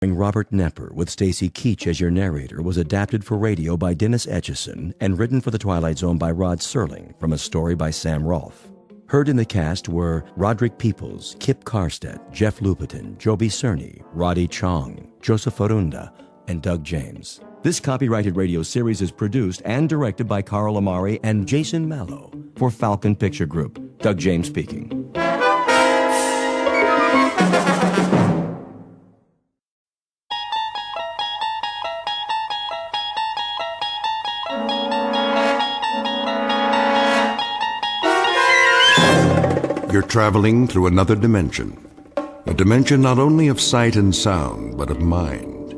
Robert Knepper with Stacy Keach as your narrator was adapted for radio by Dennis Etchison and written for The Twilight Zone by Rod Serling from a story by Sam Rolfe. Heard in the cast were Roderick Peoples, Kip Karstedt, Jeff Lupetin, Joby Cerny, Roddy Chong, Joseph Arunda, and Doug James. This copyrighted radio series is produced and directed by Carl Amari and Jason Mallow for Falcon Picture Group. Doug James speaking. You're traveling through another dimension. A dimension not only of sight and sound, but of mind.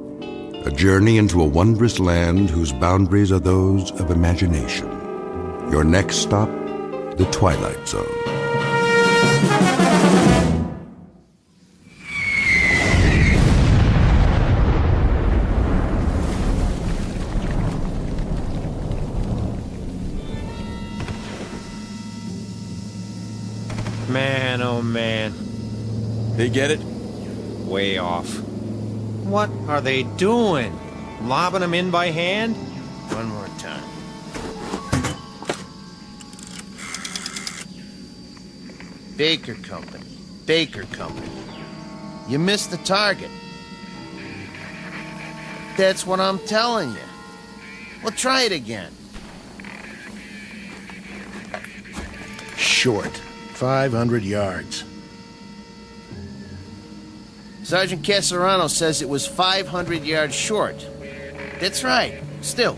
A journey into a wondrous land whose boundaries are those of imagination. Your next stop, the Twilight Zone. Man, oh man. They get it? Way off. What are they doing? Lobbing them in by hand? One more time. Baker Company. Baker Company. You missed the target. That's what I'm telling you. Well, try it again. Short. 500 yards. Sergeant Caserano says it was 500 yards short. That's right. Still.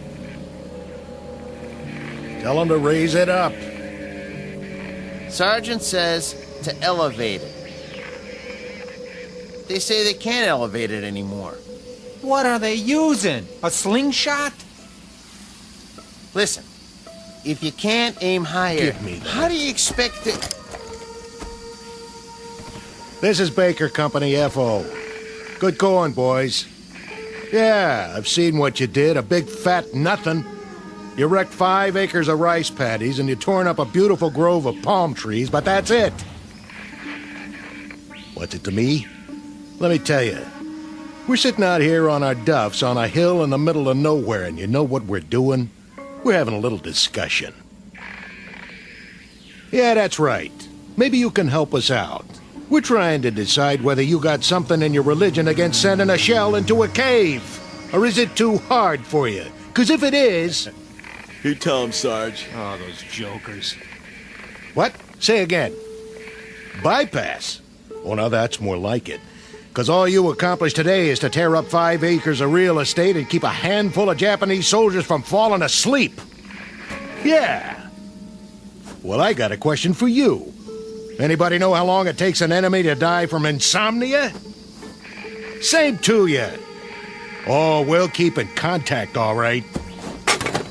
Tell him to raise it up. Sergeant says to elevate it. They say they can't elevate it anymore. What are they using? A slingshot? Listen, if you can't aim higher, Give me that. How do you expect to... This is Baker Company, F.O. Good going, boys. Yeah, I've seen what you did, a big fat nothing. You wrecked 5 acres of rice paddies and you torn up a beautiful grove of palm trees, but that's it. What's it to me? Let me tell you. We're sitting out here on our duffs on a hill in the middle of nowhere, and you know what we're doing? We're having a little discussion. Yeah, that's right. Maybe you can help us out. We're trying to decide whether you got something in your religion against sending a shell into a cave. Or is it too hard for you? Because if it is... You tell him, Sarge. Oh, those jokers. What? Say again. Bypass? Oh, now that's more like it. Because all you accomplished today is to tear up 5 acres of real estate and keep a handful of Japanese soldiers from falling asleep. Yeah. Well, I got a question for you. Anybody know how long it takes an enemy to die from insomnia? Same to you. Oh, we'll keep in contact, all right.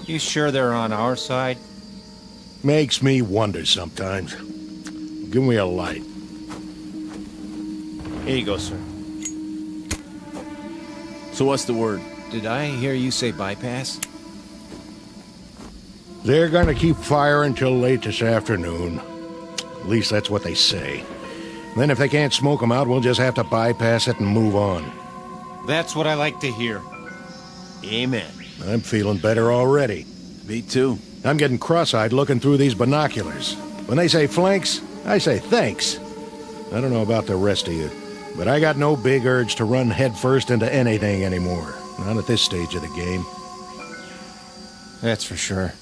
You sure they're on our side? Makes me wonder sometimes. Give me a light. Here you go, sir. So what's the word? Did I hear you say bypass? They're gonna keep firing till late this afternoon. At least that's what they say. Then if they can't smoke them out, we'll just have to bypass it and move on. That's what I like to hear. Amen. I'm feeling better already. Me too. I'm getting cross-eyed looking through these binoculars. When they say flanks, I say thanks. I don't know about the rest of you, but I got no big urge to run headfirst into anything anymore. Not at this stage of the game. That's for sure.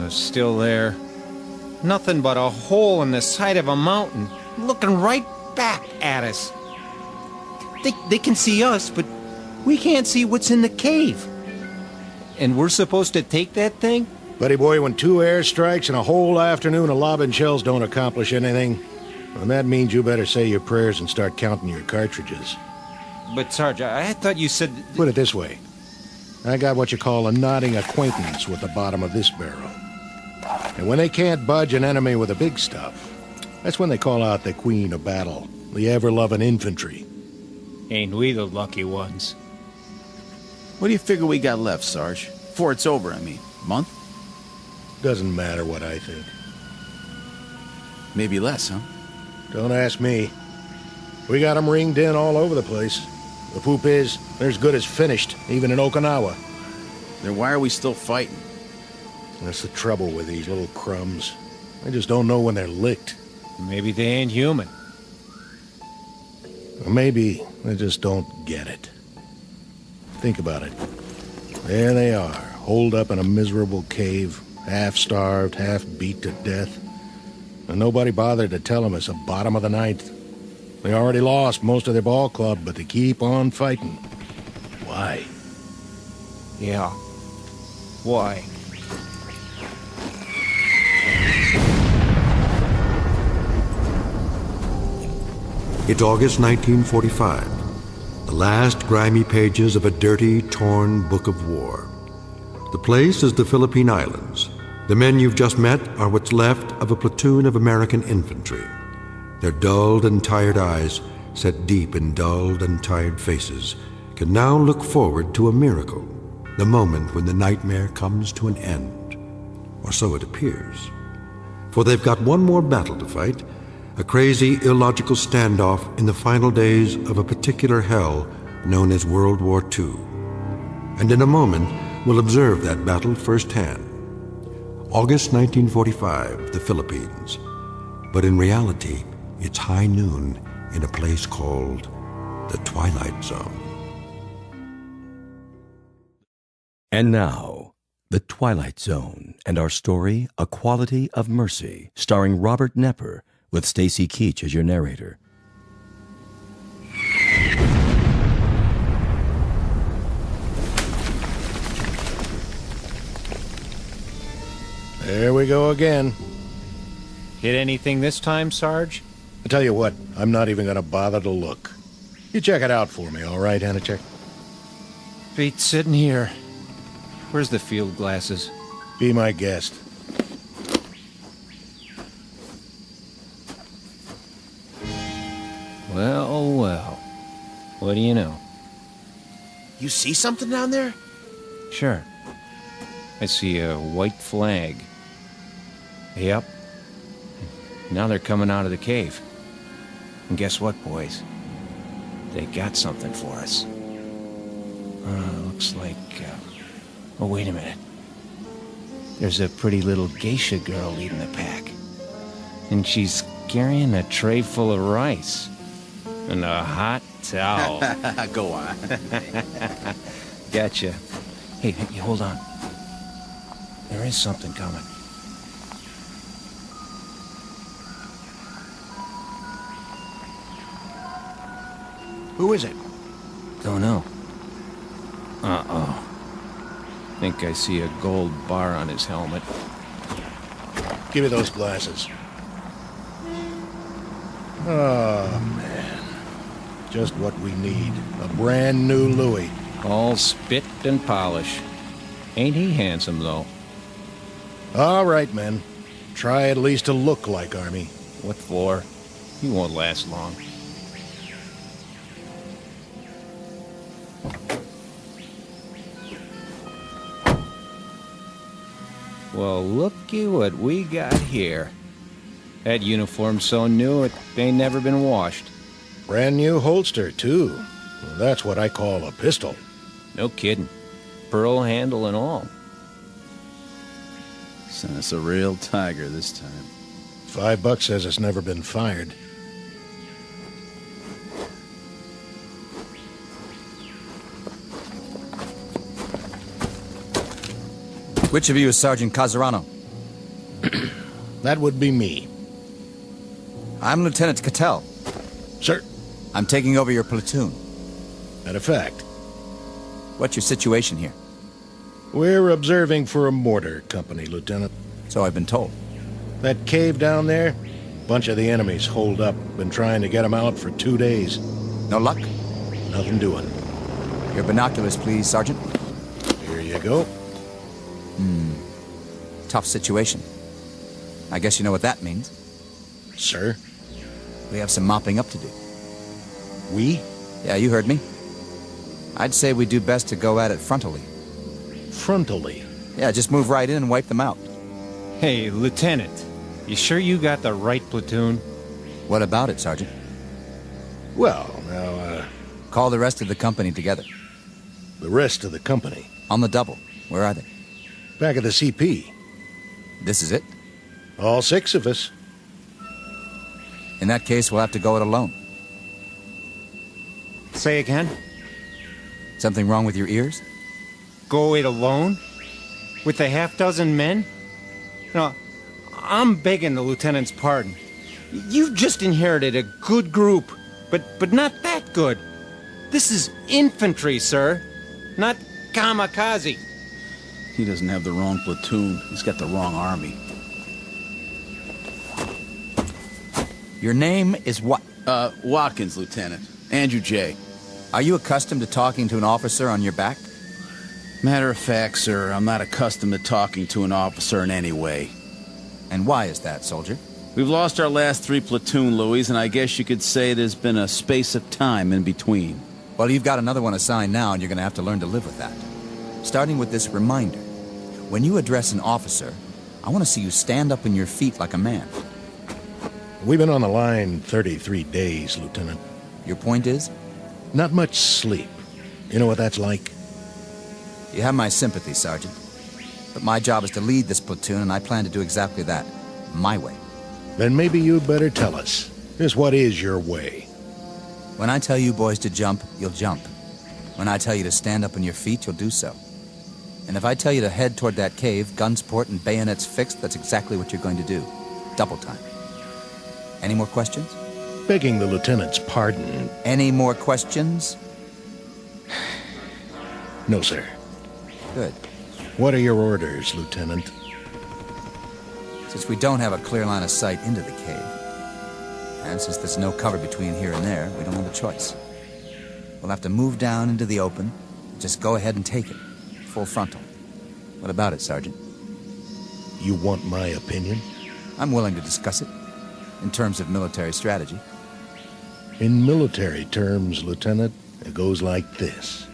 Still there. Nothing but a hole in the side of a mountain, looking right back at us. They can see us, but we can't see what's in the cave. And we're supposed to take that thing? Buddy boy, when 2 airstrikes and a whole afternoon of lobbing shells don't accomplish anything, then that means you better say your prayers and start counting your cartridges. But, Sarge, I thought you said... Put it this way. I got what you call a nodding acquaintance with the bottom of this barrel. And when they can't budge an enemy with the big stuff, that's when they call out the queen of battle, the ever-loving infantry. Ain't we the lucky ones? What do you figure we got left, Sarge? Before it's over, I mean. Month? Doesn't matter what I think. Maybe less, huh? Don't ask me. We got 'em ringed in all over the place. The poop is, they're as good as finished, even in Okinawa. Then why are we still fighting? That's the trouble with these little crumbs. They just don't know when they're licked. Maybe they ain't human. Or maybe they just don't get it. Think about it. There they are, holed up in a miserable cave, half-starved, half-beat to death. And nobody bothered to tell them it's the bottom of the ninth. They already lost most of their ball club, but they keep on fighting. Why? Yeah. Why? It's August 1945, the last grimy pages of a dirty, torn book of war. The place is the Philippine Islands. The men you've just met are what's left of a platoon of American infantry. Their dulled and tired eyes, set deep in dulled and tired faces, can now look forward to a miracle, the moment when the nightmare comes to an end. Or so it appears. For they've got one more battle to fight, a crazy, illogical standoff in the final days of a particular hell known as World War II. And in a moment, we'll observe that battle firsthand. August 1945, the Philippines. But in reality, it's high noon in a place called the Twilight Zone. And now, The Twilight Zone and our story, A Quality of Mercy, starring Robert Nepper, with Stacy Keach as your narrator. There we go again. Hit anything this time, Sarge? I tell you what, I'm not even gonna bother to look. You check it out for me, all right, Hannachek? Feet sitting here. Where's the field glasses? Be my guest. Well, well. What do you know? You see something down there? Sure. I see a white flag. Yep. Now they're coming out of the cave. And guess what, boys? They got something for us. Looks like... Oh, wait a minute. There's a pretty little geisha girl leading the pack. And she's carrying a tray full of rice. And a hot towel. Go on. Gotcha. Hey, hold on. There is something coming. Who is it? Don't know. Uh-oh. Think I see a gold bar on his helmet. Give me those glasses. Oh, man. Just what we need. A brand new Louis. All spit and polish. Ain't he handsome, though? All right, men. Try at least to look like Army. What for? He won't last long. Well, looky what we got here. That uniform's so new it ain't never been washed. Brand new holster, too. Well, that's what I call a pistol. No kidding. Pearl handle and all. Son, it's a real tiger this time. $5 says it's never been fired. Which of you is Sergeant Casarano? That would be me. I'm Lieutenant Cattell. Sir, I'm taking over your platoon. matter of fact, What's your situation here? we're observing for a mortar company, Lieutenant. So I've been told. That cave down there, bunch of the enemies holed up. Been trying to get them out for 2 days. No luck? Nothing doing. Your binoculars, please, Sergeant. Here you go. Tough situation. I guess you know what that means. Sir, We have some mopping up to do. we? Yeah, you heard me. I'd say we do best to go at it frontally. Frontally. Yeah, just move right in and wipe them out. Hey, Lieutenant. You sure you got the right platoon? What about it, Sergeant? Well, now, Call the rest of the company together. the rest of the company. On the double. Where are they? Back at the CP. This is it? All 6 of us. In that case, we'll have to go it alone. Say again? Something wrong with your ears? Go it alone? With a half-dozen men? No, I'm begging the lieutenant's pardon. You've just inherited a good group, but not that good. This is infantry, sir, not kamikaze. He doesn't have the wrong platoon. He's got the wrong army. Your name is what? Watkins, Lieutenant. Andrew J. Are you accustomed to talking to an officer on your back? Matter of fact, sir, I'm not accustomed to talking to an officer in any way. And why is that, soldier? We've lost our last 3 platoon, Louis, and I guess you could say there's been a space of time in between. Well, you've got another one assigned now, and you're going to have to learn to live with that. Starting with this reminder. When you address an officer, I want to see you stand up on your feet like a man. We've been on the line 33 days, Lieutenant. Your point is? Not much sleep. You know what that's like? You have my sympathy, Sergeant. But my job is to lead this platoon, and I plan to do exactly that. My way. Then maybe you'd better tell us. Just what is your way? When I tell you boys to jump, you'll jump. When I tell you to stand up on your feet, you'll do so. And if I tell you to head toward that cave, guns port and bayonets fixed, that's exactly what you're going to do. Double time. Any more questions? Begging the lieutenant's pardon. Any more questions? No, sir. Good. What are your orders, Lieutenant? Since we don't have a clear line of sight into the cave, and since there's no cover between here and there, we don't have a choice. We'll have to move down into the open. Just go ahead and take it. Full frontal. What about it, Sergeant? You want my opinion? I'm willing to discuss it, in terms of military strategy. In military terms, Lieutenant, it goes like this.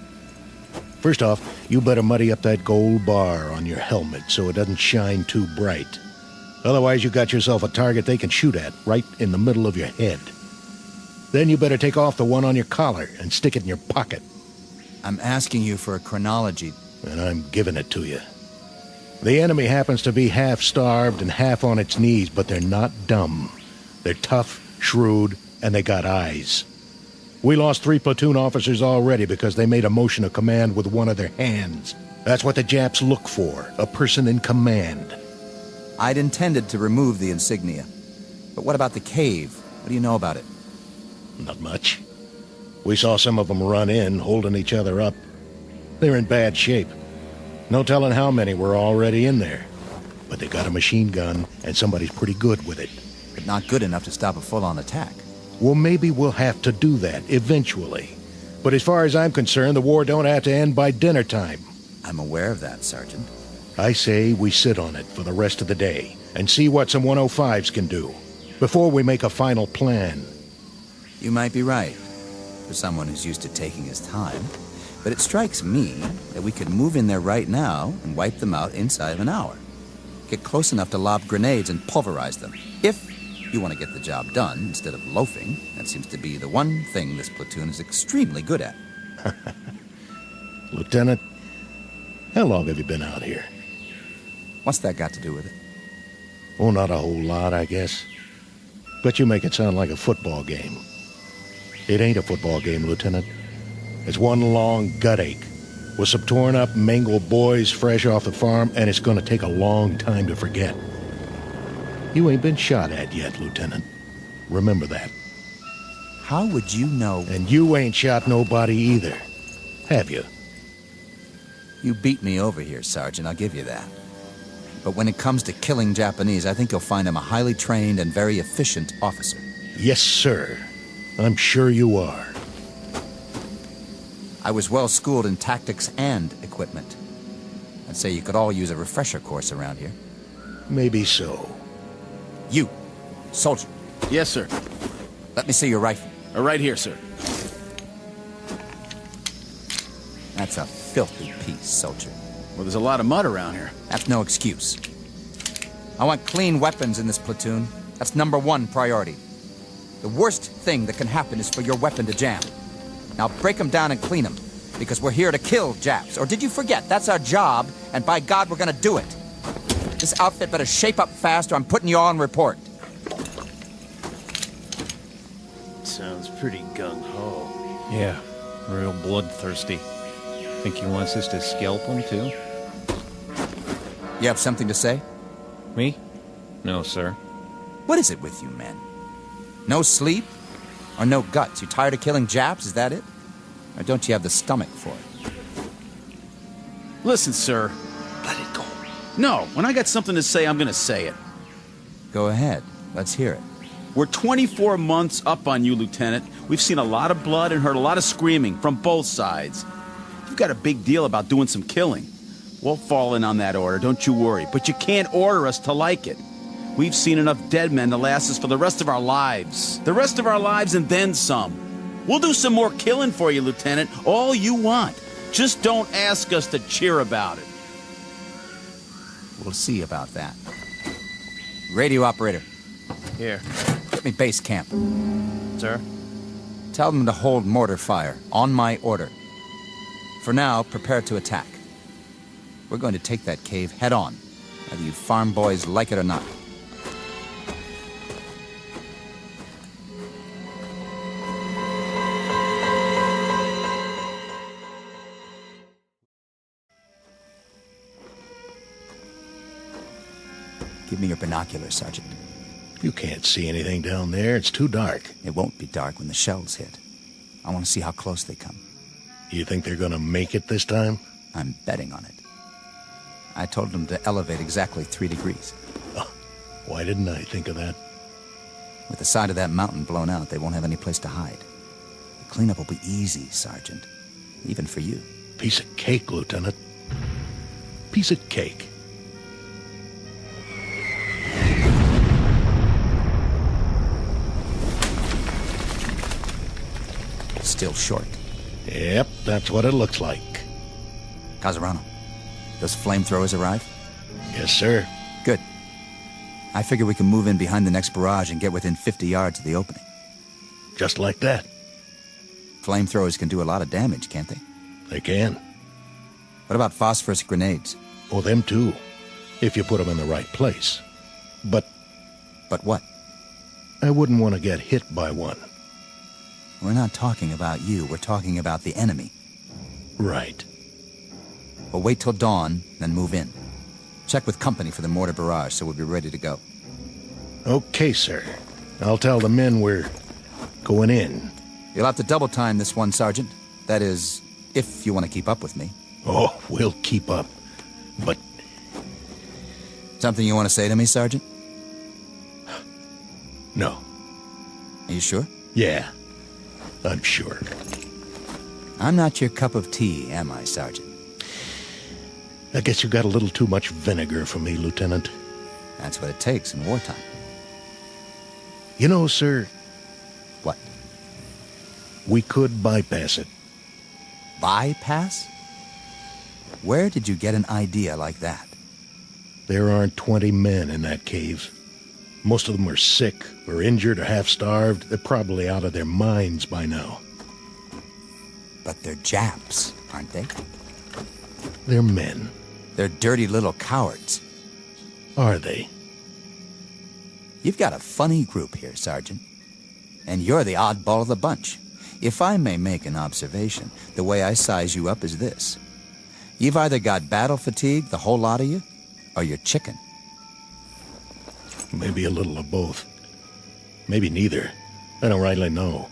First off, you better muddy up that gold bar on your helmet so it doesn't shine too bright. Otherwise, you got yourself a target they can shoot at right in the middle of your head. Then you better take off the one on your collar and stick it in your pocket. I'm asking you for a chronology. And I'm giving it to you. The enemy happens to be half starved and half on its knees, but they're not dumb. They're tough, shrewd, and they got eyes. We lost 3 platoon officers already because they made a motion of command with one of their hands. That's what the Japs look for, a person in command. I'd intended to remove the insignia. But what about the cave? What do you know about it? Not much. We saw some of them run in, holding each other up. They're in bad shape. No telling how many were already in there. But they got a machine gun, and somebody's pretty good with it. But not good enough to stop a full-on attack. Well, maybe we'll have to do that eventually. But as far as I'm concerned, the war don't have to end by dinner time. I'm aware of that, Sergeant. I say we sit on it for the rest of the day and see what some 105s can do before we make a final plan. You might be right, for someone who's used to taking his time. But it strikes me that we could move in there right now and wipe them out inside of an hour. Get close enough to lob grenades and pulverize them. If you want to get the job done instead of loafing, that seems to be the one thing this platoon is extremely good at. Lieutenant, how long have you been out here? What's that got to do with it? Oh, not a whole lot, I guess. But you make it sound like a football game. It ain't a football game, Lieutenant. It's one long gut ache with some torn up, mangled boys fresh off the farm, and it's gonna take a long time to forget. You ain't been shot at yet, Lieutenant. Remember that. How would you know? And you ain't shot nobody either, have you? You beat me over here, Sergeant, I'll give you that. But when it comes to killing Japanese, I think you'll find I'm a highly trained and very efficient officer. Yes, sir. I'm sure you are. I was well schooled in tactics and equipment. I'd say you could all use a refresher course around here. Maybe so. You, soldier, Yes, sir. let me see your rifle. Right here, sir. That's a filthy piece, soldier. Well, there's a lot of mud around here. That's no excuse. I want clean weapons in this platoon. That's #1 priority. The worst thing that can happen is for your weapon to jam. Now break them down and clean them, because we're here to kill Japs. Or did you forget? That's our job, and by God, we're gonna do it. This outfit better shape up fast, or I'm putting you all on report. Sounds pretty gung-ho. Yeah, real bloodthirsty. Think he wants us to scalp him, too? You have something to say? Me? No, sir. What is it with you men? No sleep? Or no guts? You tired of killing Japs, is that it? Or don't you have the stomach for it? Listen, sir. Let it go. No, when I got something to say, I'm gonna say it. Go ahead. Let's hear it. We're 24 months up on you, Lieutenant. We've seen a lot of blood and heard a lot of screaming from both sides. You've got a big deal about doing some killing. We'll fall in on that order, don't you worry. But you can't order us to like it. We've seen enough dead men to last us for the rest of our lives. The rest of our lives and then some. We'll do some more killing for you, Lieutenant. All you want. Just don't ask us to cheer about it. We'll see about that. Radio operator, Here. get me base camp. Sir? Tell them to hold mortar fire, on my order. For now, prepare to attack. We're going to take that cave head on, whether you farm boys like it or not. Give me your binoculars, Sergeant. You can't see anything down there. It's too dark. It won't be dark when the shells hit. I want to see how close they come. You think they're gonna make it this time? I'm betting on it. I told them to elevate exactly 3 degrees. Oh, why didn't I think of that? With the side of that mountain blown out, they won't have any place to hide. The cleanup will be easy, Sergeant. Even for you. Piece of cake, Lieutenant. Piece of cake. Still short. Yep, that's what it looks like. Casarano, those flamethrowers arrive? Yes, sir. Good. I figure we can move in behind the next barrage and get within 50 yards of the opening. Just like that. Flamethrowers can do a lot of damage, can't they? They can. What about phosphorus grenades? Oh, them too. If you put them in the right place. But But what? I wouldn't want to get hit by one. We're not talking about you, we're talking about the enemy. Right. We'll wait till dawn, then move in. Check with company for the mortar barrage so we'll be ready to go. Okay, sir. I'll tell the men we're going in. You'll have to double time this one, Sergeant. That is, if you want to keep up with me. Oh, we'll keep up. But Something you want to say to me, Sergeant? no. Are you sure? Yeah, I'm sure. I'm not your cup of tea, am I, Sergeant? I guess you got a little too much vinegar for me, Lieutenant. That's what it takes in wartime. You know, sir, What? we could bypass it. Bypass? Where did you get an idea like that? There aren't 20 men in that cave. Most of them are sick, or injured, or half-starved. They're probably out of their minds by now. But they're Japs, aren't they? They're men. They're dirty little cowards. Are they? You've got a funny group here, Sergeant. And you're the oddball of the bunch. If I may make an observation, the way I size you up is this. You've either got battle fatigue, the whole lot of you, or you're chicken. Maybe a little of both. Maybe neither. I don't rightly know.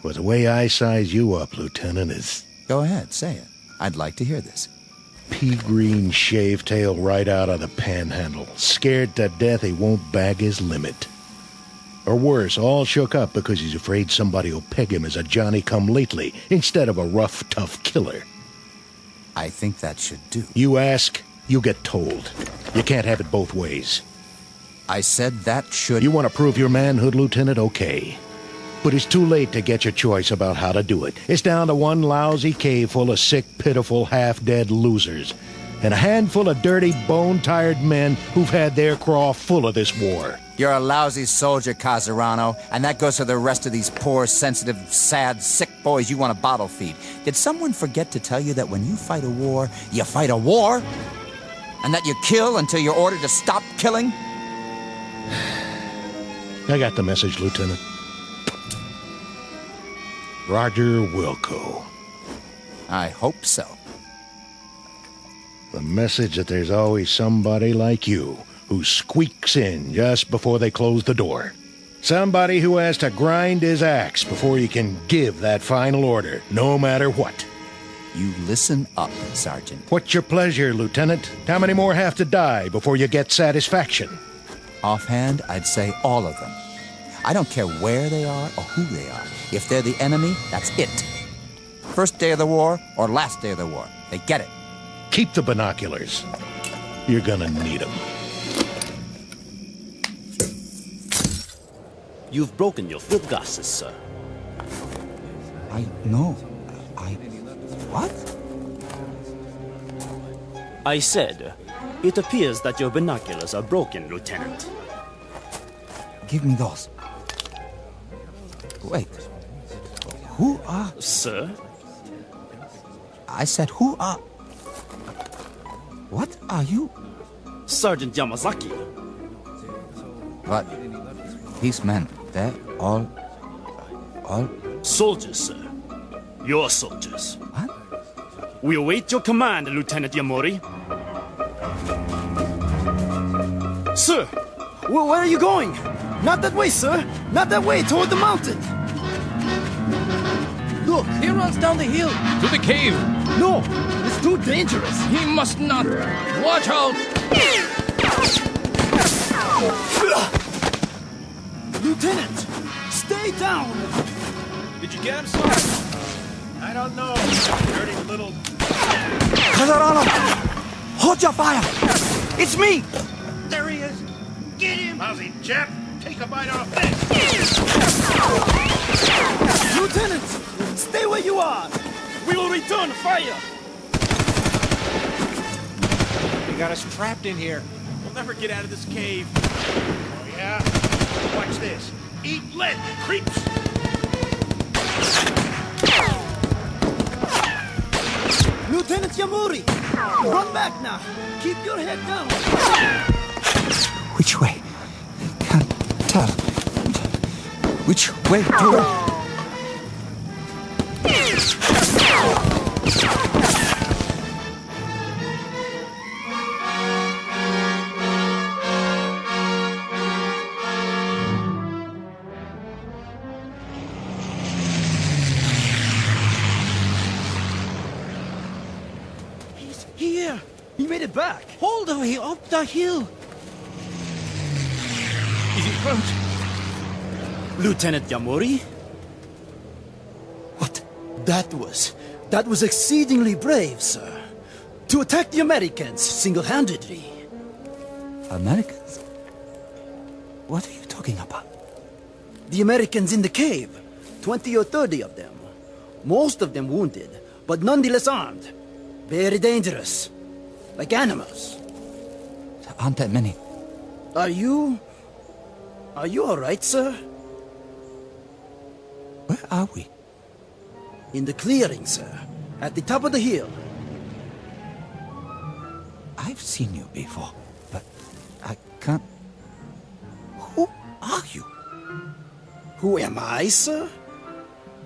But the way I size you up, Lieutenant, is Go ahead, say it. I'd like to hear this. pea-green shave-tail right out of the panhandle. Scared to death he won't bag his limit. Or worse, all shook up because he's afraid somebody will peg him as a Johnny-come-lately instead of a rough, tough killer. I think that should do. You ask, you get told. You can't have it both ways. I said that should... You want to prove your manhood, Lieutenant? Okay. But it's too late to get your choice about how to do it. It's down to one lousy cave full of sick, pitiful, half-dead losers. and a handful of dirty, bone-tired men who've had their craw full of this war. You're a lousy soldier, Casarano, and that goes for the rest of these poor, sensitive, sad, sick boys you want to bottle feed. Did someone forget to tell you that when you fight a war, you fight a war? And that you kill until you're ordered to stop killing? I got the message, Lieutenant. Roger Wilco. I hope so. The message that there's always somebody like you who squeaks in just before they close the door. Somebody who has to grind his axe before he can give that final order, no matter what. You listen up, Sergeant. What's your pleasure, Lieutenant? How many more have to die before you get satisfaction? Offhand, I'd say all of them. I don't care where they are or who they are. If they're the enemy, that's it. First day of the war or last day of the war. They get it. Keep the binoculars. You're gonna need them. You've broken your field glasses, sir. What? I said, it appears that your binoculars are broken, Lieutenant. Give me those. Wait. Who are... Sir? I said, who are... What are you? Sergeant Yamazaki. But these men, they're all... Soldiers, sir. Your soldiers. What? We await your command, Lieutenant Yamori. Sir, where are you going? Not that way, sir. Not that way, toward the mountain. Look, he runs down the hill. To the cave! No, it's too dangerous. He must not! Watch out! Lieutenant, stay down. Did you get him, sir? I don't know. Dirty little... Casarano! Hold your fire! It's me! There he is. Get him, lousy chap. Take a bite off this. Lieutenant, stay where you are. We will return fire. They got us trapped in here. We'll never get out of this cave. Oh, yeah? Watch this. Eat lead, creeps. Lieutenant Yamori, run back now. Keep your head down. Which way? Can't tell. Which way to... He's here. He made it back. All the way up the hill. Is he hurt? Lieutenant Yamori? What? That was exceedingly brave, sir. To attack the Americans single-handedly. Americans? What are you talking about? The Americans in the cave. 20 or 30 of them. Most of them wounded, but nonetheless armed. Very dangerous. Like animals. There aren't that many. Are you all right, sir? Where are we? In the clearing, sir. At the top of the hill. I've seen you before, but I can't... Who are you? Who am I, sir?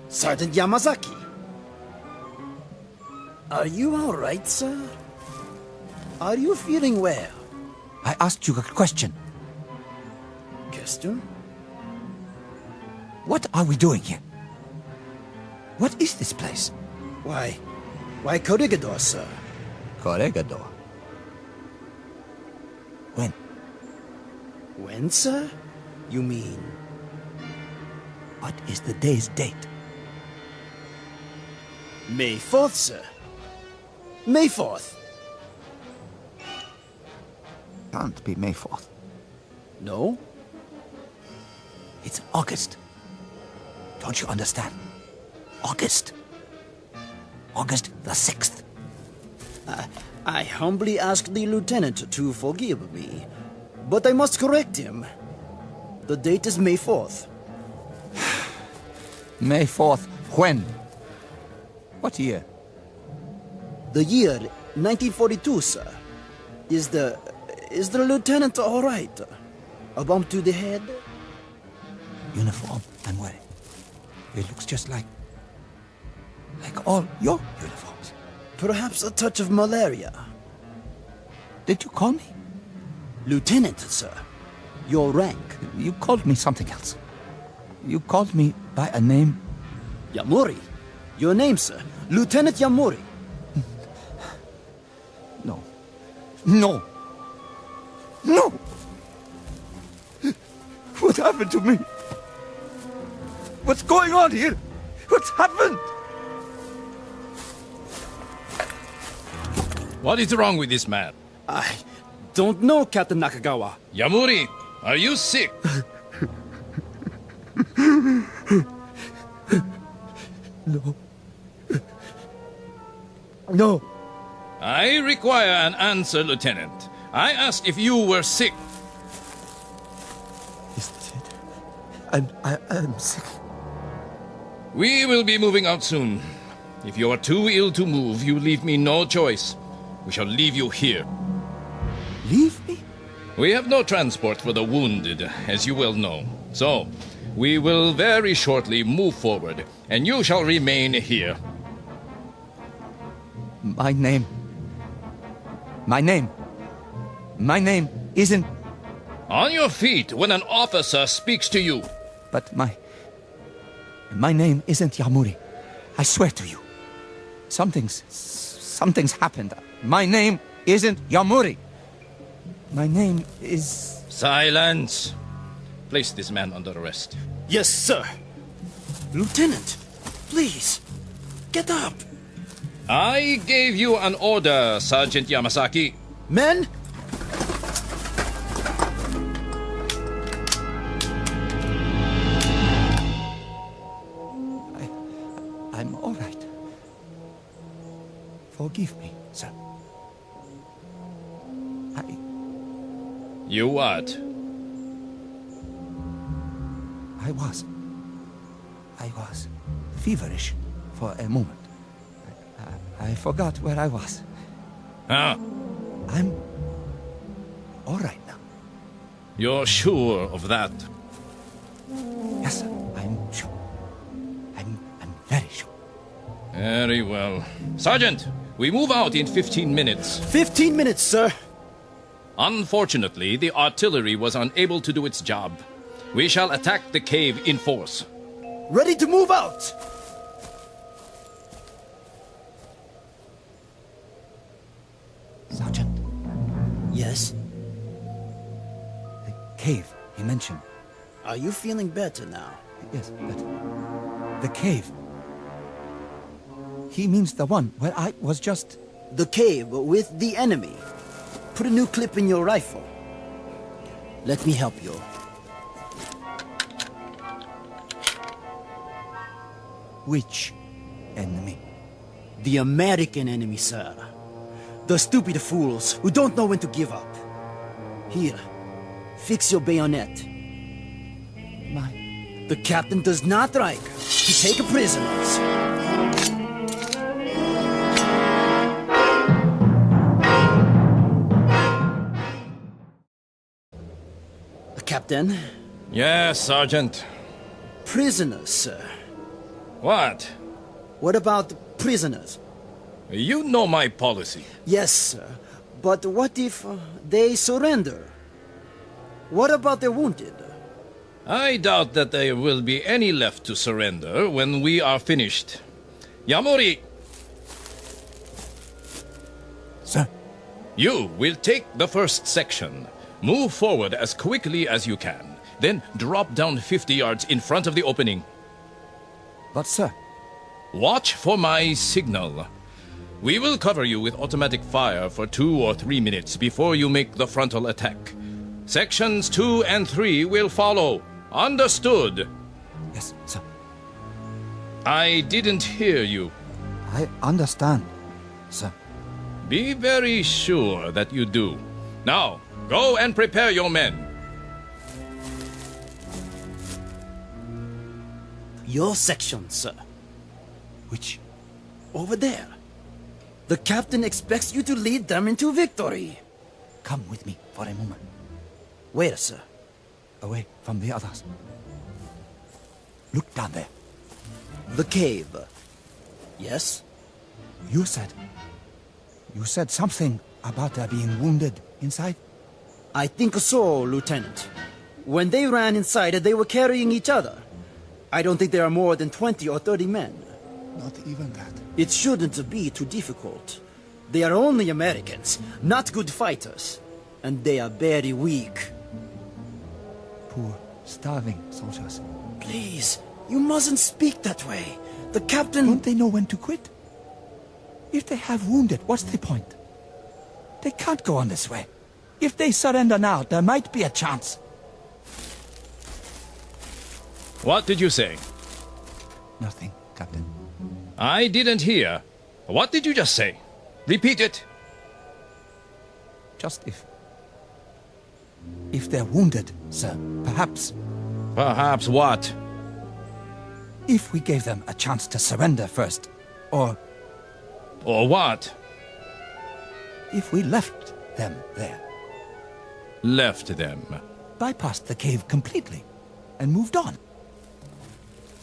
Sergeant Yamazaki. Are you all right, sir? Are you feeling well? I asked you a question. Question? What are we doing here? What is this place? Why Corregidor, sir? Corregidor. When? When, sir? You mean... What is the day's date? May 4th, sir. May 4th. Can't be May 4th. No? It's August. Don't you understand? August. August the 6th. I humbly ask the lieutenant to forgive me, but I must correct him. The date is May 4th. May 4th, when? What year? The year 1942, sir. Is the lieutenant all right? A bump to the head? Uniform I'm wearing. It looks just like all your uniforms. Perhaps a touch of malaria. Did you call me? Lieutenant, sir. Your rank. You called me something else. You called me by a name. Yamuri. Your name, sir. Lieutenant Yamuri. No. No. No! What happened to me? What's going on here? What's happened? What is wrong with this man? I don't know, Captain Nakagawa. Yamuri, are you sick? No. No. I require an answer, Lieutenant. I asked if you were sick. Yes, I'm sick. We will be moving out soon. If you are too ill to move, you leave me no choice. We shall leave you here. Leave me? We have no transport for the wounded, as you well know. So, we will very shortly move forward, and you shall remain here. My name isn't... On your feet when an officer speaks to you. But my name isn't Yamuri. I swear to you. Something's happened. My name isn't Yamuri. My name is... Silence. Place this man under arrest. Yes, sir. Lieutenant, please, get up. I gave you an order, Sergeant Yamasaki. Men, I'm all right. Forgive me, sir. You what? I was feverish for a moment. I forgot where I was. Huh? I'm all right now. You're sure of that? Yes, sir. I'm sure. I'm very sure. Very well. Sergeant, we move out in 15 minutes. 15 minutes, sir. Unfortunately, the artillery was unable to do its job. We shall attack the cave in force. Ready to move out. Sergeant, Yes. the cave he mentioned. Are you feeling better now? Yes, but the cave. He means the one where I was just... The cave with the enemy. Put a new clip in your rifle. Let me help you. Which enemy? The American enemy, sir. The stupid fools who don't know when to give up. Here, fix your bayonet. The captain does not like to take prisoners. Captain? Yes, Sergeant. Prisoners, sir. What? What about prisoners? You know my policy. Yes, sir. But what if they surrender? What about the wounded? I doubt that there will be any left to surrender when we are finished. Yamuri, Sir, you will take the first section. Move forward as quickly as you can. Then drop down 50 yards in front of the opening. but sir, Watch for my signal. We will cover you with automatic fire for 2 or 3 minutes before you make the frontal attack. Sections 2 and 3 will follow. Understood? yes, sir. I didn't hear you. I understand, sir. Be very sure that you do. Now, go and prepare your men. Your section, sir. Which? Over there. The captain expects you to lead them into victory. Come with me for a moment. Where, sir? Away from the others. Look down there. The cave. Yes? You said something about there being wounded inside? I think so, Lieutenant. When they ran inside, they were carrying each other. I don't think there are more than 20 or 30 men. Not even that. It shouldn't be too difficult. They are only Americans, not good fighters. And they are very weak. Poor, starving soldiers. Please, you mustn't speak that way. The captain... Don't they know when to quit? If they have wounded, what's the point? They can't go on this way. If they surrender now, there might be a chance. What did you say? Nothing, Captain. I didn't hear. What did you just say? Repeat it. Just if they're wounded, sir, perhaps. Perhaps what? If we gave them a chance to surrender first, or Or what? if we left them there, Left them. bypassed the cave completely, and moved on.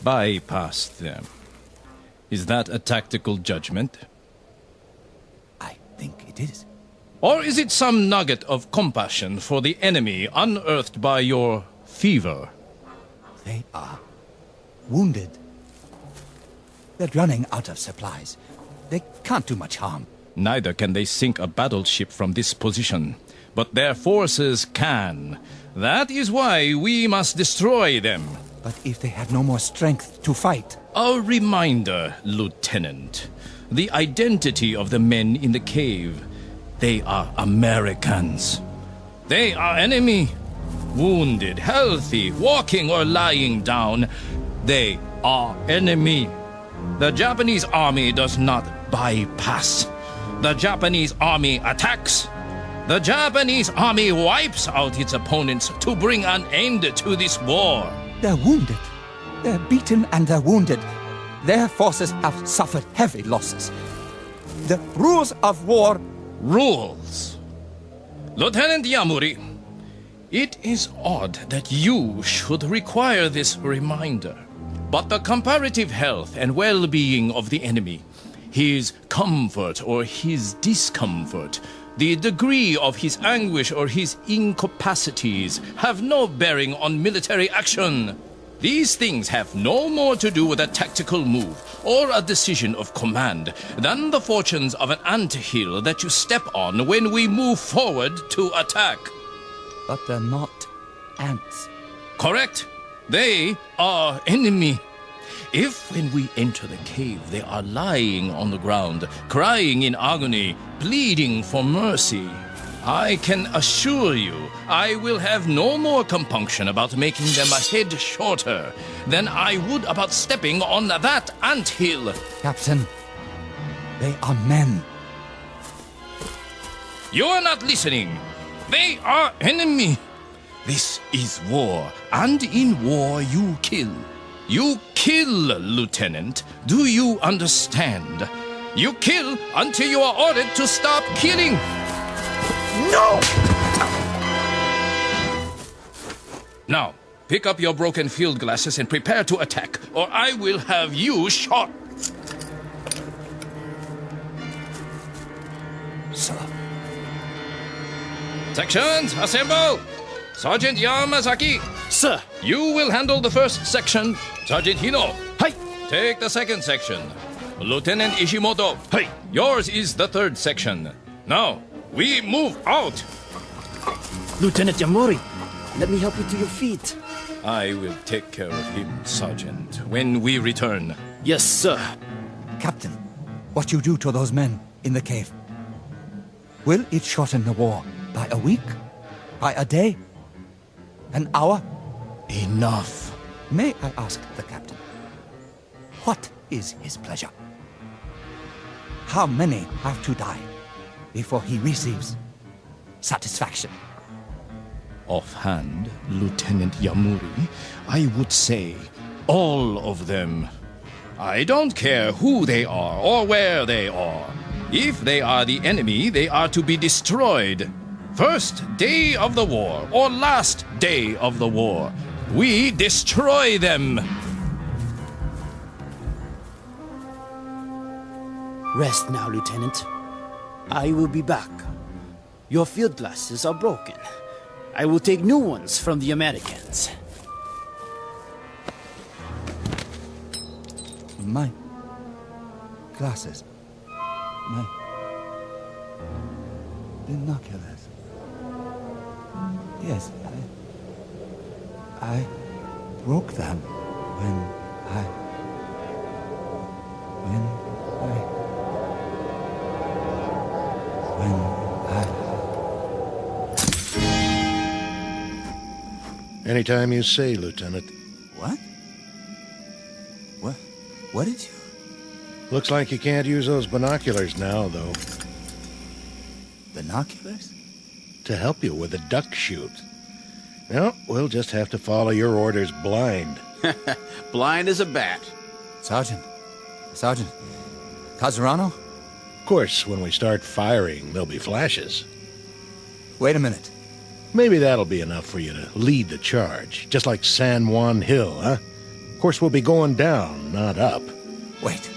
Bypassed them. Is that a tactical judgment? I think it is. Or is it some nugget of compassion for the enemy unearthed by your fever? They are wounded. They're running out of supplies. They can't do much harm. Neither can they sink a battleship from this position. But their forces can. That is why we must destroy them. But if they have no more strength to fight, A reminder, Lieutenant. The identity of the men in the cave. They are Americans. They are enemy. Wounded, healthy, walking or lying down. They are enemy. The Japanese army does not bypass. The Japanese army attacks. The Japanese army wipes out its opponents to bring an end to this war. they're wounded. They're beaten and they're wounded. Their forces have suffered heavy losses. The rules of war... Rules. Lieutenant Yamuri, it is odd that you should require this reminder. But the comparative health and well-being of the enemy, his comfort or his discomfort, the degree of his anguish or his incapacities have no bearing on military action. These things have no more to do with a tactical move or a decision of command than the fortunes of an anthill that you step on when we move forward to attack. But they're not ants. Correct? They are enemy. If when we enter the cave they are lying on the ground, crying in agony, pleading for mercy, I can assure you I will have no more compunction about making them a head shorter than I would about stepping on that anthill. Captain, they are men. You are not listening. They are enemy. This is war, and in war you kill. You kill, Lieutenant. Do you understand? You kill until you are ordered to stop killing. No! Now, pick up your broken field glasses and prepare to attack, or I will have you shot. Sir, Sections, assemble! Sergeant Yamazaki, Sir! you will handle the first section. Sergeant Hino, Hi! take the second section. Lieutenant Ishimoto, Hey! yours is the third section. Now, we move out. Lieutenant Yamori, let me help you to your feet. I will take care of him, Sergeant, when we return. Yes, sir. Captain, what you do to those men in the cave, will it shorten the war by a week? By a day? An hour? Enough. May I ask the captain, what is his pleasure? How many have to die? before he receives satisfaction. Offhand, Lieutenant Yamuri, I would say all of them. I don't care who they are or where they are. If they are the enemy, they are to be destroyed. First day of the war or last day of the war, we destroy them. Rest now, Lieutenant. I will be back. Your field glasses are broken. I will take new ones from the Americans. My glasses. My binoculars. Yes, I broke them when I Anytime you say, Lieutenant. What? What did you? Looks like you can't use those binoculars now, though. Binoculars? To help you with the duck shoot. Well, we'll just have to follow your orders blind. Blind as a bat. Sergeant. Casarano? Of course, when we start firing, there'll be flashes. Wait a minute. Maybe that'll be enough for you to lead the charge, just like San Juan Hill, huh? Of course, we'll be going down, not up. Wait.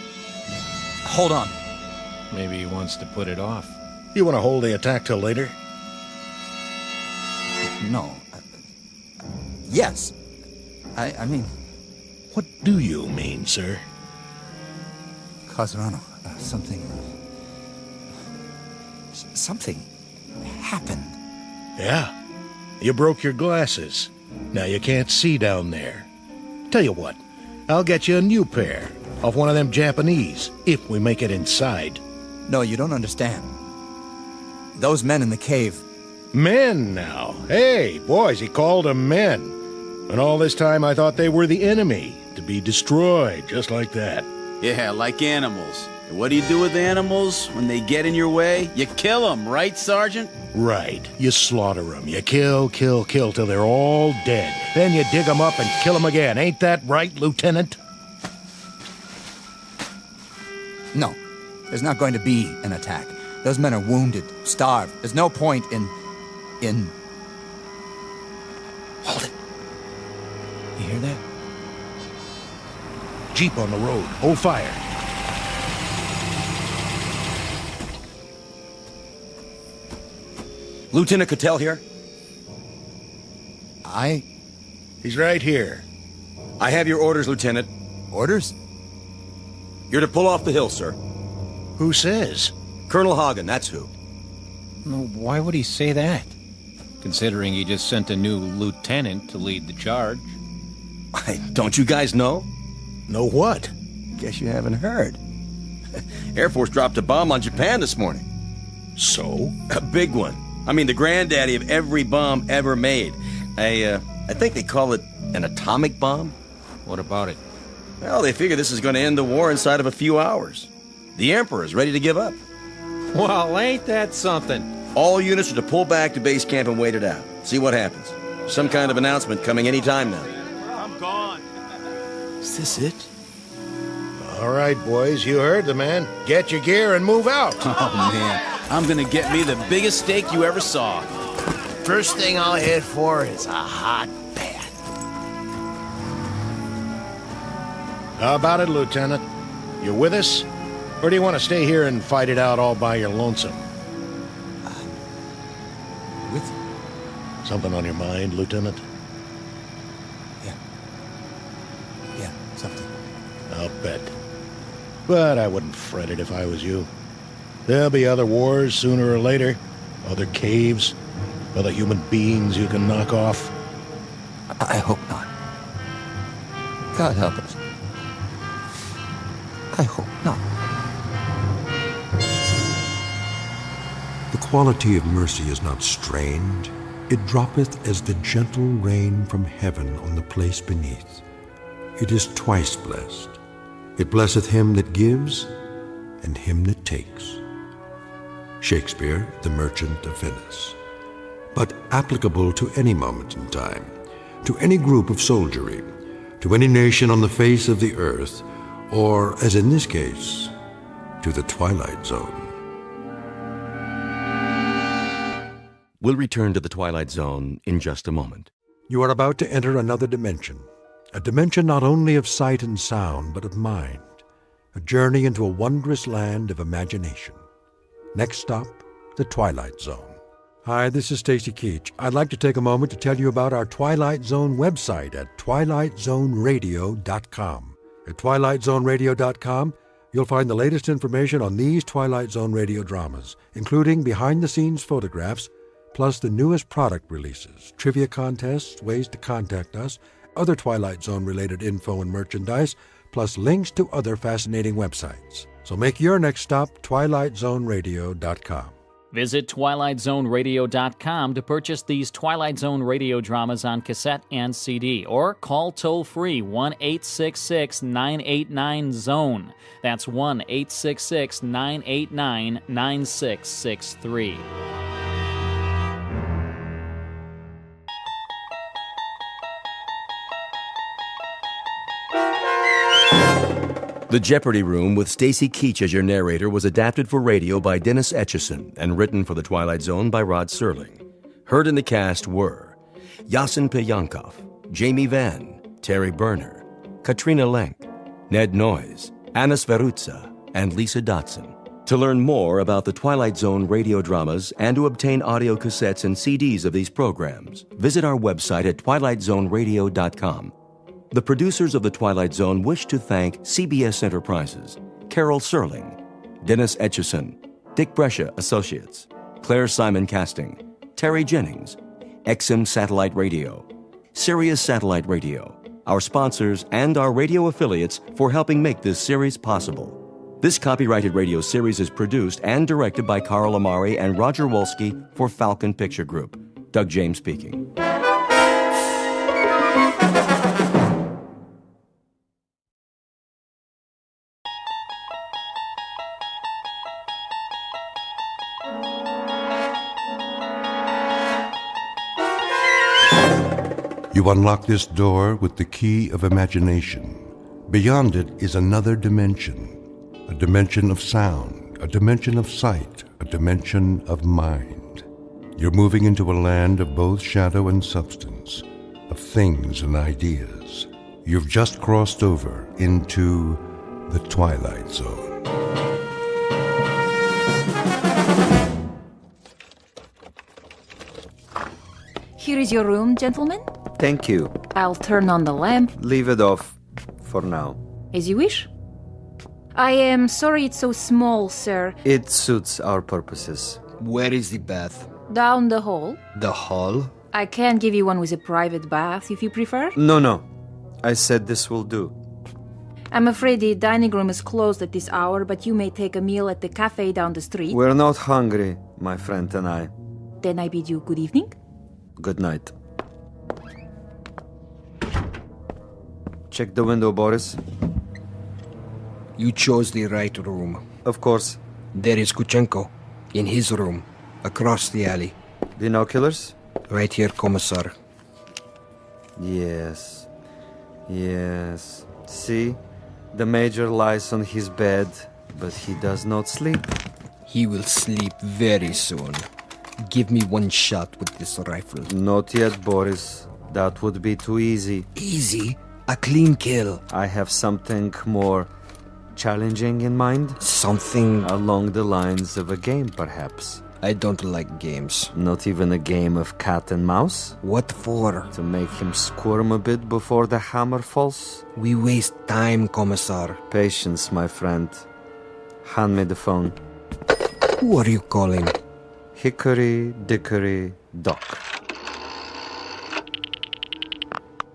Hold on. Maybe he wants to put it off. You want to hold the attack till later? No. Yes. I mean... What do you mean, sir? Casarano, something happened. Yeah. You broke your glasses. Now you can't see down there. Tell you what, I'll get you a new pair off one of them Japanese, if we make it inside. No, you don't understand. Those men in the cave... Men now. Hey, boys, he called them men. And all this time I thought they were the enemy, to be destroyed, just like that. Yeah, like animals. And what do you do with animals when they get in your way? You kill them, right, Sergeant? Right. You slaughter them. You kill till they're all dead. Then you dig them up and kill them again. Ain't that right, Lieutenant? No, there's not going to be an attack. Those men are wounded, starved. There's no point in... Hold it. You hear that? Jeep on the road. Hold fire. Lieutenant Cattell here? He's right here. I have your orders, Lieutenant. Orders? You're to pull off the hill, sir. Who says? Colonel Hagen, that's who. Why would he say that? Considering he just sent a new lieutenant to lead the charge. Don't you guys know? Know what? Guess you haven't heard. Air Force dropped a bomb on Japan this morning. So? A big one. I mean, the granddaddy of every bomb ever made. I think they call it an atomic bomb. What about it? Well, they figure this is going to end the war inside of a few hours. The Emperor's ready to give up. Well, ain't that something? All units are to pull back to base camp and wait it out. See what happens. Some kind of announcement coming any time now. I'm gone. Is this it? All right, boys, you heard the man. Get your gear and move out. Oh, man. I'm gonna get me the biggest steak you ever saw. First thing I'll head for is a hot bath. How about it, Lieutenant? You with us? Or do you want to stay here and fight it out all by your lonesome? With you. Something on your mind, Lieutenant? Yeah, something. I'll bet. But I wouldn't fret it if I was you. There'll be other wars sooner or later. Other caves. Other human beings you can knock off. I hope not. God help us. I hope not. The quality of mercy is not strained. It droppeth as the gentle rain from heaven on the place beneath. It is twice blessed. It blesseth him that gives and him that takes. Shakespeare, The Merchant of Venice. But applicable to any moment in time, to any group of soldiery, to any nation on the face of the earth, or, as in this case, to the Twilight Zone. We'll return to the Twilight Zone in just a moment. You are about to enter another dimension, a dimension not only of sight and sound, but of mind, a journey into a wondrous land of imagination. Next stop, the Twilight Zone. Hi, this is Stacy Keach. I'd like to take a moment to tell you about our Twilight Zone website at twilightzoneradio.com. At twilightzoneradio.com, you'll find the latest information on these Twilight Zone radio dramas, including behind-the-scenes photographs, plus the newest product releases, trivia contests, ways to contact us, other Twilight Zone-related info and merchandise, plus links to other fascinating websites. So make your next stop twilightzoneradio.com. Visit twilightzoneradio.com to purchase these Twilight Zone radio dramas on cassette and CD, or call toll-free 1-866-989-ZONE. That's 1-866-989-9663. The Jeopardy Room with Stacy Keach as your narrator was adapted for radio by Dennis Etchison and written for The Twilight Zone by Rod Serling. Heard in the cast were Yasin Piyankov, Jamie Vann, Terry Berner, Katrina Lenk, Ned Noyes, Anna Sverutza, and Lisa Dotson. To learn more about the Twilight Zone radio dramas and to obtain audio cassettes and CDs of these programs, visit our website at twilightzoneradio.com. The producers of The Twilight Zone wish to thank CBS Enterprises, Carol Serling, Dennis Etchison, Dick Brescia Associates, Claire Simon Casting, Terry Jennings, XM Satellite Radio, Sirius Satellite Radio, our sponsors, and our radio affiliates for helping make this series possible. This copyrighted radio series is produced and directed by Carl Amari and Roger Wolski for Falcon Picture Group. Doug James speaking. You unlock this door with the key of imagination. Beyond it is another dimension, a dimension of sound, a dimension of sight, a dimension of mind. You're moving into a land of both shadow and substance, of things and ideas. You've just crossed over into the Twilight Zone. Here is your room, gentlemen. Thank you. I'll turn on the lamp. Leave it off for now. As you wish. I am sorry it's so small, sir. It suits our purposes. Where is the bath? Down the hall. The hall? I can give you one with a private bath if you prefer. No. I said this will do. I'm afraid the dining room is closed at this hour, but you may take a meal at the cafe down the street. We're not hungry, my friend and I. Then I bid you good evening. Good night. Check the window, Boris. You chose the right room. Of course. There is Kuchenko, in his room, across the alley. Binoculars? Right here, Commissar. Yes. See? The Major lies on his bed, but he does not sleep. He will sleep very soon. Give me one shot with this rifle. Not yet, Boris. That would be too easy. Easy? A clean kill. I have something more challenging in mind. Something along the lines of a game, perhaps. I don't like games. Not even a game of cat and mouse? What for? To make him squirm a bit before the hammer falls? We waste time, Commissar. Patience, my friend. Hand me the phone. Who are you calling? Hickory Dickory Dock.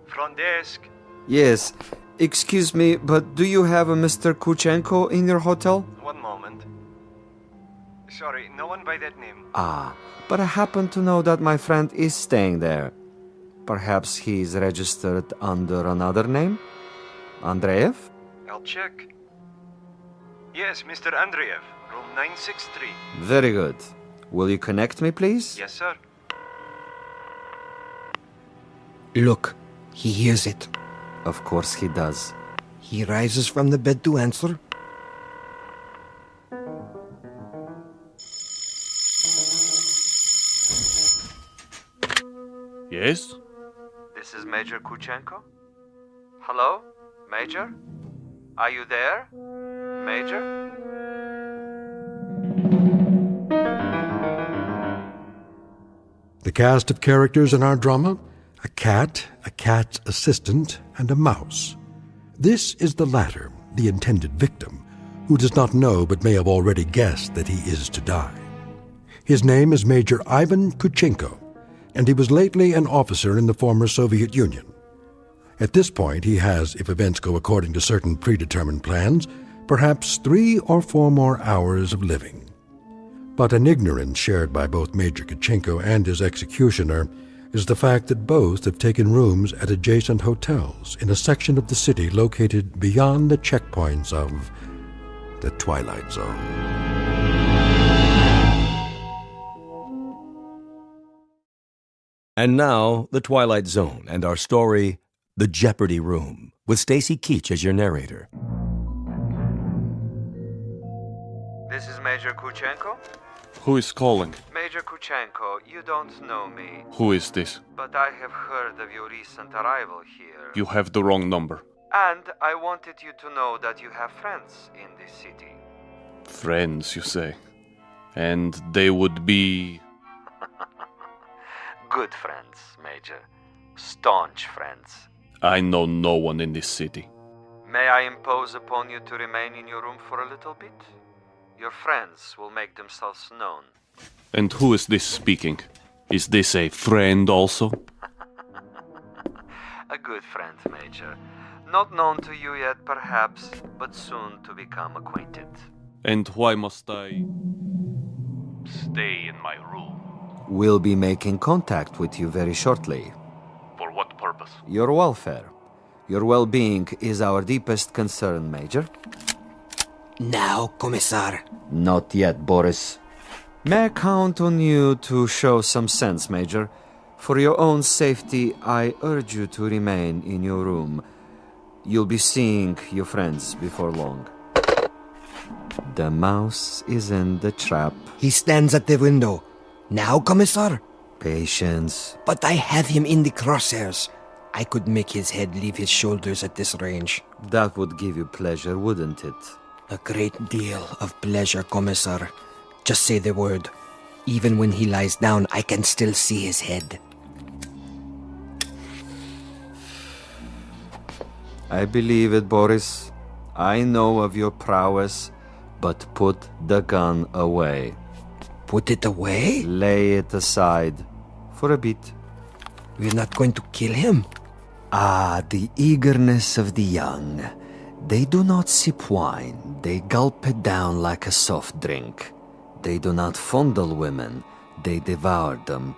Front desk. Yes. Excuse me, but do you have a Mr. Kuchenko in your hotel? One moment. Sorry, no one by that name. But I happen to know that my friend is staying there. Perhaps he's registered under another name? Andreev? I'll check. Yes, Mr. Andreev. room 963. Very good. Will you connect me, please? Yes, sir. Look, he hears it. Of course he does. He rises from the bed to answer. Yes? This is Major Kuchenko. Hello? Major? Are you there? Major? The cast of characters in our drama: a cat, a cat's assistant, and a mouse. This is the latter, the intended victim, who does not know but may have already guessed that he is to die. His name is Major Ivan Kuchenko, and he was lately an officer in the former Soviet Union. At this point, he has, if events go according to certain predetermined plans, perhaps 3 or 4 more hours of living. But an ignorance shared by both Major Kuchenko and his executioner is the fact that both have taken rooms at adjacent hotels in a section of the city located beyond the checkpoints of the Twilight Zone. And now, The Twilight Zone and our story, The Jeopardy Room, with Stacy Keach as your narrator. This is Major Kuchenko. Who is calling? Major Kuchenko, you don't know me, Who is this? but I have heard of your recent arrival here. You have the wrong number. And I wanted you to know that you have friends in this city. Friends, you say. And they would be... Good friends, Major. Staunch friends. I know no one in this city. May I impose upon you to remain in your room for a little bit? Your friends will make themselves known. And who is this speaking? Is this a friend also? A good friend, Major. Not known to you yet, perhaps, but soon to become acquainted. And why must I stay in my room? We'll be making contact with you very shortly. For what purpose? Your welfare. Your well-being is our deepest concern, Major. Now, Commissar. Not yet, Boris. May I count on you to show some sense, Major? For your own safety, I urge you to remain in your room. You'll be seeing your friends before long. The mouse is in the trap. He stands at the window. Now, Commissar. Patience. But I have him in the crosshairs. I could make his head leave his shoulders at this range. That would give you pleasure, wouldn't it? A great deal of pleasure, Commissar. Just say the word. Even when he lies down, I can still see his head. I believe it, Boris. I know of your prowess, but put the gun away. Put it away? Lay it aside. For a bit. We're not going to kill him. Ah, the eagerness of the young. They do not sip wine. They gulp it down like a soft drink. They do not fondle women. They devour them.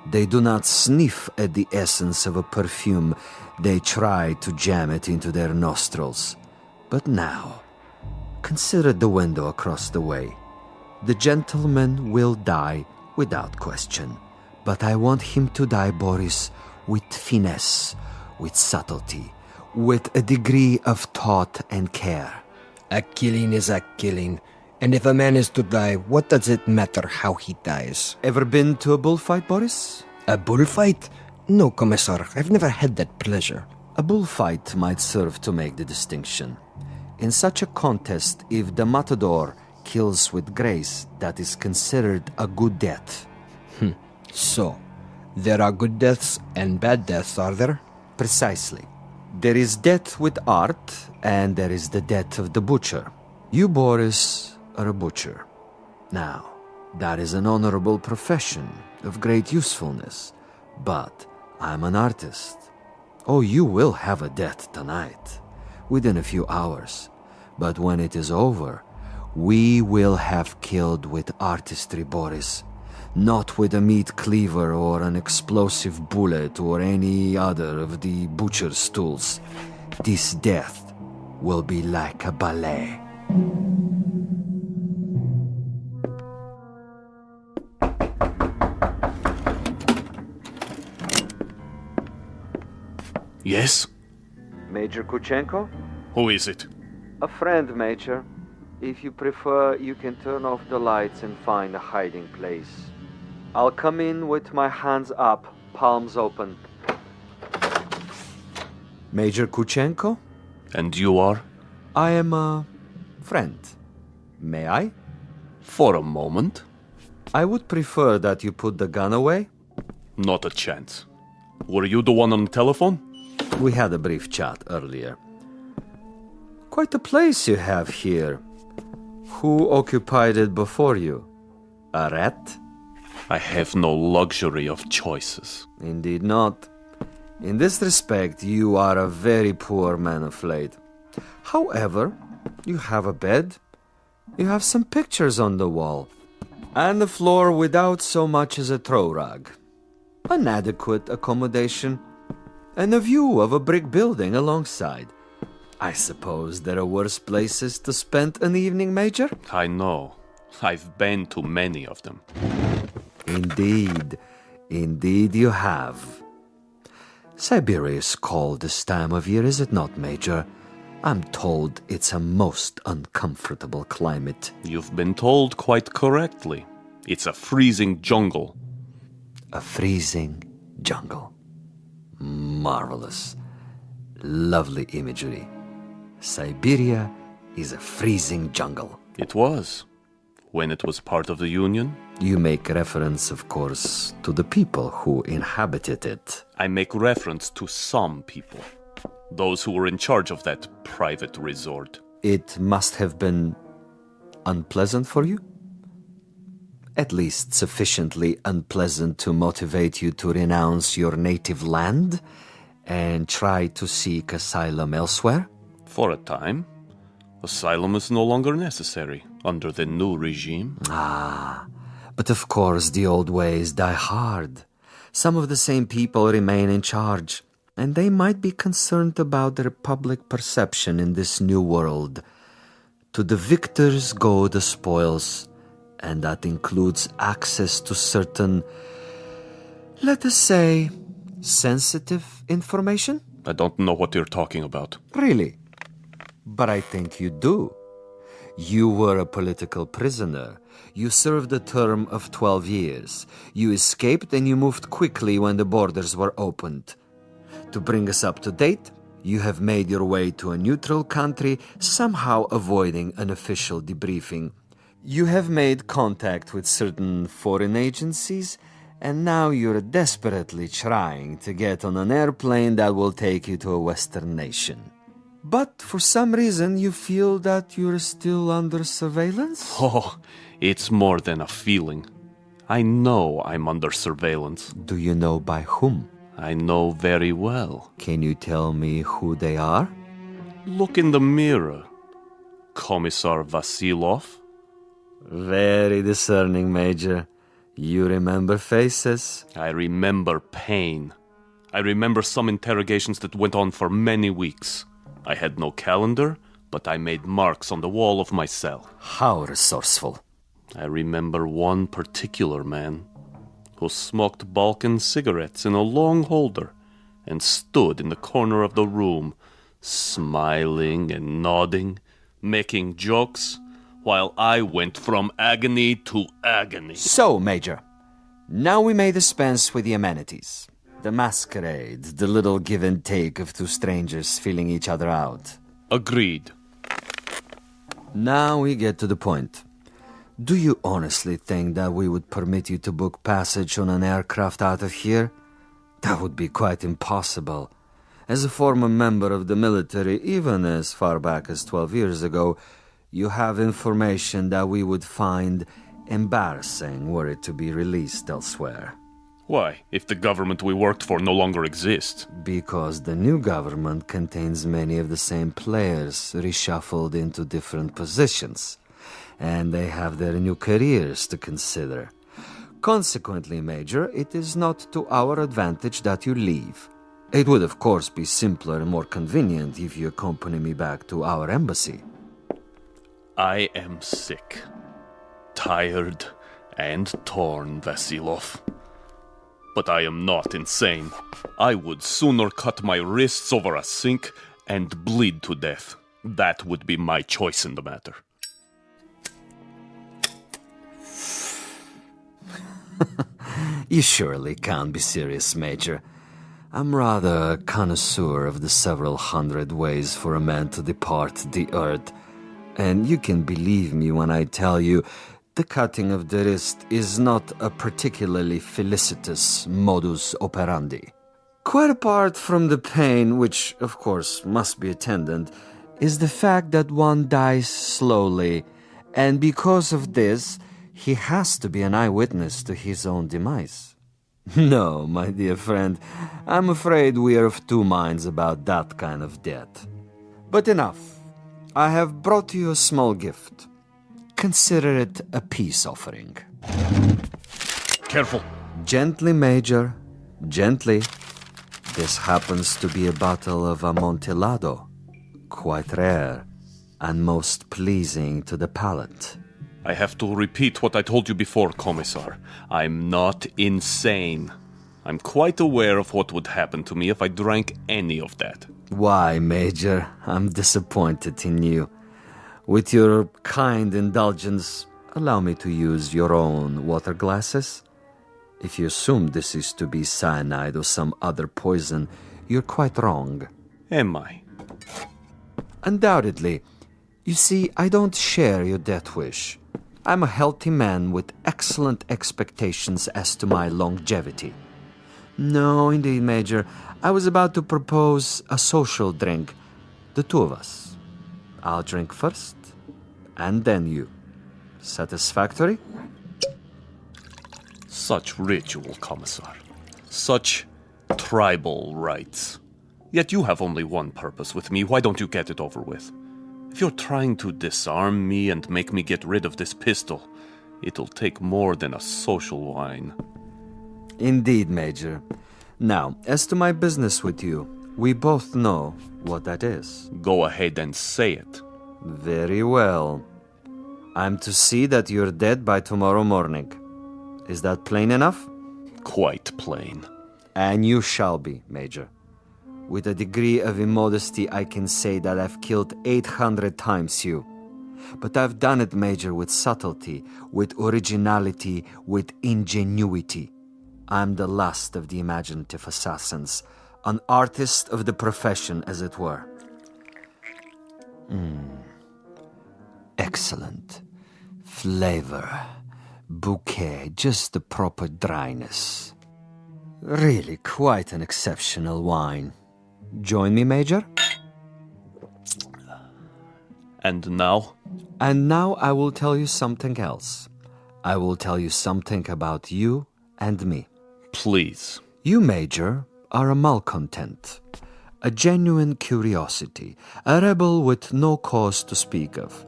They do not sniff at the essence of a perfume. They try to jam it into their nostrils. But now, consider the window across the way. The gentleman will die without question. But I want him to die, Boris, with finesse, with subtlety, with a degree of thought and care. A killing is a killing. And if a man is to die, what does it matter how he dies? Ever been to a bullfight, Boris? A bullfight? No, Commissar. I've never had that pleasure. A bullfight might serve to make the distinction. In such a contest, if the matador kills with grace, that is considered a good death. So, there are good deaths and bad deaths, are there? Precisely. There is death with art, and there is the death of the butcher. You, Boris, are a butcher. Now, that is an honorable profession of great usefulness, but I'm an artist. Oh, you will have a death tonight, within a few hours. But when it is over, we will have killed with artistry, Boris. Not with a meat cleaver or an explosive bullet or any other of the butcher's tools. This death will be like a ballet. Yes? Major Kuchenko? Who is it? A friend, Major. If you prefer, you can turn off the lights and find a hiding place. I'll come in with my hands up, palms open. Major Kuchenko? And you are? I am a friend. May I? For a moment. I would prefer that you put the gun away. Not a chance. Were you the one on the telephone? We had a brief chat earlier. Quite a place you have here. Who occupied it before you? A rat? I have no luxury of choices. Indeed not. In this respect, you are a very poor man of late. However, you have a bed, you have some pictures on the wall, and the floor without so much as a throw rug. An adequate accommodation, and a view of a brick building alongside. I suppose there are worse places to spend an evening, Major? I know. I've been to many of them. Indeed. Indeed you have. Siberia is cold this time of year, is it not, Major? I'm told it's a most uncomfortable climate. You've been told quite correctly. It's a freezing jungle. A freezing jungle. Marvelous. Lovely imagery. Siberia is a freezing jungle. It was. When it was part of the Union. You make reference, of course, to the people who inhabited it. I make reference to some people. Those who were in charge of that private resort. It must have been unpleasant for you? At least sufficiently unpleasant to motivate you to renounce your native land and try to seek asylum elsewhere? For a time. Asylum is no longer necessary under the new regime. But of course the old ways die hard. Some of the same people remain in charge, and they might be concerned about their public perception in this new world. To the victors go the spoils, and that includes access to certain, let us say, sensitive information? I don't know what you're talking about. Really? But I think you do. You were a political prisoner. You served a term of 12 years. You escaped and you moved quickly when the borders were opened. To bring us up to date, you have made your way to a neutral country, somehow avoiding an official debriefing. You have made contact with certain foreign agencies, and now you're desperately trying to get on an airplane that will take you to a Western nation. But for some reason, you feel that you're still under surveillance? Oh, it's more than a feeling. I know I'm under surveillance. Do you know by whom? I know very well. Can you tell me who they are? Look in the mirror. Commissar Vasilov. Very discerning, Major. You remember faces? I remember pain. I remember some interrogations that went on for many weeks. I had no calendar, but I made marks on the wall of my cell. How resourceful. I remember one particular man who smoked Balkan cigarettes in a long holder and stood in the corner of the room, smiling and nodding, making jokes, while I went from agony to agony. So, Major, now we may dispense with the amenities. The masquerade, the little give and take of two strangers feeling each other out. Agreed. Now we get to the point. Do you honestly think that we would permit you to book passage on an aircraft out of here? That would be quite impossible. As a former member of the military, even as far back as 12 years ago, you have information that we would find embarrassing were it to be released elsewhere. Why, if the government we worked for no longer exists? Because the new government contains many of the same players reshuffled into different positions, and they have their new careers to consider. Consequently, Major, it is not to our advantage that you leave. It would, of course, be simpler and more convenient if you accompany me back to our embassy. I am sick, tired, and torn, Vasilov. But I am not insane. I would sooner cut my wrists over a sink and bleed to death. That would be my choice in the matter. You surely can't be serious, Major. I'm rather a connoisseur of the several hundred ways for a man to depart the earth. And you can believe me when I tell you the cutting of the wrist is not a particularly felicitous modus operandi. Quite apart from the pain, which of course must be attendant, is the fact that one dies slowly, and because of this, he has to be an eyewitness to his own demise. No, my dear friend, I'm afraid we are of two minds about that kind of death. But enough. I have brought you a small gift. Consider it a peace offering. Careful. Gently, Major. Gently. This happens to be a bottle of Amontillado. Quite rare and most pleasing to the palate. I have to repeat what I told you before, Commissar. I'm not insane. I'm quite aware of what would happen to me if I drank any of that. Why, Major? I'm disappointed in you. With your kind indulgence, allow me to use your own water glasses. If you assume this is to be cyanide or some other poison, you're quite wrong. Am I? Undoubtedly. You see, I don't share your death wish. I'm a healthy man with excellent expectations as to my longevity. No, indeed, Major. I was about to propose a social drink. The two of us. I'll drink first, and then you. Satisfactory? Such ritual, Commissar. Such tribal rites. Yet you have only one purpose with me. Why don't you get it over with? If you're trying to disarm me and make me get rid of this pistol, it'll take more than a social wine. Indeed, Major. Now, as to my business with you, we both know what that is. Go ahead and say it. Very well. I'm to see that you're dead by tomorrow morning. Is that plain enough? Quite plain. And you shall be, Major. With a degree of immodesty, I can say that I've killed 800 times you. But I've done it, Major, with subtlety, with originality, with ingenuity. I'm the last of the imaginative assassins, an artist of the profession, as it were. Excellent. Flavor. Bouquet, just the proper dryness. Really quite an exceptional wine. Join me, Major? And now? And now I will tell you something else. I will tell you something about you and me. Please. You, Major, are a malcontent, a genuine curiosity, a rebel with no cause to speak of.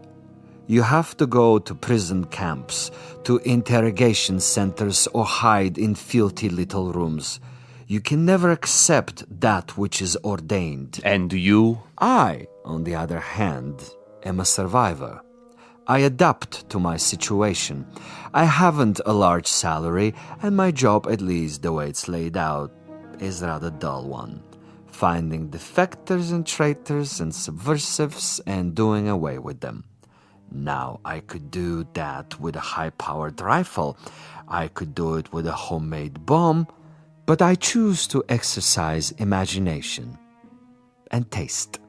You have to go to prison camps, to interrogation centers, or hide in filthy little rooms. You can never accept that which is ordained. And you? I, on the other hand, am a survivor. I adapt to my situation. I haven't a large salary, and my job, at least the way it's laid out, is a rather dull one. Finding defectors and traitors and subversives and doing away with them. Now, I could do that with a high-powered rifle. I could do it with a homemade bomb. But I choose to exercise imagination and taste.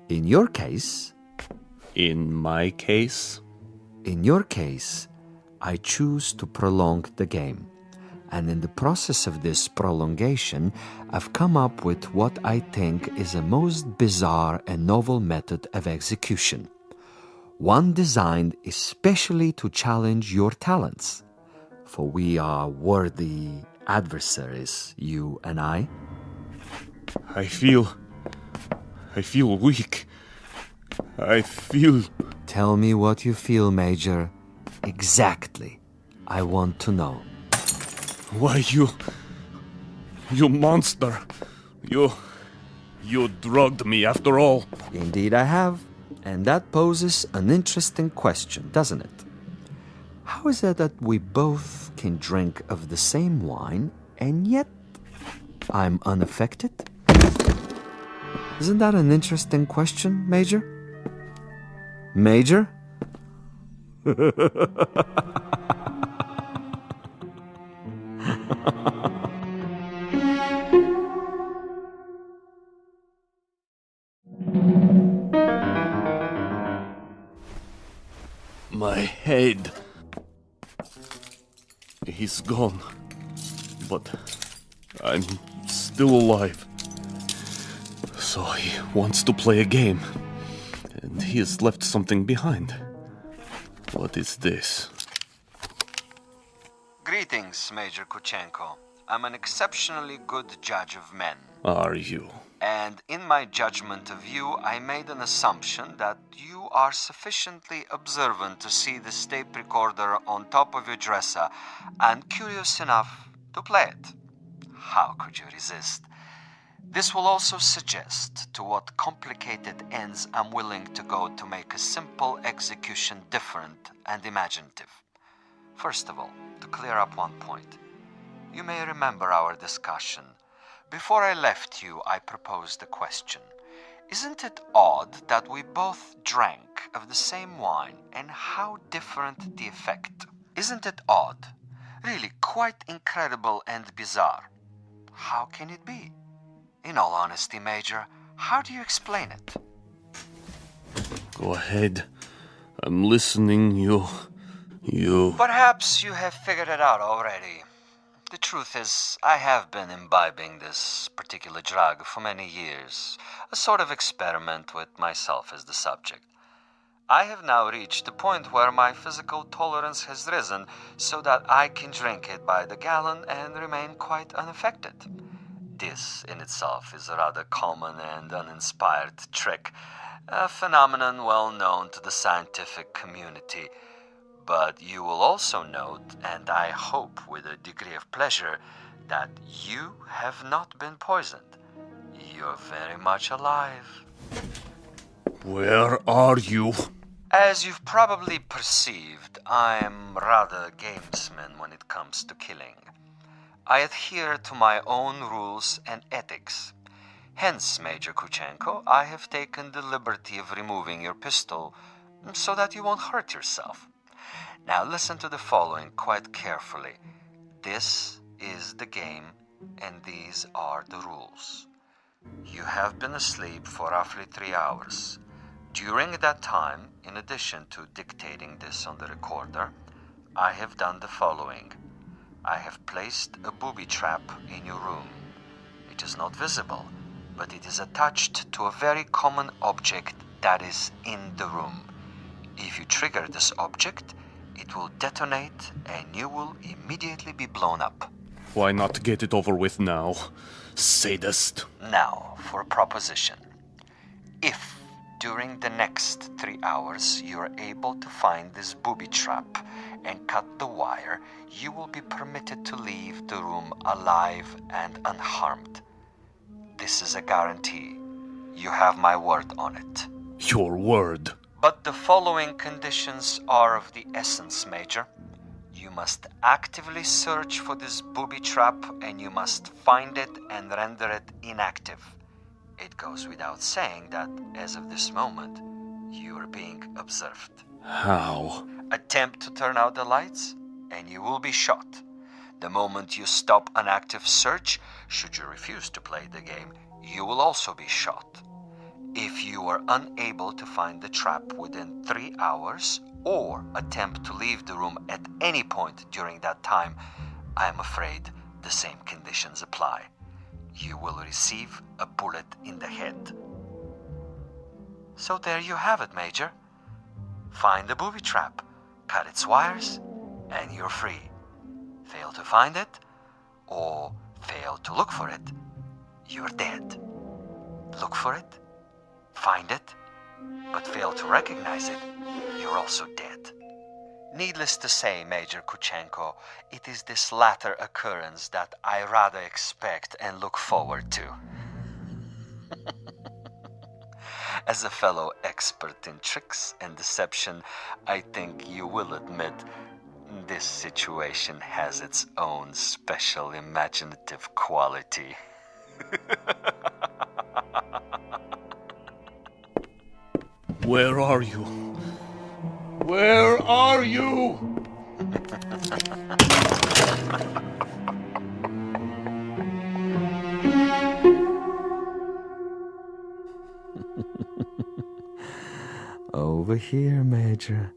In your case... In my case? In your case, I choose to prolong the game. And in the process of this prolongation, I've come up with what I think is a most bizarre and novel method of execution. One designed especially to challenge your talents. For we are worthy adversaries, you and I. I feel weak. I feel... Tell me what you feel, Major. Exactly. I want to know. Why, you monster. You drugged me after all. Indeed I have. And that poses an interesting question, doesn't it? How How is it that we both can drink of the same wine, and yet I'm unaffected? Isn't that an interesting question, Major? Major? My head. He's gone. But I'm still alive. So he wants to play a game. And he has left something behind. What is this? Greetings, Major Kuchenko. I'm an exceptionally good judge of men. Are you? And in my judgment of you, I made an assumption that you are sufficiently observant to see the tape recorder on top of your dresser and curious enough to play it. How could you resist? This will also suggest to what complicated ends I'm willing to go to make a simple execution different and imaginative. First of all, to clear up one point, you may remember our discussion. Before I left you, I proposed a question. Isn't it odd that we both drank of the same wine, and how different the effect? Isn't it odd? Really quite incredible and bizarre. How can it be? In all honesty, Major, how do you explain it? Go ahead. I'm listening. You... Perhaps you have figured it out already. The truth is, I have been imbibing this particular drug for many years, a sort of experiment with myself as the subject. I have now reached a point where my physical tolerance has risen so that I can drink it by the gallon and remain quite unaffected. This in itself is a rather common and uninspired trick, a phenomenon well known to the scientific community. But you will also note, and I hope with a degree of pleasure, that you have not been poisoned. You're very much alive. Where are you? As you've probably perceived, I'm rather a gamesman when it comes to killing. I adhere to my own rules and ethics. Hence, Major Kuchenko, I have taken the liberty of removing your pistol so that you won't hurt yourself. Now listen to the following quite carefully. This is the game, and these are the rules. You have been asleep for roughly 3 hours. During that time, in addition to dictating this on the recorder, I have done the following. I have placed a booby trap in your room. It is not visible, but it is attached to a very common object that is in the room. If you trigger this object, it will detonate and you will immediately be blown up. Why not get it over with now? Sadist. Now, for a proposition. If during the next 3 hours you are able to find this booby trap and cut the wire, you will be permitted to leave the room alive and unharmed. This is a guarantee. You have my word on it. Your word. But the following conditions are of the essence, Major. You must actively search for this booby trap and you must find it and render it inactive. It goes without saying that, as of this moment, you are being observed. How? Attempt to turn out the lights and you will be shot. The moment you stop an active search, should you refuse to play the game, you will also be shot. If you are unable to find the trap within 3 hours or attempt to leave the room at any point during that time, I am afraid the same conditions apply. You will receive a bullet in the head. So there you have it, Major. Find the booby trap, cut its wires, and you're free. Fail to find it, or fail to look for it, you're dead. Look for it, find it, but fail to recognize it, you're also dead. Needless to say, Major Kuchenko, it is this latter occurrence that I rather expect and look forward to. As a fellow expert in tricks and deception, I think you will admit This situation has its own special imaginative quality. Where are you? Where are you? Over here, Major.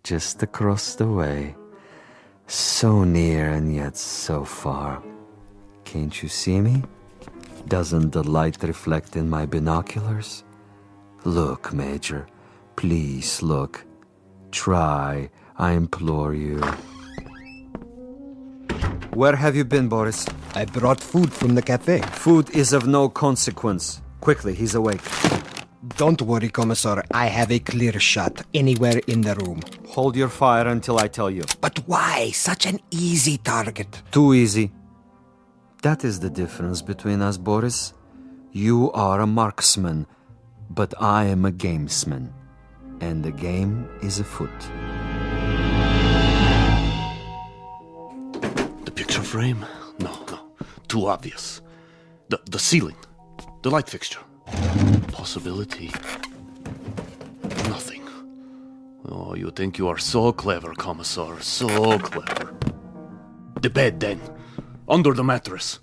Just across the way. So near and yet so far. Can't you see me? Doesn't the light reflect in my binoculars? Look, Major. Please look. Try, I implore you. Where have you been, Boris? I brought food from the cafe. Food is of no consequence. Quickly, he's awake. Don't worry, Commissar. I have a clear shot anywhere in the room. Hold your fire until I tell you. But why? Such an easy target. Too easy. That is the difference between us, Boris. You are a marksman, but I am a gamesman. And the game is afoot. The picture frame? No. Too obvious. The ceiling. The light fixture. Possibility. Nothing. Oh, you think you are so clever, Commissar. So clever. The bed, then. Under the mattress.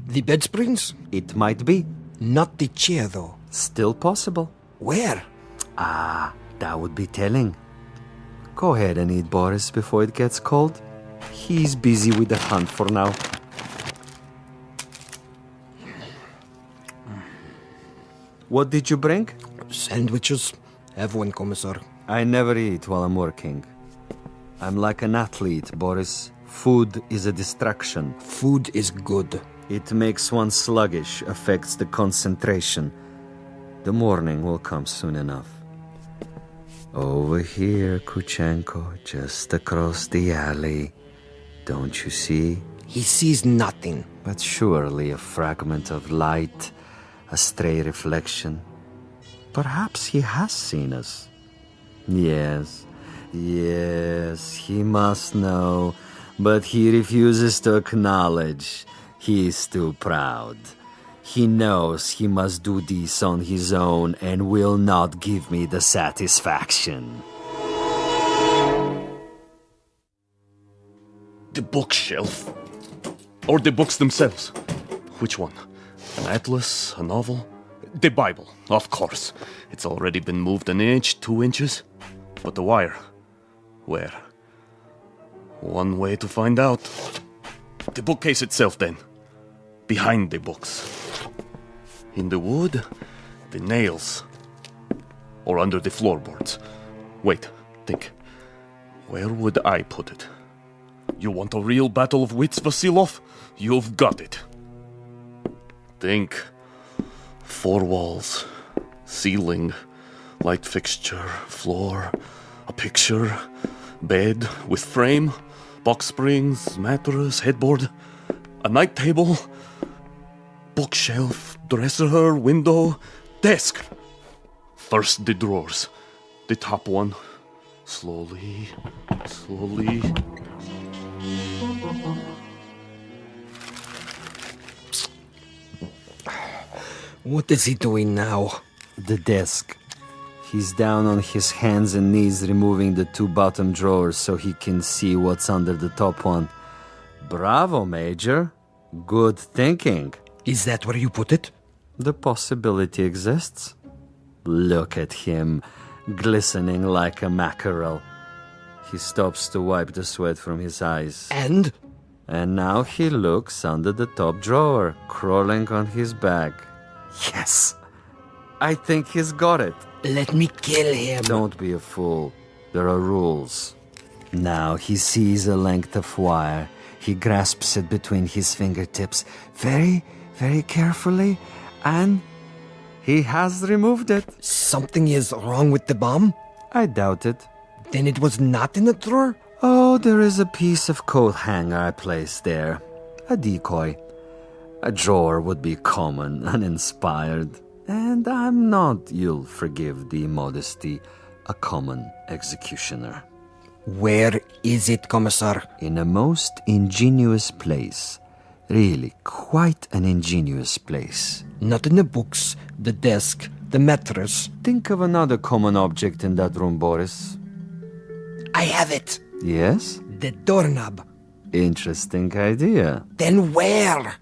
The bed springs? It might be. Not the chair, though. Still possible. Where? That would be telling. Go ahead and eat, Boris, before it gets cold. He's busy with the hunt for now. What did you bring? Sandwiches. Have one, Commissar. I never eat while I'm working. I'm like an athlete, Boris. Food is a distraction. Food is good. It makes one sluggish, affects the concentration. The morning will come soon enough. Over here, Kuchenko, just across the alley. Don't you see? He sees nothing. But surely a fragment of light, a stray reflection. Perhaps he has seen us. Yes, he must know, but he refuses to acknowledge. He is too proud. He knows he must do this on his own and will not give me the satisfaction. The bookshelf. Or the books themselves. Which one? An atlas? A novel? The Bible, of course. It's already been moved an inch, 2 inches. But the wire? Where? One way to find out. The bookcase itself, then. Behind the books. In the wood, the nails. Or under the floorboards. Wait, think. Where would I put it? You want a real battle of wits, Vasilov? You've got it. Think. 4 walls. Ceiling. Light fixture. Floor. A picture. Bed with frame. Box springs. Mattress. Headboard. A night table. Bookshelf. Dresser. Window. Desk. First the drawers. The top one. Slowly. What is he doing now? The desk. He's down on his hands and knees removing the 2 bottom drawers so he can see what's under the top one. Bravo, Major. Good thinking. Is that where you put it? The possibility exists. Look at him, glistening like a mackerel. He stops to wipe the sweat from his eyes. And? And now he looks under the top drawer, crawling on his back. Yes! I think he's got it. Let me kill him. Don't be a fool. There are rules. Now he sees a length of wire. He grasps it between his fingertips very, very carefully, and he has removed it. Something is wrong with the bomb? I doubt it. Then it was not in the drawer? Oh, there is a piece of coat hanger I placed there. A decoy. A drawer would be common, uninspired. And I'm not, you'll forgive the modesty, a common executioner. Where is it, Commissar? In a most ingenious place. Really, quite an ingenious place. Not in the books, the desk, the mattress. Think of another common object in that room, Boris. I have it. Yes? The doorknob. Interesting idea. Then where?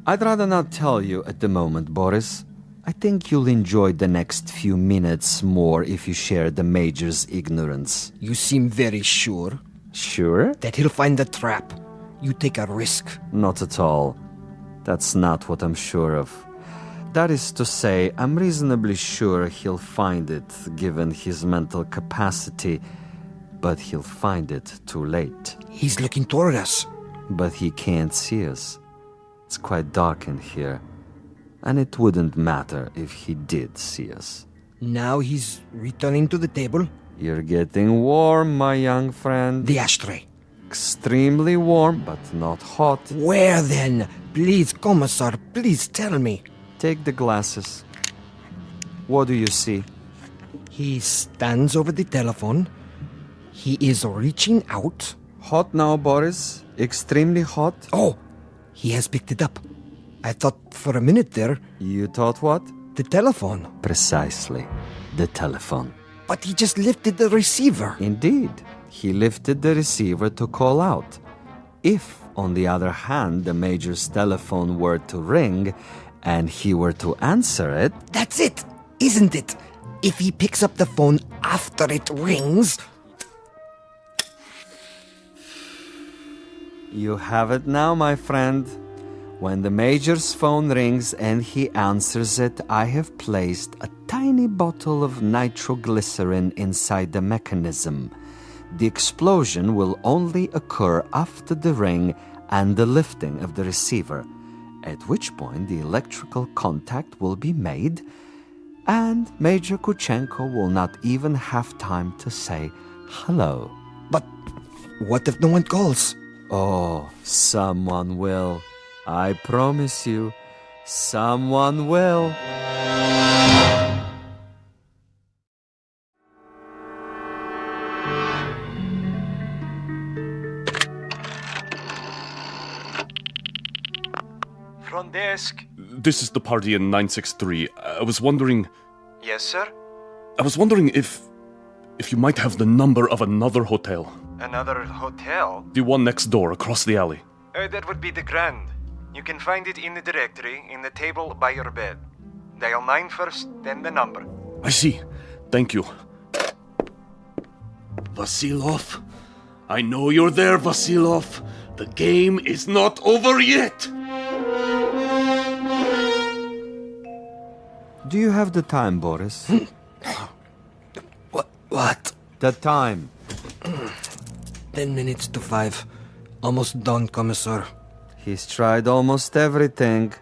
I'd rather not tell you at the moment, Boris. I think you'll enjoy the next few minutes more if you share the Major's ignorance. You seem very sure. Sure? That he'll find the trap. You take a risk. Not at all. That's not what I'm sure of. That is to say, I'm reasonably sure he'll find it, given his mental capacity, but he'll find it too late. He's looking toward us. But he can't see us. It's quite dark in here, and it wouldn't matter if he did see us. Now he's returning to the table. You're getting warm, my young friend. The ashtray. Extremely warm, but not hot. Where then? Please, Commissar, please tell me. Take the glasses. What do you see? He stands over the telephone. He is reaching out. Hot now, Boris. Extremely hot. Oh, he has picked it up. I thought for a minute there... You thought what? The telephone. Precisely. The telephone. But he just lifted the receiver. Indeed. He lifted the receiver to call out. If, on the other hand, the Major's telephone were to ring and he were to answer it... That's it, isn't it? If he picks up the phone after it rings... You have it now, my friend. When the Major's phone rings and he answers it, I have placed a tiny bottle of nitroglycerin inside the mechanism. The explosion will only occur after the ring and the lifting of the receiver, at which point the electrical contact will be made, and Major Kuchenko will not even have time to say hello. But what if no one calls? Oh, someone will. I promise you, someone will. Front desk. This is the party in 963. I was wondering... Yes, sir? I was wondering if you might have the number of another hotel. Another hotel? The one next door, across the alley. That would be the Grand. You can find it in the directory, in the table by your bed. Dial 9 first, then the number. I see. Thank you. Vasilov? I know you're there, Vasilov. The game is not over yet. Do you have the time, Boris? What? The time. 10 minutes to 5. Almost done, Commissar. He's tried almost everything.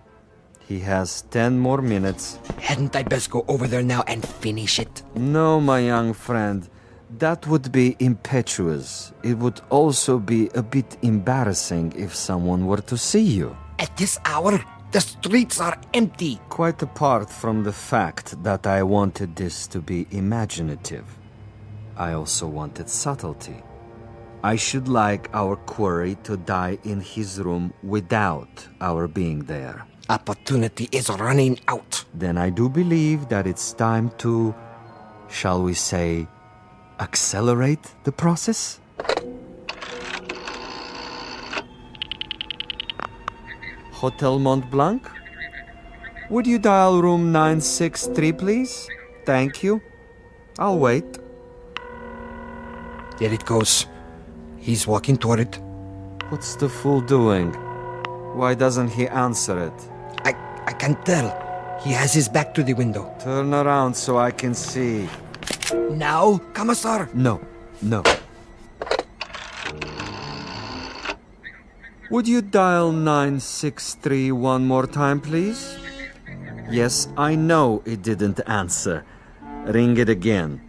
He has 10 more minutes. Hadn't I best go over there now and finish it? No, my young friend. That would be impetuous. It would also be a bit embarrassing if someone were to see you. At this hour, the streets are empty. Quite apart from the fact that I wanted this to be imaginative, I also wanted subtlety. I should like our quarry to die in his room without our being there. Opportunity is running out. Then I do believe that it's time to, shall we say, accelerate the process? Hotel Mont Blanc? Would you dial room 963, please? Thank you. I'll wait. There it goes. He's walking toward it. What's the fool doing? Why doesn't he answer it? I can't tell. He has his back to the window. Turn around so I can see. Now, Commissar? No. Would you dial 963 one more time, please? Yes, I know it didn't answer. Ring it again.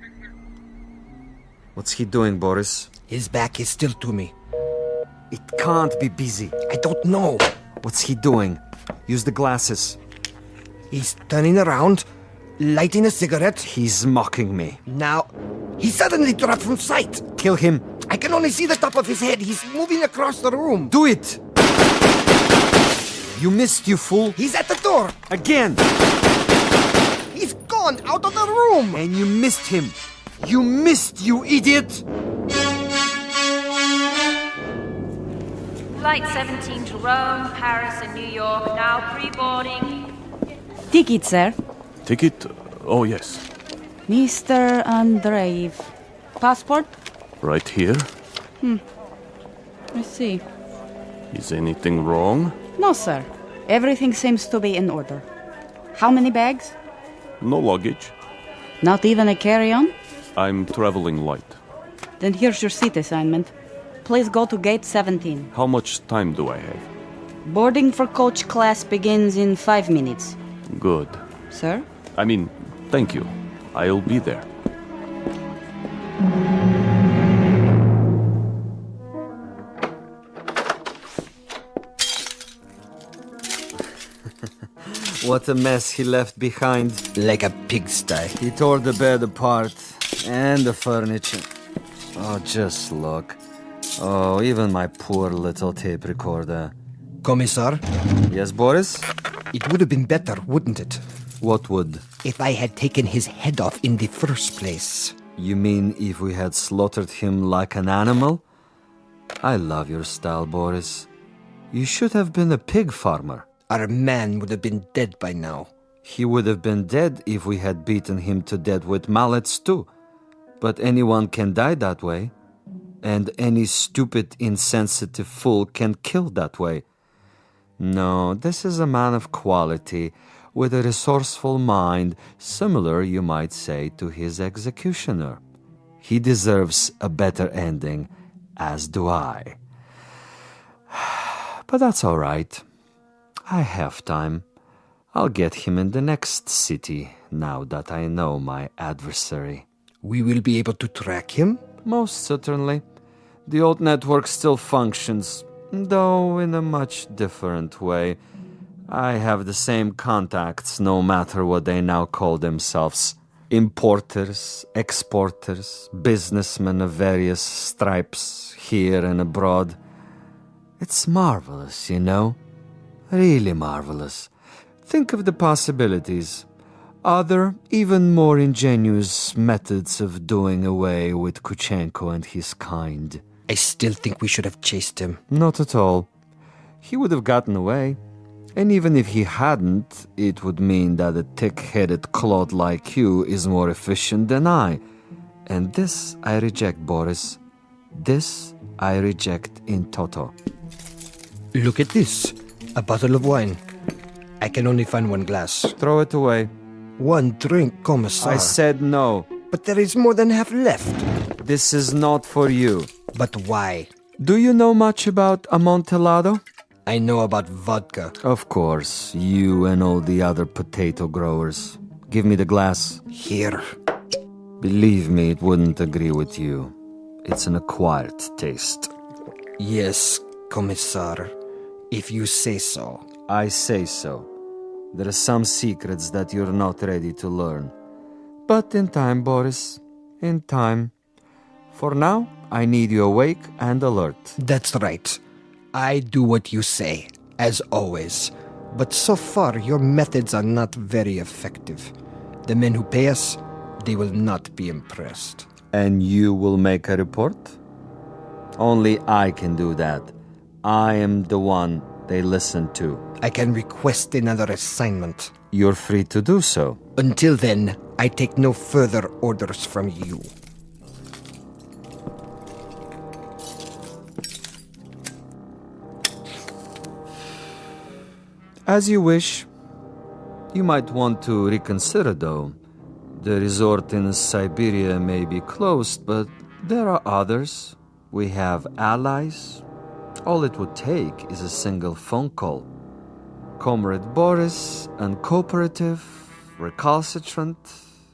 What's he doing, Boris? His back is still to me. It can't be busy. I don't know. What's he doing? Use the glasses. He's turning around, lighting a cigarette. He's mocking me. Now, He suddenly dropped from sight. Kill him. I can only see the top of his head. He's moving across the room. Do it! You missed, you fool. He's at the door. Again. He's gone out of the room. And you missed him. You missed, you idiot. Flight 17 to Rome, Paris, and New York, now pre-boarding. Ticket, sir. Ticket? Oh, yes. Mr. Andreev. Passport? Right here. I see. Is anything wrong? No, sir. Everything seems to be in order. How many bags? No luggage. Not even a carry-on? I'm traveling light. Then here's your seat assignment. Please go to gate 17. How much time do I have? Boarding for coach class begins in 5 minutes. Good. Sir? I mean, thank you. I'll be there. What a mess he left behind. Like a pigsty. He tore the bed apart. And the furniture. Oh, just look. Oh, even my poor little tape recorder. Commissar? Yes, Boris? It would have been better, wouldn't it? What would? If I had taken his head off in the first place. You mean if we had slaughtered him like an animal? I love your style, Boris. You should have been a pig farmer. Our man would have been dead by now. He would have been dead if we had beaten him to death with mallets too. But anyone can die that way. And any stupid, insensitive fool can kill that way. No, this is a man of quality, with a resourceful mind, similar, you might say, to his executioner. He deserves a better ending, as do I. But that's all right. I have time. I'll get him in the next city, now that I know my adversary. We will be able to track him? Most certainly. The old network still functions, though in a much different way. I have the same contacts, no matter what they now call themselves. Importers, exporters, businessmen of various stripes, here and abroad. It's marvelous, you know? Really marvelous. Think of the possibilities. Other, even more ingenious methods of doing away with Kuchenko and his kind. I still think we should have chased him. Not at all. He would have gotten away. And even if he hadn't, it would mean that a thick-headed clod like you is more efficient than I. And this I reject, Boris. This I reject in toto. Look at this. A bottle of wine. I can only find one glass. Throw it away. One drink, Commissar. I said no. But there is more than half left. This is not for you. But why? Do you know much about Amontillado? I know about vodka. Of course, you and all the other potato growers. Give me the glass. Here. Believe me, it wouldn't agree with you. It's an acquired taste. Yes, Commissar. If you say so. I say so. There are some secrets that you're not ready to learn. But in time, Boris. In time. For now, I need you awake and alert. That's right. I do what you say, as always. But so far, your methods are not very effective. The men who pay us, they will not be impressed. And you will make a report? Only I can do that. I am the one they listen to. I can request another assignment. You're free to do so. Until then, I take no further orders from you. As you wish. You might want to reconsider, though. The resort in Siberia may be closed, but there are others. We have allies. All it would take is a single phone call. Comrade Boris, uncooperative, recalcitrant,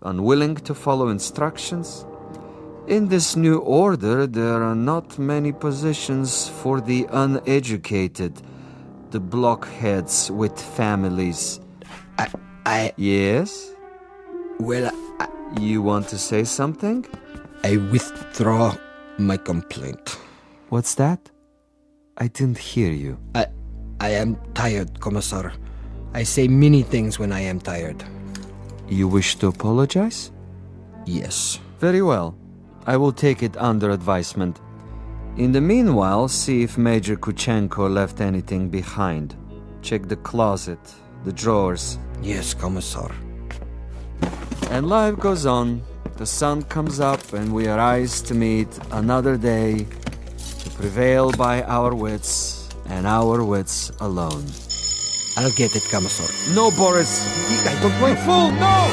unwilling to follow instructions. In this new order, there are not many positions for the uneducated, the blockheads with families. I... Yes? Well, You want to say something? I withdraw my complaint. What's that? I didn't hear you. I am tired, Commissar. I say many things when I am tired. You wish to apologize? Yes. Very well. I will take it under advisement. In the meanwhile, see if Major Kuchenko left anything behind. Check the closet, the drawers. Yes, Commissar. And life goes on. The sun comes up and we arise to meet another day, to prevail by our wits and our wits alone. I'll get it, Commissar. No, Boris! I don't want... Fool, no!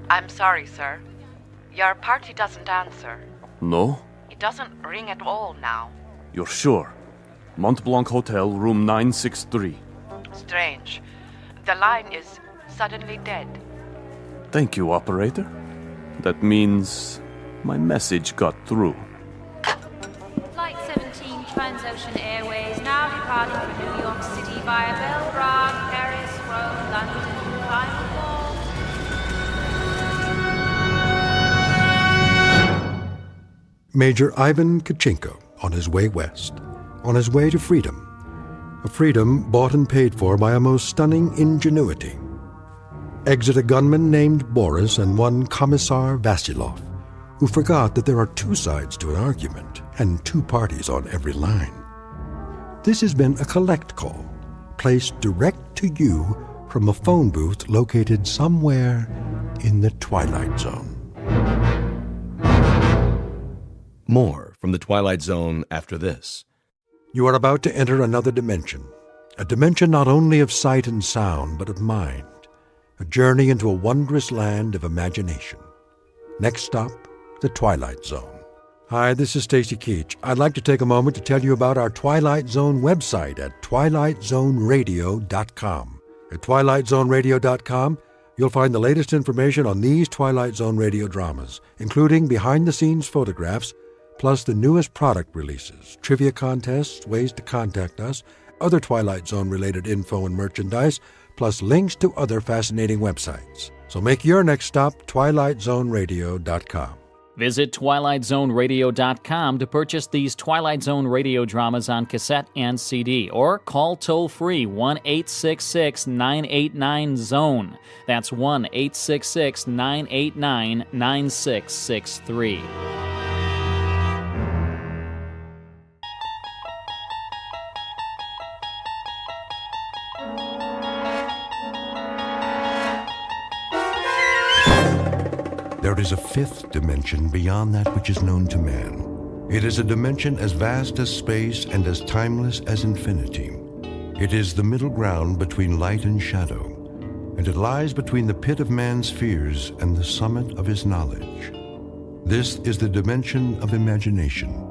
I'm sorry, sir. Your party doesn't answer. No? It doesn't ring at all now. You're sure? Mont Blanc Hotel, room 963. Strange. The line is suddenly dead. Thank you, operator. That means my message got through. Flight 17 Transocean Airways now departing for New York City via Belgrade, Paris, Rome, London, final call. Major Ivan Kuchenko on his way west, on his way to freedom. A freedom bought and paid for by a most stunning ingenuity. Exit a gunman named Boris and one Commissar Vasilov, who forgot that there are two sides to an argument and two parties on every line. This has been a collect call, placed direct to you from a phone booth located somewhere in the Twilight Zone. More from the Twilight Zone after this. You are about to enter another dimension, a dimension not only of sight and sound, but of mind, a journey into a wondrous land of imagination. Next stop, the Twilight Zone. Hi, this is Stacy Keach. I'd like to take a moment to tell you about our Twilight Zone website at twilightzoneradio.com. At twilightzoneradio.com, you'll find the latest information on these Twilight Zone radio dramas, including behind-the-scenes photographs, plus the newest product releases, trivia contests, ways to contact us, other Twilight Zone-related info and merchandise, plus links to other fascinating websites. So make your next stop twilightzoneradio.com. Visit twilightzoneradio.com to purchase these Twilight Zone radio dramas on cassette and CD, or call toll-free 1-866-989-ZONE. That's 1-866-989-9663. There is a fifth dimension beyond that which is known to man. It is a dimension as vast as space and as timeless as infinity. It is the middle ground between light and shadow, and it lies between the pit of man's fears and the summit of his knowledge. This is the dimension of imagination.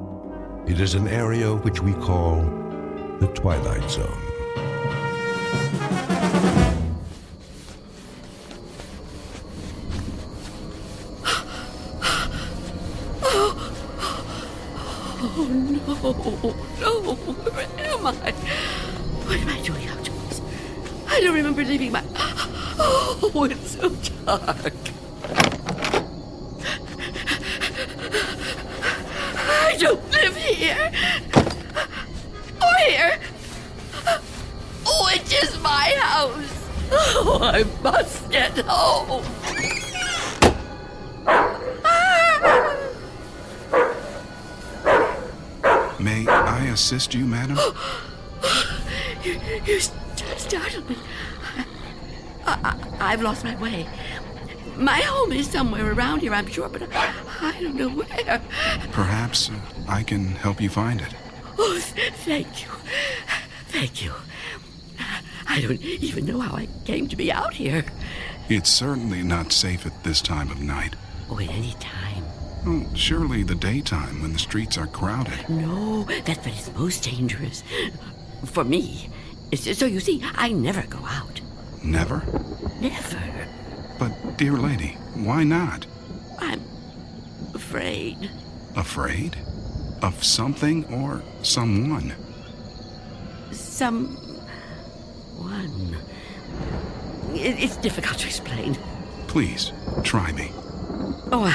It is an area which we call the Twilight Zone. Oh, no, where am I? What am I doing outdoors? I don't remember leaving my... Oh, it's so dark. I don't live here. Or here. Which is my house. Oh, I must get home. May I assist you, madam? You startled me. I've lost my way. My home is somewhere around here, I'm sure, but I don't know where. Perhaps I can help you find it. Oh, thank you. Thank you. I don't even know how I came to be out here. It's certainly not safe at this time of night. Oh, at any time. Well, surely the daytime when the streets are crowded. No, that's when it's most dangerous. For me. So you see, I never go out. Never? Never. But, dear lady, why not? I'm afraid. Afraid? Of something or someone? Someone. It's difficult to explain. Please, try me. Oh,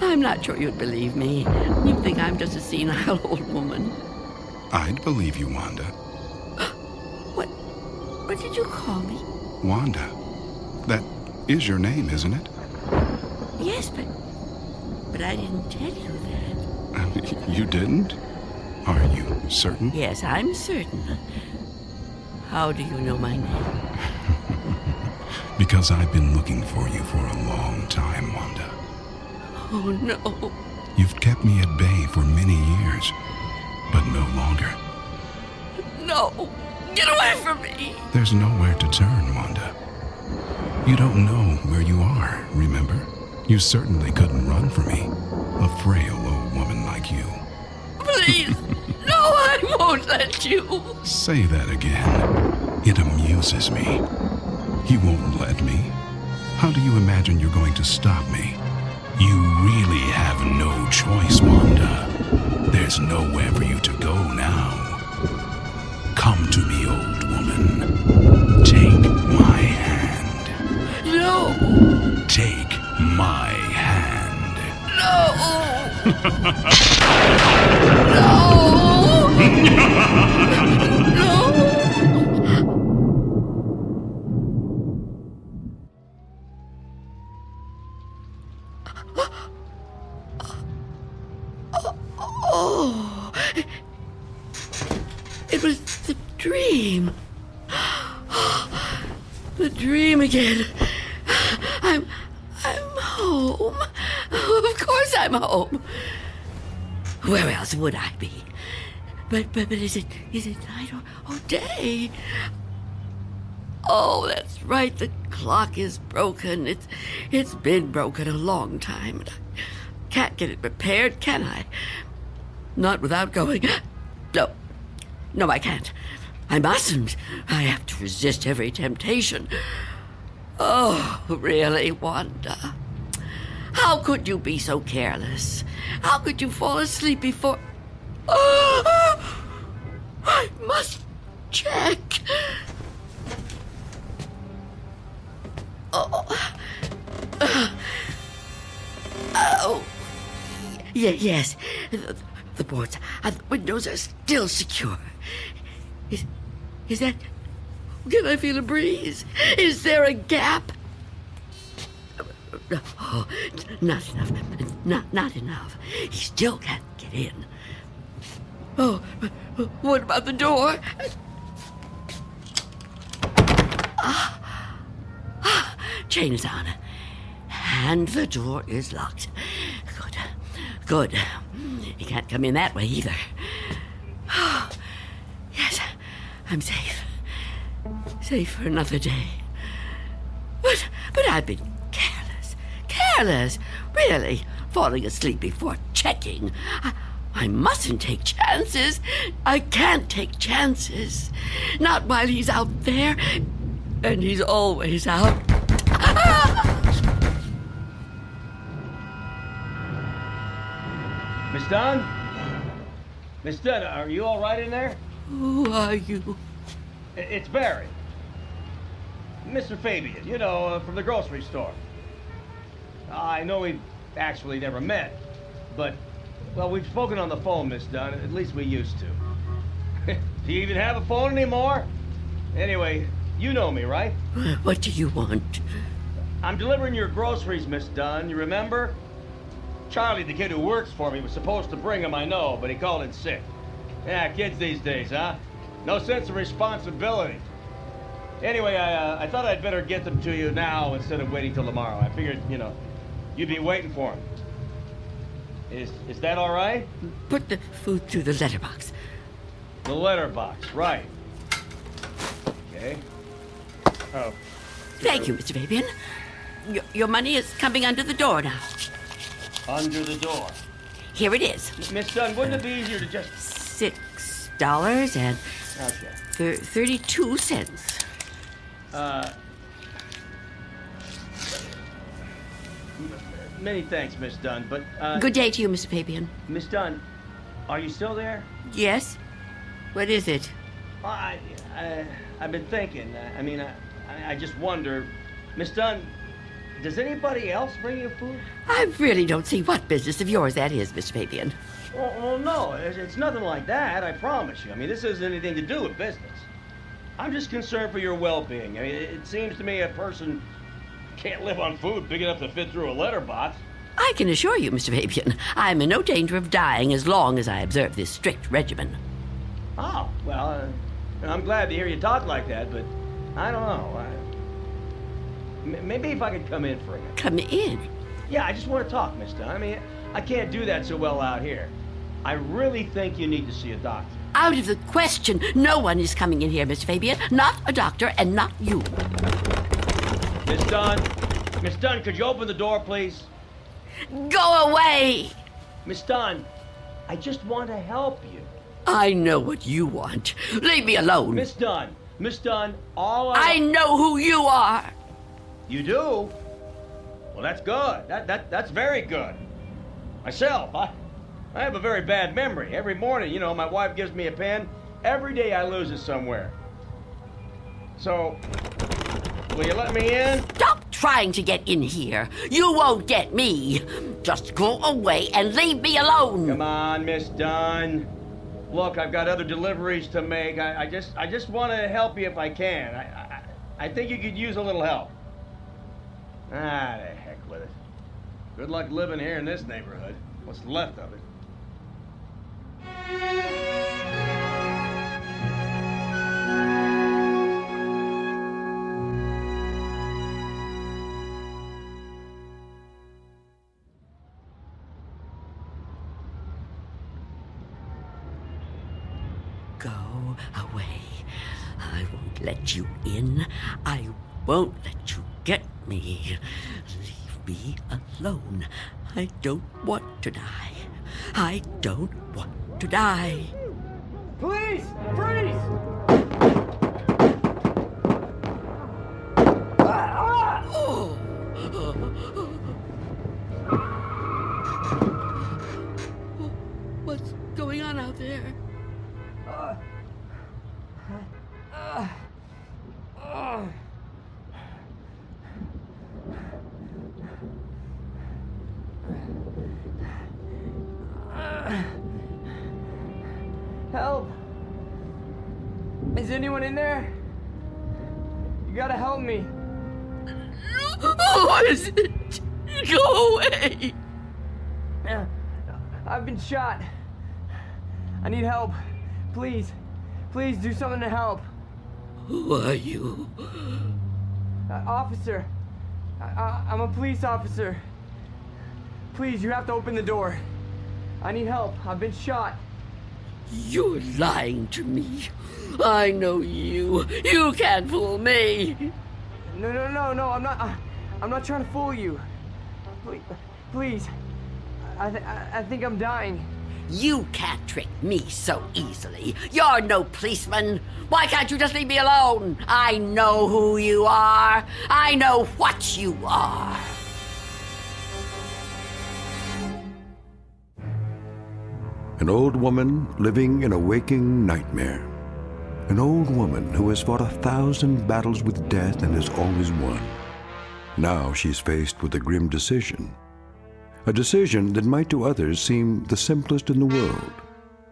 I'm not sure you'd believe me. You'd think I'm just a senile old woman. I'd believe you, Wanda. What did you call me? Wanda. That is your name, isn't it? Yes, but I didn't tell you that. You didn't? Are you certain? Yes, I'm certain. How do you know my name? Because I've been looking for you for a long time, Wanda. Oh, no. You've kept me at bay for many years, but no longer. No! Get away from me! There's nowhere to turn, Wanda. You don't know where you are, remember? You certainly couldn't run from me, a frail old woman like you. Please! No, I won't let you! Say that again. It amuses me. You won't let me? How do you imagine you're going to stop me? You really have no choice, Wanda. There's nowhere for you to go now. Come to me, old woman. Take my hand. No! Take my hand. No! Oh, it was the dream. The dream again. I'm home. Of course I'm home. Where else would I be? But is it night or day? Oh, that's right. The clock is broken. It's been broken a long time. And I can't get it repaired, can I? Not without going. No, I can't. I mustn't. I have to resist every temptation. Oh, really, Wanda? How could you be so careless? How could you fall asleep before... Oh, I must check. Yes. The boards and the windows are still secure. Is that... Can I feel a breeze? Is there a gap? Oh, not enough. Not enough. He still can't get in. Oh, what about the door? Chain is on. And the door is locked. Good. He can't come in that way either. Yes, I'm safe. Safe for another day. But I've been careless. Really, falling asleep before checking. I mustn't take chances. I can't take chances. Not while he's out there. And he's always out. Miss Dunn? Miss Dunn, are you all right in there? Who are you? It's Barry. Mr. Fabian, from the grocery store. I know we've actually never met, but, well, we've spoken on the phone, Miss Dunn. At least we used to. Do you even have a phone anymore? Anyway, you know me, right? What do you want? I'm delivering your groceries, Miss Dunn. You remember? Charlie, the kid who works for me, was supposed to bring them, I know, but he called in sick. Yeah, kids these days, huh? No sense of responsibility. Anyway, I thought I'd better get them to you now instead of waiting till tomorrow. I figured, you'd be waiting for them. Is that all right? Put the food through the letterbox. The letterbox, right. Okay. Oh. Thank you, Mr. Fabian. Your money is coming under the door now. Under the door. Here it is. Miss Dunn, wouldn't it be easier to just... $6 and... Okay. 32 cents. Many thanks, Miss Dunn, but, Good day to you, Mr. Fabian. Miss Dunn, are you still there? Yes? What is it? I've been thinking. I just wonder... Miss Dunn, does anybody else bring you food? I really don't see what business of yours that is, Mr. Fabian. Well, no, it's nothing like that, I promise you. I mean, this isn't anything to do with business. I'm just concerned for your well-being. I mean, it seems to me a person can't live on food big enough to fit through a letterbox. I can assure you, Mr. Fabian, I'm in no danger of dying as long as I observe this strict regimen. Oh, well, I'm glad to hear you talk like that, but I don't know. Maybe if I could come in for a minute. Come in? Yeah, I just want to talk, Miss Dunn. I mean, I can't do that so well out here. I really think you need to see a doctor. Out of the question. No one is coming in here, Mr. Fabian. Not a doctor, and not you. Miss Dunn, could you open the door, please? Go away! Miss Dunn, I just want to help you. I know what you want. Leave me alone. Miss Dunn, all I know who you are. You do? Well, that's good. That's very good. Myself, I have a very bad memory. Every morning, you know, my wife gives me a pen. Every day I lose it somewhere. So, will you let me in? Stop trying to get in here. You won't get me. Just go away and leave me alone. Come on, Miss Dunn. Look, I've got other deliveries to make. I just want to help you if I can. I think you could use a little help. Ah, the heck with it. Good luck living here in this neighborhood. What's left of it. Go away. I won't let you in. I won't let you get me. Leave me alone. I don't want to die. I don't want to die. Please! Freeze! What's going on out there? Help! Is anyone in there? You gotta help me. What is it? Go away! I've been shot. I need help. Please. Please do something to help. Who are you? Officer. I'm a police officer. Please, you have to open the door. I need help. I've been shot. You're lying to me. I know you. You can't fool me. No, I'm not trying to fool you. Please. I think I'm dying. You can't trick me so easily. You're no policeman. Why can't you just leave me alone? I know who you are. I know what you are. An old woman living in a waking nightmare. An old woman who has fought 1,000 battles with death and has always won. Now she's faced with a grim decision. A decision that might to others seem the simplest in the world.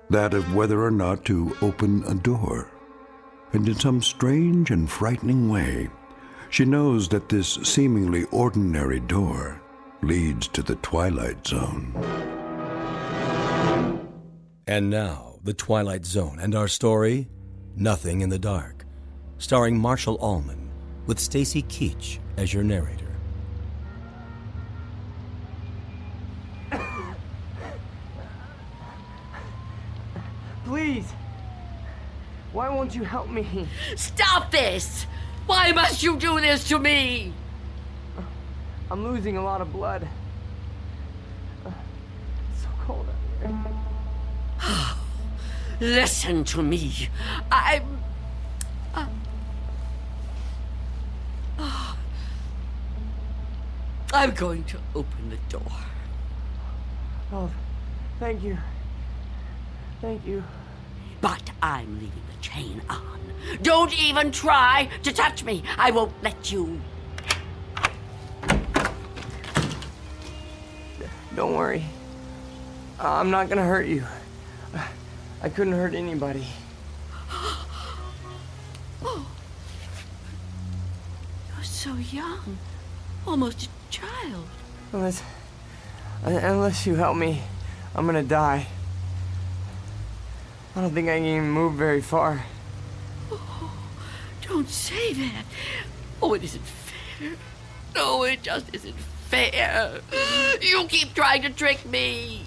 That of whether or not to open a door. And in some strange and frightening way, she knows that this seemingly ordinary door leads to the Twilight Zone. And now, The Twilight Zone and our story, Nothing in the Dark, starring Marshall Allman, with Stacy Keach as your narrator. Please. Why won't you help me? Stop this! Why must you do this to me? I'm losing a lot of blood. It's so cold out here. Listen to me. I'm going to open the door. Oh, thank you. Thank you. But I'm leaving the chain on. Don't even try to touch me. I won't let you. Don't worry. I'm not gonna hurt you. I couldn't hurt anybody. Oh. You're so young. Almost a child. Unless you help me, I'm gonna die. I don't think I can even move very far. Oh, don't say that. Oh, it isn't fair. No, it just isn't fair. You keep trying to trick me.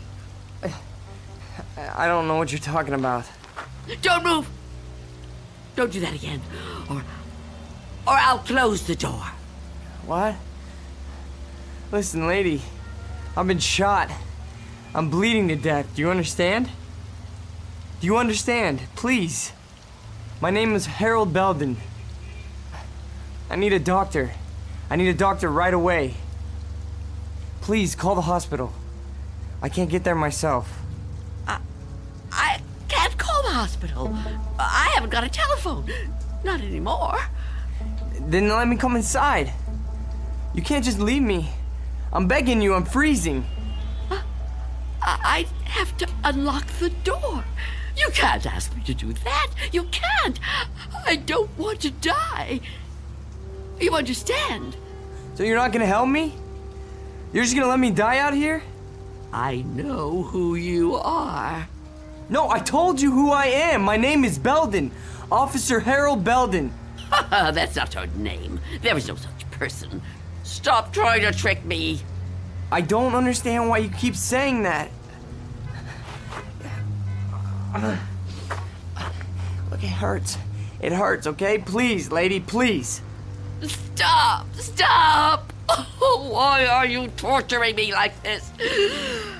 I don't know what you're talking about. Don't move. Don't do that again. Or I'll close the door. What? Listen, lady. I've been shot. I'm bleeding to death. Do you understand? Do you understand? Please. My name is Harold Belden. I need a doctor. I need a doctor right away. Please, call the hospital. I can't get there myself. I can't call the hospital. I haven't got a telephone. Not anymore. Then let me come inside. You can't just leave me. I'm begging you, I'm freezing. I have to unlock the door. You can't ask me to do that. You can't. I don't want to die. You understand? So you're not gonna help me? You're just gonna let me die out here? I know who you are. No, I told you who I am. My name is Belden. Officer Harold Belden. That's not her name. There is no such person. Stop trying to trick me. I don't understand why you keep saying that. Look, it hurts. It hurts, okay? Please, lady, please. Stop! Stop! Oh, why are you torturing me like this?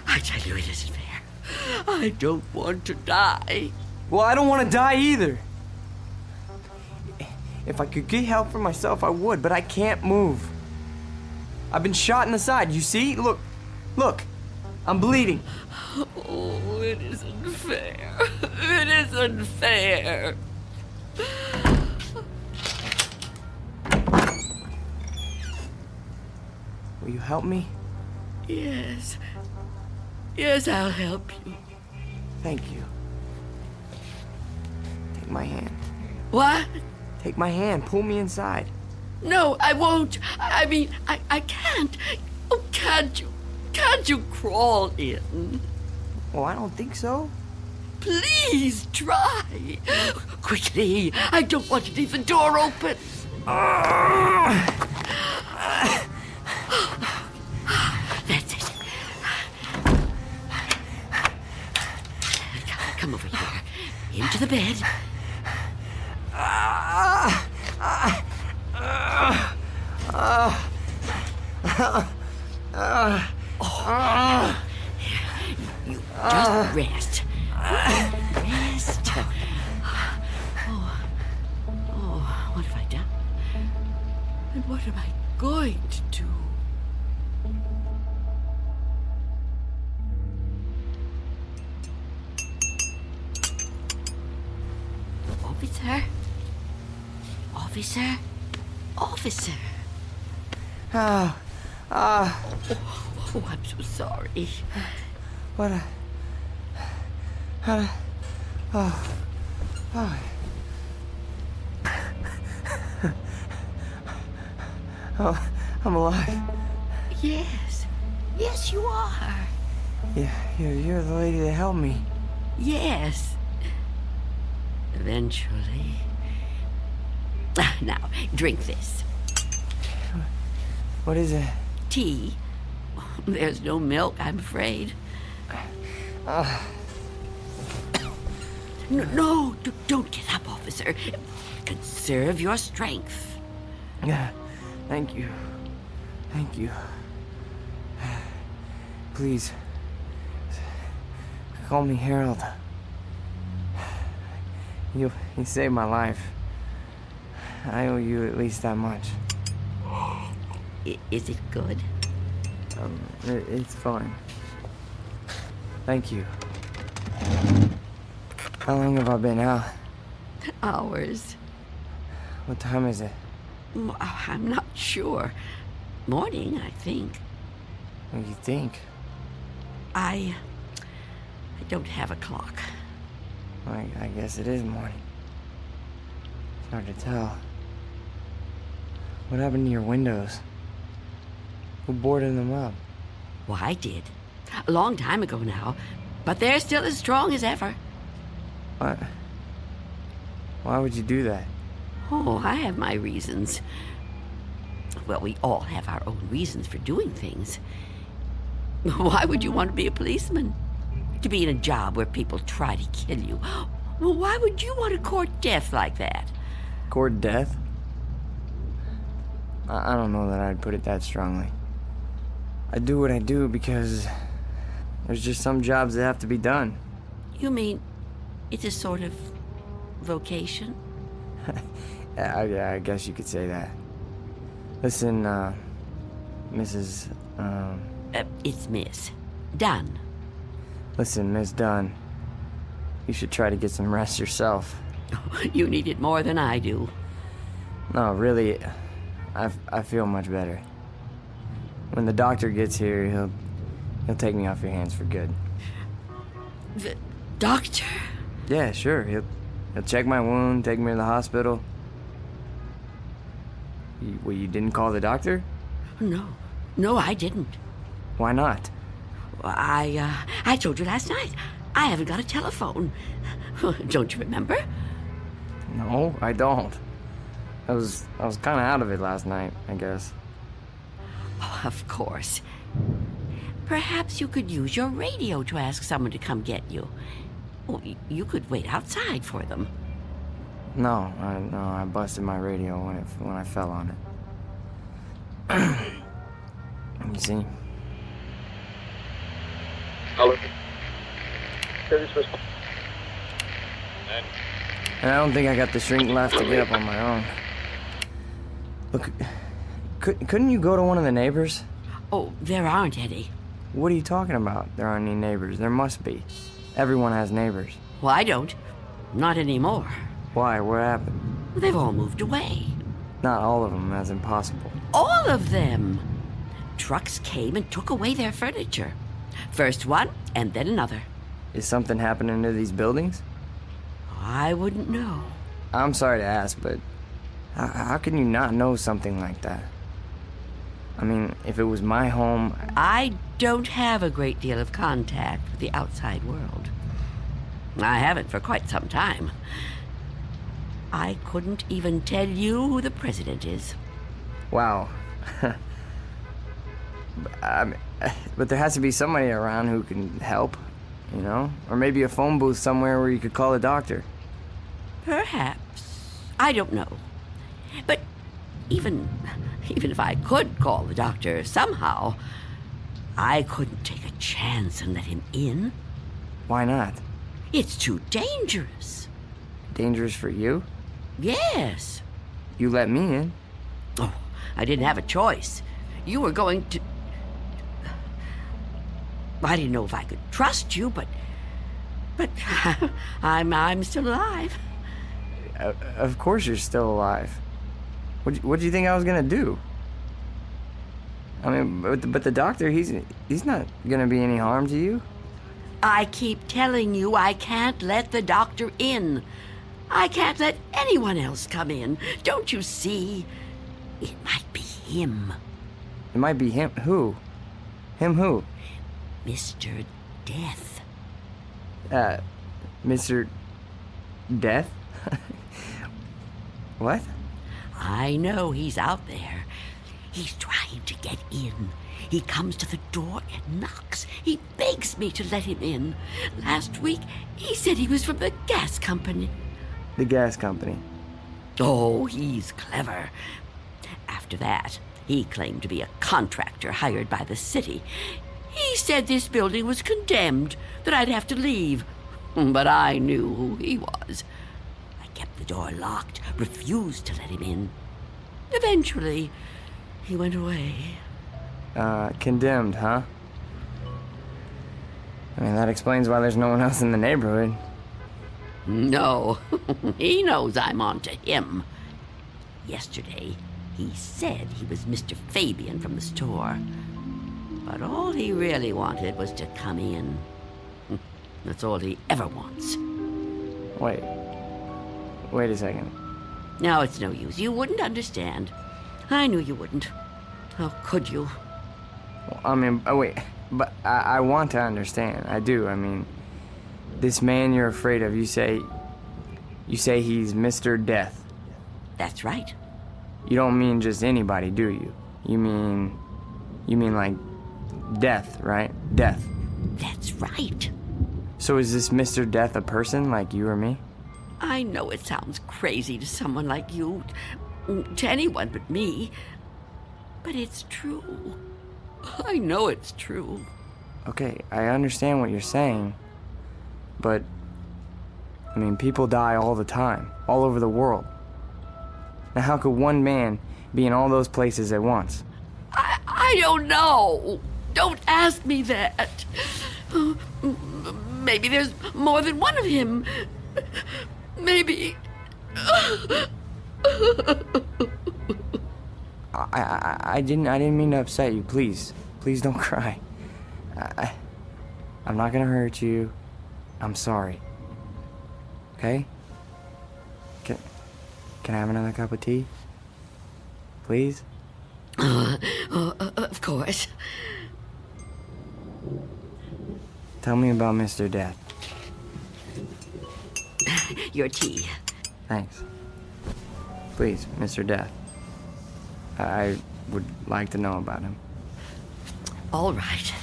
I tell you, it isn't fair. I don't want to die. Well, I don't want to die either. If I could get help for myself, I would, but I can't move. I've been shot in the side, you see? Look, look, I'm bleeding. Oh, it isn't fair. It isn't fair. Will you help me? Yes. Yes, I'll help you. Thank you. Take my hand. What? Take my hand. Pull me inside. No, I won't. I mean, I can't. Oh, can't you? Can't you crawl in? Well, I don't think so. Please try. Quickly. I don't want to leave the door open. That's it. Come over here. Into the bed. You just rest. Rest. Oh, what have I done? And what am I going to do? Officer? Officer? Officer? Oh, I'm so sorry. What a... Oh, I'm alive. Yes. Yes, you are. Yeah, you're the lady that helped me. Yes. Eventually. Now, drink this. What is it? Tea. There's no milk, I'm afraid. No, don't get up, officer. Conserve your strength. Yeah, thank you. Thank you. Please, call me Harold. You saved my life. I owe you at least that much. Is it good? It's fine. Thank you. How long have I been out? Hours. What time is it? I'm not sure. Morning, I think. What do you think? I don't have a clock. I guess it is morning. It's hard to tell. What happened to your windows? Who boarded them up? Well, I did. A long time ago now. But they're still as strong as ever. What? Why would you do that? Oh, I have my reasons. Well, we all have our own reasons for doing things. Why would you want to be a policeman? To be in a job where people try to kill you? Well, why would you want to court death like that? Court death? I don't know that I'd put it that strongly. I do what I do because there's just some jobs that have to be done. You mean it's a sort of vocation? Yeah, I guess you could say that. Listen, Mrs. It's Miss Dunn. Listen, Miss Dunn. You should try to get some rest yourself. You need it more than I do. No, really, I feel much better. When the doctor gets here, he'll take me off your hands for good. The doctor? Yeah, sure. He'll check my wound, take me to the hospital. You didn't call the doctor? No, I didn't. Why not? I told you last night. I haven't got a telephone. Don't you remember? No, I don't. I was kind of out of it last night, I guess. Oh, of course. Perhaps you could use your radio to ask someone to come get you. Well, you could wait outside for them. No, I busted my radio when I fell on it. You see? And I don't think I got the strength left to get up on my own. Look, couldn't you go to one of the neighbors? Oh, there aren't any. What are you talking about? There aren't any neighbors. There must be. Everyone has neighbors. Well, I don't. Not anymore. Why? What happened? They've all moved away. Not all of them. That's impossible. All of them! Trucks came and took away their furniture. First one, and then another. Is something happening to these buildings? I wouldn't know. I'm sorry to ask, but how can you not know something like that? I mean, if it was my home... I don't have a great deal of contact with the outside world. I haven't for quite some time. I couldn't even tell you who the president is. Wow. But there has to be somebody around who can help, you know? Or maybe a phone booth somewhere where you could call a doctor. Perhaps. I don't know. But even if I could call the doctor somehow, I couldn't take a chance and let him in. Why not? It's too dangerous. Dangerous for you? Yes. You let me in. Oh, I didn't have a choice. You were going to... I didn't know if I could trust you, but I'm still alive. Of course you're still alive. What do you think I was gonna do? I mean, but the doctor, he's not gonna be any harm to you. I keep telling you I can't let the doctor in. I can't let anyone else come in. Don't you see? It might be him. It might be him. Who? Him who? Mr. Death. Mr. Death? What? I know he's out there. He's trying to get in. He comes to the door and knocks. He begs me to let him in. Last week, he said he was from the gas company. The gas company? Oh, he's clever. After that, he claimed to be a contractor hired by the city. He said this building was condemned, that I'd have to leave. But I knew who he was. I kept the door locked, refused to let him in. Eventually, he went away. Condemned, huh? I mean, that explains why there's no one else in the neighborhood. No, he knows I'm on to him. Yesterday, he said he was Mr. Fabian from the store. But all he really wanted was to come in. That's all he ever wants. Wait a second. No, it's no use. You wouldn't understand. I knew you wouldn't. How could you? Well, I mean, wait, but I want to understand. I do. I mean, this man you're afraid of, you say he's Mr. Death. That's right. You don't mean just anybody, do you? You mean like death, right? Death. That's right. So is this Mr. Death a person like you or me? I know it sounds crazy to someone like you, to anyone but me, but it's true. I know it's true. Okay, I understand what you're saying, but, I mean, people die all the time, all over the world. Now, how could one man be in all those places at once? I don't know. Don't ask me that. Maybe there's more than one of him. Maybe. I didn't mean to upset you. Please don't cry. I'm not gonna hurt you. I'm sorry. Okay? Can I have another cup of tea? Please? Of course. Tell me about Mr. Death. Your tea. Thanks. Please, Mr. Death. I would like to know about him. All right.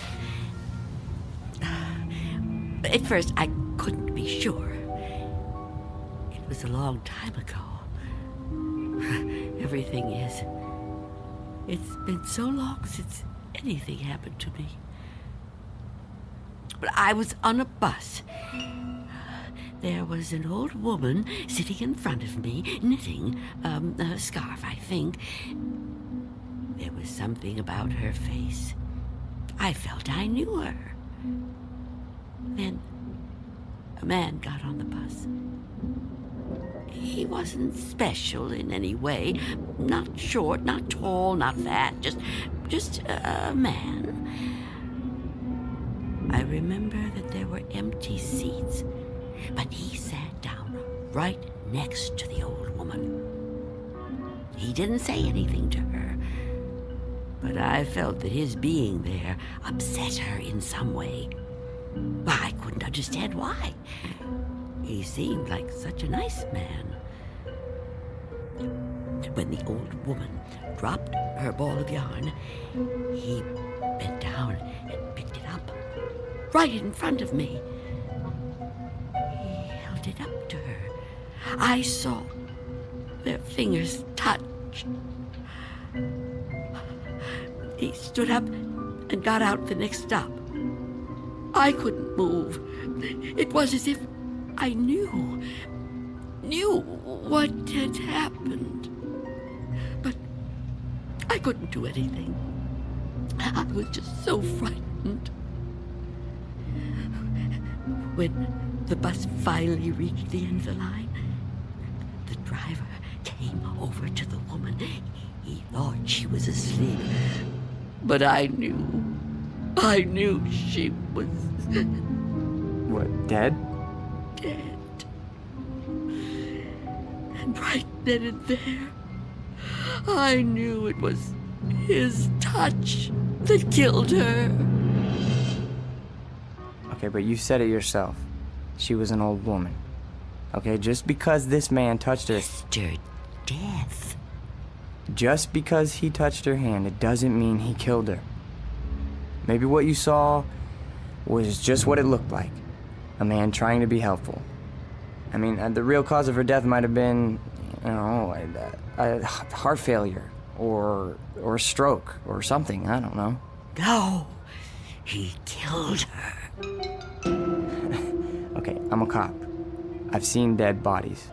At first, I couldn't be sure. It was a long time ago. Everything is. It's been so long since anything happened to me. But I was on a bus. There was an old woman sitting in front of me, knitting a scarf, I think. There was something about her face. I felt I knew her. Then a man got on the bus. He wasn't special in any way. Not short, not tall, not fat, just a man. I remember that there were empty seats, but he sat down right next to the old woman. He didn't say anything to her, but I felt that his being there upset her in some way. I couldn't understand why. He seemed like such a nice man. When the old woman dropped her ball of yarn, he bent down and picked it up, right in front of me. He held it up to her. I saw their fingers touch. He stood up and got out the next stop. I couldn't move. It was as if I knew what had happened. But I couldn't do anything. I was just so frightened. When the bus finally reached the end of the line, the driver came over to the woman. He thought she was asleep. But I knew she was... What, dead? Dead. And right then and there, I knew it was his touch that killed her. Okay, but you said it yourself. She was an old woman. Okay, just because this man touched her... Mr. Death. Just because he touched her hand, it doesn't mean he killed her. Maybe what you saw was just what it looked like. A man trying to be helpful. I mean, the real cause of her death might have been, a heart failure or a stroke or something. I don't know. No, he killed her. Okay, I'm a cop. I've seen dead bodies.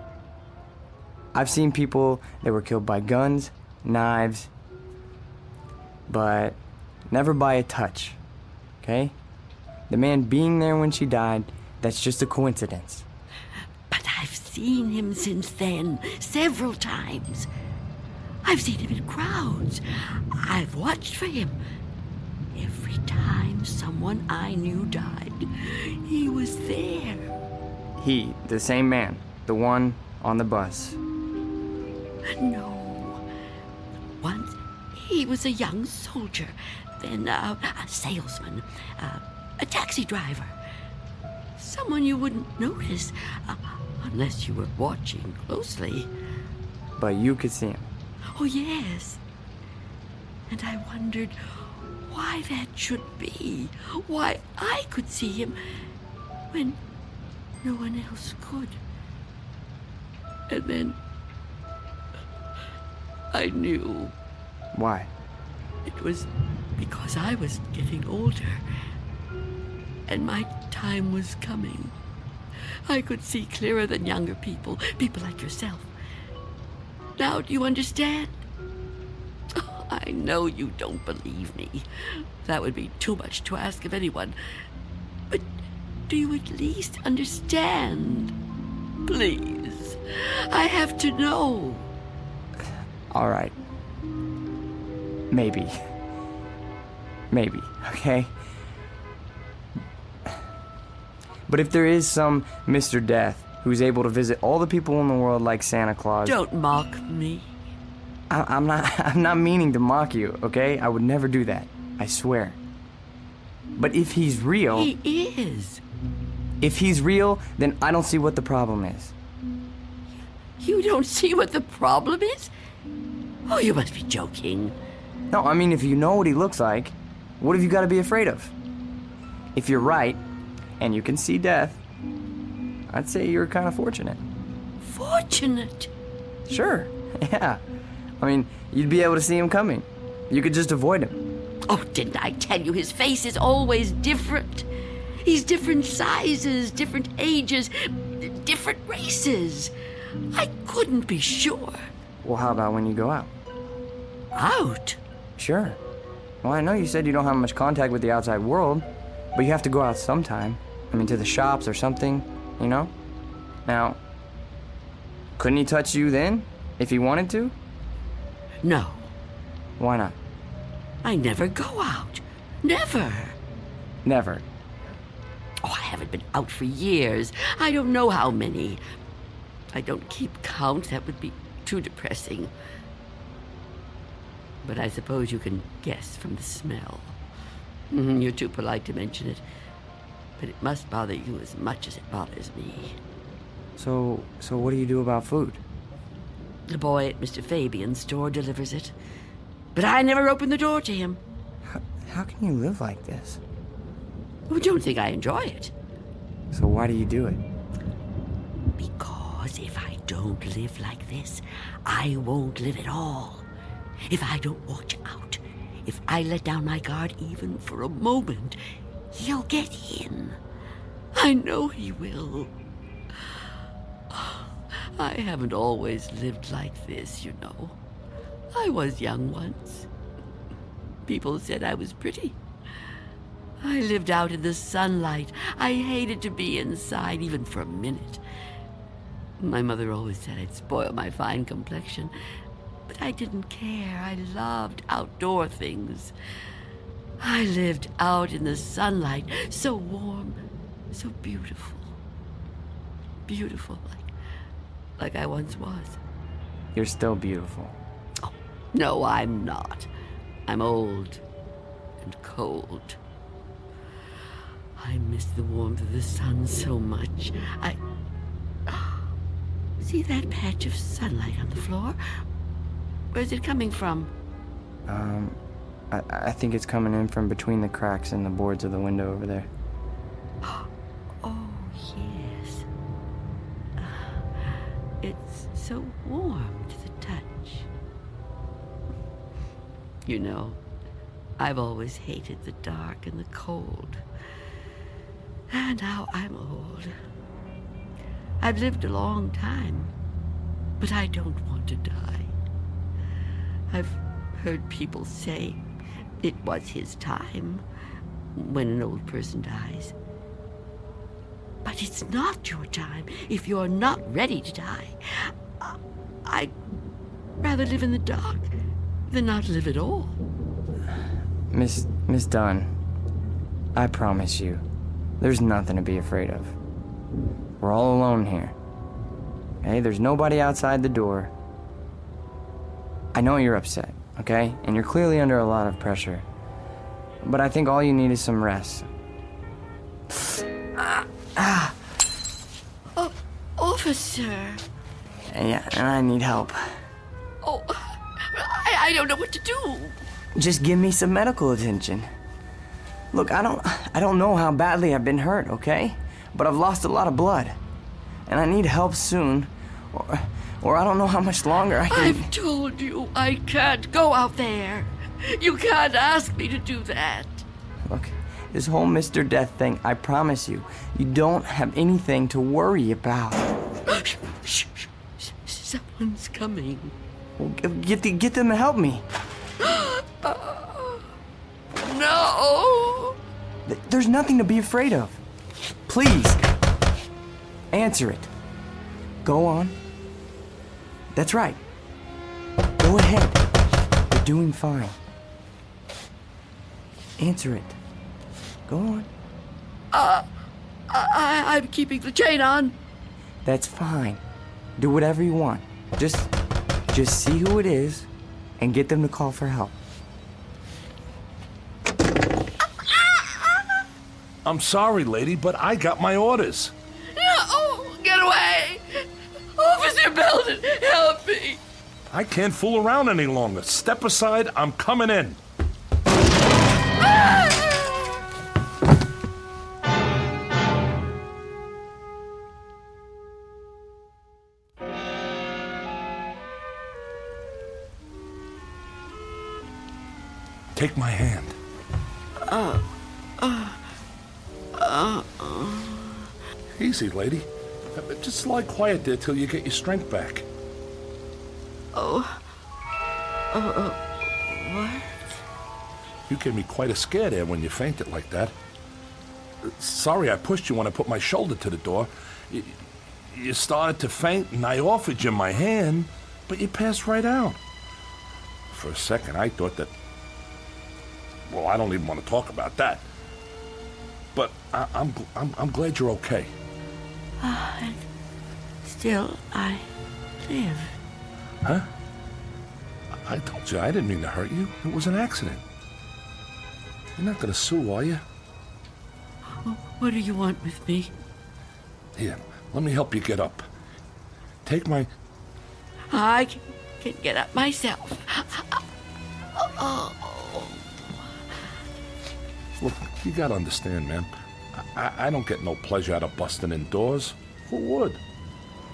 I've seen people that were killed by guns, knives, but never by a touch, okay? The man being there when she died, that's just a coincidence. But I've seen him since then, several times. I've seen him in crowds. I've watched for him. Every time someone I knew died, he was there. He, the same man, the one on the bus. No. Once he was a young soldier, then a salesman, a taxi driver. Someone you wouldn't notice unless you were watching closely. But you could see him. Oh, yes. And I wondered why that should be. Why I could see him when no one else could. And then I knew. Why? It was because I was getting older. And my time was coming. I could see clearer than younger people like yourself. Now, do you understand? Oh, I know you don't believe me. That would be too much to ask of anyone. But do you at least understand? Please. I have to know. All right. Maybe. Maybe, okay? But if there is some Mr. Death who's able to visit all the people in the world like Santa Claus... Don't mock me. I'm not meaning to mock you, okay? I would never do that. I swear. But if he's real... He is. If he's real, then I don't see what the problem is. You don't see what the problem is? Oh, you must be joking. No, I mean, if you know what he looks like, what have you got to be afraid of? If you're right, and you can see death, I'd say you're kind of fortunate. Fortunate? Sure, yeah. I mean, you'd be able to see him coming. You could just avoid him. Oh, didn't I tell you his face is always different? He's different sizes, different ages, different races. I couldn't be sure. Well, how about when you go out? Out? Sure. Well, I know you said you don't have much contact with the outside world, but you have to go out sometime. I mean, to the shops or something, you know? Now, couldn't he touch you then, if he wanted to? No. Why not? I never go out. Never. Never. Oh, I haven't been out for years. I don't know how many. I don't keep count. That would be too depressing. But I suppose you can guess from the smell. You're too polite to mention it. But it must bother you as much as it bothers me. So what do you do about food? The boy at Mr. Fabian's store delivers it. But I never open the door to him. How can you live like this? Oh, don't think I enjoy it. So why do you do it? Because if I don't live like this, I won't live at all. If I don't watch out, if I let down my guard even for a moment, he'll get in. I know he will. I haven't always lived like this, you know. I was young once. People said I was pretty. I lived out in the sunlight. I hated to be inside even for a minute. My mother always said I'd spoil my fine complexion, but I didn't care. I loved outdoor things. I lived out in the sunlight, so warm, so beautiful. Beautiful, like I once was. You're still beautiful. Oh, no, I'm not. I'm old and cold. I miss the warmth of the sun so much. See that patch of sunlight on the floor? Where's it coming from? I think it's coming in from between the cracks in the boards of the window over there. Oh, yes. It's so warm to the touch. You know, I've always hated the dark and the cold. And now I'm old. I've lived a long time, but I don't want to die. I've heard people say it was his time when an old person dies. But it's not your time if you're not ready to die. I'd rather live in the dark than not live at all. Miss Miss Dunn, I promise you, there's nothing to be afraid of. We're all alone here. Okay? There's nobody outside the door. I know you're upset, okay? And you're clearly under a lot of pressure. But I think all you need is some rest. Officer. Yeah, and I need help. Oh, I don't know what to do. Just give me some medical attention. Look, I don't know how badly I've been hurt, okay? But I've lost a lot of blood. And I need help soon. Or I don't know how much longer I can... I've told you I can't go out there. You can't ask me to do that. Look, this whole Mr. Death thing, I promise you, you don't have anything to worry about. Shh. Someone's coming. Well, get them to help me. No! There's nothing to be afraid of. Please, answer it. Go on. That's right. Go ahead. You're doing fine. Answer it. Go on. I'm keeping the chain on. That's fine. Do whatever you want. Just see who it is and get them to call for help. I'm sorry, lady, but I got my orders. No! Get away! Officer Belden, help me! I can't fool around any longer. Step aside, I'm coming in. Take my hand. Easy, lady. Just lie quiet there till you get your strength back. What? You gave me quite a scare there when you fainted like that. Sorry I pushed you when I put my shoulder to the door. You started to faint and I offered you my hand, but you passed right out. For a second I thought that... Well, I don't even want to talk about that. But I'm glad you're okay. And still I live. Huh? I told you I didn't mean to hurt you. It was an accident. You're not gonna sue, are you? What do you want with me? Here, let me help you get up. Take my... I can get up myself. Look, you gotta understand, man. I don't get no pleasure out of busting indoors. Who would?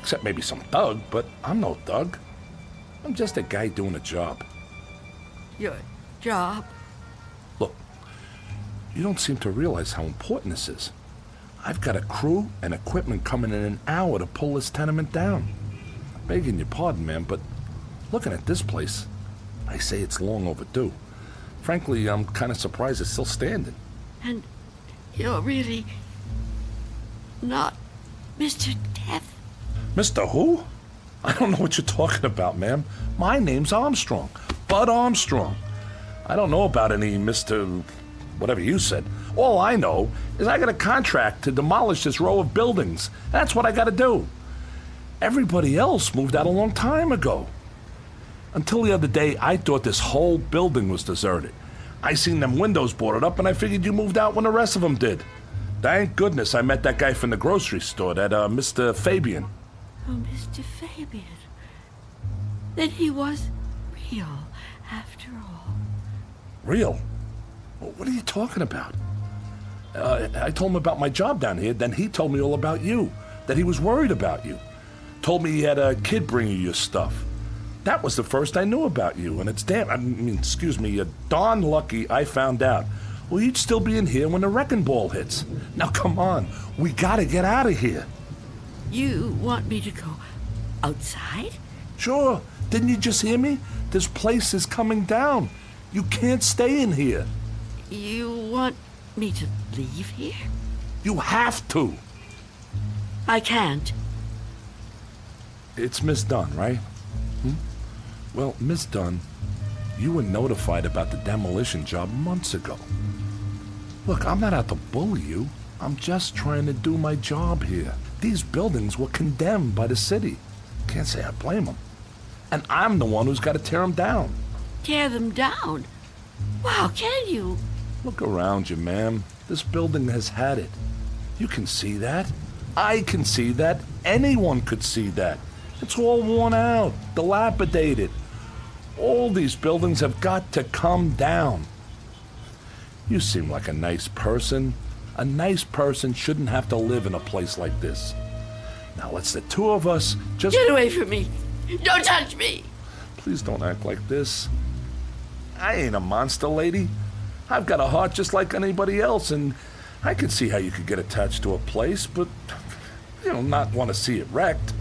Except maybe some thug, but I'm no thug. I'm just a guy doing a job. Your job? Look, you don't seem to realize how important this is. I've got a crew and equipment coming in an hour to pull this tenement down. Begging your pardon, man, but looking at this place, I say it's long overdue. Frankly, I'm kind of surprised it's still standing. And you're really not Mr. Death? Mr. Who? I don't know what you're talking about, ma'am. My name's Armstrong. Bud Armstrong. I don't know about any Mr. whatever you said. All I know is I got a contract to demolish this row of buildings. That's what I got to do. Everybody else moved out a long time ago. Until the other day, I thought this whole building was deserted. I seen them windows boarded up, and I figured you moved out when the rest of them did. Thank goodness I met that guy from the grocery store, that Mr. Fabian. Oh, Mr. Fabian. Then he was real, after all. Real? What are you talking about? I told him about my job down here, then he told me all about you, that he was worried about you. Told me he had a kid bring you your stuff. That was the first I knew about you, and it's darn lucky I found out. Well, you'd still be in here when the wrecking ball hits. Now, come on. We gotta get out of here. You want me to go outside? Sure. Didn't you just hear me? This place is coming down. You can't stay in here. You want me to leave here? You have to. I can't. It's Miss Dunn, right? Well, Miss Dunn, You were notified about the demolition job months ago. Look, I'm not out to bully you. I'm just trying to do my job here. These buildings were condemned by the city. Can't say I blame them. And I'm the one who's got to tear them down. Tear them down? Wow, can you? Look around you, ma'am. This building has had it. You can see that. I can see that. Anyone could see that. It's all worn out, dilapidated. All these buildings have got to come down. You seem like a nice person. A nice person shouldn't have to live in a place like this. Now let's the two of us just... Get away from me! Don't touch me! Please don't act like this. I ain't a monster, lady. I've got a heart just like anybody else, and I can see how you could get attached to a place, but, not want to see it wrecked.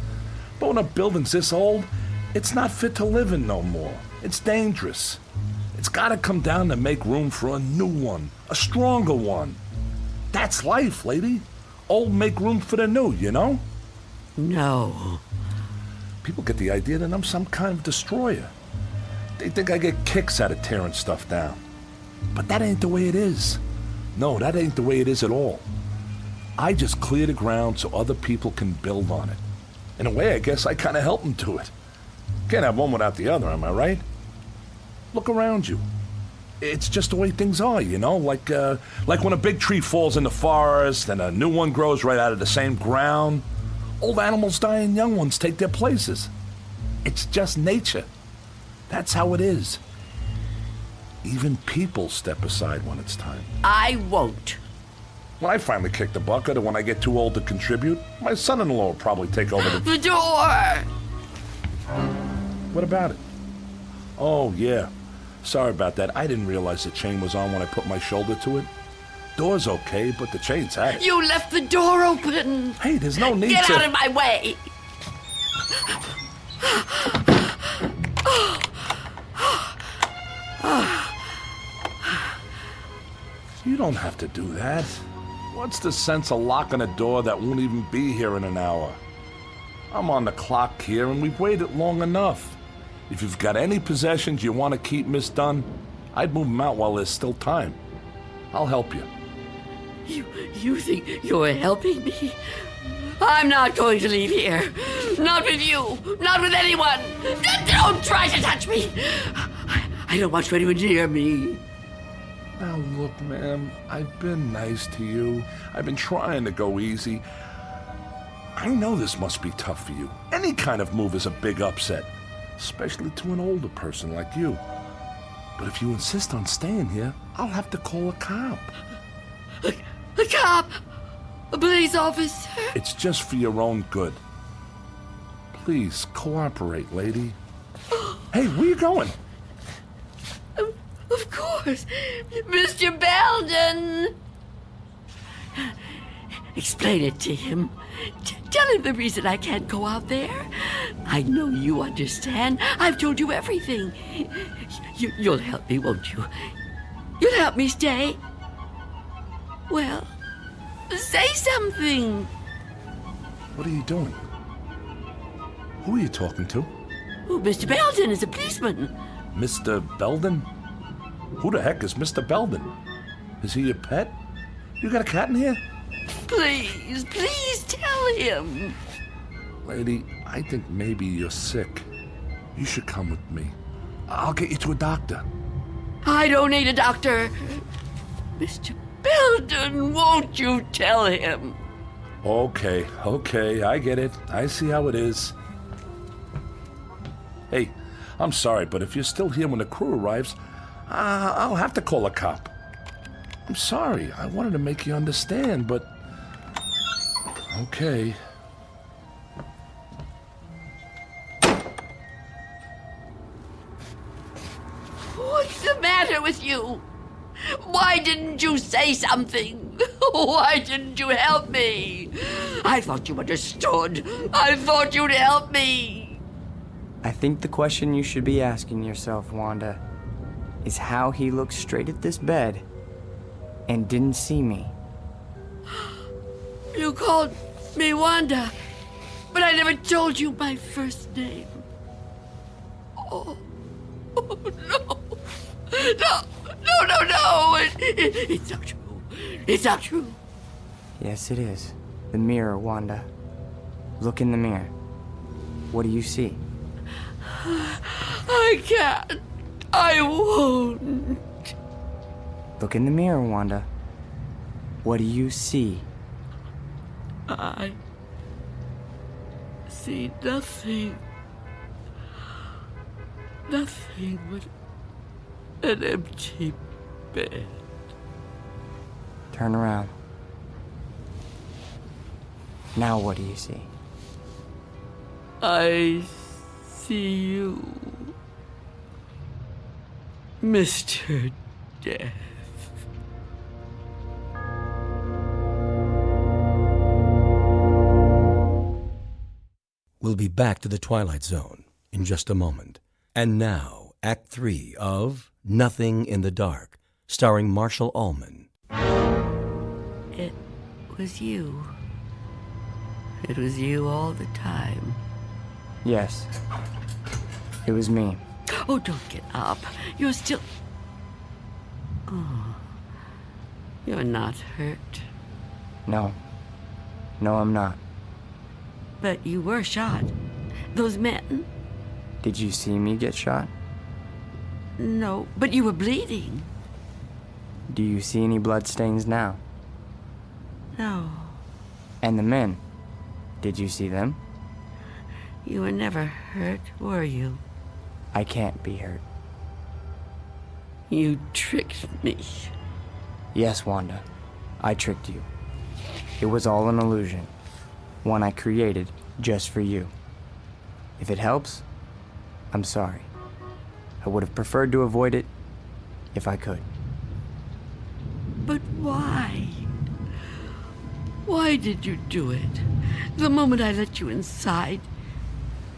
But when a building's this old, it's not fit to live in no more. It's dangerous. It's got to come down to make room for a new one, a stronger one. That's life, lady. Old make room for the new, you know? No. People get the idea that I'm some kind of destroyer. They think I get kicks out of tearing stuff down. But that ain't the way it is. No, that ain't the way it is at all. I just clear the ground so other people can build on it. In a way, I guess I kind of help them to it. Can't have one without the other, am I right? Look around you. It's just the way things are, like when a big tree falls in the forest and a new one grows right out of the same ground. Old animals die and young ones take their places. It's just nature. That's how it is. Even people step aside when it's time. I won't. When I finally kick the bucket, or when I get too old to contribute, my son-in-law will probably take over The door! What about it? Oh, yeah. Sorry about that. I didn't realize the chain was on when I put my shoulder to it. Door's okay, but the chain's had it. You left the door open! Hey, there's no need Get to... out of my way! You don't have to do that. What's the sense of locking a door that won't even be here in an hour? I'm on the clock here, and we've waited long enough. If you've got any possessions you want to keep, Miss Dunn, I'd move them out while there's still time. I'll help you. You think you're helping me? I'm not going to leave here. Not with you. Not with anyone. Don't try to touch me. I don't want you anywhere near me. Now look, ma'am, I've been nice to you. I've been trying to go easy. I know this must be tough for you. Any kind of move is a big upset, especially to an older person like you. But if you insist on staying here, I'll have to call a cop. A cop? A police officer? It's just for your own good. Please, cooperate, lady. Hey, where you going? Of course. Mr. Belden! Explain it to him. Tell him the reason I can't go out there. I know you understand. I've told you everything. You'll help me, won't you? You'll help me stay? Well, say something. What are you doing? Who are you talking to? Oh, Mr. Belden is a policeman. Mr. Belden? Who the heck is Mr. Belden? Is he your pet? You got a cat in here? Please tell him. Lady, I think maybe you're sick. You should come with me. I'll get you to a doctor. I don't need a doctor. Mr. Belden, won't you tell him? Okay, I get it. I see how it is. Hey, I'm sorry, but if you're still here when the crew arrives, I'll have to call a cop. I'm sorry. I wanted to make you understand, but... Okay. What's the matter with you? Why didn't you say something? Why didn't you help me? I thought you understood. I thought you'd help me. I think the question you should be asking yourself, Wanda, is how he looked straight at this bed and didn't see me. You called me Wanda, but I never told you my first name. Oh, No. No. It's not true. It's not true. Yes, it is. The mirror, Wanda. Look in the mirror. What do you see? I can't. I won't. Look in the mirror, Wanda. What do you see? I see nothing. Nothing but an empty bed. Turn around. Now what do you see? I see you, Mr. Death. We'll be back to the Twilight Zone in just a moment. And now, Act 3 of Nothing in the Dark, starring Marshall Allman. It was you. It was you all the time. Yes. It was me. Oh, don't get up. You're still... Oh. You're not hurt. No. No, I'm not. But you were shot. Those men... Did you see me get shot? No, but you were bleeding. Do you see any bloodstains now? No. And the men? Did you see them? You were never hurt, were you? I can't be hurt. You tricked me. Yes, Wanda. I tricked you. It was all an illusion. One I created just for you. If it helps, I'm sorry. I would have preferred to avoid it if I could. But why? Why did you do it? The moment I let you inside,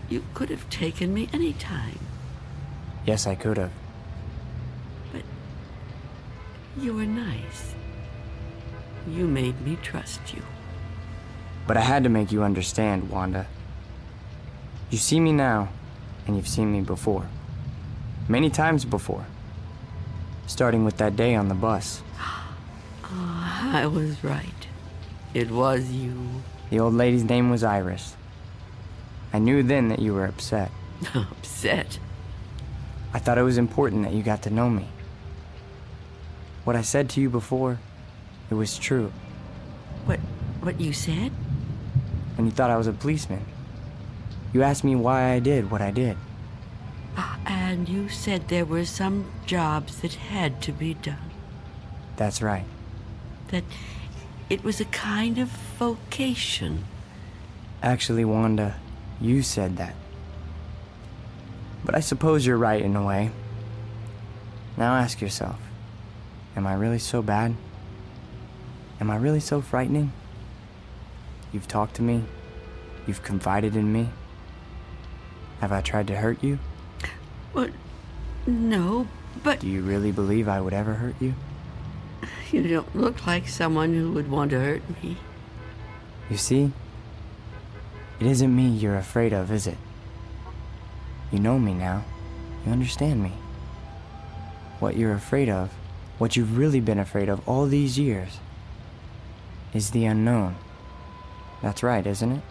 you could have taken me any time. Yes, I could have. But you were nice. You made me trust you. But I had to make you understand, Wanda. You see me now, and you've seen me before. Many times before. Starting with that day on the bus. Oh, I was right. It was you. The old lady's name was Iris. I knew then that you were upset. Upset? I thought it was important that you got to know me. What I said to you before, it was true. What you said? And you thought I was a policeman. You asked me why I did what I did. And you said there were some jobs that had to be done. That's right. That it was a kind of vocation. Actually, Wanda, you said that. But I suppose you're right in a way. Now ask yourself, am I really so bad? Am I really so frightening? You've talked to me. You've confided in me. Have I tried to hurt you? Well, no, but... Do you really believe I would ever hurt you? You don't look like someone who would want to hurt me. You see? It isn't me you're afraid of, is it? You know me now. You understand me. What you're afraid of, what you've really been afraid of all these years, is the unknown. That's right, isn't it?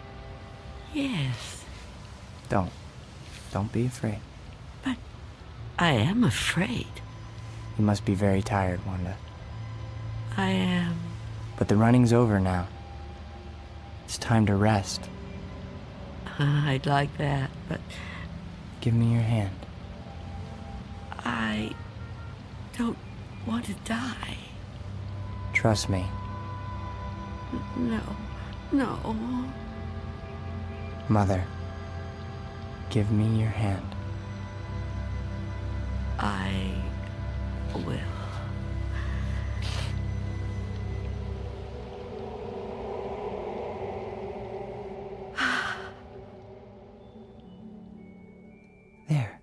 Yes. Don't be afraid. But I am afraid. You must be very tired, Wanda. I am. But the running's over now. It's time to rest. I'd like that, but... Give me your hand. I don't want to die. Trust me. No. Mother, give me your hand. I will. There.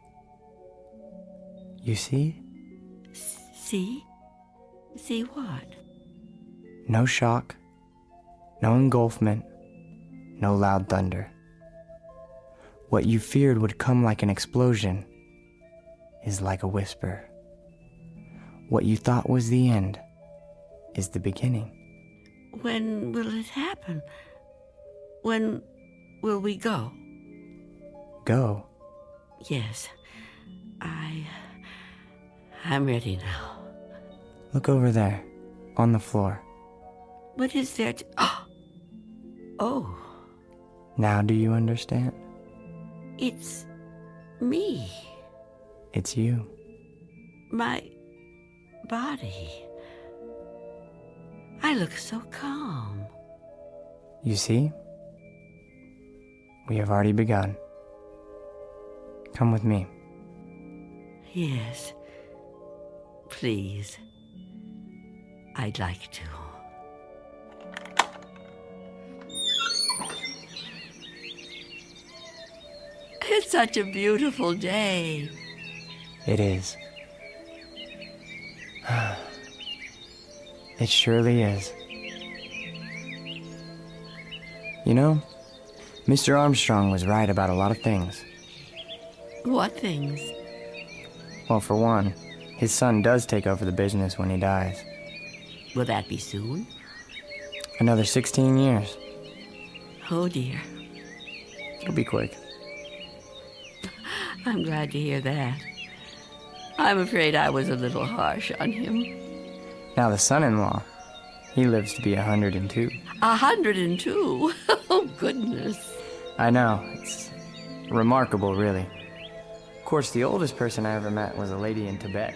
You see? See? See what? No shock, no engulfment, no loud thunder. What you feared would come like an explosion, is like a whisper. What you thought was the end is the beginning. When will it happen? When will we go? Go. Yes. I'm ready now. Look over there, on the floor. What is there to... Oh. Now do you understand? It's me. It's you. My body. I look so calm. You see? We have already begun. Come with me. Yes. Please. I'd like to. It's such a beautiful day. It is. It surely is. You know, Mr. Armstrong was right about a lot of things. What things? Well, for one, his son does take over the business when he dies. Will that be soon? Another 16 years. Oh, dear. It'll be quick. I'm glad to hear that. I'm afraid I was a little harsh on him. Now the son-in-law, he lives to be 102. 102? Oh, goodness. I know. It's remarkable, really. Of course, the oldest person I ever met was a lady in Tibet.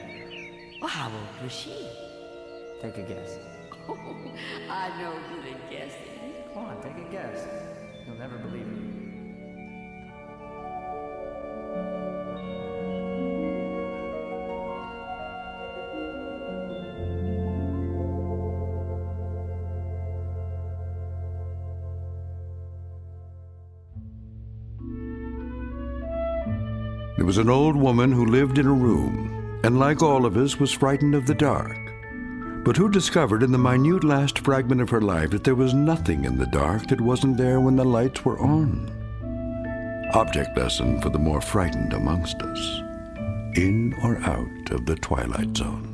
Well, how old was she? Take a guess. Oh, I'm no good at guessing. Come on, take a guess. You'll never believe it. There was an old woman who lived in a room, and like all of us, was frightened of the dark, but who discovered in the minute last fragment of her life that there was nothing in the dark that wasn't there when the lights were on. Object lesson for the more frightened amongst us. In or out of the Twilight Zone.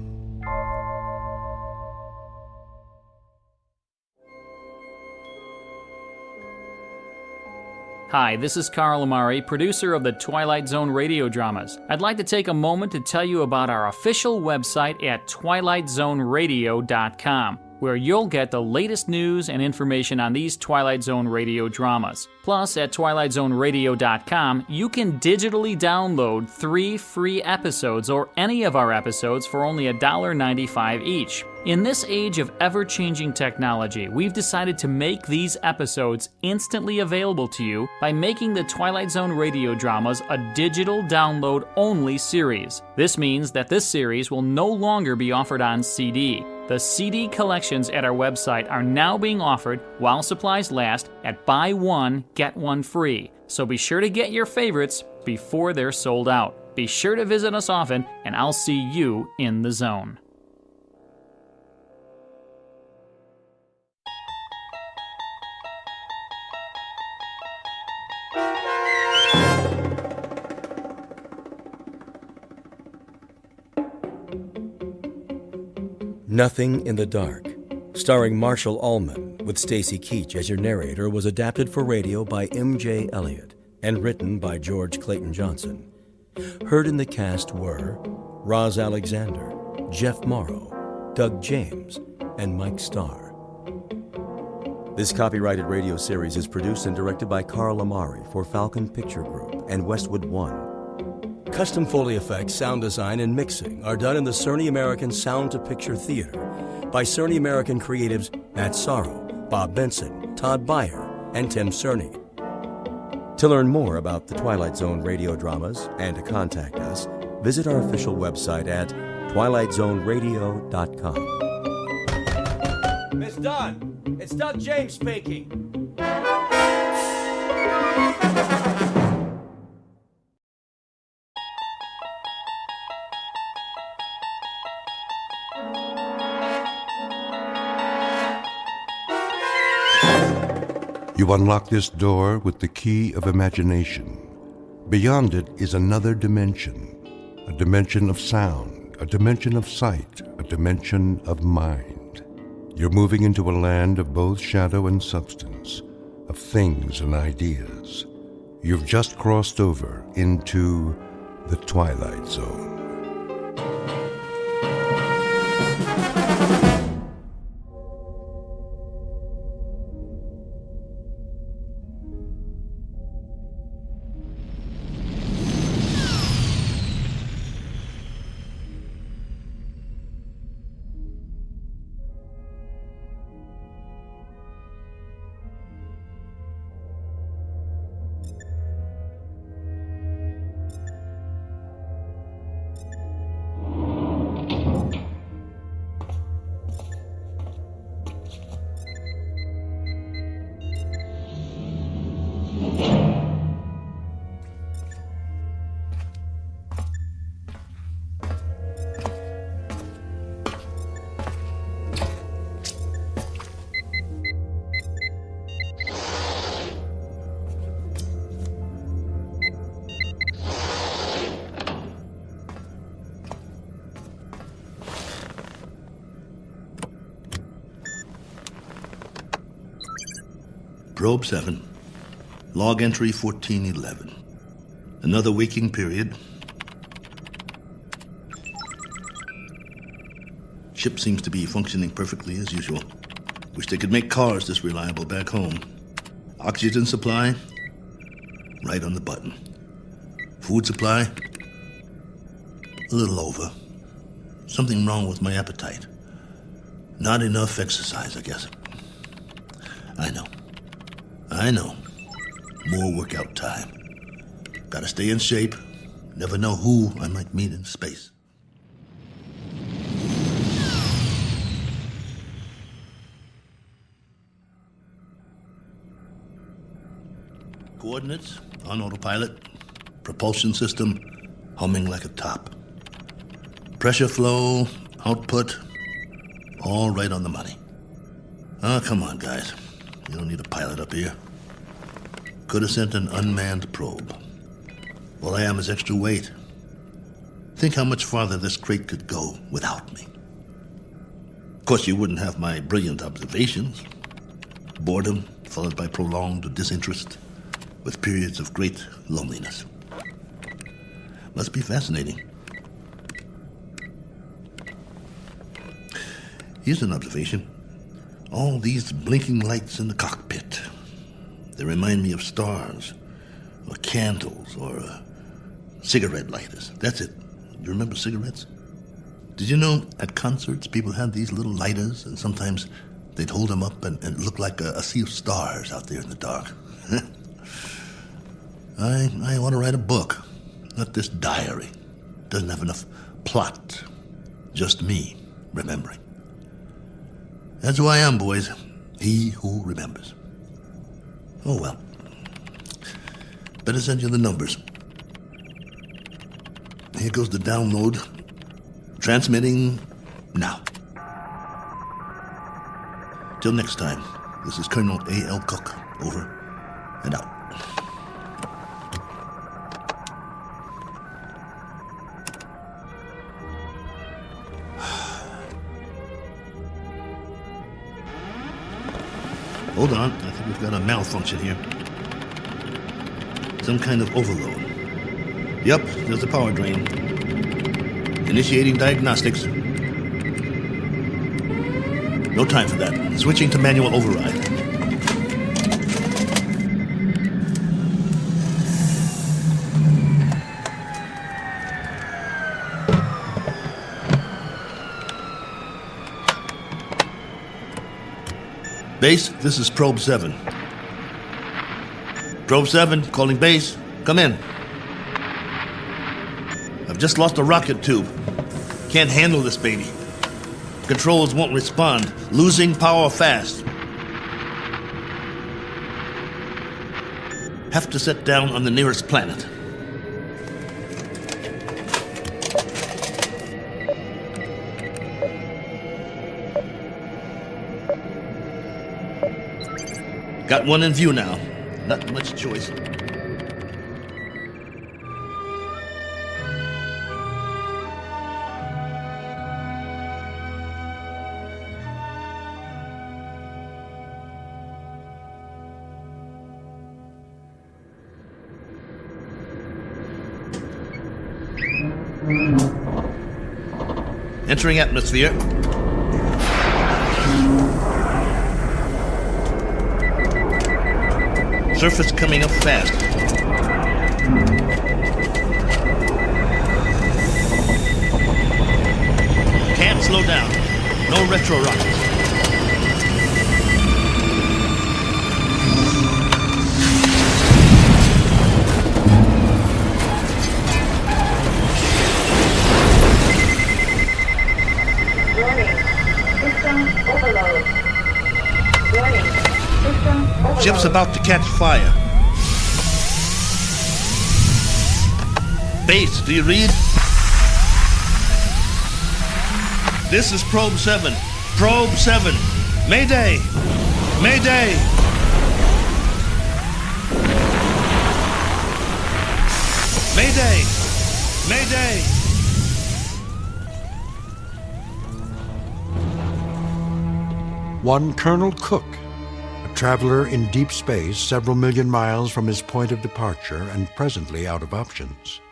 Hi, this is Carl Amari, producer of the Twilight Zone Radio Dramas. I'd like to take a moment to tell you about our official website at twilightzoneradio.com, where you'll get the latest news and information on these Twilight Zone Radio dramas. Plus, at twilightzoneradio.com, you can digitally download 3 free episodes or any of our episodes for only $1.95 each. In this age of ever-changing technology, we've decided to make these episodes instantly available to you by making the Twilight Zone Radio Dramas a digital download-only series. This means that this series will no longer be offered on CD. The CD collections at our website are now being offered while supplies last at buy one, get one free. So be sure to get your favorites before they're sold out. Be sure to visit us often, and I'll see you in the zone. Nothing in the Dark, starring Marshall Allman, with Stacy Keach as your narrator, was adapted for radio by M.J. Elliott and written by George Clayton Johnson. Heard in the cast were Roz Alexander, Jeff Morrow, Doug James, and Mike Starr. This copyrighted radio series is produced and directed by Carl Amari for Falcon Picture Group and Westwood One. Custom Foley effects, sound design, and mixing are done in the Cerny American Sound to Picture Theater by Cerny American creatives Matt Sorrow, Bob Benson, Todd Beyer, and Tim Cerny. To learn more about the Twilight Zone radio dramas and to contact us, visit our official website at twilightzoneradio.com. Miss Dunn, it's Doug James speaking. You unlock this door with the key of imagination. Beyond it is another dimension, a dimension of sound, a dimension of sight, a dimension of mind. You're moving into a land of both shadow and substance, of things and ideas. You've just crossed over into the Twilight Zone. Probe 7, log entry 1411. Another waking period. Ship seems to be functioning perfectly as usual. Wish they could make cars this reliable back home. Oxygen supply, right on the button. Food supply, a little over. Something wrong with my appetite. Not enough exercise, I guess. I know. More workout time. Gotta stay in shape. Never know who I might meet in space. Coordinates on autopilot. Propulsion system humming like a top. Pressure flow, output, all right on the money. Oh, come on, guys. You don't need a pilot up here. Could have sent an unmanned probe. All I am is extra weight. Think how much farther this crate could go without me. Of course, you wouldn't have my brilliant observations. Boredom followed by prolonged disinterest, with periods of great loneliness. Must be fascinating. Here's an observation. All these blinking lights in the cockpit. They remind me of stars, or candles, or cigarette lighters. That's it. You remember cigarettes? Did you know at concerts people had these little lighters, and sometimes they'd hold them up and it looked like a sea of stars out there in the dark? I want to write a book, not this diary. Doesn't have enough plot. Just me remembering. That's who I am, boys. He who remembers. Oh, well. Better send you the numbers. Here goes the download. Transmitting now. Till next time, this is Colonel A.L. Cook. Over and out. Hold on, I think we've got a malfunction here. Some kind of overload. Yep, there's a power drain. Initiating diagnostics. No time for that. Switching to manual override. Base, this is Probe 7. Probe 7, calling base. Come in. I've just lost a rocket tube. Can't handle this baby. Controls won't respond. Losing power fast. Have to set down on the nearest planet. Got one in view now. Not much choice. Entering atmosphere. Surface coming up fast. Can't slow down. No retro rockets. Ship's about to catch fire. Base, do you read? This is Probe 7. Probe 7. Mayday! Mayday! Mayday! Mayday! One Colonel Cook, a traveler in deep space several million miles from his point of departure and presently out of options.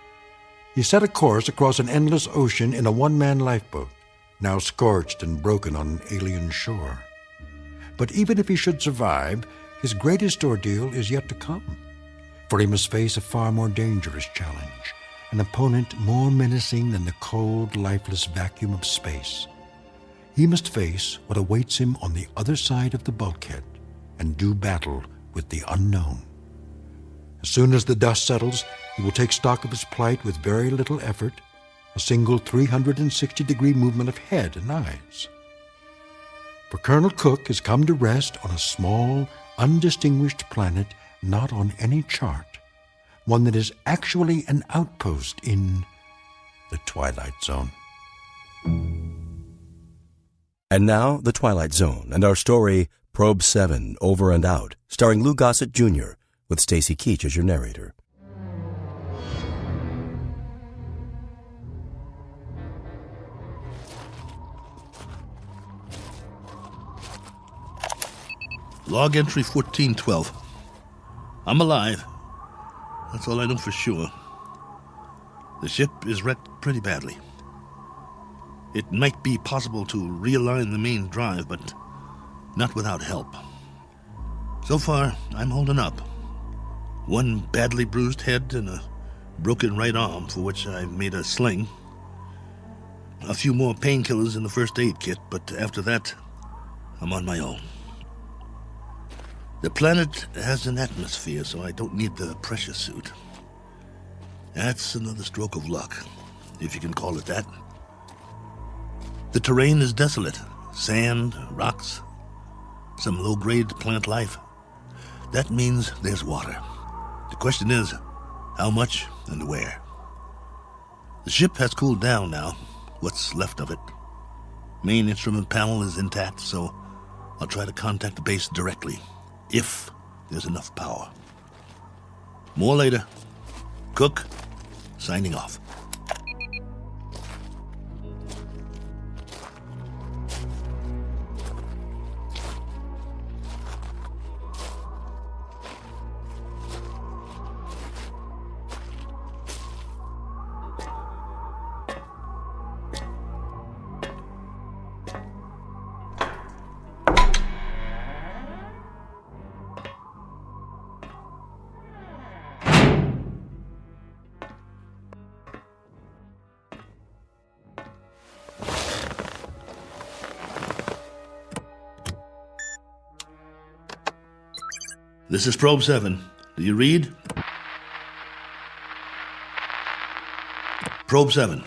He set a course across an endless ocean in a one-man lifeboat, now scorched and broken on an alien shore. But even if he should survive, his greatest ordeal is yet to come, for he must face a far more dangerous challenge, an opponent more menacing than the cold, lifeless vacuum of space. He must face what awaits him on the other side of the bulkhead and do battle with the unknown. As soon as the dust settles, he will take stock of his plight with very little effort, a single 360-degree movement of head and eyes. For Colonel Cook has come to rest on a small, undistinguished planet not on any chart, one that is actually an outpost in the Twilight Zone. And now, The Twilight Zone, and our story, Probe 7, Over and Out, starring Lou Gossett Jr., with Stacy Keach as your narrator. Log entry 1412. I'm alive. That's all I know for sure. The ship is wrecked pretty badly. It might be possible to realign the main drive, but not without help. So far, I'm holding up. One badly bruised head and a broken right arm for which I've made a sling. A few more painkillers in the first aid kit, but after that, I'm on my own. The planet has an atmosphere, so I don't need the pressure suit. That's another stroke of luck, if you can call it that. The terrain is desolate. Sand, rocks, some low-grade plant life. That means there's water. The question is, how much and where? The ship has cooled down now, what's left of it. Main instrument panel is intact, so I'll try to contact the base directly, if there's enough power. More later. Cook, signing off. This is Probe 7. Do you read? Probe 7.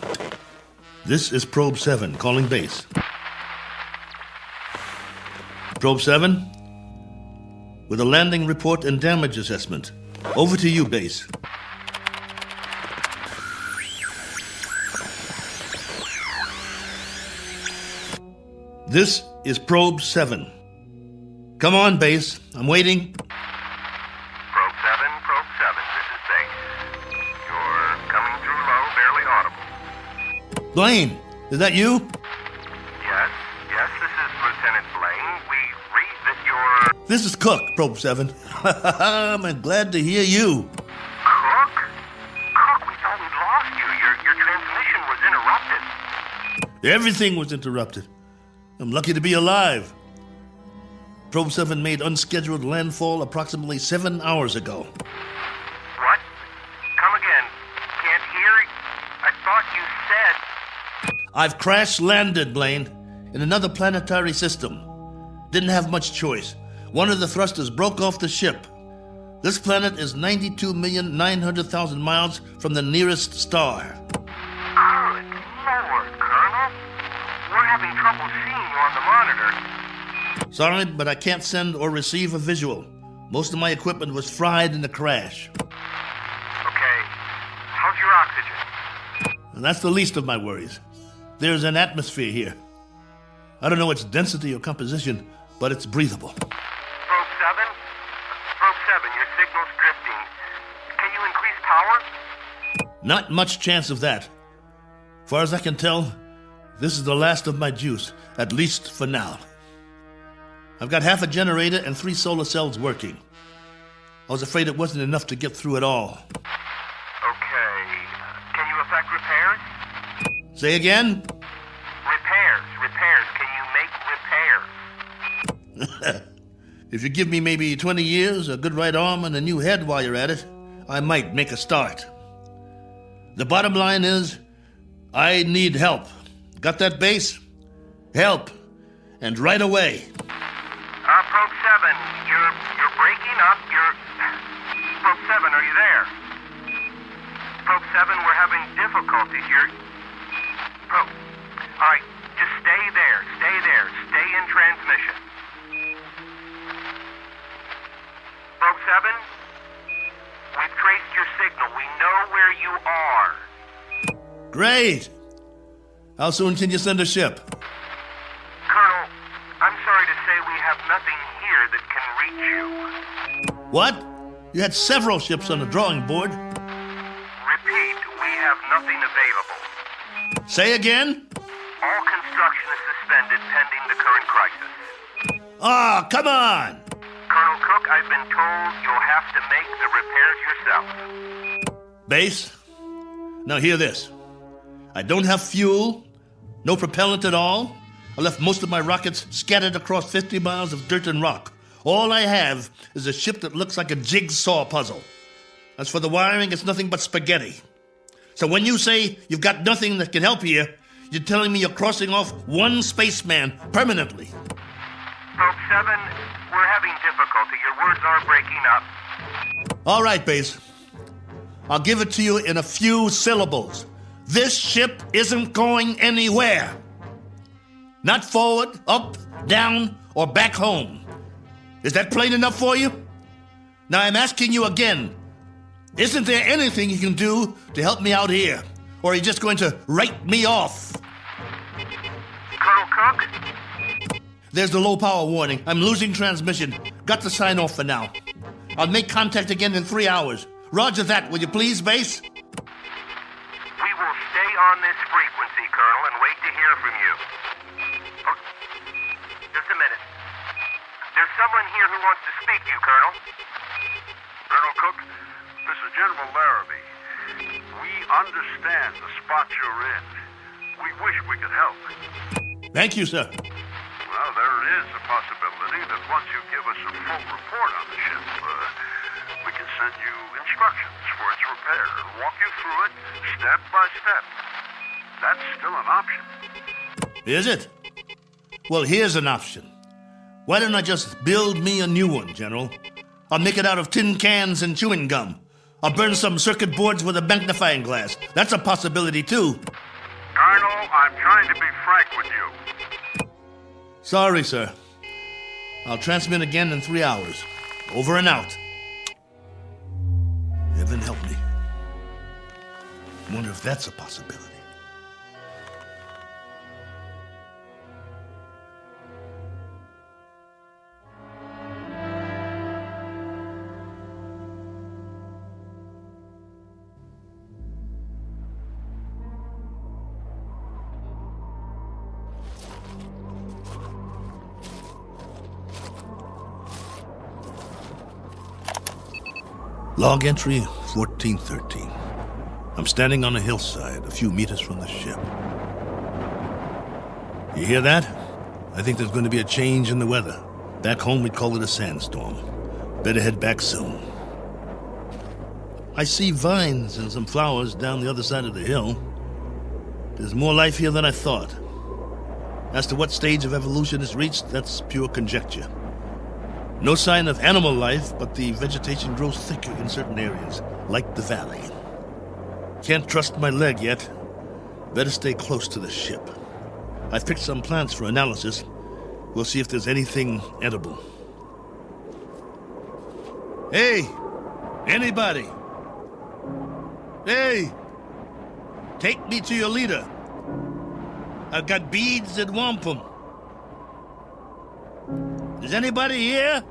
This is Probe 7, calling base. Probe 7, with a landing report and damage assessment. Over to you, base. This is Probe 7. Come on, base. I'm waiting. Blaine, is that you? Yes, this is Lieutenant Blaine. We read that you're... This is Cook, Probe 7. I'm glad to hear you. Cook? Cook, we thought we'd lost you. Your transmission Everything was interrupted. I'm lucky to be alive. Probe 7 made unscheduled landfall approximately 7 hours ago. What? Come again. Can't hear. I thought you said... I've crash-landed, Blaine, in another planetary system. Didn't have much choice. One of the thrusters broke off the ship. This planet is 92,900,000 miles from the nearest star. Good Lord, Colonel. We're having trouble seeing you on the monitor. Sorry, but I can't send or receive a visual. Most of my equipment was fried in the crash. Okay. How's your oxygen? And that's the least of my worries. There's an atmosphere here. I don't know its density or composition, but it's breathable. Probe 7? Probe 7, your signal's drifting. Can you increase power? Not much chance of that. Far as I can tell, this is the last of my juice, at least for now. I've got half a generator and 3 solar cells working. I was afraid it wasn't enough to get through it all. Okay. Can you effect repairs? Say again? Repairs. Can you make repairs? If you give me maybe 20 years, a good right arm, and a new head while you're at it, I might make a start. The bottom line is, I need help. Got that, Base? Help. And right away. Probe 7, you're breaking up. Probe 7, are you there? Probe 7, we're having difficulties. Probe. All right, just stay there. Stay in transmission. Probe 7, we've traced your signal. We know where you are. Great. How soon can you send a ship? Colonel, I'm sorry to say we have nothing here that can reach you. What? You had several ships on the drawing board. Repeat, we have nothing available. Say again? All construction is suspended pending the current crisis. Ah, come on! Colonel Cook, I've been told you'll have to make the repairs yourself. Base, now hear this. I don't have fuel, no propellant at all. I left most of my rockets scattered across 50 miles of dirt and rock. All I have is a ship that looks like a jigsaw puzzle. As for the wiring, it's nothing but spaghetti. So when you say you've got nothing that can help here, you're telling me you're crossing off one spaceman permanently. Probe 7, we're having difficulty. Your words are breaking up. All right, Base. I'll give it to you in a few syllables. This ship isn't going anywhere. Not forward, up, down, or back home. Is that plain enough for you? Now I'm asking you again. Isn't there anything you can do to help me out here? Or are you just going to write me off? Colonel Cook? There's the low power warning. I'm losing transmission. Got to sign off for now. I'll make contact again in 3 hours. Roger that, will you please, Base? We will stay on this frequency, Colonel, and wait to hear from you. Oh, just a minute. There's someone here who wants to speak to you, Colonel. Colonel Cook, this is General Larrabee. We understand the spot you're in. We wish we could help. Thank you, sir. Well, there is a possibility that once you give us a full report on the ship, we can send you instructions for its repair and walk you through it step by step. That's still an option. Is it? Well, here's an option. Why don't I just build me a new one, General? I'll make it out of tin cans and chewing gum. I'll burn some circuit boards with a magnifying glass. That's a possibility, too. Colonel, I'm trying to be frank with you. Sorry, sir. I'll transmit again in 3 hours. Over and out. Heaven help me. Wonder if that's a possibility. Log entry 1413. I'm standing on a hillside a few meters from the ship. You hear that? I think there's going to be a change in the weather. Back home, we'd call it a sandstorm. Better head back soon. I see vines and some flowers down the other side of the hill. There's more life here than I thought. As to what stage of evolution it's reached, that's pure conjecture. No sign of animal life, but the vegetation grows thicker in certain areas, like the valley. Can't trust my leg yet. Better stay close to the ship. I've picked some plants for analysis. We'll see if there's anything edible. Hey! Anybody! Hey! Take me to your leader. I've got beads and wampum. Is anybody here?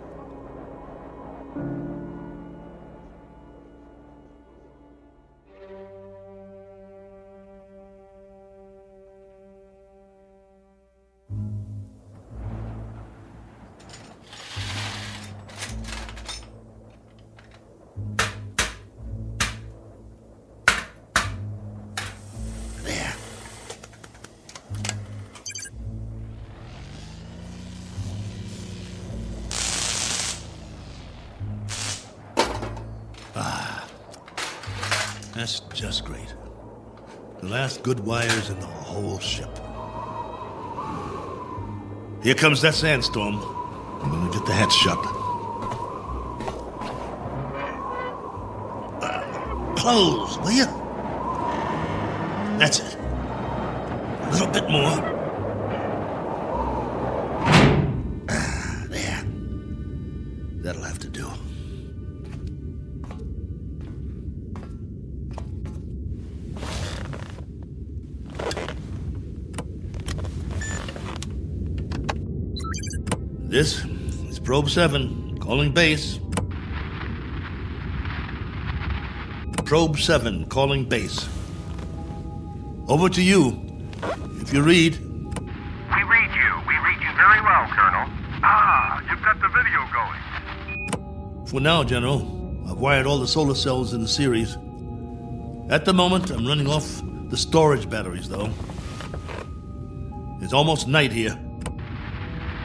That's just great. The last good wires in the whole ship. Here comes that sandstorm. I'm gonna get the hatch shut. Close, will you? That's it. A little bit more. There. That'll have to do. This is Probe 7, calling base. Probe 7, calling base. Over to you. If you read. We read you very well, Colonel. Ah, you've got the video going. For now, General, I've wired all the solar cells in series. At the moment, I'm running off the storage batteries, though. It's almost night here.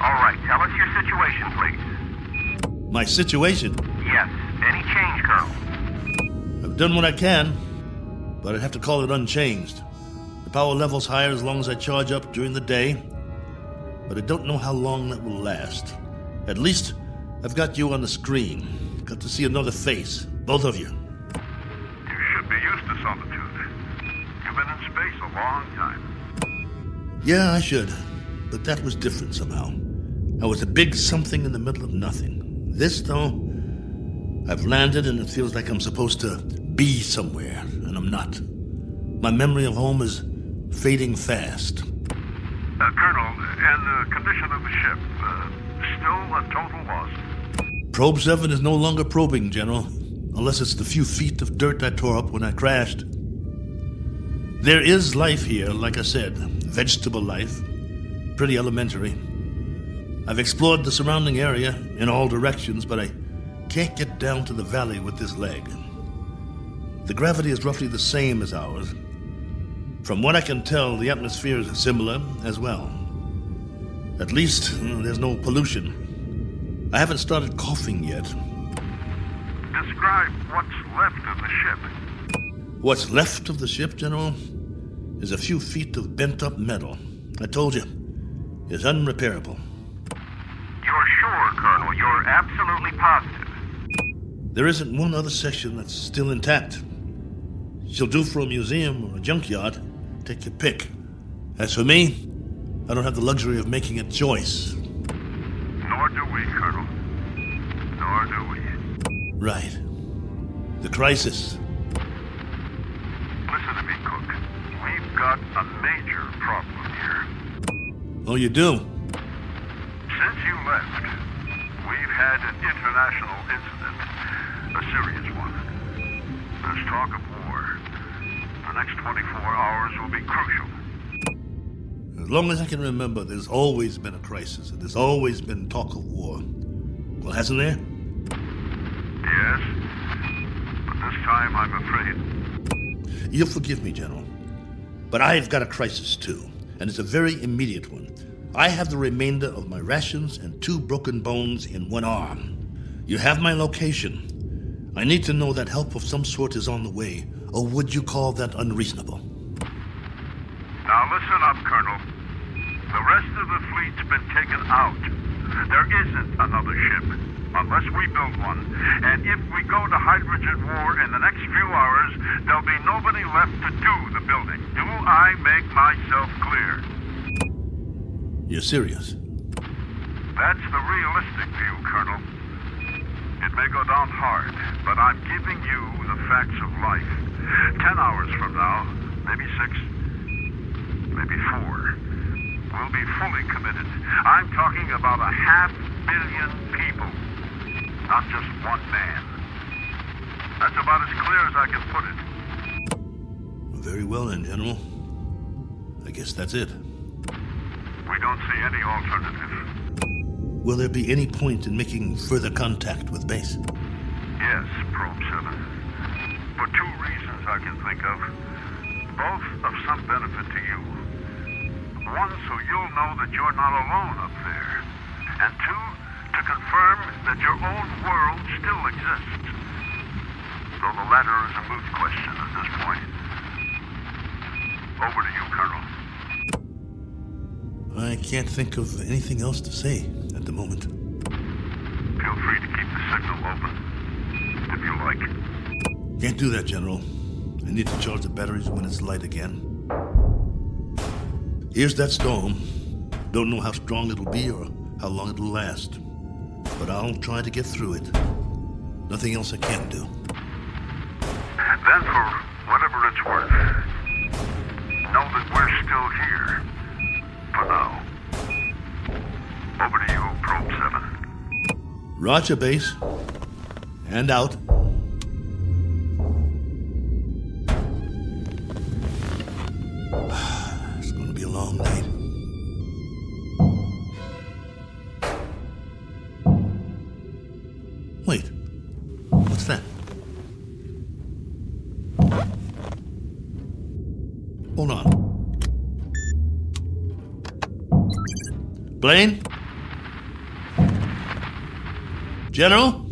All right, tell us your situation, please. My situation? Yes, any change, Colonel? I've done what I can, but I'd have to call it unchanged. The power level's higher as long as I charge up during the day, but I don't know how long that will last. At least, I've got you on the screen. Got to see another face, both of you. You should be used to solitude. You've been in space a long time. Yeah, I should, but that was different somehow. I was a big something in the middle of nothing. This, though, I've landed and it feels like I'm supposed to be somewhere, and I'm not. My memory of home is fading fast. Colonel, and the condition of the ship, still a total loss? Probe 7 is no longer probing, General, unless it's the few feet of dirt I tore up when I crashed. There is life here, like I said, vegetable life, pretty elementary. I've explored the surrounding area in all directions, but I can't get down to the valley with this leg. The gravity is roughly the same as ours. From what I can tell, the atmosphere is similar as well. At least, there's no pollution. I haven't started coughing yet. Describe what's left of the ship. What's left of the ship, General, is a few feet of bent-up metal. I told you, it's unrepairable. You're sure, Colonel? You're absolutely positive? There isn't one other section that's still intact. She'll do for a museum or a junkyard. Take your pick. As for me, I don't have the luxury of making a choice. Nor do we, Colonel. Nor do we. Right. The crisis. Listen to me, Cook. We've got a major problem here. Oh, you do? Since you left, we've had an international incident. A serious one. There's talk of war. The next 24 hours will be crucial. As long as I can remember, there's always been a crisis, and there's always been talk of war. Well, hasn't there? Yes. But this time, I'm afraid. You'll forgive me, General. But I've got a crisis, too. and it's a very immediate one. I have the remainder of my rations and 2 broken bones in one arm. You have my location. I need to know that help of some sort is on the way, or would you call that unreasonable? Now listen up, Colonel. The rest of the fleet's been taken out. There isn't another ship, unless we build one. And if we go to hydrogen war in the next few hours, there'll be nobody left to do the building. Do I make myself clear? You're serious? That's the realistic view, Colonel. It may go down hard, but I'm giving you the facts of life. 10 hours from now, maybe 6, maybe 4, we'll be fully committed. I'm talking about 500 million people, not just one man. That's about as clear as I can put it. Very well then, General. I guess that's it. We don't see any alternative. Will there be any point in making further contact with base? Yes, Probe 7. For 2 reasons I can think of, both of some benefit to you. One, so you'll know that you're not alone up there. And 2, to confirm that your own world still exists. Though the latter is a moot question at this point. Over to you, Colonel. I can't think of anything else to say at the moment. Feel free to keep the signal open, if you like. Can't do that, General. I need to charge the batteries when it's light again. Here's that storm. Don't know how strong it'll be or how long it'll last. But I'll try to get through it. Nothing else I can do. Then, for whatever it's worth, know that we're still here. For now. Over to you, Probe 7. Roger, base. And out. It's going to be a long night. Wait. What's that? Hold on. Blaine? General?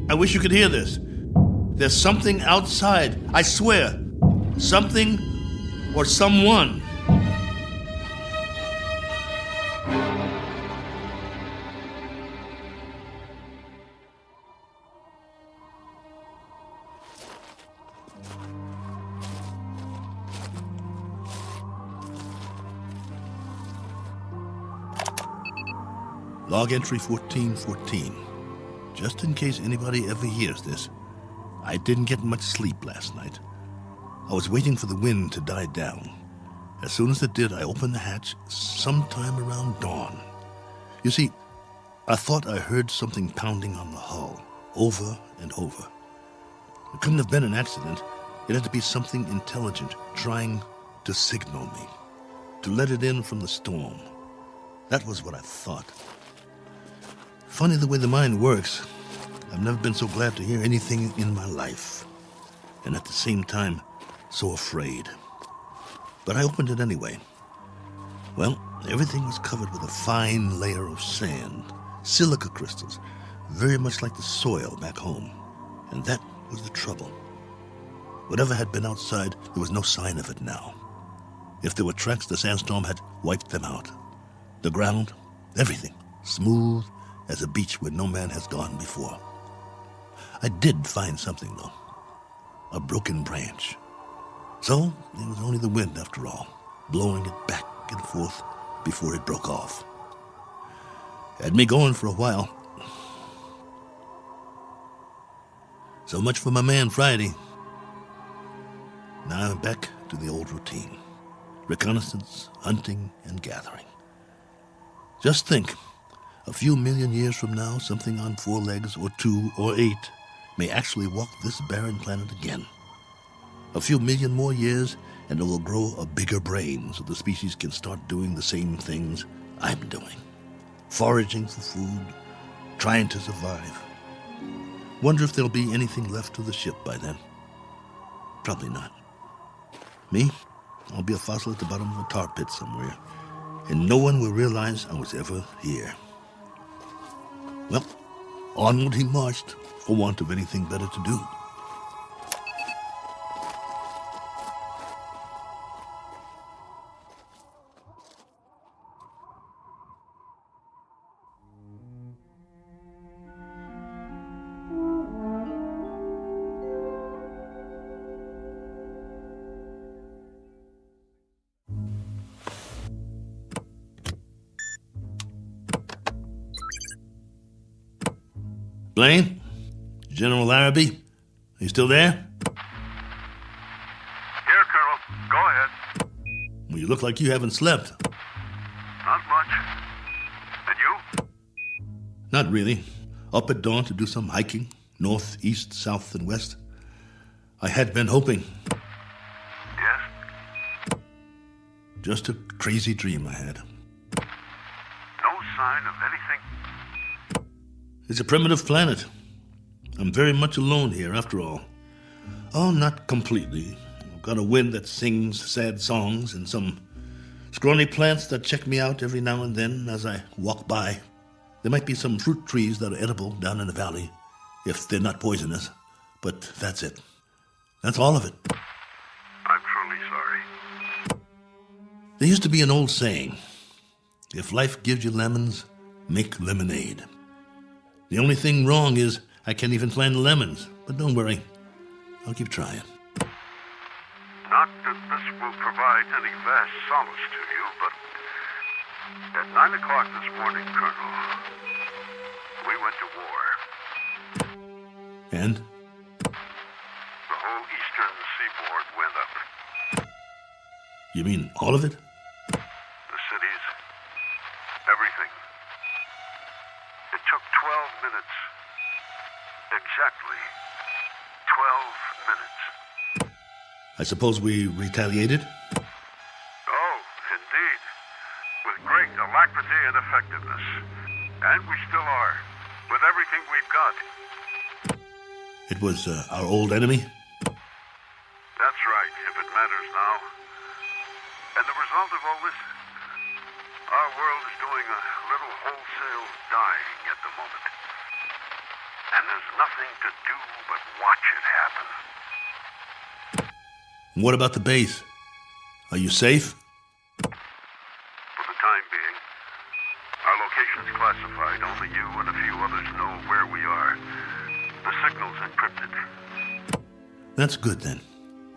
I wish you could hear this. There's something outside, I swear. Something or someone. Log entry 1414. Just in case anybody ever hears this, I didn't get much sleep last night. I was waiting for the wind to die down. As soon as it did, I opened the hatch sometime around dawn. You see, I thought I heard something pounding on the hull, over and over. It couldn't have been an accident. It had to be something intelligent trying to signal me, to let it in from the storm. That was what I thought. Funny the way the mind works. I've never been so glad to hear anything in my life. And at the same time, so afraid. But I opened it anyway. Well, everything was covered with a fine layer of sand, silica crystals, very much like the soil back home. And that was the trouble. Whatever had been outside, there was no sign of it now. If there were tracks, the sandstorm had wiped them out. The ground, everything, smooth as a beach where no man has gone before. I did find something, though. A broken branch. So, it was only the wind, after all, blowing it back and forth before it broke off. Had me going for a while. So much for my man Friday. Now I'm back to the old routine. Reconnaissance, hunting, and gathering. Just think, a few million years from now, something on 4 legs, or 2, or 8, may actually walk this barren planet again. A few million more years, and it will grow a bigger brain so the species can start doing the same things I'm doing. Foraging for food, trying to survive. Wonder if there'll be anything left of the ship by then. Probably not. Me? I'll be a fossil at the bottom of a tar pit somewhere, and no one will realize I was ever here. Well, onward he marched, for want of anything better to do. Blaine? General Larrabee? Are you still there? Here, Colonel. Go ahead. Well, you look like you haven't slept. Not much. And you? Not really. Up at dawn to do some hiking, north, east, south, and west. I had been hoping. Yes? Just a crazy dream I had. No sign of anything? It's a primitive planet. I'm very much alone here, after all. Oh, not completely. I've got a wind that sings sad songs and some scrawny plants that check me out every now and then as I walk by. There might be some fruit trees that are edible down in the valley, if they're not poisonous. But that's it. That's all of it. I'm truly sorry. There used to be an old saying, if life gives you lemons, make lemonade. The only thing wrong is I can't even find the lemons. But don't worry. I'll keep trying. Not that this will provide any vast solace to you, but at 9 o'clock this morning, Colonel, we went to war. And? The whole eastern seaboard went up. You mean all of it? The cities, everything. It took 12 minutes. Exactly 12 minutes. I suppose we retaliated? Oh, indeed. With great alacrity and effectiveness. And we still are. With everything we've got. It was our old enemy? That's right, if it matters now. And the result of all this? Our world is doing a little wholesale dying at the moment. And there's nothing to do but watch it happen. What about the base? Are you safe? For the time being, our location's classified. Only you and a few others know where we are. The signal's encrypted. That's good then.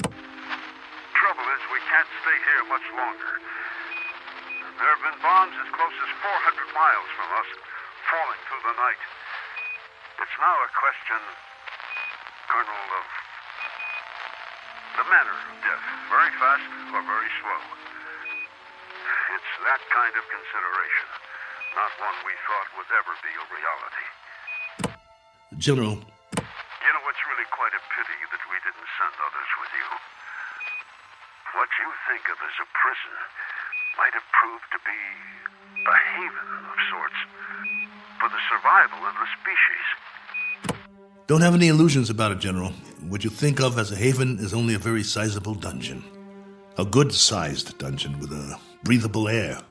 Trouble is, we can't stay here much longer. There have been bombs as close as 400 miles from us, falling through the night. It's now a question, Colonel, of the manner of death. Very fast or very slow. It's that kind of consideration, not one we thought would ever be a reality. General. You know, it's really quite a pity that we didn't send others with you. What you think of as a prison might have proved to be a haven of sorts for the survival of the species. Don't have any illusions about it, General. What you think of as a haven is only a very sizable dungeon. A good-sized dungeon with a breathable air.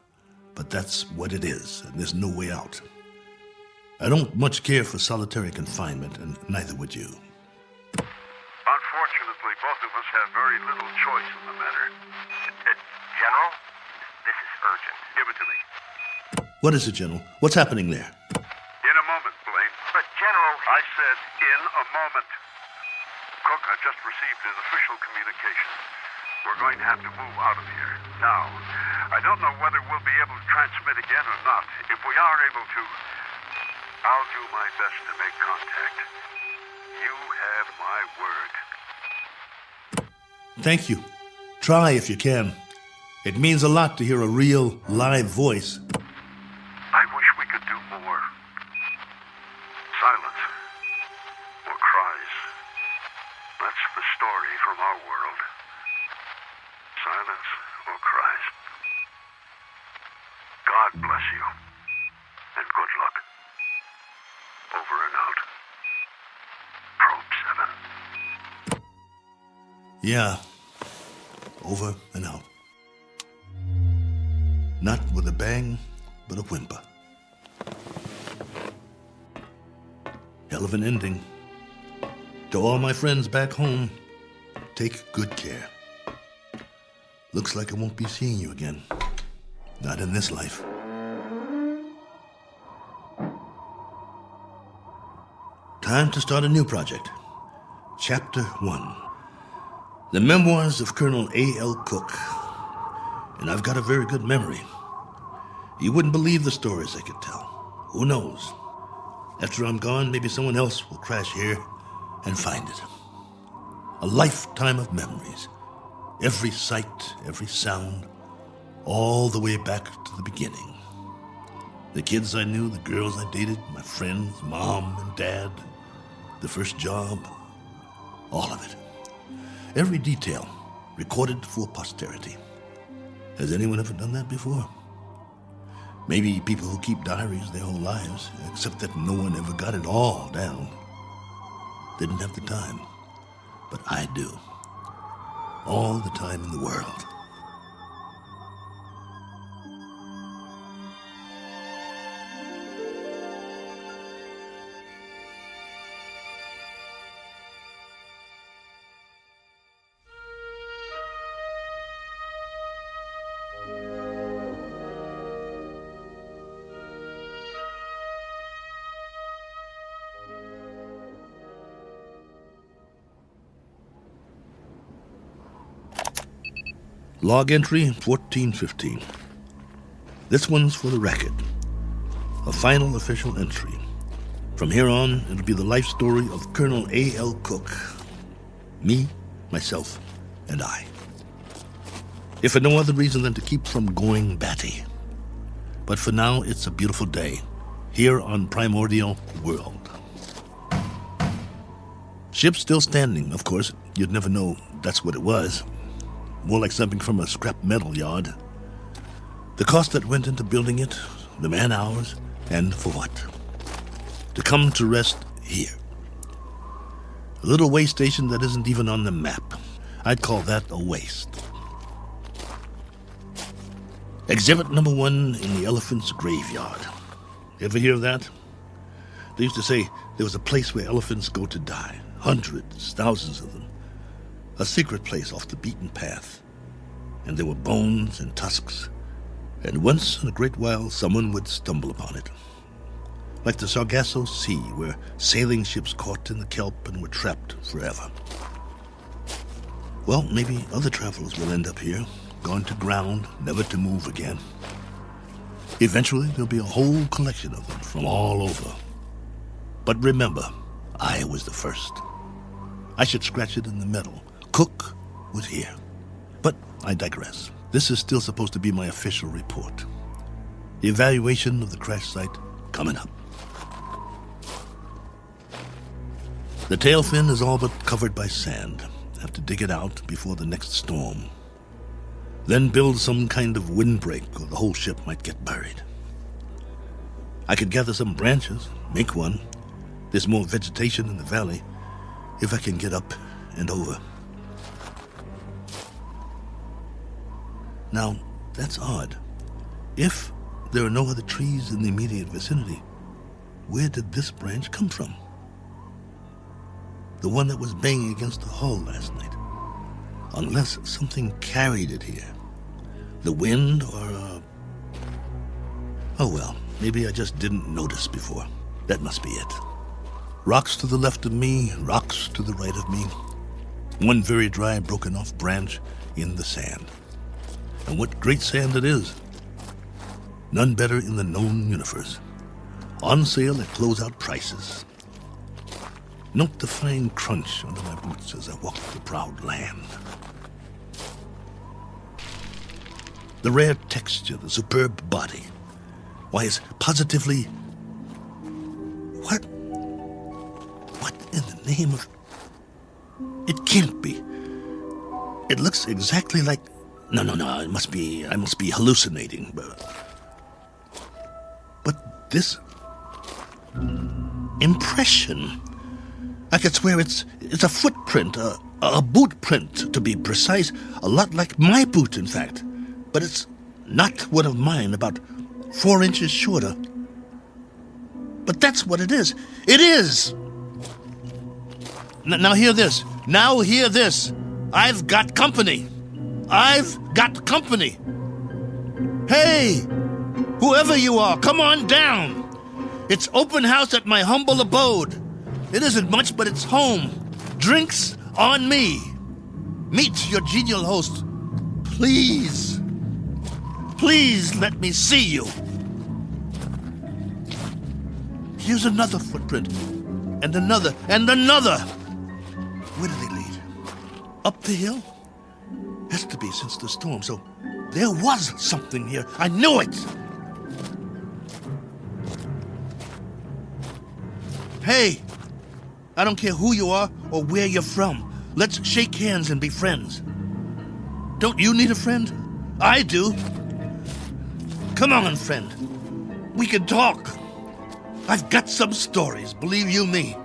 But that's what it is, and there's no way out. I don't much care for solitary confinement, and neither would you. Unfortunately, both of us have very little choice in the matter. General, this is urgent. Give it to me. What is it, General? What's happening there? In a moment, Blaine. But, General... I said in a moment. Cook, I've just received his official communication. We're going to have to move out of here. Now, I don't know whether we'll be able to transmit again or not. If we are able to, I'll do my best to make contact. You have my word. Thank you. Try if you can. It means a lot to hear a real, live voice. I wish we could do more. Silence. Or cries. That's the story from our world. Silence or cries. God bless you. And good luck. Over and out. Probe 7. Yeah. Over and out. Not with a bang, but a whimper. Hell of an ending. To all my friends back home, take good care. Looks like I won't be seeing you again. Not in this life. Time to start a new project. Chapter 1. The Memoirs of Colonel A.L. Cook. And I've got a very good memory. You wouldn't believe the stories I could tell. Who knows? After I'm gone, maybe someone else will crash here and find it. A lifetime of memories. Every sight, every sound, all the way back to the beginning. The kids I knew, the girls I dated, my friends, mom and dad, the first job, all of it. Every detail recorded for posterity. Has anyone ever done that before? Maybe people who keep diaries their whole lives, except that no one ever got it all down. Didn't have the time, but I do. All the time in the world. Log entry 1415. This one's for the record. A final official entry. From here on, it'll be the life story of Colonel A.L. Cook. Me, myself, and I. If for no other reason than to keep from going batty. But for now, it's a beautiful day. Here on Primordial World. Ship still standing, of course. You'd never know that's what it was. More like something from a scrap metal yard. The cost that went into building it, the man-hours, and for what? To come to rest here. A little way station that isn't even on the map. I'd call that a waste. Exhibit number 1 in the elephant's graveyard. Ever hear of that? They used to say there was a place where elephants go to die. Hundreds, thousands of them. A secret place off the beaten path. And there were bones and tusks. And once in a great while, someone would stumble upon it. Like the Sargasso Sea, where sailing ships caught in the kelp and were trapped forever. Well, maybe other travelers will end up here, gone to ground, never to move again. Eventually, there'll be a whole collection of them from all over. But remember, I was the first. I should scratch it in the metal. Cook was here. But I digress. This is still supposed to be my official report. The evaluation of the crash site coming up. The tail fin is all but covered by sand. Have to dig it out before the next storm. Then build some kind of windbreak or the whole ship might get buried. I could gather some branches, make one. There's more vegetation in the valley if I can get up and over. Now, that's odd. If there are no other trees in the immediate vicinity, where did this branch come from? The one that was banging against the hull last night. Unless something carried it here. The wind or Oh well, maybe I just didn't notice before. That must be it. Rocks to the left of me, rocks to the right of me. One very dry, broken off branch in the sand. And what great sand it is. None better in the known universe. On sale at closeout prices. Note the fine crunch under my boots as I walk the proud land. The rare texture, the superb body. Why, it's positively... What in the name of... It can't be. It looks exactly like... No, I must be hallucinating. But this... impression... I could swear it's a footprint, A boot print, to be precise. A lot like my boot, in fact. But it's not one of mine, about 4 inches shorter. But that's what it is. It is! Now hear this. Now hear this. I've got company. I've got company. Hey! Whoever you are, come on down. It's open house at my humble abode. It isn't much, but it's home. Drinks on me. Meet your genial host. Please. Please let me see you. Here's another footprint. And another. And another. Where do they lead? Up the hill? Has to be since the storm, so there was something here. I knew it! Hey! I don't care who you are or where you're from. Let's shake hands and be friends. Don't you need a friend? I do. Come on, friend. We can talk. I've got some stories, believe you me.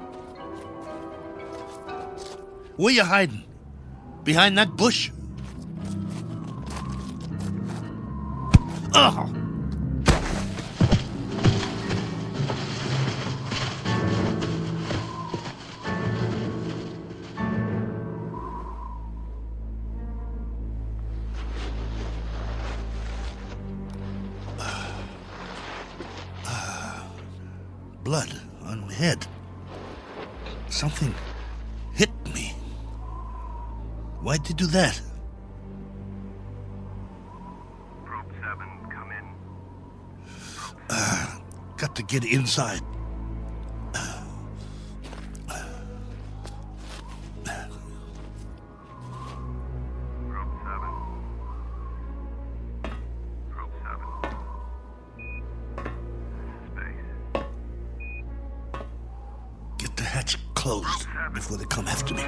Where you hiding? Behind that bush? Ugh! Blood on my head. Something hit me. Why'd you do that? Probe 7, come in. Got to get inside. Get the hatch closed before they come after me.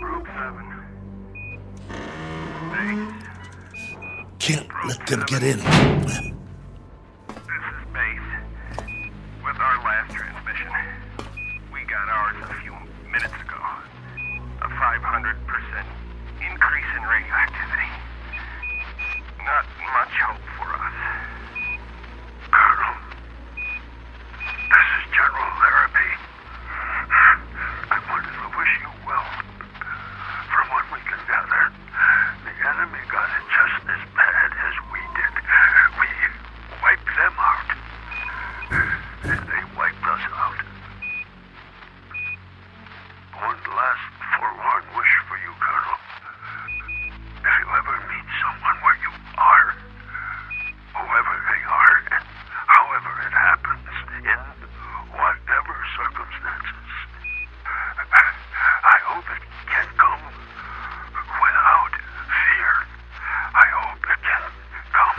Probe 7. Can't let them get in. This is Base. With our last transmission, we got ours a few minutes ago. A 500% increase in radioactivity. Not much hope for us. Colonel, this is General Therapy. I wanted to wish you well. From what we can gather, the enemy got it just as bad as we did. We wiped them out. And they wiped us out. One last forlorn wish for you, Colonel. If you ever meet someone where you are, whoever they are, and however it happens, in whatever circumstances, I hope it can come without fear. I hope it can come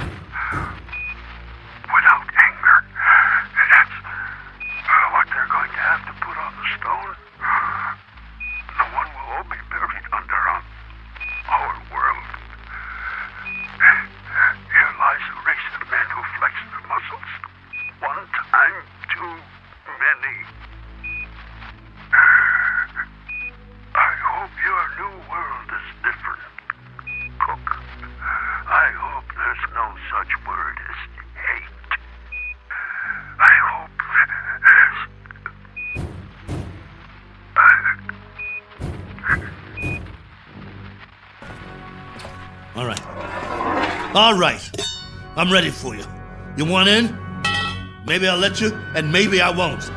without anger. That's what they're going to have to put on the stone. The one we'll all be buried under on our world. Here lies a race of men who flex their muscles. One time too many. I hope your new world is different, Cook. I hope there's no such word as hate. I hope there's... All right. I'm ready for you. You want in? Maybe I'll let you, and maybe I won't.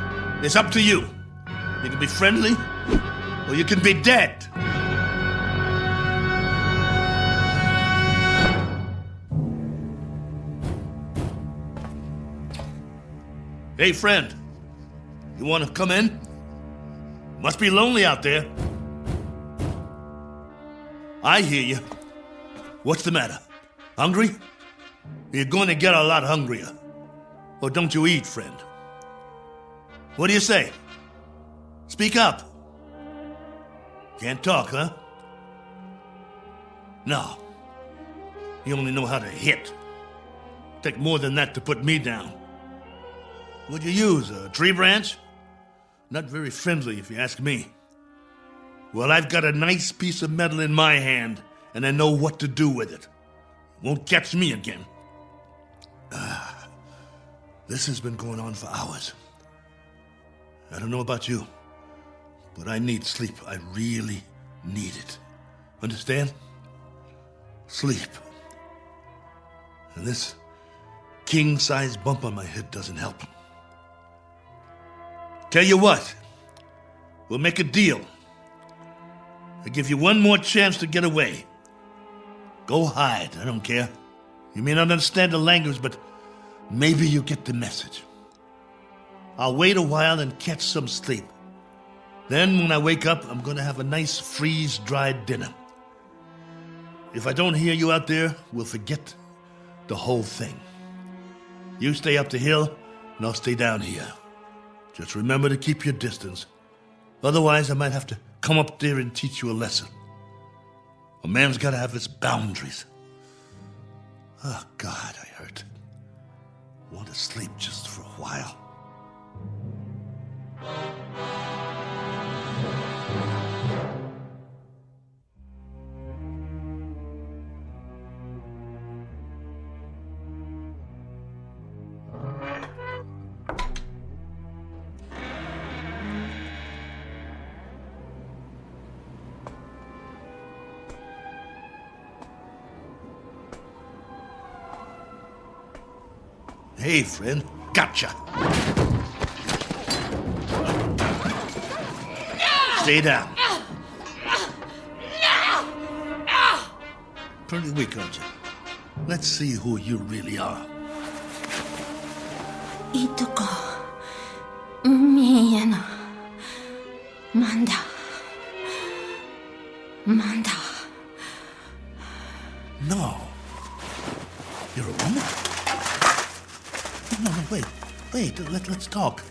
It's up to you. You can be friendly, or you can be dead. Hey, friend. You want to come in? Must be lonely out there. I hear you. What's the matter? Hungry? You're going to get a lot hungrier. Or don't you eat, friend? What do you say? Speak up. Can't talk, huh? No. You only know how to hit. Take more than that to put me down. What'd you use, a tree branch? Not very friendly, if you ask me. Well, I've got a nice piece of metal in my hand, and I know what to do with it. Won't catch me again. This has been going on for hours. I don't know about you, but I need sleep. I really need it. Understand? Sleep. And this king-size bump on my head doesn't help. Tell you what, we'll make a deal. I give you one more chance to get away. Go hide, I don't care. You may not understand the language, but maybe you get the message. I'll wait a while and catch some sleep. Then when I wake up, I'm going to have a nice freeze-dried dinner. If I don't hear you out there, we'll forget the whole thing. You stay up the hill, and I'll stay down here. Just remember to keep your distance. Otherwise, I might have to come up there and teach you a lesson. A man's got to have his boundaries. Oh, God, I hurt. I want to sleep just for a while. Hey, friend. Gotcha. Stay down. Pretty weak, aren't you? Let's see who you really are. Ituko. Miena. Manda. No. You're a woman? No, wait. Let's talk.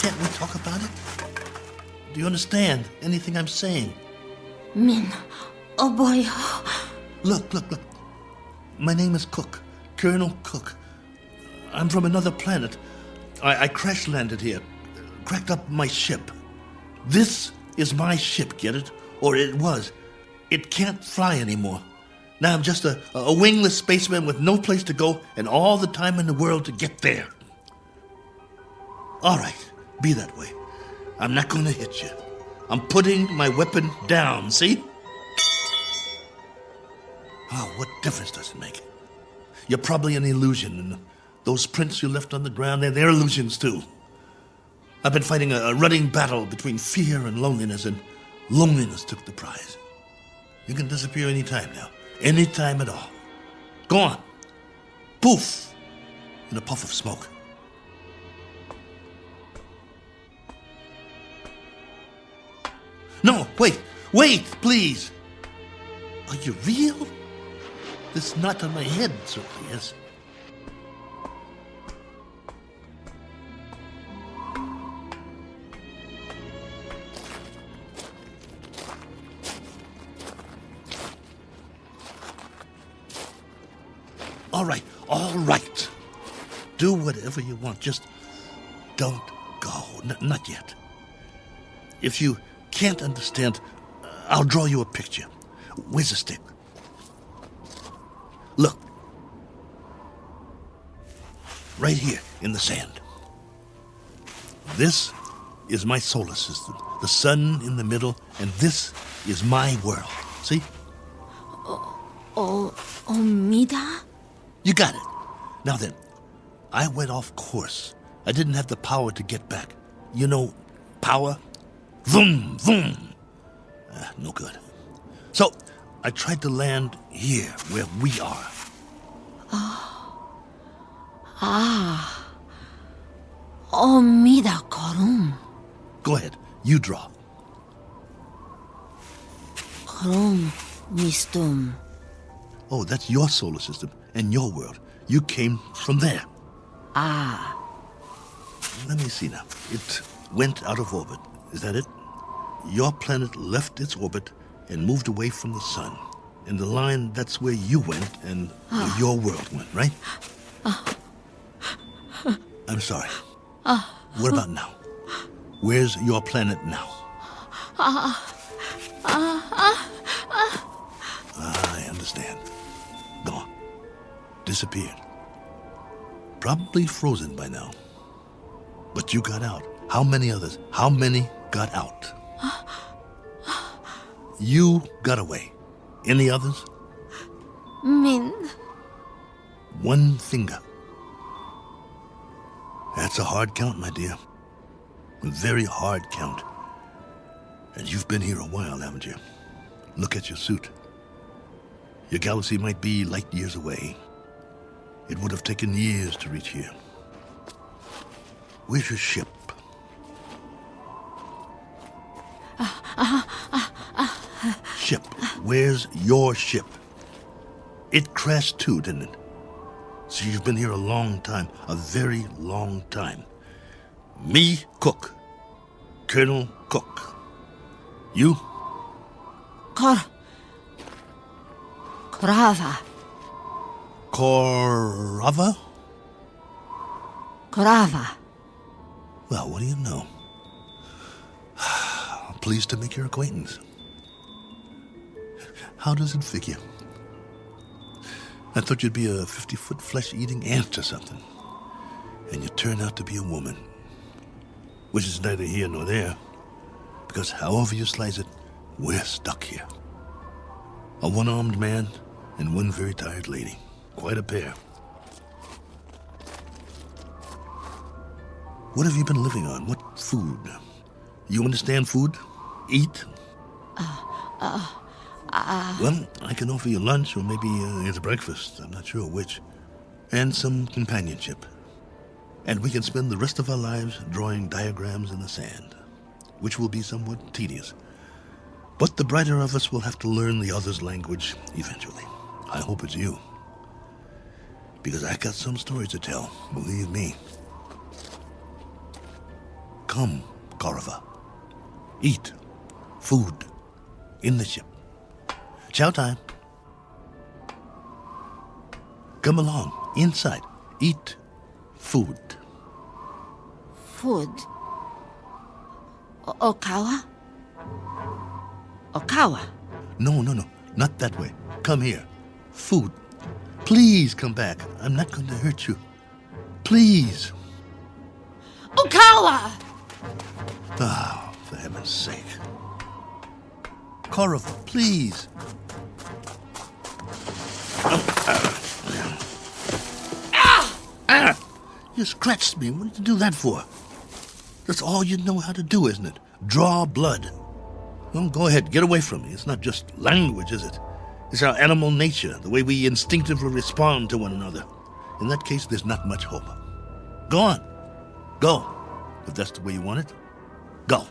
Can't we talk about it? Do you understand anything I'm saying? Min. Oh boy. Look. My name is Cook. Colonel Cook. I'm from another planet. I crash-landed here. Cracked up my ship. This is my ship, get it? Or it was. It can't fly anymore. Now I'm just a wingless spaceman with no place to go and all the time in the world to get there. All right, be that way. I'm not going to hit you. I'm putting my weapon down, see? Oh, what difference does it make? You're probably an illusion, and those prints you left on the ground, they're illusions too. I've been fighting a running battle between fear and loneliness, and loneliness took the prize. You can disappear any time now. Any time at all. Go on. Poof! In a puff of smoke. No, wait, please. Are you real? This knot on my head certainly is. All right. Do whatever you want. Just don't go. Not yet. If you can't understand, I'll draw you a picture. Where's the stick? Look. Right here in the sand. This is my solar system. The sun in the middle, and this is my world. See? Omida? You got it. Now then, I went off course. I didn't have the power to get back. You know, power? Vroom, vroom. No good. So, I tried to land here, where we are. Omida korum. Go ahead, you draw. Korum mistum. Oh, that's your solar system and your world. You came from there. Let me see now. It went out of orbit. Is that it? Your planet left its orbit and moved away from the sun. And the line, that's where you went and where your world went, right? I'm sorry. What about now? Where's your planet now? I understand. Gone. Disappeared. Probably frozen by now. But you got out. How many others? How many got out? You got away. Any others? Min. One finger. That's a hard count, my dear. A very hard count. And you've been here a while, haven't you? Look at your suit. Your galaxy might be light years away. It would have taken years to reach here. Where's your ship? Ship. Where's your ship? It crashed too, didn't it? So you've been here a long time. A very long time. Me, Cook. Colonel Cook. You? Korava. Korava? Korava. Well, what do you know? Pleased to make your acquaintance. How does it figure? I thought you'd be a 50-foot flesh-eating ant or something. And you turn out to be a woman. Which is neither here nor there. Because however you slice it, we're stuck here. A one-armed man and one very tired lady. Quite a pair. What have you been living on? What food? You understand food? Eat? Well, I can offer you lunch or maybe it's breakfast. I'm not sure which. And some companionship. And we can spend the rest of our lives drawing diagrams in the sand, which will be somewhat tedious. But the brighter of us will have to learn the other's language eventually. I hope it's you. Because I got some stories to tell, believe me. Come, Korova. Eat. Food. In the ship. Chow time. Come along. Inside. Eat. Food. Food. Okawa? Okawa? No. Not that way. Come here. Food. Please come back. I'm not going to hurt you. Please. Okawa! Oh, for heaven's sake. Korova, please. You scratched me. What did you do that for? That's all you know how to do, isn't it? Draw blood. Well, go ahead. Get away from me. It's not just language, is it? It's our animal nature, the way we instinctively respond to one another. In that case, there's not much hope. Go on. Go. If that's the way you want it, go.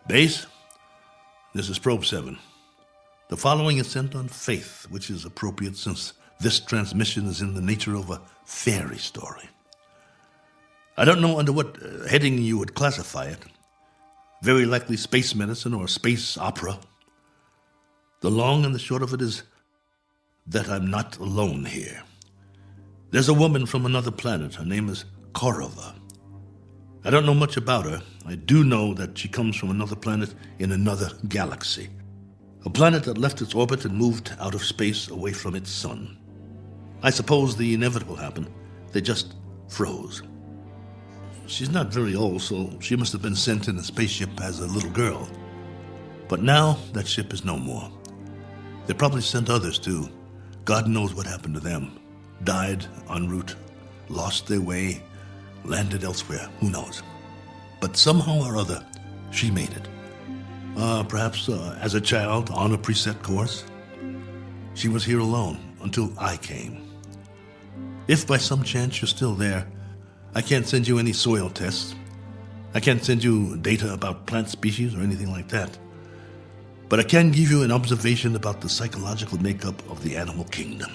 Base, this is Probe 7. The following is sent on faith, which is appropriate since this transmission is in the nature of a fairy story. I don't know under what heading you would classify it. Very likely space medicine or space opera. The long and the short of it is that I'm not alone here. There's a woman from another planet. Her name is Korova. I don't know much about her. I do know that she comes from another planet in another galaxy. A planet that left its orbit and moved out of space away from its sun. I suppose the inevitable happened. They just froze. She's not very old, so she must have been sent in a spaceship as a little girl. But now that ship is no more. They probably sent others too. God knows what happened to them. Died en route, lost their way, landed elsewhere, who knows. But somehow or other, she made it. Perhaps as a child on a preset course. She was here alone until I came. If by some chance you're still there, I can't send you any soil tests. I can't send you data about plant species or anything like that. But I can give you an observation about the psychological makeup of the animal kingdom.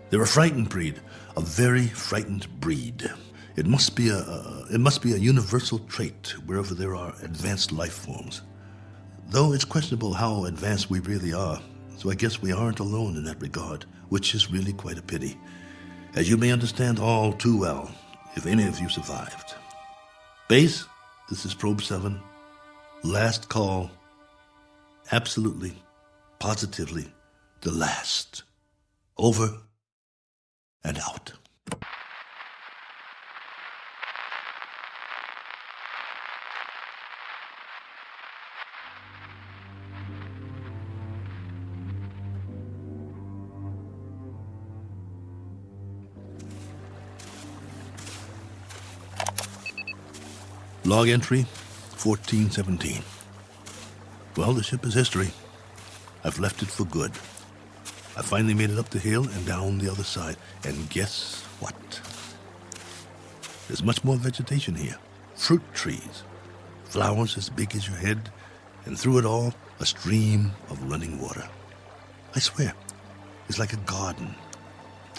They're a frightened breed, a very frightened breed. It must be a universal trait wherever there are advanced life forms. Though it's questionable how advanced we really are, so I guess we aren't alone in that regard, which is really quite a pity, as you may understand all too well if any of you survived. Base, this is Probe 7. Last call. Absolutely, positively, the last. Over and out. Log entry 1417. Well, the ship is history. I've left it for good. I finally made it up the hill and down the other side. And guess what? There's much more vegetation here. Fruit trees. Flowers as big as your head. And through it all, a stream of running water. I swear, it's like a garden.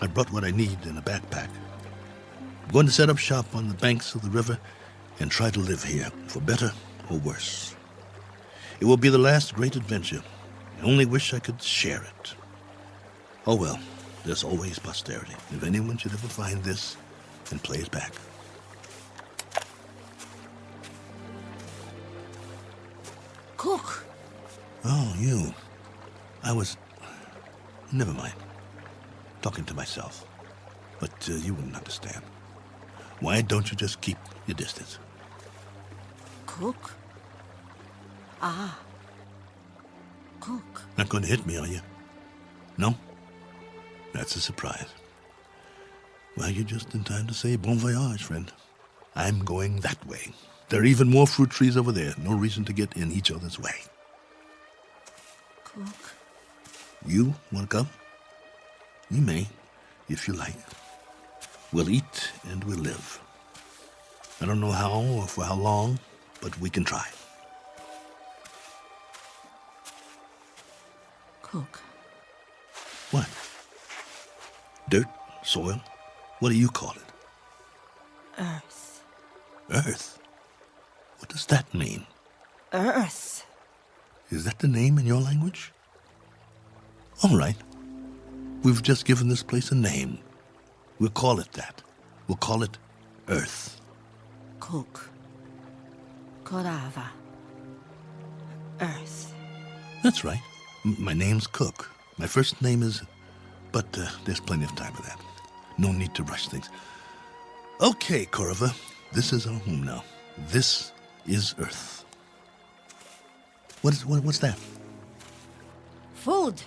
I brought what I need in a backpack. I'm going to set up shop on the banks of the river and try to live here, for better or worse. It will be the last great adventure. I only wish I could share it. Oh well, there's always posterity, if anyone should ever find this and play it back. Cook. Oh, you. Never mind. Talking to myself. But you wouldn't understand. Why don't you just keep your distance? Cook? Ah. Cook. Not going to hit me, are you? No? That's a surprise. Well, you're just in time to say bon voyage, friend. I'm going that way. There are even more fruit trees over there. No reason to get in each other's way. Cook. You want to come? You may, if you like. We'll eat and we'll live. I don't know how or for how long, but we can try. Cook. What? Dirt? Soil? What do you call it? Earth. Earth? What does that mean? Earth. Is that the name in your language? All right. We've just given this place a name. We'll call it that. We'll call it Earth. Cook. Korava. Earth. That's right. My name's Cook. My first name is... But there's plenty of time for that. No need to rush things. Okay, Korava. This is our home now. This is Earth. What's that? Food.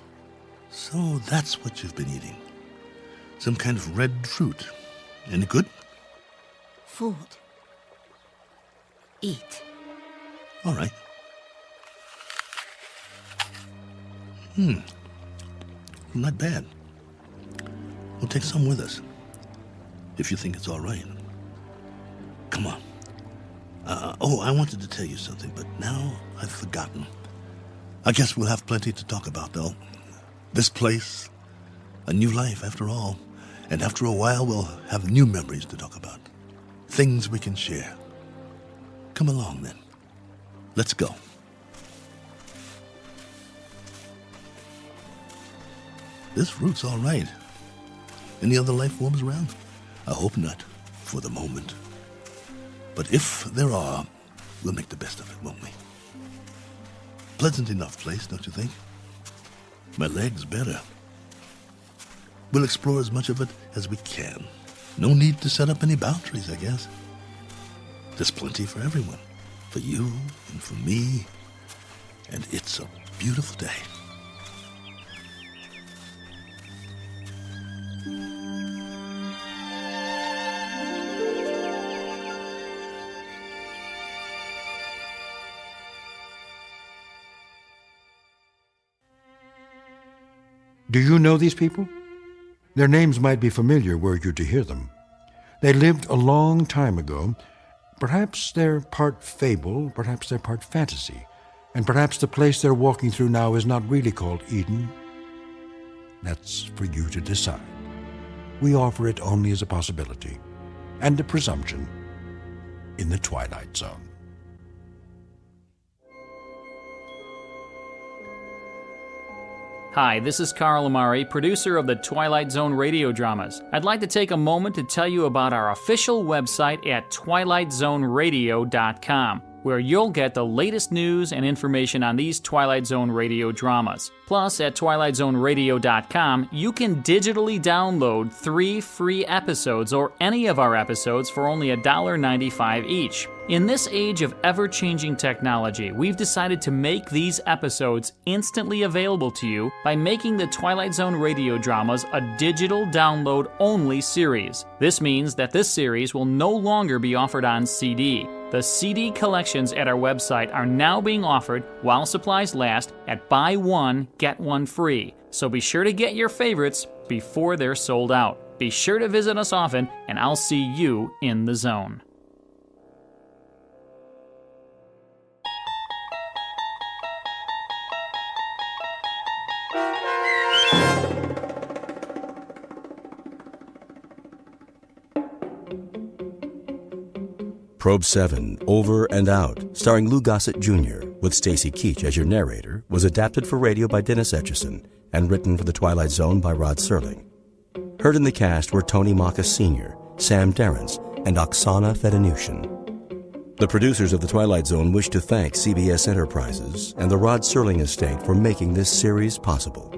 So that's what you've been eating. Some kind of red fruit. Any good? Food. Eat. All right. Not bad. We'll take some with us. If you think it's all right. Come on. I wanted to tell you something, but now I've forgotten. I guess we'll have plenty to talk about, though. This place, a new life after all. And after a while, we'll have new memories to talk about. Things we can share. Come along, then. Let's go. This fruit's all right. Any other life forms around? I hope not, for the moment. But if there are, we'll make the best of it, won't we? Pleasant enough place, don't you think? My leg's better. We'll explore as much of it as we can. No need to set up any boundaries, I guess. There's plenty for everyone. For you and for me. And it's a beautiful day. Do you know these people? Their names might be familiar were you to hear them. They lived a long time ago. Perhaps they're part fable, perhaps they're part fantasy. And perhaps the place they're walking through now is not really called Eden. That's for you to decide. We offer it only as a possibility and a presumption in the Twilight Zone. Hi, this is Carl Amari, producer of the Twilight Zone Radio Dramas. I'd like to take a moment to tell you about our official website at twilightzoneradio.com, where you'll get the latest news and information on these Twilight Zone radio dramas. Plus, at twilightzoneradio.com, you can digitally download 3 free episodes or any of our episodes for only $1.95 each. In this age of ever-changing technology, we've decided to make these episodes instantly available to you by making the Twilight Zone radio dramas a digital download-only series. This means that this series will no longer be offered on CD. The CD collections at our website are now being offered, while supplies last, at buy one, get one free. So be sure to get your favorites before they're sold out. Be sure to visit us often, and I'll see you in the zone. Probe 7, Over and Out, starring Lou Gossett Jr., with Stacy Keach as your narrator, was adapted for radio by Dennis Etchison and written for The Twilight Zone by Rod Serling. Heard in the cast were Tony Maka Sr., Sam Darrence, and Oksana Fedanushin. The producers of The Twilight Zone wish to thank CBS Enterprises and the Rod Serling estate for making this series possible.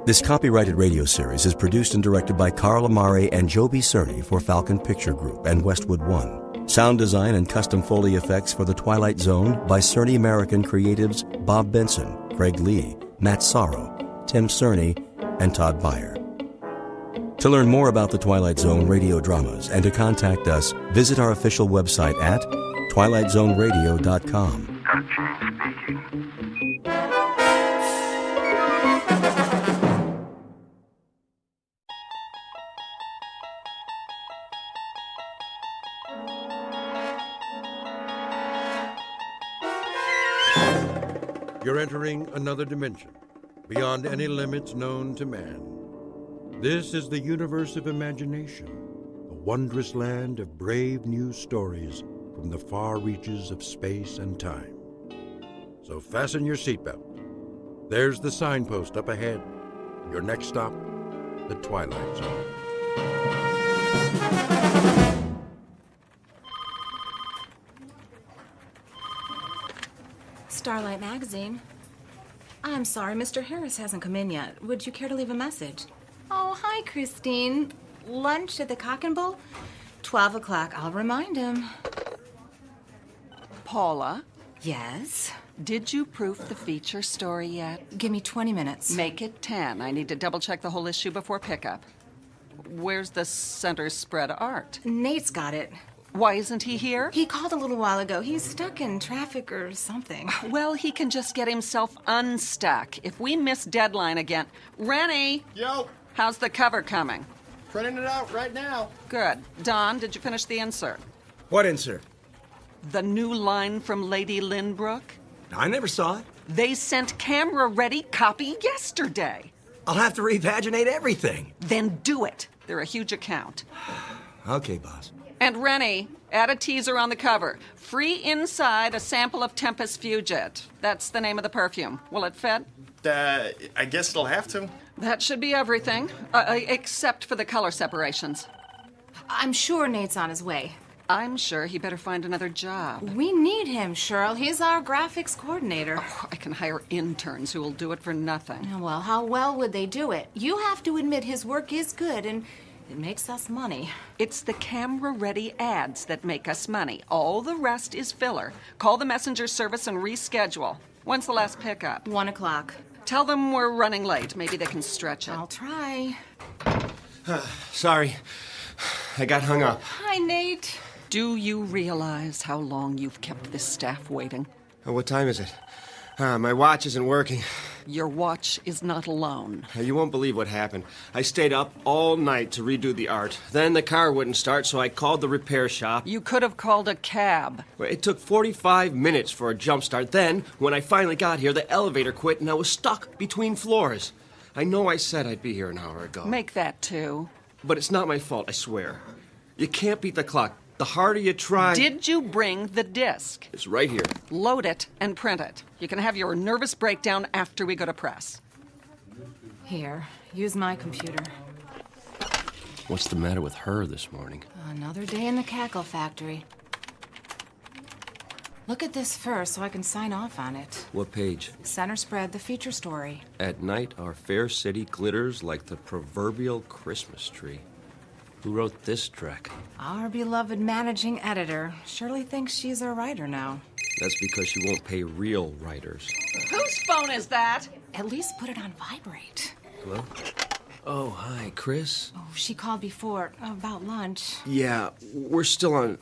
This copyrighted radio series is produced and directed by Carl Amari and Joby Cerny for Falcon Picture Group and Westwood One. Sound design and custom Foley effects for The Twilight Zone by Cerny American creatives Bob Benson, Craig Lee, Matt Sorrow, Tim Cerny, and Todd Beyer. To learn more about The Twilight Zone radio dramas and to contact us, visit our official website at twilightzoneradio.com. James speaking. You're entering another dimension, beyond any limits known to man. This is the universe of imagination, a wondrous land of brave new stories from the far reaches of space and time. So fasten your seatbelt. There's the signpost up ahead. Your next stop, the Twilight Zone. Starlight Magazine. I'm sorry, Mr. Harris hasn't come in yet. Would you care to leave a message? Oh, hi, Christine. Lunch at the Cock and Bull? 12 o'clock. I'll remind him. Paula? Yes? Did you proof the feature story yet? Give me 20 minutes. Make it 10. I need to double-check the whole issue before pickup. Where's the center spread art? Nate's got it. Why isn't he here? He called a little while ago. He's stuck in traffic or something. Well, he can just get himself unstuck. If we miss deadline again... Rennie! Yo! How's the cover coming? Printing it out right now. Good. Don, did you finish the insert? What insert? The new line from Lady Lynbrook? I never saw it. They sent camera-ready copy yesterday. I'll have to repaginate everything. Then do it. They're a huge account. Okay, boss. And Rennie, add a teaser on the cover. Free inside a sample of Tempest Fugit. That's the name of the perfume. Will it fit? I guess it'll have to. That should be everything, except for the color separations. I'm sure Nate's on his way. I'm sure he better find another job. We need him, Cheryl. He's our graphics coordinator. Oh, I can hire interns who will do it for nothing. Well, how well would they do it? You have to admit his work is good, and it makes us money. It's the camera-ready ads that make us money. All the rest is filler. Call the messenger service and reschedule. When's the last pickup? 1 o'clock. Tell them we're running late. Maybe they can stretch it. I'll try. Sorry. I got hung up. Hi, Nate. Do you realize how long you've kept this staff waiting? What time is it? My watch isn't working. Your watch is not alone. You won't believe what happened. I stayed up all night to redo the art. Then the car wouldn't start, so I called the repair shop. You could have called a cab. Well, it took 45 minutes for a jump start. Then, when I finally got here, the elevator quit and I was stuck between floors. I know I said I'd be here an hour ago. Make that 2. But it's not my fault, I swear. You can't beat the clock. The harder you try... Did you bring the disc? It's right here. Load it and print it. You can have your nervous breakdown after we go to press. Here, use my computer. What's the matter with her this morning? Another day in the cackle factory. Look at this first so I can sign off on it. What page? Center spread, the feature story. At night, our fair city glitters like the proverbial Christmas tree. Who wrote this dreck? Our beloved managing editor. Shirley thinks she's a writer now. That's because she won't pay real writers. Whose phone is that? At least put it on vibrate. Hello? Oh, hi, Chris. Oh, she called before about lunch. Yeah, we're still on...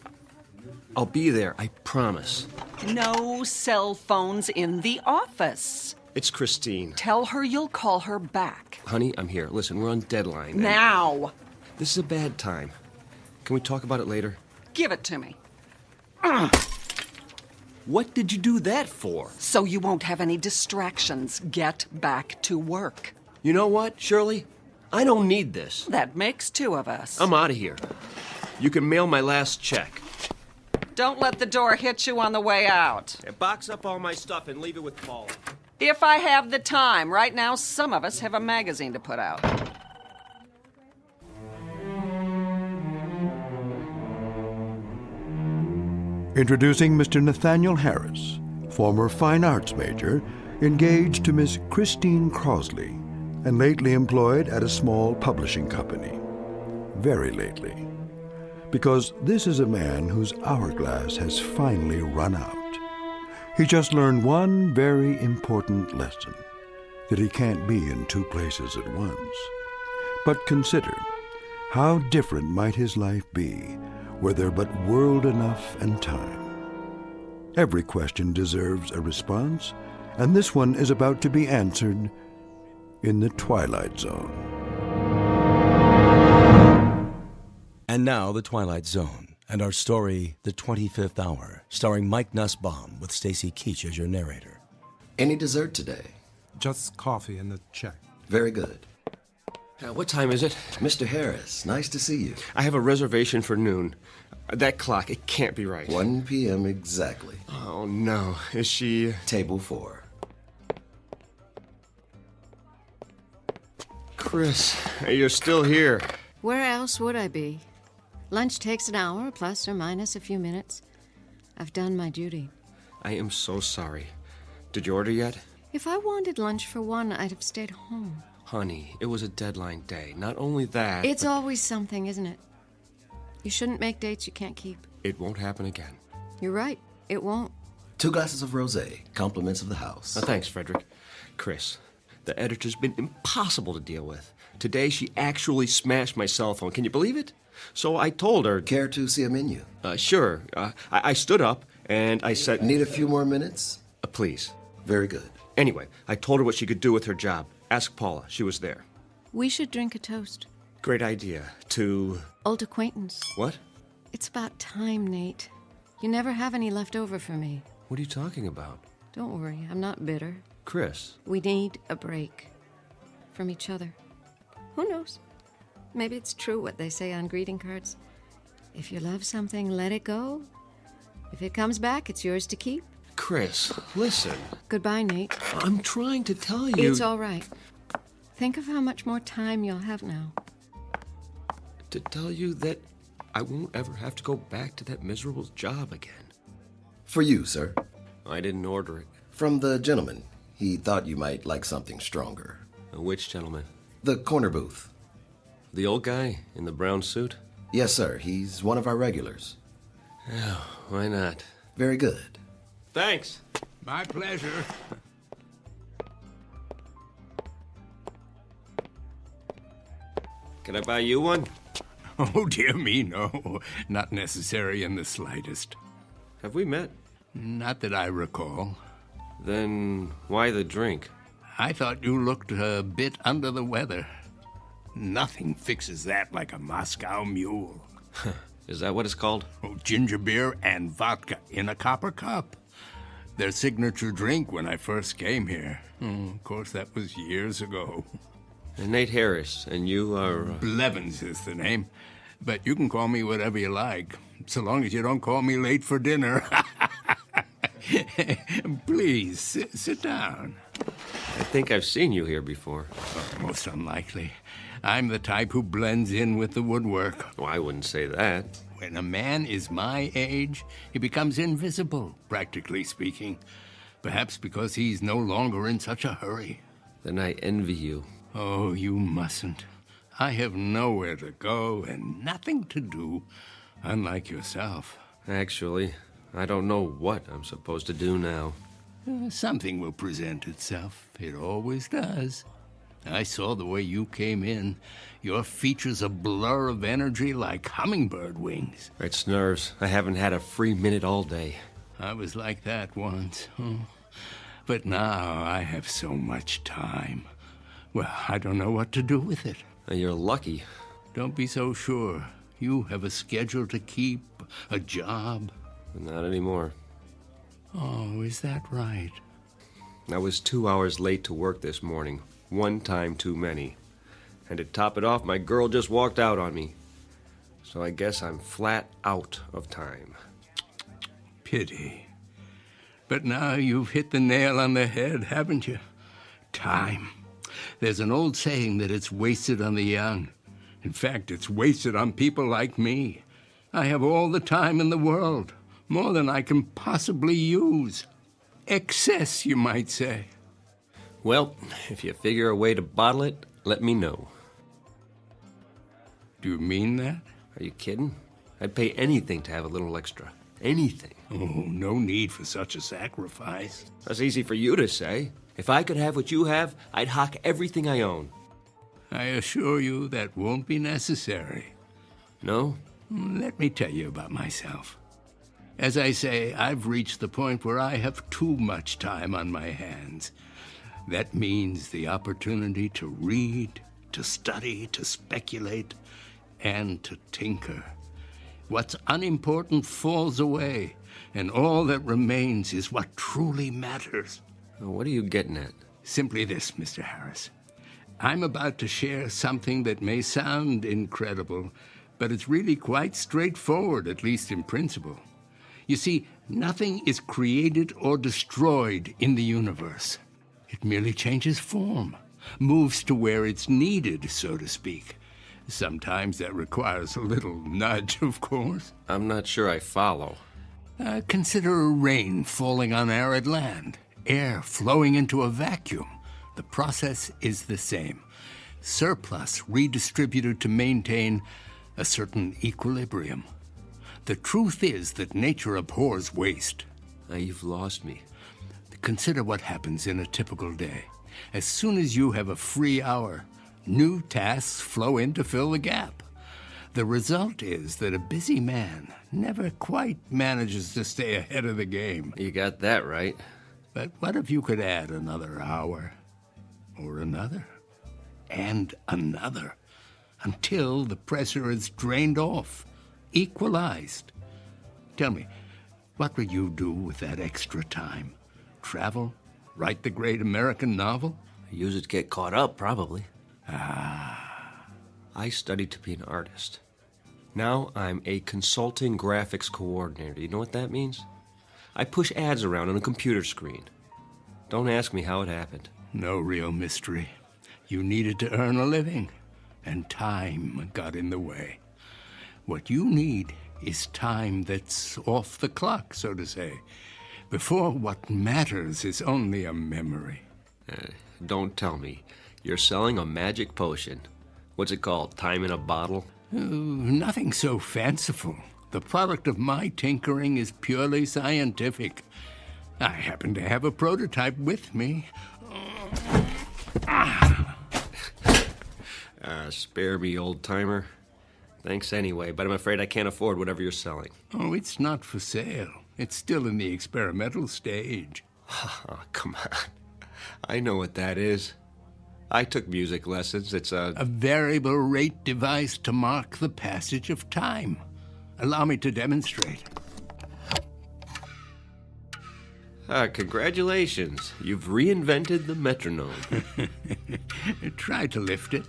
I'll be there, I promise. No cell phones in the office. It's Christine. Tell her you'll call her back. Honey, I'm here. Listen, we're on deadline. Now! This is a bad time. Can we talk about it later? Give it to me. What did you do that for? So you won't have any distractions. Get back to work. You know what, Shirley? I don't need this. That makes 2 of us. I'm out of here. You can mail my last check. Don't let the door hit you on the way out. Box up all my stuff and leave it with Paula. If I have the time. Right now, some of us have a magazine to put out. Introducing Mr. Nathaniel Harris, former fine arts major, engaged to Miss Christine Crosley, and lately employed at a small publishing company. Very lately. Because this is a man whose hourglass has finally run out. He just learned one very important lesson, that he can't be in 2 places at once. But consider, how different might his life be were there but world enough and time. Every question deserves a response, and this one is about to be answered in the Twilight Zone. And now, The Twilight Zone, and our story, The 25th Hour, starring Mike Nussbaum with Stacy Keach as your narrator. Any dessert today? Just coffee and a check. Very good. What time is it? Mr. Harris, nice to see you. I have a reservation for noon. That clock, it can't be right. 1 p.m. exactly. Oh, no. Is she... Table 4. Chris, you're still here. Where else would I be? Lunch takes an hour, plus or minus a few minutes. I've done my duty. I am so sorry. Did you order yet? If I wanted lunch for 1, I'd have stayed home. Honey, it was a deadline day. Not only that... It's always something, isn't it? You shouldn't make dates you can't keep. It won't happen again. You're right. It won't. 2 glasses of rosé, compliments of the house. Thanks, Frederick. Chris, the editor's been impossible to deal with. Today, she actually smashed my cell phone. Can you believe it? So I told her... Care to see a menu? Sure. I stood up, and I said... Need a few more minutes? Please. Very good. Anyway, I told her what she could do with her job. Ask Paula. She was there. We should drink a toast. Great idea. To... Old acquaintance. What? It's about time, Nate. You never have any left over for me. What are you talking about? Don't worry, I'm not bitter. Chris. We need a break. From each other. Who knows? Maybe it's true what they say on greeting cards. If you love something, let it go. If it comes back, it's yours to keep. Chris, listen. Goodbye, Nate. I'm trying to tell you... It's all right. Think of how much more time you'll have now. To tell you that I won't ever have to go back to that miserable job again. For you, sir. I didn't order it. From the gentleman. He thought you might like something stronger. Which gentleman? The corner booth. The old guy in the brown suit? Yes, sir. He's one of our regulars. Oh, why not? Very good. Thanks. My pleasure. Can I buy you one? Oh, dear me, no. Not necessary in the slightest. Have we met? Not that I recall. Then why the drink? I thought you looked a bit under the weather. Nothing fixes that like a Moscow mule. Is that what it's called? Oh, ginger beer and vodka in a copper cup. Their signature drink when I first came here. Of course, that was years ago. And Nate Harris, and you are... Blevins is the name. But you can call me whatever you like, so long as you don't call me late for dinner. Please, sit down. I think I've seen you here before. Oh, most unlikely. I'm the type who blends in with the woodwork. Well, I wouldn't say that. When a man is my age, he becomes invisible, practically speaking. Perhaps because he's no longer in such a hurry. Then I envy you. Oh, you mustn't. I have nowhere to go and nothing to do, unlike yourself. Actually, I don't know what I'm supposed to do now. Something will present itself. It always does. I saw the way you came in. Your features a blur of energy like hummingbird wings. It's nerves. I haven't had a free minute all day. I was like that once. But now I have so much time. Well, I don't know what to do with it. You're lucky. Don't be so sure. You have a schedule to keep, a job. Not anymore. Oh, is that right? I was 2 hours late to work this morning. One time too many. And to top it off, my girl just walked out on me. So I guess I'm flat out of time. Pity. But now you've hit the nail on the head, haven't you? Time. There's an old saying that it's wasted on the young. In fact, it's wasted on people like me. I have all the time in the world, more than I can possibly use. Excess, you might say. Well, if you figure a way to bottle it, let me know. Do you mean that? Are you kidding? I'd pay anything to have a little extra. Anything. Oh, no need for such a sacrifice. That's easy for you to say. If I could have what you have, I'd hock everything I own. I assure you that won't be necessary. No? Let me tell you about myself. As I say, I've reached the point where I have too much time on my hands. That means the opportunity to read, to study, to speculate, and to tinker. What's unimportant falls away, and all that remains is what truly matters. What are you getting at? Simply this, Mr. Harris. I'm about to share something that may sound incredible, but it's really quite straightforward, at least in principle. You see, nothing is created or destroyed in the universe. It merely changes form, moves to where it's needed, so to speak. Sometimes that requires a little nudge, of course. I'm not sure I follow. Consider rain falling on arid land, air flowing into a vacuum. The process is the same. Surplus redistributed to maintain a certain equilibrium. The truth is that nature abhors waste. Now you've lost me. Consider what happens in a typical day. As soon as you have a free hour, new tasks flow in to fill the gap. The result is that a busy man never quite manages to stay ahead of the game. You got that right. But what if you could add another hour, or another, and another, until the pressure is drained off, equalized? Tell me, what would you do with that extra time? Travel? Write the great American novel? Use it to get caught up, probably. I studied to be an artist. Now I'm a consulting graphics coordinator. You know what that means? I push ads around on a computer screen. Don't ask me how it happened. No real mystery. You needed to earn a living, and time got in the way. What you need is time that's off the clock, so to say, before what matters is only a memory. Don't tell me. You're selling a magic potion. What's it called? Time in a bottle? Nothing so fanciful. The product of my tinkering is purely scientific. I happen to have a prototype with me. Spare me, old-timer. Thanks anyway, but I'm afraid I can't afford whatever you're selling. Oh, it's not for sale. It's still in the experimental stage. Oh, come on. I know what that is. I took music lessons. It's a variable rate device to mark the passage of time. Allow me to demonstrate. Congratulations. You've reinvented the metronome. Try to lift it.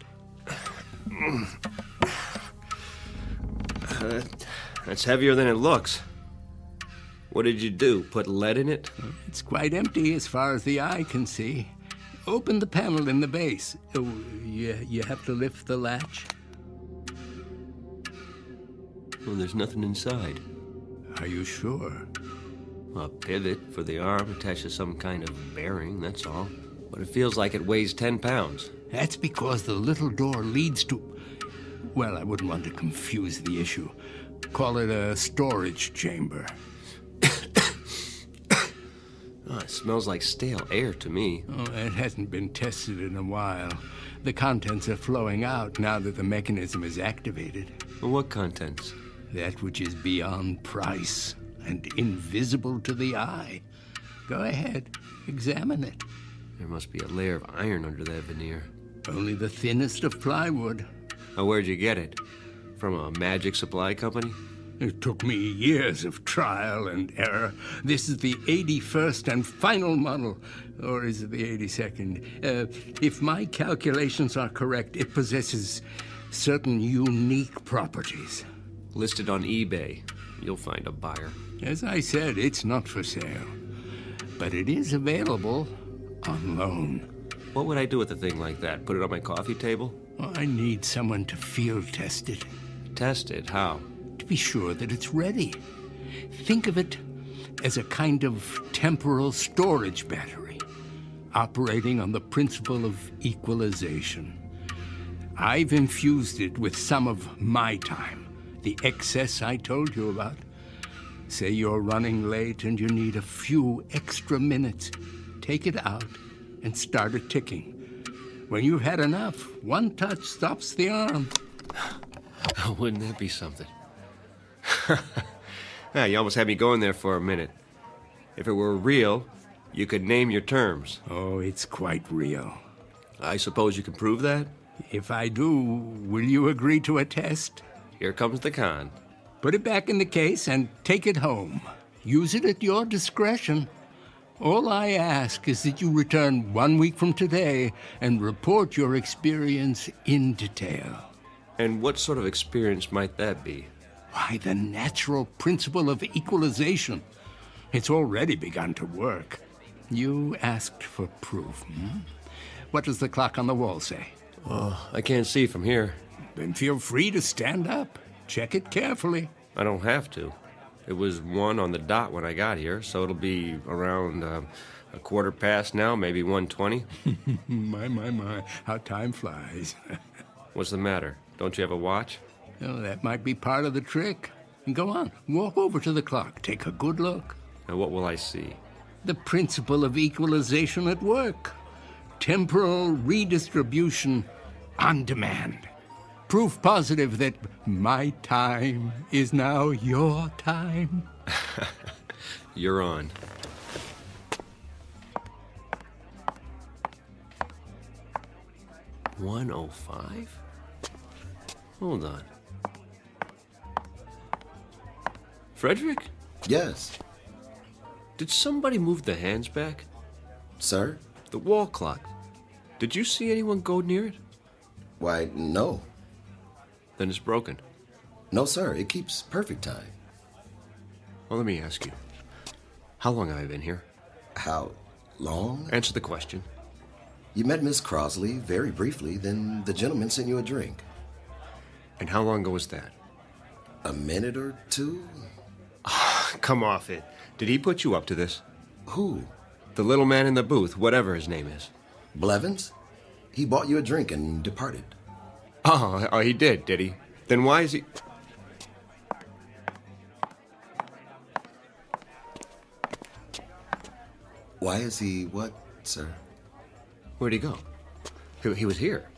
That's heavier than it looks. What did you do? Put lead in it? It's quite empty as far as the eye can see. Open the panel in the base. Oh, you have to lift the latch. Well, there's nothing inside. Are you sure? A pivot for the arm attached to some kind of bearing, that's all. But it feels like it weighs 10 pounds. That's because the little door leads to... Well, I wouldn't want to confuse the issue. Call it a storage chamber. Oh, it smells like stale air to me. Oh, it hasn't been tested in a while. The contents are flowing out now that the mechanism is activated. Well, what contents? That which is beyond price and invisible to the eye. Go ahead, examine it. There must be a layer of iron under that veneer. Only the thinnest of plywood. Oh, where'd you get it? From a magic supply company? It took me years of trial and error. This is the 81st and final model. Or is it the 82nd? If my calculations are correct, it possesses certain unique properties. Listed on eBay. You'll find a buyer. As I said, it's not for sale. But it is available on loan. What would I do with a thing like that? Put it on my coffee table? Well, I need someone to field test it. Test it? How? To be sure that it's ready. Think of it as a kind of temporal storage battery, operating on the principle of equalization. I've infused it with some of my time, the excess I told you about. Say you're running late and you need a few extra minutes. Take it out and start it ticking. When you've had enough, one touch stops the arm. Wouldn't that be something? You almost had me going there for a minute. If it were real, you could name your terms. Oh, it's quite real. I suppose you can prove that? If I do, will you agree to a test? Here comes the con. Put it back in the case and take it home. Use it at your discretion. All I ask is that you return 1 week from today and report your experience in detail. And what sort of experience might that be? Why, the natural principle of equalization. It's already begun to work. You asked for proof, hmm? What does the clock on the wall say? Oh, I can't see from here. Then feel free to stand up. Check it carefully. I don't have to. It was 1 on the dot when I got here, so it'll be around a quarter past now, maybe 1:20. My, how time flies. What's the matter? Don't you have a watch? Oh, that might be part of the trick. Go on, walk over to the clock. Take a good look. And what will I see? The principle of equalization at work. Temporal redistribution on demand. Proof positive that my time is now your time. You're on. $1:05? Hold on. Frederick? Yes. Did somebody move the hands back? Sir? The wall clock. Did you see anyone go near it? Why, no. Then it's broken. No, sir. It keeps perfect time. Well, let me ask you. How long have I been here? How long? Answer the question. You met Miss Crosley very briefly, then the gentleman sent you a drink. And how long ago was that? A minute or two? Come off it. Did he put you up to this? Who? The little man in the booth, whatever his name is. Blevins? He bought you a drink and departed. Oh, he did he? Then why is he... Why is he what, sir? Where'd he go? He was here.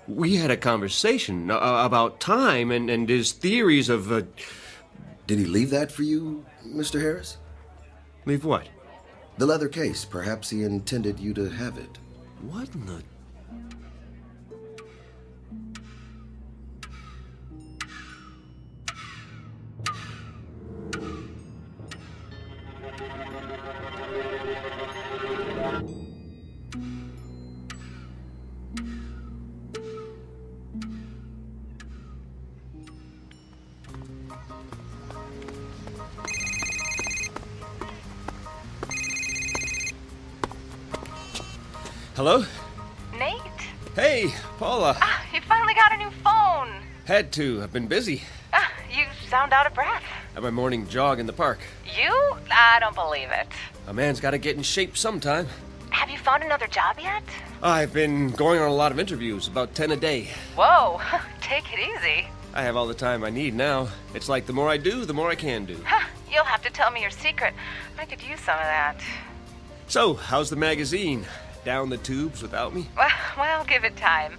We had a conversation about time and his theories of... Did he leave that for you, Mr. Harris? Leave what? The leather case. Perhaps he intended you to have it. What in the... Hello? Nate? Hey, Paula. You finally got a new phone. Had to. I've been busy. You sound out of breath. At my morning jog in the park. You? I don't believe it. A man's got to get in shape sometime. Have you found another job yet? I've been going on a lot of interviews, about 10 a day. Whoa, take it easy. I have all the time I need now. It's like the more I do, the more I can do. You'll have to tell me your secret. I could use some of that. So, how's the magazine? Down the tubes without me? Well, give it time.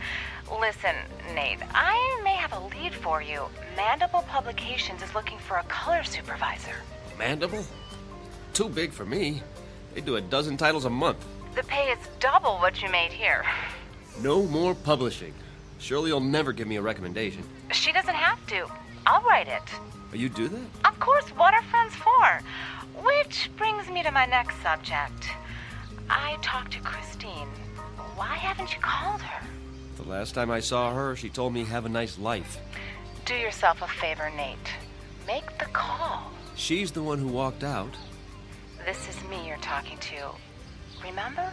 Listen, Nate, I may have a lead for you. Mandible Publications is looking for a color supervisor. Mandible? Too big for me. They do a dozen titles a month. The pay is double what you made here. No more publishing. Surely you'll never give me a recommendation. She doesn't have to. I'll write it. Oh, you do that? Of course, what are friends for? Which brings me to my next subject. I talked to Christine. Why haven't you called her? The last time I saw her, she told me have a nice life. Do yourself a favor, Nate. Make the call. She's the one who walked out. This is me you're talking to. Remember?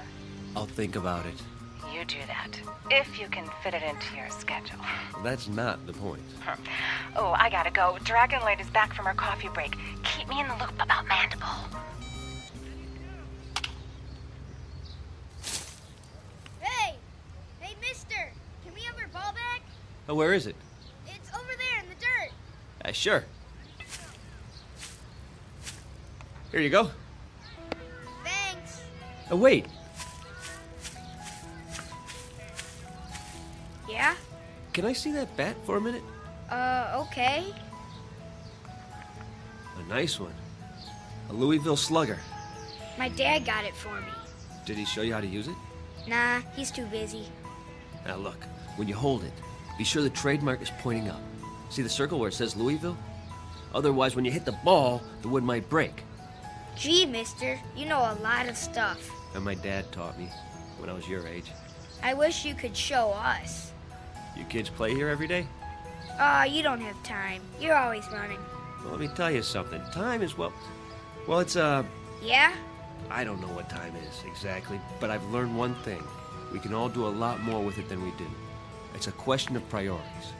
I'll think about it. You do that. If you can fit it into your schedule. That's not the point. Oh, I gotta go. Dragonlight is back from her coffee break. Keep me in the loop about Mandible. Hey, mister! Can we have our ball back? Oh, where is it? It's over there in the dirt. Sure. Here you go. Thanks. Oh, wait. Yeah? Can I see that bat for a minute? Okay. A nice one. A Louisville Slugger. My dad got it for me. Did he show you how to use it? Nah, he's too busy. Now look, when you hold it, be sure the trademark is pointing up. See the circle where it says Louisville? Otherwise, when you hit the ball, the wood might break. Gee, mister, you know a lot of stuff. And my dad taught me when I was your age. I wish you could show us. You kids play here every day? You don't have time. You're always running. Well, let me tell you something. Time is, well, it's, Yeah? I don't know what time is exactly, but I've learned one thing. We can all do a lot more with it than we do. It's a question of priorities.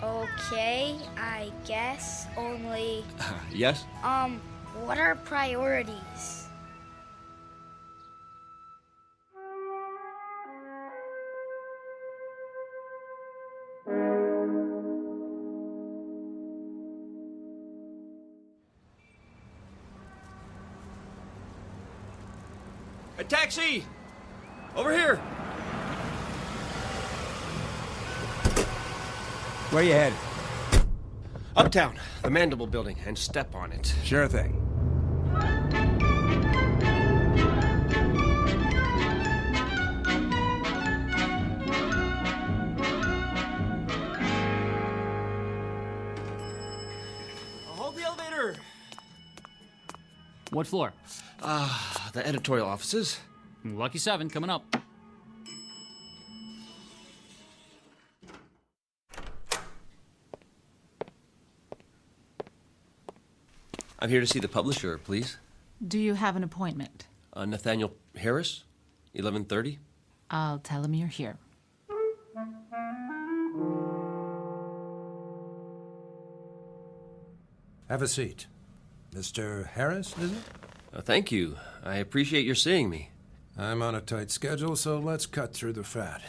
Okay, I guess, only... Yes? What are priorities? A taxi! Over here! Where you headed? Uptown, the Mandible Building, and step on it. Sure thing. Hold the elevator! What floor? The editorial offices. Lucky 7 coming up. I'm here to see the publisher, please. Do you have an appointment? Nathaniel Harris, 11:30. I'll tell him you're here. Have a seat. Mr. Harris, is it? Thank you. I appreciate your seeing me. I'm on a tight schedule, so let's cut through the fat.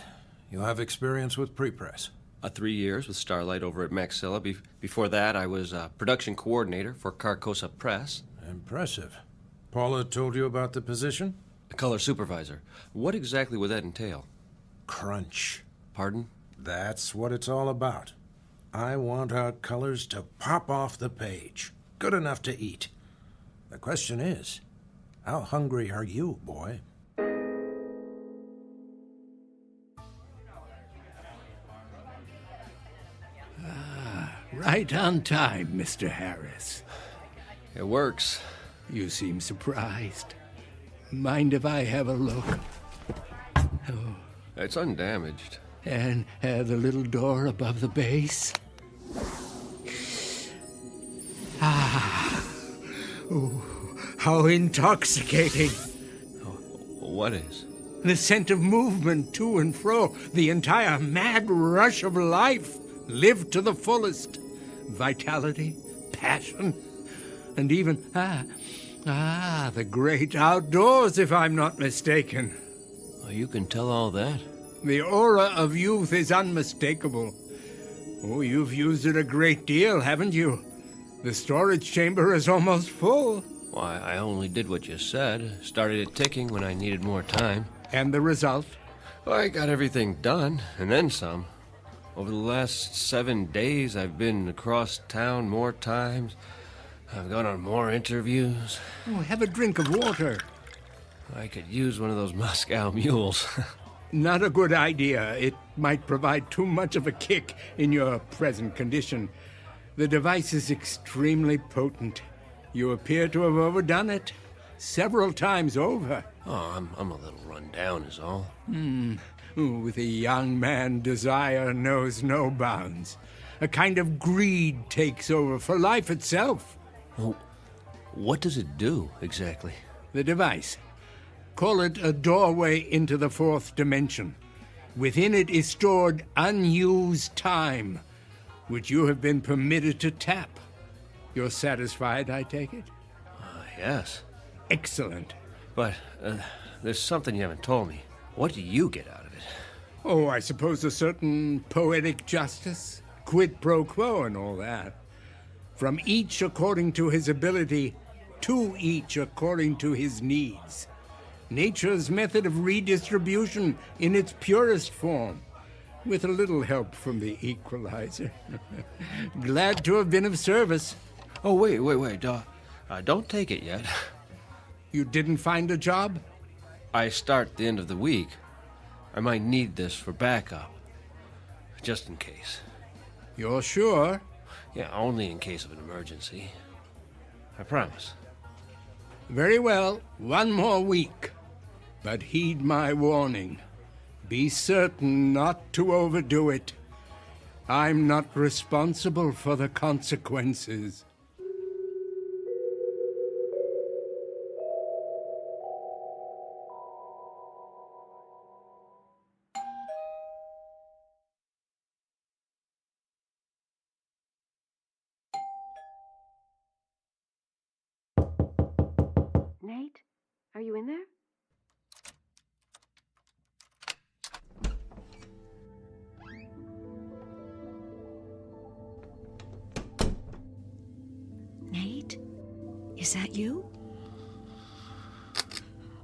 You have experience with prepress. 3 years with Starlight over at Maxilla. Before that, I was production coordinator for Carcosa Press. Impressive. Paula told you about the position? A color supervisor. What exactly would that entail? Crunch. Pardon? That's what it's all about. I want our colors to pop off the page. Good enough to eat. The question is, How hungry are you, boy? Right on time, Mr. Harris. It works. You seem surprised. Mind if I have a look? Oh. It's undamaged. And the little door above the base? Ah. Oh, how intoxicating. What is? The scent of movement to and fro, the entire mad rush of life, lived to the fullest. Vitality, passion, and even, the great outdoors, if I'm not mistaken. Oh, you can tell all that? The aura of youth is unmistakable. Oh, you've used it a great deal, haven't you? The storage chamber is almost full. Why, I only did what you said. Started it ticking when I needed more time. And the result? I got everything done, and then some. Over the last 7 days, I've been across town more times. I've gone on more interviews. Oh, have a drink of water. I could use one of those Moscow mules. Not a good idea. It might provide too much of a kick in your present condition. The device is extremely potent. You appear to have overdone it. Several times over. Oh, I'm a little run down is all. With a young man, desire knows no bounds. A kind of greed takes over for life itself. Oh, what does it do, exactly? The device. Call it a doorway into the fourth dimension. Within it is stored unused time, which you have been permitted to tap. You're satisfied, I take it? Yes. Excellent. But there's something you haven't told me. What do you get out of it? Oh, I suppose a certain poetic justice, quid pro quo and all that. From each according to his ability, to each according to his needs. Nature's method of redistribution in its purest form, with a little help from the equalizer. Glad to have been of service. Oh, wait. Don't take it yet. You didn't find a job? I start the end of the week. I might need this for backup. Just in case. You're sure? Yeah, only in case of an emergency. I promise. Very well, 1 more week. But heed my warning. Be certain not to overdo it. I'm not responsible for the consequences. Nate, are you in there? Nate? Is that you?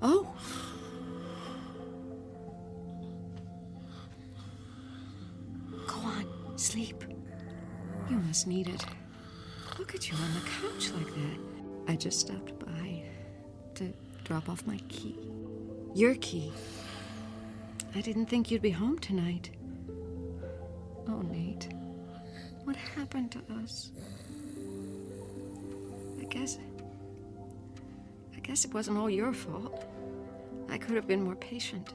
Oh. Go on, sleep. You must need it. Look at you on the couch like that. I just stopped by to drop off my key. Your key. I didn't think you'd be home tonight. Oh, Nate. What happened to us? I guess it wasn't all your fault. I could have been more patient.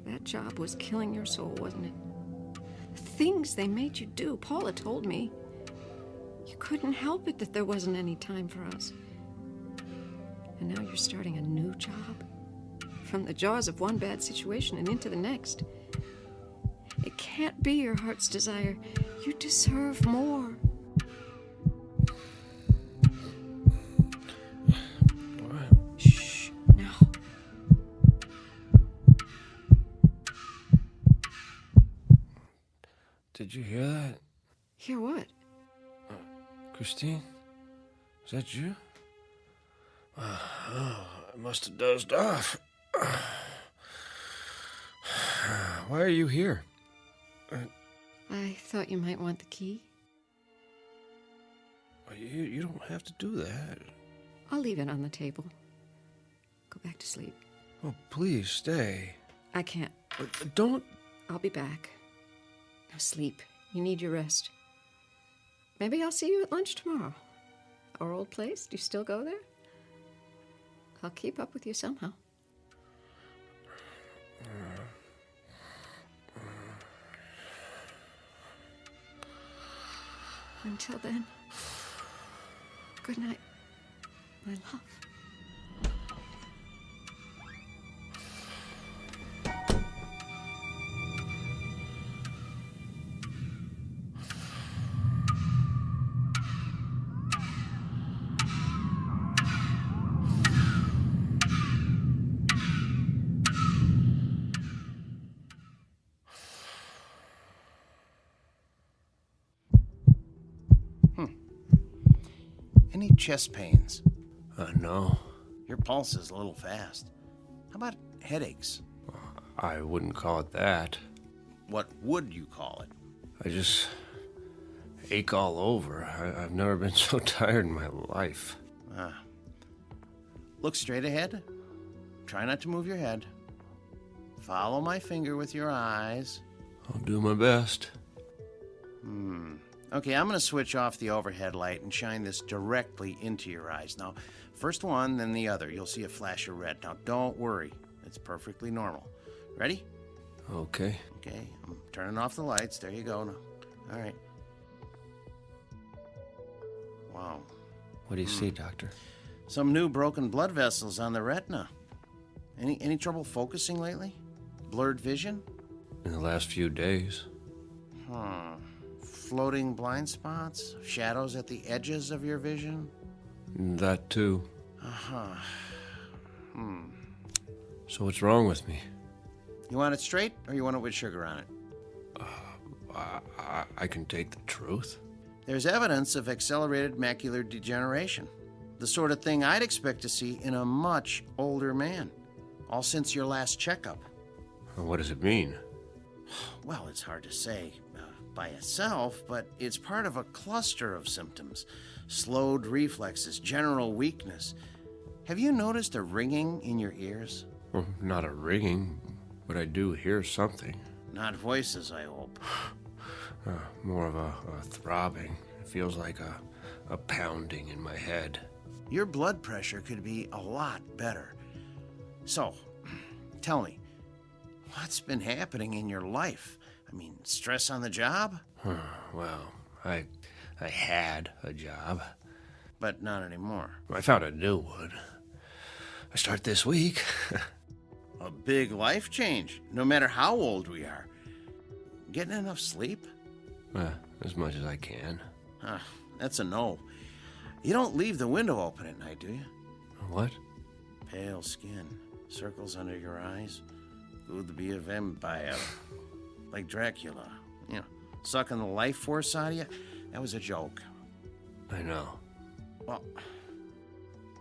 That job was killing your soul, wasn't it? The things they made you do, Paula told me. You couldn't help it that there wasn't any time for us. And now you're starting a new job. From the jaws of one bad situation and into the next. It can't be your heart's desire. You deserve more. Shh, now. Did you hear that? Hear what? Christine? Is that you? I must have dozed off. Why are you here? I thought you might want the key. You don't have to do that. I'll leave it on the table. Go back to sleep. Oh, please stay. I can't. Don't. I'll be back. Now sleep. You need your rest. Maybe I'll see you at lunch tomorrow. Our old place? Do you still go there? I'll keep up with you somehow. Until then, good night, my love. Any chest pains? No. Your pulse is a little fast. How about headaches? I wouldn't call it that. What would you call it? I just ache all over. I've never been so tired in my life. Look straight ahead. Try not to move your head. Follow my finger with your eyes. I'll do my best. Okay, I'm going to switch off the overhead light and shine this directly into your eyes. Now, first one, then the other. You'll see a flash of red. Now, don't worry. It's perfectly normal. Ready? Okay. Okay, I'm turning off the lights. There you go. Now. All right. Wow. What do you see, Doctor? Some new broken blood vessels on the retina. Any trouble focusing lately? Blurred vision? In the last few days. Floating blind spots? Shadows at the edges of your vision? That too. So what's wrong with me? You want it straight, or you want it with sugar on it? I can take the truth. There's evidence of accelerated macular degeneration. The sort of thing I'd expect to see in a much older man. All since your last checkup. What does it mean? Well, it's hard to say by itself, but it's part of a cluster of symptoms. Slowed reflexes, general weakness. Have you noticed a ringing in your ears? Well, not a ringing, but I do hear something. Not voices, I hope. More of a throbbing. It feels like a pounding in my head. Your blood pressure could be a lot better. So, tell me, what's been happening in your life? I mean, stress on the job? Well, I had a job. But not anymore. I found a new one. I start this week. A big life change, no matter how old we are. Getting enough sleep? As much as I can. That's a no. You don't leave the window open at night, do you? What? Pale skin, circles under your eyes. Good to be a vampire. Like Dracula. You know, sucking the life force out of you. That was a joke. I know. Well,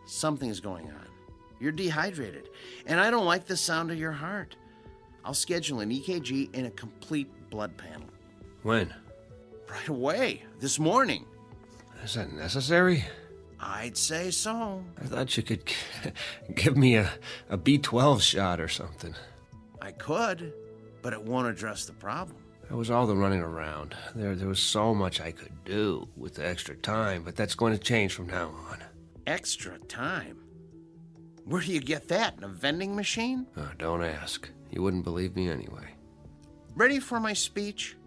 something's going on. You're dehydrated. And I don't like the sound of your heart. I'll schedule an EKG and a complete blood panel. When? Right away. This morning. Is that necessary? I'd say so. I thought you could give me a B12 shot or something. I could, but it won't address the problem. That was all the running around. There was so much I could do with the extra time, but that's going to change from now on. Extra time? Where do you get that? In a vending machine? Don't ask. You wouldn't believe me anyway. Ready for my speech?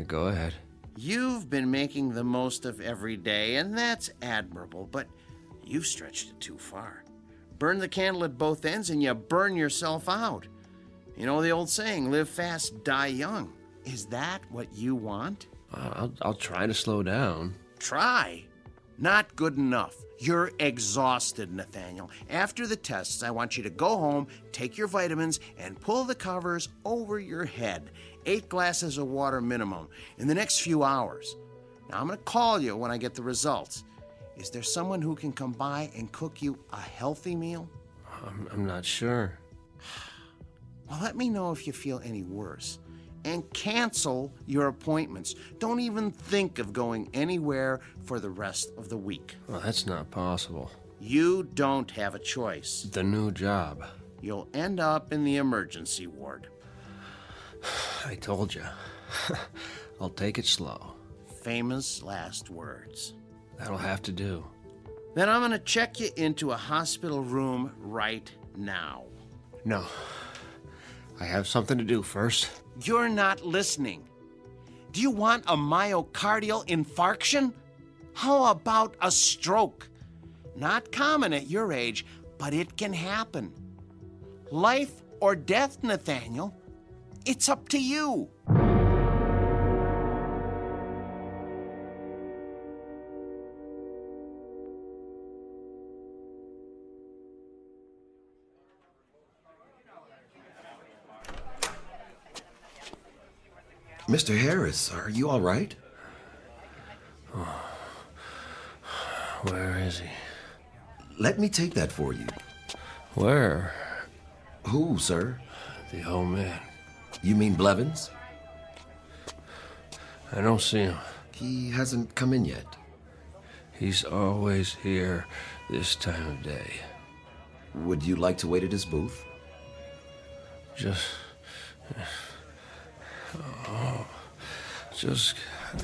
Go ahead. You've been making the most of every day, and that's admirable, but you've stretched it too far. Burn the candle at both ends and you burn yourself out. You know the old saying, live fast, die young. Is that what you want? I'll try to slow down. Try? Not good enough. You're exhausted, Nathaniel. After the tests, I want you to go home, take your vitamins, and pull the covers over your head. 8 glasses of water minimum in the next few hours. Now, I'm going to call you when I get the results. Is there someone who can come by and cook you a healthy meal? I'm not sure. Well, let me know if you feel any worse. And cancel your appointments. Don't even think of going anywhere for the rest of the week. Well, that's not possible. You don't have a choice. The new job. You'll end up in the emergency ward. I told you. I'll take it slow. Famous last words. That'll have to do. Then I'm gonna check you into a hospital room right now. No. I have something to do first. You're not listening. Do you want a myocardial infarction? How about a stroke? Not common at your age, but it can happen. Life or death, Nathaniel. It's up to you. Mr. Harris, are you all right? Oh. Where is he? Let me take that for you. Where? Who, sir? The old man. You mean Blevins? I don't see him. He hasn't come in yet. He's always here this time of day. Would you like to wait at his booth? Just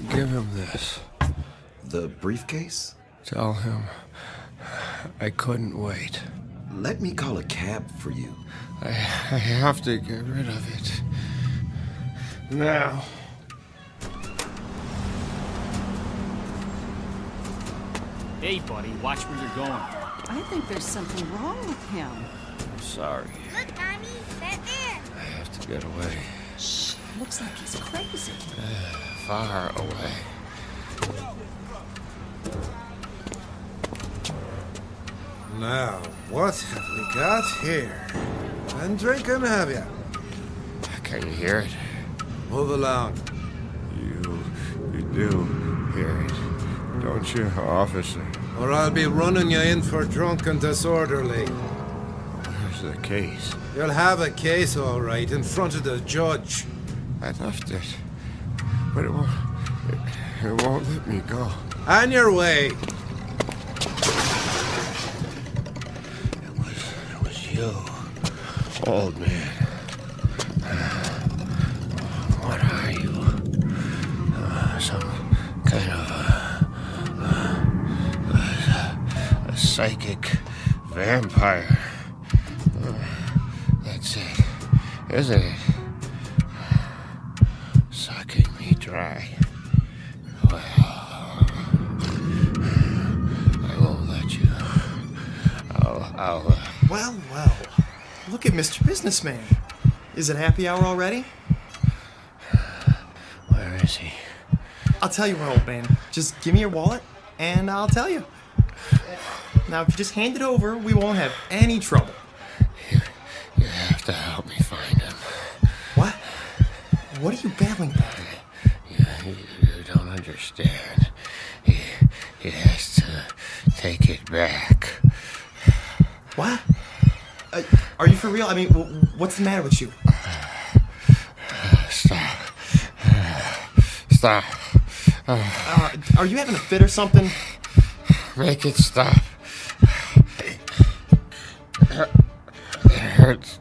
give him this. The briefcase? Tell him I couldn't wait. Let me call a cab for you. I have to get rid of it. Now. Hey, buddy, watch where you're going. I think there's something wrong with him. I'm sorry. Look, Mommy, that man. I have to get away. Shh, looks like he's crazy. Far away. Now, what have we got here? Been drinking, have you? Can you hear it? Move along. You do hear it, don't you, officer? Or I'll be running you in for drunk and disorderly. Where's the case? You'll have a case, all right, in front of the judge. I left it, but it won't let me go. On your way. It was you, old man. What are you? Some kind of a psychic vampire. That's it, isn't it? Sucking me dry. Well, I won't let you. I'll Well. Look at Mr. Businessman. Is it happy hour already? Where is he? I'll tell you what, old man. Just give me your wallet, and I'll tell you. Now, if you just hand it over, we won't have any trouble. You have to help me find him. What? What are you babbling about? You don't understand. He has to take it back. What? Are you for real? I mean, what's the matter with you? Stop. Are you having a fit or something? Make it stop. It hurts.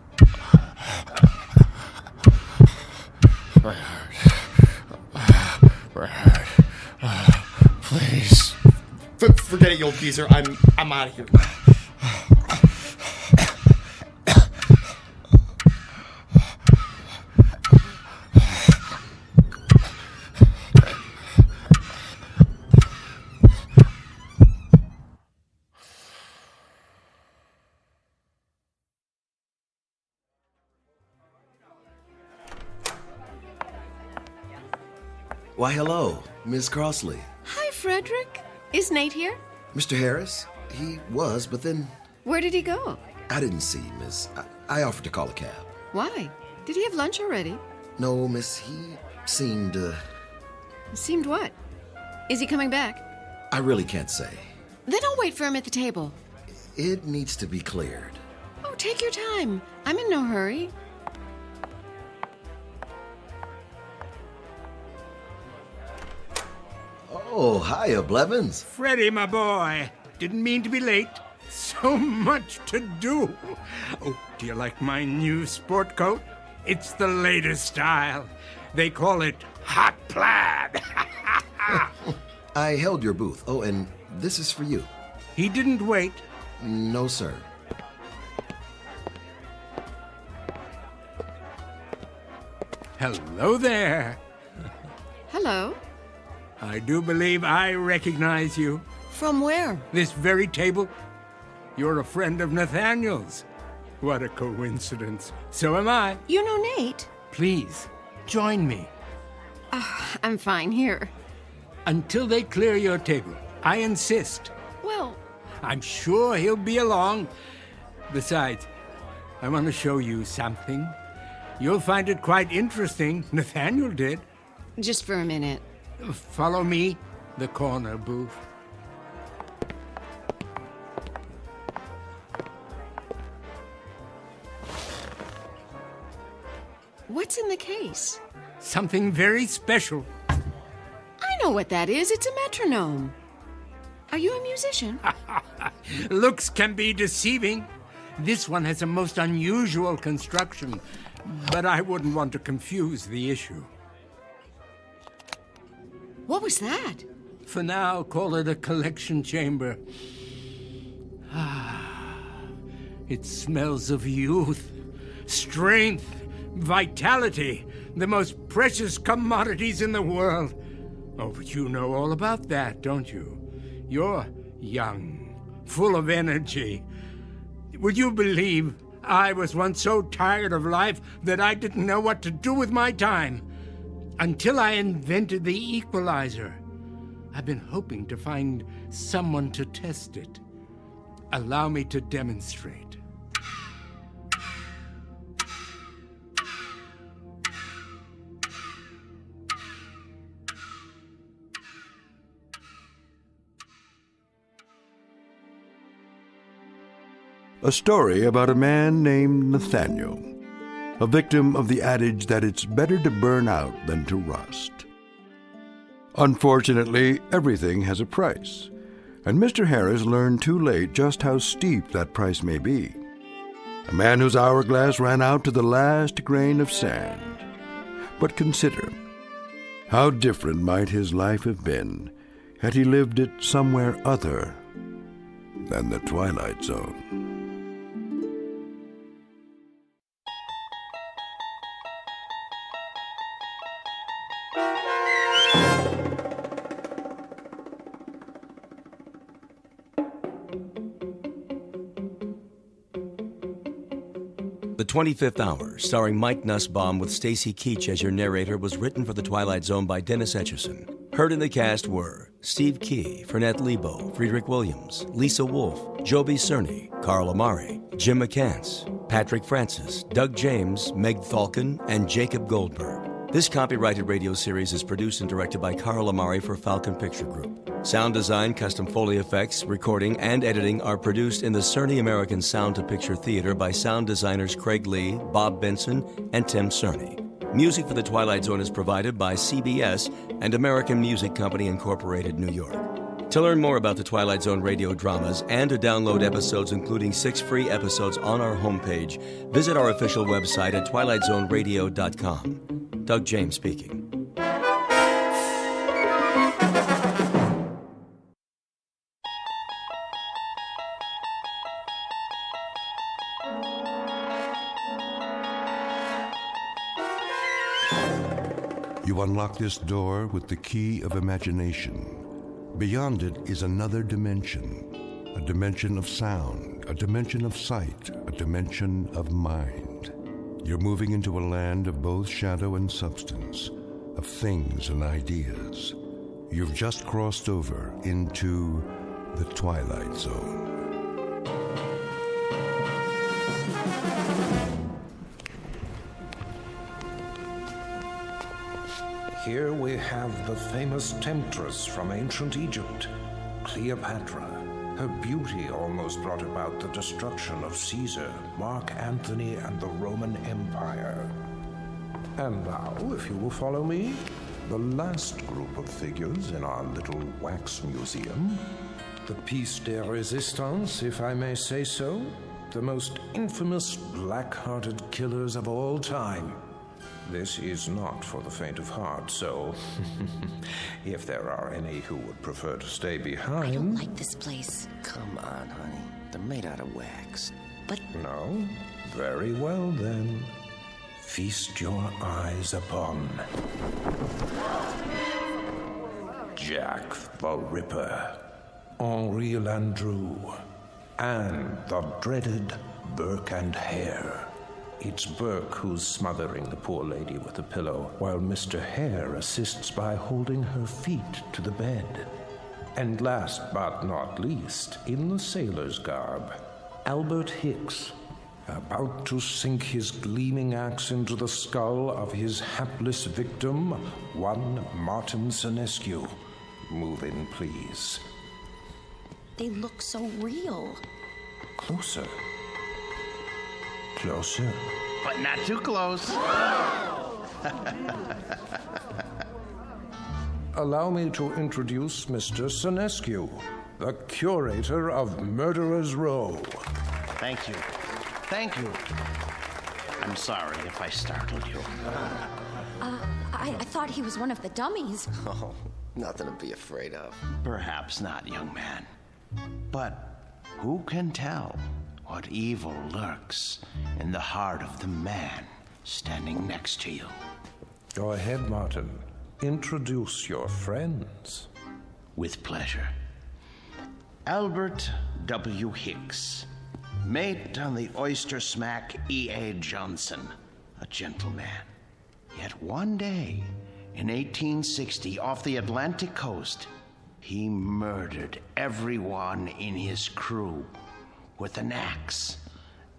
My heart. Please. Forget it, you old geezer. I'm out of here. Why, hello, Miss Crossley. Hi, Frederick. Is Nate here? Mr. Harris? He was, but then Where did he go? I didn't see him, miss. I offered to call a cab. Why? Did he have lunch already? No, miss, he seemed, Seemed what? Is he coming back? I really can't say. Then I'll wait for him at the table. It needs to be cleared. Oh, take your time. I'm in no hurry. Oh, hiya, Blevins. Freddie, my boy. Didn't mean to be late. So much to do. Oh, do you like my new sport coat? It's the latest style. They call it hot plaid. I held your booth. Oh, and this is for you. He didn't wait. No, sir. Hello there. Hello. I do believe I recognize you. From where? This very table. You're a friend of Nathaniel's. What a coincidence. So am I. You know Nate? Please, join me. I'm fine here. Until they clear your table. I insist. Well, I'm sure he'll be along. Besides, I want to show you something. You'll find it quite interesting. Nathaniel did. just for a minute. Follow me, the corner booth. What's in the case? Something very special. I know what that is. It's a metronome. Are you a musician? Looks can be deceiving. This one has a most unusual construction, but I wouldn't want to confuse the issue. What was that? For now, call it a collection chamber. It smells of youth, strength, vitality, the most precious commodities in the world. Oh, but you know all about that, don't you? You're young, full of energy. Would you believe I was once so tired of life that I didn't know what to do with my time? Until I invented the equalizer. I've been hoping to find someone to test it. Allow me to demonstrate. A story about a man named Nathaniel, a victim of the adage that it's better to burn out than to rust. Unfortunately, everything has a price, and Mr. Harris learned too late just how steep that price may be. A man whose hourglass ran out to the last grain of sand. But consider, how different might his life have been had he lived it somewhere other than the Twilight Zone. The 25th Hour, starring Mike Nussbaum with Stacy Keach as your narrator, was written for The Twilight Zone by Dennis Etchison. Heard in the cast were Steve Key, Fernette Lebo, Friedrich Williams, Lisa Wolfe, Joby Cerny, Carl Amari, Jim McCants, Patrick Francis, Doug James, Meg Thalken, and Jacob Goldberg. This copyrighted radio series is produced and directed by Carl Amari for Falcon Picture Group. Sound design, custom Foley effects, recording, and editing are produced in the Cerny American Sound to Picture Theater by sound designers Craig Lee, Bob Benson, and Tim Cerny. Music for The Twilight Zone is provided by CBS and American Music Company Incorporated, New York. To learn more about the Twilight Zone radio dramas and to download episodes, including 6 free episodes on our homepage, visit our official website at twilightzoneradio.com. Doug James speaking. You unlock this door with the key of imagination. Beyond it is another dimension, a dimension of sound, a dimension of sight, a dimension of mind. You're moving into a land of both shadow and substance, of things and ideas. You've just crossed over into the Twilight Zone. Here we have the famous temptress from ancient Egypt, Cleopatra. Her beauty almost brought about the destruction of Caesar, Mark Antony, and the Roman Empire. And now, if you will follow me, the last group of figures in our little wax museum, The piece de resistance, if I may say so. The most infamous black-hearted killers of all time. This is not for the faint of heart, so if there are any who would prefer to stay behind... I don't like this place. Come on, honey. They're made out of wax. But... No? Very well, then. Feast your eyes upon... Jack the Ripper, Henri Landru, and the dreaded Burke and Hare. It's Burke who's smothering the poor lady with a pillow, while Mr. Hare assists by holding her feet to the bed. And last but not least, in the sailor's garb, Albert Hicks, about to sink his gleaming axe into the skull of his hapless victim, one Martin Senescu. Move in, please. They look so real. Closer. Closer. But not too close. Allow me to introduce Mr. Senescu, the curator of Murderer's Row. Thank you. Thank you. I'm sorry if I startled you. I thought he was one of the dummies. Oh, nothing to be afraid of. Perhaps not, young man. But who can tell what evil lurks in the heart of the man standing next to you? Go ahead, Martin. Introduce your friends. With pleasure. Albert W. Hicks, mate on the oyster smack E.A. Johnson, a gentleman. Yet one day, in 1860, off the Atlantic coast, he murdered everyone in his crew with an axe,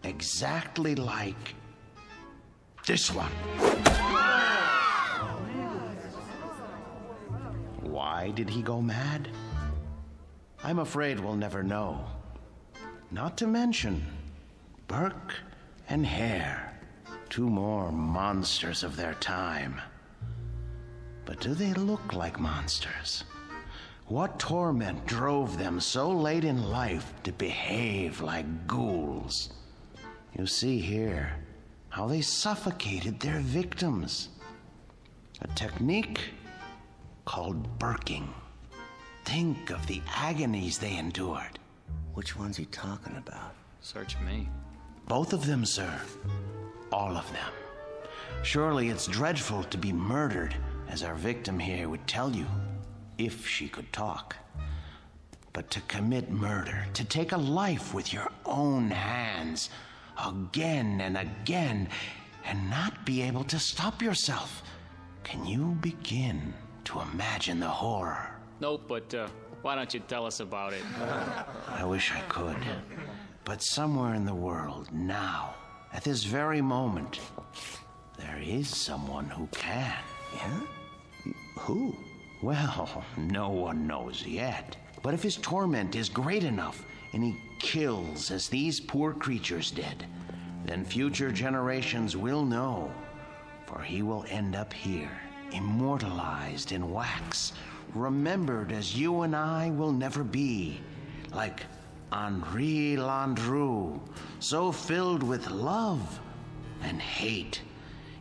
exactly like this one. Why did he go mad? I'm afraid we'll never know. Not to mention Burke and Hare, two more monsters of their time. But do they look like monsters? What torment drove them so late in life to behave like ghouls? You see here how they suffocated their victims. A technique called burking. Think of the agonies they endured. Which one's he talking about? Search me. Both of them, sir. All of them. Surely it's dreadful to be murdered, as our victim here would tell you, if she could talk. But to commit murder, to take a life with your own hands, again and again, and not be able to stop yourself. Can you begin to imagine the horror? Nope, but why don't you tell us about it? I wish I could. But somewhere in the world, now, at this very moment, there is someone who can. Yeah? Who? Well, no one knows yet. But if his torment is great enough, and he kills as these poor creatures did, then future generations will know, for he will end up here, immortalized in wax, remembered as you and I will never be, like Henri Landru, so filled with love and hate.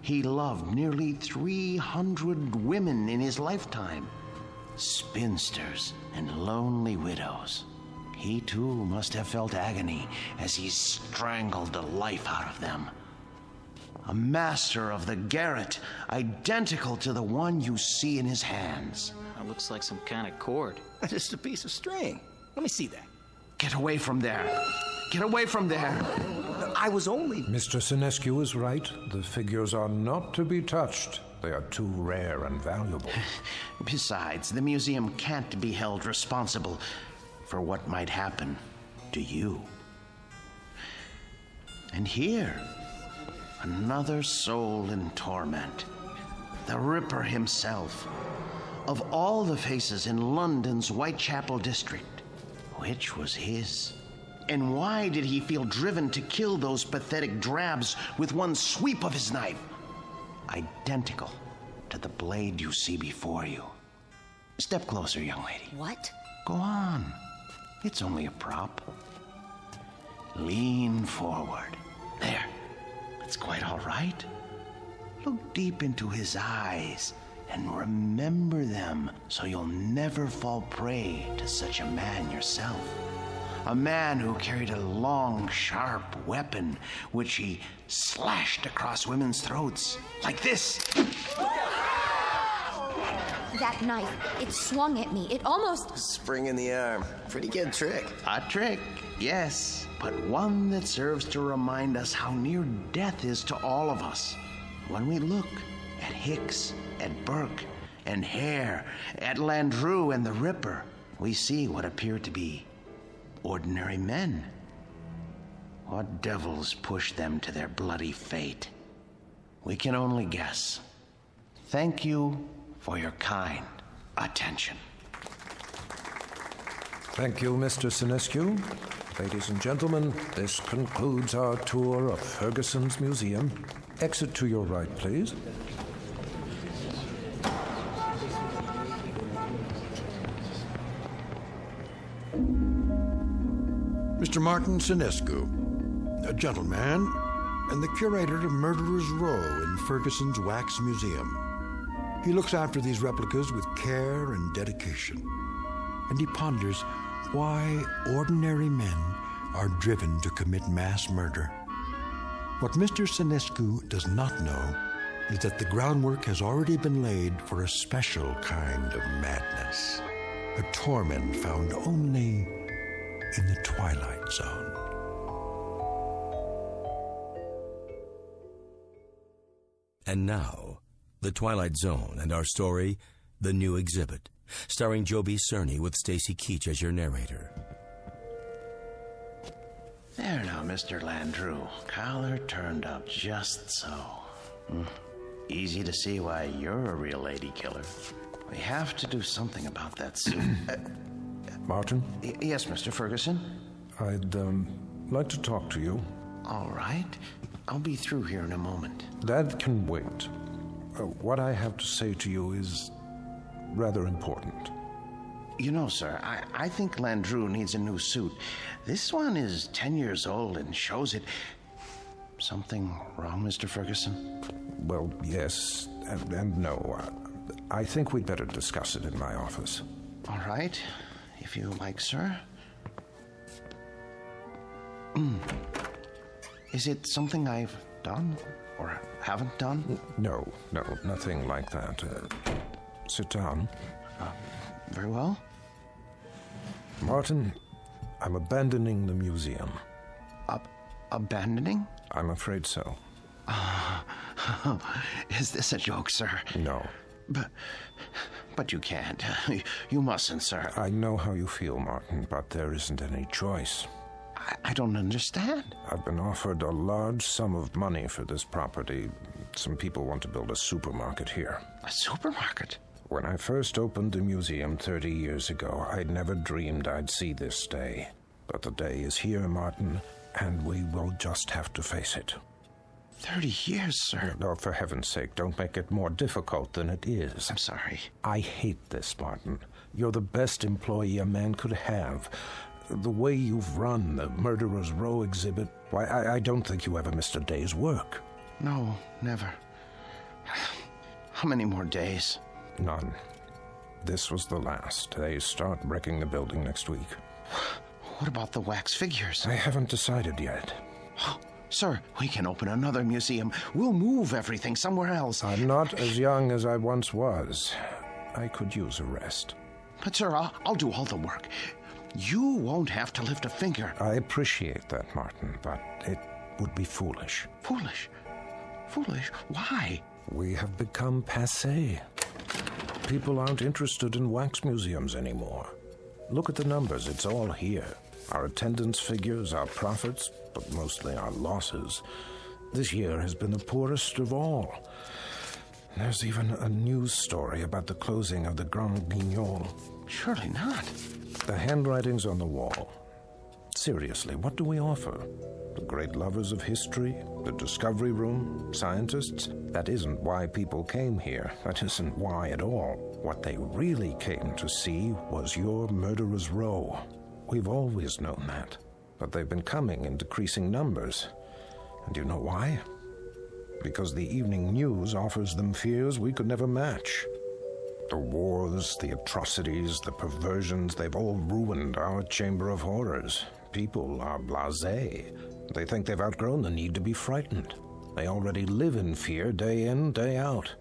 He loved nearly 300 women in his lifetime, spinsters and lonely widows. He too must have felt agony as he strangled the life out of them. A master of the garret, identical to the one you see in his hands. That looks like some kind of cord. Just a piece of string. Let me see that. Get away from there. Get away from there. I was only... Mr. Senescu is right. The figures are not to be touched. They are too rare and valuable. Besides, the museum can't be held responsible for what might happen to you. And here, another soul in torment. The Ripper himself. Of all the faces in London's Whitechapel district, which was his? And why did he feel driven to kill those pathetic drabs with one sweep of his knife? Identical to the blade you see before you. Step closer, young lady. What? Go on. It's only a prop. Lean forward. There. It's quite all right. Look deep into his eyes and remember them so you'll never fall prey to such a man yourself. A man who carried a long, sharp weapon which he slashed across women's throats. Like this. That knife, it swung at me. It almost... Spring in the arm. Pretty good trick. A trick, yes, but one that serves to remind us how near death is to all of us. When we look at Hicks, at Burke, and Hare, at Landru and the Ripper, we see what appear to be ordinary men. What devils pushed them to their bloody fate? We can only guess. Thank you for your kind attention. Thank you, Mr. Sinescu. Ladies and gentlemen, this concludes our tour of Ferguson's Museum. Exit to your right, please. Mr. Martin Sinescu, a gentleman and the curator of Murderer's Row in Ferguson's Wax Museum. He looks after these replicas with care and dedication, and he ponders why ordinary men are driven to commit mass murder. What Mr. Sinescu does not know is that the groundwork has already been laid for a special kind of madness, a torment found only in the Twilight Zone. And now, The Twilight Zone and our story, The New Exhibit, starring Joby Cerny with Stacy Keach as your narrator. There now, Mr. Landru. Collar turned up just so. Easy to see why you're a real lady killer. We have to do something about that suit. Martin? Yes, Mr. Ferguson? I'd like to talk to you. All right. I'll be through here in a moment. That can wait. What I have to say to you is rather important. You know, sir, I think Landru needs a new suit. This one is 10 years old and shows it. Something wrong, Mr. Ferguson? Well, yes and no. I think we'd better discuss it in my office. All right, if you like, sir. Is it something I've done or haven't done? No, nothing like that. Sit down. Very well. Martin, I'm abandoning the museum. Abandoning? I'm afraid so. Is this a joke, sir? No. But you can't. You mustn't, sir. I know how you feel, Martin, but there isn't any choice. I don't understand. I've been offered a large sum of money for this property. Some people want to build a supermarket here. A supermarket? When I first opened the museum 30 years ago, I'd never dreamed I'd see this day. But the day is here, Martin, and we will just have to face it. 30 years, sir. No, for heaven's sake, don't make it more difficult than it is. I'm sorry. I hate this, Martin. You're the best employee a man could have. The way you've run the Murderer's Row exhibit, why, I don't think you ever missed a day's work. No, never. How many more days? None. This was the last. They start wrecking the building next week. What about the wax figures? I haven't decided yet. Sir, we can open another museum. We'll move everything somewhere else. I'm not as young as I once was. I could use a rest. But, sir, I'll do all the work. You won't have to lift a finger. I appreciate that, Martin, but it would be foolish. Foolish? Foolish? Why? We have become passé. People aren't interested in wax museums anymore. Look at the numbers. It's all here. Our attendance figures, our profits, but mostly our losses. This year has been the poorest of all. There's even a news story about the closing of the Grand Guignol. Surely not. The handwriting's on the wall. Seriously, what do we offer? The great lovers of history? The discovery room? Scientists? That isn't why people came here. That isn't why at all. What they really came to see was your Murderer's Row. We've always known that. But they've been coming in decreasing numbers. And you know why? Because the evening news offers them fears we could never match. The wars, the atrocities, the perversions, they've all ruined our chamber of horrors. People are blasé. They think they've outgrown the need to be frightened. They already live in fear day in, day out.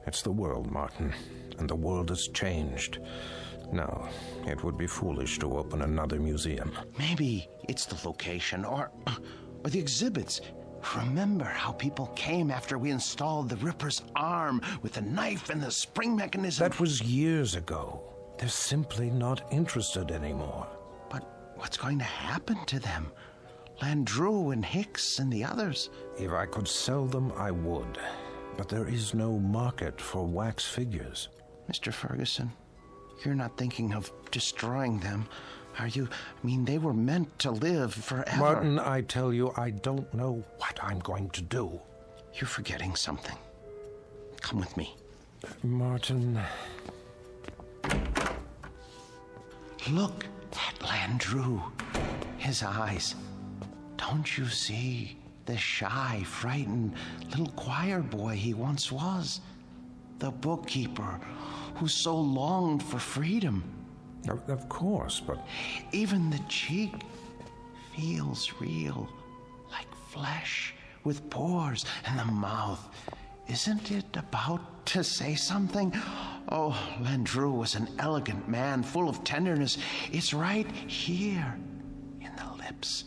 It's the world, Martin, and the world has changed. No, it would be foolish to open another museum. Maybe it's the location or the exhibits. Remember how people came after we installed the Ripper's arm with the knife and the spring mechanism? That was years ago. They're simply not interested anymore. But what's going to happen to them? Landru and Hicks and the others? If I could sell them, I would. But there is no market for wax figures. Mr. Ferguson, you're not thinking of destroying them, are you? I mean, they were meant to live forever. Martin, I tell you, I don't know what I'm going to do. You're forgetting something. Come with me. Martin... Look at Landru. His eyes. Don't you see the shy, frightened little choir boy he once was? The bookkeeper who so longed for freedom. Of course, but... Even the cheek feels real, like flesh, with pores, and the mouth. Isn't it about to say something? Oh, Landru was an elegant man, full of tenderness. It's right here, in the lips.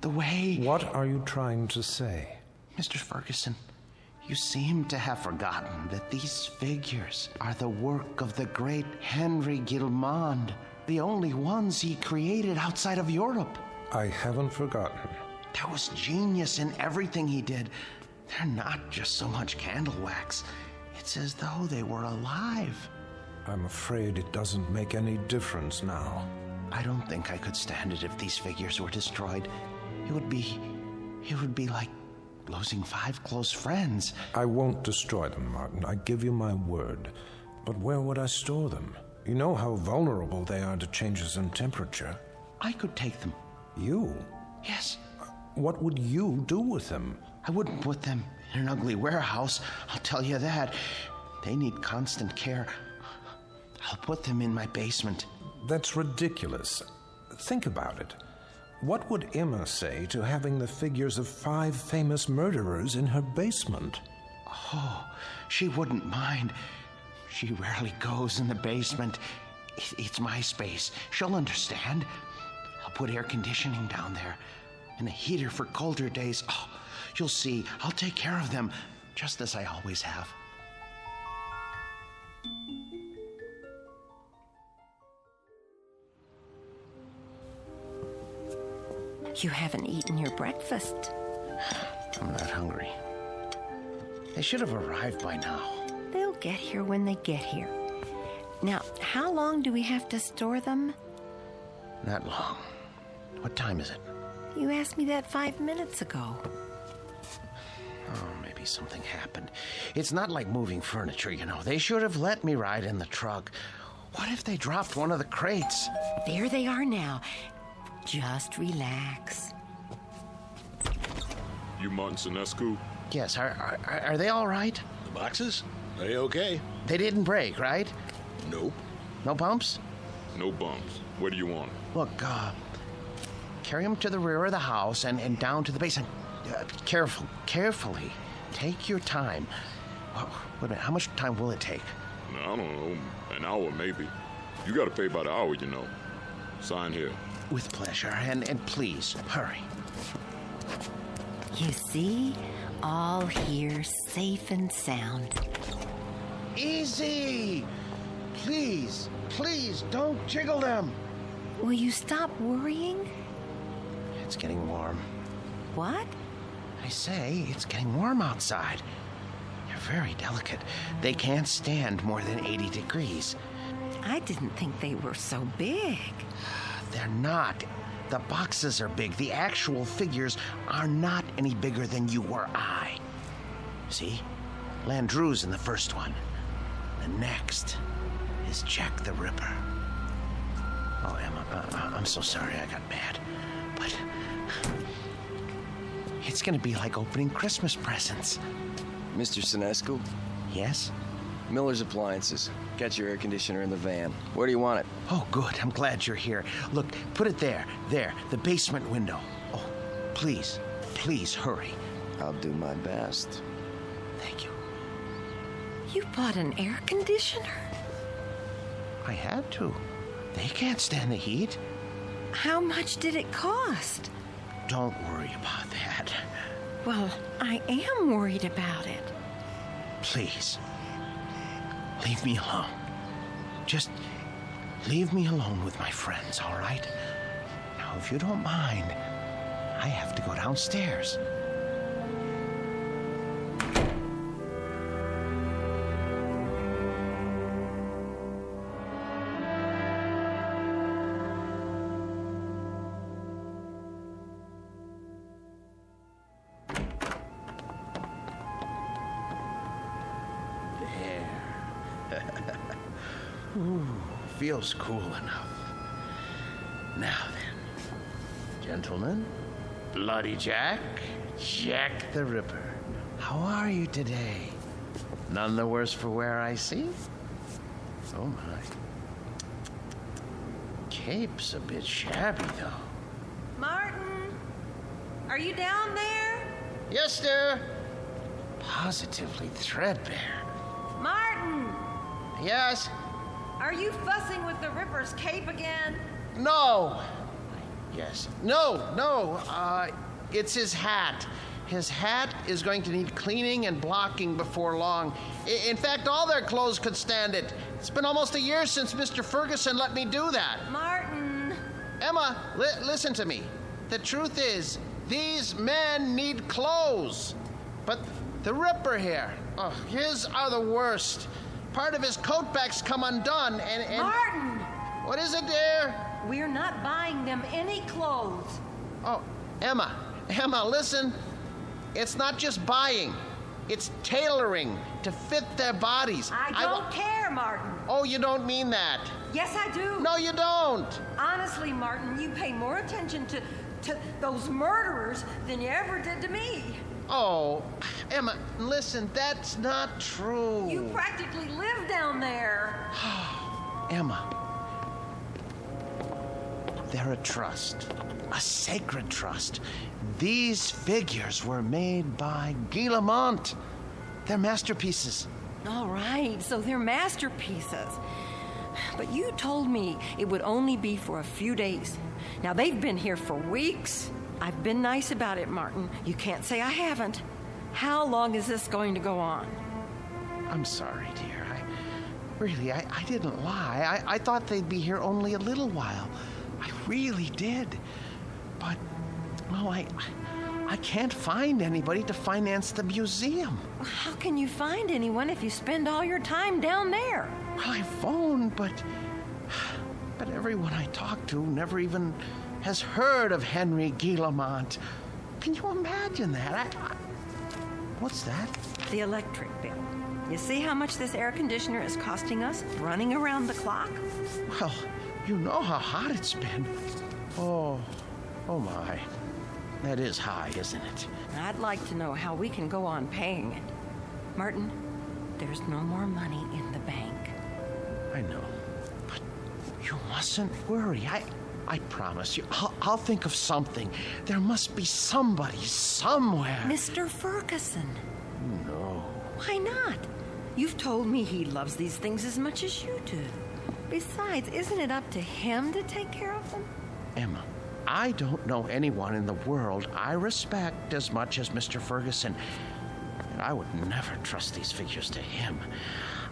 The way... What are you trying to say? Mr. Ferguson, you seem to have forgotten that these figures are the work of the great Henry Guillemond, the only ones he created outside of Europe. I haven't forgotten. There was genius in everything he did. They're not just so much candle wax. It's as though they were alive. I'm afraid it doesn't make any difference now. I don't think I could stand it if these figures were destroyed. It would be like losing 5 close friends. I won't destroy them, Martin. I give you my word. But where would I store them? You know how vulnerable they are to changes in temperature. I could take them. You? Yes. What would you do with them? I wouldn't put them in an ugly warehouse, I'll tell you that. They need constant care. I'll put them in my basement. That's ridiculous. Think about it. What would Emma say to having the figures of 5 famous murderers in her basement? Oh, she wouldn't mind. She rarely goes in the basement. It's my space. She'll understand. I'll put air conditioning down there and a heater for colder days. Oh, you'll see. I'll take care of them, just as I always have. You haven't eaten your breakfast. I'm not hungry. They should have arrived by now. They'll get here when they get here. Now, how long do we have to store them? Not long. What time is it? You asked me that 5 minutes ago. Oh, maybe something happened. It's not like moving furniture, you know. They should have let me ride in the truck. What if they dropped one of the crates? There they are now. Just relax. You Martin Sinescu? Yes, are they all right? The boxes? They okay. They didn't break, right? Nope. No bumps? No bumps. What do you want? Look, carry them to the rear of the house and down to the basement. Carefully. Take your time. Well, wait a minute, how much time will it take? I don't know, an hour maybe. You gotta pay by the hour, you know. Sign here. With pleasure, and please, hurry. You see? All here, safe and sound. Easy! Please, don't jiggle them. Will you stop worrying? It's getting warm. What? I say, it's getting warm outside. They're very delicate. They can't stand more than 80 degrees. I didn't think they were so big. They're not. The boxes are big. The actual figures are not any bigger than you or I. See? Landru's in the first one. The next is Jack the Ripper. Oh, Emma, I'm so sorry I got mad. But it's gonna be like opening Christmas presents. Mr. Sinescu? Yes? Miller's Appliances. Got your air conditioner in the van. Where do you want it? Oh, good. I'm glad you're here. Look, put it there. There, the basement window. Oh, please, hurry. I'll do my best. Thank you. You bought an air conditioner? I had to. They can't stand the heat. How much did it cost? Don't worry about that. Well, I am worried about it. Please, leave me alone. Just leave me alone with my friends, all right? Now, if you don't mind, I have to go downstairs. Ooh, feels cool enough. Now then, gentlemen, Bloody Jack, Jack the Ripper, how are you today? None the worse for wear, I see? Oh my. Cape's a bit shabby, though. Martin, are you down there? Yes, sir. Positively threadbare. Martin! Yes? Are you fussing with the Ripper's cape again? No. Yes. No. It's his hat. His hat is going to need cleaning and blocking before long. In fact, all their clothes could stand it. It's been almost a year since Mr. Ferguson let me do that. Martin! Emma, listen to me. The truth is, these men need clothes. But the Ripper here, his are the worst. Part of his coat back's come undone and... Martin! What is it, dear? We're not buying them any clothes. Oh, Emma, listen. It's not just buying. It's tailoring to fit their bodies. I don't care, Martin. Oh, you don't mean that. Yes, I do. No, you don't. Honestly, Martin, you pay more attention to those murderers than you ever did to me. Oh, Emma, listen, that's not true. You practically live down there. Emma, they're a trust, a sacred trust. These figures were made by Guy Lamont. They're masterpieces. All right, so they're masterpieces. But you told me it would only be for a few days. Now, they've been here for weeks. I've been nice about it, Martin. You can't say I haven't. How long is this going to go on? I'm sorry, dear. I didn't lie. I thought they'd be here only a little while. I really did. But, well, I can't find anybody to finance the museum. How can you find anyone if you spend all your time down there? Well, I phoned, but everyone I talked to never even has heard of Henry Guillemont. Can you imagine that? What's that? The electric bill. You see how much this air conditioner is costing us running around the clock? Well, you know how hot it's been. Oh my. That is high, isn't it? I'd like to know how we can go on paying it. Martin, there's no more money in the bank. I know. But you mustn't worry. I promise you, I'll think of something. There must be somebody somewhere. Mr. Ferguson. No. Why not? You've told me he loves these things as much as you do. Besides, isn't it up to him to take care of them? Emma, I don't know anyone in the world I respect as much as Mr. Ferguson. And I would never trust these figures to him.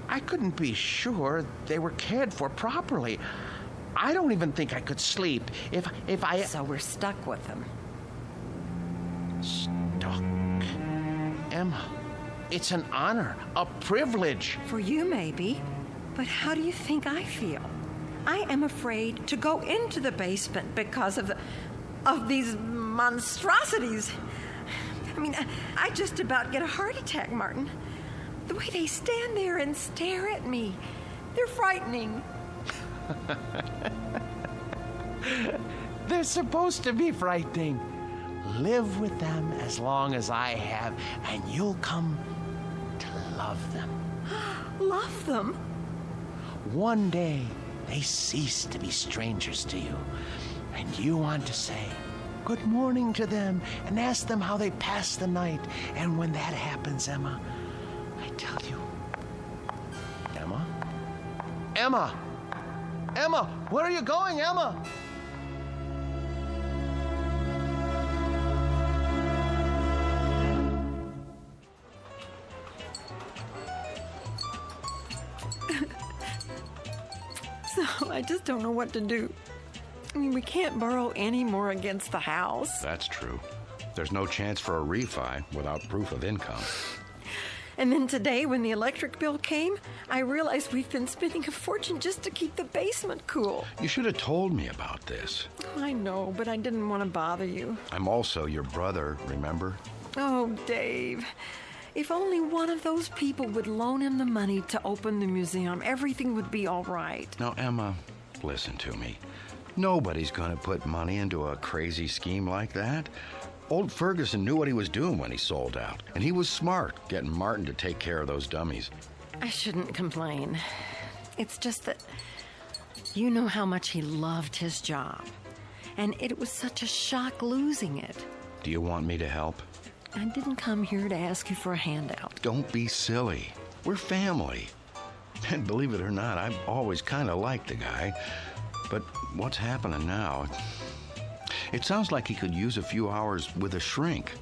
I couldn't be sure they were cared for properly. I don't even think I could sleep if I... So we're stuck with them. Stuck? Emma, it's an honor, a privilege. For you, maybe. But how do you think I feel? I am afraid to go into the basement because of these monstrosities. I mean, I just about get a heart attack, Martin. The way they stand there and stare at me, they're frightening. They're supposed to be frightening. Live with them as long as I have, and you'll come to love them. Love them? One day, they cease to be strangers to you, and you want to say good morning to them and ask them how they passed the night. And when that happens, Emma, I tell you, Emma, where are you going, Emma? So I just don't know what to do. I mean, we can't borrow any more against the house. That's true. There's no chance for a refi without proof of income. And then today, when the electric bill came, I realized we've been spending a fortune just to keep the basement cool. You should have told me about this. I know, but I didn't want to bother you. I'm also your brother, remember? Oh, Dave. If only one of those people would loan him the money to open the museum, everything would be all right. Now, Emma, listen to me. Nobody's going to put money into a crazy scheme like that. Old Ferguson knew what he was doing when he sold out, and he was smart getting Martin to take care of those dummies. I shouldn't complain. It's just that you know how much he loved his job, and it was such a shock losing it. Do you want me to help? I didn't come here to ask you for a handout. Don't be silly. We're family. And believe it or not, I've always kind of liked the guy. But what's happening now? It sounds like he could use a few hours with a shrink.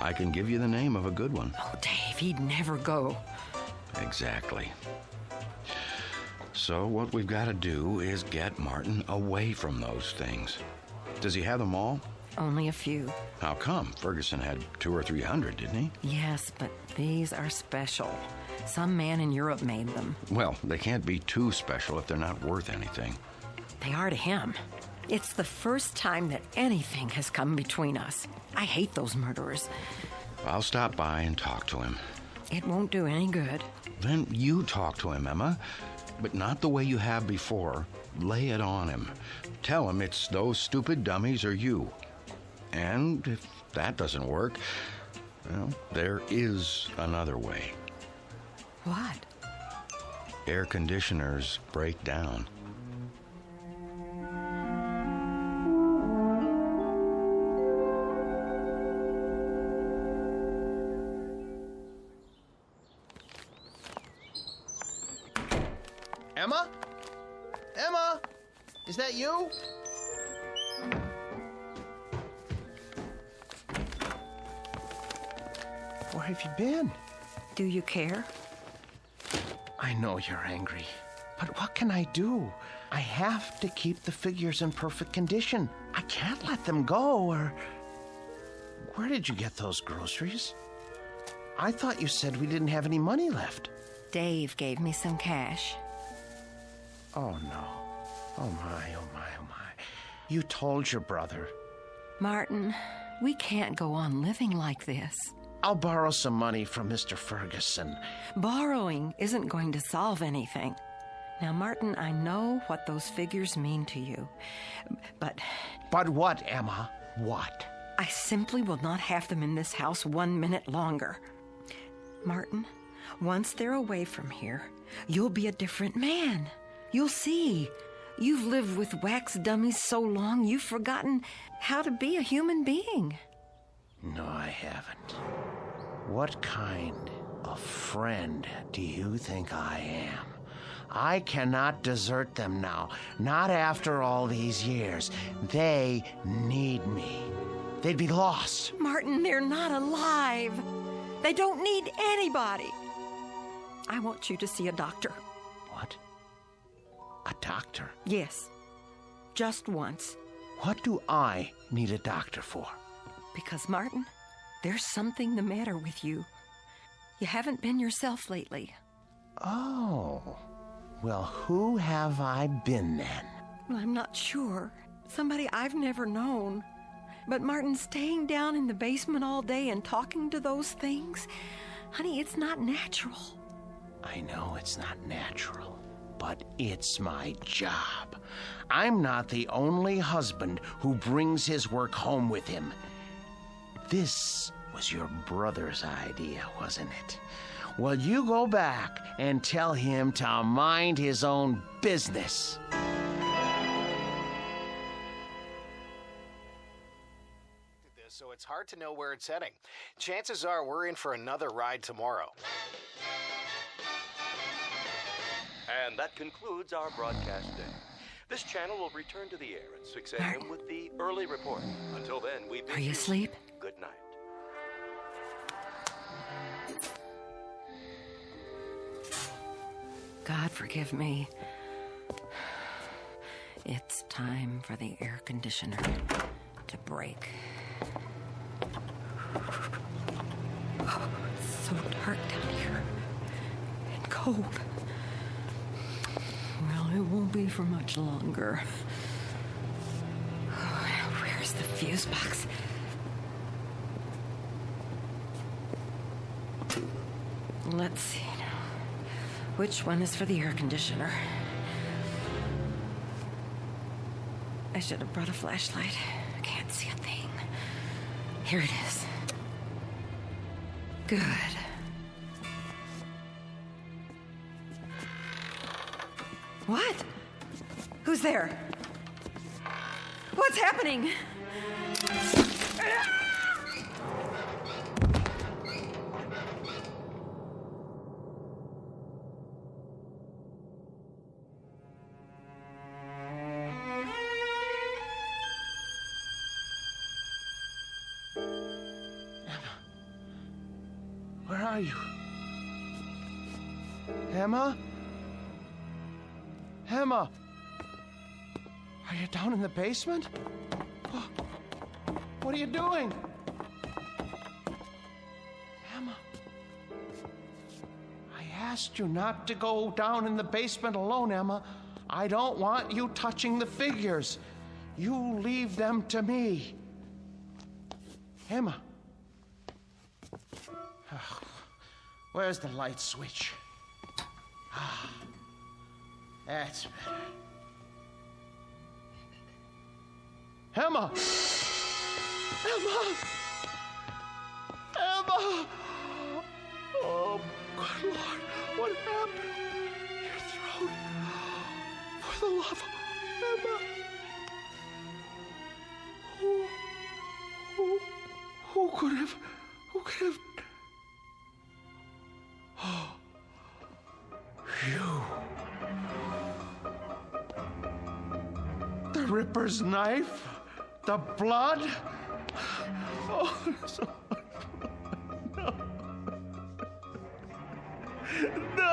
I can give you the name of a good one. Oh, Dave, he'd never go. Exactly. So what we've got to do is get Martin away from those things. Does he have them all? Only a few. How come? Ferguson had 200 or 300, didn't he? Yes, but these are special. Some man in Europe made them. Well, they can't be too special if they're not worth anything. They are to him. It's the first time that anything has come between us. I hate those murderers. I'll stop by and talk to him. It won't do any good. Then you talk to him, Emma. But not the way you have before. Lay it on him. Tell him it's those stupid dummies or you. And if that doesn't work, well, there is another way. What? Air conditioners break down. Emma? Emma? Is that you? Where have you been? Do you care? I know you're angry, but what can I do? I have to keep the figures in perfect condition. I can't let them go, or... Where did you get those groceries? I thought you said we didn't have any money left. Dave gave me some cash. Oh, no. Oh, my, oh, my, oh, my. You told your brother. Martin, we can't go on living like this. I'll borrow some money from Mr. Ferguson. Borrowing isn't going to solve anything. Now, Martin, I know what those figures mean to you, but... But what, Emma? What? I simply will not have them in this house 1 minute longer. Martin, once they're away from here, you'll be a different man. You'll see. You've lived with wax dummies so long, you've forgotten how to be a human being. No, I haven't. What kind of friend do you think I am? I cannot desert them now, not after all these years. They need me. They'd be lost. Martin, they're not alive. They don't need anybody. I want you to see a doctor. What? A doctor? Yes. Just once. What do I need a doctor for? Because, Martin, there's something the matter with you. You haven't been yourself lately. Oh. Well, who have I been then? Well, I'm not sure. Somebody I've never known. But, Martin, staying down in the basement all day and talking to those things, honey, it's not natural. I know it's not natural. but it's my job. I'm not the only husband who brings his work home with him. This was your brother's idea, wasn't it? Well, you go back and tell him to mind his own business. So it's hard to know where it's heading. Chances are we're in for another ride tomorrow. And that concludes our broadcast day. This channel will return to the air at 6 a.m. with the early report. Until then, we bid Are you asleep? Good night. God forgive me. It's time for the air conditioner to break. Oh, it's so dark down here and cold. Well, it won't be for much longer. Oh, where's the fuse box? Let's see now. Which one is for the air conditioner? I should have brought a flashlight. I can't see a thing. Here it is. Good. What? Who's there? What's happening? Where are you? Emma? Emma? Are you down in the basement? What are you doing? Emma? I asked you not to go down in the basement alone, Emma. I don't want you touching the figures. You leave them to me. Emma? Where's the light switch? That's better. Emma! Emma! Emma! Oh, good Lord, what happened? Your throat. For the love of Emma. Who could have... Oh, you. The Ripper's knife? The blood? Oh, so no. No.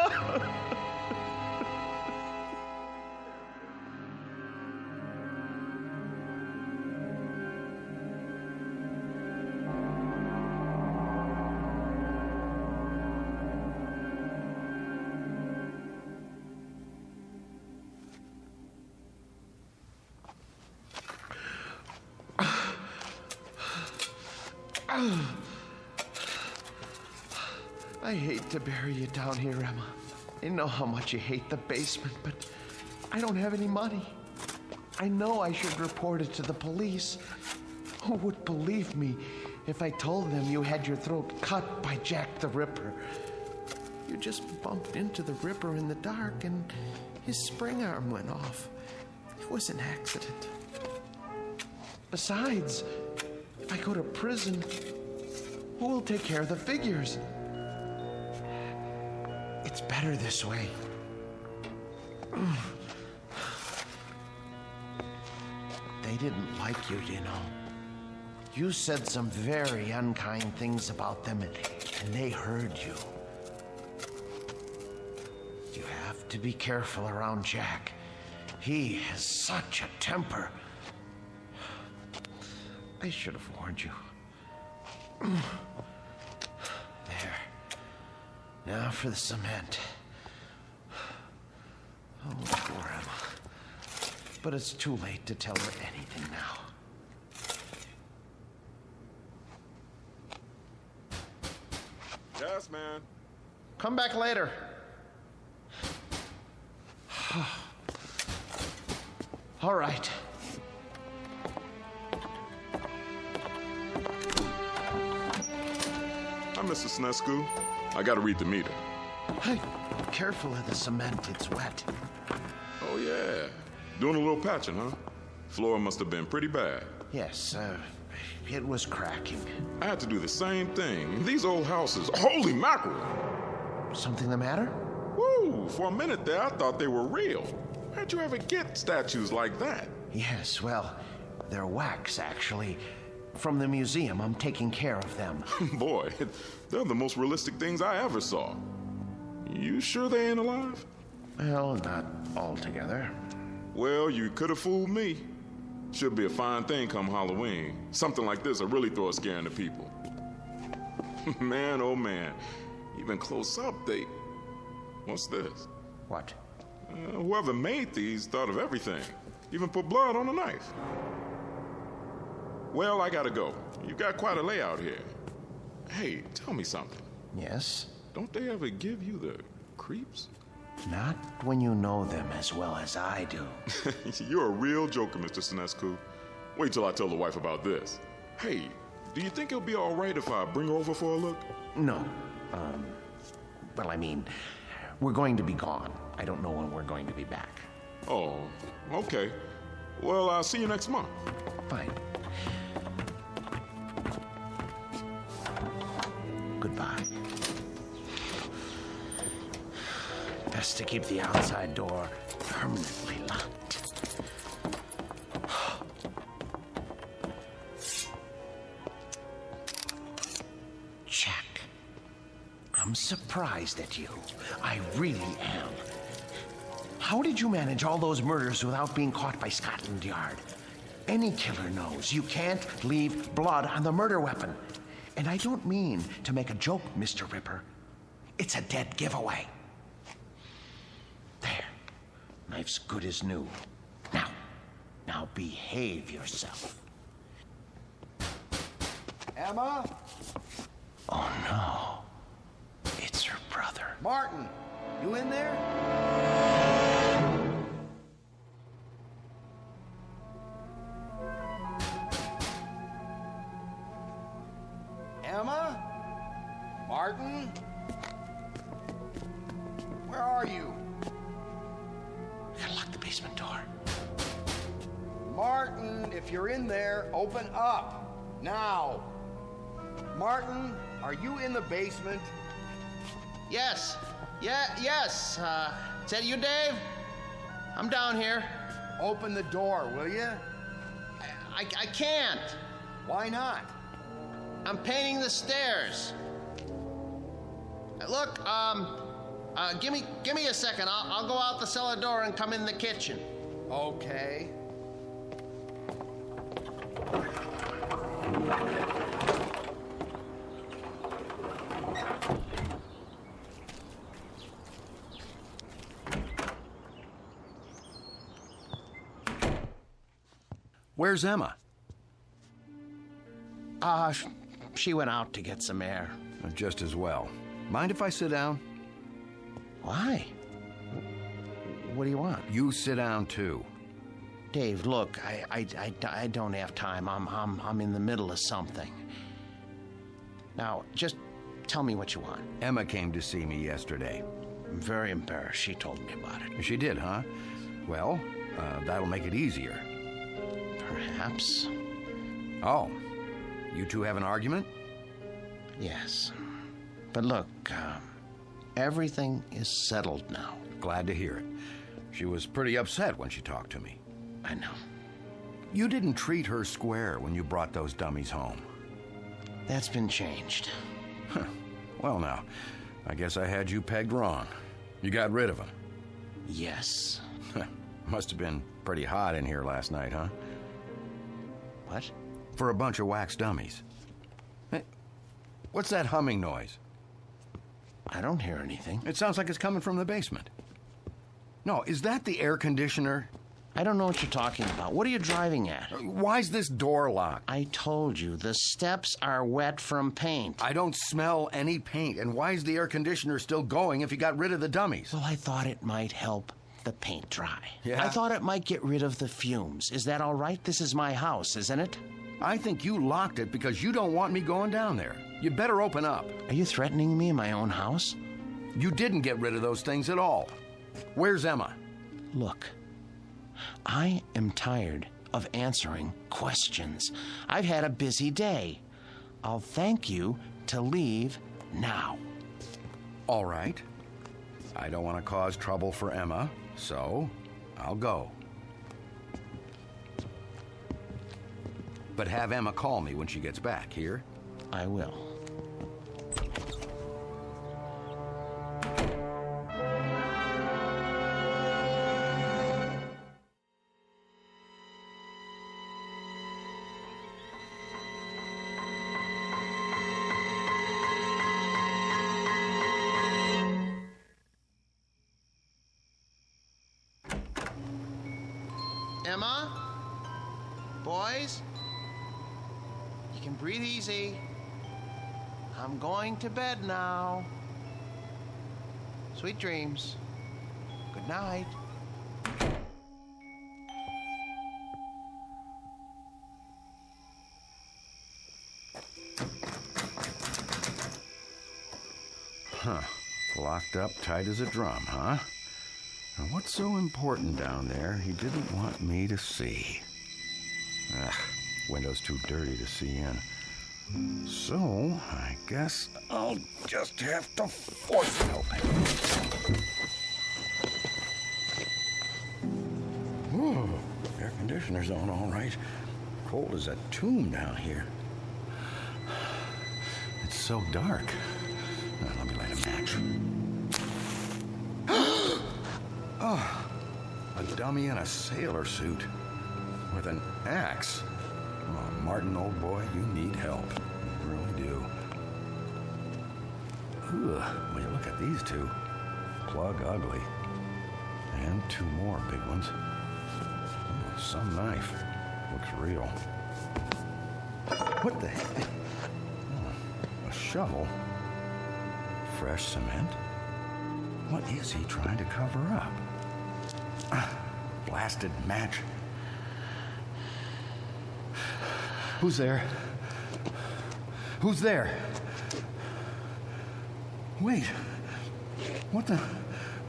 I hate to bury you down here, Emma. I know how much you hate the basement, but I don't have any money. I know I should report it to the police. Who would believe me if I told them you had your throat cut by Jack the Ripper? You just bumped into the Ripper in the dark and his spring arm went off. It was an accident. Besides, if I go to prison, who will take care of the figures? It's better this way. They didn't like you, you know. You said some very unkind things about them, and they heard you. You have to be careful around Jack. He has such a temper. I should have warned you. There. Now for the cement. Oh, poor Emma. But it's too late to tell her anything now. Yes, man. Come back later. All right. Hi, Mr. Snesku. I gotta read the meter. Hey, careful of the cement, it's wet. Oh, yeah. Doing a little patching, huh? Floor must have been pretty bad. Yes, it was cracking. I had to do the same thing. These old houses, holy mackerel! Something the matter? Woo! For a minute there, I thought they were real. How'd you ever get statues like that? Yes, well, they're wax, actually. From the museum, I'm taking care of them. Boy, they're the most realistic things I ever saw. You sure they ain't alive? Well, not altogether. Well, you could have fooled me. Should be a fine thing come Halloween. Something like this will really throw a scare into people. Man, oh man. Even close up, they... What's this? What? Whoever made these thought of everything. Even put blood on a knife. Well, I gotta go. You got quite a layout here. Hey, tell me something. Yes? Don't they ever give you the creeps? Not when you know them as well as I do. You're a real joker, Mr. Sinescu. Wait till I tell the wife about this. Hey, do you think it'll be all right if I bring her over for a look? No. Well, I mean, we're going to be gone. I don't know when we're going to be back. Oh, okay. Well, I'll see you next month. Fine. Goodbye. Best to keep the outside door permanently locked. Jack, I'm surprised at you. I really am. How did you manage all those murders without being caught by Scotland Yard? Any killer knows you can't leave blood on the murder weapon. And I don't mean to make a joke, Mr. Ripper. It's a dead giveaway. There. Knife's good as new. Now behave yourself. Emma? Oh, no. It's her brother. Martin, you in there? Emma? Martin? Where are you? Gotta lock the basement door. Martin, if you're in there, open up. Now. Martin, are you in the basement? Yes. Yes. Is that you, Dave? I'm down here. Open the door, will you? I can't. Why not? I'm painting the stairs. Look, give me a second. I'll go out the cellar door and come in the kitchen. Okay. Where's Emma? She went out to get some air. Just as well. Mind if I sit down? Why? What do you want? You sit down, too. Dave, look, I don't have time. I'm in the middle of something. Now, just tell me what you want. Emma came to see me yesterday. I'm very embarrassed. She told me about it. She did, huh? Well, that'll make it easier. Perhaps. Oh, you two have an argument? Yes. But look, everything is settled now. Glad to hear it. She was pretty upset when she talked to me. I know. You didn't treat her square when you brought those dummies home. That's been changed. Well, now, I guess I had you pegged wrong. You got rid of them. Yes. Must have been pretty hot in here last night, huh? What? For a bunch of wax dummies. Hey, what's that humming noise? I don't hear anything. It sounds like it's coming from the basement. No, is that the air conditioner? I don't know what you're talking about. What are you driving at? Why's this door locked? I told you, the steps are wet from paint. I don't smell any paint. And why's the air conditioner still going if you got rid of the dummies? Well, I thought it might help the paint dry. Yeah? I thought it might get rid of the fumes. Is that all right? This is my house, isn't it? I think you locked it because you don't want me going down there. You better open up. Are you threatening me in my own house? You didn't get rid of those things at all. Where's Emma? Look, I am tired of answering questions. I've had a busy day. I'll thank you to leave now. All right. I don't want to cause trouble for Emma, so I'll go. But have Emma call me when she gets back, here? I will. Emma? Boys? You can breathe easy. I'm going to bed now. Sweet dreams. Good night. Huh. Locked up tight as a drum, huh? Now, what's so important down there he didn't want me to see? Ugh, window's too dirty to see in. So, I guess I'll just have to force it open. Whoa, air conditioner's on all right. Cold as a tomb down here. It's so dark. Now, let me light a match. Oh, a dummy in a sailor suit with an axe. Oh, Martin, old boy, you need help. You really do. Ugh, when you look at these two, plug ugly. And two more big ones. Oh, some knife. Looks real. What the heck? Oh, a shovel. Fresh cement. What is he trying to cover up? Blasted match. Who's there? Who's there? Wait. What the?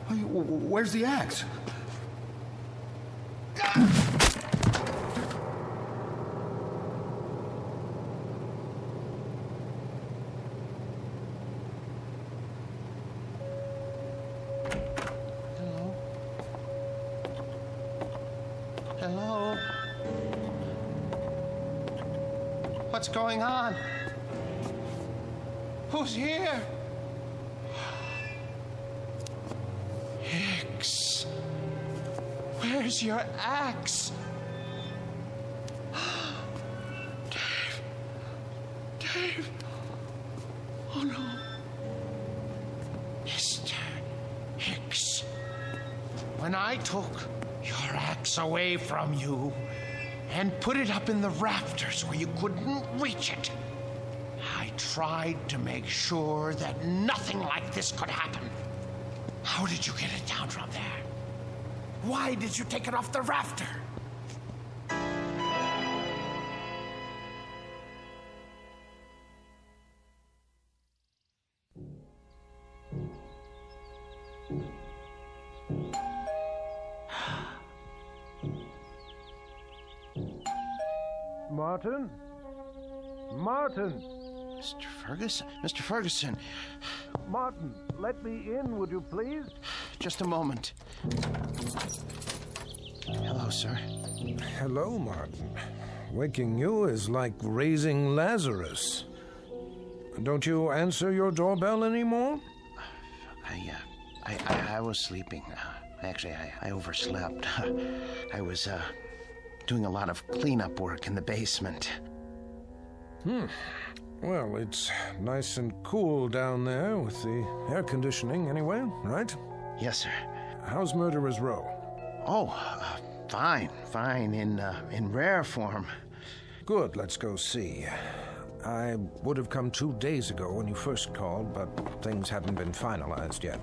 Where's the axe? Hello? What's going on? Who's here? Hicks. Where's your axe? Dave. Dave. Oh no. Mr. Hicks. When I took your axe away from you and put it up in the rafters where you couldn't reach it, I tried to make sure that nothing like this could happen. How did you get it down from there? Why did you take it off the rafter? Martin? Martin! Mr. Ferguson? Mr. Ferguson! Martin, let me in, would you please? Just a moment. Hello, sir. Hello, Martin. Waking you is like raising Lazarus. Don't you answer your doorbell anymore? I was sleeping. Actually, I overslept. I was, doing a lot of cleanup work in the basement. Well, it's nice and cool down there with the air conditioning anyway, right? Yes, sir. How's Murderer's Row? Oh, fine, in rare form. Good, let's go see. I would have come 2 days ago when you first called, but things hadn't been finalized yet.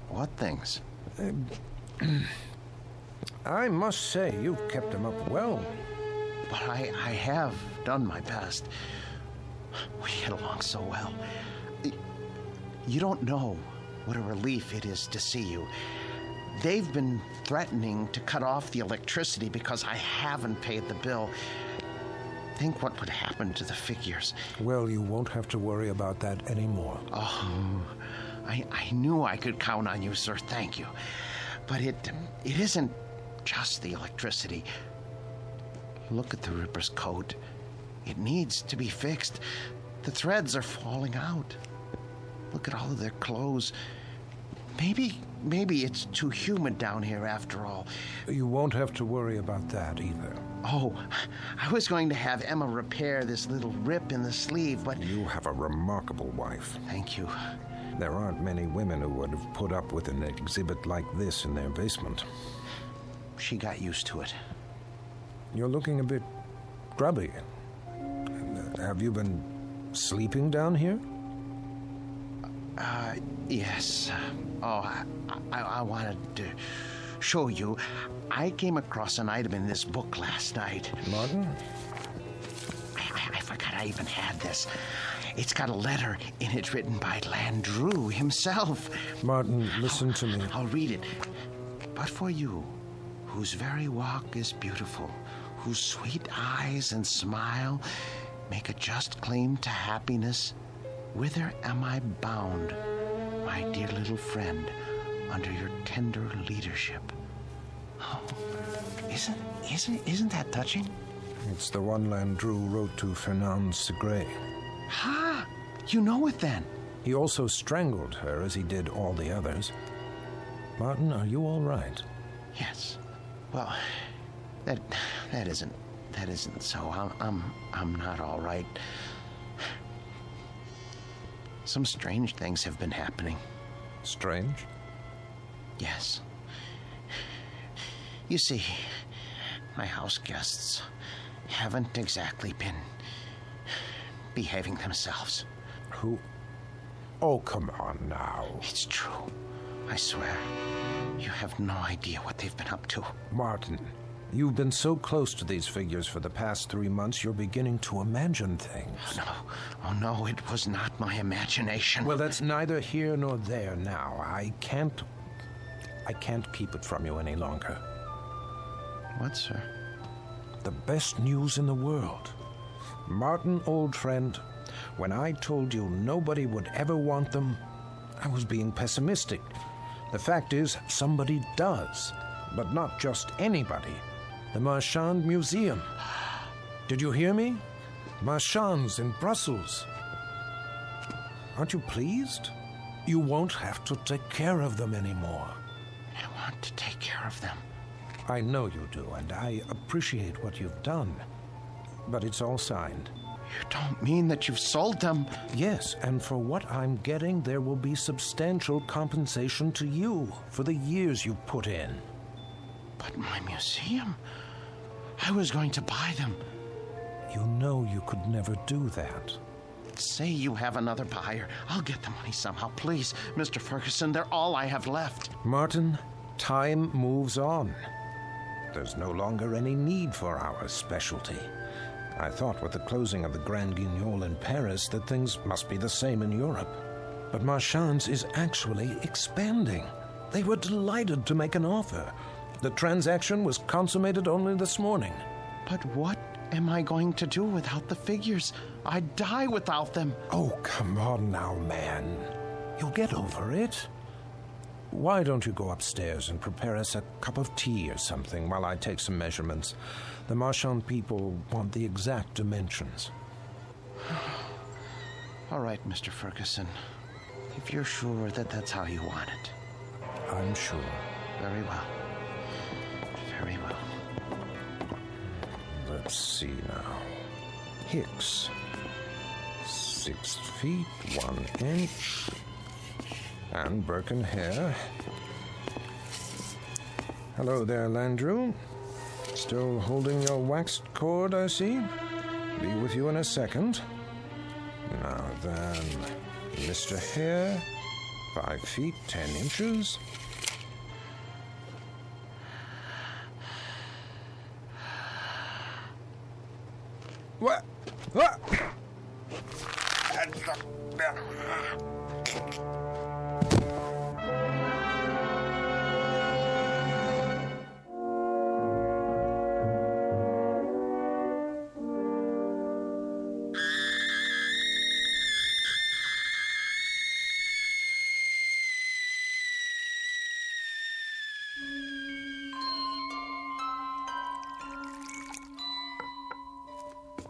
What things? I must say, you've kept him up well. But I have done my best. We get along so well. You don't know what a relief it is to see you. They've been threatening to cut off the electricity because I haven't paid the bill. Think what would happen to the figures. Well, you won't have to worry about that anymore. Oh, I knew I could count on you, sir. Thank you. But it isn't just the electricity. Look at the Ripper's coat. It needs to be fixed. The threads are falling out. Look at all of their clothes. Maybe it's too humid down here after all. You won't have to worry about that either. Oh, I was going to have Emma repair this little rip in the sleeve, but... You have a remarkable wife. Thank you. There aren't many women who would have put up with an exhibit like this in their basement. She got used to it. You're looking a bit grubby. Have you been sleeping down here? Yes. I wanted to show you. I came across an item in this book last night. Martin? I forgot I even had this. It's got a letter in it written by Landru himself. Martin, listen to me. I'll read it. But for you, whose very walk is beautiful, whose sweet eyes and smile make a just claim to happiness, whither am I bound, my dear little friend, under your tender leadership? Oh, isn't that touching? It's the one Landru wrote to Fernand Segret. Ha! You know it then. He also strangled her as he did all the others. Martin, are you all right? Yes. Well, that isn't so. I'm not all right. Some strange things have been happening. Strange? Yes. You see, my house guests haven't exactly been behaving themselves. Who? Oh, come on now. It's true. I swear. You have no idea what they've been up to. Martin, you've been so close to these figures for the past 3 months, you're beginning to imagine things. Oh, no, it was not my imagination. Well, that's neither here nor there now. I can't keep it from you any longer. What, sir? The best news in the world. Martin, old friend, when I told you nobody would ever want them, I was being pessimistic. The fact is, somebody does, but not just anybody. The Marchand Museum. Did you hear me? Marchands in Brussels. Aren't you pleased? You won't have to take care of them anymore. I want to take care of them. I know you do, and I appreciate what you've done. But it's all signed. You don't mean that you've sold them? Yes, and for what I'm getting, there will be substantial compensation to you for the years you've put in. But my museum? I was going to buy them. You know you could never do that. Say you have another buyer. I'll get the money somehow. Please, Mr. Ferguson, they're all I have left. Martin, time moves on. There's no longer any need for our specialty. I thought with the closing of the Grand Guignol in Paris that things must be the same in Europe. But Marchand's is actually expanding. They were delighted to make an offer. The transaction was consummated only this morning. But what am I going to do without the figures? I'd die without them. Oh, come on now, man. You'll get over it. Why don't you go upstairs and prepare us a cup of tea or something while I take some measurements? The Marchand people want the exact dimensions. All right, Mr. Ferguson. If you're sure that that's how you want it. I'm sure. Very well. Very well. Let's see now. Hicks. 6 feet, 1 inch. And Birkin hair. Hello there, Landru. Still holding your waxed cord, I see. Be with you in a second. Now then, Mr. Hare, 5 feet, 10 inches. What?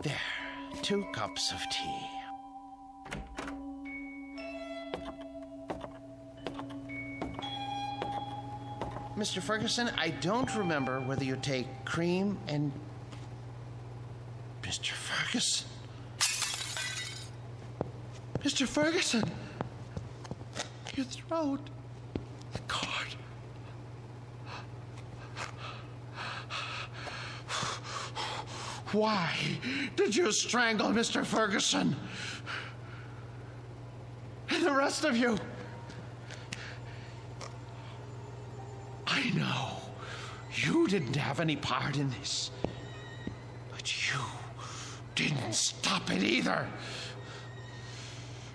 There, 2 cups of tea. Mr. Ferguson, I don't remember whether you take cream and... Mr. Ferguson? Mr. Ferguson! Your throat. The cord. Why did you strangle Mr. Ferguson? And the rest of you? I know you didn't have any part in this, but you didn't stop it either.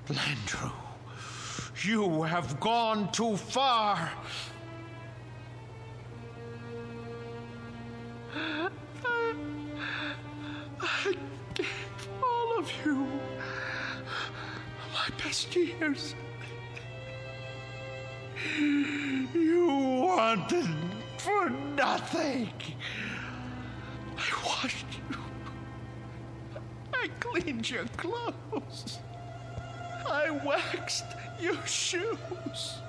Landru, you have gone too far. I gave all of you my best years. You wanted for nothing. I washed you. I cleaned your clothes. I waxed your shoes.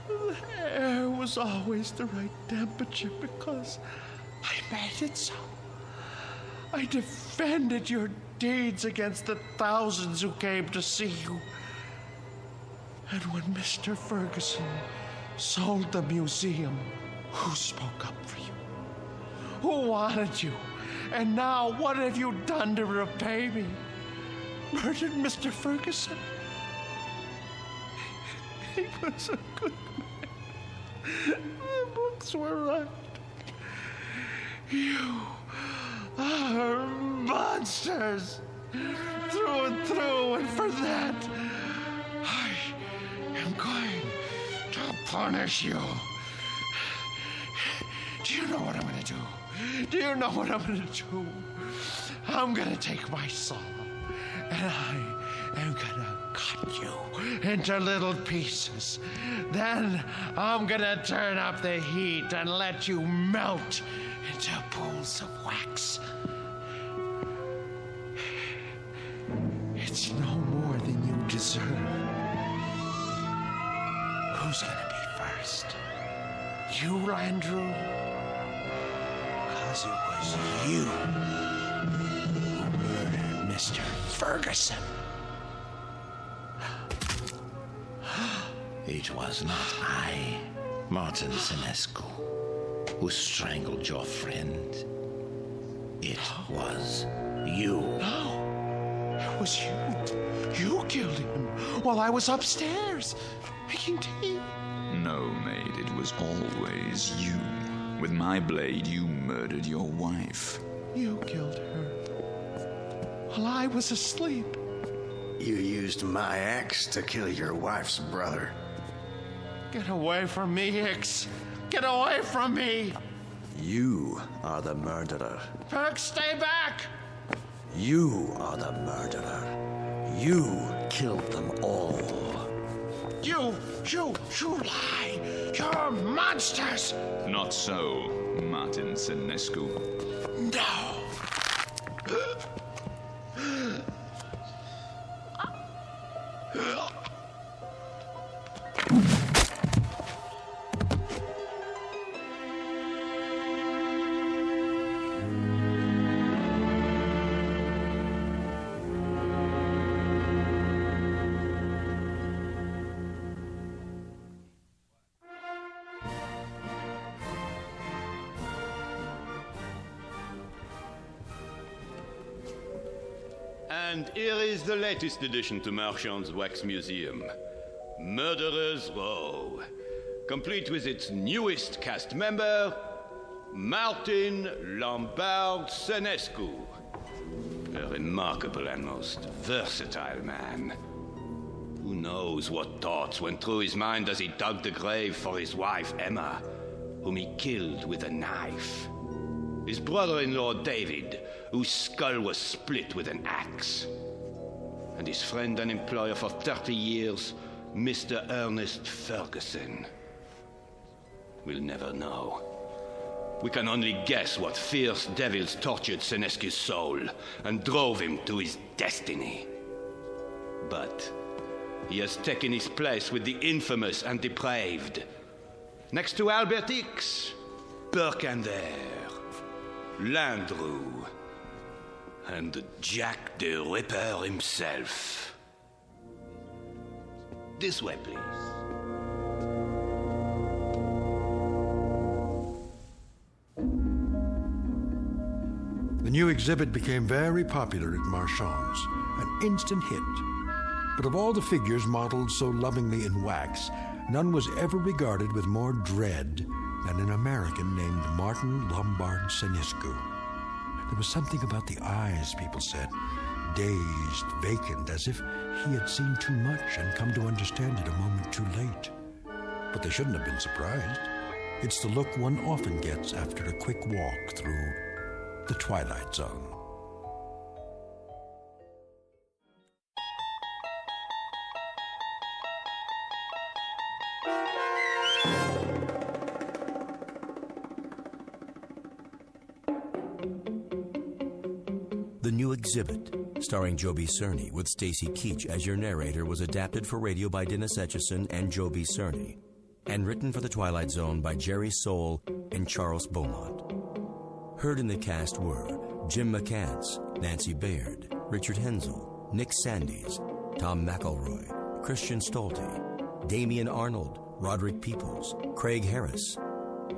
The air was always the right temperature because I made it so. I defended your deeds against the thousands who came to see you. And when Mr. Ferguson sold the museum, who spoke up for you? Who wanted you? And now what have you done to repay me? Murdered Mr. Ferguson? He was a good man. The books were right. You are monsters through and through, and for that I am going to punish you. Do you know what I'm going to do? Do you know what I'm going to do? I'm going to take my saw and I am going to cut you into little pieces. Then I'm going to turn up the heat and let you melt into pools of wax. It's no more than you deserve. Who's going to be first? You, Landru? Because it was you who murdered Mr. Ferguson. It was not I, Martin Sinescu, who strangled your friend. It was you. No, it was you. You killed him while I was upstairs making tea. No, maid, it was always you. With my blade, you murdered your wife. You killed her while I was asleep. You used my axe to kill your wife's brother. Get away from me, Hicks. Get away from me. You are the murderer. Perk, stay back. You are the murderer. You killed them all. You lie. You're monsters. Not so, Martin Sinescu. No. And here is the latest addition to Marchand's Wax Museum, Murderer's Row, complete with its newest cast member, Martin Lombard Senescu. A remarkable and most versatile man. Who knows what thoughts went through his mind as he dug the grave for his wife, Emma, whom he killed with a knife. His brother-in-law, David, whose skull was split with an axe. And his friend and employer for 30 years, Mr. Ernest Ferguson. We'll never know. We can only guess what fierce devils tortured Senescu's soul and drove him to his destiny. But he has taken his place with the infamous and depraved. Next to Albert X, Burkander, Landru, and Jack the Ripper himself. This way, please. The new exhibit became very popular at Marchand's, an instant hit. But of all the figures modeled so lovingly in wax, none was ever regarded with more dread than an American named Martin Lombard Senescu. There was something about the eyes, people said, dazed, vacant, as if he had seen too much and come to understand it a moment too late. But they shouldn't have been surprised. It's the look one often gets after a quick walk through the Twilight Zone. The New Exhibit, starring Joby Cerny with Stacy Keach as your narrator, was adapted for radio by Dennis Etchison and Joby Cerny, and written for The Twilight Zone by Jerry Soule and Charles Beaumont. Heard in the cast were Jim McCants, Nancy Baird, Richard Hensel, Nick Sandys, Tom McElroy, Christian Stolte, Damian Arnold, Roderick Peoples, Craig Harris,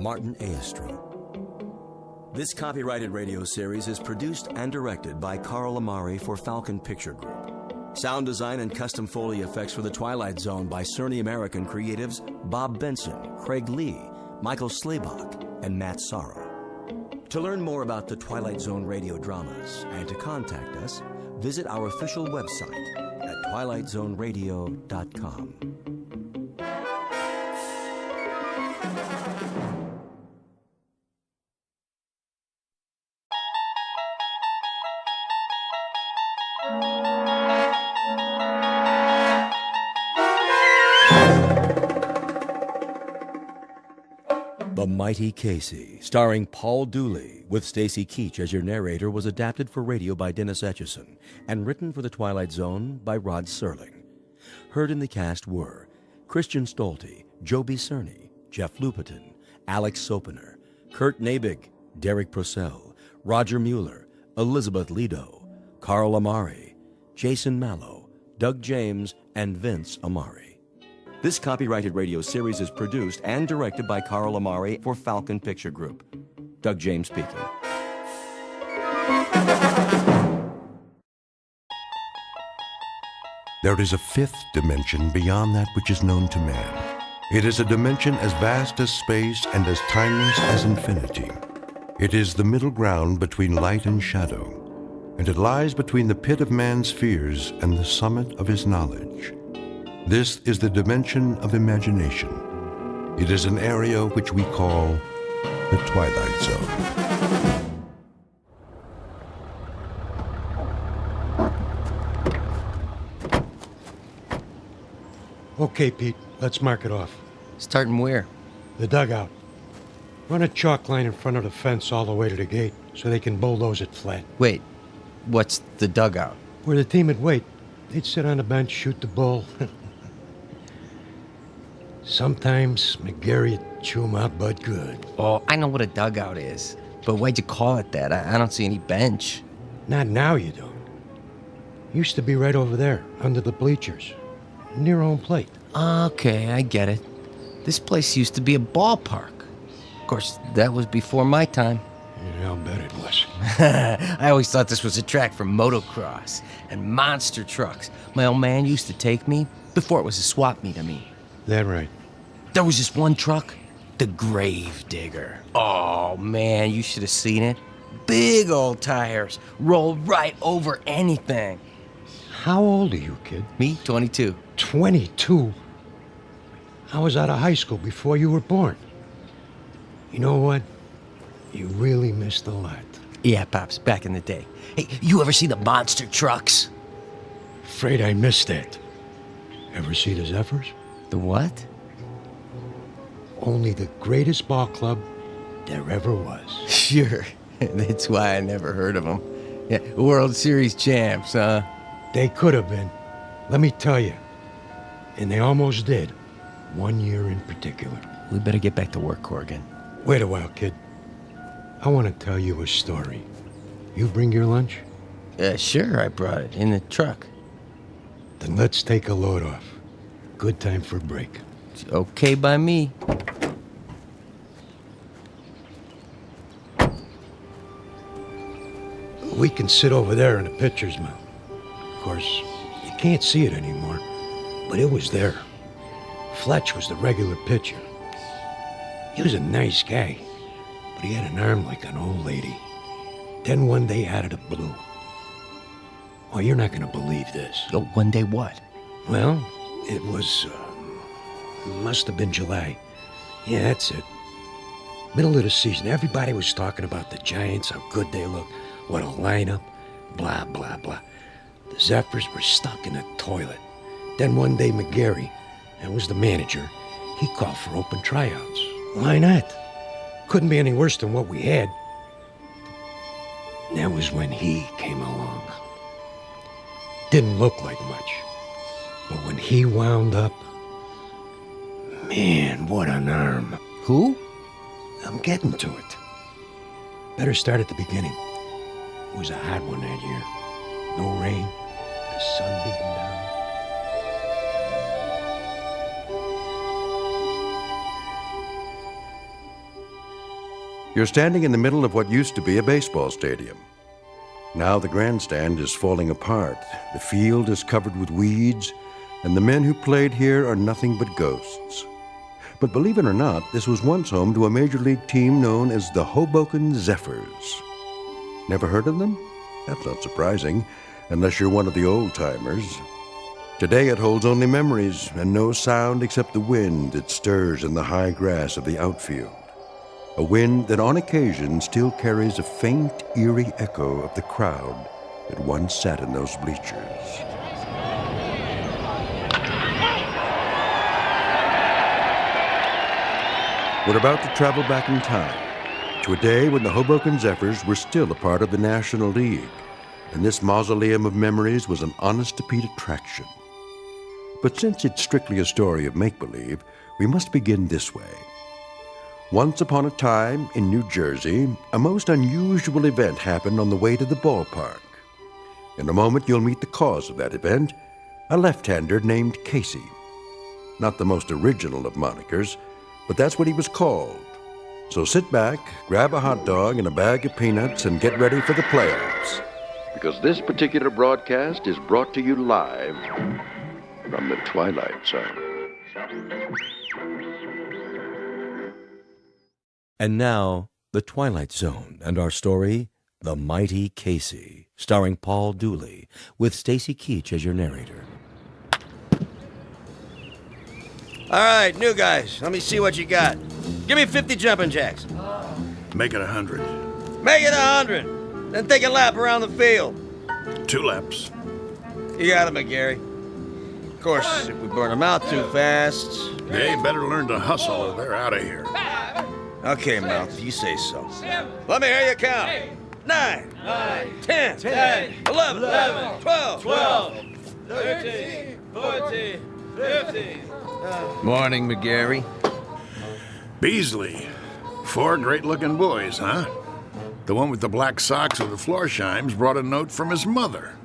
Martin Aestro. This copyrighted radio series is produced and directed by Carl Amari for Falcon Picture Group. Sound design and custom Foley effects for The Twilight Zone by Cerny American creatives Bob Benson, Craig Lee, Michael Slaybach, and Matt Sorrow. To learn more about the Twilight Zone radio dramas and to contact us, visit our official website at twilightzoneradio.com. The Mighty Casey, starring Paul Dooley, with Stacy Keach as your narrator, was adapted for radio by Dennis Etchison and written for The Twilight Zone by Rod Serling. Heard in the cast were Christian Stolte, Joby Cerny, Jeff Lupetin, Alex Sopener, Kurt Nabig, Derek Purcell, Roger Mueller, Elizabeth Lido, Carl Amari, Jason Mallow, Doug James, and Vince Amari. This copyrighted radio series is produced and directed by Carl Amari for Falcon Picture Group. Doug James speaking. There is a fifth dimension beyond that which is known to man. It is a dimension as vast as space and as timeless as infinity. It is the middle ground between light and shadow, and it lies between the pit of man's fears and the summit of his knowledge. This is the dimension of imagination. It is an area which we call the Twilight Zone. Okay, Pete, let's mark it off. Starting where? The dugout. Run a chalk line in front of the fence all the way to the gate so they can bulldoze it flat. Wait, what's the dugout? Where the team would wait. They'd sit on the bench, shoot the bull. Sometimes McGarry'd chew 'em out but good. Oh, I know what a dugout is. But why'd you call it that? I don't see any bench. Not now, you don't. Used to be right over there, under the bleachers. Near home plate. Okay, I get it. This place used to be a ballpark. Of course, that was before my time. Yeah, I'll bet it was. I always thought this was a track for motocross and monster trucks. My old man used to take me before it was a swap meet, I mean. That right. There was just one truck The Grave Digger. Oh, man, you should have seen it. Big old tires. Roll right over anything. How old are you, kid? Me, 22. 22? I was out of high school before you were born. You know what? You really missed a lot. Yeah, Pops, back in the day. Hey, you ever see the monster trucks? Afraid I missed that. Ever see the Zephyrs? The what? Only the greatest ball club there ever was. Sure. That's why I never heard of them. Yeah, World Series champs, huh? They could have been. Let me tell you. And they almost did. 1 year in particular. We better get back to work, Corrigan. Wait a while, kid. I want to tell you a story. You bring your lunch? Sure, I brought it in the truck. Then let's take a load off. Good time for a break. It's okay by me. We can sit over there in the pitcher's mound. Of course, you can't see it anymore, but it was there. Fletch was the regular pitcher. He was a nice guy, but he had an arm like an old lady. Then one day out of the blue. Oh, you're not going to believe this. Oh, one day what? Well, it was, must have been July. Yeah, that's it. Middle of the season, everybody was talking about the Giants, how good they look, what a lineup, blah, blah, blah. The Zephyrs were stuck in a toilet. Then one day McGarry, that was the manager, he called for open tryouts. Why not? Couldn't be any worse than what we had. And that was when he came along. Didn't look like much. But when he wound up, man, what an arm. Who? I'm getting to it. Better start at the beginning. It was a hot one that year. No rain, the sun beating down. You're standing in the middle of what used to be a baseball stadium. Now the grandstand is falling apart, the field is covered with weeds, and the men who played here are nothing but ghosts. But believe it or not, this was once home to a major league team known as the Hoboken Zephyrs. Never heard of them? That's not surprising, unless you're one of the old-timers. Today it holds only memories and no sound except the wind that stirs in the high grass of the outfield. A wind that on occasion still carries a faint, eerie echo of the crowd that once sat in those bleachers. We're about to travel back in time to a day when the Hoboken Zephyrs were still a part of the National League, and this mausoleum of memories was an honest-to-Pete attraction. But since it's strictly a story of make-believe, we must begin this way. Once upon a time, in New Jersey, a most unusual event happened on the way to the ballpark. In a moment, you'll meet the cause of that event, a left-hander named Casey. Not the most original of monikers, but that's what he was called. So sit back, grab a hot dog and a bag of peanuts, and get ready for the playoffs. Because this particular broadcast is brought to you live from the Twilight Zone. And now, The Twilight Zone and our story, The Mighty Casey, starring Paul Dooley, with Stacy Keach as your narrator. All right, new guys, let me see what you got. Give me 50 jumping jacks. Make it 100. Make it 100. Then take a lap around the field. 2 laps. You got it, McGarry. Of course, if we burn them out too fast... They better learn to hustle or they're out of here. Okay, Mel, if you say so. Let me hear you count. 9, 10, 11, 12, 13, 14, 15. Morning, McGarry. Beasley. 4 great-looking boys, huh? The one with the black socks and the floor shimes brought a note from his mother.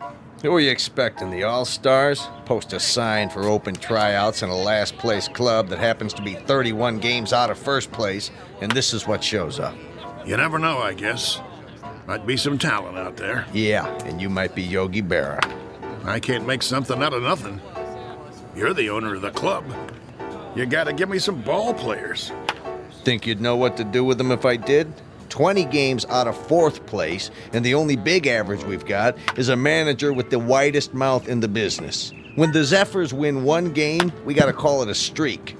Who are you expecting, the All-Stars? Post a sign for open tryouts in a last-place club that happens to be 31 games out of first place, and this is what shows up. You never know, I guess. Might be some talent out there. Yeah, and you might be Yogi Berra. I can't make something out of nothing. You're the owner of the club. You gotta give me some ball players. Think you'd know what to do with them if I did? 20 games out of 4th place, and the only big average we've got is a manager with the widest mouth in the business. When the Zephyrs win 1 game, we gotta call it a streak.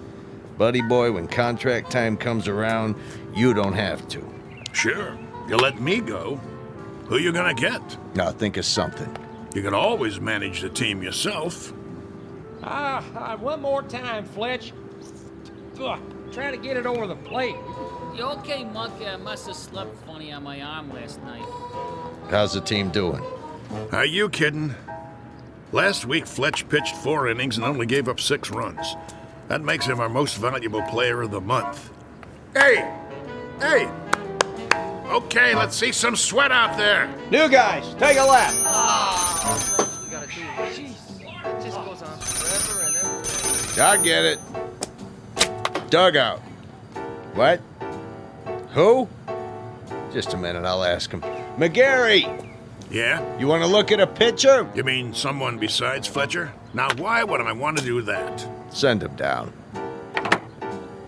Buddy boy, when contract time comes around, you don't have to. Sure. You let me go. Who you gonna get? Now think of something. You can always manage the team yourself. One more time, Fletch. Ugh, trying to get it over the plate. You okay, Muck? I must have slept funny on my arm last night. How's the team doing? Are you kidding? Last week, Fletch pitched 4 innings and only gave up 6 runs. That makes him our most valuable player of the month. Hey! Hey! Okay, let's see some sweat out there. New guys, take a lap. We gotta do it. Jeez, it just goes on forever and ever. I get it. Dugout. What? Who? Just a minute, I'll ask him. McGarry! Yeah? You want to look at a pitcher? You mean someone besides Fletcher? Now, why would I want to do that? Send him down.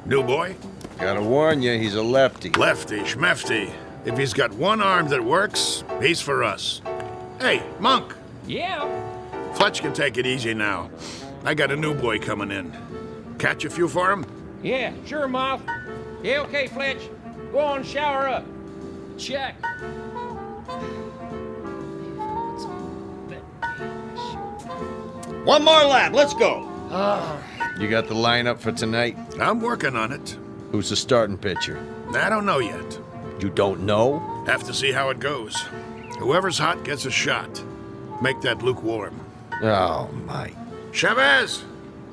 New boy? Gotta warn you, he's a lefty. Lefty, schmefty. If he's got one arm that works, he's for us. Hey, Monk! Yeah? Fletch can take it easy now. I got a new boy coming in. Catch a few for him? Yeah, sure, Moth. Yeah, okay, Fletch. Go on, shower up. Check. One more lap, let's go. You got the lineup for tonight? I'm working on it. Who's the starting pitcher? I don't know yet. You don't know? Have to see how it goes. Whoever's hot gets a shot. Make that lukewarm. Oh, my. Chavez,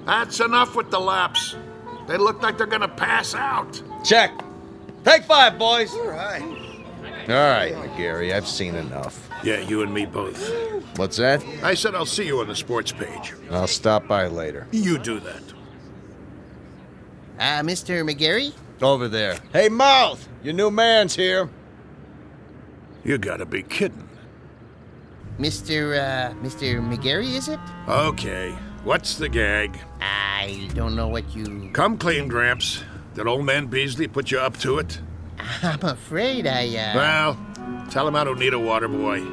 that's enough with the laps. They look like they're gonna pass out. Check. Take 5, boys. All right. All right, McGarry, I've seen enough. Yeah, you and me both. What's that? I said I'll see you on the sports page. I'll stop by later. You do that. Mr. McGarry? Over there. Hey, Mouth! Your new man's here. You gotta be kidding. Mr. McGarry, is it? Okay, what's the gag? I don't know what you... Come clean, Gramps. Did old man Beasley put you up to it? I'm afraid Well, tell him I don't need a water boy.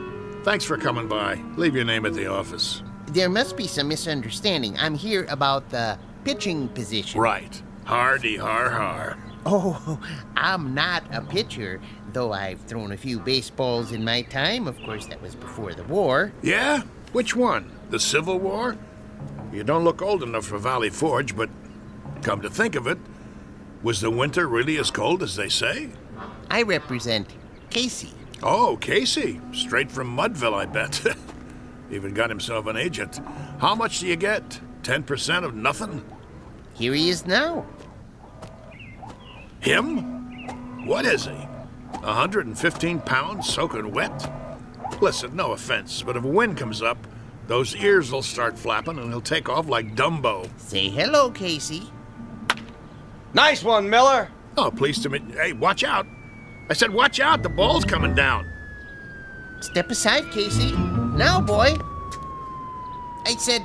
Thanks for coming by. Leave your name at the office. There must be some misunderstanding. I'm here about the pitching position. Right. Hardy har har. Oh, I'm not a pitcher, though I've thrown a few baseballs in my time. Of course, that was before the war. Yeah? Which one? The Civil War? You don't look old enough for Valley Forge, but come to think of it, was the winter really as cold as they say? I represent Casey. Oh, Casey. Straight from Mudville, I bet. Even got himself an agent. How much do you get? 10% of nothing? Here he is now. Him? What is he? 115 pounds soaking wet? Listen, no offense, but if a wind comes up, those ears will start flapping and he'll take off like Dumbo. Say hello, Casey. Nice one, Miller. Oh, pleased to meet you. Hey, watch out. I said watch out, the ball's coming down. Step aside, Casey. Now, boy. I said...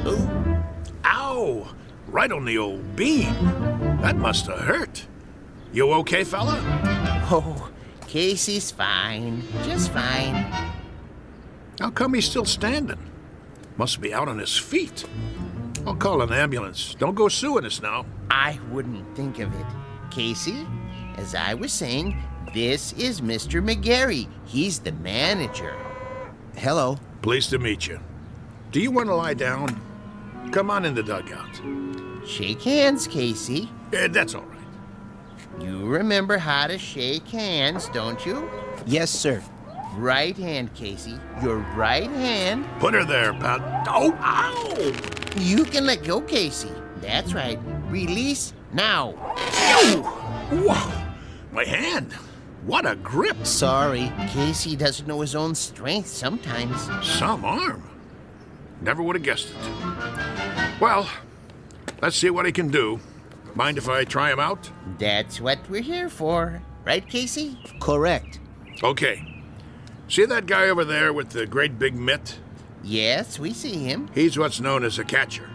Ooh. Ow! Right on the old bean. That must have hurt. You okay, fella? Oh, Casey's fine. Just fine. How come he's still standing? Must be out on his feet. I'll call an ambulance. Don't go suing us now. I wouldn't think of it. Casey, as I was saying, this is Mr. McGarry. He's the manager. Hello. Pleased to meet you. Do you want to lie down? Come on in the dugout. Shake hands, Casey. That's all right. You remember how to shake hands, don't you? Yes, sir. Right hand, Casey. Your right hand. Put her there, pal. Oh, ow! You can let go, Casey. That's right. Release now. Whoa! My hand. What a grip. Sorry, Casey doesn't know his own strength sometimes. Some arm. Never would have guessed it. Well, let's see what he can do. Mind if I try him out? That's what we're here for. Right, Casey? Correct. Okay. See that guy over there with the great big mitt? Yes, we see him. He's what's known as a catcher.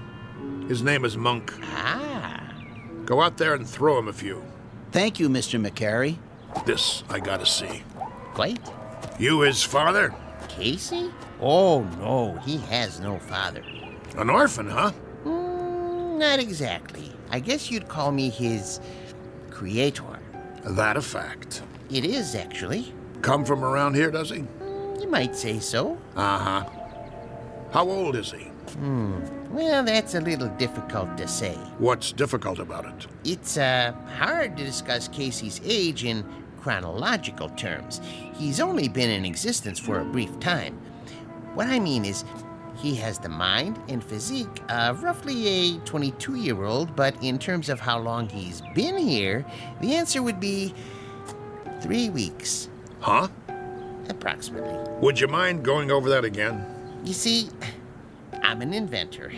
His name is Monk. Ah. Go out there and throw him a few. Thank you, Mr. McCary. This I gotta see. Quite. You his father? Casey? Oh, no, he has no father. An orphan, huh? Not exactly. I guess you'd call me his creator. That a fact. It is, actually. Come from around here, does he? You might say so. Uh-huh. How old is he? Well, that's a little difficult to say. What's difficult about it? It's hard to discuss Casey's age in chronological terms. He's only been in existence for a brief time. What I mean is, he has the mind and physique of roughly a 22-year-old, but in terms of how long he's been here, the answer would be 3 weeks. Huh? Approximately. Would you mind going over that again? You see, I'm an inventor.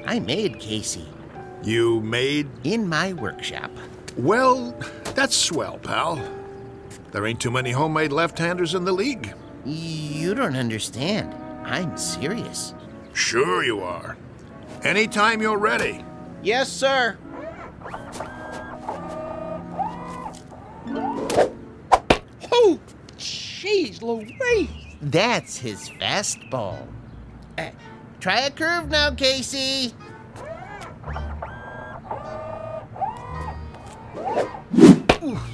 I made Casey. You made? In my workshop. Well, that's swell, pal. There ain't too many homemade left-handers in the league. You don't understand. I'm serious. Sure you are. Anytime you're ready. Yes, sir. Oh, jeez Louise. That's his fastball. Try a curve now, Casey.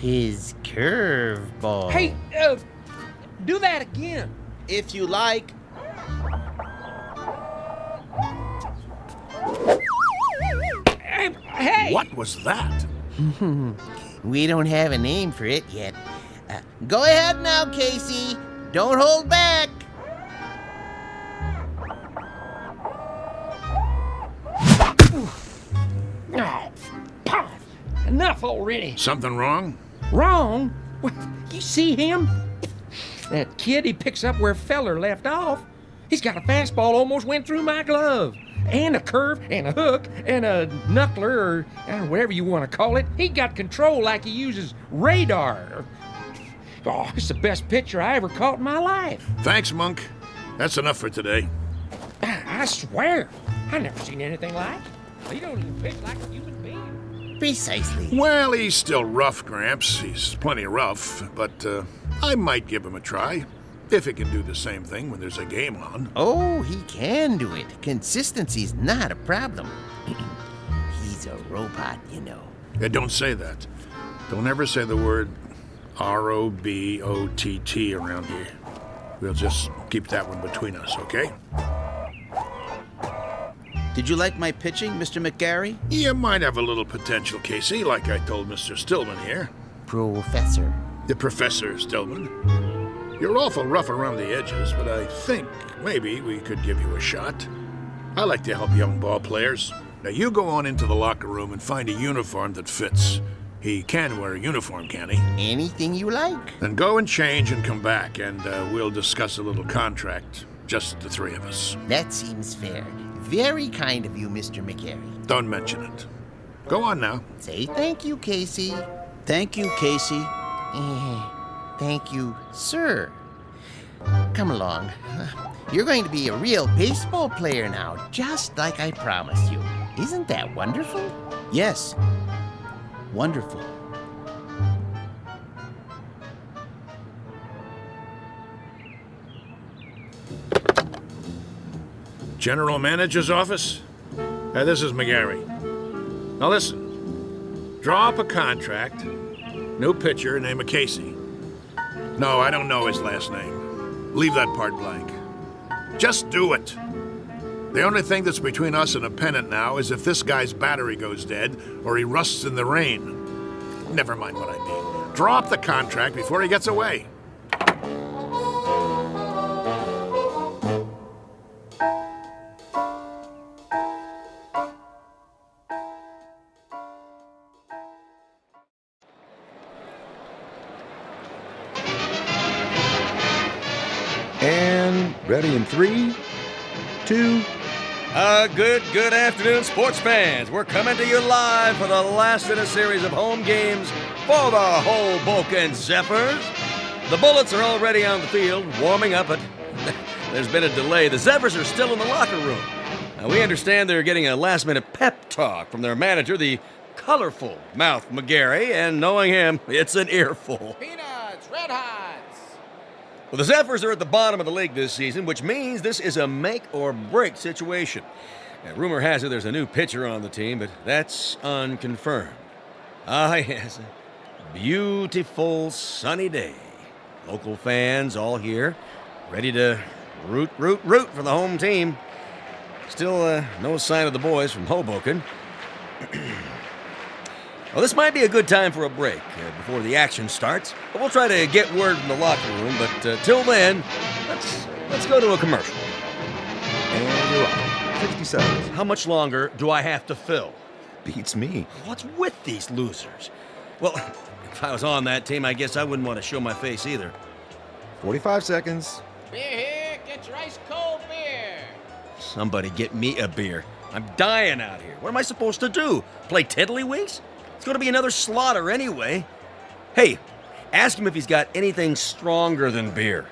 His curveball. Hey, do that again. If you like. Hey! What was that? We don't have a name for it yet. Go ahead now, Casey. Don't hold back. Oh, enough already. Something wrong? Wrong? What, you see him? That kid, he picks up where Feller left off. He's got a fastball almost went through my glove. And a curve, and a hook, and a knuckler, or whatever you want to call it. He got control like he uses radar. Oh, it's the best pitcher I ever caught in my life. Thanks, Monk. That's enough for today. I swear, I never seen anything like it. He don't even pitch like a human being. Precisely. Well, he's still rough, Gramps. He's plenty rough, but I might give him a try. If he can do the same thing when there's a game on. Oh, he can do it. Consistency's not a problem. He's a robot, you know. Don't say that. Don't ever say the word R-O-B-O-T-T around here. We'll just keep that one between us, okay? Did you like my pitching, Mr. McGarry? You might have a little potential, Casey, like I told Mr. Stillman here. Professor. The Professor Stillman. You're awful rough around the edges, but I think maybe we could give you a shot. I like to help young ball players. Now you go on into the locker room and find a uniform that fits. He can wear a uniform, can he? Anything you like. Then go and change and come back, and we'll discuss a little contract. Just the three of us. That seems fair. Very kind of you, Mr. McGarry. Don't mention it. Go on now. Say thank you, Casey. Thank you, Casey. Thank you, sir. Come along. You're going to be a real baseball player now, just like I promised you. Isn't that wonderful? Yes. Wonderful. General Manager's office? This is McGarry. Now listen. Draw up a contract. New pitcher, name of Casey. No, I don't know his last name. Leave that part blank. Just do it. The only thing that's between us and a pennant now is if this guy's battery goes dead or he rusts in the rain. Never mind what I mean. Draw up the contract before he gets away. And ready in 3, 2. Good afternoon, sports fans. We're coming to you live for the last in a series of home games for the Hoboken Zephyrs. The Bullets are already on the field, warming up, but there's been a delay. The Zephyrs are still in the locker room. Now, we understand they're getting a last-minute pep talk from their manager, the colorful mouth McGarry, and knowing him, it's an earful. Peanuts, Red Hots. Well, the Zephyrs are at the bottom of the league this season, which means this is a make-or-break situation. Now, rumor has it there's a new pitcher on the team, but that's unconfirmed. Ah, yes, a beautiful sunny day. Local fans all here, ready to root for the home team. Still, no sign of the boys from Hoboken. Well, this might be a good time for a break before the action starts. But we'll try to get word from the locker room, but till then, let's go to a commercial. And you're off. 60 seconds. How much longer do I have to fill? Beats me. What's with these losers? Well, if I was on that team, I guess I wouldn't want to show my face either. 45 seconds. Beer here, get your ice cold beer. Somebody get me a beer. I'm dying out here. What am I supposed to do? Play tiddlywinks? It's going to be another slaughter anyway. Hey, ask him if he's got anything stronger than beer.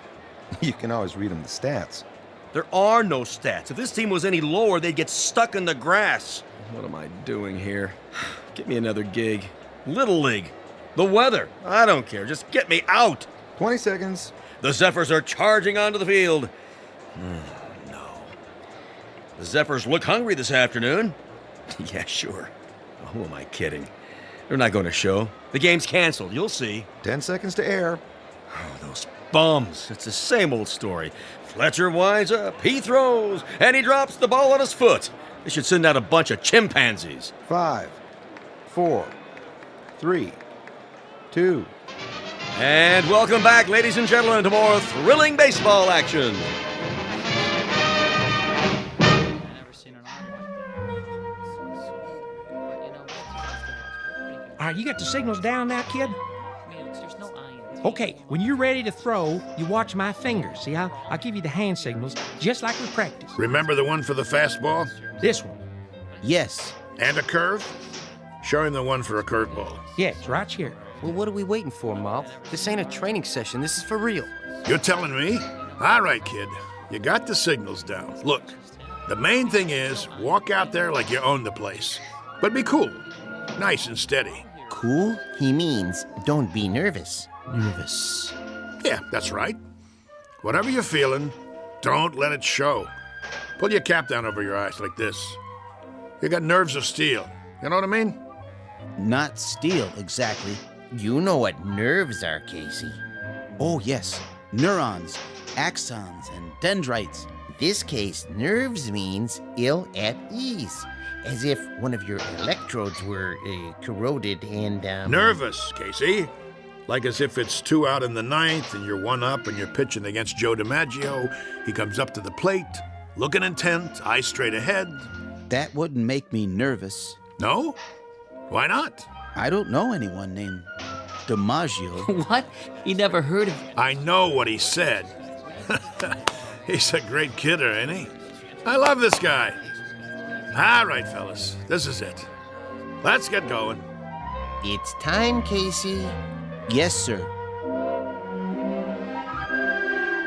You can always read him the stats. There are no stats. If this team was any lower, they'd get stuck in the grass. What am I doing here? Get me another gig. Little League. The weather. I don't care. Just get me out. 20 seconds. The Zephyrs are charging onto the field. No. The Zephyrs look hungry this afternoon. Yeah, sure. Who am I kidding? They're not going to show. The game's canceled. You'll see. 10 seconds to air. Oh, those bums. It's the same old story. Fletcher winds up, he throws, and he drops the ball on his foot. They should send out a bunch of chimpanzees. 5, 4, 3, 2. And welcome back, ladies and gentlemen, to more thrilling baseball action. All right, you got the signals down now, kid? Okay, when you're ready to throw, you watch my fingers. See, I'll give you the hand signals, just like we practice. Remember the one for the fastball? This one. Yes. And a curve? Show him the one for a curveball. Yes, right here. Well, what are we waiting for, Mouth? This ain't a training session. This is for real. You're telling me? All right, kid. You got the signals down. Look, the main thing is walk out there like you own the place. But be cool. Nice and steady. Cool? He means don't be nervous. Nervous. Yeah, that's right. Whatever you're feeling, don't let it show. Pull your cap down over your eyes like this. You got nerves of steel. You know what I mean? Not steel, exactly. You know what nerves are, Casey. Oh, yes. Neurons, axons, and dendrites. This case, nerves means ill at ease. As if one of your electrodes were corroded and, Nervous, Casey. Like as if it's 2 out in the 9th and you're 1 up and you're pitching against Joe DiMaggio. He comes up to the plate, looking intent, eyes straight ahead. That wouldn't make me nervous. No? Why not? I don't know anyone named DiMaggio. What? You never heard of... I know what he said. He's a great kidder, ain't he? I love this guy. All right, fellas, this is it. Let's get going. It's time, Casey. Yes, sir.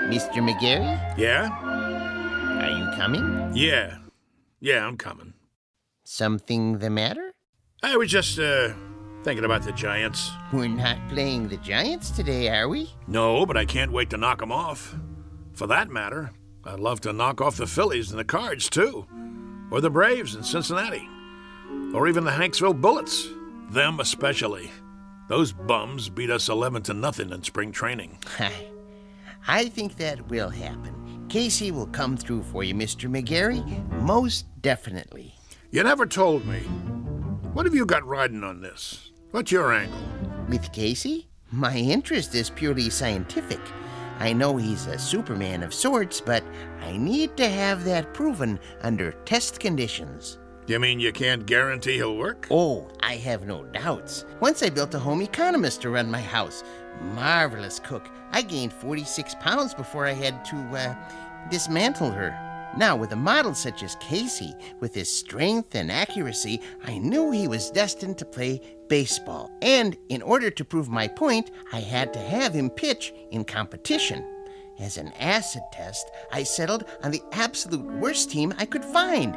Mr. McGarry? Yeah? Are you coming? Yeah. Yeah, I'm coming. Something the matter? I was just, thinking about the Giants. We're not playing the Giants today, are we? No, but I can't wait to knock them off. For that matter, I'd love to knock off the Phillies and the Cards, too. Or the Braves in Cincinnati. Or even the Hanksville Bullets. Them especially. Those bums beat us 11-0 in spring training. I think that will happen. Casey will come through for you, Mr. McGarry. Most definitely. You never told me. What have you got riding on this? What's your angle? With Casey? My interest is purely scientific. I know he's a Superman of sorts, but I need to have that proven under test conditions. You mean you can't guarantee he'll work? Oh, I have no doubts. Once I built a home economist to run my house. Marvelous cook. I gained 46 pounds before I had to, dismantle her. Now, with a model such as Casey, with his strength and accuracy, I knew he was destined to play baseball. And in order to prove my point, I had to have him pitch in competition. As an acid test, I settled on the absolute worst team I could find.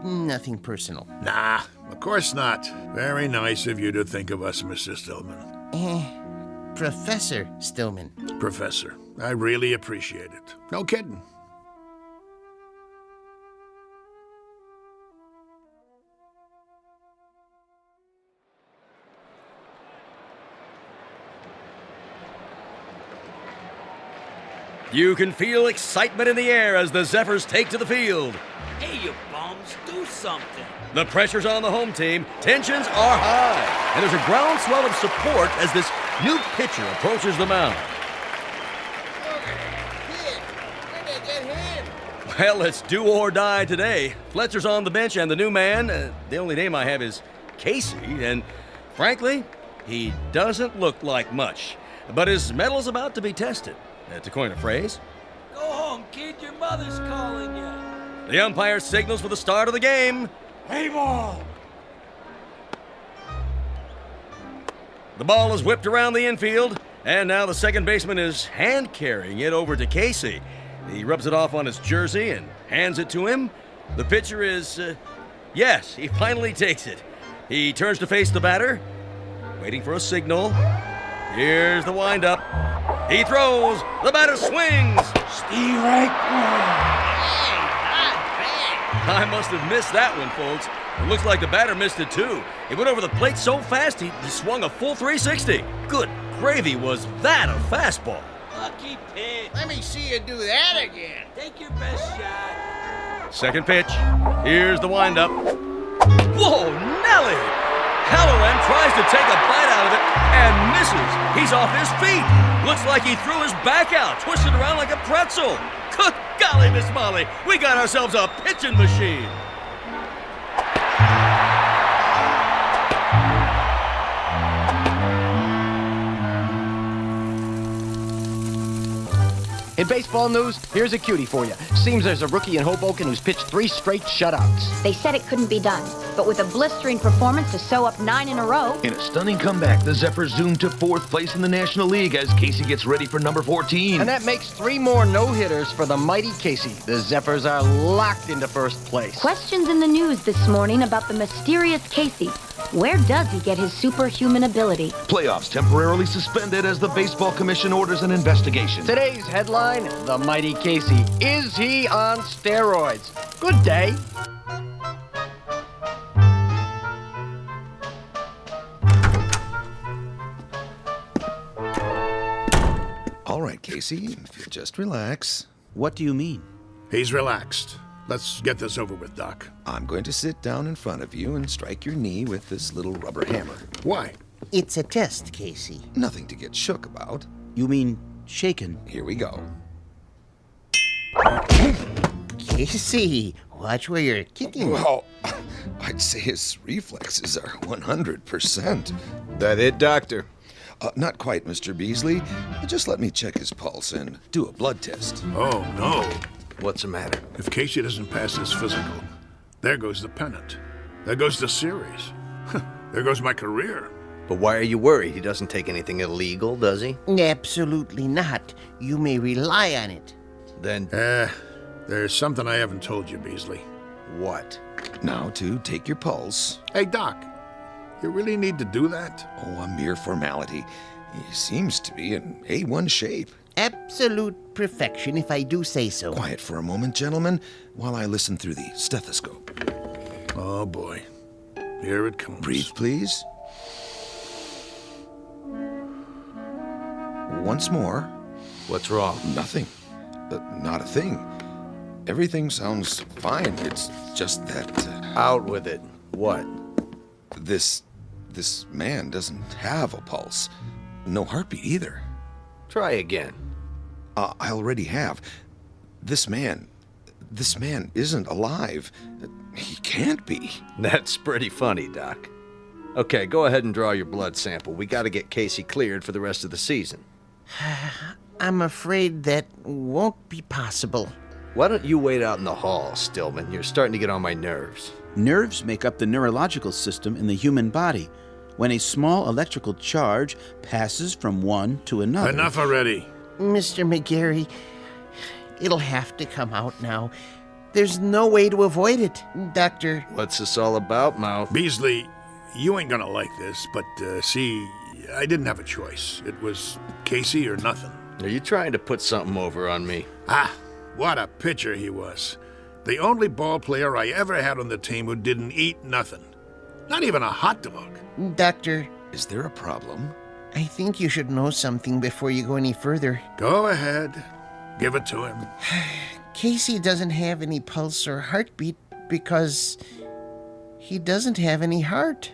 Nothing personal. Nah, of course not. Very nice of you to think of us, Mr. Stillman. Professor Stillman. Professor, I really appreciate it. No kidding. You can feel excitement in the air as the Zephyrs take to the field. Hey, you bums, do something. The pressure's on the home team, tensions are high, and there's a groundswell of support as this new pitcher approaches the mound. Well, it's do or die today. Fletcher's on the bench, and the new man, the only name I have is Casey, and frankly, he doesn't look like much. But his metal's about to be tested, to coin a phrase. Go home, kid, your mother's calling you. The umpire signals for the start of the game. Play ball! The ball is whipped around the infield, and now the second baseman is hand-carrying it over to Casey. He rubs it off on his jersey and hands it to him. The pitcher is, yes, he finally takes it. He turns to face the batter, waiting for a signal. Here's the windup. He throws. The batter swings. Strike one. I must have missed that one, folks. It looks like the batter missed it, too. He went over the plate so fast, he swung a full 360. Good gravy, was that a fastball? Lucky pitch. Let me see you do that again. Take your best shot. Second pitch. Here's the windup. Whoa, Nelly! Halloran tries to take a bite out of it and misses. He's off his feet. Looks like he threw his back out, twisted around like a pretzel. Good golly, Miss Molly, we got ourselves a pitching machine. In baseball news, here's a cutie for you. Seems there's a rookie in Hoboken who's pitched 3 straight shutouts. They said it couldn't be done, but with a blistering performance to sew up 9 in a row. In a stunning comeback, the Zephyrs zoomed to 4th place in the National League as Casey gets ready for number 14. And that makes 3 more no-hitters for the mighty Casey. The Zephyrs are locked into 1st place. Questions in the news this morning about the mysterious Casey. Where does he get his superhuman ability? Playoffs temporarily suspended as the Baseball Commission orders an investigation. Today's headline, the mighty Casey. Is he on steroids? Good day. All right, Casey, just relax. What do you mean? He's relaxed. Let's get this over with, Doc. I'm going to sit down in front of you and strike your knee with this little rubber hammer. Why? It's a test, Casey. Nothing to get shook about. You mean shaken? Here we go. Casey, watch where you're kicking. Well, I'd say his reflexes are 100%. That it, Doctor? Not quite, Mr. Beasley. Just let me check his pulse and do a blood test. Oh, no. What's the matter? If Casey doesn't pass his physical, there goes the pennant. There goes the series. There goes my career. But why are you worried? He doesn't take anything illegal, does he? Absolutely not. You may rely on it. Then... there's something I haven't told you, Beasley. What? Now to take your pulse. Hey, Doc, you really need to do that? Oh, a mere formality. He seems to be in A1 shape. Absolute perfection, if I do say so. Quiet for a moment, gentlemen, while I listen through the stethoscope. Oh, boy. Here it comes. Breathe, please. Once more. What's wrong? Nothing. Not a thing. Everything sounds fine. It's just that... Out with it. What? This man doesn't have a pulse. No heartbeat either. Try again. I already have. This man isn't alive. He can't be. That's pretty funny, Doc. Okay, go ahead and draw your blood sample. We gotta get Casey cleared for the rest of the season. I'm afraid that won't be possible. Why don't you wait out in the hall, Stillman? You're starting to get on my nerves. Nerves make up the neurological system in the human body. When a small electrical charge passes from one to another... Enough already. Mr. McGarry, it'll have to come out now. There's no way to avoid it, Doctor. What's this all about, Mouth? Beasley, you ain't gonna like this, but see, I didn't have a choice. It was Casey or nothing. Are you trying to put something over on me? Ah, what a pitcher he was. The only ball player I ever had on the team who didn't eat nothing. Not even a hot dog. Doctor. Is there a problem? I think you should know something before you go any further. Go ahead. Give it to him. Casey doesn't have any pulse or heartbeat because he doesn't have any heart.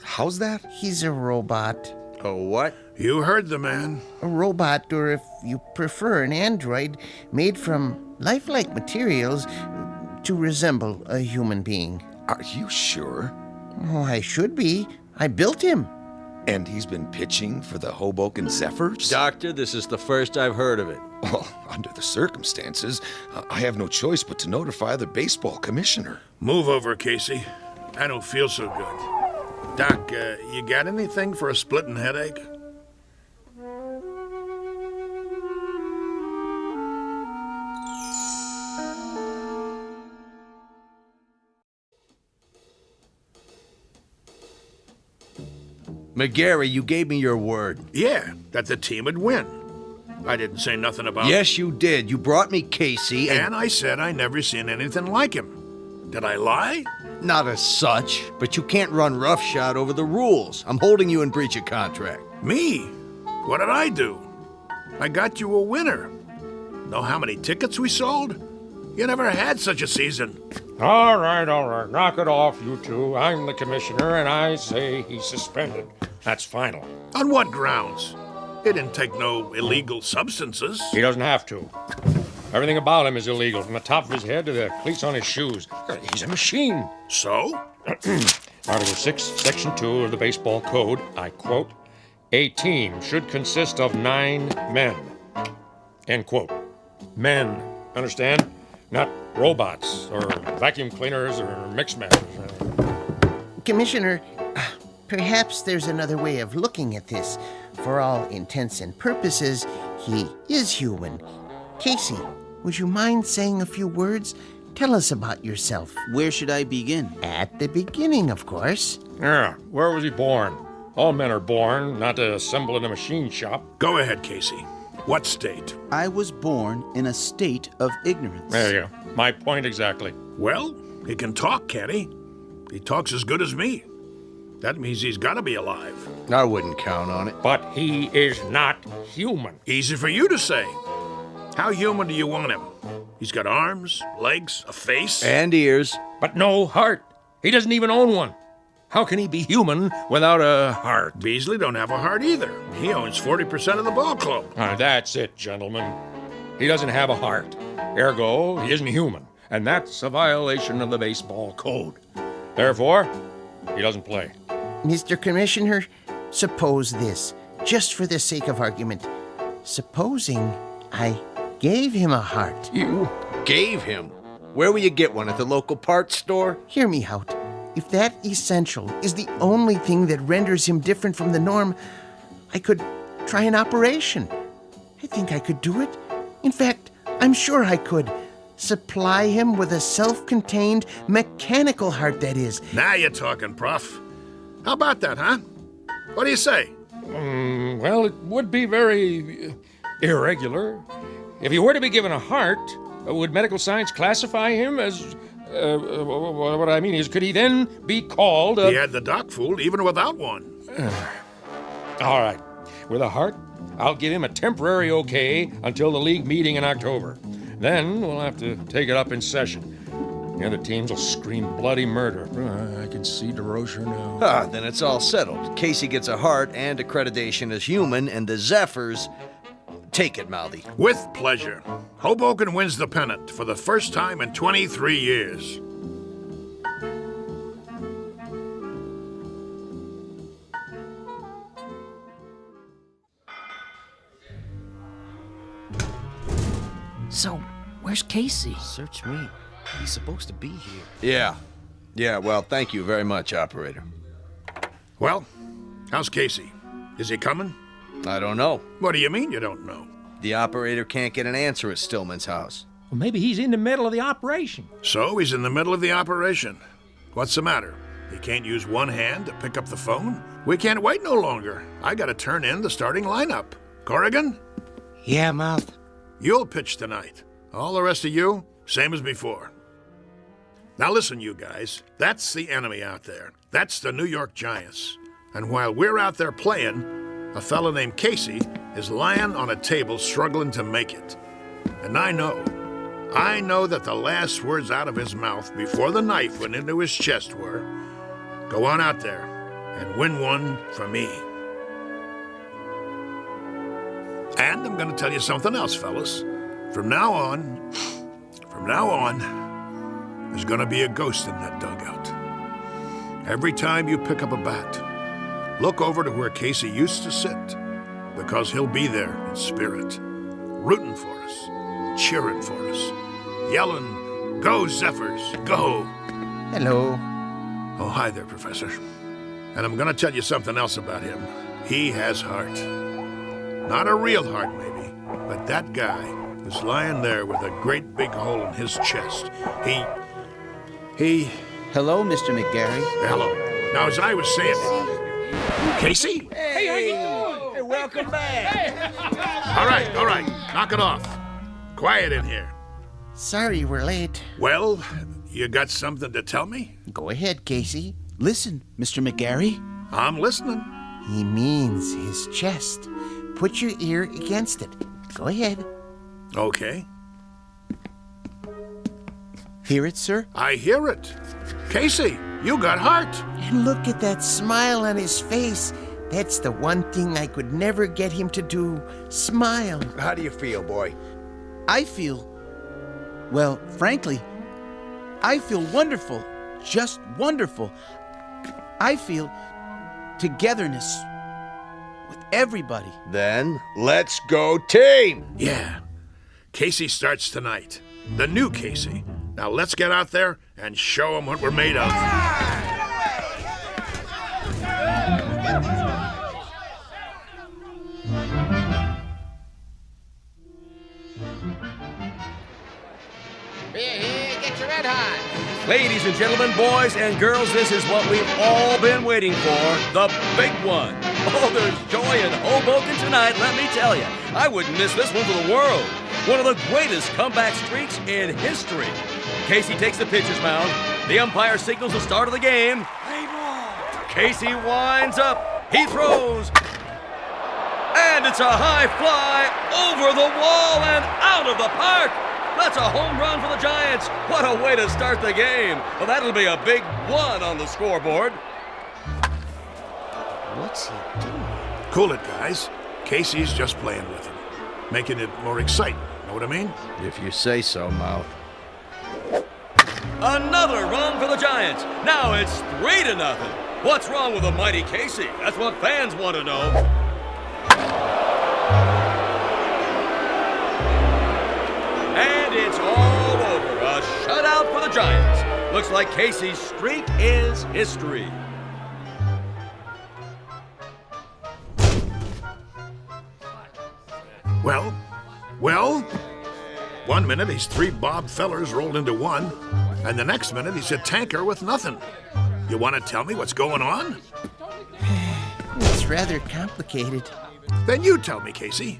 How's that? He's a robot. A what? You heard the man. A robot, or if you prefer, an android made from lifelike materials to resemble a human being. Are you sure? Oh, I should be. I built him. And he's been pitching for the Hoboken Zephyrs? Doctor, this is the first I've heard of it. Well, under the circumstances, I have no choice but to notify the baseball commissioner. Move over, Casey. I don't feel so good. Doc, you got anything for a splitting headache? McGarry, you gave me your word. Yeah, that the team would win. I didn't say nothing about Yes, you did. You brought me Casey and I said I never seen anything like him. Did I lie? Not as such, but you can't run roughshod over the rules. I'm holding you in breach of contract. Me? What did I do? I got you a winner. Know how many tickets we sold? You never had such a season. All right. Knock it off, you two. I'm the commissioner, and I say he's suspended. That's final. On what grounds? He didn't take no illegal substances. He doesn't have to. Everything about him is illegal, from the top of his head to the cleats on his shoes. He's a machine. So? Article 6, Section 2 of the Baseball Code, I quote, "A team should consist of 9 men." End quote. Men, understand? Not robots, or vacuum cleaners, or mix-masters. Commissioner, perhaps there's another way of looking at this. For all intents and purposes, he is human. Casey, would you mind saying a few words? Tell us about yourself. Where should I begin? At the beginning, of course. Yeah, where was he born? All men are born, not to assemble in a machine shop. Go ahead, Casey. What state? I was born in a state of ignorance. There you go. My point exactly. Well, he can talk, can't he? He talks as good as me. That means he's got to be alive. I wouldn't count on it. But he is not human. Easy for you to say. How human do you want him? He's got arms, legs, a face. And ears. But no heart. He doesn't even own one. How can he be human without a heart? Beasley don't have a heart either. He owns 40% of the ball club. That's it, gentlemen. He doesn't have a heart. Ergo, he isn't human. And that's a violation of the baseball code. Therefore, he doesn't play. Mr. Commissioner, suppose this, just for the sake of argument. Supposing I gave him a heart. You gave him? Where will you get one? At the local parts store? Hear me out. If that essential is the only thing that renders him different from the norm, I could try an operation. I think I could do it. In fact, I'm sure I could. Supply him with a self-contained mechanical heart, that is. Now you're talking, Prof. How about that, huh? What do you say? Well, it would be very irregular. If he were to be given a heart, would medical science classify him as... what I mean is, could he then be called He had the doc fooled even without one. All right. With a heart, I'll give him a temporary okay until the league meeting in October. Then we'll have to take it up in session. The other teams will scream bloody murder. I can see DeRocher now. Then it's all settled. Casey gets a heart and accreditation as human, and the Zephyrs... Take it, Mouthy. With pleasure. Hoboken wins the pennant for the first time in 23 years. So, where's Casey? Search me. He's supposed to be here. Yeah, well, thank you very much, operator. Well, how's Casey? Is he coming? I don't know. What do you mean you don't know? The operator can't get an answer at Stillman's house. Well, maybe he's in the middle of the operation. So he's in the middle of the operation. What's the matter? He can't use one hand to pick up the phone? We can't wait no longer. I gotta turn in the starting lineup. Corrigan? Yeah, Mouth? You'll pitch tonight. All the rest of you, same as before. Now listen, you guys. That's the enemy out there. That's the New York Giants. And while we're out there playing, a fella named Casey is lying on a table struggling to make it. And I know that the last words out of his mouth before the knife went into his chest were, "Go on out there and win one for me." And I'm going to tell you something else, fellas. From now on, there's going to be a ghost in that dugout. Every time you pick up a bat, look over to where Casey used to sit, because he'll be there in spirit, rooting for us, cheering for us, yelling, "Go, Zephyrs, go!" Hello. Oh, hi there, Professor. And I'm going to tell you something else about him. He has heart. Not a real heart, maybe, but that guy who's lying there with a great big hole in his chest, he... Hello, Mr. McGarry. Hello. Now, as I was saying... Casey? Hey, how you doing? Hey, welcome back. All right. Knock it off. Quiet in here. Sorry we're late. Well, you got something to tell me? Go ahead, Casey. Listen, Mr. McGarry. I'm listening. He means his chest. Put your ear against it. Go ahead. Okay. Hear it, sir? I hear it. Casey, you got heart. And look at that smile on his face. That's the one thing I could never get him to do. Smile. How do you feel, boy? I feel, well, frankly, I feel wonderful. Just wonderful. I feel togetherness with everybody. Then, let's go team! Yeah. Casey starts tonight. The new Casey. Now let's get out there and show him what we're made of. Here, get your red hot. Ladies and gentlemen, boys and girls, this is what we've all been waiting for, the big one. Oh, there's joy in Hoboken tonight, let me tell you. I wouldn't miss this one for the world. One of the greatest comeback streaks in history. Casey takes the pitcher's mound. The umpire signals the start of the game. Casey winds up. He throws. And it's a high fly over the wall and out of the park. That's a home run for the Giants. What a way to start the game. Well, that'll be a big one on the scoreboard. What's he doing? Cool it, guys. Casey's just playing with him, making it more exciting. Know what I mean? If you say so, Mouth. Another run for the Giants. Now it's 3-0. What's wrong with the mighty Casey? That's what fans want to know. And it's all over. A shutout for the Giants. Looks like Casey's streak is history. Well, 1 minute he's 3 Bob Fellers rolled into one, and the next minute he's a tanker with nothing. You want to tell me what's going on? It's rather complicated. Then you tell me, Casey.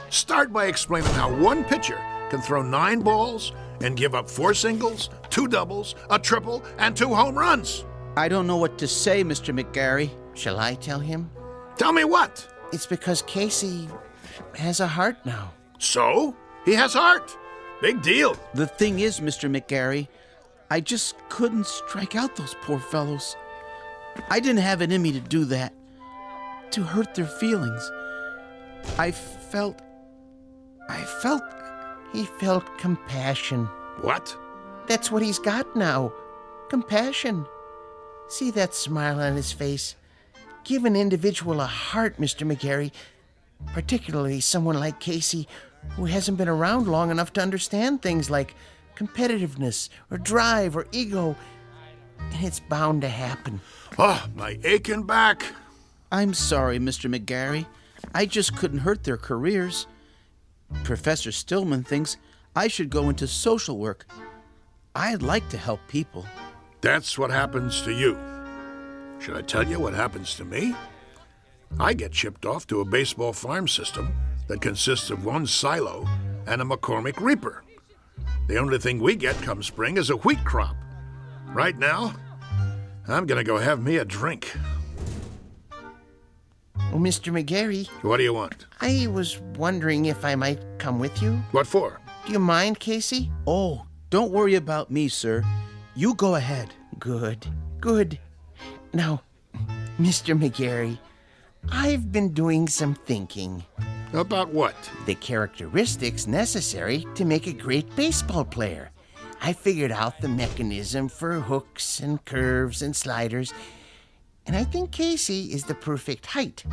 Start by explaining how one pitcher can throw 9 balls and give up 4 singles, 2 doubles, a triple, and 2 home runs. I don't know what to say, Mr. McGarry. Shall I tell him? Tell me what? It's because Casey has a heart now. So? He has heart. Big deal. The thing is, Mr. McGarry, I just couldn't strike out those poor fellows. I didn't have it in me to do that, to hurt their feelings. He felt compassion. What? That's what he's got now. Compassion. See that smile on his face? Give an individual a heart, Mr. McGarry. Particularly someone like Casey, who hasn't been around long enough to understand things like competitiveness or drive or ego. And it's bound to happen. Oh, my aching back. I'm sorry, Mr. McGarry. I just couldn't hurt their careers. Professor Stillman thinks I should go into social work. I'd like to help people. That's what happens to you. Should I tell you what happens to me? I get shipped off to a baseball farm system that consists of one silo and a McCormick Reaper. The only thing we get come spring is a wheat crop. Right now, I'm gonna go have me a drink. Oh, Mr. McGarry. What do you want? I was wondering if I might come with you. What for? Do you mind, Casey? Oh, don't worry about me, sir. You go ahead. Good, good. Now, Mr. McGarry, I've been doing some thinking. About what? The characteristics necessary to make a great baseball player. I figured out the mechanism for hooks and curves and sliders, and I think Casey is the perfect height.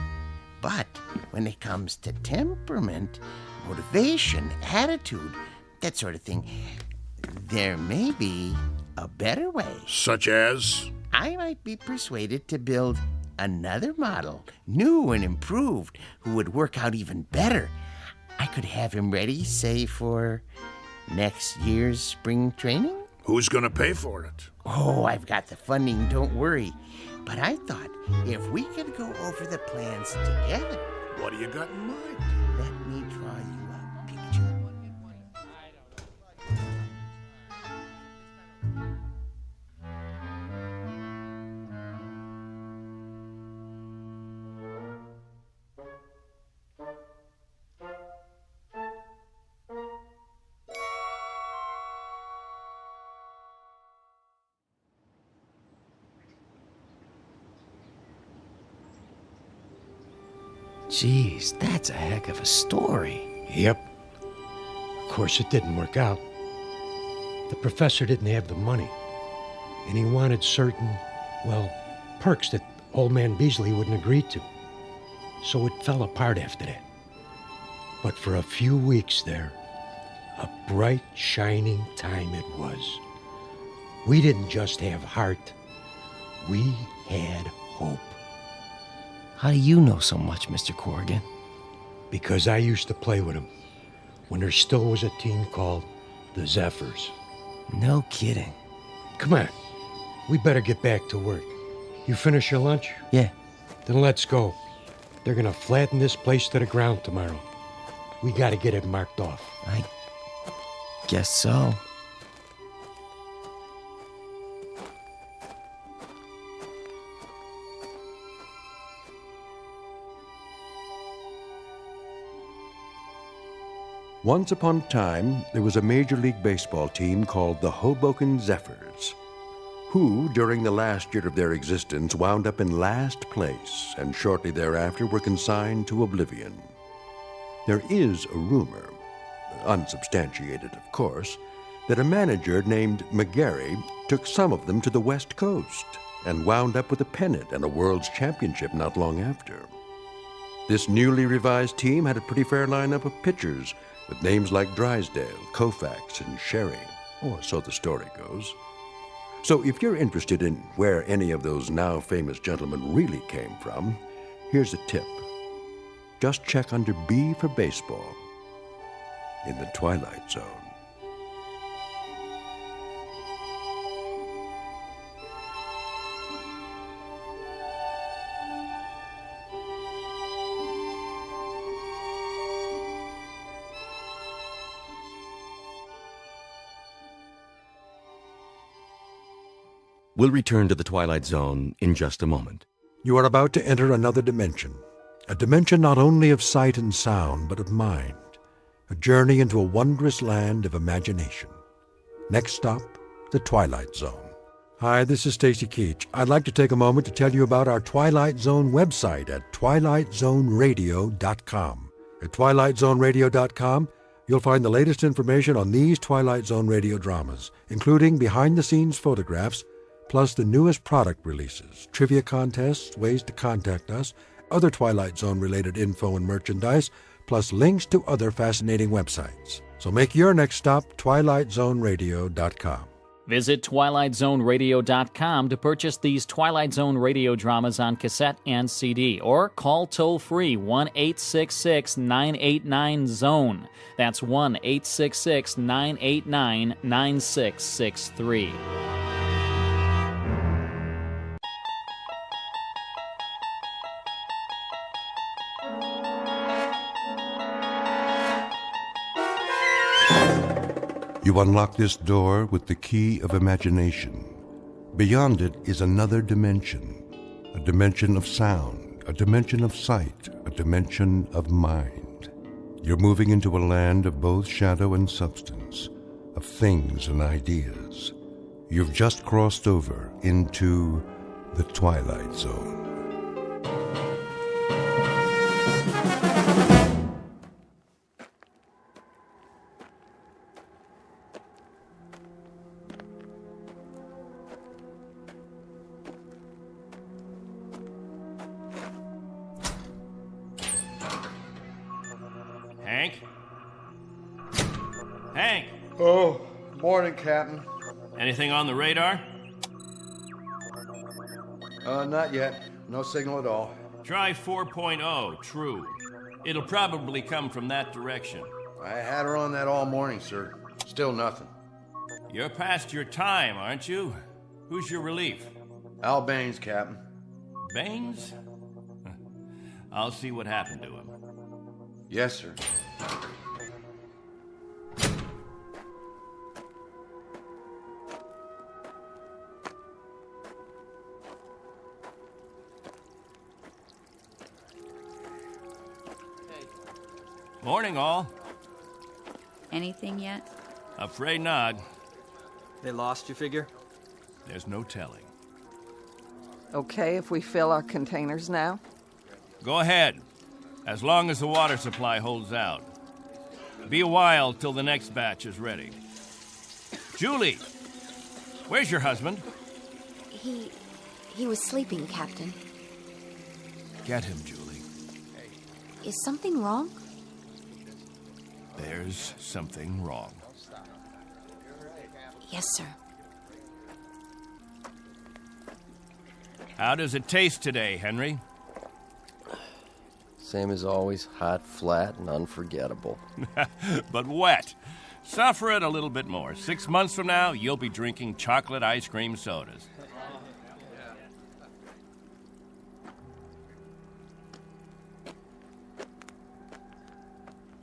But when it comes to temperament, motivation, attitude, that sort of thing, there may be a better way. Such as? I might be persuaded to build another model, new and improved, who would work out even better. I could have him ready, say, for next year's spring training? Who's gonna pay for it? Oh, I've got the funding, don't worry. But I thought if we could go over the plans together. What do you got in mind? Let me draw you a picture. Geez, that's a heck of a story. Yep. Of course, it didn't work out. The professor didn't have the money, and he wanted certain, well, perks that old man Beasley wouldn't agree to. So it fell apart after that. But for a few weeks there, a bright, shining time it was. We didn't just have heart, we had hope. How do you know so much, Mr. Corrigan? Because I used to play with him when there still was a team called the Zephyrs. No kidding. Come on, we better get back to work. You finish your lunch? Yeah. Then let's go. They're gonna flatten this place to the ground tomorrow. We gotta get it marked off. I guess so. Once upon a time, there was a Major League Baseball team called the Hoboken Zephyrs, who, during the last year of their existence, wound up in last place and shortly thereafter were consigned to oblivion. There is a rumor, unsubstantiated of course, that a manager named McGarry took some of them to the West Coast and wound up with a pennant and a World's Championship not long after. This newly revised team had a pretty fair lineup of pitchers with names like Drysdale, Koufax, and Sherry, or so the story goes. So if you're interested in where any of those now famous gentlemen really came from, here's a tip. Just check under B for baseball in the Twilight Zone. We'll return to the Twilight Zone in just a moment. You are about to enter another dimension. A dimension not only of sight and sound, but of mind. A journey into a wondrous land of imagination. Next stop, the Twilight Zone. Hi, this is Stacy Keach. I'd like to take a moment to tell you about our Twilight Zone website at twilightzoneradio.com. At twilightzoneradio.com, you'll find the latest information on these Twilight Zone radio dramas, including behind-the-scenes photographs, plus the newest product releases, trivia contests, ways to contact us, other Twilight Zone-related info and merchandise, plus links to other fascinating websites. So make your next stop twilightzoneradio.com. Visit TwilightZoneRadio.com to purchase these Twilight Zone radio dramas on cassette and CD, or call toll-free 1-866-989-ZONE. That's 1-866-989-9663. You unlock this door with the key of imagination. Beyond it is another dimension, a dimension of sound, a dimension of sight, a dimension of mind. You're moving into a land of both shadow and substance, of things and ideas. You've just crossed over into the Twilight Zone. Hank? Hank! Oh, morning, Captain. Anything on the radar? Not yet. No signal at all. Try 4.0, true. It'll probably come from that direction. I had her on that all morning, sir. Still nothing. You're past your time, aren't you? Who's your relief? Al Baines, Captain. Baines? I'll see what happened to him. Yes, sir. Morning, all. Anything yet? Afraid not. They lost, you figure? There's no telling. Okay if we fill our containers now? Go ahead, as long as the water supply holds out. Be a while till the next batch is ready. Julie, where's your husband? He was sleeping, Captain. Get him, Julie. Is something wrong? There's something wrong. Yes, sir. How does it taste today, Henry? Same as always, hot, flat, and unforgettable. But wet. Suffer it a little bit more. 6 months from now, you'll be drinking chocolate ice cream sodas.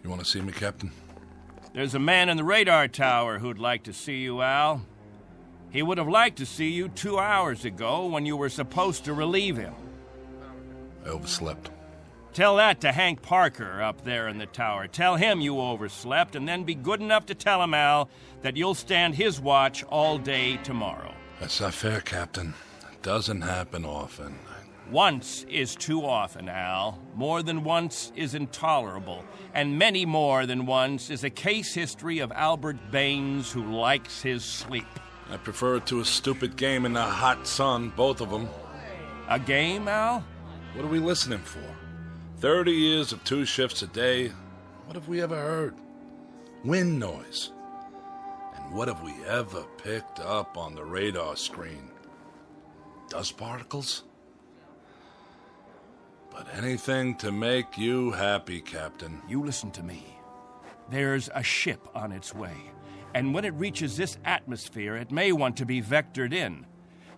You want to see me, Captain? There's a man in the radar tower who'd like to see you, Al. He would have liked to see you 2 hours ago when you were supposed to relieve him. I overslept. Tell that to Hank Parker up there in the tower. Tell him you overslept, and then be good enough to tell him, Al, that you'll stand his watch all day tomorrow. That's not fair, Captain. It doesn't happen often. Once is too often, Al. More than once is intolerable. And many more than once is a case history of Albert Baines who likes his sleep. I prefer it to a stupid game in the hot sun, both of them. A game, Al? What are we listening for? 30 years of 2 shifts a day. What have we ever heard? Wind noise. And what have we ever picked up on the radar screen? Dust particles? But anything to make you happy, Captain. You listen to me. There's a ship on its way. And when it reaches this atmosphere, it may want to be vectored in.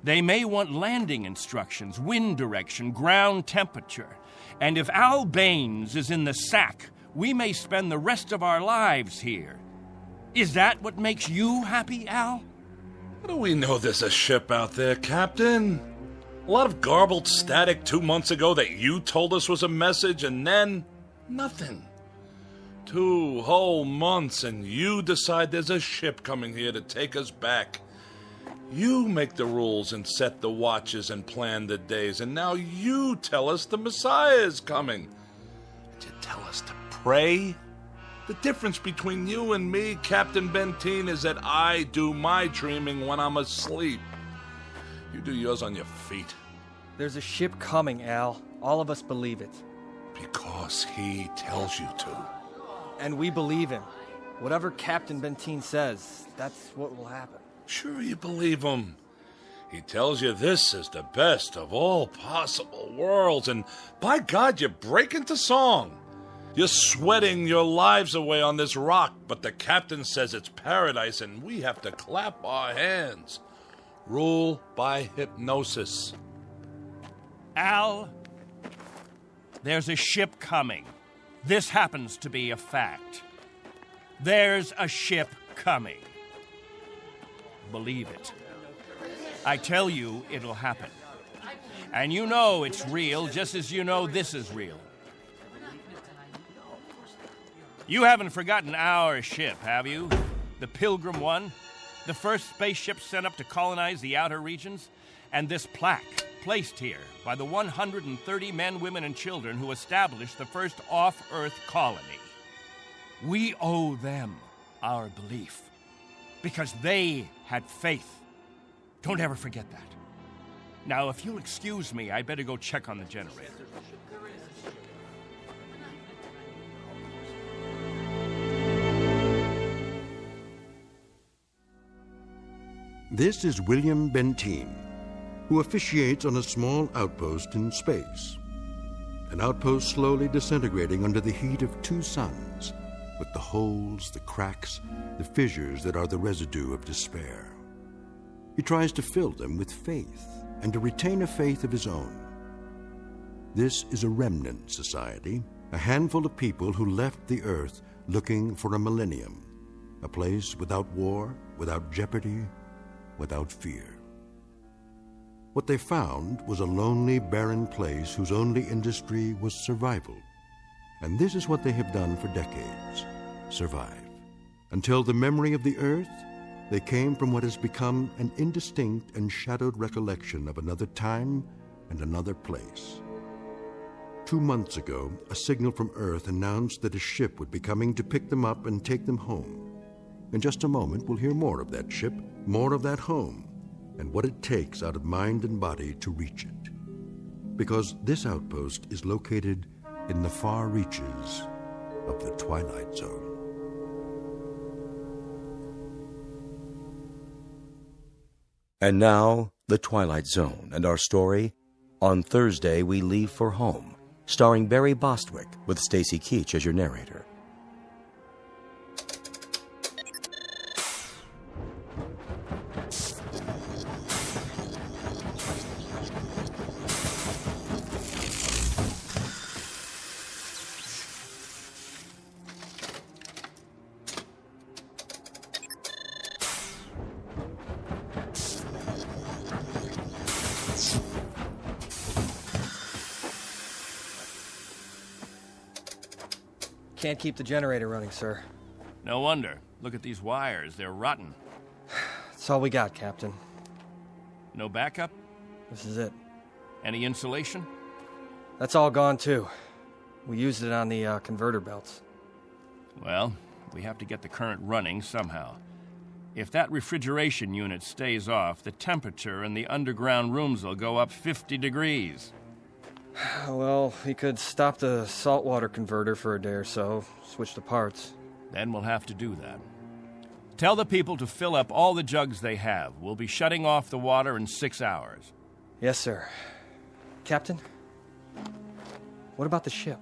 They may want landing instructions, wind direction, ground temperature. And if Al Baines is in the sack, we may spend the rest of our lives here. Is that what makes you happy, Al? How do we know there's a ship out there, Captain? A lot of garbled static 2 months ago that you told us was a message, and then nothing. 2 whole months, and you decide there's a ship coming here to take us back. You make the rules and set the watches and plan the days, and now you tell us the Messiah is coming. And you tell us to pray? The difference between you and me, Captain Benteen, is that I do my dreaming when I'm asleep. You do yours on your feet. There's a ship coming, Al. All of us believe it. Because he tells you to. And we believe him. Whatever Captain Benteen says, that's what will happen. Sure you believe him. He tells you this is the best of all possible worlds, and by God, you break into song. You're sweating your lives away on this rock, but the captain says it's paradise, and we have to clap our hands. Rule by hypnosis. Al, there's a ship coming. This happens to be a fact. There's a ship coming. Believe it. I tell you, it'll happen. And you know it's real, just as you know this is real. You haven't forgotten our ship, have you? The Pilgrim 1? The first spaceship sent up to colonize the outer regions? And this plaque, placed here by the 130 men, women, and children who established the first off-Earth colony. We owe them our belief, because they had faith. Don't ever forget that. Now, if you'll excuse me, I better go check on the generator. This is William Benteen, who officiates on a small outpost in space. An outpost slowly disintegrating under the heat of two suns, with the holes, the cracks, the fissures that are the residue of despair. He tries to fill them with faith and to retain a faith of his own. This is a remnant society, a handful of people who left the Earth looking for a millennium, a place without war, without jeopardy, without fear. What they found was a lonely, barren place whose only industry was survival. And this is what they have done for decades, survive. Until the memory of the Earth, they came from what has become an indistinct and shadowed recollection of another time and another place. 2 months ago, a signal from Earth announced that a ship would be coming to pick them up and take them home. In just a moment, we'll hear more of that ship, more of that home, and what it takes out of mind and body to reach it. Because this outpost is located in the far reaches of the Twilight Zone. And now, The Twilight Zone, and our story, On Thursday We Leave for Home, starring Barry Bostwick with Stacy Keach as your narrator. Can't keep the generator running, sir. No wonder. Look at these wires. They're rotten. That's all we got, Captain. No backup? This is it. Any insulation? That's all gone, too. We used it on the converter belts. Well, we have to get the current running somehow. If that refrigeration unit stays off, the temperature in the underground rooms will go up 50 degrees. Well, we could stop the saltwater converter for a day or so, switch the parts. Then we'll have to do that. Tell the people to fill up all the jugs they have. We'll be shutting off the water in 6 hours. Yes, sir. Captain, what about the ship?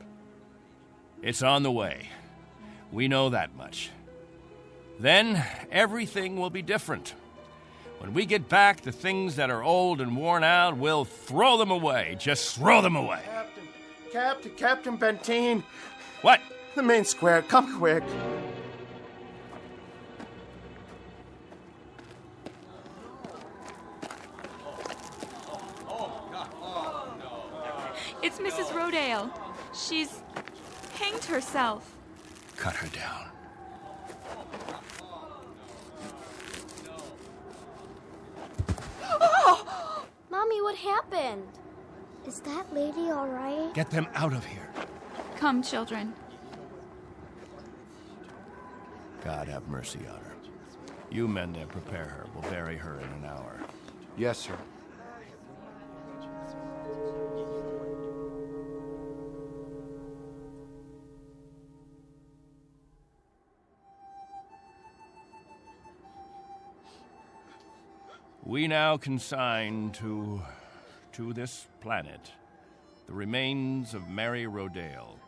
It's on the way. We know that much. Then everything will be different. When we get back, the things that are old and worn out, we'll throw them away. Just throw them away. Captain Benteen. What? The main square. Come quick. It's Mrs. Rodale. She's hanged herself. Cut her down. Oh! Mommy, what happened? Is that lady all right? Get them out of here. Come, children. God have mercy on her. You men there, prepare her. We'll bury her in an hour. Yes, sir. We now consign to this planet the remains of Mary Rodale.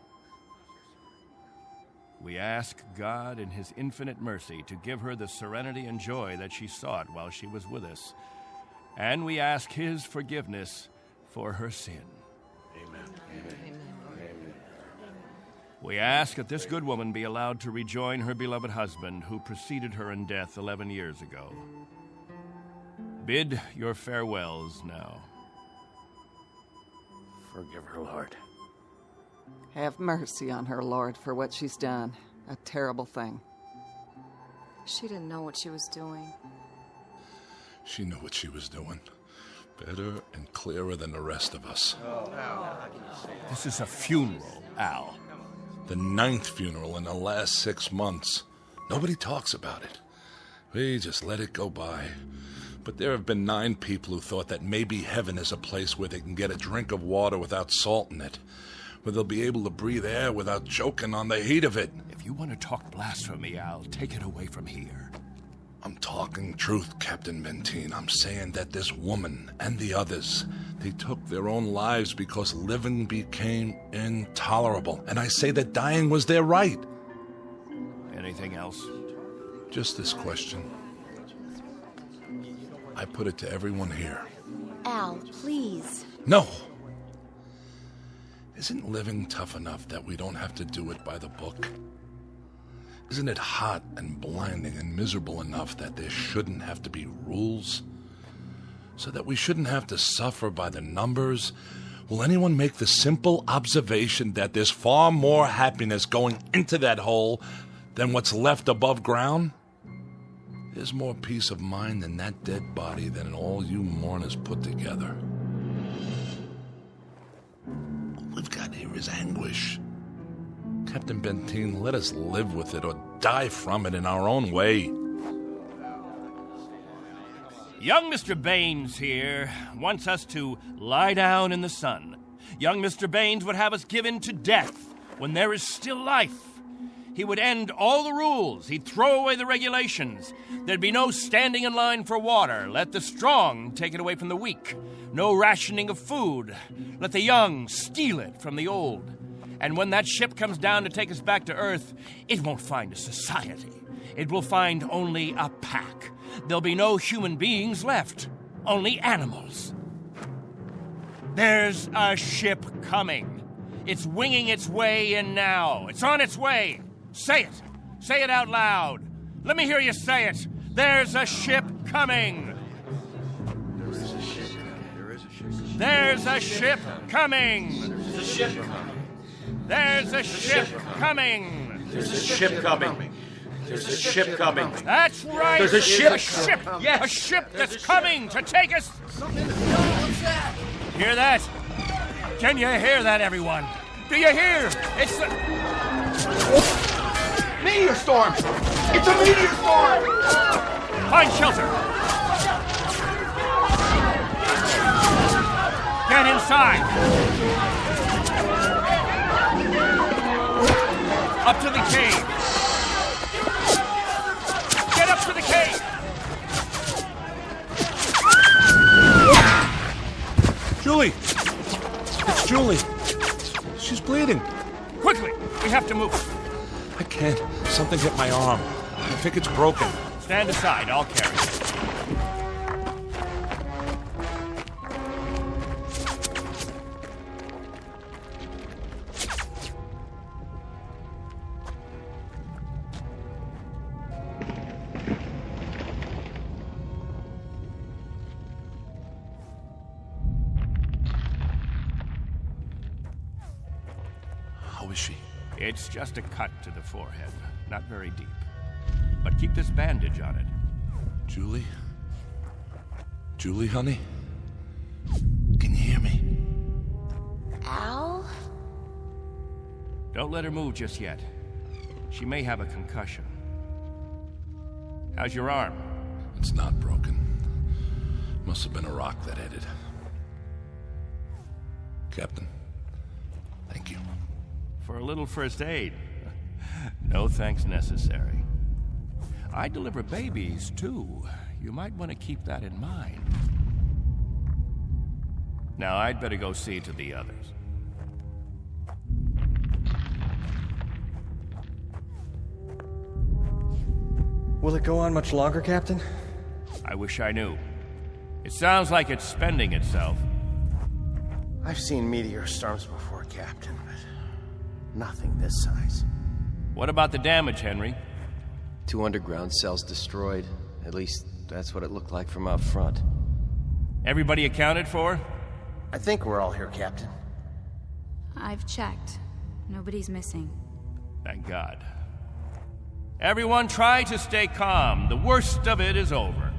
We ask God in his infinite mercy to give her the serenity and joy that she sought while she was with us. And we ask his forgiveness for her sin. Amen. Amen. We ask that this good woman be allowed to rejoin her beloved husband who preceded her in death 11 years ago. Bid your farewells now. Forgive her, Lord. Have mercy on her, Lord, for what she's done. A terrible thing. She didn't know what she was doing. She knew what she was doing. Better and clearer than the rest of us. This is a funeral, Al. The 9th funeral in the last 6 months. Nobody talks about it. We just let it go by. But there have been 9 people who thought that maybe heaven is a place where they can get a drink of water without salt in it, where they'll be able to breathe air without choking on the heat of it. If you want to talk blasphemy, Al, take it away from here. I'm talking truth, Captain Benteen. I'm saying that this woman and the others, they took their own lives because living became intolerable. And I say that dying was their right. Anything else? Just this question. I put it to everyone here. Al, please. No! Isn't living tough enough that we don't have to do it by the book? Isn't it hot and blinding and miserable enough that there shouldn't have to be rules? So that we shouldn't have to suffer by the numbers? Will anyone make the simple observation that there's far more happiness going into that hole than what's left above ground? There's more peace of mind in that dead body than in all you mourners put together. All we've got here is anguish. Captain Benteen, let us live with it or die from it in our own way. Young Mr. Baines here wants us to lie down in the sun. Young Mr. Baines would have us give in to death when there is still life. He would end all the rules. He'd throw away the regulations. There'd be no standing in line for water. Let the strong take it away from the weak. No rationing of food. Let the young steal it from the old. And when that ship comes down to take us back to Earth, it won't find a society. It will find only a pack. There'll be no human beings left, only animals. There's a ship coming. It's winging its way in now. It's on its way. Say it. Say it out loud. Let me hear you say it. There's a ship coming. There's a ship coming. There's a ship coming. There's a ship coming. There's a ship coming. There's a ship coming. That's right. There's a ship. A ship. Yes. A ship that's coming to take us. Hear that? Can you hear that, everyone? Do you hear? It's the meteor storm. It's a meteor storm. Find shelter. Get inside. Up to the cave. Get up to the cave. Julie! It's Julie. She's bleeding. Quickly, we have to move. I can't. Something hit my arm. I think it's broken. Stand aside, I'll carry it. How is she? It's just a cut to the forehead, not very deep. But keep this bandage on it. Julie? Julie, honey? Can you hear me? Al? Don't let her move just yet. She may have a concussion. How's your arm? It's not broken. Must have been a rock that hit it. Captain, thank you. For a little first aid. No thanks necessary. I deliver babies, too. you might want to keep that in mind. Now, I'd better go see to the others. Will it go on much longer, Captain? I wish I knew. It sounds like it's spending itself. I've seen meteor storms before, Captain, but nothing this size. What about the damage, Henry? 2 underground cells destroyed. At least, that's what it looked like from out front. Everybody accounted for? I think we're all here, Captain. I've checked. Nobody's missing. Thank God. Everyone try to stay calm. The worst of it is over.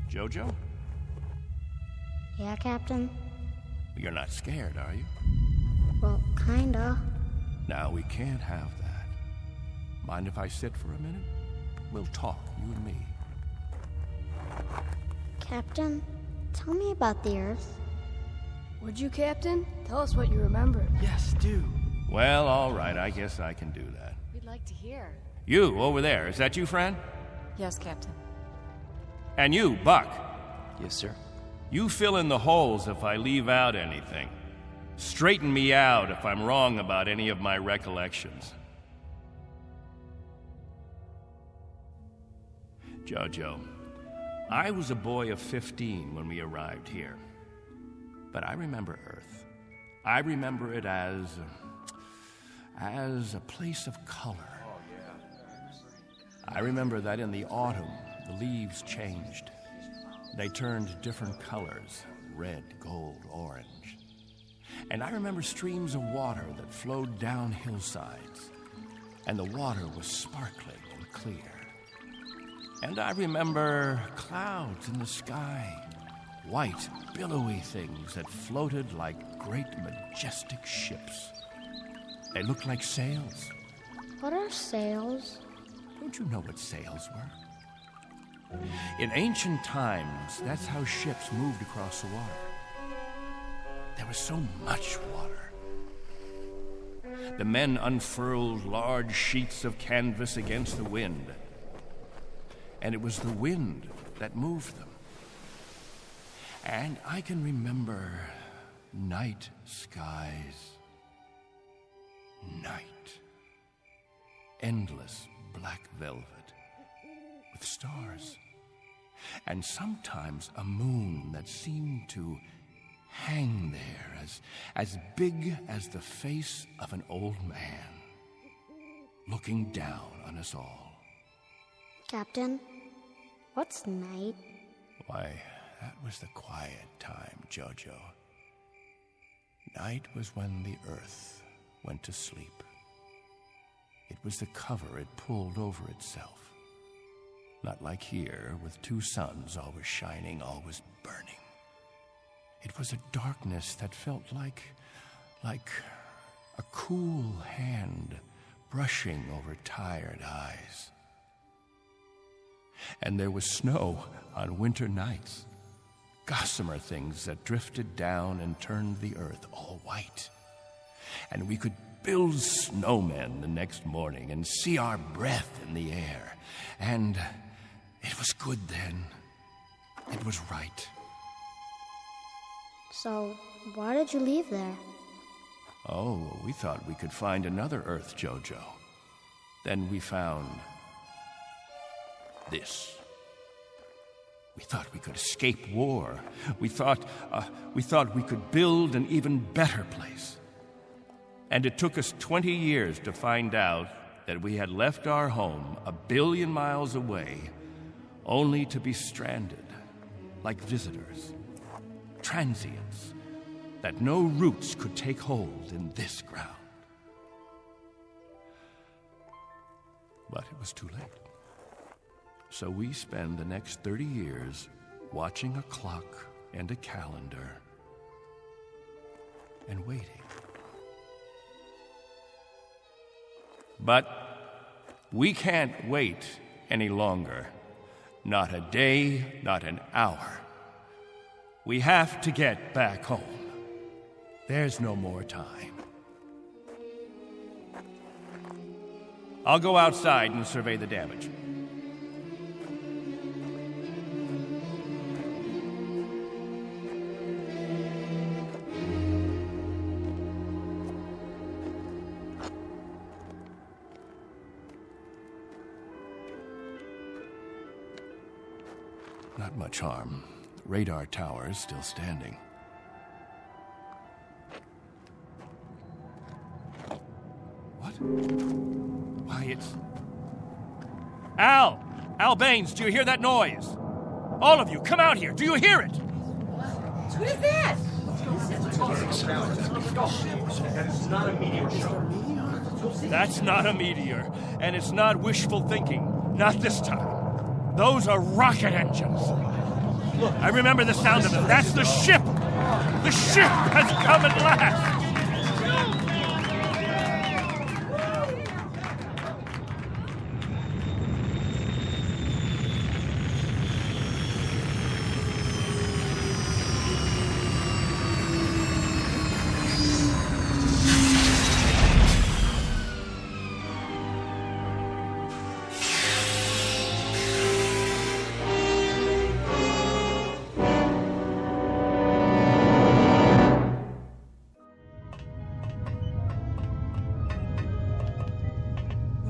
Jojo? Yeah, Captain? You're not scared, are you? Well, kinda. Now, we can't have that. Mind if I sit for a minute? We'll talk, you and me. Captain, tell me about the Earth. Would you, Captain? Tell us what you remember. Yes, do. Well, all right, I guess I can do that. We'd like to hear. You, over there, is that you, friend? Yes, Captain. And you, Buck. Yes, sir. You fill in the holes if I leave out anything. Straighten me out if I'm wrong about any of my recollections. Jojo, I was a boy of 15 when we arrived here. But I remember Earth. I remember it as a place of color. I remember that in the autumn, the leaves changed. They turned different colors, red, gold, orange. And I remember streams of water that flowed down hillsides, and the water was sparkling and clear. And I remember clouds in the sky, white, billowy things that floated like great, majestic ships. They looked like sails. What are sails? Don't you know what sails were? In ancient times, that's how ships moved across the water. There was so much water. The men unfurled large sheets of canvas against the wind, and it was the wind that moved them. And I can remember night skies. Night. Endless black velvet with stars. And sometimes a moon that seemed to hang there as big as the face of an old man, looking down on us all. Captain, what's night? Why, that was the quiet time, Jojo. Night was when the earth went to sleep. It was the cover it pulled over itself. Not like here, with 2 suns always shining, always burning. It was a darkness that felt like a cool hand brushing over tired eyes. And there was snow on winter nights, gossamer things that drifted down and turned the earth all white. And we could build snowmen the next morning and see our breath in the air. And it was good then. It was right. So, why did you leave there? Oh, we thought we could find another Earth, Jojo. Then we found this. We thought we could escape war. We thought we could build an even better place. And it took us 20 years to find out that we had left our home 1 billion miles away, only to be stranded, like visitors, transients, that no roots could take hold in this ground. But it was too late. So we spend the next 30 years watching a clock and a calendar and waiting. But we can't wait any longer. Not a day, not an hour. We have to get back home. There's no more time. I'll go outside and survey the damage. Not much harm. Radar tower's still standing. What? Why, it's... Al! Al Baines, do you hear that noise? All of you, come out here. Do you hear it? What is that? That's not a meteor. That's not a meteor. And it's not wishful thinking. Not this time. Those are rocket engines. Look, I remember the sound of them. That's the ship. The ship has come at last.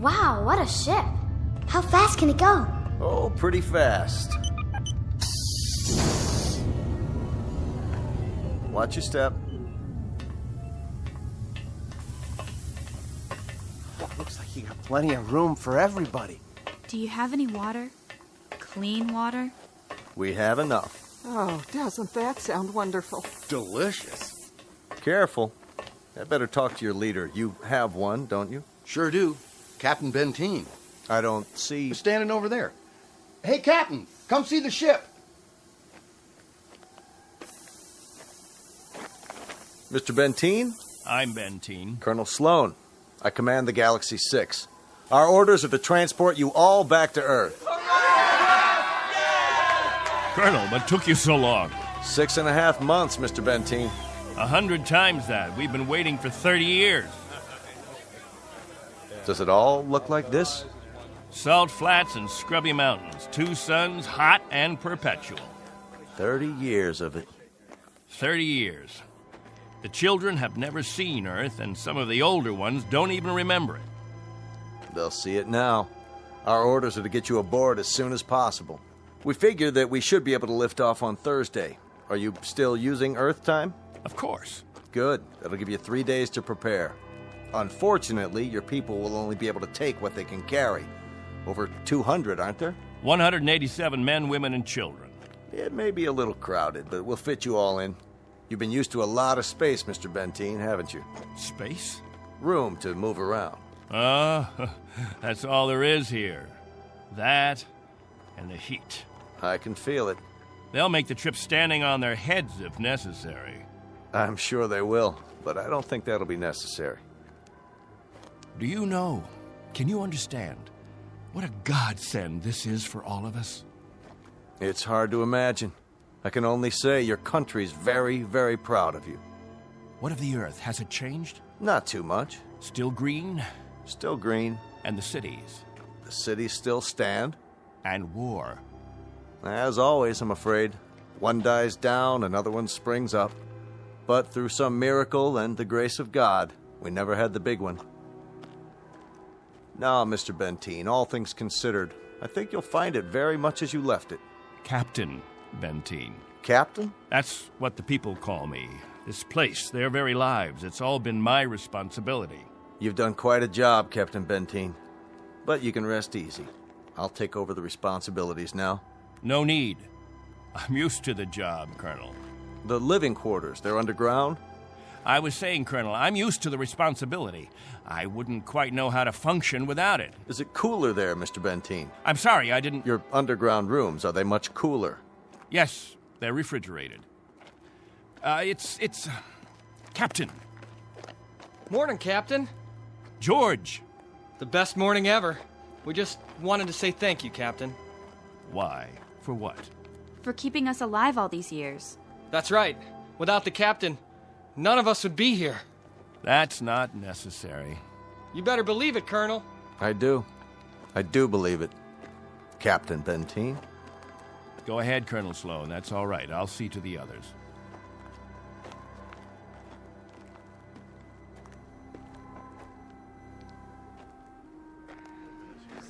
Wow, what a ship. How fast can it go? Oh, pretty fast. Watch your step. Looks like you got plenty of room for everybody. Do you have any water? Clean water? We have enough. Oh, doesn't that sound wonderful? Delicious. Careful. I better talk to your leader. You have one, don't you? Sure do. Captain Benteen. I don't see... He's standing over there. Hey, Captain, come see the ship. Mr. Benteen? I'm Benteen. Colonel Sloan. I command the Galaxy 6. Our orders are to transport you all back to Earth. Colonel, what took you so long? 6.5 months, Mr. Benteen. 100 times that. We've been waiting for 30 years. Does it all look like this? Salt flats and scrubby mountains. 2 suns, hot and perpetual. 30 years of it. 30 years. The children have never seen Earth, and some of the older ones don't even remember it. They'll see it now. Our orders are to get you aboard as soon as possible. We figure that we should be able to lift off on Thursday. Are you still using Earth time? Of course. Good. That'll give you 3 days to prepare. Unfortunately, your people will only be able to take what they can carry. Over 200, aren't there? 187 men, women, and children. It may be a little crowded, but we'll fit you all in. You've been used to a lot of space, Mr. Benteen, haven't you? Space? Room to move around. That's all there is here. That and the heat. I can feel it. They'll make the trip standing on their heads if necessary. I'm sure they will, but I don't think that'll be necessary. Do you know, can you understand, what a godsend this is for all of us? It's hard to imagine. I can only say your country's very, very proud of you. What of the Earth? Has it changed? Not too much. Still green? Still green. And the cities? The cities still stand. And war? As always, I'm afraid. One dies down, another one springs up. But through some miracle and the grace of God, we never had the big one. Now, Mr. Benteen, all things considered, I think you'll find it very much as you left it. Captain Benteen. Captain? That's what the people call me. This place, their very lives, it's all been my responsibility. You've done quite a job, Captain Benteen. But you can rest easy. I'll take over the responsibilities now. No need. I'm used to the job, Colonel. The living quarters, they're underground? I was saying, Colonel, I'm used to the responsibility. I wouldn't quite know how to function without it. Is it cooler there, Mr. Benteen? I'm sorry, I didn't... Your underground rooms, are they much cooler? Yes, they're refrigerated. It's... Captain. Morning, Captain. George. The best morning ever. We just wanted to say thank you, Captain. Why? For what? For keeping us alive all these years. That's right. Without the Captain, none of us would be here. That's not necessary. You better believe it, Colonel. I do. I do believe it. Captain Benteen. Go ahead, Colonel Sloan. That's all right. I'll see to the others.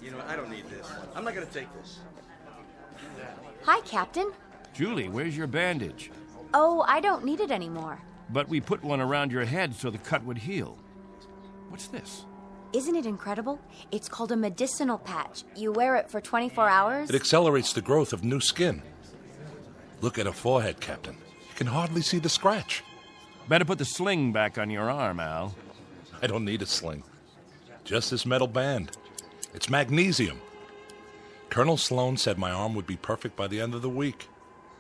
You know, I don't need this. I'm not gonna take this. Hi, Captain. Julie, where's your bandage? Oh, I don't need it anymore. But we put one around your head so the cut would heal. What's this? Isn't it incredible? It's called a medicinal patch. You wear it for 24 hours. It accelerates the growth of new skin. Look at her forehead, Captain. You can hardly see the scratch. Better put the sling back on your arm, Al. I don't need a sling. Just this metal band. It's magnesium. Colonel Sloan said my arm would be perfect by the end of the week.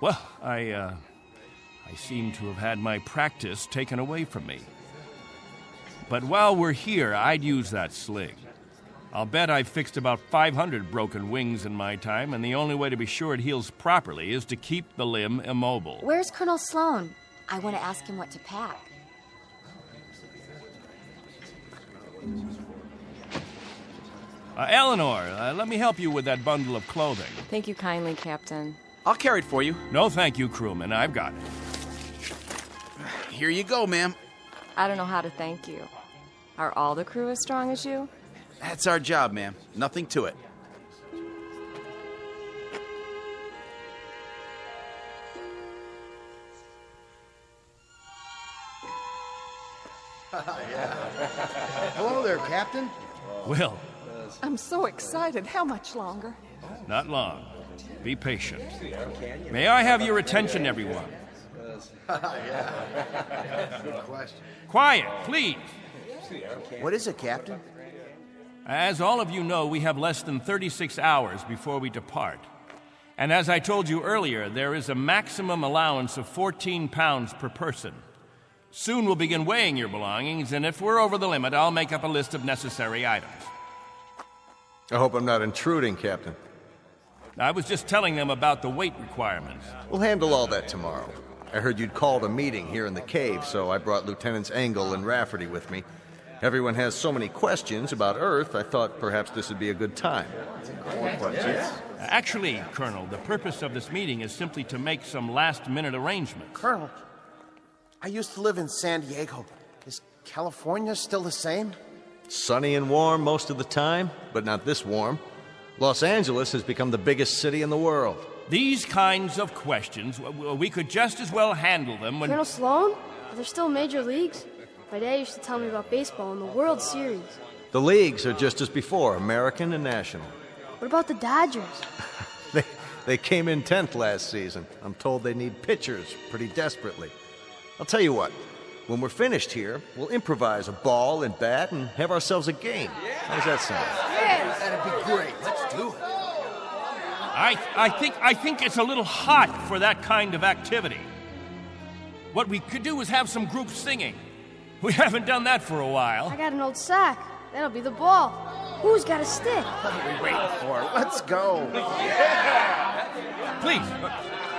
Well, I seem to have had my practice taken away from me. But while we're here, I'd use that sling. I'll bet I've fixed about 500 broken wings in my time, and the only way to be sure it heals properly is to keep the limb immobile. Where's Colonel Sloan? I want to ask him what to pack. Eleanor, let me help you with that bundle of clothing. Thank you kindly, Captain. I'll carry it for you. No, thank you, crewman. I've got it. Here you go, ma'am. I don't know how to thank you. Are all the crew as strong as you? That's our job, ma'am. Nothing to it. Hello there, Captain. Will. I'm so excited. How much longer? Not long. Be patient. May I have your attention, everyone? Good question. Quiet, please. What is it, Captain? As all of you know, we have less than 36 hours before we depart. And as I told you earlier, there is a maximum allowance of 14 pounds per person. Soon we'll begin weighing your belongings, and if we're over the limit, I'll make up a list of necessary items. I hope I'm not intruding, Captain. I was just telling them about the weight requirements. We'll handle all that tomorrow. I heard you'd called a meeting here in the cave, so I brought Lieutenants Engel and Rafferty with me. Everyone has so many questions about Earth, I thought perhaps this would be a good time. Actually, Colonel, the purpose of this meeting is simply to make some last-minute arrangements. Colonel, I used to live in San Diego. Is California still the same? Sunny and warm most of the time, but not this warm. Los Angeles has become the biggest city in the world. These kinds of questions, we could just as well handle them when... Colonel Sloan? Are there still major leagues? My dad used to tell me about baseball and the World Series. The leagues are just as before, American and national. What about the Dodgers? They came in 10th last season. I'm told they need pitchers pretty desperately. I'll tell you what, when we're finished here, we'll improvise a ball and bat and have ourselves a game. How does that sound? Yes! That'd be great. Let's do it. I think it's a little hot for that kind of activity. What we could do is have some group singing. We haven't done that for a while. I got an old sack. That'll be the ball. Who's got a stick? What are we waiting for? Let's go.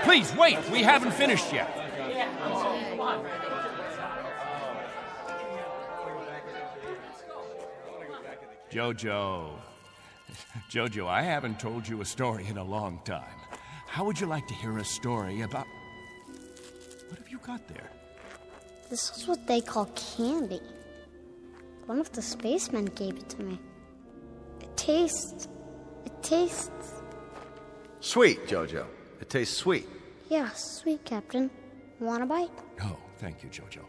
Please, wait. We haven't finished yet. Jojo, I haven't told you a story in a long time. How would you like to hear a story about... What have you got there? This is what they call candy. One of the spacemen gave it to me. It tastes... Sweet, Jojo. It tastes sweet. Yeah, sweet, Captain. Want a bite? No, thank you, Jojo.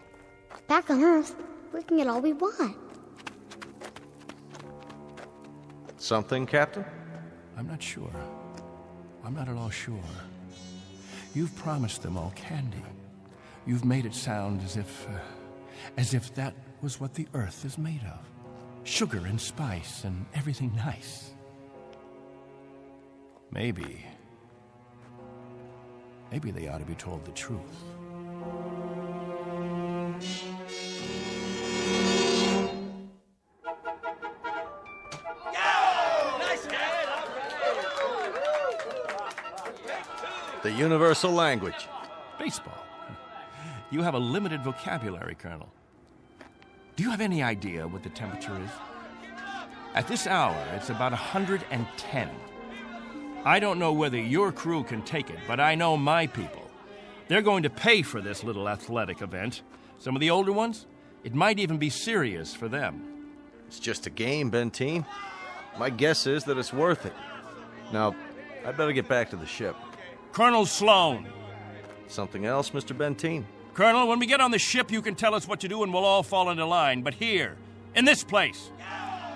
Back on Earth, we can get all we want. Something, Captain? I'm not sure. I'm not at all sure. You've promised them all candy. You've made it sound as if that was what the Earth is made of. Sugar and spice and everything nice. Maybe they ought to be told the truth. The universal language. Baseball. You have a limited vocabulary, Colonel. Do you have any idea what the temperature is? At this hour, it's about 110. I don't know whether your crew can take it, but I know my people. They're going to pay for this little athletic event. Some of the older ones, it might even be serious for them. It's just a game, Benteen. My guess is that it's worth it. Now, I'd better get back to the ship. Colonel Sloan. Something else, Mr. Benteen? Colonel, when we get on the ship, you can tell us what to do and we'll all fall into line. But here, in this place,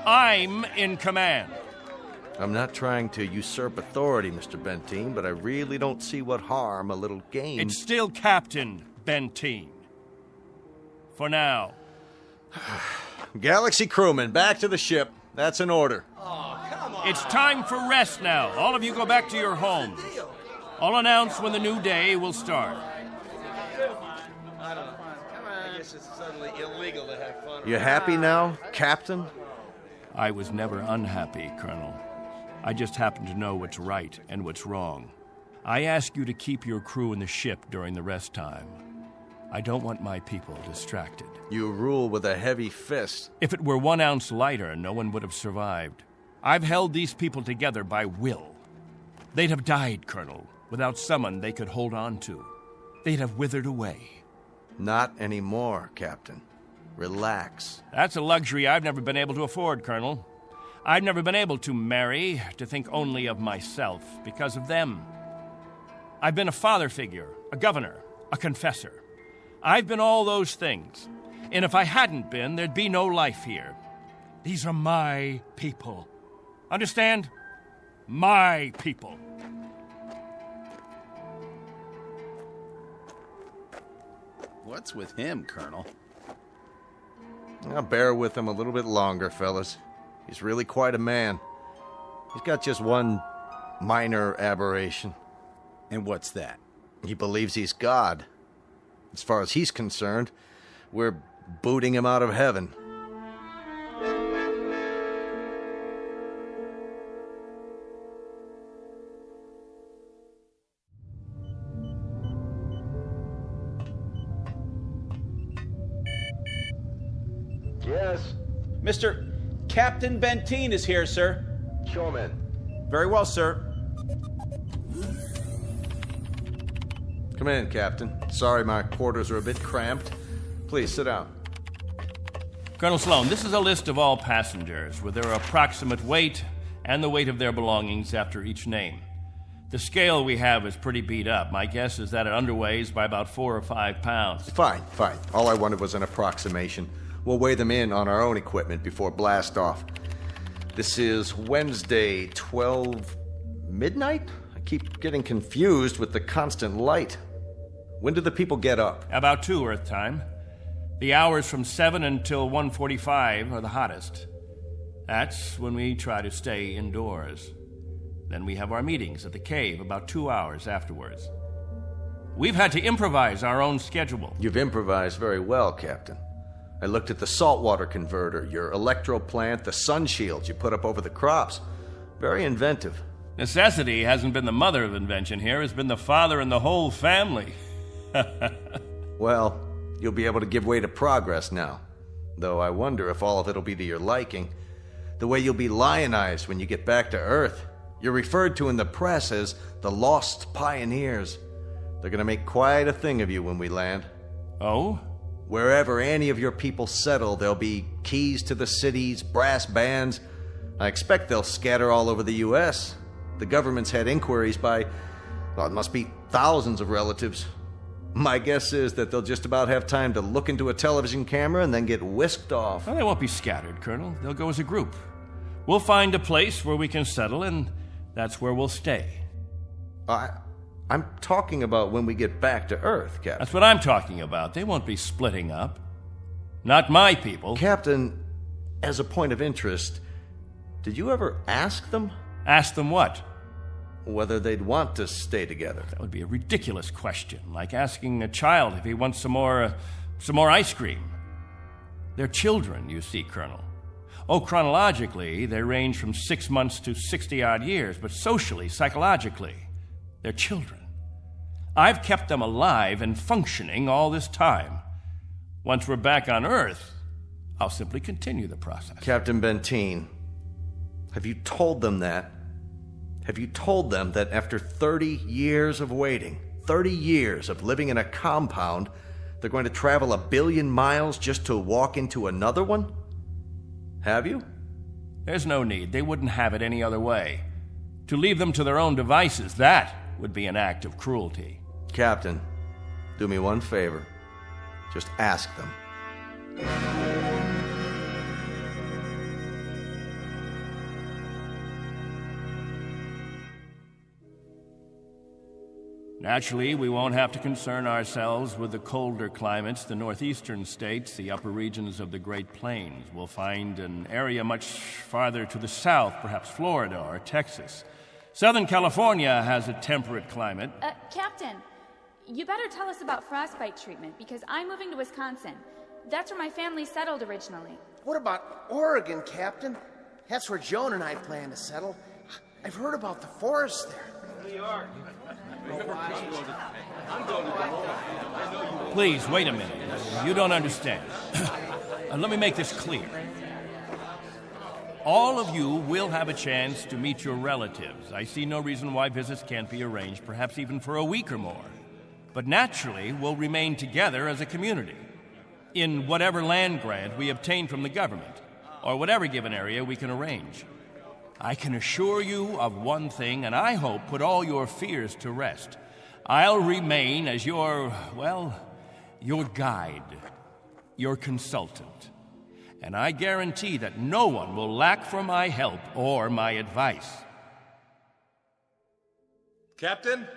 I'm in command. I'm not trying to usurp authority, Mr. Benteen, but I really don't see what harm a little game... It's still Captain Benteen. For now. Galaxy crewmen, back to the ship. That's an order. It's time for rest now. All of you go back to your homes. I'll announce when the new day will start. I guess it's suddenly illegal to have fun. You happy now, Captain? I was never unhappy, Colonel. I just happen to know what's right and what's wrong. I ask you to keep your crew in the ship during the rest time. I don't want my people distracted. You rule with a heavy fist. If it were 1 ounce lighter, no one would have survived. I've held these people together by will. They'd have died, Colonel, without someone they could hold on to. They'd have withered away. Not anymore, Captain. Relax. That's a luxury I've never been able to afford, Colonel. I've never been able to marry, to think only of myself, because of them. I've been a father figure, a governor, a confessor. I've been all those things. And if I hadn't been, there'd be no life here. These are my people. Understand? My people. What's with him, Colonel? I'll bear with him a little bit longer, fellas. He's really quite a man. He's got just one minor aberration. And what's that? He believes he's God. As far as he's concerned, we're booting him out of heaven. Yes? Mr. Captain Benteen is here, sir. Show him in. Very well, sir. Come in, Captain. Sorry my quarters are a bit cramped. Please, sit down. Colonel Sloan, this is a list of all passengers with their approximate weight and the weight of their belongings after each name. The scale we have is pretty beat up. My guess is that it underweighs by about 4 or 5 pounds. Fine. All I wanted was an approximation. We'll weigh them in on our own equipment before blast off. This is Wednesday, 12 midnight? I keep getting confused with the constant light. When do the people get up? About 2 Earth time. The hours from 7 until 1:45 are the hottest. That's when we try to stay indoors. Then we have our meetings at the cave about 2 hours afterwards. We've had to improvise our own schedule. You've improvised very well, Captain. I looked at the saltwater converter, your electro plant, the sun shields you put up over the crops. Very inventive. Necessity hasn't been the mother of invention here. It's been the father and the whole family. Well, you'll be able to give way to progress now. Though I wonder if all of it'll be to your liking. The way you'll be lionized when you get back to Earth. You're referred to in the press as the Lost Pioneers. They're gonna make quite a thing of you when we land. Oh? Wherever any of your people settle, there'll be keys to the cities, brass bands. I expect they'll scatter all over the U.S. The government's had inquiries by, well, it must be thousands of relatives. My guess is that they'll just about have time to look into a television camera and then get whisked off. Well, they won't be scattered, Colonel. They'll go as a group. We'll find a place where we can settle, and that's where we'll stay. I'm talking about when we get back to Earth, Captain. That's what I'm talking about. They won't be splitting up. Not my people. Captain, as a point of interest, did you ever ask them? Ask them what? Whether they'd want to stay together. That would be a ridiculous question, like asking a child if he wants some more ice cream. They're children, you see, Colonel. Oh, chronologically, they range from 6 months to 60-odd years, but socially, psychologically, they're children. I've kept them alive and functioning all this time. Once we're back on Earth, I'll simply continue the process. Captain Benteen, Have you told them that? Have you told them that after 30 years of waiting, 30 years of living in a compound, they're going to travel 1 billion miles just to walk into another one? Have you? There's no need. They wouldn't have it any other way. To leave them to their own devices, that would be an act of cruelty. Captain, do me one favor. Just ask them. Naturally, we won't have to concern ourselves with the colder climates. The northeastern states, the upper regions of the Great Plains, will find an area much farther to the south, perhaps Florida or Texas. Southern California has a temperate climate. Captain, you better tell us about frostbite treatment, because I'm moving to Wisconsin. That's where my family settled originally. What about Oregon, Captain? That's where Joan and I plan to settle. I've heard about the forest there. New York. Please, wait a minute. You don't understand. Let me make this clear. All of you will have a chance to meet your relatives. I see no reason why visits can't be arranged, perhaps even for a week or more. But naturally, we'll remain together as a community in whatever land grant we obtain from the government, or whatever given area we can arrange. I can assure you of one thing, and I hope put all your fears to rest. I'll remain as your guide, your consultant. And I guarantee that no one will lack for my help or my advice. Captain,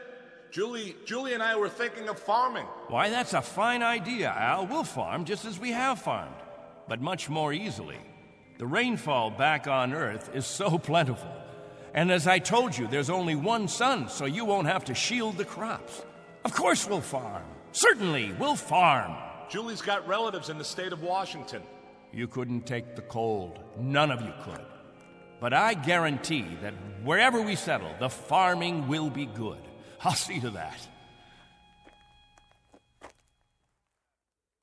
Julie and I were thinking of farming. Why, that's a fine idea, Al. We'll farm just as we have farmed, but much more easily. The rainfall back on Earth is so plentiful. And as I told you, there's only one sun, so you won't have to shield the crops. Of course we'll farm. Certainly, we'll farm. Julie's got relatives in the state of Washington. You couldn't take the cold. None of you could. But I guarantee that wherever we settle, the farming will be good. I'll see to that.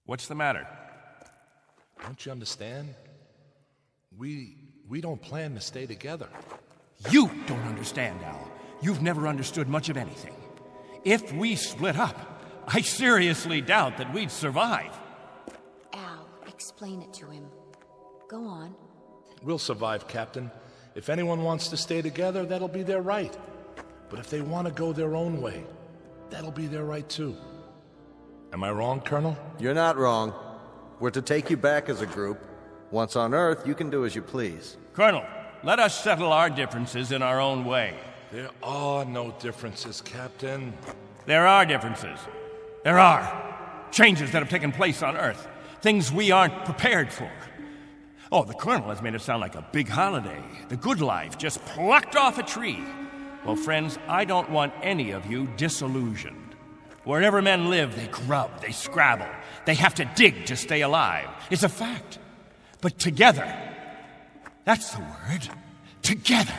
What's the matter? Don't you understand? We don't plan to stay together. You don't understand, Al. You've never understood much of anything. If we split up, I seriously doubt that we'd survive. Al, explain it to him. Go on. We'll survive, Captain. If anyone wants to stay together, that'll be their right. But if they want to go their own way, that'll be their right too. Am I wrong, Colonel? You're not wrong. We're to take you back as a group. Once on Earth, you can do as you please. Colonel, let us settle our differences in our own way. There are no differences, Captain. There are differences. There are. Changes that have taken place on Earth. Things we aren't prepared for. Oh, the Colonel has made it sound like a big holiday. The good life just plucked off a tree. Well, friends, I don't want any of you disillusioned. Wherever men live, they grub, they scrabble. They have to dig to stay alive. It's a fact. But together, that's the word, together.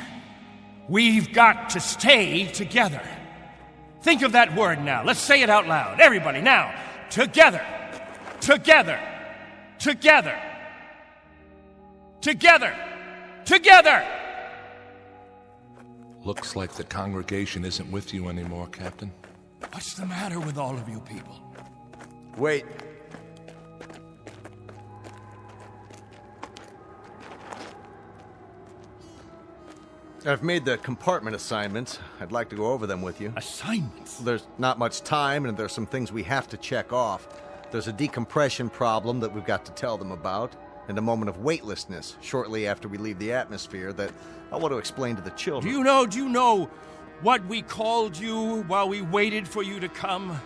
We've got to stay together. Think of that word now. Let's say it out loud. Everybody, now. Together. Together. Together. Together. Together. Looks like the congregation isn't with you anymore, Captain. What's the matter with all of you people? Wait. I've made the compartment assignments. I'd like to go over them with you. Assignments? There's not much time, and there's some things we have to check off. There's a decompression problem that we've got to tell them about, and a moment of weightlessness shortly after we leave the atmosphere that I want to explain to the children. Do you know what we called you while we waited for you to come?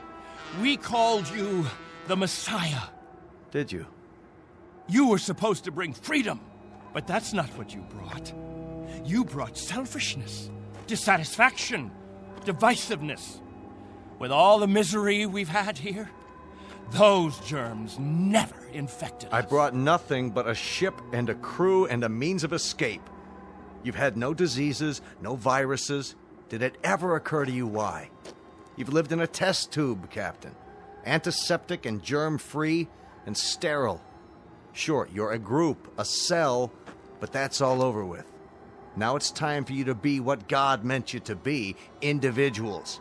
We called you the Messiah. Did you? You were supposed to bring freedom, but that's not what you brought. You brought selfishness, dissatisfaction, divisiveness. With all the misery we've had here, those germs never infected us. I brought nothing but a ship and a crew and a means of escape. You've had no diseases, no viruses. Did it ever occur to you why? You've lived in a test tube, Captain. Antiseptic and germ-free and sterile. Sure, you're a group, a cell, but that's all over with. Now it's time for you to be what God meant you to be, individuals.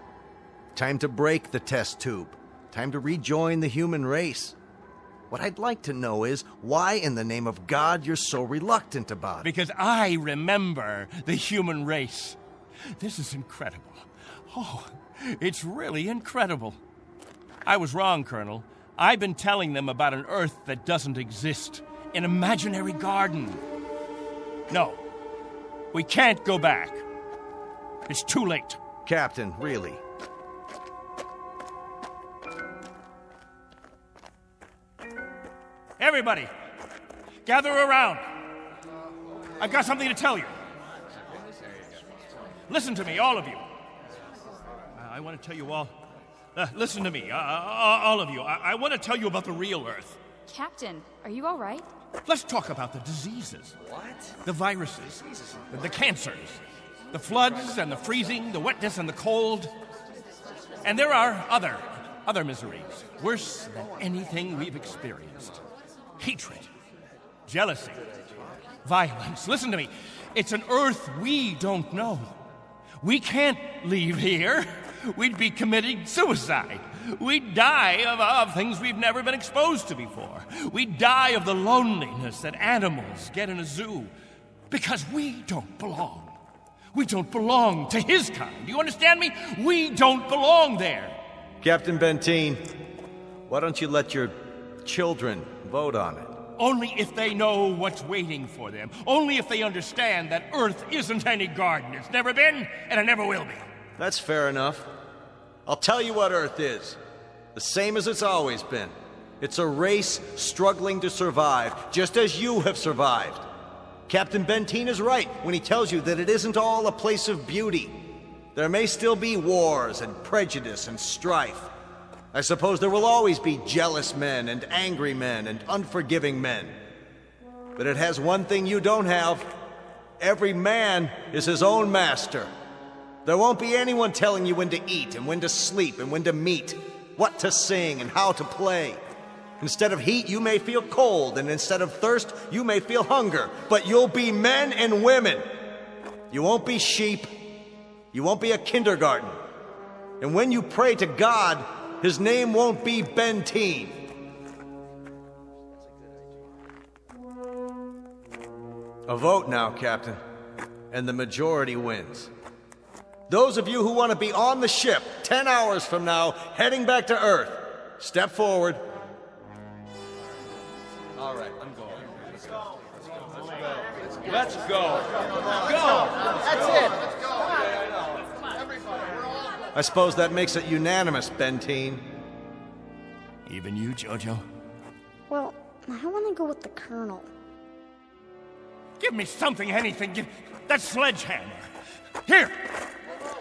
Time to break the test tube. Time to rejoin the human race. What I'd like to know is why in the name of God you're so reluctant about it. Because I remember the human race. This is incredible. Oh, it's really incredible. I was wrong, Colonel. I've been telling them about an Earth that doesn't exist. An imaginary garden. No. We can't go back. It's too late. Captain, really? Everybody, gather around. I've got something to tell you. Listen to me, all of you. I want to tell you all. Listen to me, all of you. I want to tell you about the real Earth. Captain, are you all right? Let's talk about the diseases. What? The viruses, the cancers, the floods and the freezing, the wetness and the cold. And there are other miseries, worse than anything we've experienced. Hatred, jealousy, violence. Listen to me. It's an Earth we don't know. We can't leave here. We'd be committing suicide. We'd die of things we've never been exposed to before. We'd die of the loneliness that animals get in a zoo. Because we don't belong. We don't belong to his kind. Do you understand me? We don't belong there. Captain Benteen, why don't you let your children vote on it? Only if they know what's waiting for them. Only if they understand that Earth isn't any garden. It's never been, and it never will be. That's fair enough. I'll tell you what Earth is. The same as it's always been. It's a race struggling to survive, just as you have survived. Captain Benteen is right when he tells you that it isn't all a place of beauty. There may still be wars and prejudice and strife. I suppose there will always be jealous men and angry men and unforgiving men. But it has one thing you don't have. Every man is his own master. There won't be anyone telling you when to eat and when to sleep and when to meet, what to sing and how to play. Instead of heat, you may feel cold, and instead of thirst, you may feel hunger. But you'll be men and women. You won't be sheep. You won't be a kindergarten. And when you pray to God, his name won't be Benteen. A vote now, Captain, and the majority wins. Those of you who want to be on the ship 10 hours from now, heading back to Earth, step forward. All right, I'm going. Let's go. Go! That's it! I suppose that makes it unanimous, Benteen. Even you, Jojo? Well, I want to go with the Colonel. Give me something, anything. Give that sledgehammer. Here!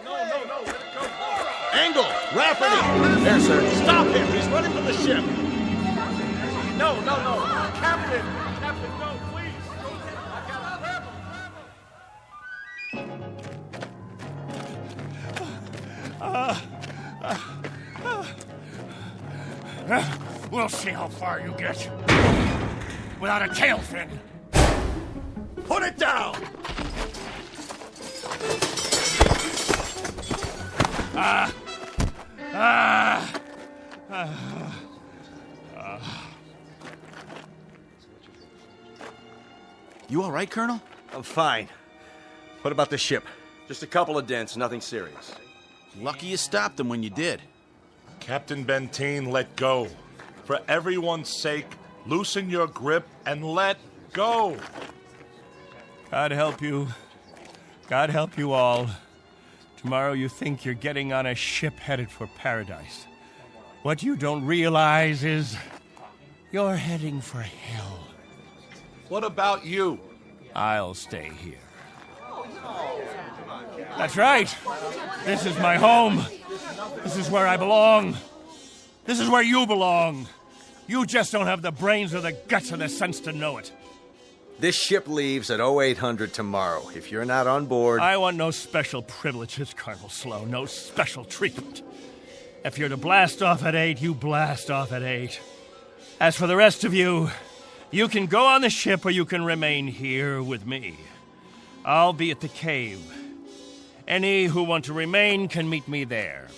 No, let it go. Angle! Rafferty! There, sir. Stop him! He's running from the ship! No. Captain, no, please! We'll see how far you get. Without a tail fin. Put it down! You all right, Colonel? I'm fine. What about the ship? Just a couple of dents, nothing serious. Lucky you stopped them when you did. Captain Benteen, let go. For everyone's sake, loosen your grip and let go. God help you. God help you all. Tomorrow you think you're getting on a ship headed for paradise. What you don't realize is you're heading for hell. What about you? I'll stay here. That's right. This is my home. This is where I belong. This is where you belong. You just don't have the brains or the guts or the sense to know it. This ship leaves at 0800 tomorrow. If you're not on board... I want no special privileges, Colonel Slow. No special treatment. If you're to blast off at 8, you blast off at 8. As for the rest of you, you can go on the ship or you can remain here with me. I'll be at the cave. Any who want to remain can meet me there.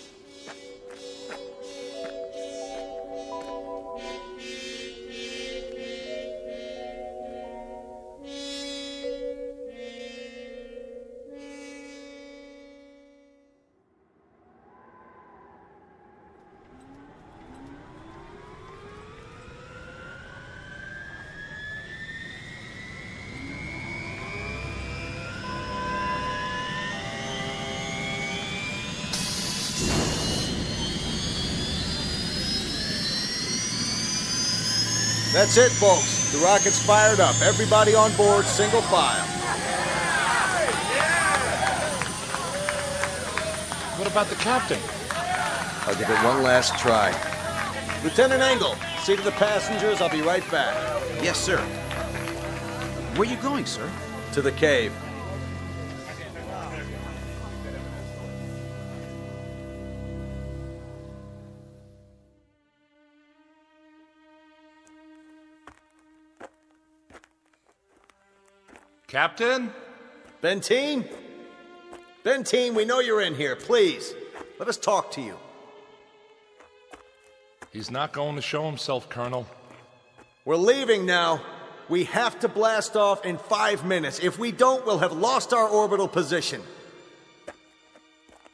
That's it, folks. The rocket's fired up. Everybody on board, single file. What about the captain? I'll give it one last try. Lieutenant Engel, see to the passengers. I'll be right back. Yes, sir. Where are you going, sir? To the cave. Captain? Benteen? Benteen, we know you're in here. Please, let us talk to you. He's not going to show himself, Colonel. We're leaving now. We have to blast off in 5 minutes. If we don't, we'll have lost our orbital position.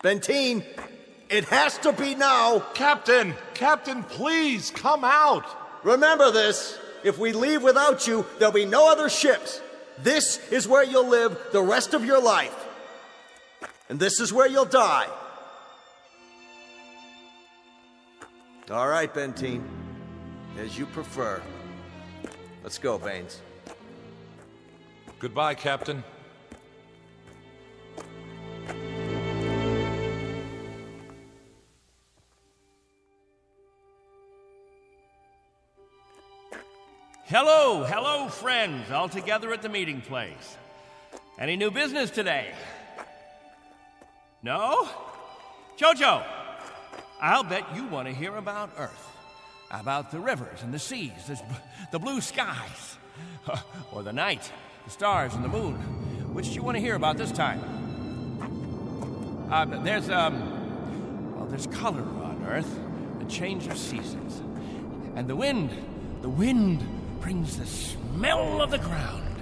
Benteen, it has to be now. Captain! Captain, please, come out! Remember this. If we leave without you, there'll be no other ships. This is where you'll live the rest of your life. And this is where you'll die. All right, Benteen. As you prefer. Let's go, Baines. Goodbye, Captain. Hello, hello, friends, all together at the meeting place. Any new business today? No? Jojo, I'll bet you want to hear about Earth, about the rivers and the seas, the blue skies, or the night, the stars and the moon. Which do you want to hear about this time? There's color on Earth, the change of seasons, and the wind brings the smell of the ground,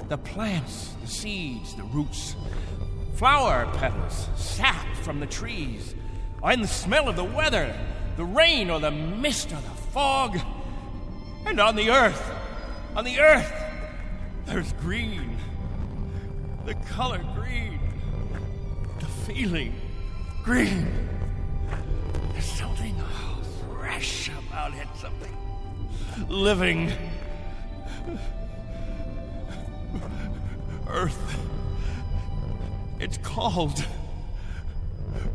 the plants, the seeds, the roots, flower petals, sap from the trees, and the smell of the weather, the rain or the mist or the fog. And on the earth, there's green, the color green, the feeling green. There's something fresh about it, something living. Earth. It's called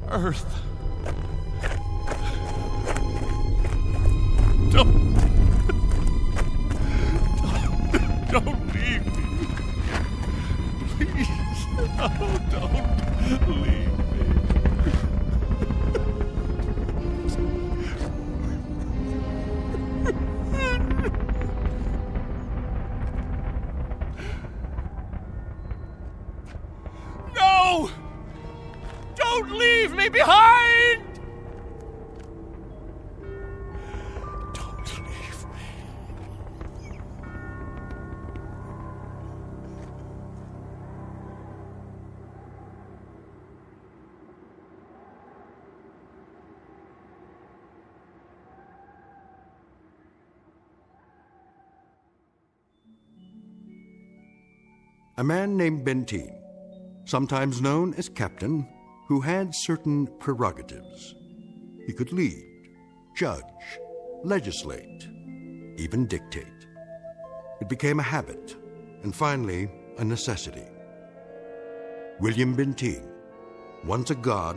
Earth. Don't leave me. Please. Oh, don't leave me. No! Don't leave me behind! Don't leave me. A man named Benteen, sometimes known as Captain, who had certain prerogatives. He could lead, judge, legislate, even dictate. It became a habit, and finally, a necessity. William Benteen, once a god,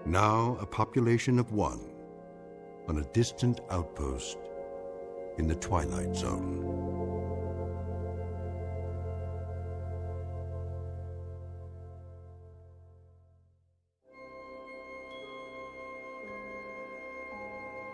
now a population of one, on a distant outpost in the Twilight Zone.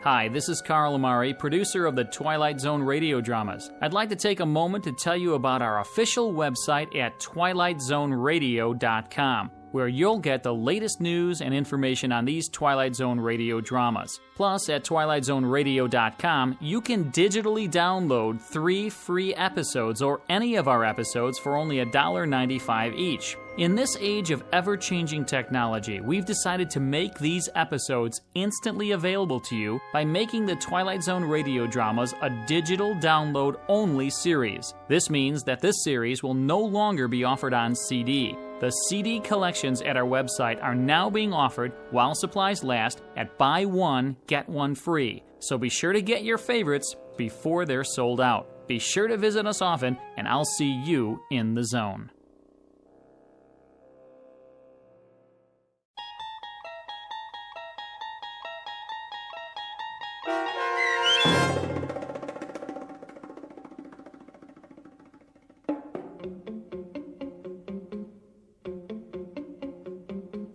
Hi, this is Carl Amari, producer of the Twilight Zone Radio Dramas. I'd like to take a moment to tell you about our official website at twilightzoneradio.com, where you'll get the latest news and information on these Twilight Zone Radio dramas. Plus, at twilightzoneradio.com, you can digitally download 3 free episodes or any of our episodes for only $1.95 each. In this age of ever-changing technology, we've decided to make these episodes instantly available to you by making the Twilight Zone Radio Dramas a digital download-only series. This means that this series will no longer be offered on CD. The CD collections at our website are now being offered, while supplies last, at buy one, get one free. So be sure to get your favorites before they're sold out. Be sure to visit us often, and I'll see you in the zone.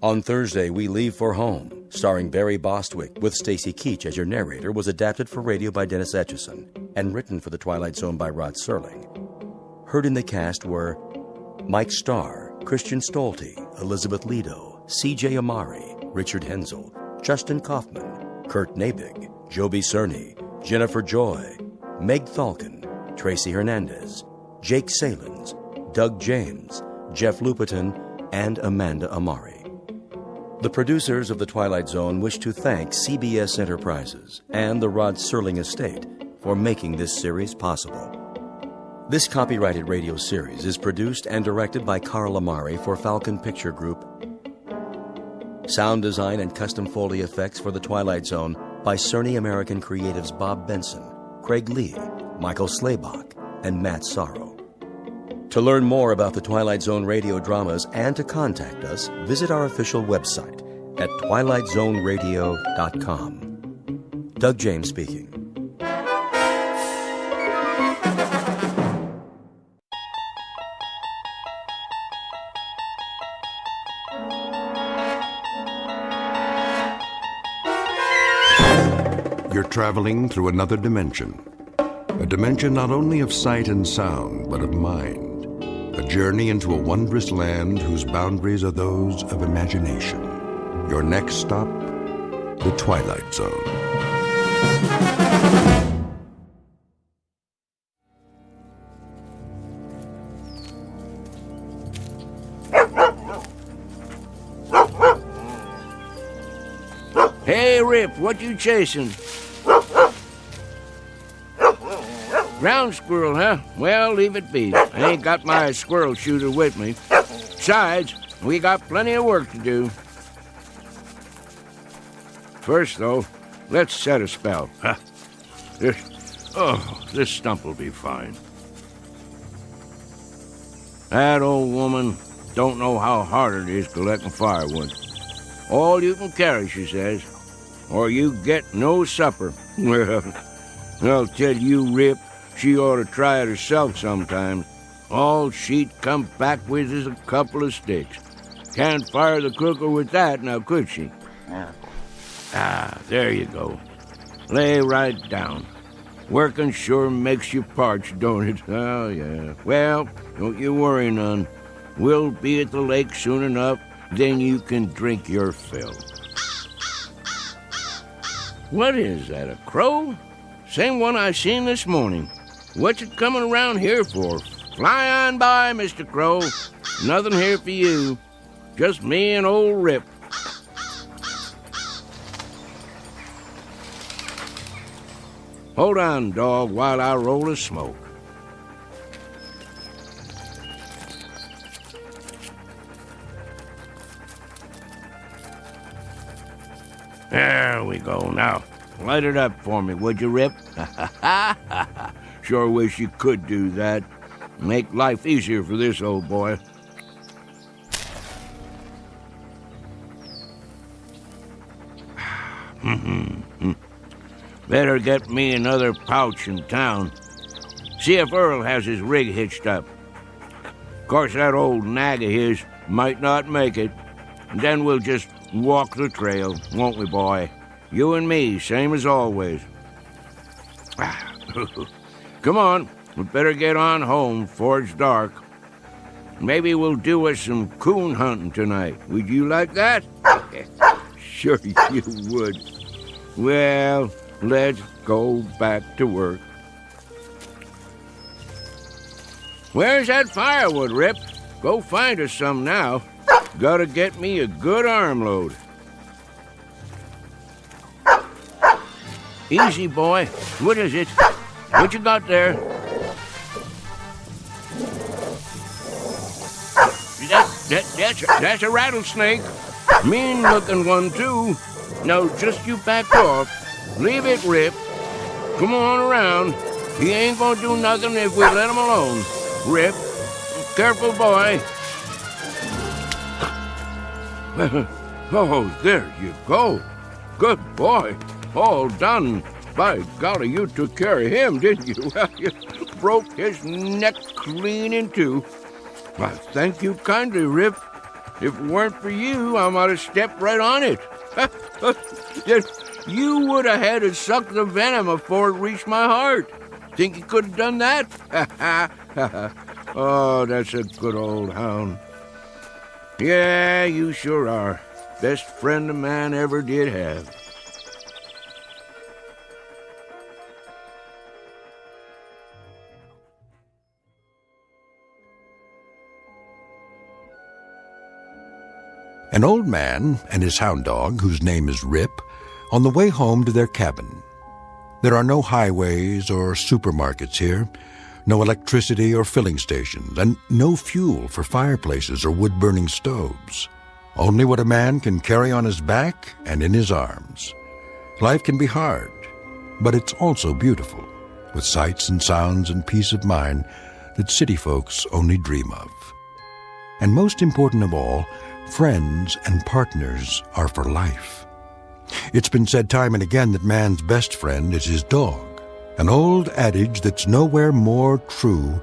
On Thursday, We Leave for Home, starring Barry Bostwick with Stacy Keach as your narrator, was adapted for radio by Dennis Etchison and written for The Twilight Zone by Rod Serling. Heard in the cast were Mike Starr, Christian Stolte, Elizabeth Lido, C.J. Amari, Richard Hensel, Justin Kaufman, Kurt Nabig, Joby Cerny, Jennifer Joy, Meg Thalken, Tracy Hernandez, Jake Salins, Doug James, Jeff Lupetin, and Amanda Amari. The producers of The Twilight Zone wish to thank CBS Enterprises and the Rod Serling Estate for making this series possible. This copyrighted radio series is produced and directed by Carl Amari for Falcon Picture Group. Sound design and custom Foley effects for The Twilight Zone by Cerny American Creatives Bob Benson, Craig Lee, Michael Slaybach, and Matt Sorrow. To learn more about the Twilight Zone radio dramas and to contact us, visit our official website at twilightzoneradio.com. Doug James speaking. You're traveling through another dimension. A dimension not only of sight and sound, but of mind. A journey into a wondrous land whose boundaries are those of imagination. Your next stop, the Twilight Zone. Hey, Rip, what you chasing? Ground squirrel, huh? Well, leave it be. I ain't got my squirrel shooter with me. Besides, we got plenty of work to do. First, though, let's set a spell. Huh? This stump will be fine. That old woman don't know how hard it is collecting firewood. All you can carry, she says, or you get no supper. Well, I'll tell you, Rip, she ought to try it herself sometime. All she'd come back with is a couple of sticks. Can't fire the cooker with that, now could she? There you go. Lay right down. Working sure makes you parched, don't it? Oh, yeah. Well, don't you worry none. We'll be at the lake soon enough, then you can drink your fill. What is that, a crow? Same one I seen this morning. What's it coming around here for? Fly on by, Mr. Crow. Nothing here for you. Just me and old Rip. Hold on, dog, while I roll a smoke. There we go. Now, light it up for me, would you, Rip? Sure wish you could do that. Make life easier for this old boy. Better get me another pouch in town. See if Earl has his rig hitched up. Of course, that old nag of his might not make it. And then we'll just walk the trail, won't we, boy? You and me, same as always. Come on, we better get on home before it's dark. Maybe we'll do us some coon hunting tonight. Would you like that? Sure you would. Well, let's go back to work. Where's that firewood, Rip? Go find us some now. Gotta get me a good armload. Easy, boy. What is it? What you got there? That's a rattlesnake. Mean-looking one, too. Now, just you back off. Leave it, Rip. Come on around. He ain't gonna do nothing if we let him alone. Rip, careful, boy. Oh, there you go. Good boy. All done. By golly, you took care of him, didn't you? You broke his neck clean in two. Well, thank you kindly, Rip. If it weren't for you, I might have stepped right on it. You would have had to suck the venom before it reached my heart. Think you could have done that? Oh, that's a good old hound. Yeah, you sure are. Best friend a man ever did have. An old man and his hound dog, whose name is Rip, on the way home to their cabin. There are no highways or supermarkets here, no electricity or filling stations, and no fuel for fireplaces or wood-burning stoves. Only what a man can carry on his back and in his arms. Life can be hard, but it's also beautiful, with sights and sounds and peace of mind that city folks only dream of. And most important of all, friends and partners are for life. It's been said time and again that man's best friend is his dog, an old adage that's nowhere more true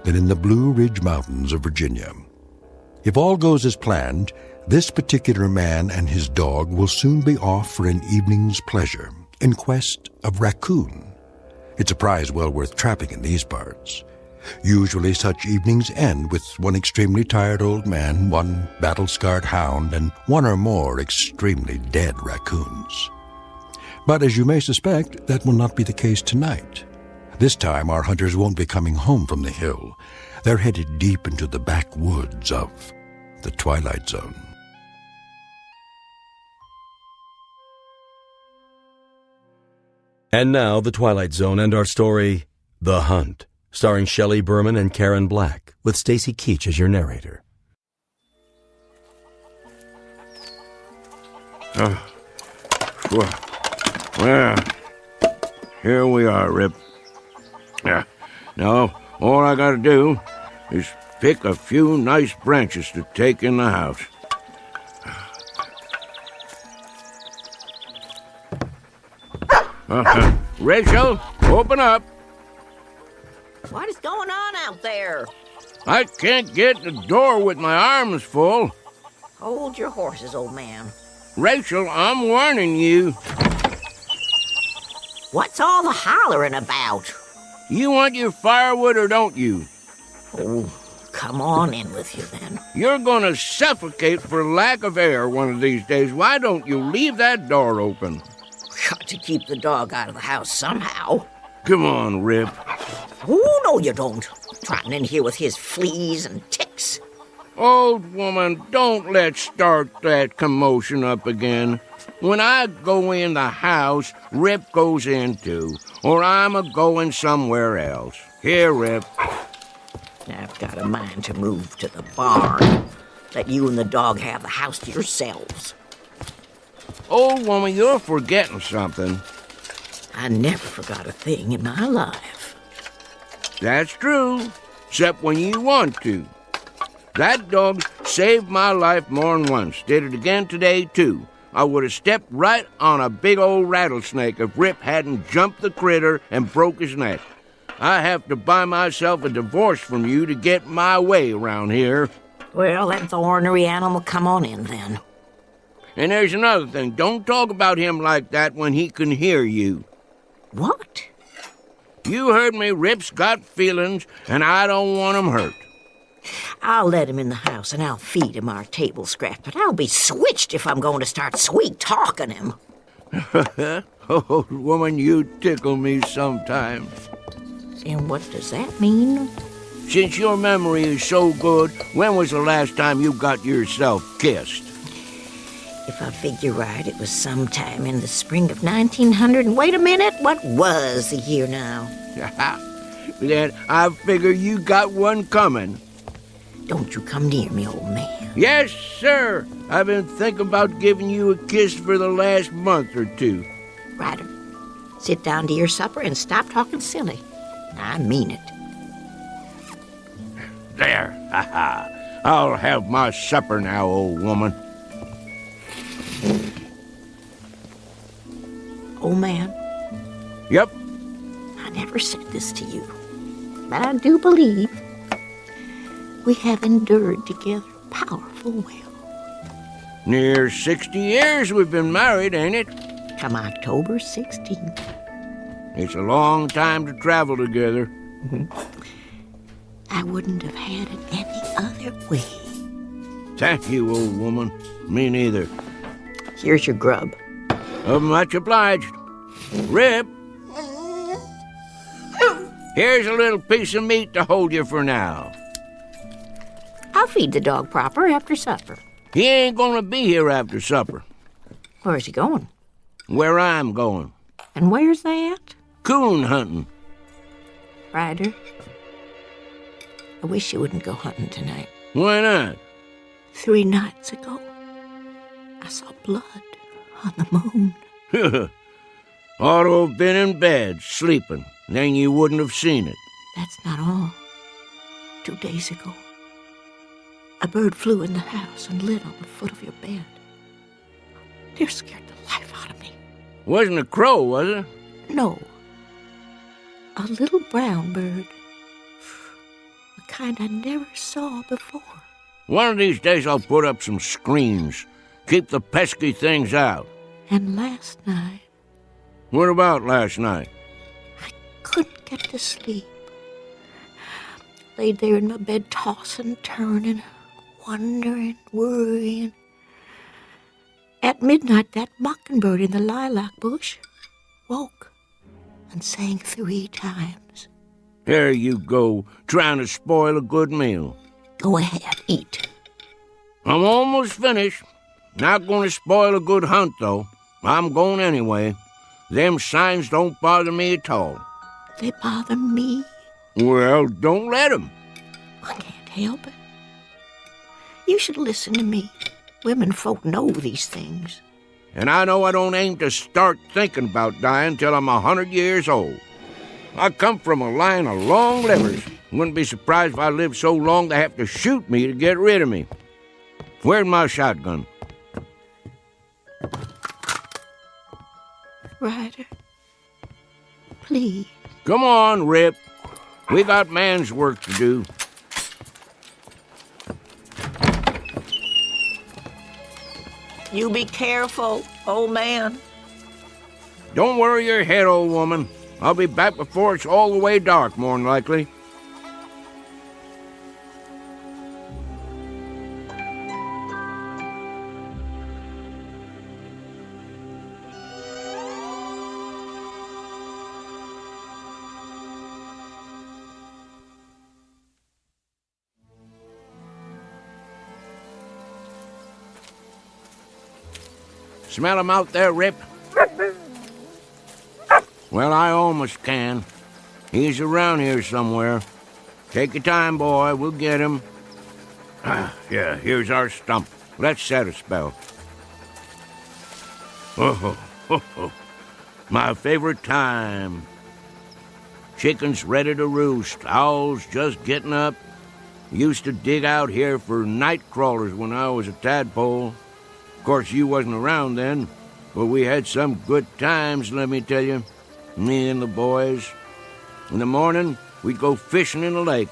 than in the Blue Ridge Mountains of Virginia. If all goes as planned, this particular man and his dog will soon be off for an evening's pleasure in quest of raccoon. It's a prize well worth trapping in these parts. Usually such evenings end with one extremely tired old man, one battle-scarred hound, and one or more extremely dead raccoons. But as you may suspect, that will not be the case tonight. This time our hunters won't be coming home from the hill. They're headed deep into the backwoods of the Twilight Zone. And now, The Twilight Zone and our story, The Hunt, starring Shelley Berman and Karen Black, with Stacy Keach as your narrator. Well, here we are, Rip. Now, all I gotta do is pick a few nice branches to take in the house. Rachel, open up. What is going on out there? I can't get the door with my arms full. Hold your horses, old man. Rachel, I'm warning you. What's all the hollering about? You want your firewood or don't you? Oh, come on in with you then. You're gonna suffocate for lack of air one of these days. Why don't you leave that door open? Got to keep the dog out of the house somehow. Come on, Rip. Oh, no you don't. Trotting in here with his fleas and ticks. Old woman, don't let's start that commotion up again. When I go in the house, Rip goes in too, or I'm a-going somewhere else. Here, Rip. I've got a mind to move to the barn. Let you and the dog have the house to yourselves. Old woman, you're forgetting something. I never forgot a thing in my life. That's true, except when you want to. That dog saved my life more than once. Did it again today, too. I would have stepped right on a big old rattlesnake if Rip hadn't jumped the critter and broke his neck. I have to buy myself a divorce from you to get my way around here. Well, that ornery animal come on in, then. And there's another thing. Don't talk about him like that when he can hear you. What? You heard me. Rip's got feelings, and I don't want him hurt. I'll let him in the house, and I'll feed him our table scraps, but I'll be switched if I'm going to start sweet-talking him. Oh, woman, you tickle me sometimes. And what does that mean? Since your memory is so good, when was the last time you got yourself kissed? If I figure right, it was sometime in the spring of 1900. And wait a minute, what was the year now? Then I figure you got one coming. Don't you come near me, old man. Yes, sir. I've been thinking about giving you a kiss for the last month or two. Ryder, sit down to your supper and stop talking silly. I mean it. There. I'll have my supper now, old woman. Old man? Yep. I never said this to you, but I do believe we have endured together powerful well. Near 60 years we've been married, ain't it? Come October 16th. It's a long time to travel together. I wouldn't have had it any other way. Thank you, old woman. Me neither. Here's your grub. Much obliged. Rip. Here's a little piece of meat to hold you for now. I'll feed the dog proper after supper. He ain't gonna be here after supper. Where's he going? Where I'm going. And where's that? Coon hunting. Ryder, I wish you wouldn't go hunting tonight. Why not? 3 nights ago, I saw blood on the moon. Ought to have been in bed, sleeping. Then you wouldn't have seen it. That's not all. 2 days ago, a bird flew in the house and lit on the foot of your bed. It scared the life out of me. Wasn't a crow, was it? No. A little brown bird. The kind I never saw before. One of these days I'll put up some screens. Keep the pesky things out. And last night... What about last night? I couldn't get to sleep. Laid there in my bed, tossing, turning, wondering, worrying. At midnight, that mockingbird in the lilac bush woke and sang 3 times. There you go, trying to spoil a good meal. Go ahead, eat. I'm almost finished. Not going to spoil a good hunt, though. I'm going anyway. Them signs don't bother me at all. They bother me. Well, don't let 'em. I can't help it. You should listen to me. Women folk know these things. And I know I don't aim to start thinking about dying till I'm 100 years old. I come from a line of long livers. Wouldn't be surprised if I lived so long they have to shoot me to get rid of me. Where's my shotgun? Ryder, please. Come on, Rip. We got man's work to do. You be careful, old man. Don't worry your head, old woman. I'll be back before it's all the way dark, more'n likely. Smell him out there, Rip? Well, I almost can. He's around here somewhere. Take your time, boy. We'll get him. Yeah, here's our stump. Let's set a spell. Oh, my favorite time. Chickens ready to roost. Owls just getting up. Used to dig out here for night crawlers when I was a tadpole. Of course, you wasn't around then, but we had some good times, let me tell you. Me and the boys. In the morning, we'd go fishing in the lake.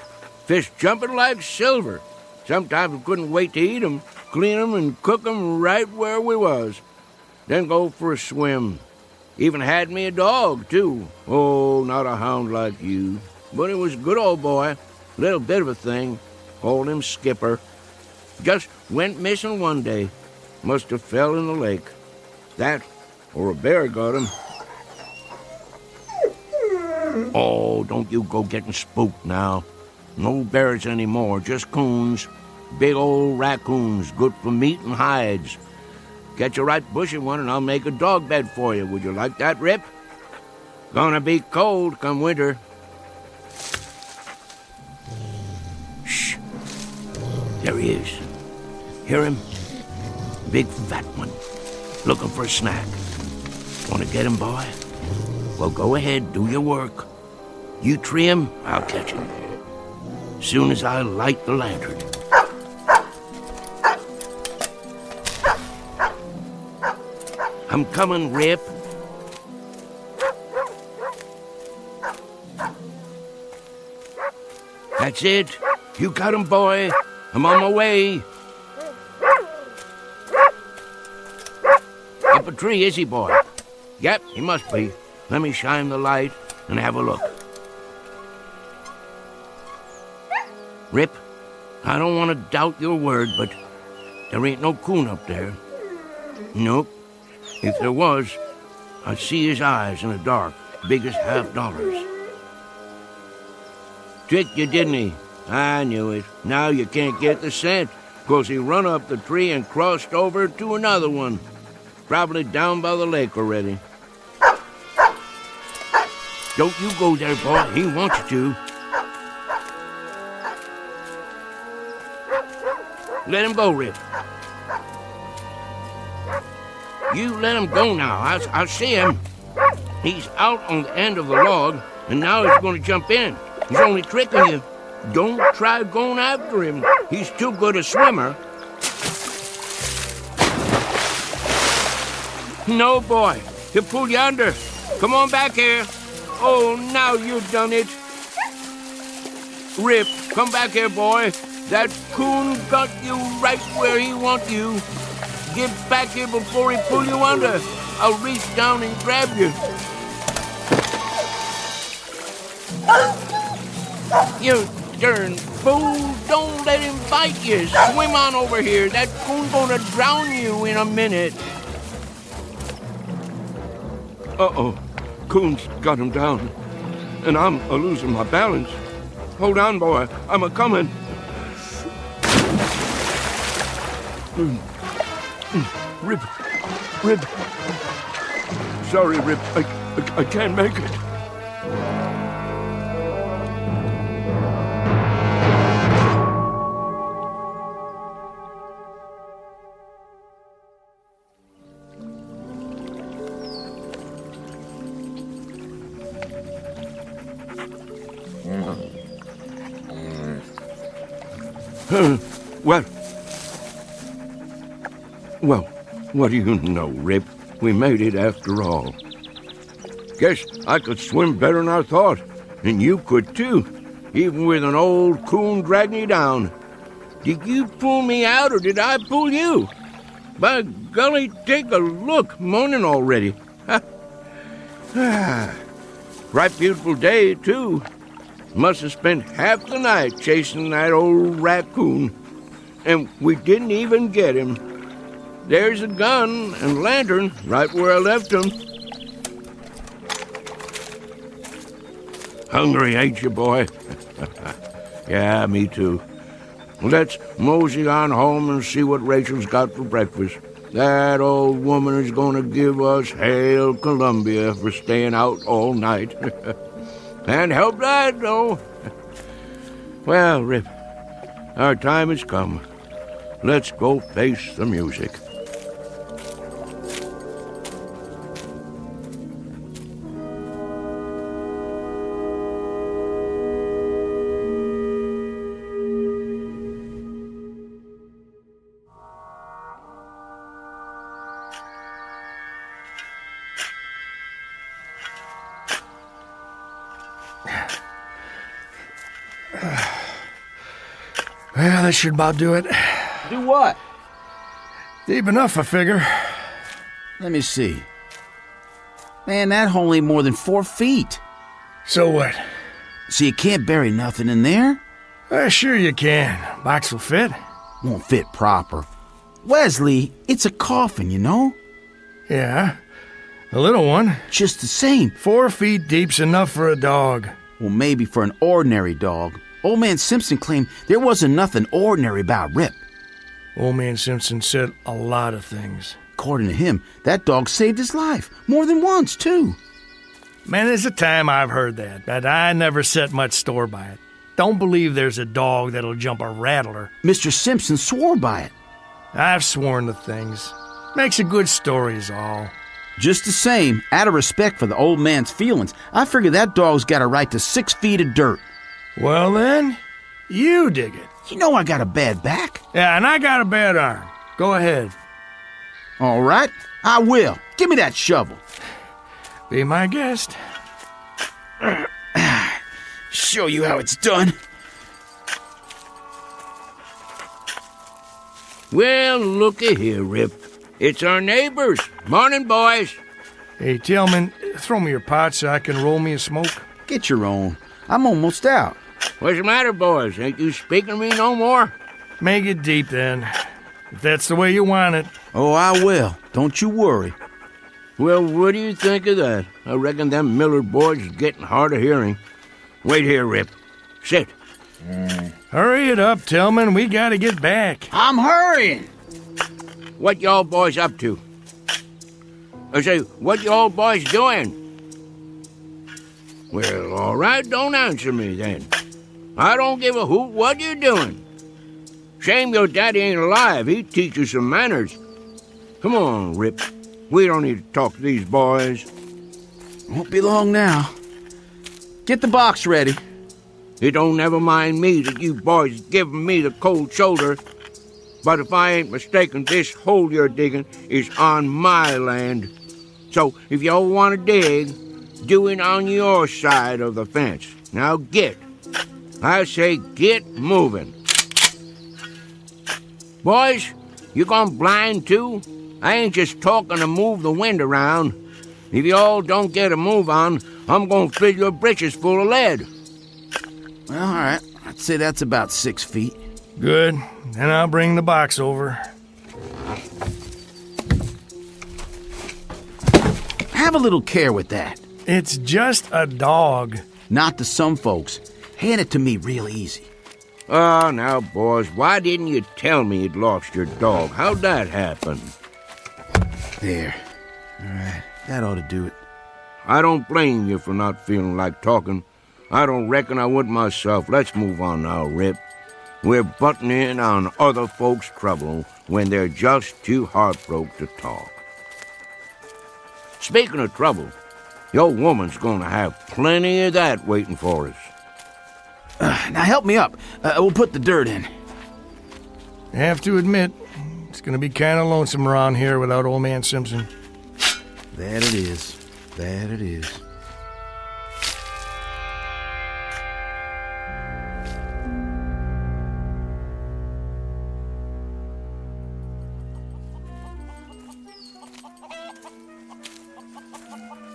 Fish jumping like silver. Sometimes we couldn't wait to eat 'em, clean 'em, and cook 'em right where we was. Then go for a swim. Even had me a dog, too. Oh, not a hound like you. But it was a good old boy. Little bit of a thing. Called him Skipper. Just went missing one day. Must have fell in the lake. That, or a bear got him. Oh, don't you go getting spooked now. No bears anymore, just coons. Big old raccoons, good for meat and hides. Catch a right bushy one and I'll make a dog bed for you. Would you like that, Rip? Gonna be cold come winter. Shh. There he is. Hear him? Big fat one. Looking for a snack. Want to get him, boy? Well, go ahead, do your work. You tree him, I'll catch him. Soon as I light the lantern. I'm coming, Rip. That's it. You got him, boy. I'm on my way. Up a tree, is he, boy? Yep, he must be. Let me shine the light and have a look. Rip, I don't want to doubt your word, but there ain't no coon up there. Nope. If there was, I'd see his eyes in the dark, big as $50. Tricked you, didn't he? I knew it. Now you can't get the scent, 'cause he run up the tree and crossed over to another one. Probably down by the lake already. Don't you go there, boy. He wants you to. Let him go, Rip. You let him go now. I see him. He's out on the end of the log, and now he's going to jump in. He's only tricking you. Don't try going after him. He's too good a swimmer. No, boy. He'll pull you under. Come on back here. Oh, now you've done it. Rip, come back here, boy. That coon got you right where he wants you. Get back here before he pull you under. I'll reach down and grab you. You darn fool. Don't let him bite you. Swim on over here. That coon's gonna drown you in a minute. Uh-oh. Coon's got him down. And I'm a-losing my balance. Hold on, boy. I'm a-coming. Rip. Sorry, Rip. I can't make it. Well, what do you know, Rip? We made it after all. Guess I could swim better than I thought, and you could too, even with an old coon dragging you down. Did you pull me out, or did I pull you? By golly, take a look, morning already. Right beautiful day, too. Must have spent half the night chasing that old raccoon, and we didn't even get him. There's a gun and lantern right where I left him. Hungry, ain't you, boy? Yeah, me too. Let's mosey on home and see what Rachel's got for breakfast. That old woman is going to give us Hail Columbia for staying out all night. Can't help that, though. Well, Rip, our time has come. Let's go face the music. Well, that should about do it. Do what? Deep enough, I figure. Let me see. Man, that hole ain't more than 4 feet. So what? So you can't bury nothing in there? Sure you can. Box will fit. Won't fit proper. Wesley, it's a coffin, you know? Yeah, a little one. Just the same. 4 feet deep's enough for a dog. Well, maybe for an ordinary dog. Old Man Simpson claimed there wasn't nothing ordinary about Rip. Old Man Simpson said a lot of things. According to him, that dog saved his life. More than once, too. Man, there's a time I've heard that, but I never set much store by it. Don't believe there's a dog that'll jump a rattler. Mr. Simpson swore by it. I've sworn to things. Makes a good story is all. Just the same, out of respect for the old man's feelings, I figure that dog's got a right to 6 feet of dirt. Well then, you dig it. You know I got a bad back. Yeah, and I got a bad arm. Go ahead. All right, I will. Give me that shovel. Be my guest. Show you how it's done. Well, looky here, Rip. It's our neighbors. Morning, boys. Hey, Tillman, throw me your pot so I can roll me a smoke. Get your own. I'm almost out. What's the matter, boys? Ain't you speaking to me no more? Make it deep, then. If that's the way you want it. Oh, I will. Don't you worry. Well, what do you think of that? I reckon them Millard boys is getting hard of hearing. Wait here, Rip. Sit. Hurry it up, Tillman. We gotta get back. I'm hurrying. What y'all boys up to? I say, what y'all boys doing? Well, all right, don't answer me then. I don't give a hoot what you're doing. Shame your daddy ain't alive. He'd teach you some manners. Come on, Rip. We don't need to talk to these boys. Won't be long now. Get the box ready. It don't never mind me that you boys giving me the cold shoulder. But if I ain't mistaken, this hole you're digging is on my land. So if y'all want to dig, do it on your side of the fence. Now get. I say get moving. Boys, you gone blind too? I ain't just talking to move the wind around. If y'all don't get a move on, I'm gonna fill your britches full of lead. Well, all right. I'd say that's about 6 feet. Good. Then I'll bring the box over. Have a little care with that. It's just a dog. Not to some folks. Hand it to me real easy. Oh, now, boys, why didn't you tell me you'd lost your dog? How'd that happen? There. All right. That ought to do it. I don't blame you for not feeling like talking. I don't reckon I would myself. Let's move on now, Rip. We're butting in on other folks' trouble when they're just too heartbroken to talk. Speaking of trouble, your woman's gonna have plenty of that waiting for us. Now help me up. We'll put the dirt in. I have to admit, it's gonna be kind of lonesome around here without Old Man Simpson. That it is. That it is.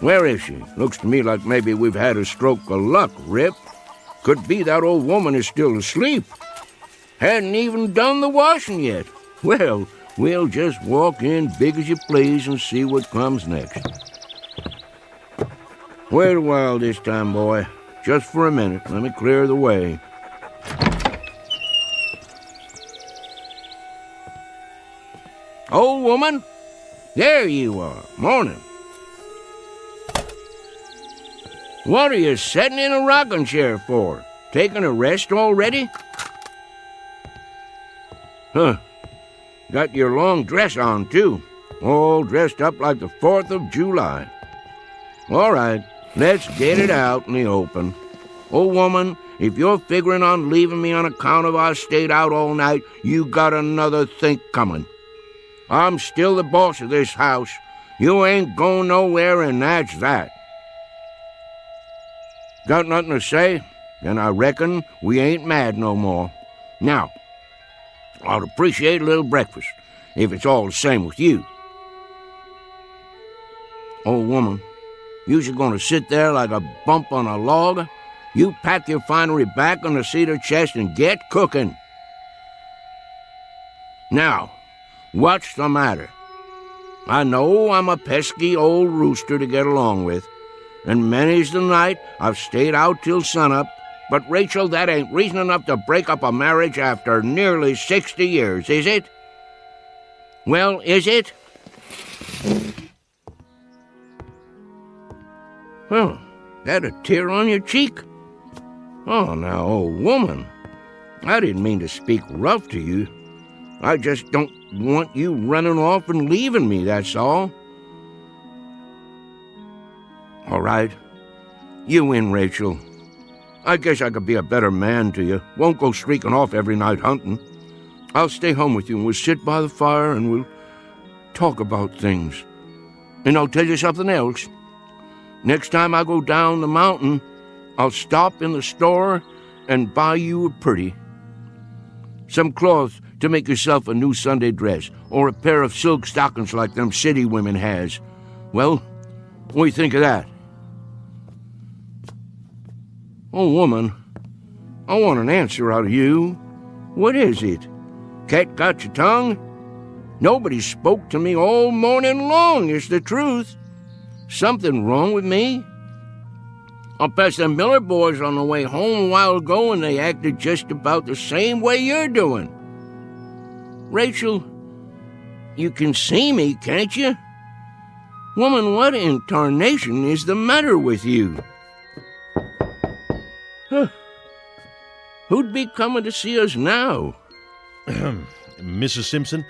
Where is she? Looks to me like maybe we've had a stroke of luck, Rip. Could be that old woman is still asleep. Hadn't even done the washing yet. Well, we'll just walk in big as you please and see what comes next. Wait a while this time, boy. Just for a minute. Let me clear the way. Old woman, there you are. Morning. What are you sitting in a rocking chair for? Taking a rest already? Huh. Got your long dress on, too. All dressed up like the 4th of July. All right, let's get it out in the open. Old woman, if you're figuring on leaving me on account of I stayed out all night, you got another think coming. I'm still the boss of this house. You ain't going nowhere, and that's that. Got nothing to say? Then I reckon we ain't mad no more. Now, I'd appreciate a little breakfast, if it's all the same with you. Old woman, you're gonna sit there like a bump on a log? You pack your finery back on the cedar chest and get cooking. Now, what's the matter? I know I'm a pesky old rooster to get along with, and many's the night I've stayed out till sunup, but Rachel, that ain't reason enough to break up a marriage after nearly 60 years, is it? Well, is it? Well, that a tear on your cheek? Oh, now, old woman, I didn't mean to speak rough to you. I just don't want you running off and leaving me, that's all. All right, you win, Rachel. I guess I could be a better man to you. Won't go streaking off every night hunting. I'll stay home with you, and we'll sit by the fire, and we'll talk about things. And I'll tell you something else. Next time I go down the mountain, I'll stop in the store and buy you a pretty. Some cloth to make yourself a new Sunday dress, or a pair of silk stockings like them city women has. Well, what do you think of that? Oh, woman, I want an answer out of you. What is it? Cat got your tongue? Nobody spoke to me all morning long, is the truth. Something wrong with me? I passed the Miller boys on the way home a while ago, and they acted just about the same way you're doing. Rachel, you can see me, can't you? Woman, what in tarnation is the matter with you? Huh. Who'd be coming to see us now? Mrs. Simpson,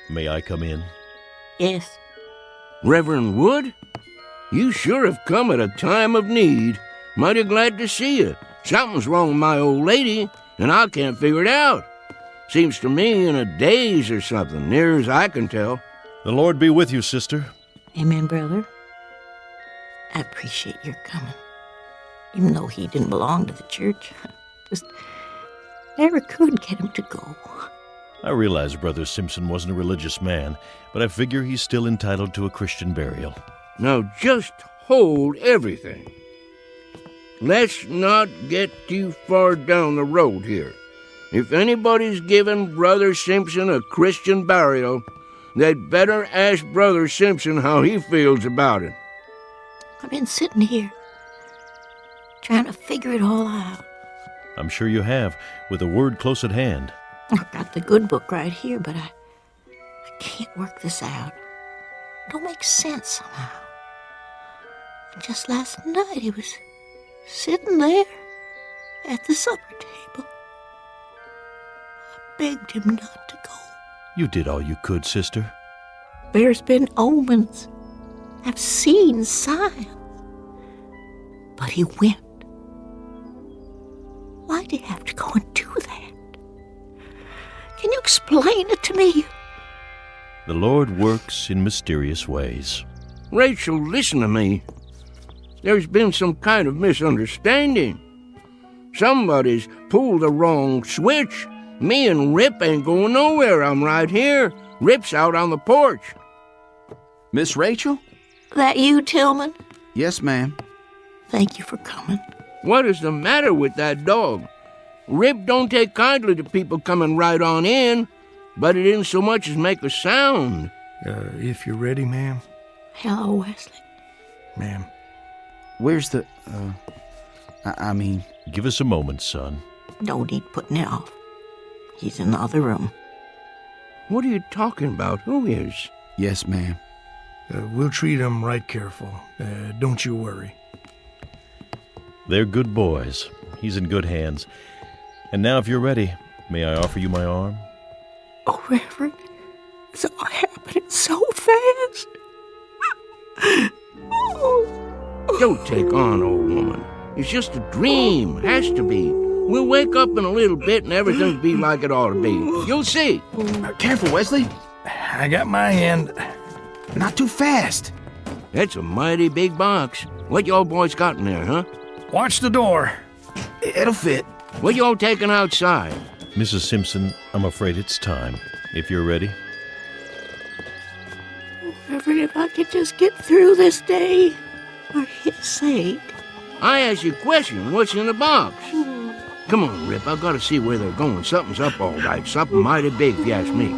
may I come in? Yes. Reverend Wood? You sure have come at a time of need. Mighty glad to see you. Something's wrong with my old lady, and I can't figure it out. Seems to me in a daze or something, near as I can tell. The Lord be with you, sister. Amen, brother. I appreciate your coming. Even though he didn't belong to the church, just never could get him to go. I realize Brother Simpson wasn't a religious man, but I figure he's still entitled to a Christian burial. Now just hold everything. Let's not get too far down the road here. If anybody's giving Brother Simpson a Christian burial, they'd better ask Brother Simpson how he feels about it. I've been sitting here, trying to figure it all out. I'm sure you have, with a word close at hand. I've got the good book right here, but I can't work this out. It don't make sense somehow. And just last night he was sitting there at the supper table. I begged him not to go. You did all you could, sister. There's been omens. I've seen signs. But he went. Why'd he have to go and do that? Can you explain it to me? The Lord works in mysterious ways. Rachel, listen to me. There's been some kind of misunderstanding. Somebody's pulled the wrong switch. Me and Rip ain't going nowhere. I'm right here. Rip's out on the porch. Miss Rachel? That you, Tillman? Yes, ma'am. Thank you for coming. What is the matter with that dog? Rip don't take kindly to people coming right on in, but it didn't so much as make a sound. If you're ready, ma'am. Hello, Wesley. Ma'am. Where's the, I mean... Give us a moment, son. No need putting it off. He's in the other room. What are you talking about? Who is? Yes, ma'am. We'll treat him right careful. Don't you worry. They're good boys. He's in good hands. And now, if you're ready, may I offer you my arm? Oh, Reverend, it's all happening so fast. Don't take on, old woman. It's just a dream. Has to be. We'll wake up in a little bit and everything'll be like it ought to be. You'll see. Careful, Wesley. I got my hand. Not too fast. That's a mighty big box. What y'all boys got in there, huh? Watch the door. It'll fit. What y'all taking outside? Mrs. Simpson, I'm afraid it's time. If you're ready. Reverend, if I could just get through this day, for his sake. I asked you a question. What's in the box? Come on, Rip. I gotta see where they're going. Something's up all right. Something mighty big, if you ask me.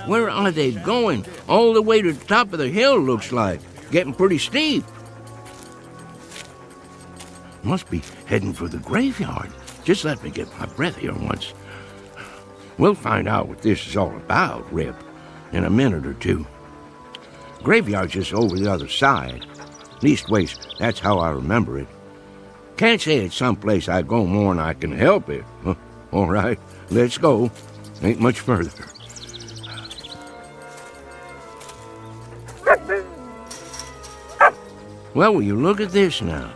Where are they going? All the way to the top of the hill, looks like. Getting pretty steep. Must be heading for the graveyard. Just let me get my breath here once. We'll find out what this is all about, Rip, in a minute or two. Graveyard's just over the other side. Leastways, that's how I remember it. Can't say it's someplace I go more than I can help it. All right, let's go. Ain't much further. Well, will you look at this now?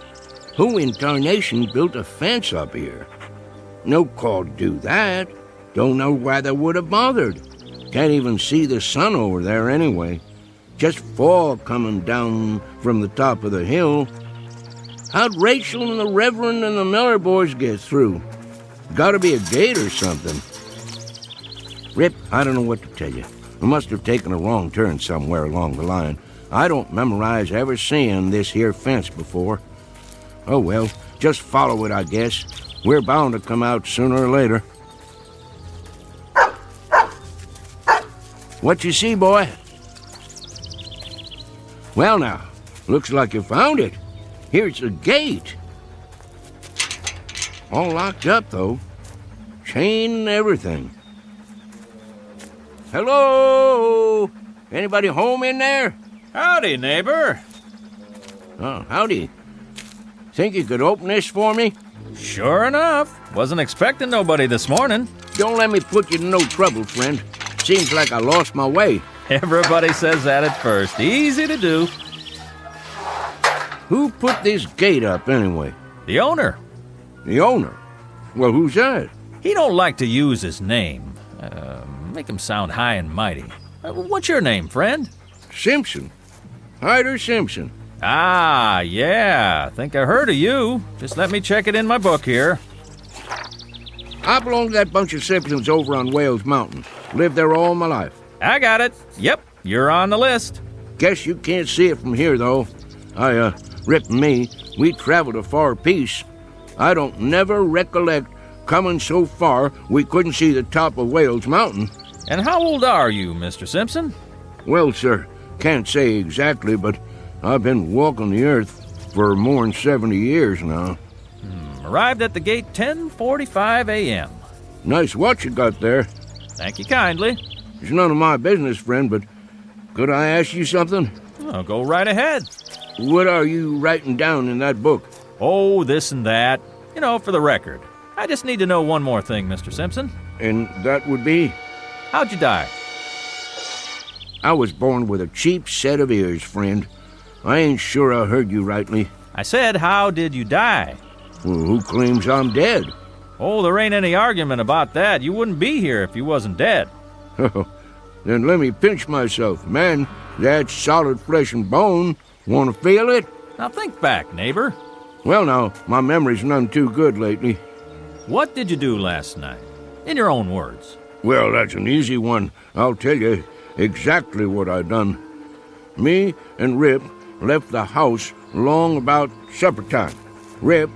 Who in tarnation built a fence up here? No call to do that. Don't know why they would have bothered. Can't even see the sun over there anyway. Just fog coming down from the top of the hill. How'd Rachel and the Reverend and the Miller boys get through? Gotta be a gate or something. Rip, I don't know what to tell you. I must have taken a wrong turn somewhere along the line. I don't memorize ever seeing this here fence before. Oh well, just follow it, I guess. We're bound to come out sooner or later. What you see, boy? Well now, looks like you found it. Here's the gate. All locked up, though. Chain and everything. Hello? Anybody home in there? Howdy, neighbor. Oh, howdy. Think you could open this for me? Sure enough. Wasn't expecting nobody this morning. Don't let me put you in no trouble, friend. Seems like I lost my way. Everybody says that at first. Easy to do. Who put this gate up, anyway? The owner. The owner? Well, who's that? He don't like to use his name. Make him sound high and mighty. What's your name, friend? Simpson. Hyder Simpson. Ah, yeah. Think I heard of you. Just let me check it in my book here. I belong to that bunch of Simpsons over on Wales Mountain. Lived there all my life. I got it. Yep, you're on the list. Guess you can't see it from here, though. Rip and me, we traveled a far piece. I don't never recollect coming so far we couldn't see the top of Wales Mountain. And how old are you, Mr. Simpson? Well, sir, can't say exactly, but I've been walking the earth for more than 70 years now. Arrived at the gate 10:45 a.m. Nice watch you got there. Thank you kindly. It's none of my business, friend, but could I ask you something? Oh, go right ahead. What are you writing down in that book? Oh, this and that. You know, for the record. I just need to know one more thing, Mr. Simpson. And that would be? How'd you die? I was born with a cheap set of ears, friend. I ain't sure I heard you rightly. I said, how did you die? Well, who claims I'm dead? Oh, there ain't any argument about that. You wouldn't be here if you wasn't dead. Then let me pinch myself. Man, that's solid flesh and bone. Want to feel it? Now think back, neighbor. Well, now, my memory's none too good lately. What did you do last night? In your own words. Well, that's an easy one. I'll tell you exactly what I done. Me and Rip left the house long about supper time. Rip,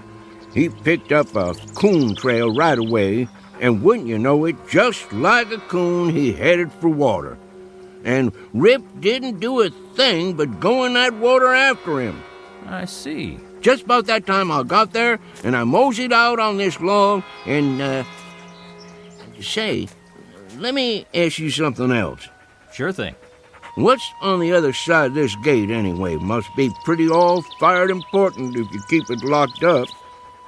he picked up a coon trail right away, and wouldn't you know it, just like a coon, he headed for water. And Rip didn't do a thing but go in that water after him. I see. Just about that time I got there, and I moseyed out on this log, and, say, let me ask you something else. Sure thing. What's on the other side of this gate, anyway? Must be pretty all-fired important if you keep it locked up.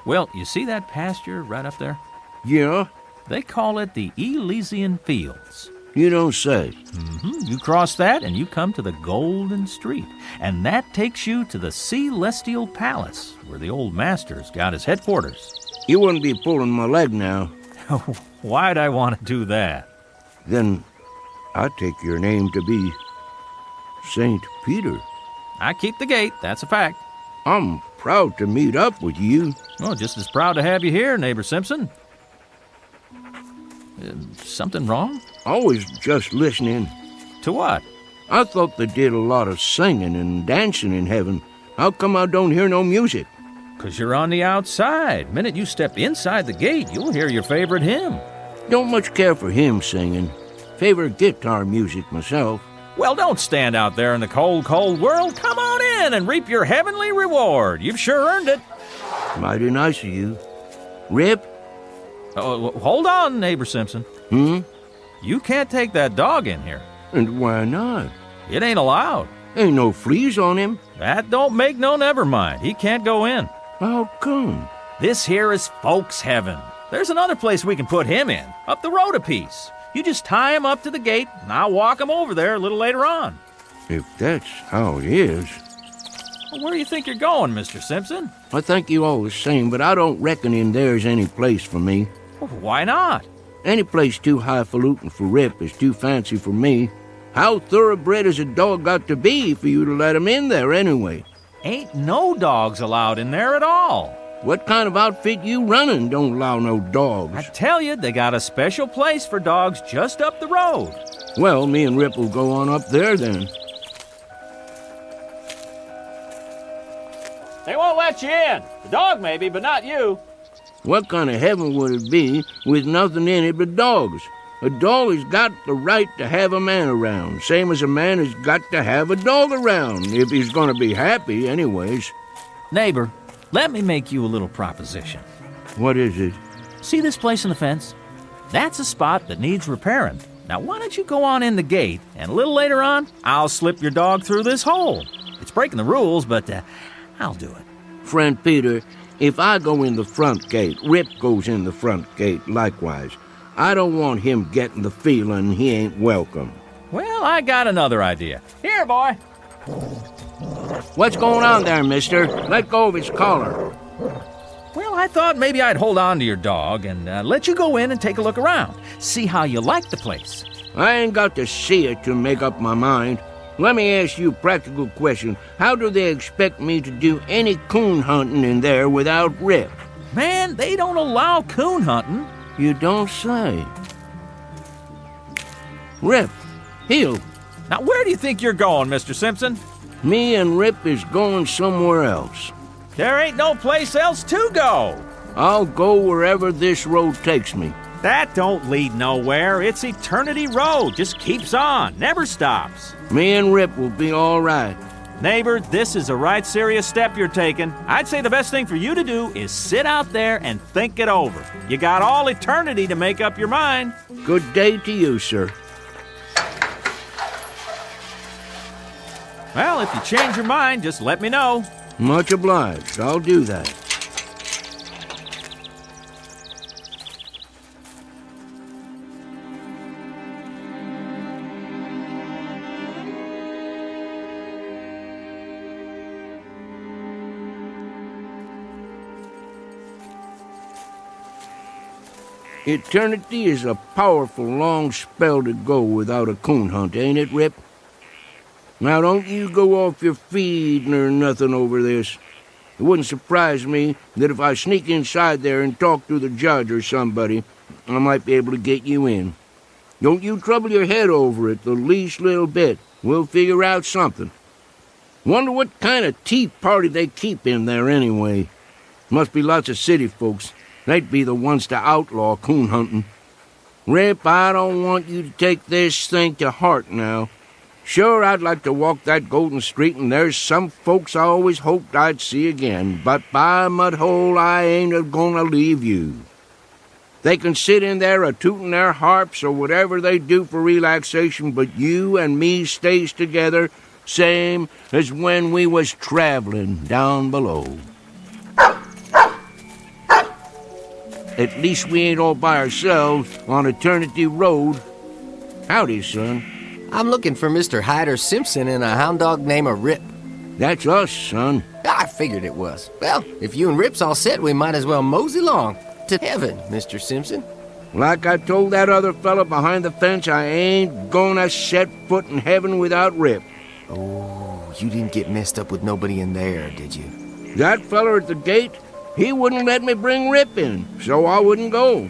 Well, you see that pasture right up there? Yeah? They call it the Elysian Fields. You don't say. You cross that and you come to the Golden Street. And that takes you to the Celestial Palace, where the old master's got his headquarters. You wouldn't be pulling my leg now. Oh, Why'd I want to do that? Then I take your name to be St. Peter. I keep the gate, that's a fact. I'm proud to meet up with you. Well, just as proud to have you here, Neighbor Simpson. Something wrong? I was just listening. To what? I thought they did a lot of singing and dancing in heaven. How come I don't hear no music? 'Cause you're on the outside. Minute you step inside the gate, you'll hear your favorite hymn. Don't much care for hymn singing. Favorite guitar music myself. Well, don't stand out there in the cold, cold world. Come on in and reap your heavenly reward. You've sure earned it. Mighty nice of you. Rip? Hold on, Neighbor Simpson. You can't take that dog in here. And why not? It ain't allowed. Ain't no fleas on him. That don't make no never mind. He can't go in. How come? This here is folks' heaven. There's another place we can put him in, up the road a piece. You just tie him up to the gate, and I'll walk him over there a little later on. If that's how it is. Well, where do you think you're going, Mr. Simpson? I thank you all the same, but I don't reckon in there's any place for me. Well, why not? Any place too highfalutin for Rip is too fancy for me. How thoroughbred has a dog got to be for you to let him in there anyway? Ain't no dogs allowed in there at all. What kind of outfit you running don't allow no dogs? I tell you, they got a special place for dogs just up the road. Well, me and Rip will go on up there then. They won't let you in. The dog maybe, but not you. What kind of heaven would it be with nothing in it but dogs? A dog has got the right to have a man around, same as a man has got to have a dog around, if he's going to be happy anyways. Neighbor, let me make you a little proposition. What is it? See this place in the fence? That's a spot that needs repairing. Now, why don't you go on in the gate, and a little later on, I'll slip your dog through this hole. It's breaking the rules, but I'll do it. Friend Peter, if I go in the front gate, Rip goes in the front gate likewise. I don't want him getting the feeling he ain't welcome. Well, I got another idea. Here, boy. What's going on there, mister? Let go of his collar. Well, I thought maybe I'd hold on to your dog and let you go in and take a look around. See how you like the place. I ain't got to see it to make up my mind. Let me ask you a practical question. How do they expect me to do any coon hunting in there without Rip? Man, they don't allow coon hunting. You don't say. Rip, heel. Now, where do you think you're going, Mr. Simpson? Me and Rip is going somewhere else. There ain't no place else to go. I'll go wherever this road takes me. That don't lead nowhere. It's Eternity Road. Just keeps on, never stops. Me and Rip will be all right. Neighbor, this is a right serious step you're taking. I'd say the best thing for you to do is sit out there and think it over. You got all eternity to make up your mind. Good day to you, sir. Well, if you change your mind, just let me know. Much obliged. I'll do that. Eternity is a powerful long spell to go without a coon hunt, ain't it, Rip? Now, don't you go off your feed nor nothing over this. It wouldn't surprise me that if I sneak inside there and talk to the judge or somebody, I might be able to get you in. Don't you trouble your head over it the least little bit. We'll figure out something. Wonder what kind of tea party they keep in there anyway. Must be lots of city folks. They'd be the ones to outlaw coon hunting. Rip, I don't want you to take this thing to heart now. Sure, I'd like to walk that golden street, and there's some folks I always hoped I'd see again, but by mudhole, I ain't a-gonna leave you. They can sit in there a-tootin' their harps or whatever they do for relaxation, but you and me stays together, same as when we was traveling down below. At least we ain't all by ourselves on Eternity Road. Howdy, son. I'm looking for Mr. Hyder Simpson and a hound dog named Rip. That's us, son. I figured it was. Well, if you and Rip's all set, we might as well mosey along to heaven, Mr. Simpson. Like I told that other fella behind the fence, I ain't gonna set foot in heaven without Rip. Oh, you didn't get messed up with nobody in there, did you? That fella at the gate, he wouldn't let me bring Rip in, so I wouldn't go.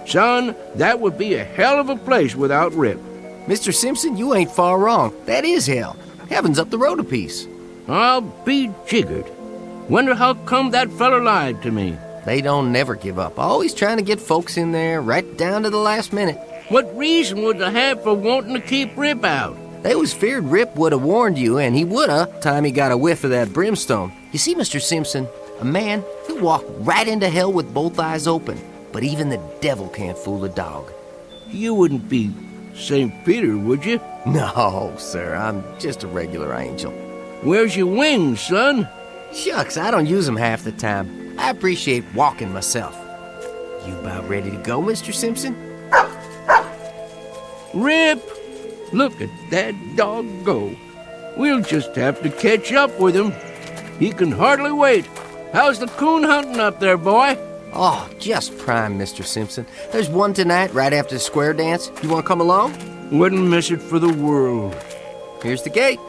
Son, that would be a hell of a place without Rip. Mr. Simpson, you ain't far wrong. That is hell. Heaven's up the road a piece. I'll be jiggered. Wonder how come that fella lied to me. They don't never give up. Always trying to get folks in there right down to the last minute. What reason would they have for wanting to keep Rip out? They was feared Rip would have warned you, and he woulda, time he got a whiff of that brimstone. You see, Mr. Simpson, a man, he'll walk right into hell with both eyes open. But even the devil can't fool a dog. You wouldn't be St. Peter, would you? No, sir, I'm just a regular angel. Where's your wings, son? Shucks, I don't use them half the time. I appreciate walking myself. You about ready to go, Mr. Simpson? Rip! Look at that dog go. We'll just have to catch up with him. He can hardly wait. How's the coon hunting up there, boy? Oh, just prime, Mr. Simpson. There's one tonight right after the square dance. You want to come along? Wouldn't miss it for the world. Here's the gate.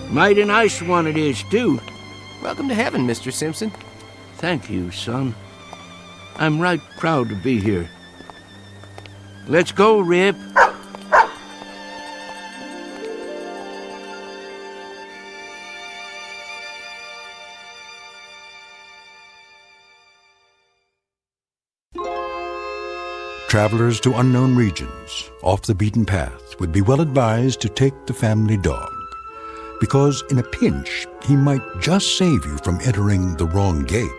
Mighty nice one it is, too. Welcome to heaven, Mr. Simpson. Thank you, son. I'm right proud to be here. Let's go, Rip. Travelers to unknown regions, off the beaten path, would be well advised to take the family dog, because in a pinch, he might just save you from entering the wrong gate.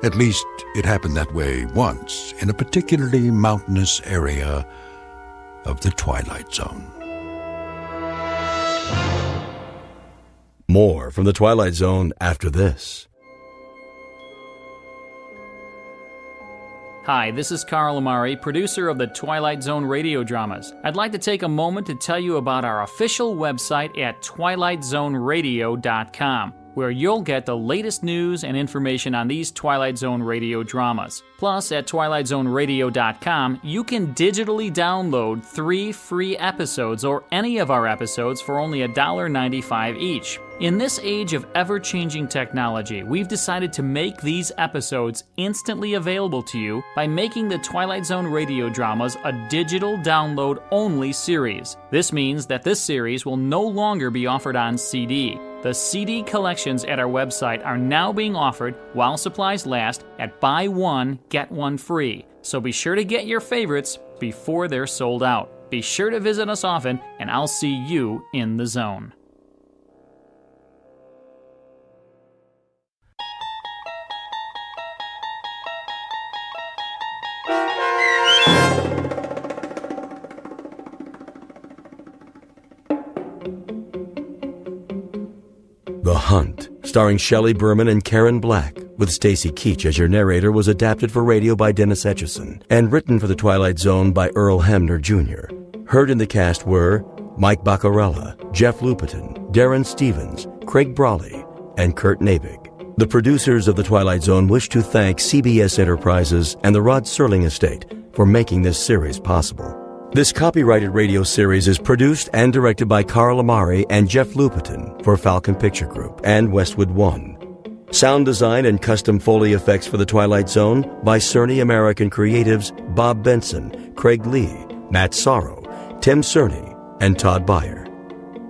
At least, it happened that way once in a particularly mountainous area of the Twilight Zone. More from the Twilight Zone after this. Hi, this is Carl Amari, producer of the Twilight Zone Radio Dramas. I'd like to take a moment to tell you about our official website at twilightzoneradio.com, where you'll get the latest news and information on these Twilight Zone Radio dramas. Plus, at twilightzoneradio.com, you can digitally download 3 free episodes or any of our episodes for only $1.95 each. In this age of ever-changing technology, we've decided to make these episodes instantly available to you by making the Twilight Zone Radio Dramas a digital download-only series. This means that this series will no longer be offered on CD. The CD collections at our website are now being offered while supplies last at buy one, get one free. So be sure to get your favorites before they're sold out. Be sure to visit us often, and I'll see you in the zone. The Hunt, starring Shelley Berman and Karen Black, with Stacy Keach as your narrator, was adapted for radio by Dennis Etchison and written for the Twilight Zone by Earl Hemner Jr. Heard in the cast were Mike Baccarella, Jeff Lupetin, Darren Stevens, Craig Brawley, and Kurt Nabig. The producers of the Twilight Zone wish to thank CBS Enterprises and the Rod Serling Estate for making this series possible. This copyrighted radio series is produced and directed by Carl Amari and Jeff Lupetin for Falcon Picture Group and Westwood One. Sound design and custom Foley effects for The Twilight Zone by Cerny American Creatives Bob Benson, Craig Lee, Matt Sorrow, Tim Cerny, and Todd Beyer.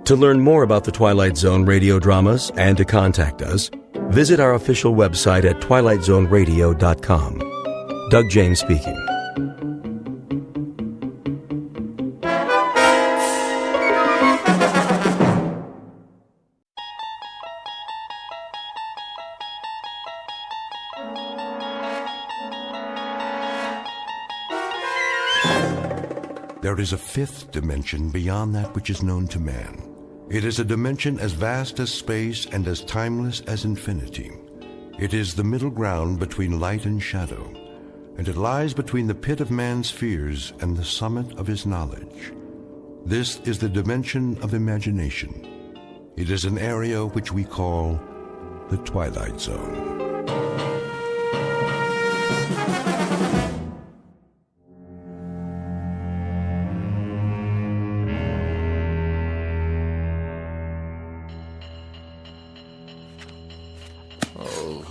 To learn more about The Twilight Zone radio dramas and to contact us, visit our official website at twilightzoneradio.com. Doug James speaking. There is a fifth dimension beyond that which is known to man. It is a dimension as vast as space and as timeless as infinity. It is the middle ground between light and shadow, and it lies between the pit of man's fears and the summit of his knowledge. This is the dimension of imagination. It is an area which we call the Twilight Zone.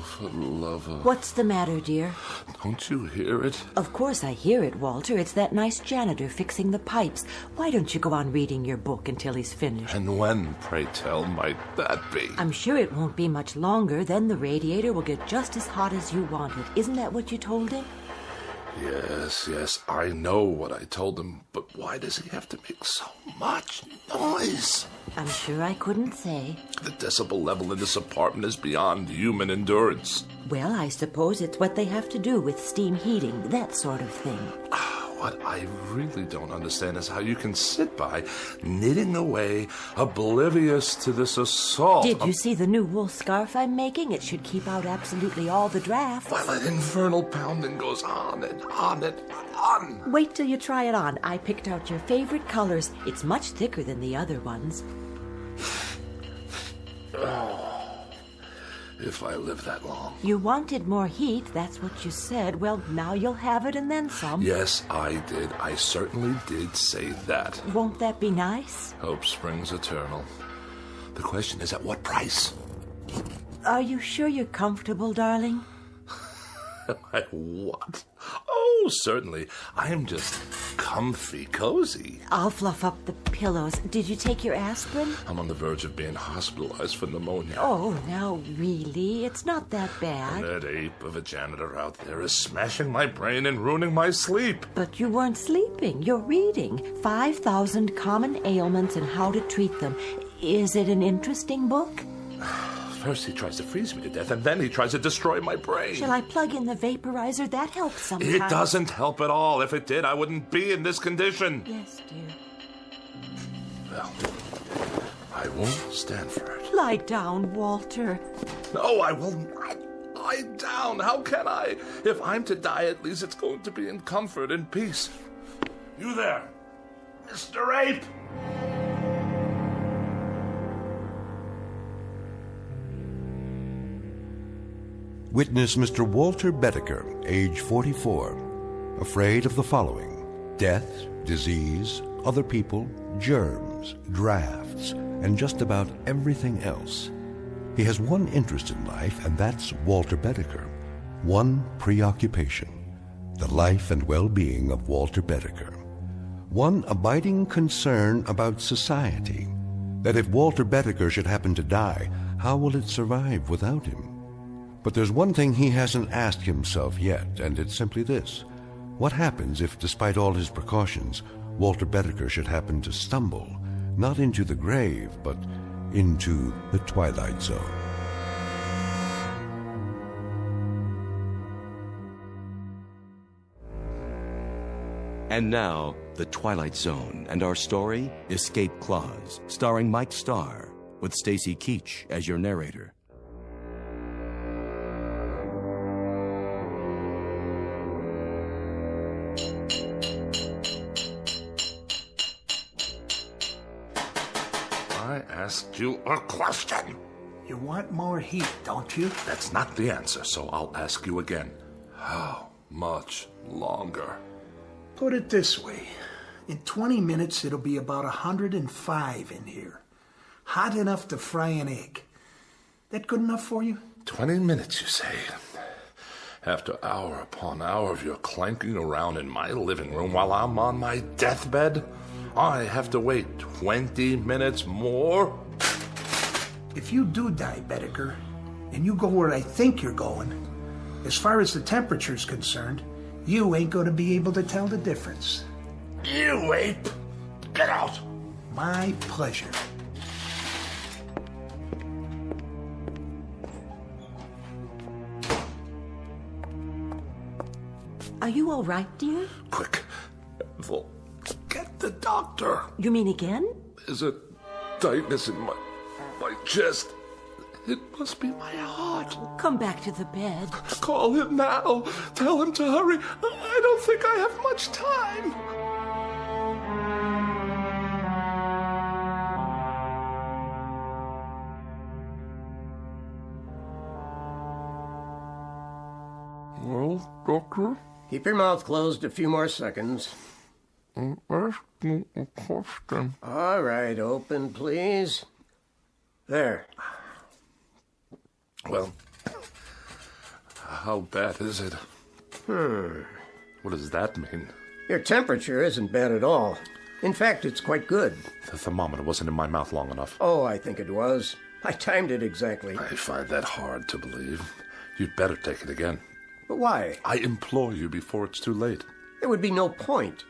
For the love of... What's the matter, dear? Don't you hear it? Of course I hear it, Walter. It's that nice janitor fixing the pipes. Why don't you go on reading your book until he's finished? And when, pray tell, might that be? I'm sure it won't be much longer. Then the radiator will get just as hot as you want it. Isn't that what you told him? Yes, I know what I told him, but why does he have to make so much noise? I'm sure I couldn't say. The decibel level in this apartment is beyond human endurance. Well, I suppose it's what they have to do with steam heating, that sort of thing. What I really don't understand is how you can sit by, knitting away, oblivious to this assault. Did you see the new wool scarf I'm making? It should keep out absolutely all the drafts. While that infernal pounding goes on and on and on. Wait till you try it on. I picked out your favorite colors. It's much thicker than the other ones. If I live that long. You wanted more heat, that's what you said. Well, now you'll have it and then some. Yes, I did. I certainly did say that. Won't that be nice? Hope springs eternal. The question is, at what price? Are you sure you're comfortable, darling? Am I what? Oh, certainly. I am just comfy, cozy. I'll fluff up the pillows. Did you take your aspirin? I'm on the verge of being hospitalized for pneumonia. Oh, now, really? It's not that bad. And that ape of a janitor out there is smashing my brain and ruining my sleep. But you weren't sleeping. You're reading 5,000 Common Ailments and How to Treat Them. Is it an interesting book? First he tries to freeze me to death, and then he tries to destroy my brain. Shall I plug in the vaporizer? That helps sometimes. It doesn't help at all. If it did, I wouldn't be in this condition. Yes, dear. Well, I won't stand for it. Lie down, Walter. No, I will not lie down. How can I? If I'm to die, at least it's going to be in comfort and peace. You there, Mr. Ape! Witness Mr. Walter Bedecker, age 44, afraid of the following: death, disease, other people, germs, drafts, and just about everything else. He has one interest in life, and that's Walter Bedecker. One preoccupation: the life and well-being of Walter Bedecker. One abiding concern about society: that if Walter Bedecker should happen to die, how will it survive without him? But there's one thing he hasn't asked himself yet, and it's simply this: what happens if, despite all his precautions, Walter Bedecker should happen to stumble, not into the grave, but into the Twilight Zone? And now, The Twilight Zone, and our story, Escape Clause, starring Mike Starr, with Stacy Keach as your narrator. I asked you a question. You want more heat, don't you? That's not the answer, so I'll ask you again. How much longer? Put it this way. In 20 minutes, it'll be about 105 in here. Hot enough to fry an egg. That good enough for you? 20 minutes, you say? After hour upon hour of your clanking around in my living room while I'm on my deathbed, I have to wait 20 minutes more? If you do die, Bedecker, and you go where I think you're going, as far as the temperature's concerned, you ain't going to be able to tell the difference. You ape! Get out! My pleasure. Are you all right, dear? Quick, Ethel, get the doctor. You mean again? There's a tightness in my chest. It must be my heart. Come back to the bed. Call him now. Tell him to hurry. I don't think I have much time. Well, Doctor? Keep your mouth closed a few more seconds. I'm asking a question. All right, open, please. There. Well, how bad is it? What does that mean? Your temperature isn't bad at all. In fact, it's quite good. The thermometer wasn't in my mouth long enough. Oh, I think it was. I timed it exactly. I find that hard to believe. You'd better take it again. But why? I implore you before it's too late. There would be no point.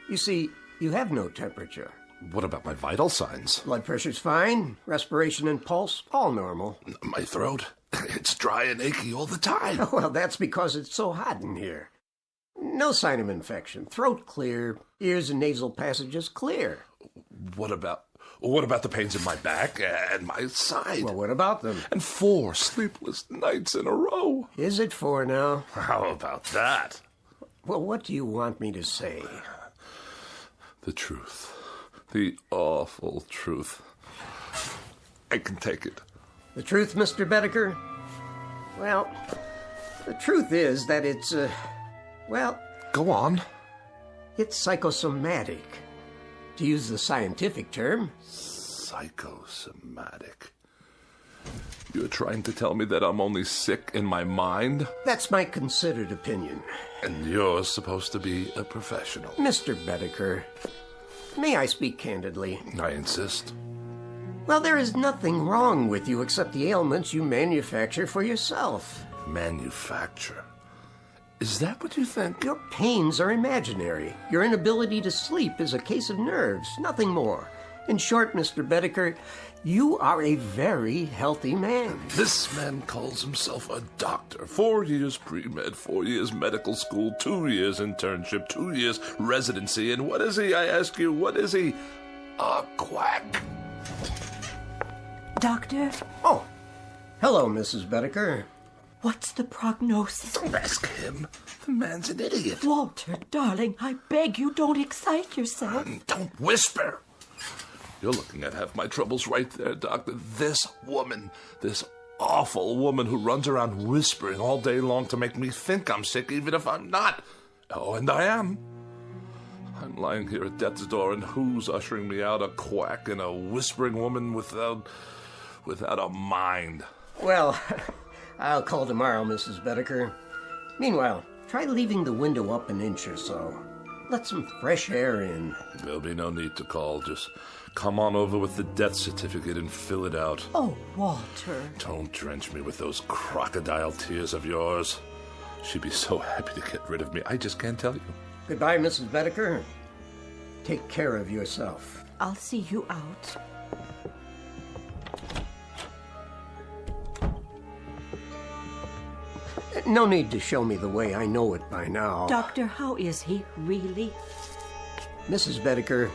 You see, you have no temperature. What about my vital signs? Blood pressure's fine. Respiration and pulse, all normal. My throat? It's dry and achy all the time. Well, that's because it's so hot in here. No sign of infection. Throat clear. Ears and nasal passages clear. What about the pains in my back and my side? Well, what about them? And 4 sleepless nights in a row. Is it 4 now? How about that? Well, what do you want me to say? The truth. The awful truth. I can take it. The truth, Mr. Bedecker? Well, the truth is that it's, Go on. It's psychosomatic. To use the scientific term. Psychosomatic. You're trying to tell me that I'm only sick in my mind? That's my considered opinion. And you're supposed to be a professional. Mr. Bedecker, may I speak candidly? I insist. Well, there is nothing wrong with you except the ailments you manufacture for yourself. Manufacture? Is that what you think? Your pains are imaginary. Your inability to sleep is a case of nerves, nothing more. In short, Mr. Bedecker, you are a very healthy man. This man calls himself a doctor. 4 years pre-med, 4 years medical school, 2 years internship, 2 years residency. And what is he, I ask you, what is he? A quack. Doctor? Oh, hello, Mrs. Bedecker. What's the prognosis? Don't ask him. The man's an idiot. Walter, darling, I beg you, don't excite yourself. Don't whisper. You're looking at half my troubles right there, Doctor. This woman, this awful woman who runs around whispering all day long to make me think I'm sick, even if I'm not. Oh, and I am. I'm lying here at death's door, and who's ushering me out? A quack and a whispering woman without a mind. Well, I'll call tomorrow, Mrs. Bedecker. Meanwhile, try leaving the window up an inch or so. Let some fresh air in. There'll be no need to call. Just come on over with the death certificate and fill it out. Oh, Walter. Don't drench me with those crocodile tears of yours. She'd be so happy to get rid of me. I just can't tell you. Goodbye, Mrs. Bedecker. Take care of yourself. I'll see you out. No need to show me the way. I know it by now. Doctor, how is he, really? Mrs. Bedecker,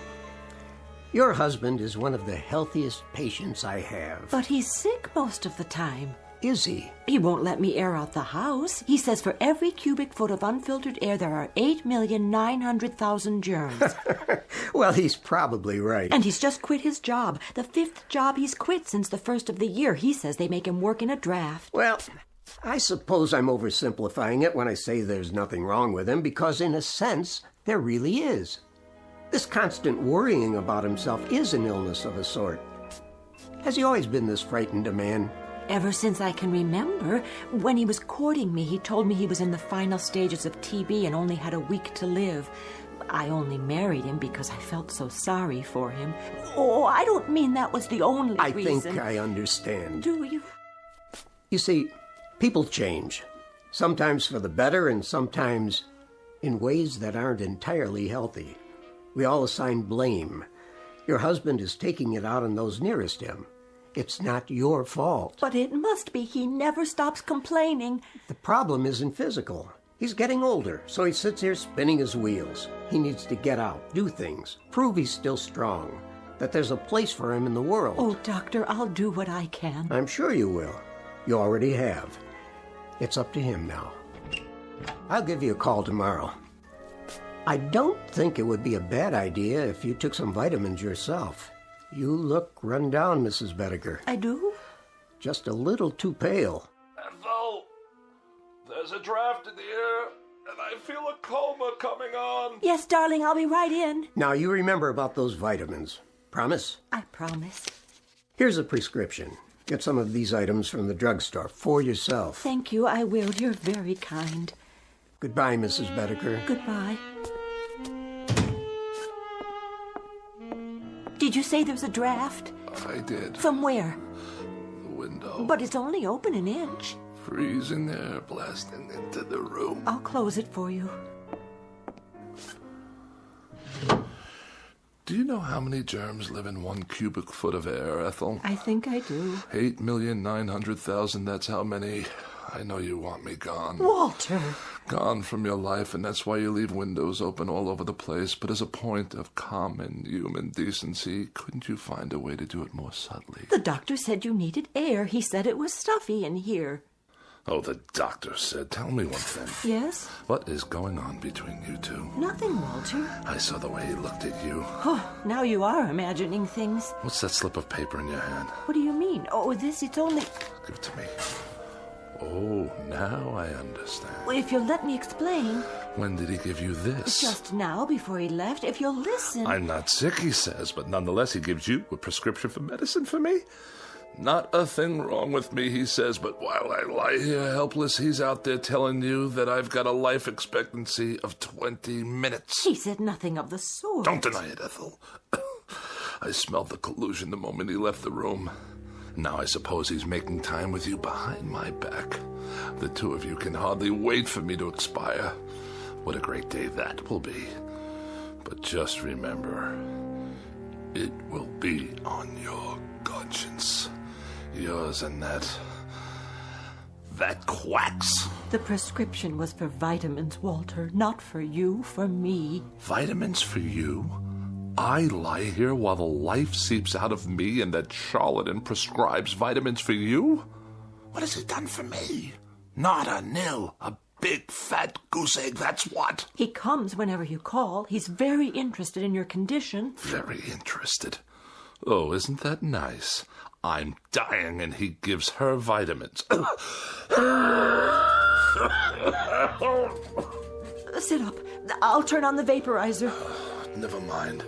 your husband is one of the healthiest patients I have. But he's sick most of the time. Is he? He won't let me air out the house. He says for every cubic foot of unfiltered air, there are 8,900,000 germs. Well, he's probably right. And he's just quit his job. The 5th job he's quit since the first of the year. He says they make him work in a draft. Well, I suppose I'm oversimplifying it when I say there's nothing wrong with him, because in a sense, there really is. This constant worrying about himself is an illness of a sort. Has he always been this frightened a man? Ever since I can remember. When he was courting me, he told me he was in the final stages of TB and only had a week to live. I only married him because I felt so sorry for him. Oh, I don't mean that was the only reason. I think I understand. Do you? You see, people change. Sometimes for the better and sometimes in ways that aren't entirely healthy. We all assign blame. Your husband is taking it out on those nearest him. It's not your fault. But it must be. He never stops complaining. The problem isn't physical. He's getting older, so he sits here spinning his wheels. He needs to get out, do things, prove he's still strong, that there's a place for him in the world. Oh, Doctor, I'll do what I can. I'm sure you will. You already have. It's up to him now. I'll give you a call tomorrow. I don't think it would be a bad idea if you took some vitamins yourself. You look run down, Mrs. Bedecker. I do? Just a little too pale. And though there's There's a draft in the air, and I feel a coma coming on. Yes, darling, I'll be right in. Now, you remember about those vitamins. Promise? I promise. Here's a prescription. Get some of these items from the drugstore for yourself. Thank you, I will. You're very kind. Goodbye, Mrs. Bedecker. Goodbye. Did you say there's a draft? I did. From where? The window. But it's only open an inch. Freezing air blasting into the room. I'll close it for you. Do you know how many germs live in 1 cubic foot of air, Ethel? I think I do. 8,900,000, that's how many. I know you want me gone. Walter! Gone from your life, and that's why you leave windows open all over the place. But as a point of common human decency, couldn't you find a way to do it more subtly? The doctor said you needed air. He said it was stuffy in here. Oh, the doctor said. Tell me one thing. Yes? What is going on between you two? Nothing, Walter. I saw the way he looked at you. Oh, now you are imagining things. What's that slip of paper in your hand? What do you mean? Oh, it's only... Give it to me. Oh, now I understand. Well, if you'll let me explain... When did he give you this? Just now, before he left. If you'll listen... I'm not sick, he says, but nonetheless he gives you a prescription for medicine for me? Not a thing wrong with me, he says, but while I lie here helpless, he's out there telling you that I've got a life expectancy of 20 minutes. He said nothing of the sort. Don't deny it, Ethel. I smelled the collusion the moment he left the room. Now I suppose he's making time with you behind my back. The two of you can hardly wait for me to expire. What a great day that will be. But just remember, it will be on your conscience. Yours and that quacks. The prescription was for vitamins, Walter, not for you, for me. Vitamins for you? I lie here while the life seeps out of me and that charlatan prescribes vitamins for you? What has he done for me? Not a nil. A big fat goose egg, that's what. He comes whenever you call. He's very interested in your condition. Very interested. Oh, isn't that nice? I'm dying and he gives her vitamins. Sit up. I'll turn on the vaporizer. Never mind.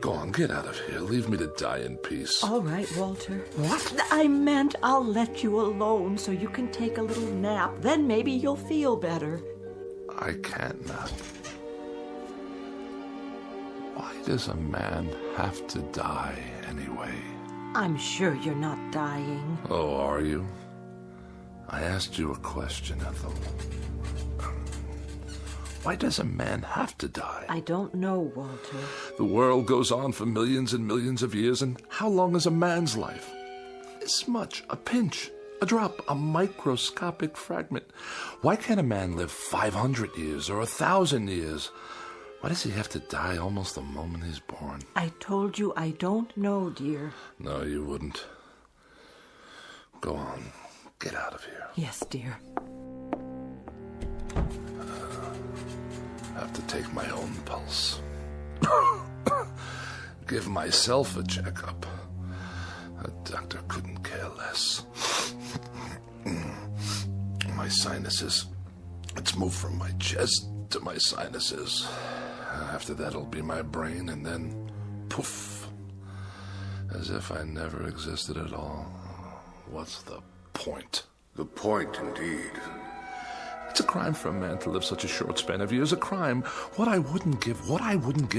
Go on, get out of here. Leave me to die in peace. All right, Walter. What? I meant I'll let you alone so you can take a little nap. Then maybe you'll feel better. I can't nap. Why does a man have to die anyway? I'm sure you're not dying. Oh, are you? I asked you a question, Ethel. Why does a man have to die? I don't know, Walter. The world goes on for millions and millions of years, and how long is a man's life? This much, a pinch, a drop, a microscopic fragment. Why can't a man live 500 years or 1,000 years? Why does he have to die almost the moment he's born? I told you I don't know, dear. No, you wouldn't. Go on. Get out of here. Yes, dear. I have to take my own pulse. Give myself a checkup. A doctor couldn't care less. My sinuses. It's moved from my chest to my sinuses. After that, it'll be my brain, and then poof. As if I never existed at all. What's the point? The point, indeed. It's a crime for a man to live such a short span of years. A crime. What I wouldn't give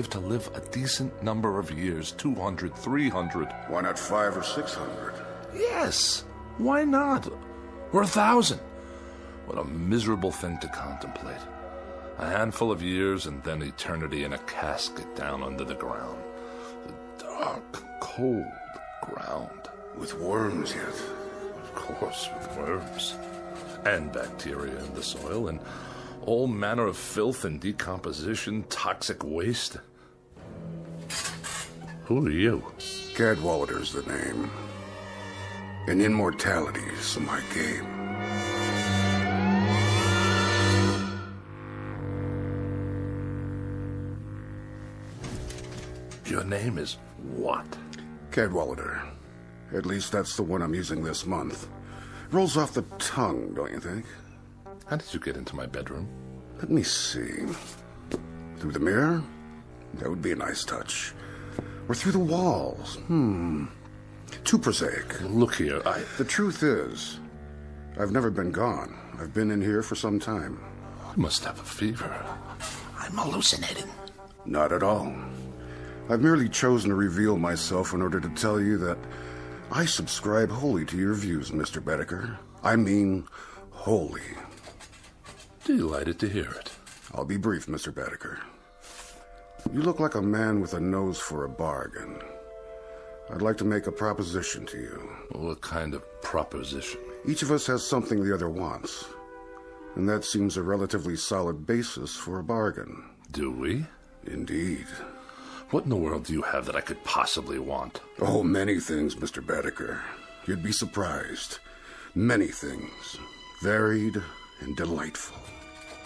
to live a decent number of years. 200, 300. Why not 500 or 600? Yes. Why not? Or 1,000. What a miserable thing to contemplate. A handful of years and then eternity in a casket down under the ground. The dark, cold ground. With worms yet? Of course, with worms. And bacteria in the soil, and all manner of filth and decomposition, toxic waste. Who are you? Cadwallader's the name. And immortality's my game. Your name is what? Cadwallader. At least that's the one I'm using this month. Rolls off the tongue, don't you think? How did you get into my bedroom? Let me see. Through the mirror? That would be a nice touch. Or through the walls? Too prosaic. Look here, The truth is, I've never been gone. I've been in here for some time. I must have a fever. I'm hallucinating. Not at all. I've merely chosen to reveal myself in order to tell you that I subscribe wholly to your views, Mr. Bedecker. I mean, wholly. Delighted to hear it. I'll be brief, Mr. Bedecker. You look like a man with a nose for a bargain. I'd like to make a proposition to you. What kind of proposition? Each of us has something the other wants, and that seems a relatively solid basis for a bargain. Do we? Indeed. What in the world do you have that I could possibly want? Oh, many things, Mr. Bedecker. You'd be surprised. Many things. Varied and delightful.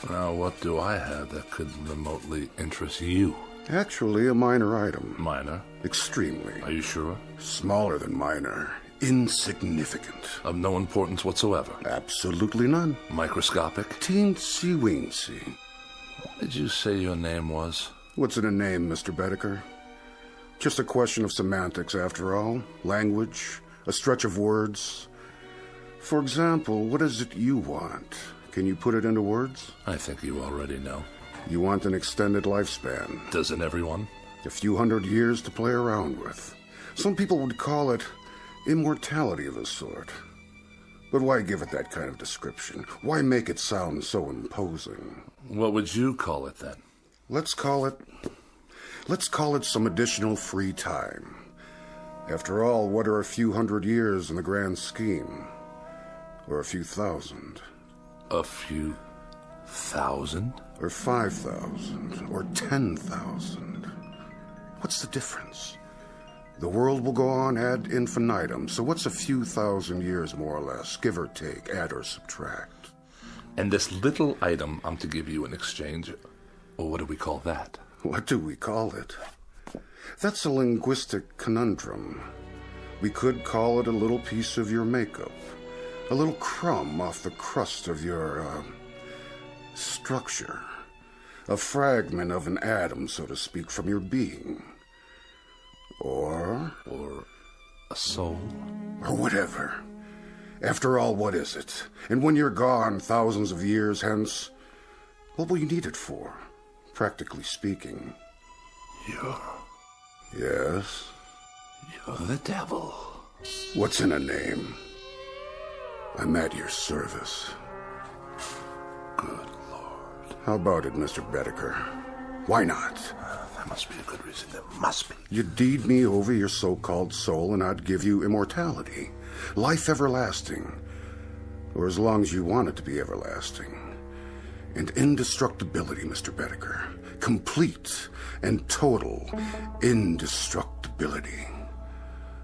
Now, what do I have that could remotely interest you? Actually, a minor item. Minor? Extremely. Are you sure? Smaller than minor. Insignificant. Of no importance whatsoever? Absolutely none. Microscopic? Teensy-weensy. What did you say your name was? What's in a name, Mr. Bedecker? Just a question of semantics, after all. Language, a stretch of words. For example, what is it you want? Can you put it into words? I think you already know. You want an extended lifespan. Doesn't everyone? A few hundred years to play around with. Some people would call it immortality of a sort. But why give it that kind of description? Why make it sound so imposing? What would you call it then? Let's call it some additional free time. After all, what are a few hundred years in the grand scheme? Or a few thousand? A few thousand? Or 5,000? Or 10,000? What's the difference? The world will go on ad infinitum, so what's a few thousand years more or less, give or take, add or subtract? And this little item I'm to give you in exchange, or what do we call that? What do we call it? That's a linguistic conundrum. We could call it a little piece of your makeup. A little crumb off the crust of your, structure. A fragment of an atom, so to speak, from your being. Or a soul. Or whatever. After all, what is it? And when you're gone, thousands of years hence, what will you need it for, practically speaking? Yes? You're the devil. What's in a name? I'm at your service. Good Lord. How about it, Mr. Bedecker? Why not? There must be a good reason. There must be. You'd deed me over your so-called soul, and I'd give you immortality. Life everlasting. Or as long as you want it to be everlasting. And indestructibility, Mr. Bedecker. Complete and total indestructibility.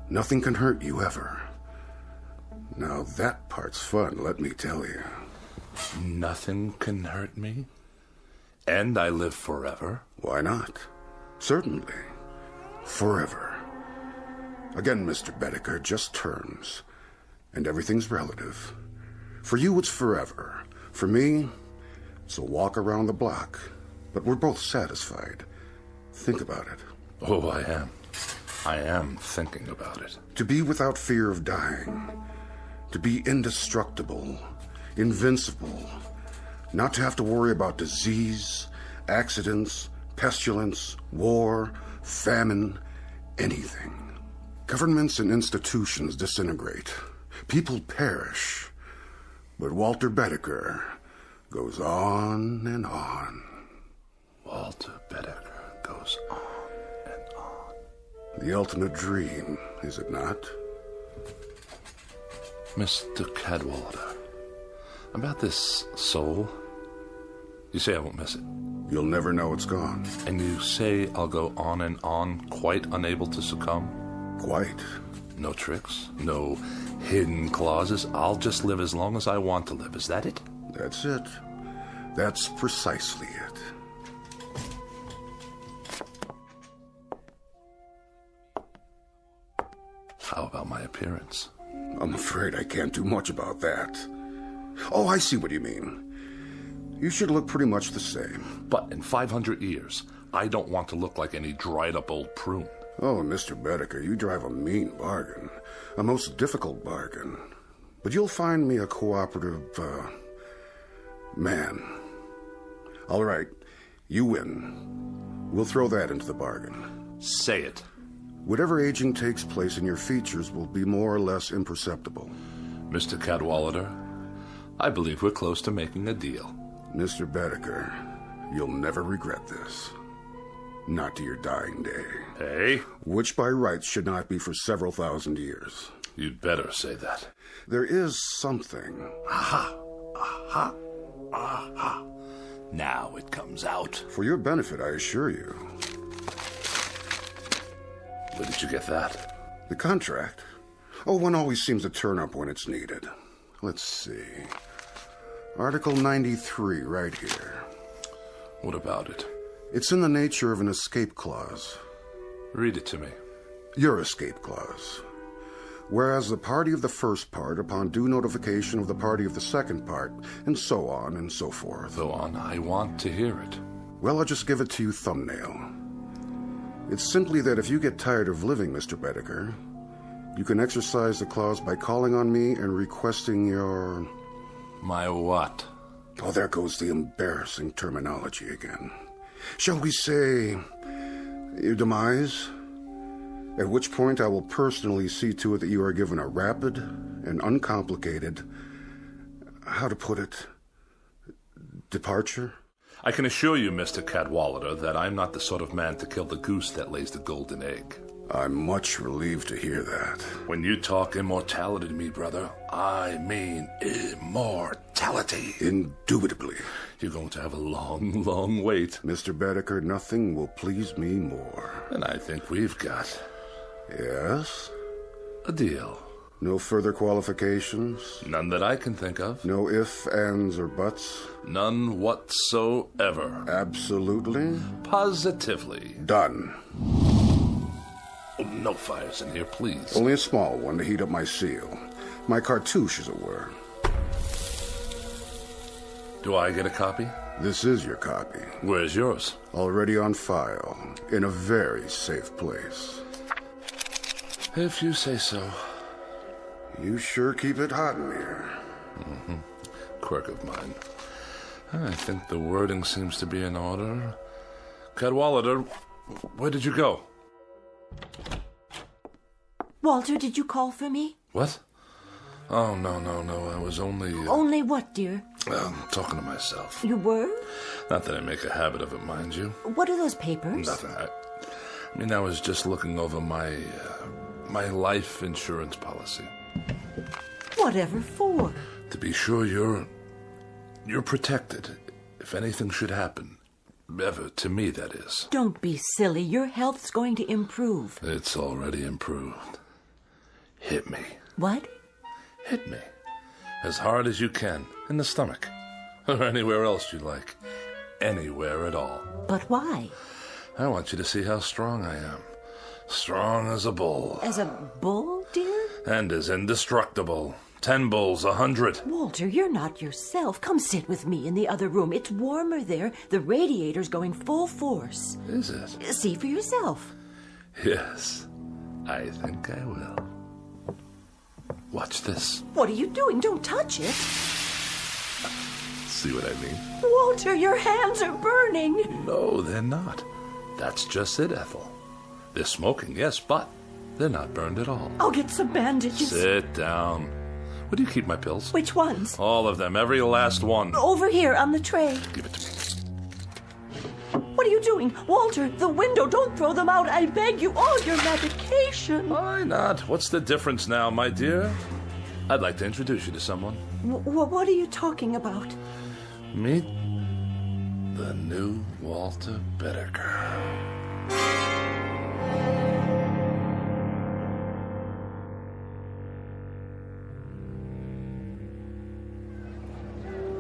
Nothing can hurt you ever. Now that part's fun, let me tell you. Nothing can hurt me? And I live forever? Why not? Certainly. Forever. Again, Mr. Bedecker, just terms. And everything's relative. For you, it's forever. For me, it's a walk around the block. But we're both satisfied. Think about it. Oh, I am. I am thinking about it. To be without fear of dying. To be indestructible. Invincible. Not to have to worry about disease, accidents, pestilence, war, famine, anything. Governments and institutions disintegrate. People perish. But Walter Bedecker goes on and on. Walter Bedecker goes on and on. The ultimate dream, is it not? Mr. Cadwallader, about this soul, you say I won't miss it. You'll never know it's gone. And you say I'll go on and on, quite unable to succumb? Quite. No tricks, no hidden clauses. I'll just live as long as I want to live. Is that it? That's it. That's precisely it. How about my appearance? I'm afraid I can't do much about that. Oh, I see what you mean. You should look pretty much the same. But in 500 years, I don't want to look like any dried-up old prune. Oh, Mr. Bedecker, you drive a mean bargain. A most difficult bargain. But you'll find me a cooperative, man. All right, you win. We'll throw that into the bargain. Say it. Whatever aging takes place in your features will be more or less imperceptible. Mr. Cadwallader, I believe we're close to making a deal. Mr. Bedecker, you'll never regret this. Not to your dying day. Hey? Which by rights should not be for several thousand years. You'd better say that. There is something. Aha! Aha! Aha! Now it comes out. For your benefit, I assure you. Where did you get that? The contract? Oh, one always seems to turn up when it's needed. Let's see. Article 93, right here. What about it? It's in the nature of an escape clause. Read it to me. Your escape clause. Whereas the party of the first part, upon due notification of the party of the second part, and so on and so forth. Go on, I want to hear it. Well, I'll just give it to you thumbnail. It's simply that if you get tired of living, Mr. Bedecker, you can exercise the clause by calling on me and requesting your... My what? Oh, there goes the embarrassing terminology again. Shall we say, your demise? At which point I will personally see to it that you are given a rapid and uncomplicated, how to put it, departure? I can assure you, Mr. Cadwallader, that I'm not the sort of man to kill the goose that lays the golden egg. I'm much relieved to hear that. When you talk immortality to me, brother, I mean immortality. Indubitably. You're going to have a long, long wait. Mr. Bedecker, nothing will please me more. And I think we've got... Yes? A deal. No further qualifications? None that I can think of. No ifs, ands, or buts? None whatsoever. Absolutely? Positively. Done. Oh, no fires in here, please. Only a small one to heat up my seal. My cartouche, as it were. Do I get a copy? This is your copy. Where's yours? Already on file, in a very safe place. If you say so. You sure keep it hot in here. Mm-hmm. Quirk of mine. I think the wording seems to be in order. Cadwallader, where did you go? Walter, did you call for me? What? Oh, no. I was only... Only what, dear? Talking to myself. You were? Not that I make a habit of it, mind you. What are those papers? Nothing. I was just looking over my life insurance policy. Whatever for? To be sure you're protected if anything should happen. Ever, to me, that is. Don't be silly. Your health's going to improve. It's already improved. Hit me. What? Hit me. As hard as you can. In the stomach. Or anywhere else you like. Anywhere at all. But why? I want you to see how strong I am. Strong as a bull. As a bull, dear? And as indestructible. 10 bulls, 100. Walter, you're not yourself. Come sit with me in the other room. It's warmer there. The radiator's going full force. Is it? See for yourself. Yes, I think I will. Watch this. What are you doing? Don't touch it. See what I mean? Walter, your hands are burning. No, they're not. That's just it, Ethel. They're smoking, yes, but they're not burned at all. I'll get some bandages. Sit down. Where do you keep my pills? Which ones? All of them, every last one. Over here on the tray. Give it to me. What are you doing? Walter, the window, don't throw them out. I beg you, all your medication. Why not? What's the difference now, my dear? I'd like to introduce you to someone. What are you talking about? Meet the new Walter Bedecker.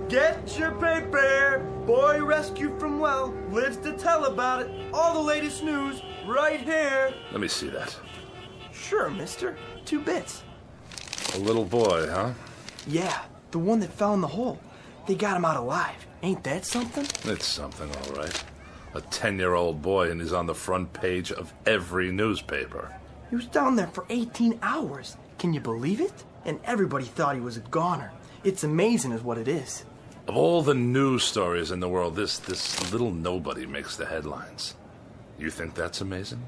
Get your paper! Boy rescued from well, lives to tell about it. All the latest news, right here. Let me see that. Sure, mister. 2 bits. A little boy, huh? Yeah, the one that fell in the hole. They got him out alive. Ain't that something? It's something, all right. A 10-year-old boy, and he's on the front page of every newspaper. He was down there for 18 hours. Can you believe it? And everybody thought he was a goner. It's amazing is what it is. Of all the news stories in the world, this little nobody makes the headlines. You think that's amazing?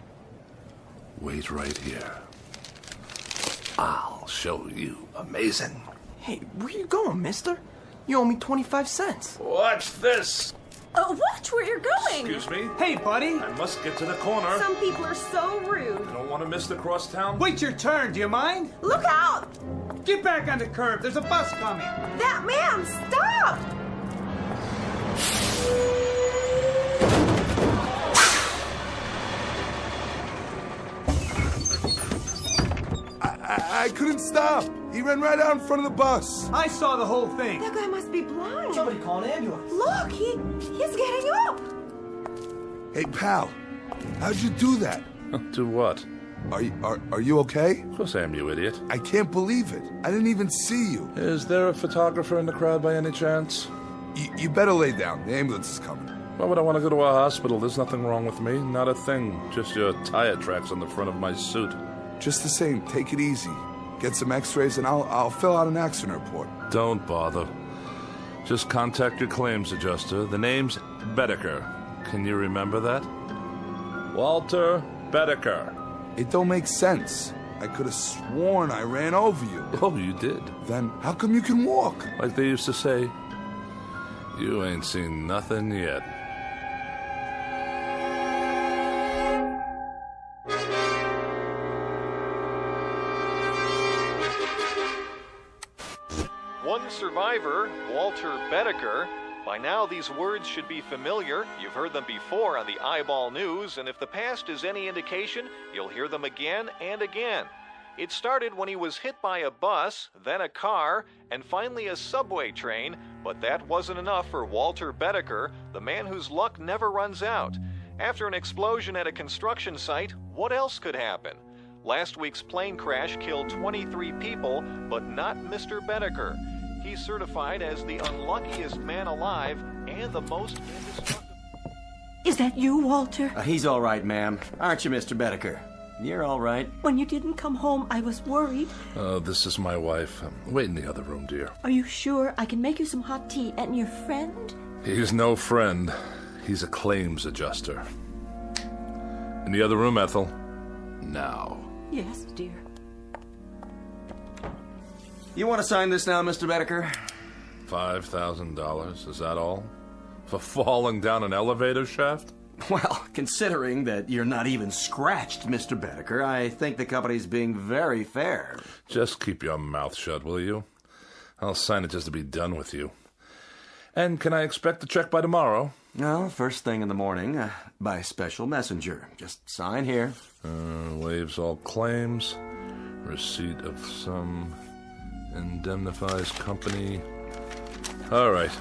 Wait right here. I'll show you amazing. Hey, where you going, mister? You owe me 25 cents. Watch this. Watch where you're going. Excuse me? Hey, buddy. I must get to the corner. Some people are so rude. I don't want to miss the crosstown. Wait your turn, do you mind? Look out! Get back on the curb, there's a bus coming. That man, stop! I couldn't stop. He ran right out in front of the bus. I saw the whole thing. That guy must be blind. Somebody call an ambulance. Look, he's getting up. Hey, pal, how'd you do that? Do what? Are you okay? Of course I am, you idiot. I can't believe it. I didn't even see you. Is there a photographer in the crowd by any chance? You better lay down. The ambulance is coming. Why would I want to go to a hospital? There's nothing wrong with me. Not a thing. Just your tire tracks on the front of my suit. Just the same, take it easy. Get some x-rays and I'll fill out an accident report. Don't bother. Just contact your claims adjuster. The name's Bedecker. Can you remember that? Walter Bedecker. It don't make sense. I could have sworn I ran over you. Oh, you did? Then how come you can walk? Like they used to say, you ain't seen nothing yet. One survivor, Walter Bedecker. By now, these words should be familiar. You've heard them before on the Eyeball News, and if the past is any indication, you'll hear them again and again. It started when he was hit by a bus, then a car, and finally a subway train, but that wasn't enough for Walter Bedecker, the man whose luck never runs out. After an explosion at a construction site, what else could happen? Last week's plane crash killed 23 people, but not Mr. Bedecker. He's certified as the unluckiest man alive and the most indestructible. Is that you, Walter? He's all right, ma'am. Aren't you, Mr. Bedecker? You're all right. When you didn't come home, I was worried. This is my wife. Wait in the other room, dear. Are you sure? I can make you some hot tea. And your friend? He's no friend. He's a claims adjuster. In the other room, Ethel. Now. Yes, dear. You want to sign this now, Mr. Bedecker? $5,000, is that all? For falling down an elevator shaft? Well, considering that you're not even scratched, Mr. Bedecker, I think the company's being very fair. Just keep your mouth shut, will you? I'll sign it just to be done with you. And can I expect the check by tomorrow? Well, first thing in the morning, by special messenger. Just sign here. Waives all claims. Receipt of some indemnifies company. All right.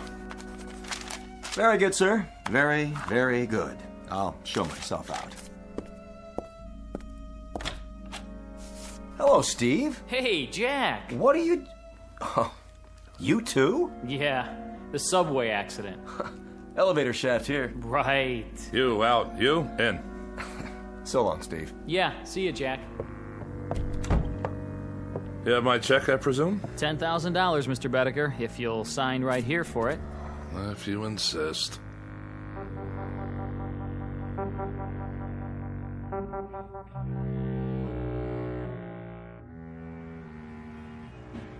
Very good, sir. Very, very good. I'll show myself out. Hello, Steve. Hey, Jack. What are you... Oh, you too? Yeah, the subway accident. Elevator shaft here. Right. You out. You in. So long, Steve. Yeah, see you, Jack. You have my check, I presume? $10,000, Mr. Bedecker, if you'll sign right here for it. If you insist.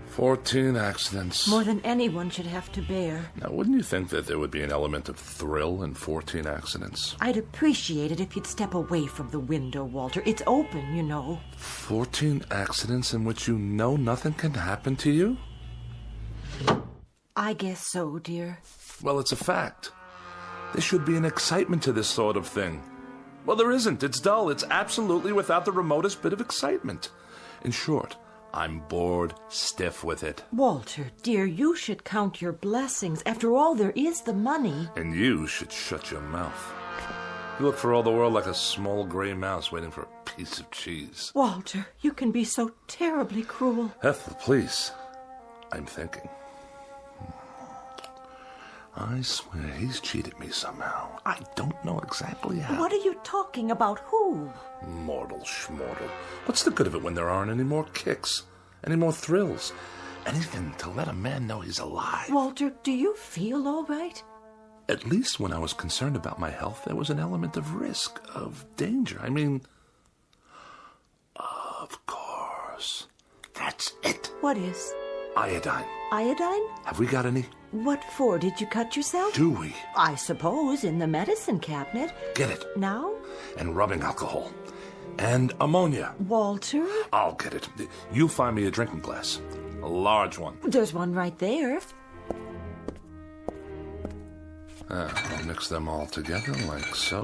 "14 accidents. More than anyone should have to bear. Now, wouldn't you think that there would be an element of thrill in 14 accidents? I'd appreciate it if you'd step away from the window, Walter. It's open, you know. 14 accidents in which you know nothing can happen to you? I guess so, dear. Well, it's a fact. There should be an excitement to this sort of thing. Well, there isn't. It's dull. It's absolutely without the remotest bit of excitement. In short, I'm bored stiff with it. Walter, dear, you should count your blessings. After all, there is the money. And you should shut your mouth. You look for all the world like a small gray mouse waiting for a piece of cheese. Walter, you can be so terribly cruel. Ethel, please. I'm thinking. I swear he's cheated me somehow. I don't know exactly how. What are you talking about? Who? Mortal schmortal. What's the good of it when there aren't any more kicks? Any more thrills? Anything to let a man know he's alive. Walter, do you feel all right? At least when I was concerned about my health, there was an element of risk, of danger. I mean, of course. That's it. What is? Iodine. Iodine? Have we got any? What for? Did you cut yourself? Do we? I suppose in the medicine cabinet. Get it. Now? And rubbing alcohol. And ammonia. Walter? I'll get it. You find me a drinking glass. A large one. There's one right there. I'll mix them all together like so.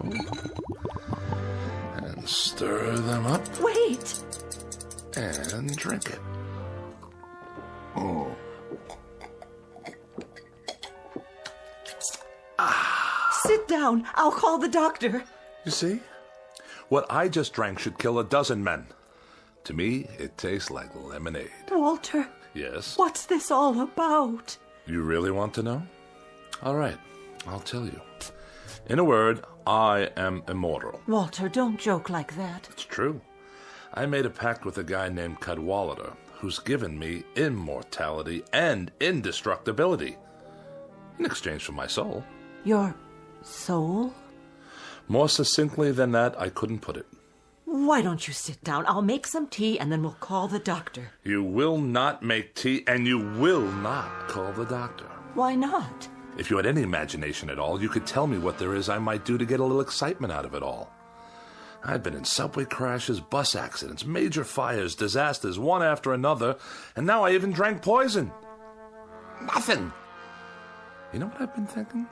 And stir them up. Wait! And drink it. Oh. Sit down. I'll call the doctor. You see? What I just drank should kill a dozen men. To me, it tastes like lemonade. Walter. Yes? What's this all about? You really want to know? All right, I'll tell you. In a word, I am immortal. Walter, don't joke like that. It's true. I made a pact with a guy named Cadwallader, who's given me immortality and indestructibility in exchange for my soul. Your soul? More succinctly than that, I couldn't put it. Why don't you sit down? I'll make some tea and then we'll call the doctor. You will not make tea and you will not call the doctor. Why not? If you had any imagination at all, you could tell me what there is I might do to get a little excitement out of it all. I've been in subway crashes, bus accidents, major fires, disasters, one after another, and now I even drank poison. Nothing. You know what I've been thinking?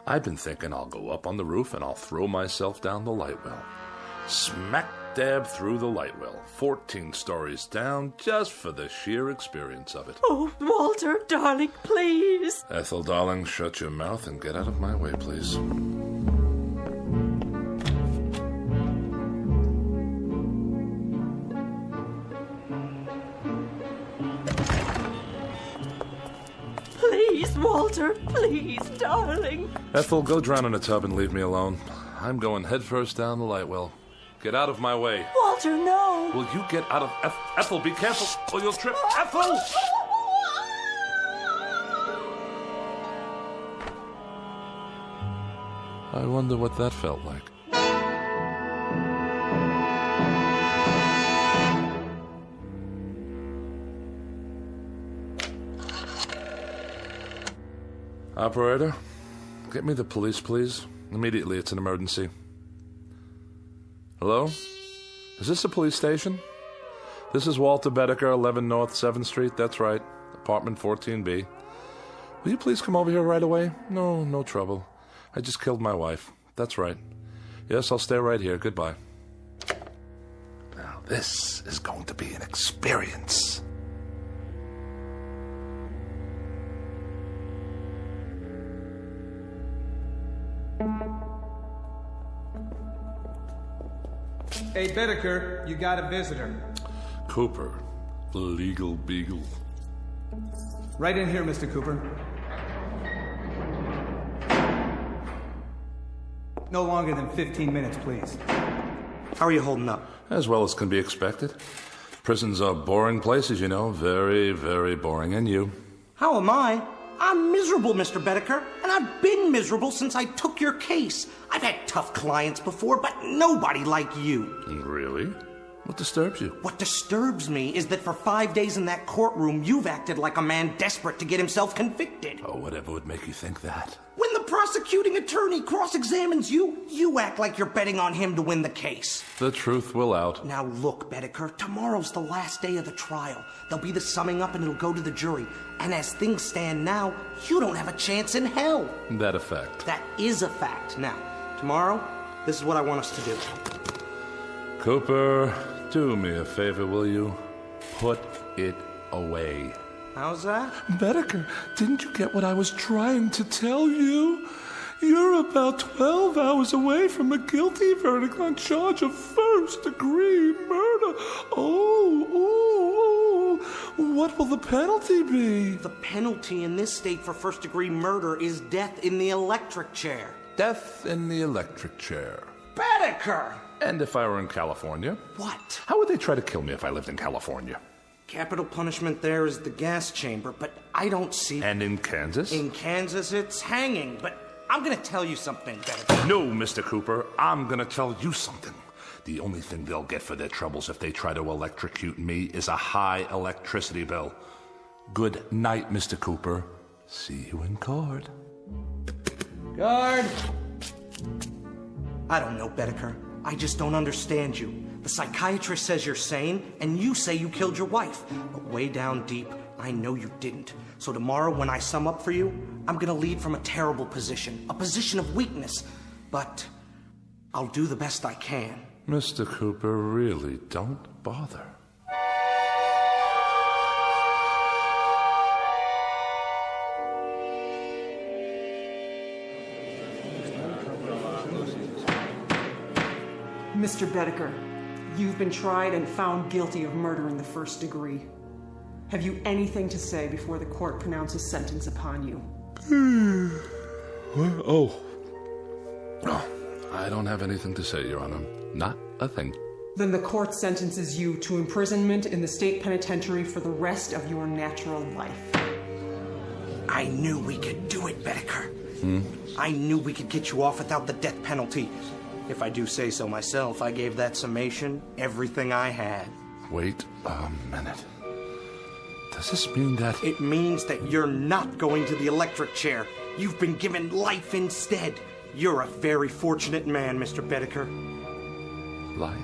I've been thinking I'll go up on the roof and I'll throw myself down the light well. Smack dab through the light well, 14 stories down, just for the sheer experience of it. Oh, Walter, darling, please. Ethel, darling, shut your mouth and get out of my way, please. Please, Walter, please, darling. Ethel, go drown in a tub and leave me alone. I'm going headfirst down the light well. Get out of my way. Walter, no. Will you get out of... Ethel, be careful or you'll trip. Ethel! I wonder what that felt like. Operator, get me the police, please. Immediately, it's an emergency. Hello? Is this a police station? This is Walter Bedecker, 11 North 7th Street. That's right. Apartment 14B. Will you please come over here right away? No trouble. I just killed my wife. That's right. Yes, I'll stay right here. Goodbye. Now, this is going to be an experience. Hey, Bedecker, you got a visitor. Cooper, the legal beagle. Right in here, Mr. Cooper. No longer than 15 minutes, please. How are you holding up? As well as can be expected. Prisons are boring places, you know. Very, very boring. And you? How am I? I'm miserable, Mr. Bedecker, and I've been miserable since I took your case. I've had tough clients before, but nobody like you. Really? What disturbs you? What disturbs me is that for 5 days in that courtroom, you've acted like a man desperate to get himself convicted. Oh, whatever would make you think that? When the prosecuting attorney cross-examines you, you act like you're betting on him to win the case. The truth will out. Now look, Bedecker, tomorrow's the last day of the trial. There'll be the summing up and it'll go to the jury. And as things stand now, you don't have a chance in hell. That a fact? That is a fact. Now, tomorrow, this is what I want us to do. Cooper, do me a favor, will you? Put it away. How's that? Bedecker, didn't you get what I was trying to tell you? You're about 12 hours away from a guilty verdict on charge of first-degree murder. Oh, What will the penalty be? The penalty in this state for first-degree murder is death in the electric chair. Death in the electric chair. Bedecker! And if I were in California? What? How would they try to kill me if I lived in California? Capital punishment there is the gas chamber, but I don't see... And in Kansas? In Kansas, it's hanging, but I'm gonna tell you something, Bedecker. No, Mr. Cooper, I'm gonna tell you something. The only thing they'll get for their troubles if they try to electrocute me is a high electricity bill. Good night, Mr. Cooper. See you in court. Guard! I don't know, Bedecker. I just don't understand you. The psychiatrist says you're sane, and you say you killed your wife. But way down deep, I know you didn't. So tomorrow, when I sum up for you, I'm gonna lead from a terrible position, a position of weakness. But I'll do the best I can. Mr. Cooper, really, don't bother. Mr. Bedecker, you've been tried and found guilty of murder in the first degree. Have you anything to say before the court pronounces sentence upon you? What? Oh, I don't have anything to say, Your Honor. Not a thing. Then the court sentences you to imprisonment in the state penitentiary for the rest of your natural life. I knew we could do it, Bedecker. I knew we could get you off without the death penalty. If I do say so myself, I gave that summation everything I had. Wait a minute. Does this mean that... It means that you're not going to the electric chair. You've been given life instead. You're a very fortunate man, Mr. Bedecker. Life?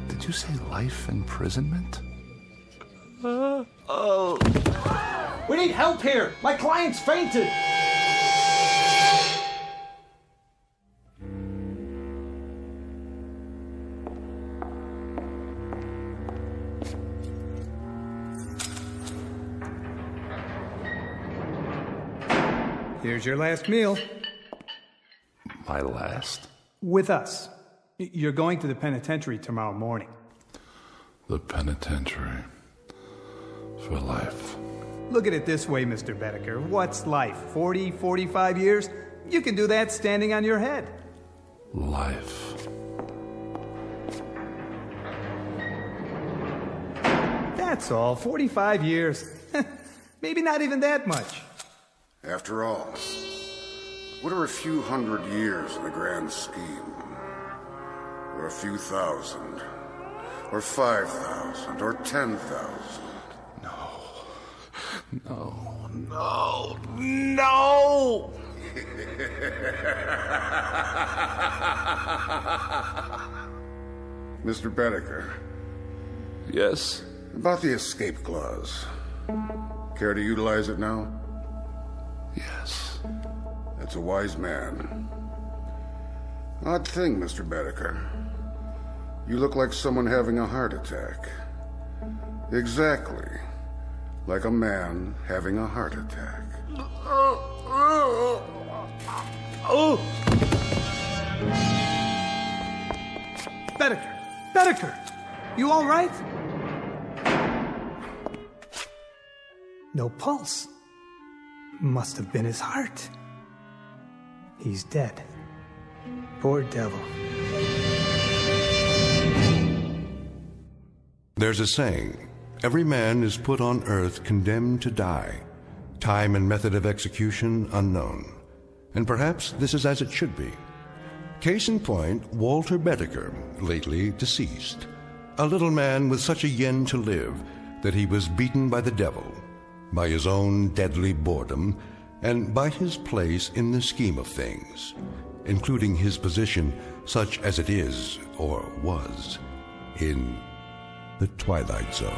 Did you say life imprisonment? We need help here! My client's fainted! Here's your last meal. My last? With us. You're going to the penitentiary tomorrow morning. The penitentiary. For life. Look at it this way, Mr. Bedecker. What's life? 40, 45 years? You can do that standing on your head. Life. That's all. 45 years. Maybe not even that much. After all, what are a few hundred years in the grand scheme? Or a few thousand? Or 5,000? Or 10,000? No! Mr. Bedecker. Yes? About the escape clause. Care to utilize it now? Yes. That's a wise man. Odd thing, Mr. Bedecker. You look like someone having a heart attack. Exactly. Like a man having a heart attack. Bedecker! Bedecker! You all right? No pulse. Must have been his heart. He's dead. Poor devil. There's a saying, every man is put on earth condemned to die, time and method of execution unknown. And perhaps this is as it should be. Case in point, Walter Bedecker, lately deceased. A little man with such a yen to live that he was beaten by the devil, by his own deadly boredom, and by his place in the scheme of things, including his position, such as it is, or was, in the Twilight Zone.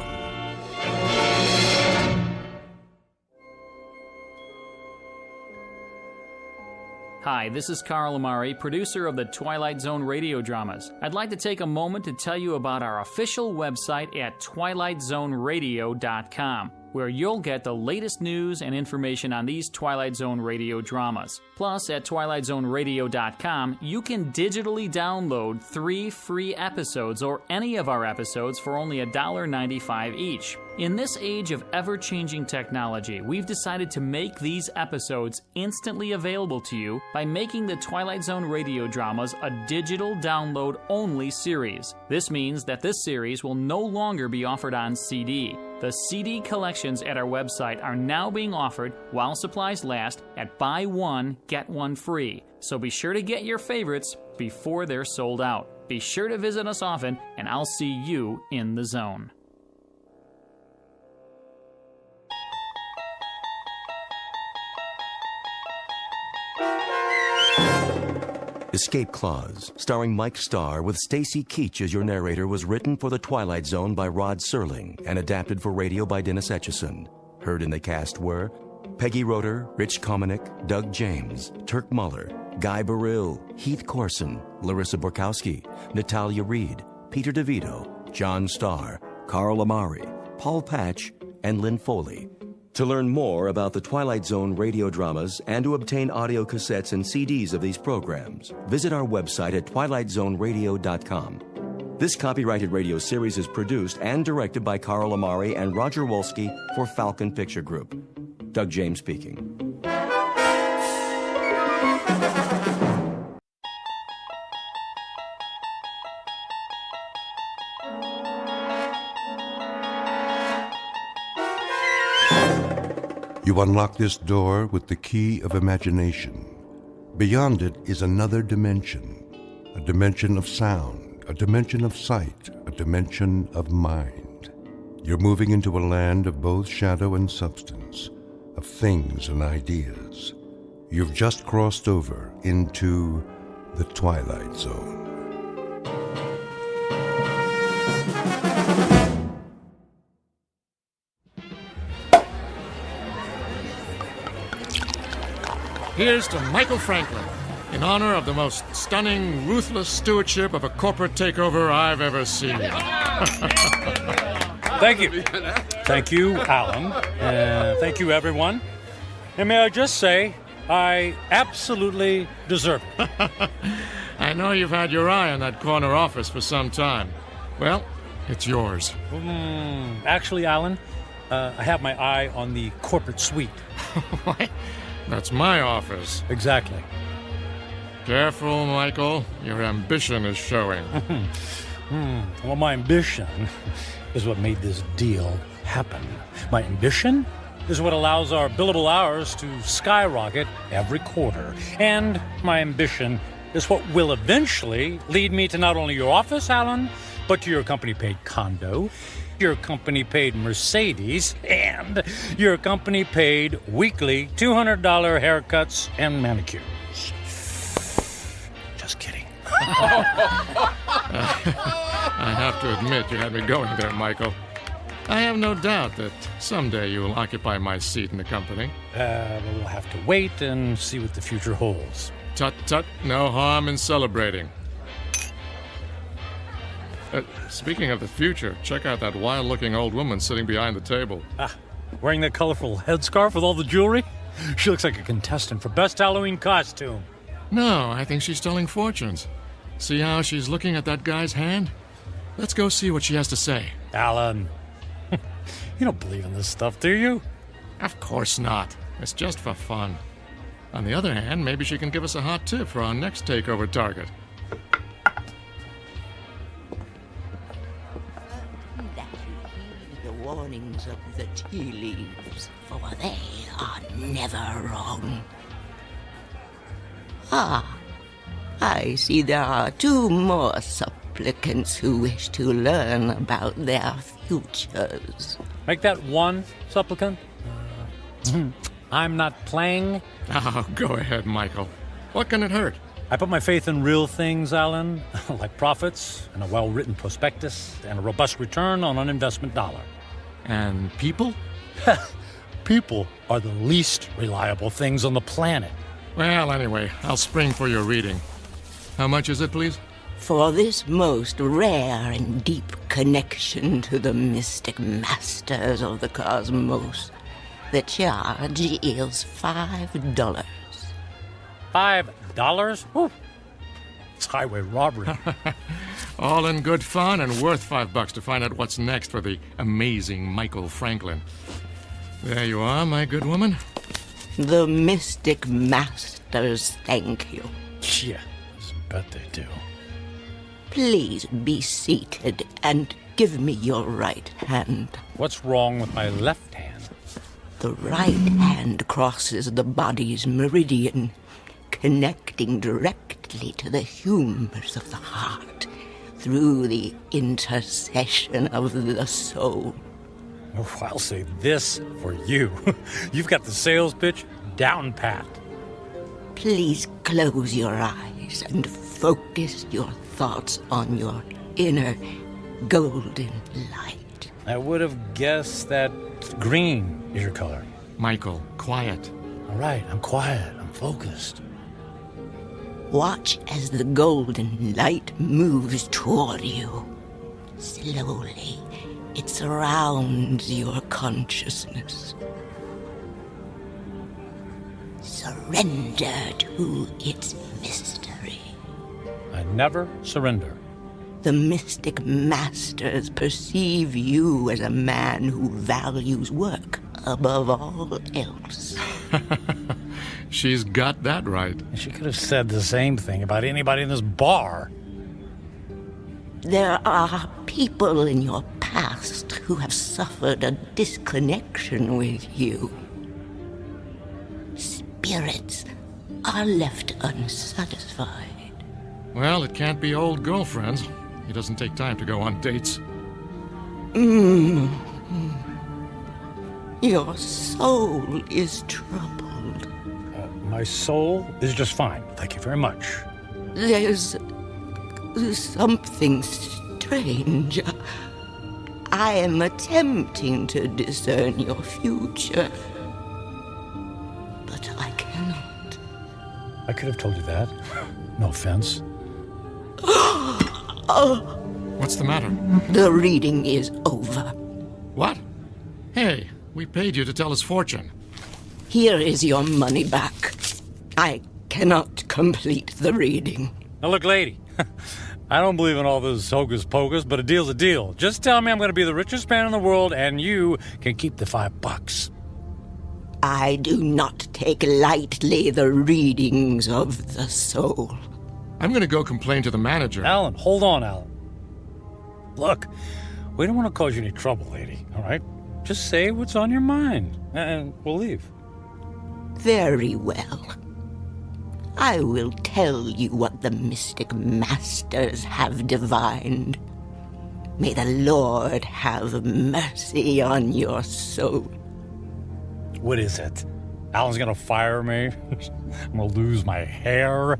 Hi, this is Carl Amari, producer of the Twilight Zone Radio Dramas. I'd like to take a moment to tell you about our official website at twilightzoneradio.com. where you'll get the latest news and information on these Twilight Zone radio dramas. Plus, at twilightzoneradio.com, you can digitally download 3 free episodes or any of our episodes for only $1.95 each. In this age of ever-changing technology, we've decided to make these episodes instantly available to you by making the Twilight Zone radio dramas a digital download-only series. This means that this series will no longer be offered on CD. The CD collections at our website are now being offered while supplies last at buy one, get one free. So be sure to get your favorites before they're sold out. Be sure to visit us often, and I'll see you in the zone. Escape Clause, starring Mike Starr with Stacy Keach as your narrator, was written for The Twilight Zone by Rod Serling and adapted for radio by Dennis Etchison. Heard in the cast were Peggy Roeder, Rich Kominick, Doug James, Turk Muller, Guy Burrill, Heath Corson, Larissa Borkowski, Natalia Reed, Peter DeVito, John Starr, Carl Amari, Paul Patch, and Lynn Foley. To learn more about the Twilight Zone radio dramas and to obtain audio cassettes and CDs of these programs, visit our website at twilightzoneradio.com. This copyrighted radio series is produced and directed by Carl Amari and Roger Wolski for Falcon Picture Group. Doug James speaking. You unlock this door with the key of imagination. Beyond it is another dimension, a dimension of sound, a dimension of sight, a dimension of mind. You're moving into a land of both shadow and substance, of things and ideas. You've just crossed over into the Twilight Zone. Here's to Michael Franklin, in honor of the most stunning, ruthless stewardship of a corporate takeover I've ever seen. Thank you. Thank you, Alan. Thank you, everyone. And may I just say, I absolutely deserve it. I know you've had your eye on that corner office for some time. Well, it's yours. Actually, Alan, I have my eye on the corporate suite. What? That's my office. Exactly. Careful, Michael. Your ambition is showing. Well, my ambition is what made this deal happen. My ambition is what allows our billable hours to skyrocket every quarter. And my ambition is what will eventually lead me to not only your office, Alan, but to your company-paid condo, your company-paid Mercedes, and your company-paid weekly $200 haircuts and manicures. Just kidding. I have to admit you had me going there, Michael. I have no doubt that someday you will occupy my seat in the company. We'll have to wait and see what the future holds. Tut, tut, no harm in celebrating. Speaking of the future, check out that wild-looking old woman sitting behind the table. Wearing that colorful headscarf with all the jewelry? She looks like a contestant for Best Halloween Costume. No, I think she's telling fortunes. See how she's looking at that guy's hand? Let's go see what she has to say. Alan, you don't believe in this stuff, do you? Of course not. It's just for fun. On the other hand, maybe she can give us a hot tip for our next takeover target. The warnings of the tea leaves, for they are never wrong. I see there are 2 more supplicants who wish to learn about their futures. Make that 1 supplicant. I'm not playing. Oh, go ahead, Michael. What can it hurt? I put my faith in real things, Alan, like profits and a well-written prospectus and a robust return on an investment dollar. And people? People are the least reliable things on the planet. Well, anyway, I'll spring for your reading. How much is it, please? For this most rare and deep connection to the mystic masters of the cosmos, the charge is $5. $5? Whew. It's highway robbery. All in good fun and worth $5 to find out what's next for the amazing Michael Franklin. There you are, my good woman. The mystic masters thank you. Yeah, I bet they do. Please be seated and give me your right hand. What's wrong with my left hand? The right hand crosses the body's meridian, connecting directly to the humors of the heart through the intercession of the soul. Oh, I'll say this for you. You've got the sales pitch down pat. Please close your eyes and focus your thoughts on your inner golden light. I would have guessed that green is your color. Michael, quiet. All right, I'm quiet. I'm focused. Watch as the golden light moves toward you. Slowly, it surrounds your consciousness. Surrender to its mystery. I never surrender. The mystic masters perceive you as a man who values work above all else. She's got that right. She could have said the same thing about anybody in this bar. There are people in your past who have suffered a disconnection with you. Spirits are left unsatisfied. Well, it can't be old girlfriends. It doesn't take time to go on dates. Your soul is troubled. My soul is just fine. Thank you very much. There's something strange. I am attempting to discern your future, but I cannot. I could have told you that. No offense. What's the matter? The reading is over. What? Hey, we paid you to tell us fortune. Here is your money back. I cannot complete the reading. Now look, lady, I don't believe in all this hocus pocus, but a deal's a deal. Just tell me I'm going to be the richest man in the world, and you can keep the $5. I do not take lightly the readings of the soul. I'm going to go complain to the manager. Alan, hold on, Alan. Look, we don't want to cause you any trouble, lady, all right? Just say what's on your mind, and we'll leave. Very well. I will tell you what the mystic masters have divined. May the Lord have mercy on your soul. What is it? Alan's gonna fire me? I'm gonna lose my hair?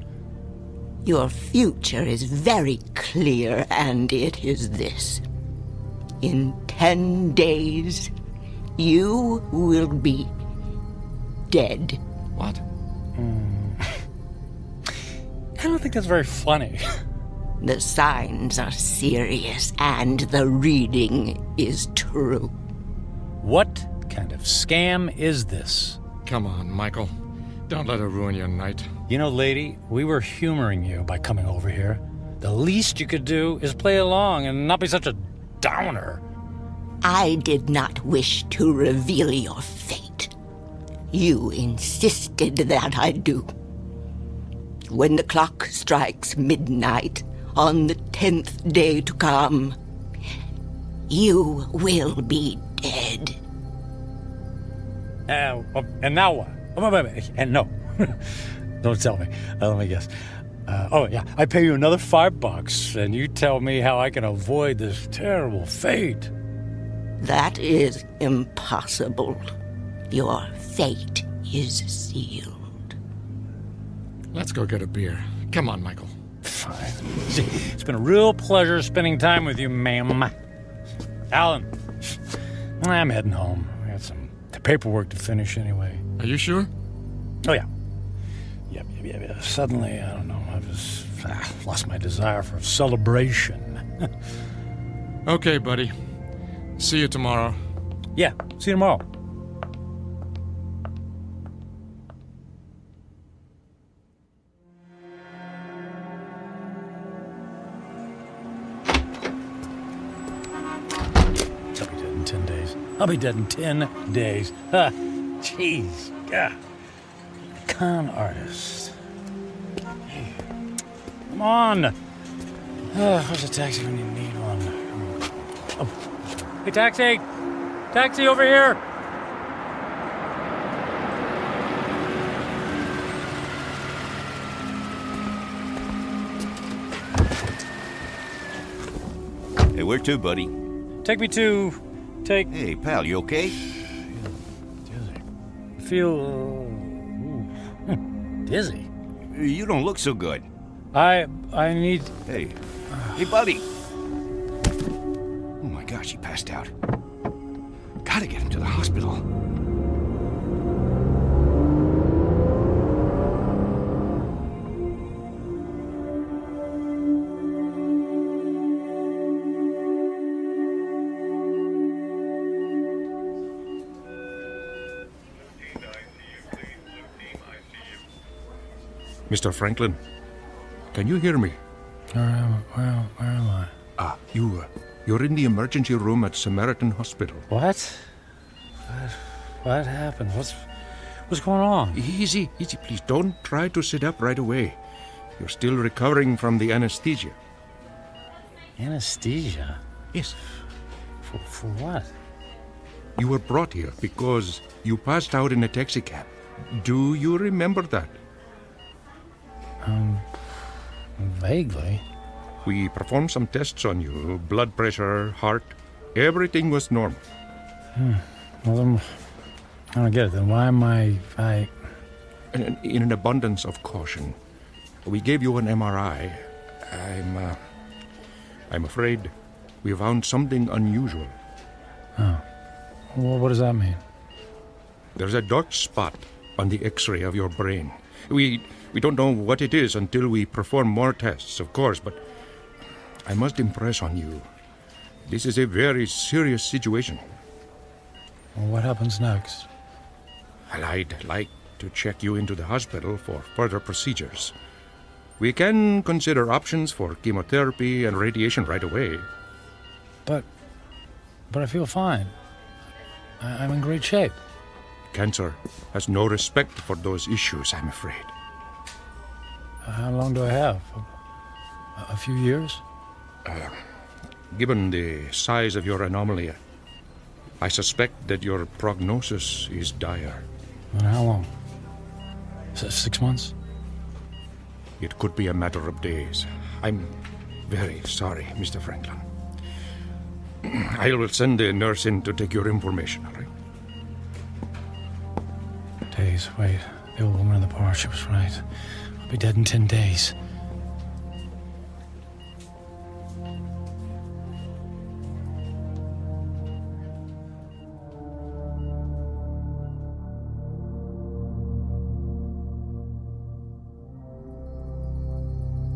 Your future is very clear, and it is this. In 10 days, you will be dead. What? I don't think that's very funny. The signs are serious, and the reading is true. What kind of scam is this? Come on, Michael. Don't let her ruin your night. You know, lady, we were humoring you by coming over here. The least you could do is play along and not be such a downer. I did not wish to reveal your fate. You insisted that I do. When the clock strikes midnight on the 10th day to come, you will be dead. And now what? And no. Don't tell me. Let me guess. I pay you another $5, and you tell me how I can avoid this terrible fate. That is impossible. Your fate is sealed. Let's go get a beer. Come on, Michael. Fine. It's been a real pleasure spending time with you, ma'am. Alan, I'm heading home. I got some paperwork to finish anyway. Are you sure? Oh, yeah. Yep. Suddenly, I don't know, I was lost my desire for celebration. Okay, buddy. See you tomorrow. Yeah, see you tomorrow. I'll be dead in 10 days. Ha! Jeez. Yeah. Con artist. Hey. Come on. Where's a taxi when you need one? Oh. Hey, taxi! Taxi over here! Hey, where to, buddy? Take me to... Hey, pal, you okay? Feel dizzy. You don't look so good. I need... Hey, buddy. Oh my gosh, he passed out. Gotta get him to the hospital. Mr. Franklin, can you hear me? Where am I? You're in the emergency room at Samaritan Hospital. What? What happened? What's going on? Easy, please. Don't try to sit up right away. You're still recovering from the anesthesia. Anesthesia? Yes. For what? You were brought here because you passed out in a taxicab. Do you remember that? Vaguely. We performed some tests on you. Blood pressure, heart. Everything was normal. Well, then, I don't get it. Then why am I... In an abundance of caution, we gave you an MRI. I'm afraid we found something unusual. Oh. Well, what does that mean? There's a dark spot on the X-ray of your brain. We don't know what it is until we perform more tests, of course, but I must impress on you. This is a very serious situation. Well, what happens next? I'd like to check you into the hospital for further procedures. We can consider options for chemotherapy and radiation right away. But I feel fine. I'm in great shape. Cancer has no respect for those issues, I'm afraid. How long do I have? A few years? Given the size of your anomaly, I suspect that your prognosis is dire. And how long? 6 months? It could be a matter of days. I'm very sorry, Mr. Franklin. I will send a nurse in to take your information, all right? Days, wait. The old woman in the bar, she was right. I'll be dead in 10 days.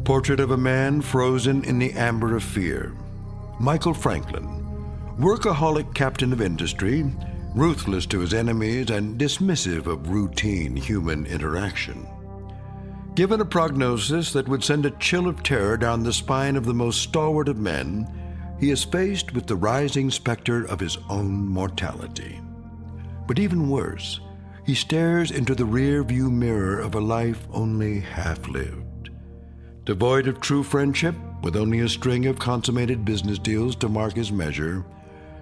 Portrait of a man frozen in the amber of fear. Michael Franklin, workaholic captain of industry, ruthless to his enemies and dismissive of routine human interaction. Given a prognosis that would send a chill of terror down the spine of the most stalwart of men, he is faced with the rising specter of his own mortality. But even worse, he stares into the rear-view mirror of a life only half-lived. Devoid of true friendship, with only a string of consummated business deals to mark his measure,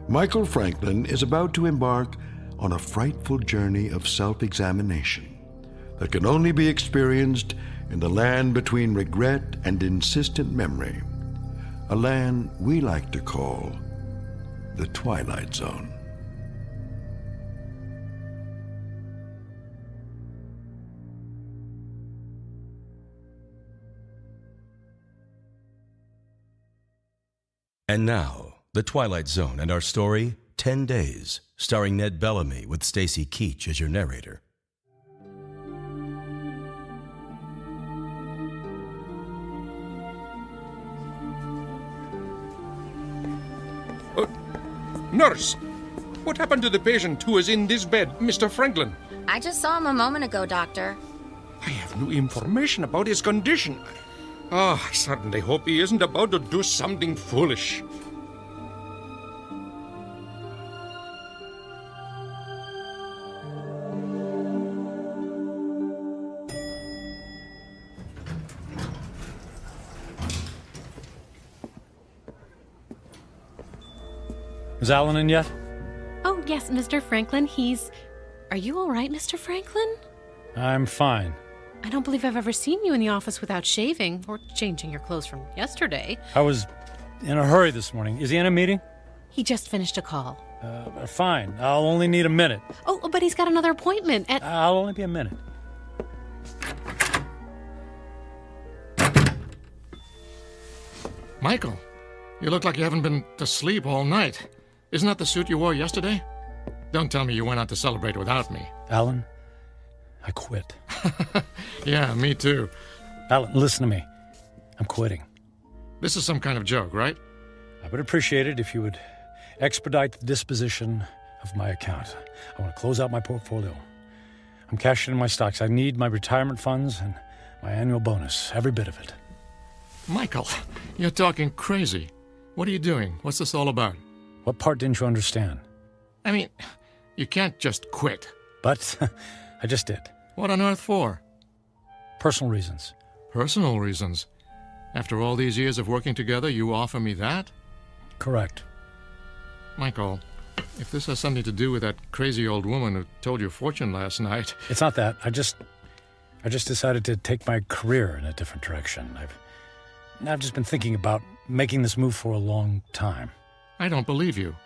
Michael Franklin is about to embark on a frightful journey of self-examination that can only be experienced in the land between regret and insistent memory, a land we like to call the Twilight Zone. And now, The Twilight Zone and our story, 10 Days, starring Ned Bellamy with Stacy Keach as your narrator. Nurse! What happened to the patient who is in this bed, Mr. Franklin? I just saw him a moment ago, Doctor. I have no information about his condition. Oh, I certainly hope he isn't about to do something foolish. Is Alan in yet? Oh, yes, Mr. Franklin. Are you all right, Mr. Franklin? I'm fine. I don't believe I've ever seen you in the office without shaving or changing your clothes from yesterday. I was in a hurry this morning. Is he in a meeting? He just finished a call. Fine. I'll only need a minute. Oh, but he's got another appointment at... I'll only be a minute. Michael, you look like you haven't been to sleep all night. Isn't that the suit you wore yesterday? Don't tell me you went out to celebrate without me. Alan, I quit. Yeah, me too. Alan, listen to me. I'm quitting. This is some kind of joke, right? I would appreciate it if you would expedite the disposition of my account. I want to close out my portfolio. I'm cashing in my stocks. I need my retirement funds and my annual bonus, every bit of it. Michael, you're talking crazy. What are you doing? What's this all about? What part didn't you understand? I mean, you can't just quit. But I just did. What on earth for? Personal reasons. Personal reasons? After all these years of working together, you offer me that? Correct. Michael, if this has something to do with that crazy old woman who told your fortune last night... It's not that. I just decided to take my career in a different direction. I've just been thinking about making this move for a long time. I don't believe you.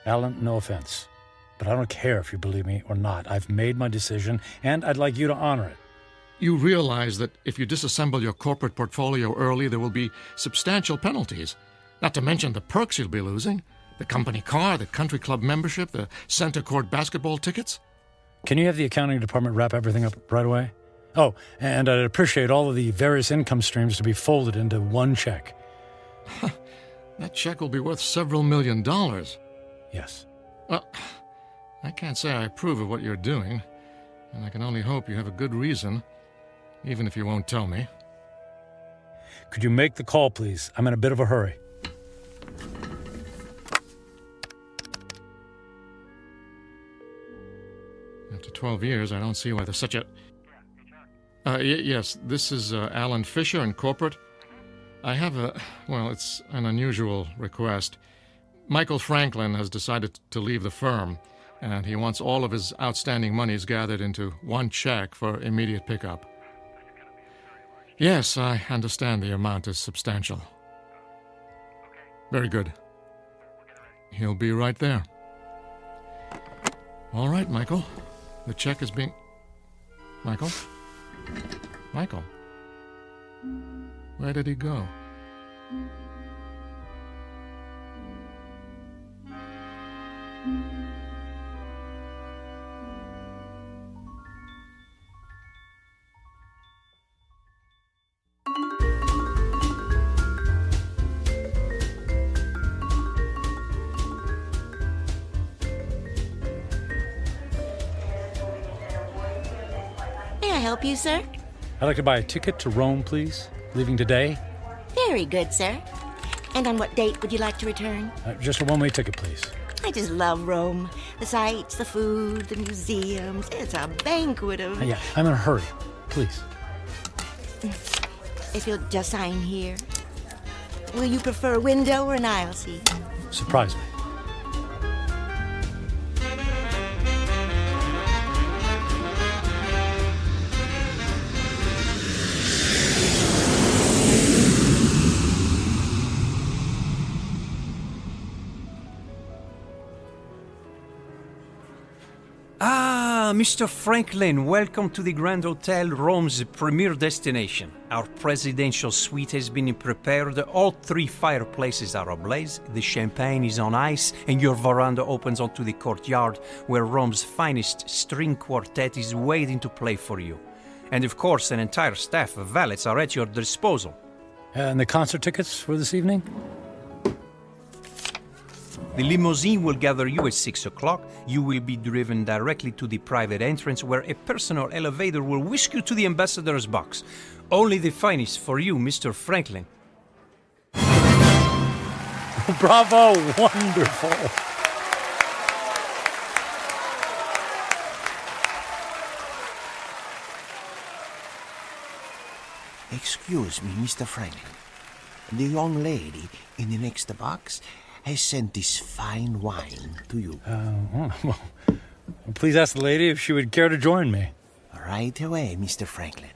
Alan, no offense, but I don't care if you believe me or not. I've made my decision, and I'd like you to honor it. You realize that if you disassemble your corporate portfolio early, there will be substantial penalties. Not to mention the perks you'll be losing. The company car, the country club membership, the center court basketball tickets. Can you have the accounting department wrap everything up right away? Oh, and I'd appreciate all of the various income streams to be folded into one check. That check will be worth several $1 million. Yes. Well, I can't say I approve of what you're doing, and I can only hope you have a good reason, even if you won't tell me. Could you make the call, please? I'm in a bit of a hurry. After 12 years, I don't see why there's such a... yes, this is Alan Fisher in corporate. I have it's an unusual request. Michael Franklin has decided to leave the firm, and he wants all of his outstanding monies gathered into one check for immediate pickup. Yes, I understand the amount is substantial. Very good. He'll be right there. All right, Michael. The check is being... Michael? Michael? Where did he go? May I help you, sir? I'd like to buy a ticket to Rome, please. Leaving today. Very good, sir. And on what date would you like to return? Just a one-way ticket, please. I just love Rome. The sights, the food, the museums. It's a banquet of... Yeah, I'm in a hurry. Please. If you'll just sign here. Will you prefer a window or an aisle seat? Surprise me. Mr. Franklin, welcome to the Grand Hotel, Rome's premier destination. Our presidential suite has been prepared. All 3 fireplaces are ablaze, the champagne is on ice, and your veranda opens onto the courtyard where Rome's finest string quartet is waiting to play for you. And of course, an entire staff of valets are at your disposal. And the concert tickets for this evening? The limousine will gather you at 6 o'clock. You will be driven directly to the private entrance where a personal elevator will whisk you to the ambassador's box. Only the finest for you, Mr. Franklin. Bravo! Wonderful! Excuse me, Mr. Franklin. The young lady in the next box has sent this fine wine to you. Well, please ask the lady if she would care to join me. Right away, Mr. Franklin.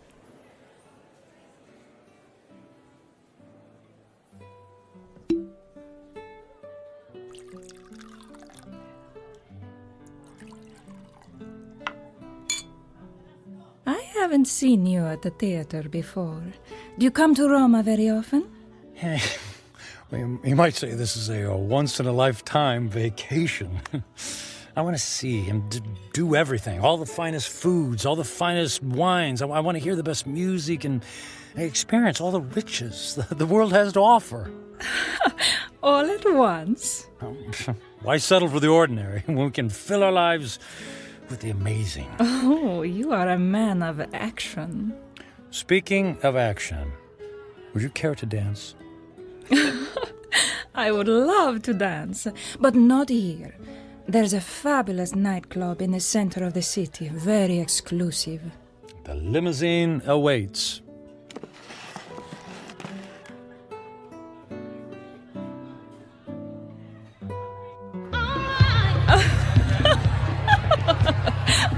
I haven't seen you at the theater before. Do you come to Roma very often? Well, you might say this is a once-in-a-lifetime vacation. I want to see and do everything. All the finest foods, all the finest wines. I want to hear the best music and experience all the riches the world has to offer. All at once? Why settle for the ordinary when we can fill our lives with the amazing? Oh, you are a man of action. Speaking of action, would you care to dance? I would love to dance, but not here. There's a fabulous nightclub in the center of the city, very exclusive. The limousine awaits.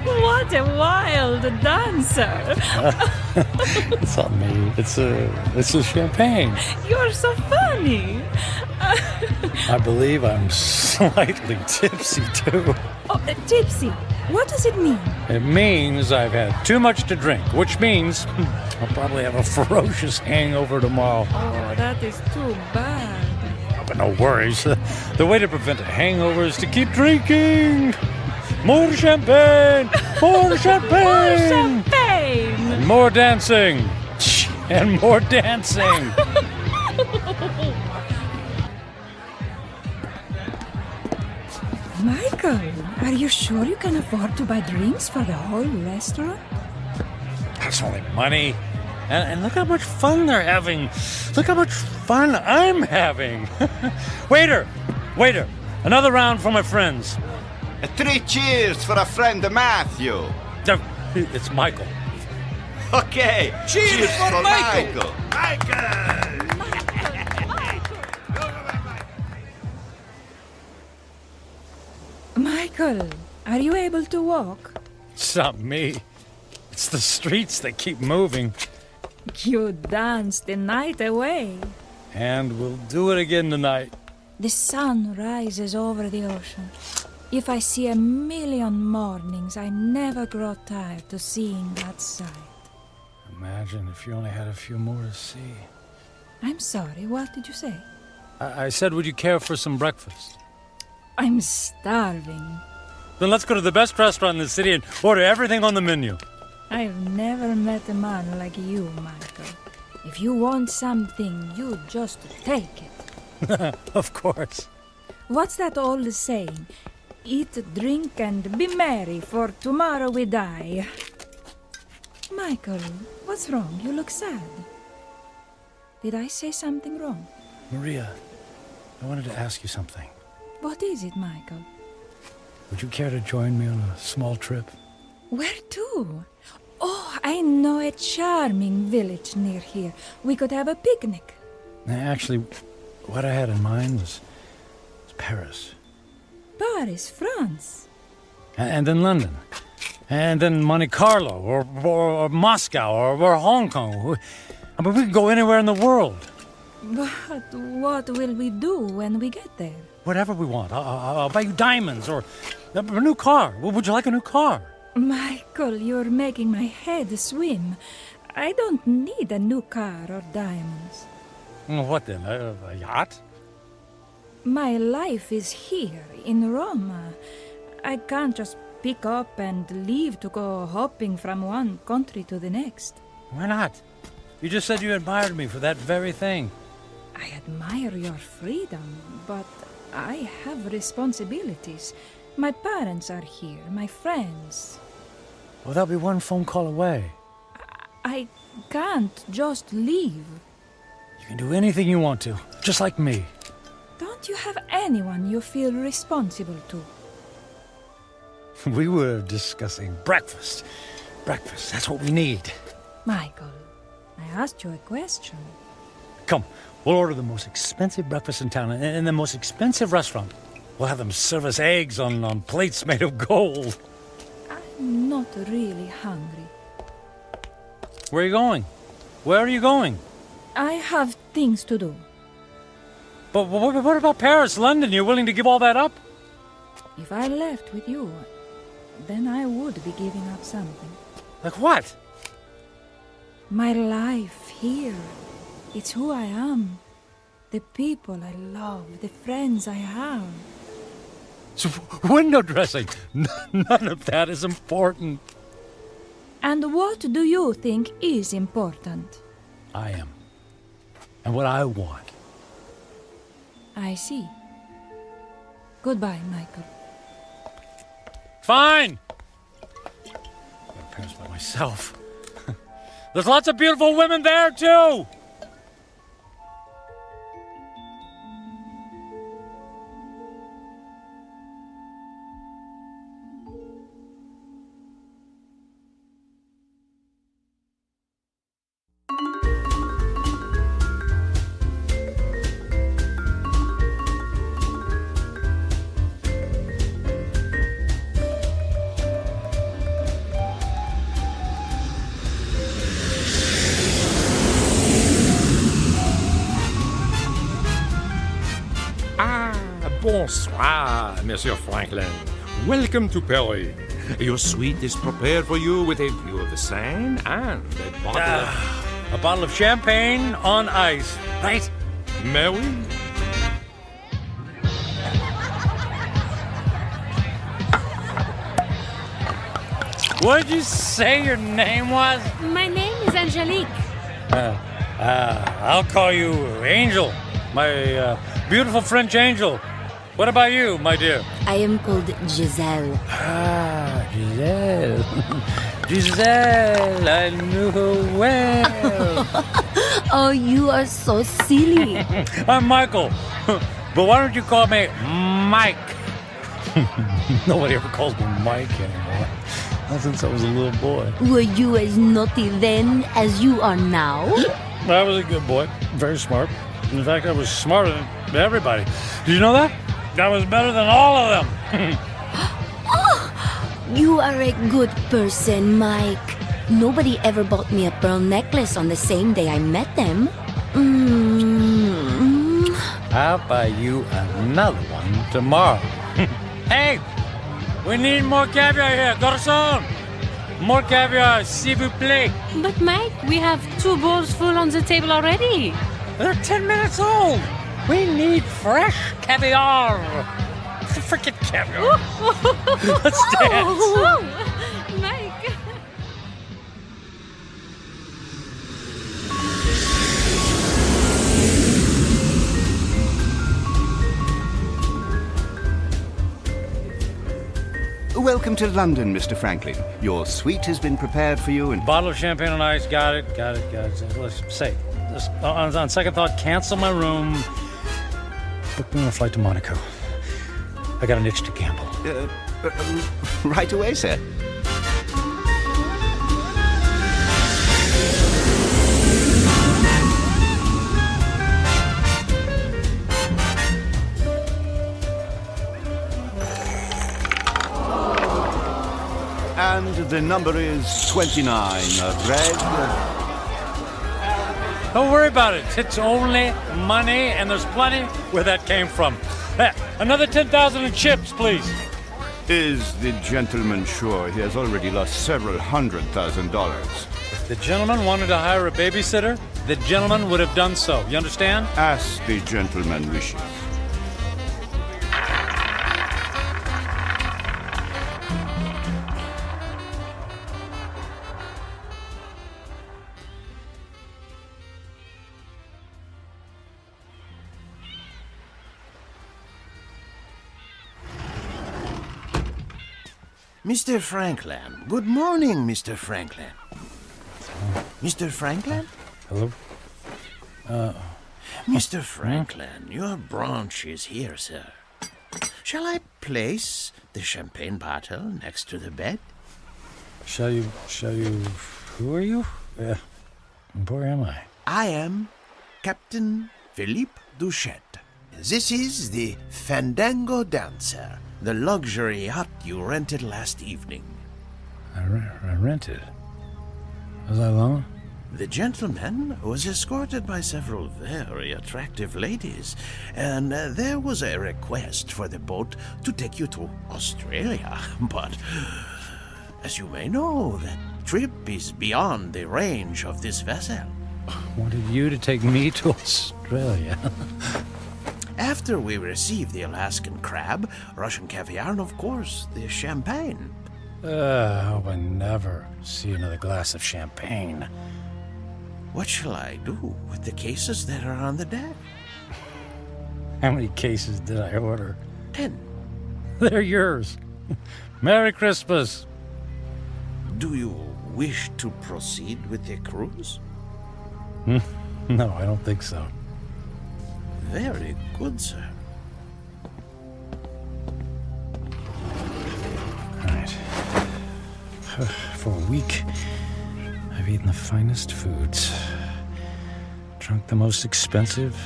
What a wild dancer! It's not me. It's the champagne. You're so funny. I believe I'm slightly tipsy too. Oh, tipsy. What does it mean? It means I've had too much to drink, which means I'll probably have a ferocious hangover tomorrow. Oh, that is too bad. But no worries. The way to prevent a hangover is to keep drinking. More champagne! More champagne! More champagne! And more dancing! And more dancing! Michael, are you sure you can afford to buy drinks for the whole restaurant? That's only money. And look how much fun they're having. Look how much fun I'm having. Waiter! Another round for my friends. 3 cheers for a friend Matthew. It's Michael. Okay. Cheers for Michael. Michael, are you able to walk? It's not me. It's the streets that keep moving. You danced the night away. And we'll do it again tonight. The sun rises over the ocean. If I see 1,000,000 mornings, I never grow tired of seeing that sight. Imagine if you only had a few more to see. I'm sorry, what did you say? I said, would you care for some breakfast? I'm starving. Then let's go to the best restaurant in the city and order everything on the menu. I've never met a man like you, Michael. If you want something, you just take it. Of course. What's that old saying? Eat, drink, and be merry, for tomorrow we die. Michael, what's wrong? You look sad. Did I say something wrong? Maria, I wanted to ask you something. What is it, Michael? Would you care to join me on a small trip? Where to? Oh, I know a charming village near here. We could have a picnic. Actually, what I had in mind was Paris. Paris, France. And then London. And then Monte Carlo, or Moscow, or Hong Kong. I mean, we could go anywhere in the world. But what will we do when we get there? Whatever we want. I'll buy you diamonds, or a new car. Would you like a new car? Michael, you're making my head swim. I don't need a new car or diamonds. What then? A yacht? My life is here, in Roma. I can't just pick up and leave to go hopping from one country to the next. Why not? You just said you admired me for that very thing. I admire your freedom, but I have responsibilities. My parents are here, my friends. Well, they'll be one phone call away. I can't just leave. You can do anything you want to, just like me. Don't you have anyone you feel responsible to? We were discussing breakfast. Breakfast, that's what we need. Michael, I asked you a question. Come, we'll order the most expensive breakfast in town in the most expensive restaurant. We'll have them serve us eggs on plates made of gold. I'm not really hungry. Where are you going? Where are you going? I have things to do. But what about Paris, London? You're willing to give all that up? If I left with you, then I would be giving up something. Like what? My life here. It's who I am. The people I love, the friends I have. So window dressing. None of that is important. And what do you think is important? I am. And what I want. I see. Goodbye, Michael. Fine! I've got Paris by myself. There's lots of beautiful women there, too! Bonsoir, Monsieur Franklin. Welcome to Paris. Your suite is prepared for you with a view of the Seine and a bottle of champagne on ice, right? May we? What did you say your name was? My name is Angelique. I'll call you Angel, my beautiful French angel. What about you, my dear? I am called Giselle. Giselle. Giselle, I knew her well. Oh, you are so silly. I'm Michael. But why don't you call me Mike? Nobody ever calls me Mike anymore. Not since I was a little boy. Were you as naughty then as you are now? I was a good boy. Very smart. In fact, I was smarter than everybody. Did you know that? I was better than all of them. Oh, you are a good person, Mike. Nobody ever bought me a pearl necklace on the same day I met them. I'll buy you another one tomorrow. Hey, we need more caviar here. Garçon! More caviar, s'il vous plaît. But Mike, we have 2 bowls full on the table already. They're 10 minutes old. We need fresh caviar. Freaking caviar. Let's dance. Mike. Welcome to London, Mr. Franklin. Your suite has been prepared for you and... Bottle of champagne on ice. Got it. Let's say, on second thought, cancel my room. Book me on a flight to Monaco. I got an itch to gamble. Right away, sir. And the number is 29, red. Don't worry about it. It's only money, and there's plenty where that came from. Another 10,000 in chips, please. Is the gentleman sure he has already lost several $100,000? If the gentleman wanted to hire a babysitter, the gentleman would have done so. You understand? As the gentleman wishes. Mr. Franklin. Good morning, Mr. Franklin. Mr. Franklin? Hello? Mr. Franklin, your branch is here, sir. Shall I place the champagne bottle next to the bed? Shall you... Who are you? Where am I? I am Captain Philippe Duchette. This is the Fandango Dancer, the luxury yacht you rented last evening. I rented? Was I alone? The gentleman was escorted by several very attractive ladies, and there was a request for the boat to take you to Australia. But, as you may know, that trip is beyond the range of this vessel. Wanted you to take me to Australia. After we received the Alaskan crab, Russian caviar, and of course, the champagne. I hope I never see another glass of champagne. What shall I do with the cases that are on the deck? How many cases did I order? 10. They're yours. Merry Christmas. Do you wish to proceed with the cruise? No, I don't think so. Very good, sir. All right. For a week, I've eaten the finest foods, drunk the most expensive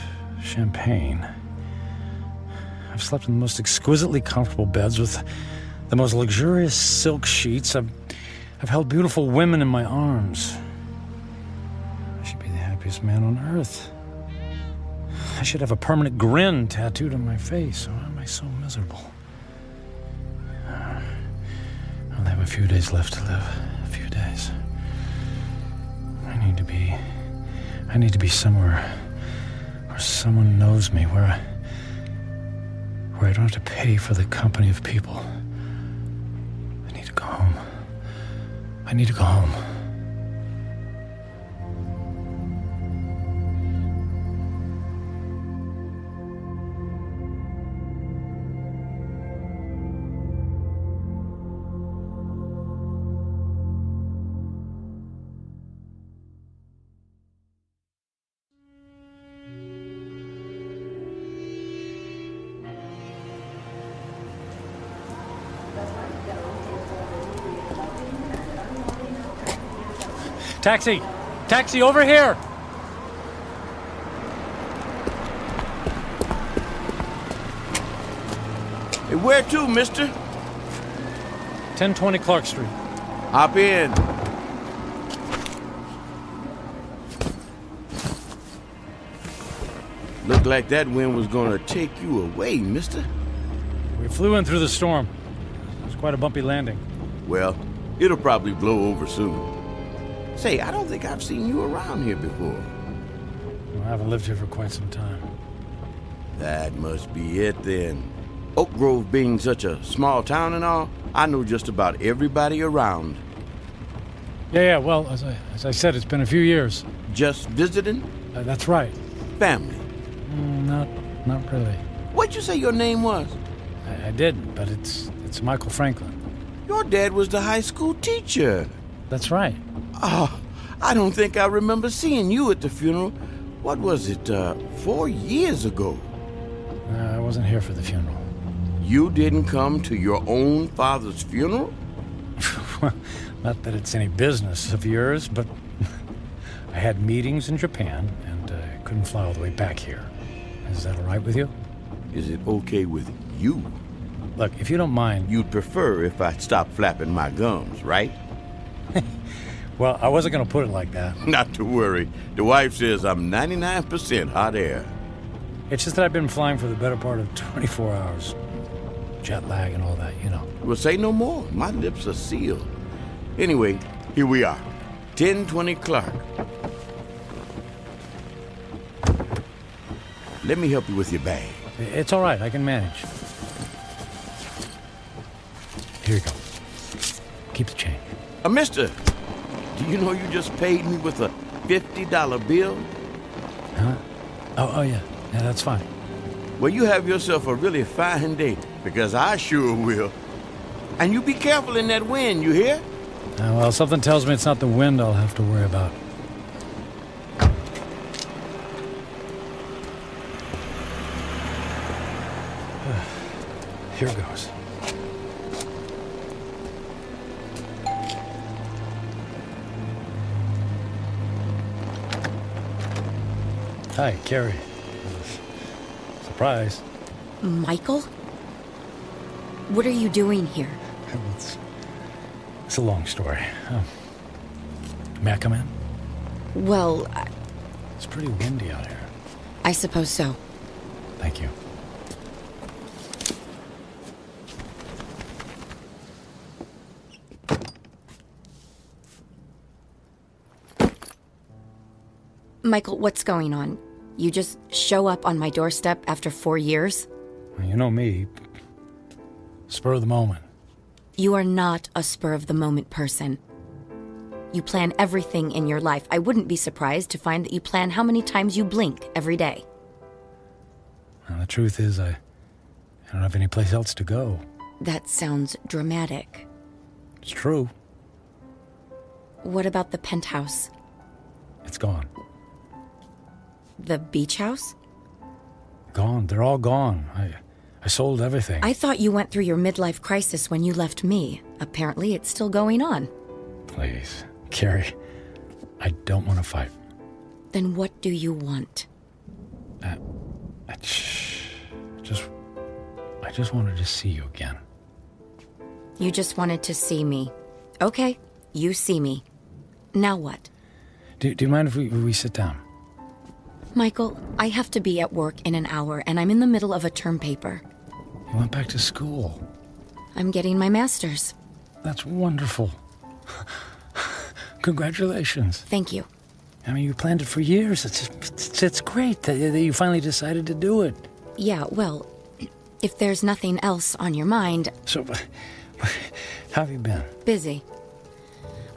champagne. I've slept in the most exquisitely comfortable beds with the most luxurious silk sheets. I've held beautiful women in my arms. I should be the happiest man on earth. I should have a permanent grin tattooed on my face. Why am I so miserable? I'll have a few days left to live. A few days. I need to be somewhere where someone knows me, where I don't have to pay for the company of people. I need to go home. I need to go home. Taxi! Taxi, over here! Hey, where to, mister? 1020 Clark Street. Hop in. Looked like that wind was gonna take you away, mister. We flew in through the storm. It was quite a bumpy landing. Well, it'll probably blow over soon. Say, I don't think I've seen you around here before. Well, I haven't lived here for quite some time. That must be it, then. Oak Grove being such a small town and all, I know just about everybody around. Yeah, well, as I said, it's been a few years. Just visiting? That's right. Family? Not really. What'd you say your name was? I didn't, but it's Michael Franklin. Your dad was the high school teacher. That's right. Oh, I don't think I remember seeing you at the funeral. What was it, 4 years ago? I wasn't here for the funeral. You didn't come to your own father's funeral? Not that it's any business of yours, but I had meetings in Japan and couldn't fly all the way back here. Is that all right with you? Is it okay with you? Look, if you don't mind... You'd prefer if I stopped flapping my gums, right? Well, I wasn't going to put it like that. Not to worry. The wife says I'm 99% hot air. It's just that I've been flying for the better part of 24 hours. Jet lag and all that, you know. Well, say no more. My lips are sealed. Anyway, here we are. 1020 Clark. Let me help you with your bag. It's all right. I can manage. Here you go. Keep the change. Mister, do you know you just paid me with a $50 bill? Huh? Oh, yeah. Yeah, that's fine. Well, you have yourself a really fine day, because I sure will. And you be careful in that wind, you hear? Well, something tells me it's not the wind I'll have to worry about. Here goes. Hi, Carrie. Surprise. Michael? What are you doing here? It's a long story. May I come in? Well, It's pretty windy out here. I suppose so. Thank you. Michael, what's going on? You just show up on my doorstep after 4 years? Well, you know me. Spur of the moment. You are not a spur-of-the-moment person. You plan everything in your life. I wouldn't be surprised to find that you plan how many times you blink every day. Well, the truth is, I don't have any place else to go. That sounds dramatic. It's true. What about the penthouse? It's gone. The beach house? Gone. They're all gone. I sold everything. I thought you went through your midlife crisis when you left me. Apparently, it's still going on. Please, Carrie, I don't want to fight. Then what do you want? I just wanted to see you again. You just wanted to see me. Okay, you see me. Now what? Do you mind if we sit down? Michael, I have to be at work in an hour, and I'm in the middle of a term paper. You went back to school. I'm getting my master's. That's wonderful. Congratulations. Thank you. I mean, you planned it for years. It's great that you finally decided to do it. Yeah, well, if there's nothing else on your mind... So, how have you been? Busy.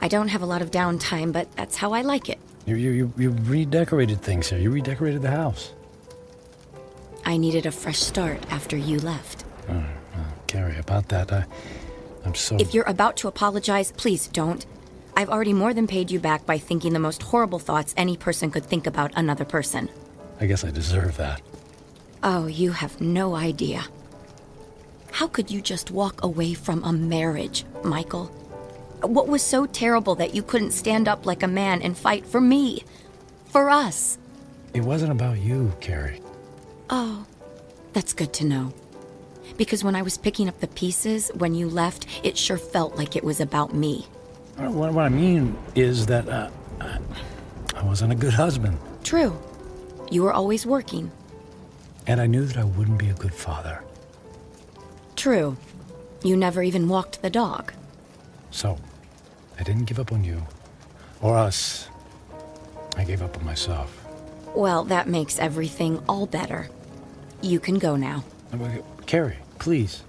I don't have a lot of downtime, but that's how I like it. You redecorated things here. You redecorated the house. I needed a fresh start after you left. Carrie, about that, I'm so... If you're about to apologize, please don't. I've already more than paid you back by thinking the most horrible thoughts any person could think about another person. I guess I deserve that. Oh, you have no idea. How could you just walk away from a marriage, Michael? What was so terrible that you couldn't stand up like a man and fight for me? For us? It wasn't about you, Carrie. Oh, that's good to know. Because when I was picking up the pieces, when you left, it sure felt like it was about me. What I mean is that I wasn't a good husband. True. You were always working. And I knew that I wouldn't be a good father. True. You never even walked the dog. So, I didn't give up on you. Or us. I gave up on myself. Well, that makes everything all better. You can go now. Carrie, please.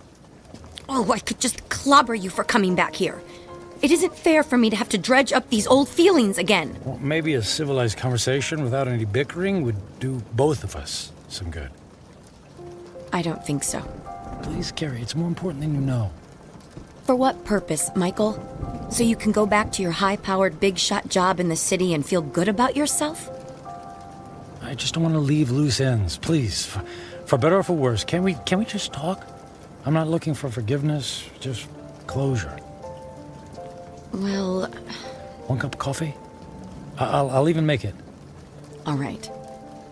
Oh, I could just clobber you for coming back here. It isn't fair for me to have to dredge up these old feelings again. Well, maybe a civilized conversation without any bickering would do both of us some good. I don't think so. Please, Carrie, it's more important than you know. For what purpose, Michael? So you can go back to your high-powered, big-shot job in the city and feel good about yourself? I just don't want to leave loose ends. Please, for better or for worse, can we just talk? I'm not looking for forgiveness, just closure. Well... One cup of coffee? I'll even make it. All right.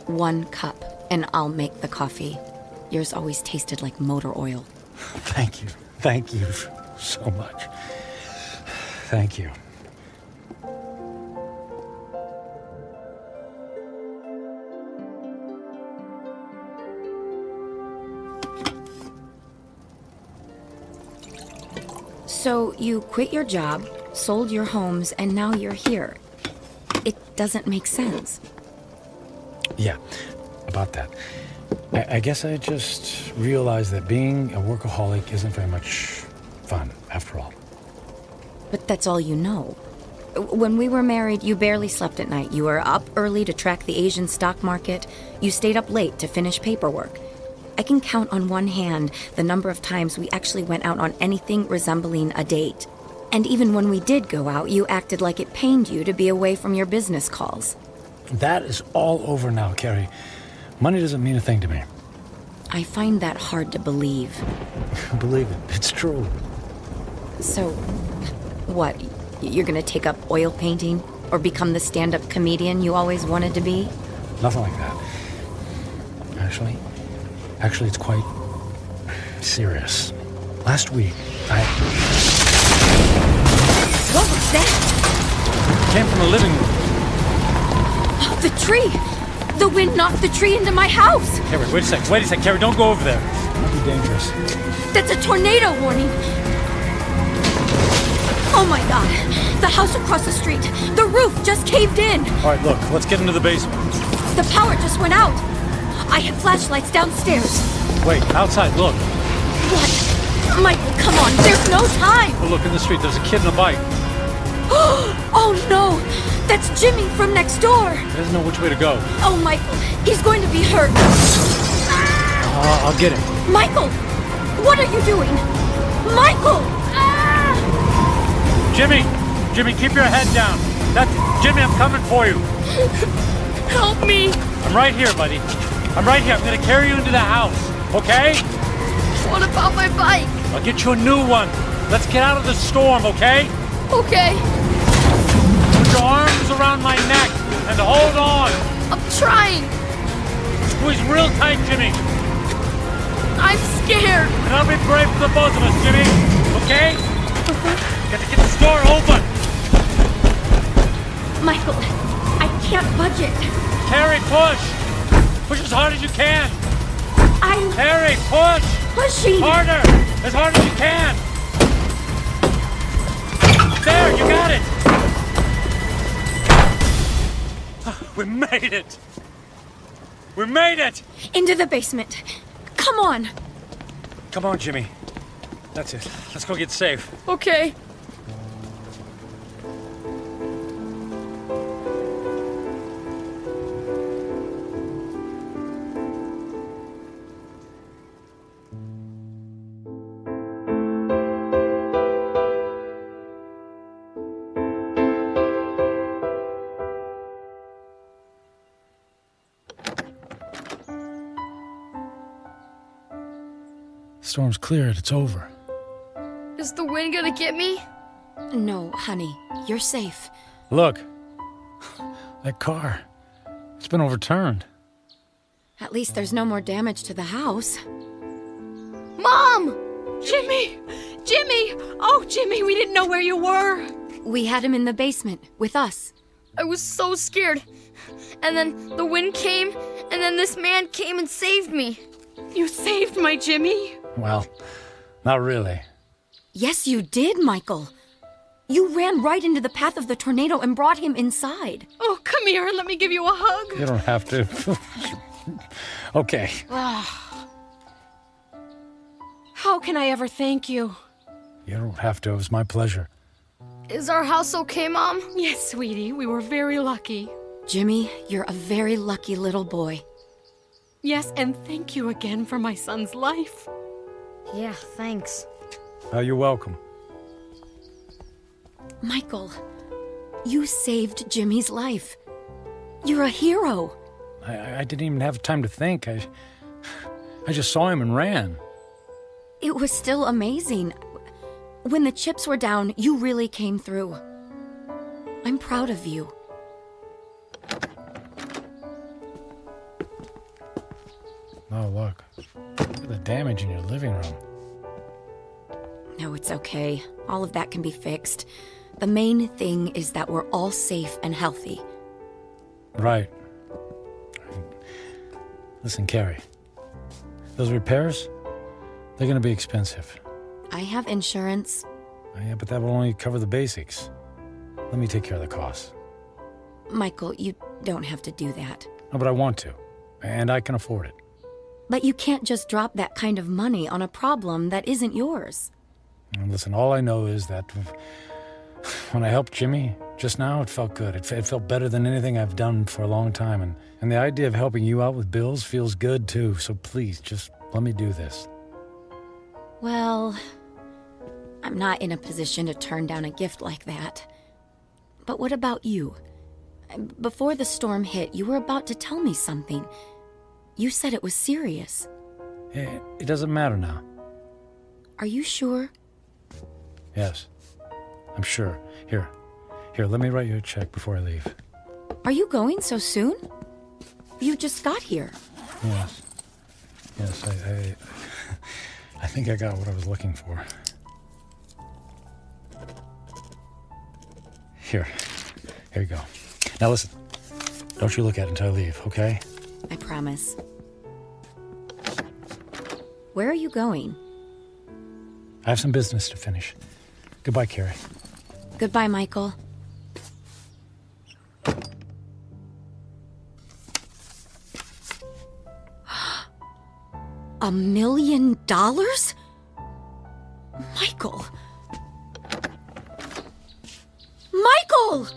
1 cup, and I'll make the coffee. Yours always tasted like motor oil. Thank you. Thank you so much. Thank you. So you quit your job, sold your homes, and now you're here. It doesn't make sense. Yeah, about that. I guess I just realized that being a workaholic isn't very much fun, after all. But that's all you know. When we were married, you barely slept at night. You were up early to track the Asian stock market. You stayed up late to finish paperwork. I can count on one hand the number of times we actually went out on anything resembling a date. And even when we did go out, you acted like it pained you to be away from your business calls. That is all over now, Carrie. Money doesn't mean a thing to me. I find that hard to believe. Believe it. It's true. So, what? You're gonna take up oil painting? Or become the stand-up comedian you always wanted to be? Nothing like that. Actually, it's quite serious. Last week, What was that? Came from the living room. Oh, the tree! The wind knocked the tree into my house! Carrie, wait a sec, Carrie, don't go over there. It might be dangerous. That's a tornado warning! Oh my god! The house across the street! The roof just caved in! All right, look, let's get into the basement. The power just went out! I had flashlights downstairs. Wait, outside, look. What? Michael, come on, there's no time! Oh, look, in the street, there's a kid in a bike. Oh no! That's Jimmy from next door! He doesn't know which way to go. Oh, Michael, he's going to be hurt. I'll get him. Michael! What are you doing? Michael! Jimmy, keep your head down. Jimmy, I'm coming for you. Help me! I'm right here, buddy. I'm right here. I'm gonna carry you into the house, okay? What about my bike? I'll get you a new one. Let's get out of the storm, okay? Okay. Put your arms around my neck and hold on. I'm trying. Squeeze real tight, Jimmy. I'm scared. And I'll be brave for the both of us, Jimmy. Okay? Got to get this door open. Michael, I can't budge it. Carrie, push. Push as hard as you can. Carrie, push. Pushing. Harder. As hard as you can. There, you got it. We made it. We made it. Into the basement. Come on. Come on, Jimmy. That's it. Let's go get safe. Okay. Storm's cleared. It's over. Is the wind gonna get me? No, honey. You're safe. Look. That car. It's been overturned. At least there's no more damage to the house. Mom! Jimmy! Jimmy! Oh, Jimmy, we didn't know where you were. We had him in the basement with us. I was so scared. And then the wind came, and then this man came and saved me. You saved my Jimmy? Well, not really. Yes, you did, Michael. You ran right into the path of the tornado and brought him inside. Oh, come here and let me give you a hug. You don't have to. Okay. How can I ever thank you? You don't have to. It was my pleasure. Is our house okay, Mom? Yes, sweetie. We were very lucky. Jimmy, you're a very lucky little boy. Yes, and thank you again for my son's life. Yeah, thanks. You're welcome. Michael, you saved Jimmy's life. You're a hero. I didn't even have time to think. I just saw him and ran. It was still amazing. When the chips were down, you really came through. I'm proud of you. Oh, look. Look at the damage in your living room. No, it's okay. All of that can be fixed. The main thing is that we're all safe and healthy. Right. Listen, Carrie. Those repairs, they're going to be expensive. I have insurance. Yeah, but that will only cover the basics. Let me take care of the costs. Michael, you don't have to do that. No, but I want to. And I can afford it. But you can't just drop that kind of money on a problem that isn't yours. And listen, all I know is that when I helped Jimmy just now, it felt good. It felt better than anything I've done for a long time. And the idea of helping you out with bills feels good, too. So please, just let me do this. Well, I'm not in a position to turn down a gift like that. But what about you? Before the storm hit, you were about to tell me something. You said it was serious. It doesn't matter now. Are you sure? Yes, I'm sure. Here, let me write you a check before I leave. Are you going so soon? You just got here. Yes, I think I got what I was looking for. Here you go. Now listen, don't you look at it until I leave, okay? I promise. Where are you going? I have some business to finish. Goodbye, Carrie. Goodbye, Michael. $1 million? Michael! Michael!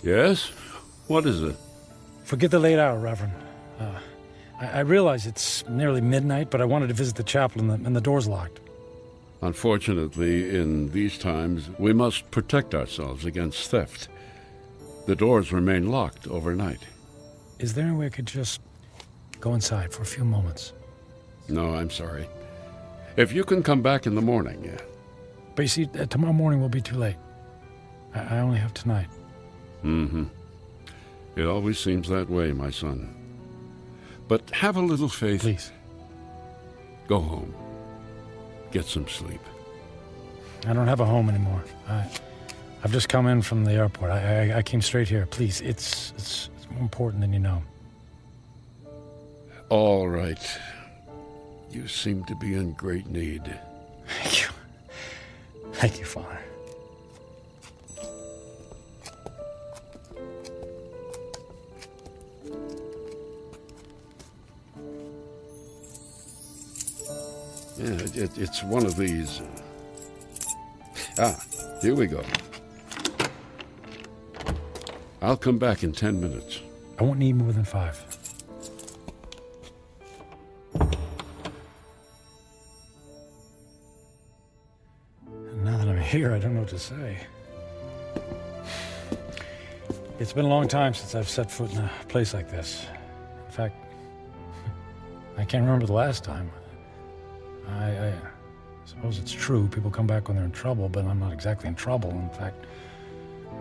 Yes? What is it? Forget the late hour, Reverend. I realize it's nearly midnight, but I wanted to visit the chapel and the door's locked. Unfortunately, in these times, we must protect ourselves against theft. The doors remain locked overnight. Is there any way I could just go inside for a few moments? No, I'm sorry. If you can come back in the morning, yeah. But you see, tomorrow morning will be too late. I only have tonight. Mm-hmm. It always seems that way, my son. But have a little faith. Please. Go home. Get some sleep. I don't have a home anymore. I've just come in from the airport. I came straight here. Please, it's more important than you know. All right. You seem to be in great need. Thank you. Thank you, Father. Yeah, it's one of these. Here we go. I'll come back in 10 minutes. I won't need more than 5. Now that I'm here, I don't know what to say. It's been a long time since I've set foot in a place like this. In fact, I can't remember the last time. I suppose it's true. People come back when they're in trouble, but I'm not exactly in trouble. In fact,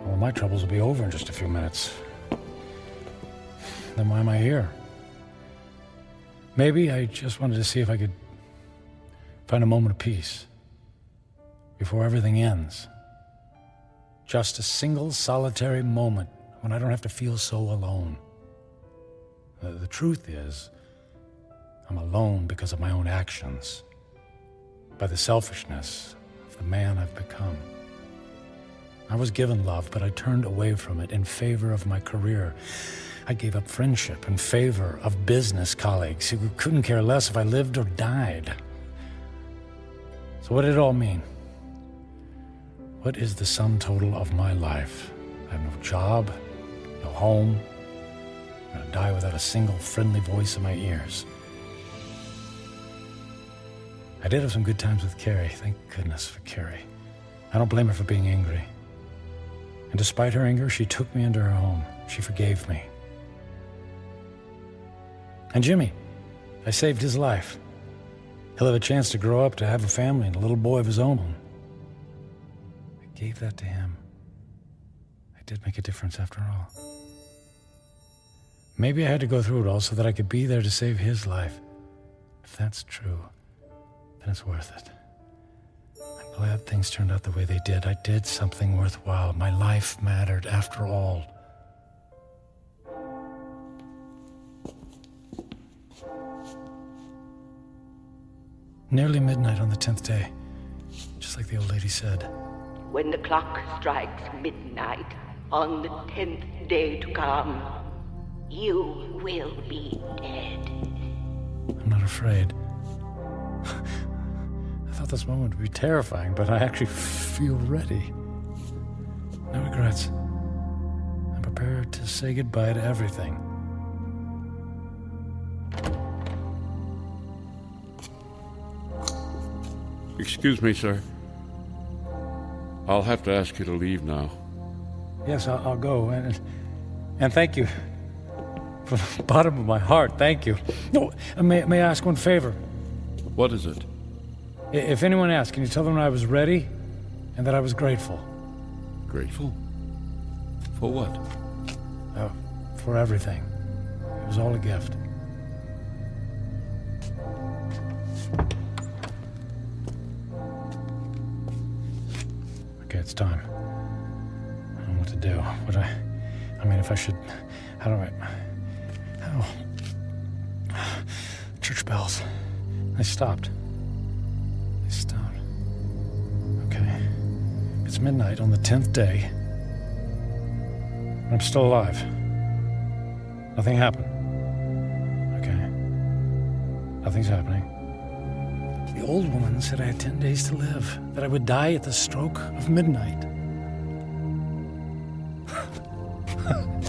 all of my troubles will be over in just a few minutes. Then why am I here? Maybe I just wanted to see if I could find a moment of peace before everything ends. Just a single solitary moment when I don't have to feel so alone. The truth is, I'm alone because of my own actions, by the selfishness of the man I've become. I was given love, but I turned away from it in favor of my career. I gave up friendship in favor of business colleagues who couldn't care less if I lived or died. So what did it all mean? What is the sum total of my life? I have no job, no home. I'm going to die without a single friendly voice in my ears. I did have some good times with Carrie. Thank goodness for Carrie. I don't blame her for being angry. And despite her anger, she took me into her home. She forgave me. And Jimmy, I saved his life. He'll have a chance to grow up, to have a family, and a little boy of his own. I gave that to him. I did make a difference after all. Maybe I had to go through it all so that I could be there to save his life. If that's true, then it's worth it. I'm Glad things turned out the way they did. I did something worthwhile. My life mattered after all. Nearly midnight on the 10th day, just like the old lady said. When the clock strikes midnight on the 10th day to come, you will be dead. I'm not afraid. I thought this moment would be terrifying, but I actually feel ready. No regrets. I'm prepared to say goodbye to everything. Excuse me, sir. I'll have to ask you to leave now. Yes, I'll go, and thank you. From the bottom of my heart, thank you. No, may I ask one favor? What is it? If anyone asks, can you tell them I was ready and that I was grateful? Grateful? For what? For everything. It was all a gift. Okay, it's time. I don't know what to do. But I mean, if I should... How? Church bells. They stopped. Okay. It's midnight on the 10th day. And I'm still alive. Nothing happened. Okay. Nothing's happening. The old woman said I had 10 days to live, that I would die at the stroke of midnight.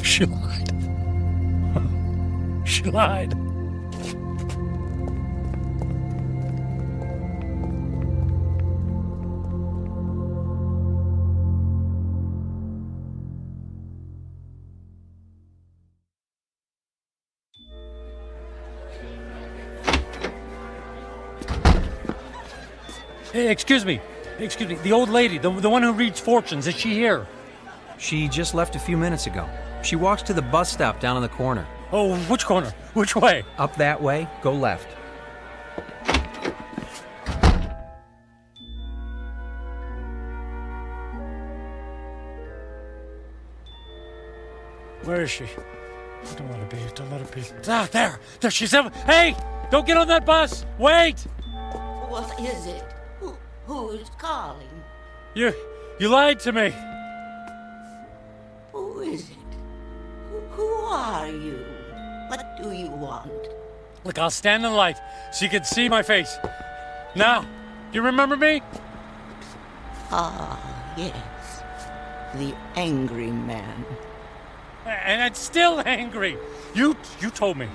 She lied. She lied. Hey, excuse me. The old lady, the one who reads fortunes, is she here? She just left a few minutes ago. She walks to the bus stop down in the corner. Oh, which corner? Which way? Up that way, go left. Where is she? I don't let her be. Ah, there she's. Hey, don't get on that bus. Wait. What is it? Who's calling? You lied to me. Who is it? Who are you? What do you want? Look, I'll stand in the light so you can see my face. Now, do you remember me? Ah, yes. The angry man. And I'm still angry. You told me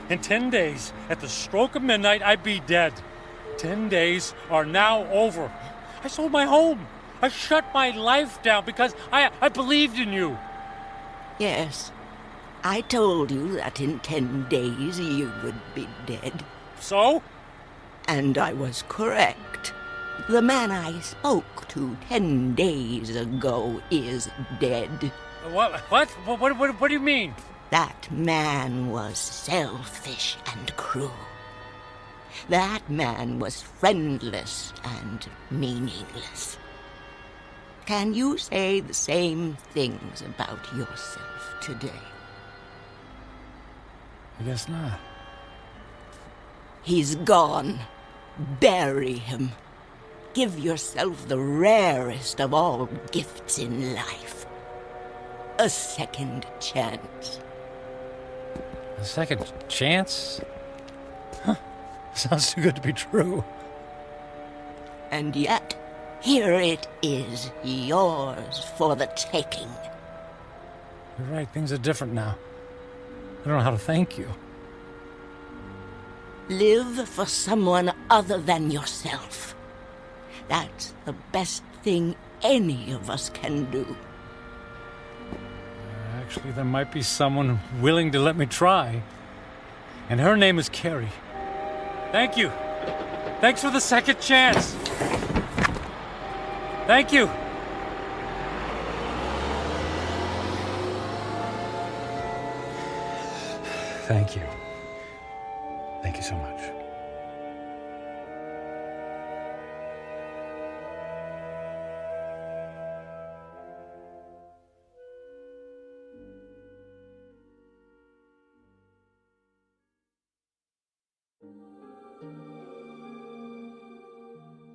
in 10 days, at the stroke of midnight, I'd be dead. 10 days are now over. I sold my home. I shut my life down because I believed in you. Yes. I told you that in 10 days you would be dead. So? And I was correct. The man I spoke to 10 days ago is dead. What? What do you mean? That man was selfish and cruel. That man was friendless and meaningless. Can you say the same things about yourself today? I guess not. He's gone. Bury him. Give yourself the rarest of all gifts in life. A second chance. A second chance? Huh. Sounds too good to be true. And yet, here it is, yours for the taking. You're right, things are different now. I don't know how to thank you. Live for someone other than yourself. That's the best thing any of us can do. Actually, there might be someone willing to let me try. And her name is Carrie. Thank you. Thanks for the second chance. Thank you. Thank you. Thank you so much.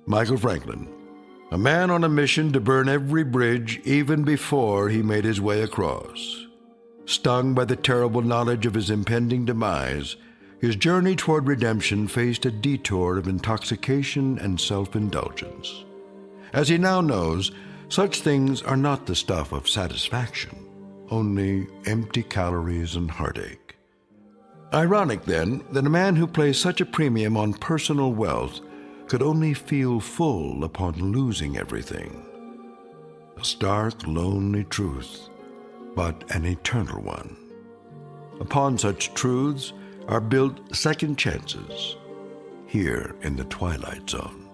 Michael Franklin, a man on a mission to burn every bridge even before he made his way across. Stung by the terrible knowledge of his impending demise, his journey toward redemption faced a detour of intoxication and self-indulgence. As he now knows, such things are not the stuff of satisfaction, only empty calories and heartache. Ironic, then, that a man who placed such a premium on personal wealth could only feel full upon losing everything. A stark, lonely truth, but an eternal one. Upon such truths are built second chances here in the Twilight Zone.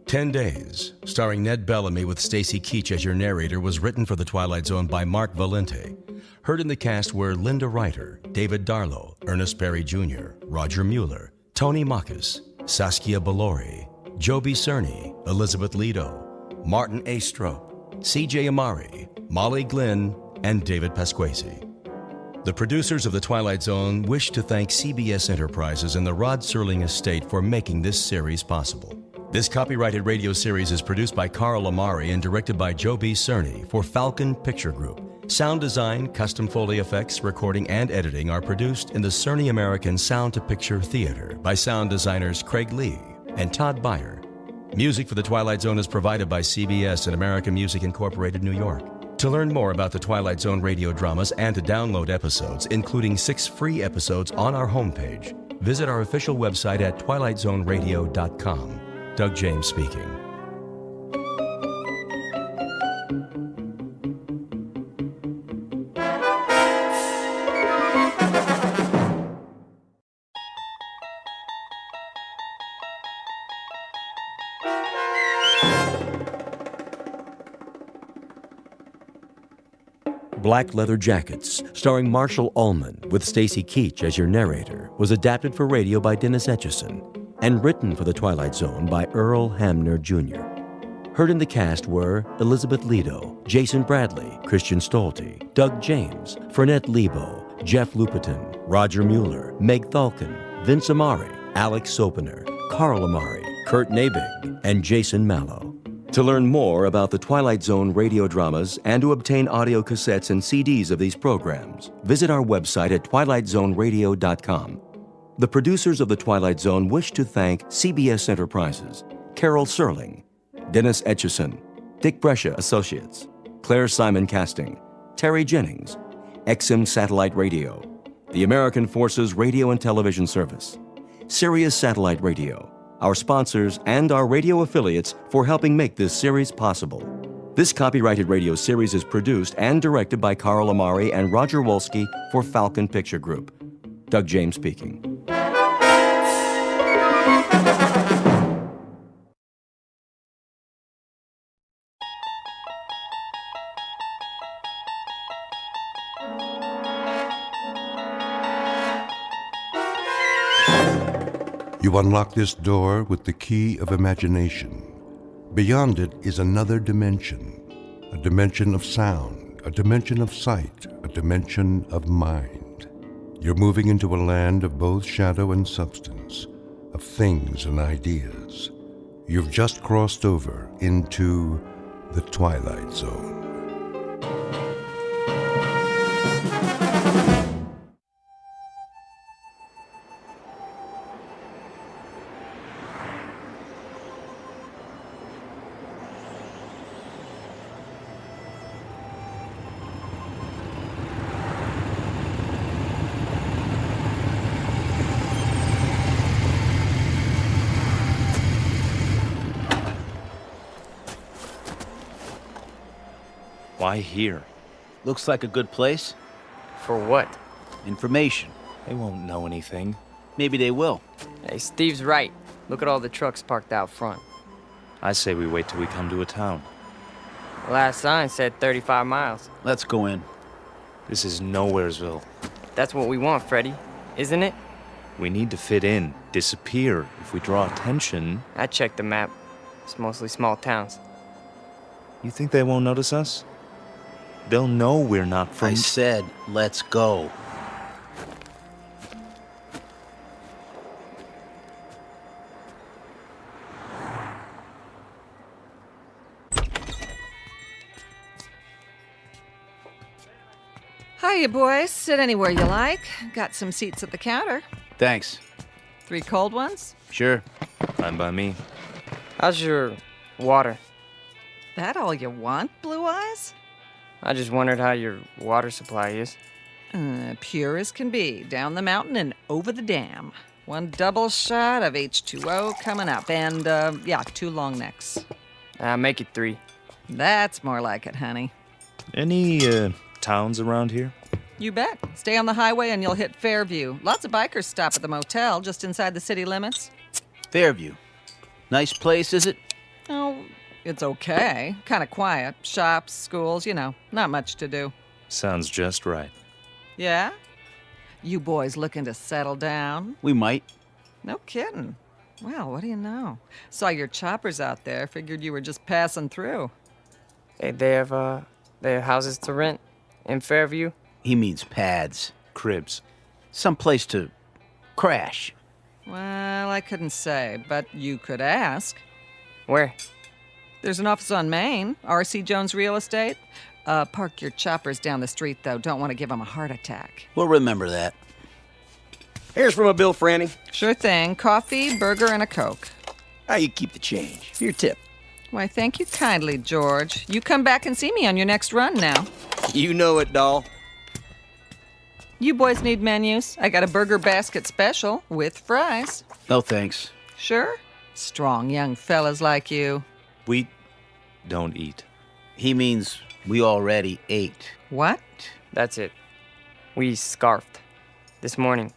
"10 Days," starring Ned Bellamy with Stacy Keach as your narrator, was written for The Twilight Zone by Mark Valente. Heard in the cast were Linda Ryder, David Darlow, Ernest Berry Jr., Roger Mueller, Tony Makis, Saskia Balori, Joby Cerny, Elizabeth Lido, Martin A. Strope, C.J. Amari, Molly Glynn, and David Pasquesi. The producers of The Twilight Zone wish to thank CBS Enterprises and the Rod Serling estate for making this series possible. This copyrighted radio series is produced by Carl Amari and directed by Joby Cerny for Falcon Picture Group. Sound design, custom Foley effects, recording, and editing are produced in the Cerny American Sound to Picture Theater by sound designers Craig Lee and Todd Beyer. Music for The Twilight Zone is provided by CBS and American Music Incorporated, New York. To learn more about the Twilight Zone radio dramas and to download episodes, including 6 free episodes on our homepage, visit our official website at twilightzoneradio.com. Doug James speaking. Black Leather Jackets, starring Marshall Ullman with Stacy Keach as your narrator, was adapted for radio by Dennis Etchison and written for The Twilight Zone by Earl Hamner Jr. Heard in the cast were Elizabeth Lido, Jason Bradley, Christian Stolte, Doug James, Fernette Lebo, Jeff Lupetin, Roger Mueller, Meg Thalken, Vince Amari, Alex Sopener, Carl Amari, Kurt Nabig, and Jason Mallow. To learn more about the Twilight Zone radio dramas and to obtain audio cassettes and CDs of these programs, visit our website at twilightzoneradio.com. The producers of The Twilight Zone wish to thank CBS Enterprises, Carol Serling, Dennis Etchison, Dick Brescia Associates, Claire Simon Casting, Terry Jennings, XM Satellite Radio, the American Forces Radio and Television Service, Sirius Satellite Radio, our sponsors, and our radio affiliates for helping make this series possible. This copyrighted radio series is produced and directed by Carl Amari and Roger Wolski for Falcon Picture Group. Doug James speaking. You unlock this door with the key of imagination. Beyond it is another dimension, a dimension of sound, a dimension of sight, a dimension of mind. You're moving into a land of both shadow and substance, of things and ideas. You've just crossed over into the Twilight Zone. Why here? Looks like a good place. For what? Information. They won't know anything. Maybe they will. Hey, Steve's right. Look at all the trucks parked out front. I say we wait till we come to a town. The last sign said 35 miles. Let's go in. This is Nowheresville. That's what we want, Freddy. Isn't it? We need to fit in, disappear. If we draw attention... I checked the map. It's mostly small towns. You think they won't notice us? They'll know we're not from... I said, let's go. Hiya, boys. Sit anywhere you like. Got some seats at the counter. Thanks. 3 cold ones? Sure. Fine by me. How's your water? That all you want, Blue Eyes? I just wondered how your water supply is. Pure as can be. Down the mountain and over the dam. 1 double shot of H2O coming up. And, 2 long necks. Make it 3. That's more like it, honey. Any, towns around here? You bet. Stay on the highway and you'll hit Fairview. Lots of bikers stop at the motel just inside the city limits. Fairview. Nice place, is it? Oh, it's okay. Kind of quiet. Shops, schools, not much to do. Sounds just right. Yeah? You boys looking to settle down? We might. No kidding. Well, what do you know? Saw your choppers out there. Figured you were just passing through. Hey, they have houses to rent in Fairview? He means pads. Cribs. Some place to crash. Well, I couldn't say, but you could ask. Where? There's an office on Main, R.C. Jones Real Estate. Park your choppers down the street, though. Don't want to give them a heart attack. We'll remember that. Here's from a bill, Franny. Sure thing. Coffee, burger, and a Coke. How you keep the change? For your tip. Why, thank you kindly, George. You come back and see me on your next run now. You know it, doll. You boys need menus? I got a burger basket special with fries. No thanks. Sure? Strong young fellas like you. We don't eat. He means we already ate. What? That's it. We scarfed. This morning,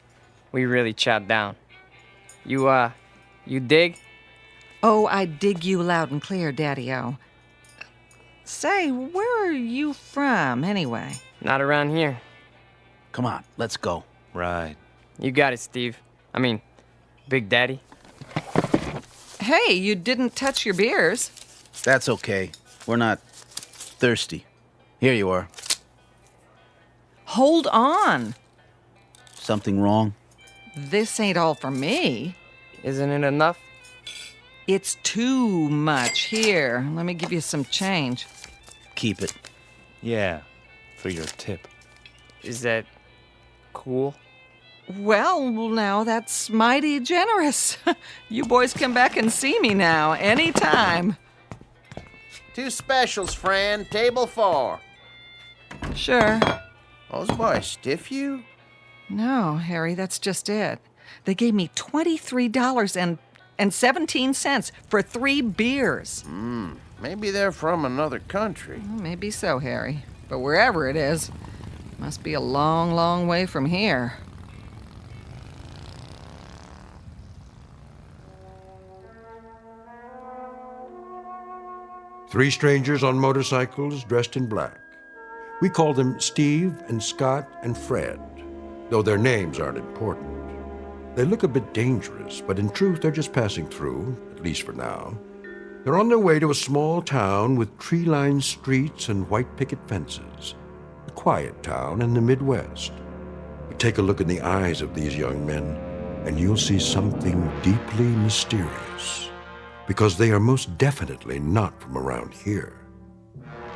we really chopped down. You dig? Oh, I dig you loud and clear, Daddy-O. Say, where are you from, anyway? Not around here. Come on, let's go. Right. You got it, Steve. I mean, Big Daddy. Hey, you didn't touch your beers. That's okay. We're not thirsty. Here you are. Hold on. Something wrong? This ain't all for me. Isn't it enough? It's too much. Here, let me give you some change. Keep it. Yeah, for your tip. Is that cool? Well, now that's mighty generous. You boys come back and see me now, anytime. 2 specials, Fran. Table 4. Sure. Those boys stiff you? No, Harry, that's just it. They gave me $23.17 for 3 beers. Maybe they're from another country. Maybe so, Harry. But wherever it is, must be a long, long way from here. Three strangers on motorcycles dressed in black. We call them Steve and Scott and Fred, though their names aren't important. They look a bit dangerous, but in truth they're just passing through, at least for now. They're on their way to a small town with tree-lined streets and white picket fences. A quiet town in the Midwest. But take a look in the eyes of these young men, and you'll see something deeply mysterious. Because they are most definitely not from around here.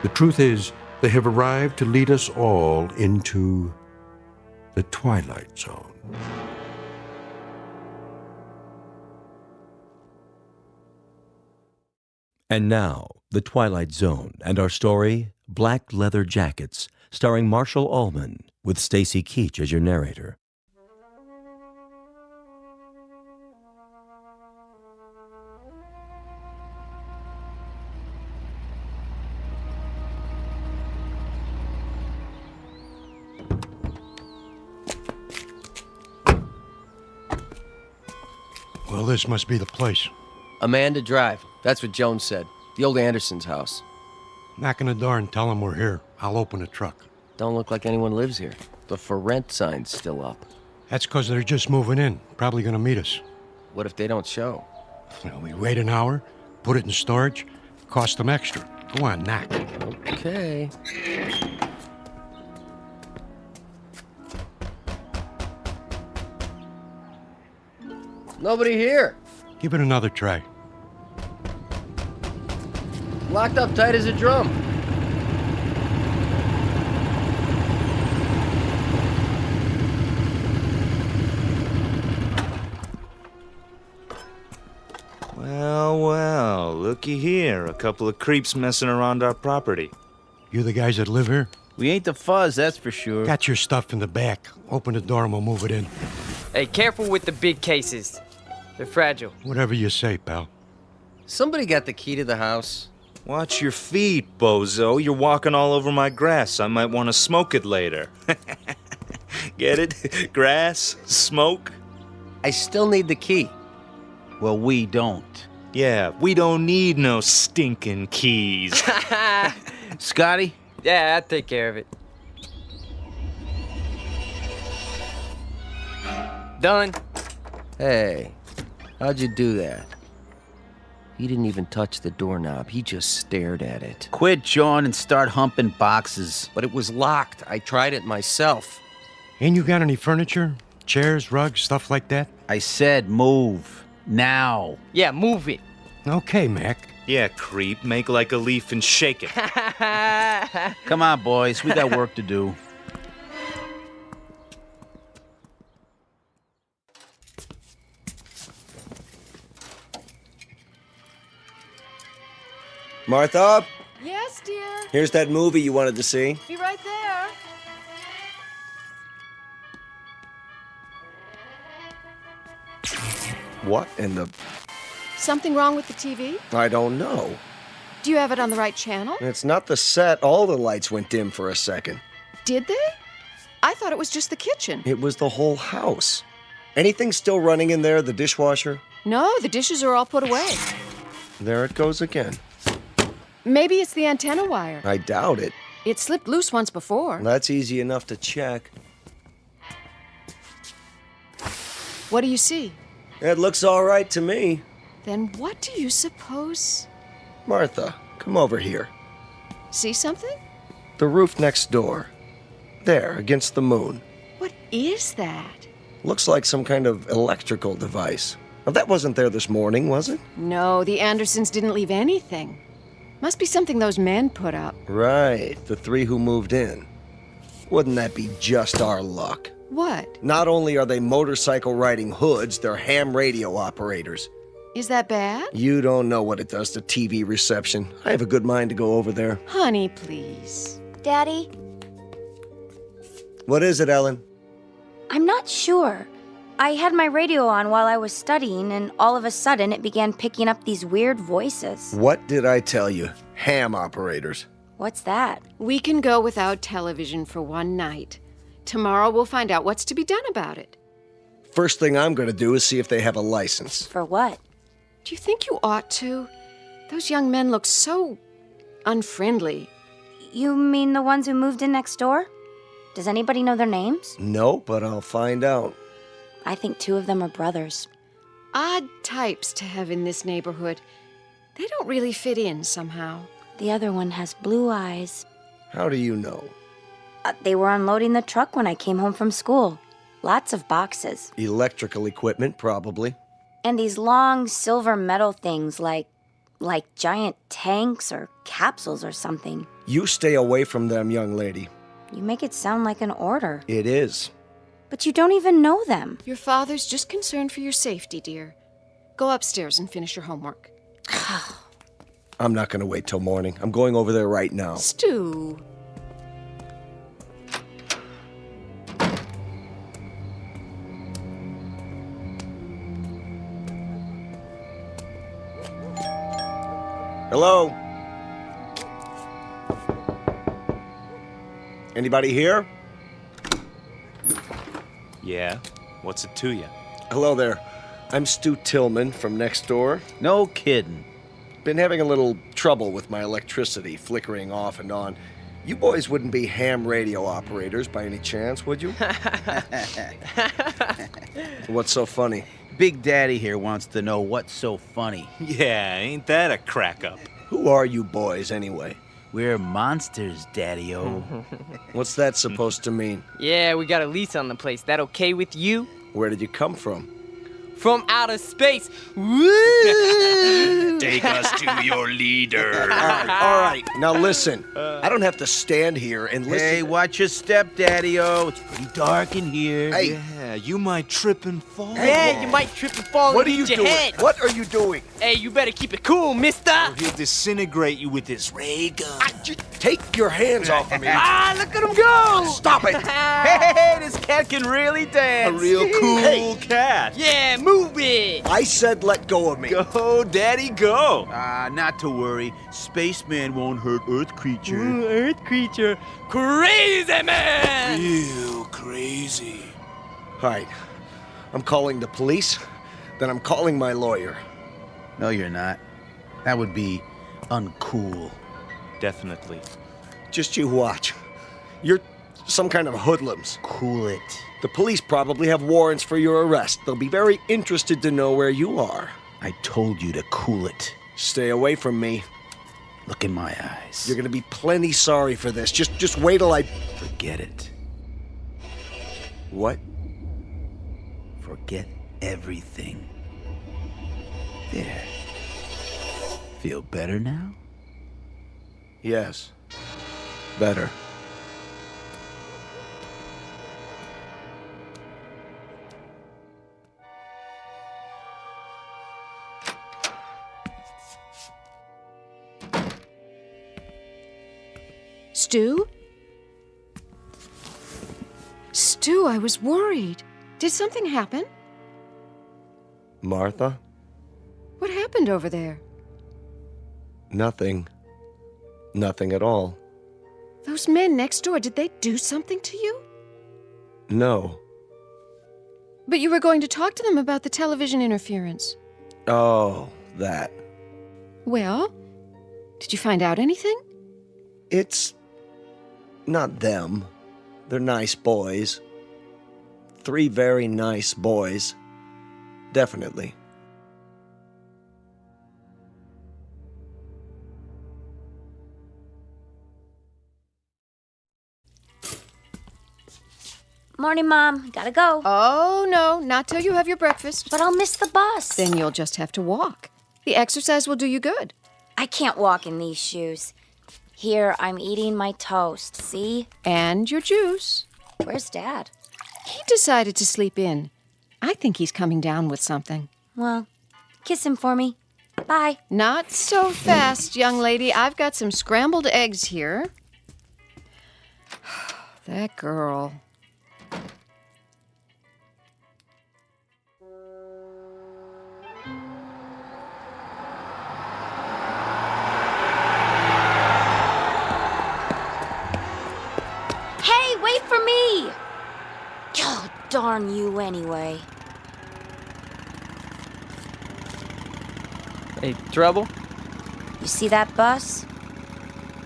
The truth is, they have arrived to lead us all into the Twilight Zone. And now, The Twilight Zone and our story, Black Leather Jackets, starring Marshall Ullman, with Stacy Keach as your narrator. Well, this must be the place. Amanda Drive. That's what Jones said. The old Anderson's house. Knock on the door and tell them we're here. I'll open the truck. Don't look like anyone lives here. The for rent sign's still up. That's because they're just moving in. Probably going to meet us. What if they don't show? Well, we wait an hour, put it in storage, cost them extra. Go on, knock. Okay. Nobody here. Give it another try. Locked up tight as a drum. Well, looky here. A couple of creeps messing around our property. You the guys that live here? We ain't the fuzz, that's for sure. Got your stuff in the back. Open the door and we'll move it in. Hey, careful with the big cases. They're fragile. Whatever you say, pal. Somebody got the key to the house. Watch your feet, bozo. You're walking all over my grass. I might want to smoke it later. Get it? Grass? Smoke? I still need the key. Well, we don't. Yeah, we don't need no stinking keys. Scotty? Yeah, I'll take care of it. Done. Hey, how'd you do that? He didn't even touch the doorknob. He just stared at it. Quit, John, and start humping boxes. But it was locked. I tried it myself. Ain't you got any furniture? Chairs, rugs, stuff like that? I said move. Now. Yeah, move it. Okay, Mac. Yeah, creep. Make like a leaf and shake it. Come on, boys. We got work to do. Martha? Yes, dear. Here's that movie you wanted to see. Be right there. What in the... Something wrong with the TV? I don't know. Do you have it on the right channel? It's not the set. All the lights went dim for a second. Did they? I thought it was just the kitchen. It was the whole house. Anything still running in there, the dishwasher? No, the dishes are all put away. There it goes again. Maybe it's the antenna wire. I doubt it. It slipped loose once before. That's easy enough to check. What do you see? It looks all right to me. Then what do you suppose? Martha, come over here. See something? The roof next door. There, against the moon. What is that? Looks like some kind of electrical device. Now, that wasn't there this morning, was it? No, the Andersons didn't leave anything. Must be something those men put up. Right, the three who moved in. Wouldn't that be just our luck? What? Not only are they motorcycle-riding hoods, they're ham radio operators. Is that bad? You don't know what it does to TV reception. I have a good mind to go over there. Honey, please. Daddy? What is it, Ellen? I'm not sure. I had my radio on while I was studying, and all of a sudden it began picking up these weird voices. What did I tell you? Ham operators. What's that? We can go without television for one night. Tomorrow we'll find out what's to be done about it. First thing I'm going to do is see if they have a license. For what? Do you think you ought to? Those young men look so unfriendly. You mean the ones who moved in next door? Does anybody know their names? No, but I'll find out. I think 2 of them are brothers. Odd types to have in this neighborhood. They don't really fit in somehow. The other one has blue eyes. How do you know? They were unloading the truck when I came home from school. Lots of boxes. Electrical equipment, probably. And these long silver metal things like giant tanks or capsules or something. You stay away from them, young lady. You make it sound like an order. It is. But you don't even know them. Your father's just concerned for your safety, dear. Go upstairs and finish your homework. I'm not going to wait till morning. I'm going over there right now. Stu. Hello? Anybody here? Yeah? What's it to you? Hello there. I'm Stu Tillman from next door. No kidding. Been having a little trouble with my electricity, flickering off and on. You boys wouldn't be ham radio operators by any chance, would you? What's so funny? Big Daddy here wants to know what's so funny. Yeah, ain't that a crack-up? Who are you boys, anyway? We're monsters, Daddy-o. What's that supposed to mean? Yeah, we got a lease on the place. That okay with you? Where did you come from? From outer space. Woo! Take us to your leader. All right. Now listen. I don't have to stand here and listen. Hey, watch your step, Daddy-o. It's pretty dark in here. Hey. Yeah, you might trip and fall. Yeah, you might trip and fall What and are you hit your doing? head. What are you doing? Hey, you better keep it cool, mister. Or he'll disintegrate you with his ray gun. Take your hands off of me. Ah, look at him go! Stop it. Hey, this cat can really dance. A real cool cat. Yeah, move it. I said let go of me. Go, Daddy, go. Not to worry. Spaceman won't hurt Earth creature. Earth creature. Crazy man! Real crazy. All right. I'm calling the police. Then I'm calling my lawyer. No, you're not. That would be uncool. Definitely. Just you watch. You're some kind of hoodlums. Cool it. The police probably have warrants for your arrest. They'll be very interested to know where you are. I told you to cool it. Stay away from me. Look in my eyes. You're gonna be plenty sorry for this. Just wait till I... Forget it. What? Forget everything. There. Feel better now? Yes. Better. Stu? Stu, I was worried. Did something happen? Martha? What happened over there? Nothing. Nothing at all. Those men next door, did they do something to you? No. But you were going to talk to them about the television interference. Oh, that. Well, did you find out anything? It's not them. They're nice boys. 3 very nice boys. Definitely. Morning, Mom. Gotta go. Oh, no, not till you have your breakfast. But I'll miss the bus. Then you'll just have to walk. The exercise will do you good. I can't walk in these shoes. Here, I'm eating my toast, see? And your juice. Where's Dad? He decided to sleep in. I think he's coming down with something. Well, kiss him for me. Bye. Not so fast, young lady. I've got some scrambled eggs here. That girl. Hey, wait for me! Oh, darn you anyway. Hey, trouble? You see that bus?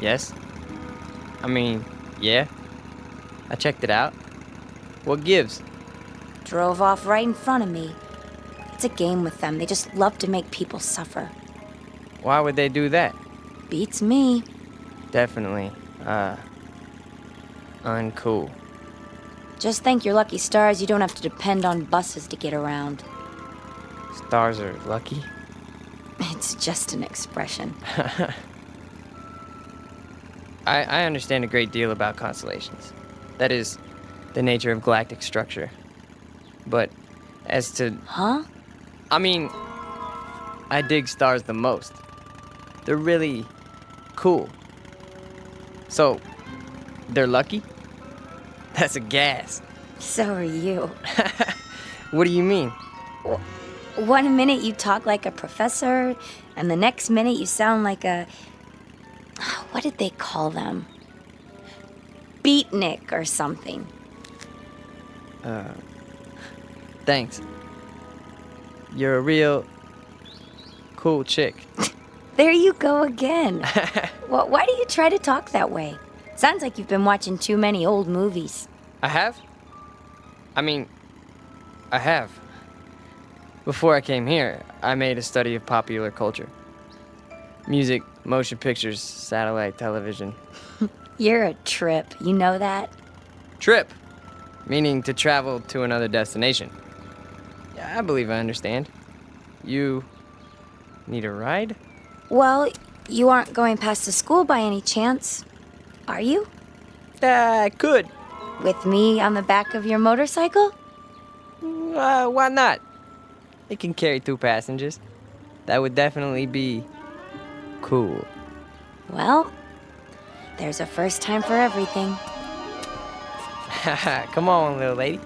Yes. I mean, yeah. I checked it out. What gives? Drove off right in front of me. It's a game with them. They just love to make people suffer. Why would they do that? Beats me. Definitely, uncool. Just thank your lucky stars you don't have to depend on buses to get around. Stars are lucky? It's just an expression. I understand a great deal about constellations. That is, the nature of galactic structure. But as to... Huh? I mean, I dig stars the most. They're really cool. So, they're lucky? That's a gas. So are you. What do you mean? One minute you talk like a professor, and the next minute you sound like a... What did they call them? Beatnik or something. Thanks. You're a real cool chick. There you go again. Why do you try to talk that way? Sounds like you've been watching too many old movies. I have? I have. Before I came here, I made a study of popular culture. Music, motion pictures, satellite television. You're a trip, you know that? Trip, meaning to travel to another destination. I believe I understand. You need a ride? Well, you aren't going past the school by any chance, are you? I could. With me on the back of your motorcycle? Why not? It can carry 2 passengers. That would definitely be cool. Well, there's a first time for everything. Come on, little lady.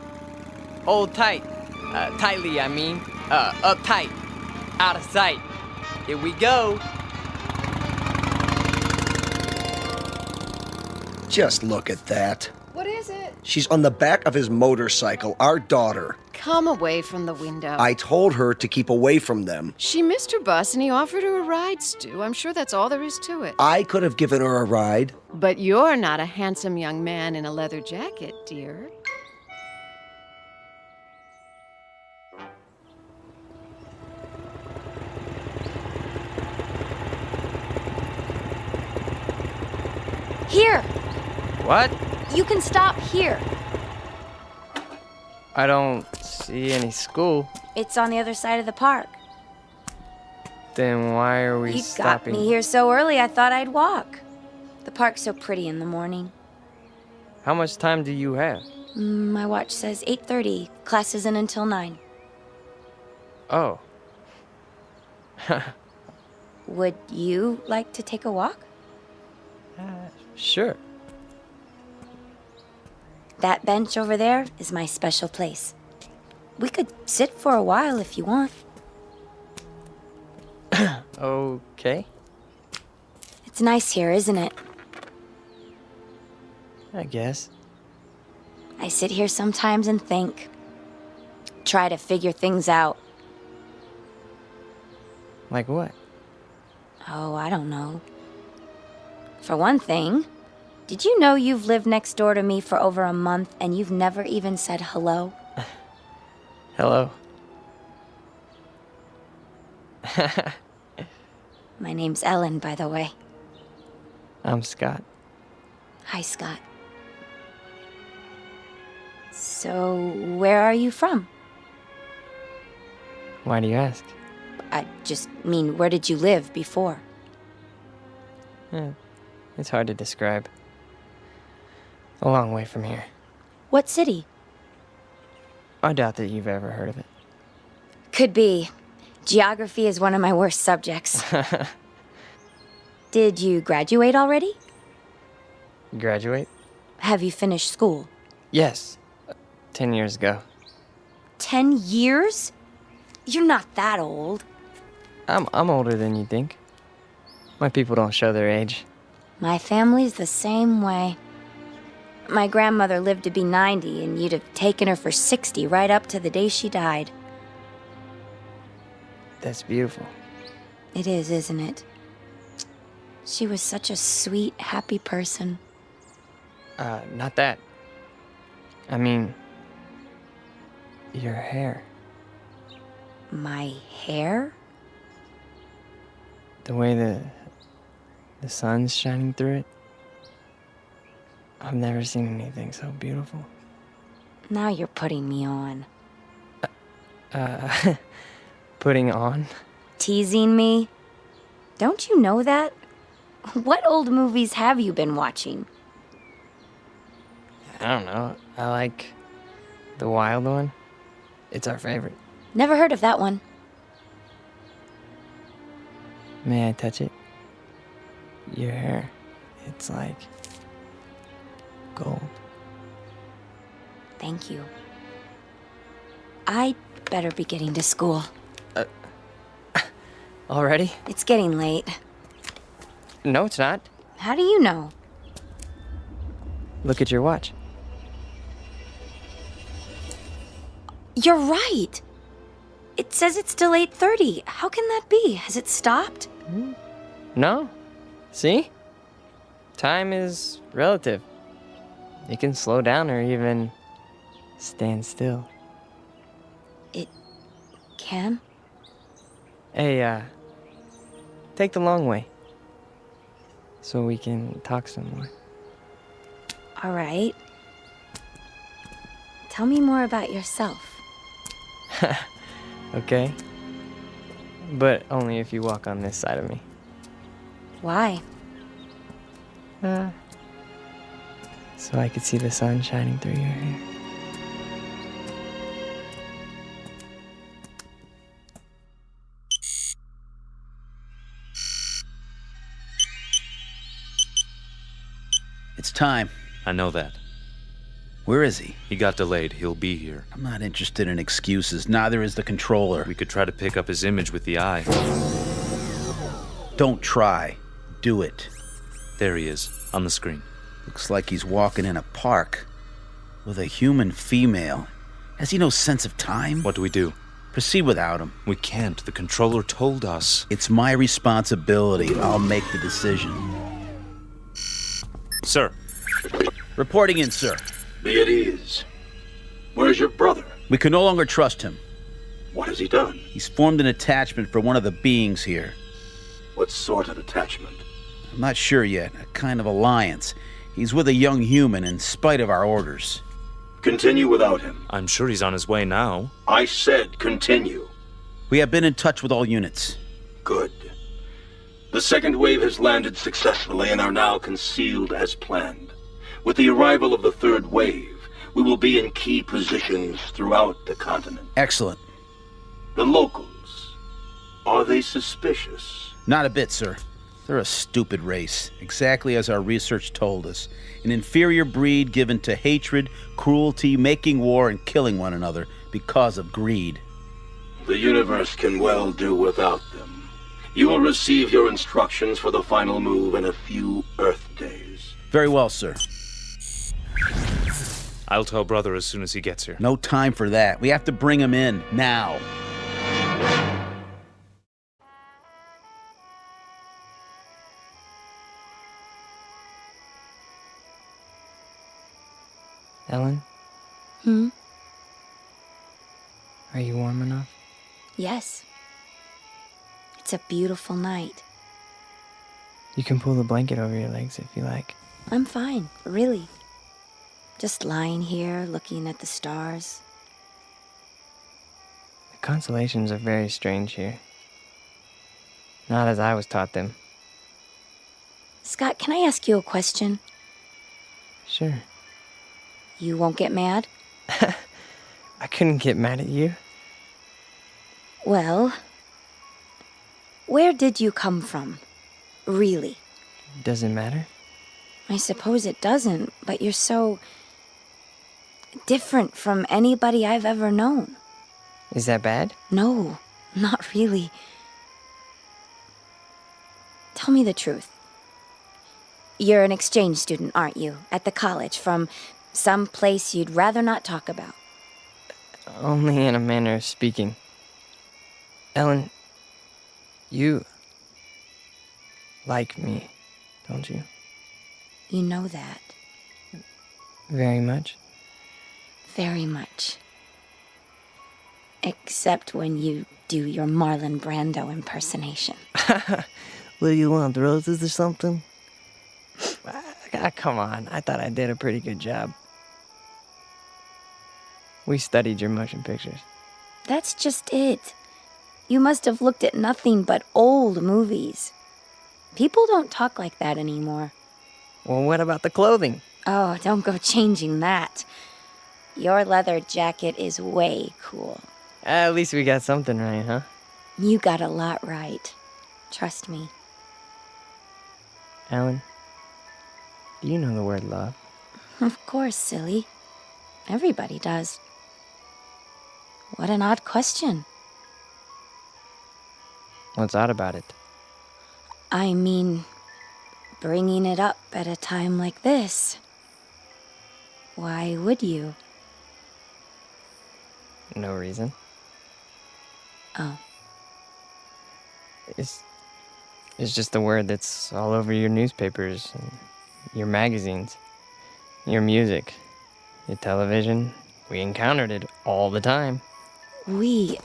Hold tight. Tightly, I mean. Uptight. Out of sight. Here we go. Just look at that. What is it? She's on the back of his motorcycle, our daughter. Come away from the window. I told her to keep away from them. She missed her bus and he offered her a ride, Stu. I'm sure that's all there is to it. I could have given her a ride. But you're not a handsome young man in a leather jacket, dear. Here! What? You can stop here. I don't see any school. It's on the other side of the park. Then why are we You stopping? got me here so early I thought I'd walk. The park's so pretty in the morning. How much time do you have? My watch says 8:30. Class isn't until 9. Oh. Would you like to take a walk? Sure. That bench over there is my special place. We could sit for a while if you want. Okay. It's nice here, isn't it? I guess. I sit here sometimes and think. Try to figure things out. Like what? Oh, I don't know. For one thing, did you know you've lived next door to me for over a month and you've never even said hello? Hello. My name's Ellen, by the way. I'm Scott. Hi, Scott. So, where are you from? Why do you ask? I just mean, where did you live before? It's hard to describe. A long way from here. What city? I doubt that you've ever heard of it. Could be. Geography is one of my worst subjects. Did you graduate already? Graduate? Have you finished school? Yes. 10 years ago. 10 years? You're not that old. I'm older than you think. My people don't show their age. My family's the same way. My grandmother lived to be 90, and you'd have taken her for 60 right up to the day she died. That's beautiful. It is, isn't it? She was such a sweet, happy person. Not that. I mean, your hair. My hair? The way the sun's shining through it. I've never seen anything so beautiful. Now you're putting me on. Putting on? Teasing me? Don't you know that? What old movies have you been watching? I don't know. I like the wild one. It's our favorite. Never heard of that one. May I touch it? Your hair. It's like gold. Thank you. I'd better be getting to school. Already? It's getting late. No, it's not. How do you know? Look at your watch. You're right. It says it's still 8:30. How can that be? Has it stopped? No. See? Time is relative. It can slow down or even stand still. It can? Hey, take the long way. So we can talk some more. All right. Tell me more about yourself. Okay? But only if you walk on this side of me. Why? So I could see the sun shining through your hair. It's time. I know that. Where is he? He got delayed. He'll be here. I'm not interested in excuses. Neither is the controller. We could try to pick up his image with the eye. Don't try. Do it. There he is, on the screen. Looks like he's walking in a park with a human female. Has he no sense of time? What do we do? Proceed without him. We can't. The controller told us. It's my responsibility. I'll make the decision. Sir. Reporting in, sir. Be at ease. Where's your brother? We can no longer trust him. What has he done? He's formed an attachment for one of the beings here. What sort of attachment? I'm not sure yet. A kind of alliance. He's with a young human in spite of our orders. Continue without him. I'm sure he's on his way now. I said continue. We have been in touch with all units. Good. The second wave has landed successfully and are now concealed as planned. With the arrival of the third wave, we will be in key positions throughout the continent. Excellent. The locals, are they suspicious? Not a bit, sir. They're a stupid race, exactly as our research told us. An inferior breed given to hatred, cruelty, making war, and killing one another because of greed. The universe can well do without them. You will receive your instructions for the final move in a few Earth days. Very well, sir. I'll tell brother as soon as he gets here. No time for that. We have to bring him in, now. Ellen? Are you warm enough? Yes. It's a beautiful night. You can pull the blanket over your legs if you like. I'm fine, really. Just lying here, looking at the stars. The constellations are very strange here. Not as I was taught them. Scott, can I ask you a question? Sure. You won't get mad? I couldn't get mad at you. Well, where did you come from? Really? Does it matter? I suppose it doesn't, but you're so different from anybody I've ever known. Is that bad? No, not really. Tell me the truth. You're an exchange student, aren't you? At the college, from some place you'd rather not talk about. Only in a manner of speaking. Ellen, you like me, don't you? You know that. Very much? Very much. Except when you do your Marlon Brando impersonation. Will you want roses or something? Come on, I thought I did a pretty good job. We studied your motion pictures. That's just it. You must have looked at nothing but old movies. People don't talk like that anymore. Well, what about the clothing? Oh, don't go changing that. Your leather jacket is way cool. At least we got something right, huh? You got a lot right. Trust me. Ellen, do you know the word love? Of course, silly. Everybody does. What an odd question. What's odd about it? I mean, bringing it up at a time like this. Why would you? No reason. Oh. It's just a word that's all over your newspapers and your magazines, your music, your television. We encountered it all the time. We...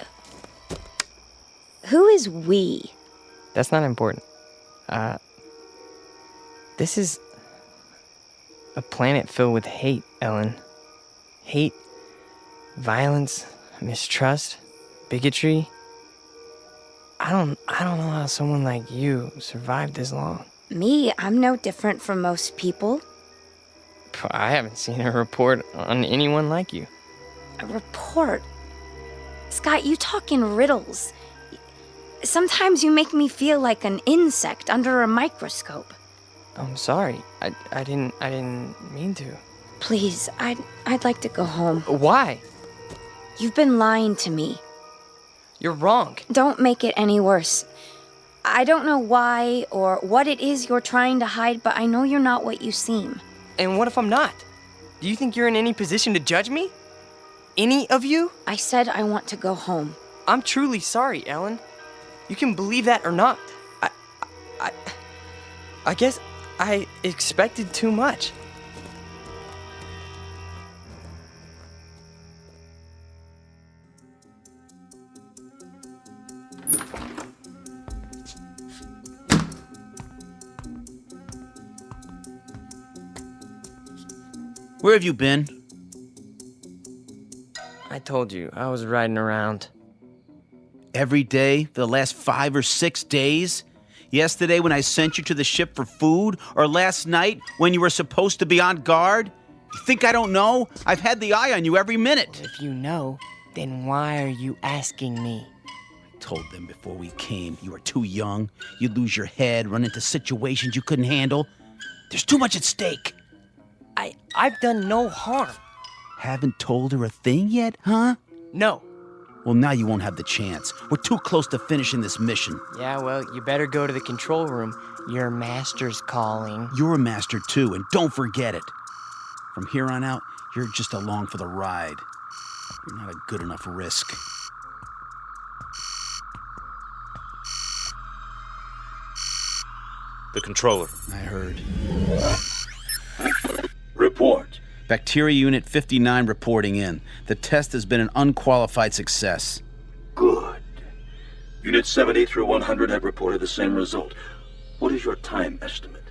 Who is we? That's not important. This is a planet filled with hate, Ellen. Hate, violence, mistrust, bigotry. I don't know how someone like you survived this long. Me? I'm no different from most people. I haven't seen a report on anyone like you. A report? Scott, you talk in riddles. Sometimes you make me feel like an insect under a microscope. I'm sorry. I didn't mean to. Please, I'd like to go home. Why? You've been lying to me. You're wrong. Don't make it any worse. I don't know why or what it is you're trying to hide, but I know you're not what you seem. And what if I'm not? Do you think you're in any position to judge me? Any of you? I said I want to go home. I'm truly sorry, Ellen. You can believe that or not. I guess I expected too much. Where have you been? I told you, I was riding around. Every day for the last 5 or 6 days? Yesterday when I sent you to the ship for food? Or last night when you were supposed to be on guard? You think I don't know? I've had the eye on you every minute. If you know, then why are you asking me? I told them before we came you were too young. You'd lose your head, run into situations you couldn't handle. There's too much at stake. I've done no harm. Haven't told her a thing yet, huh? No. Well, now you won't have the chance. We're too close to finishing this mission. Yeah, well, you better go to the control room. Your master's calling. You're a master, too, and don't forget it. From here on out, you're just along for the ride. You're not a good enough risk. The controller. I heard. Report. Bacteria Unit 59 reporting in. The test has been an unqualified success. Good. Unit 70 through 100 have reported the same result. What is your time estimate?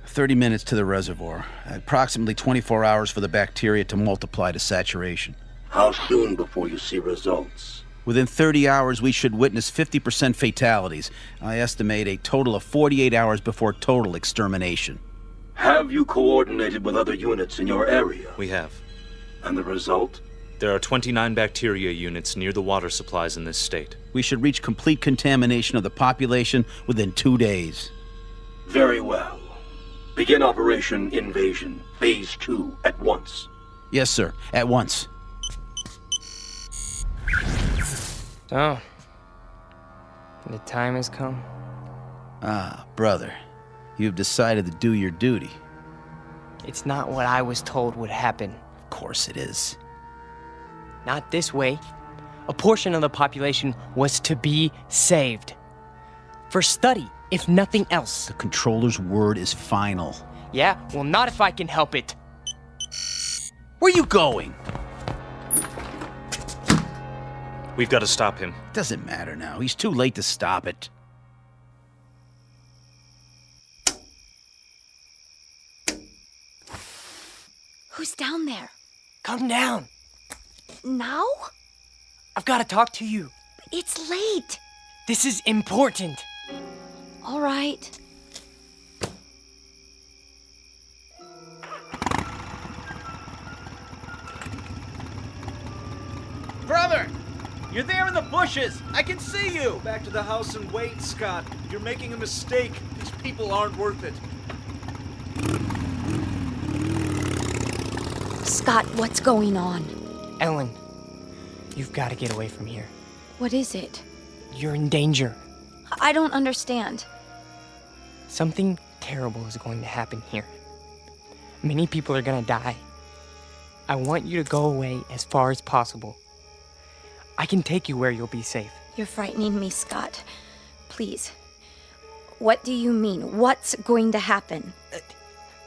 30 minutes to the reservoir. Approximately 24 hours for the bacteria to multiply to saturation. How soon before you see results? Within 30 hours, we should witness 50% fatalities. I estimate a total of 48 hours before total extermination. Have you coordinated with other units in your area? We have. And the result? There are 29 bacteria units near the water supplies in this state. We should reach complete contamination of the population within 2 days. Very well. Begin Operation Invasion, Phase 2, at once. Yes, sir. At once. So, the time has come. Ah, brother. You've decided to do your duty. It's not what I was told would happen. Of course it is. Not this way. A portion of the population was to be saved. For study, if nothing else. The controller's word is final. Yeah, well, not if I can help it. Where are you going? We've got to stop him. Doesn't matter now. He's too late to stop it. Who's down there? Come down. Now? I've got to talk to you. It's late. This is important. All right. Brother! You're there in the bushes! I can see you! Back to the house and wait, Scott. You're making a mistake. These people aren't worth it. Scott, what's going on? Ellen, you've got to get away from here. What is it? You're in danger. I don't understand. Something terrible is going to happen here. Many people are going to die. I want you to go away as far as possible. I can take you where you'll be safe. You're frightening me, Scott. Please. What do you mean? What's going to happen?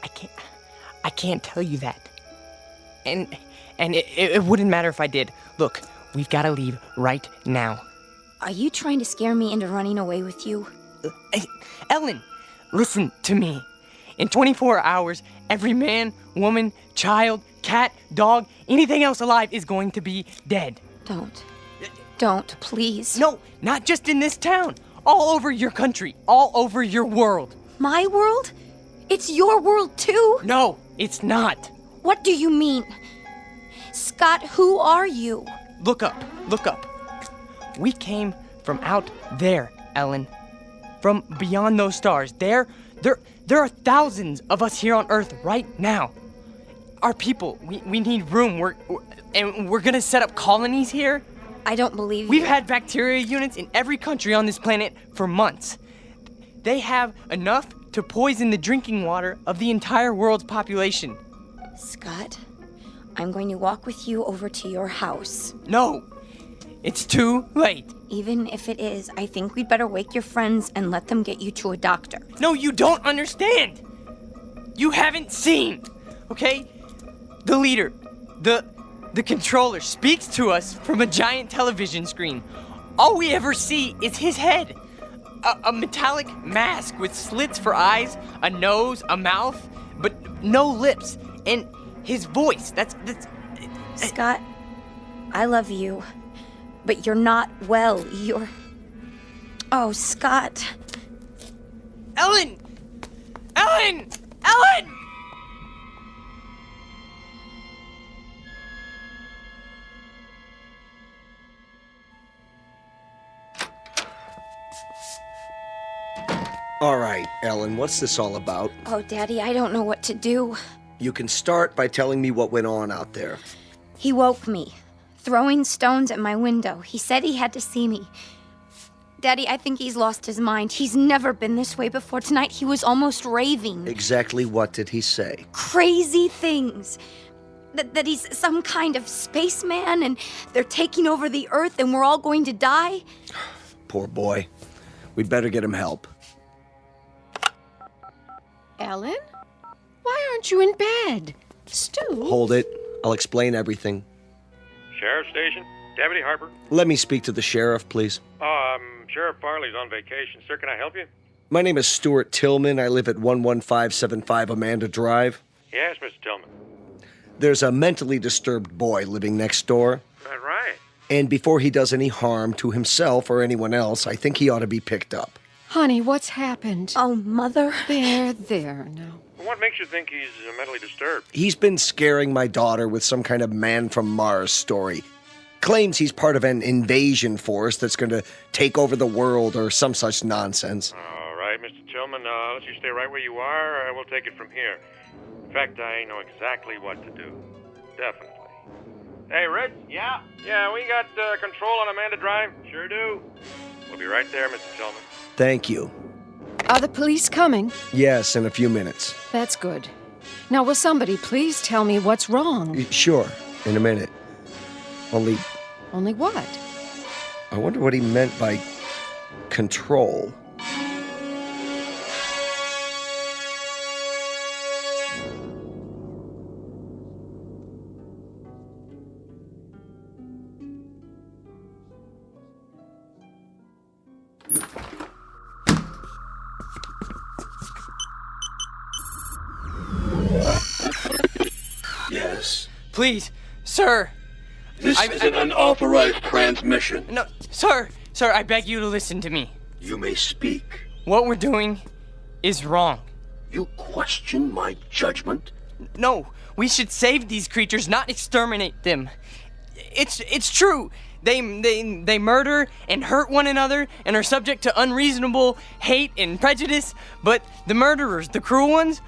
I can't tell you that. And it wouldn't matter if I did. Look, we've got to leave right now. Are you trying to scare me into running away with you? Ellen, listen to me. In 24 hours, every man, woman, child, cat, dog, anything else alive is going to be dead. Don't, please. No, not just in this town. All over your country. All over your world. My world? It's your world too? No, it's not. What do you mean? Scott, who are you? Look up. We came from out there, Ellen. From beyond those stars. There are thousands of us here on Earth right now. Our people, we need room. We're gonna set up colonies here. I don't believe you. We've had bacteria units in every country on this planet for months. They have enough to poison the drinking water of the entire world's population. Scott, I'm going to walk with you over to your house. No, it's too late. Even if it is, I think we'd better wake your friends and let them get you to a doctor. No, you don't understand. You haven't seen, okay? The leader, the controller speaks to us from a giant television screen. All we ever see is his head. A metallic mask with slits for eyes, a nose, a mouth, but no lips. And his voice, that's... Scott, I love you, but you're not well. You're... Oh, Scott. Ellen! All right, Ellen, what's this all about? Oh, Daddy, I don't know what to do. You can start by telling me what went on out there. He woke me, throwing stones at my window. He said he had to see me. Daddy, I think he's lost his mind. He's never been this way before. Tonight, he was almost raving. Exactly what did he say? Crazy things. That he's some kind of spaceman and they're taking over the Earth and we're all going to die. Poor boy. We'd better get him help. Ellen? Why aren't you in bed? Stu? Hold it. I'll explain everything. Sheriff Station? Deputy Harper? Let me speak to the sheriff, please. Sheriff Farley's on vacation. Sir, can I help you? My name is Stuart Tillman. I live at 11575 Amanda Drive. Yes, Mr. Tillman. There's a mentally disturbed boy living next door. That right? And before he does any harm to himself or anyone else, I think he ought to be picked up. Honey, what's happened? Oh, Mother. There now. What makes you think he's mentally disturbed? He's been scaring my daughter with some kind of man from Mars story. Claims he's part of an invasion force that's going to take over the world or some such nonsense. All right, Mr. Tillman, let you stay right where you are. We'll take it from here. In fact, I know exactly what to do. Definitely. Hey, Rich? Yeah? Yeah, we got control on Amanda Drive. Sure do. We'll be right there, Mr. Tillman. Thank you. Are the police coming? Yes, in a few minutes. That's good. Now, will somebody please tell me what's wrong? Sure, in a minute. Only what? I wonder what he meant by control. Yes? Please, sir. This is an unauthorized transmission. No, sir, I beg you to listen to me. You may speak. What we're doing is wrong. You question my judgment? No, we should save these creatures, not exterminate them. It's true. They murder and hurt one another and are subject to unreasonable hate and prejudice, but the murderers, the cruel ones,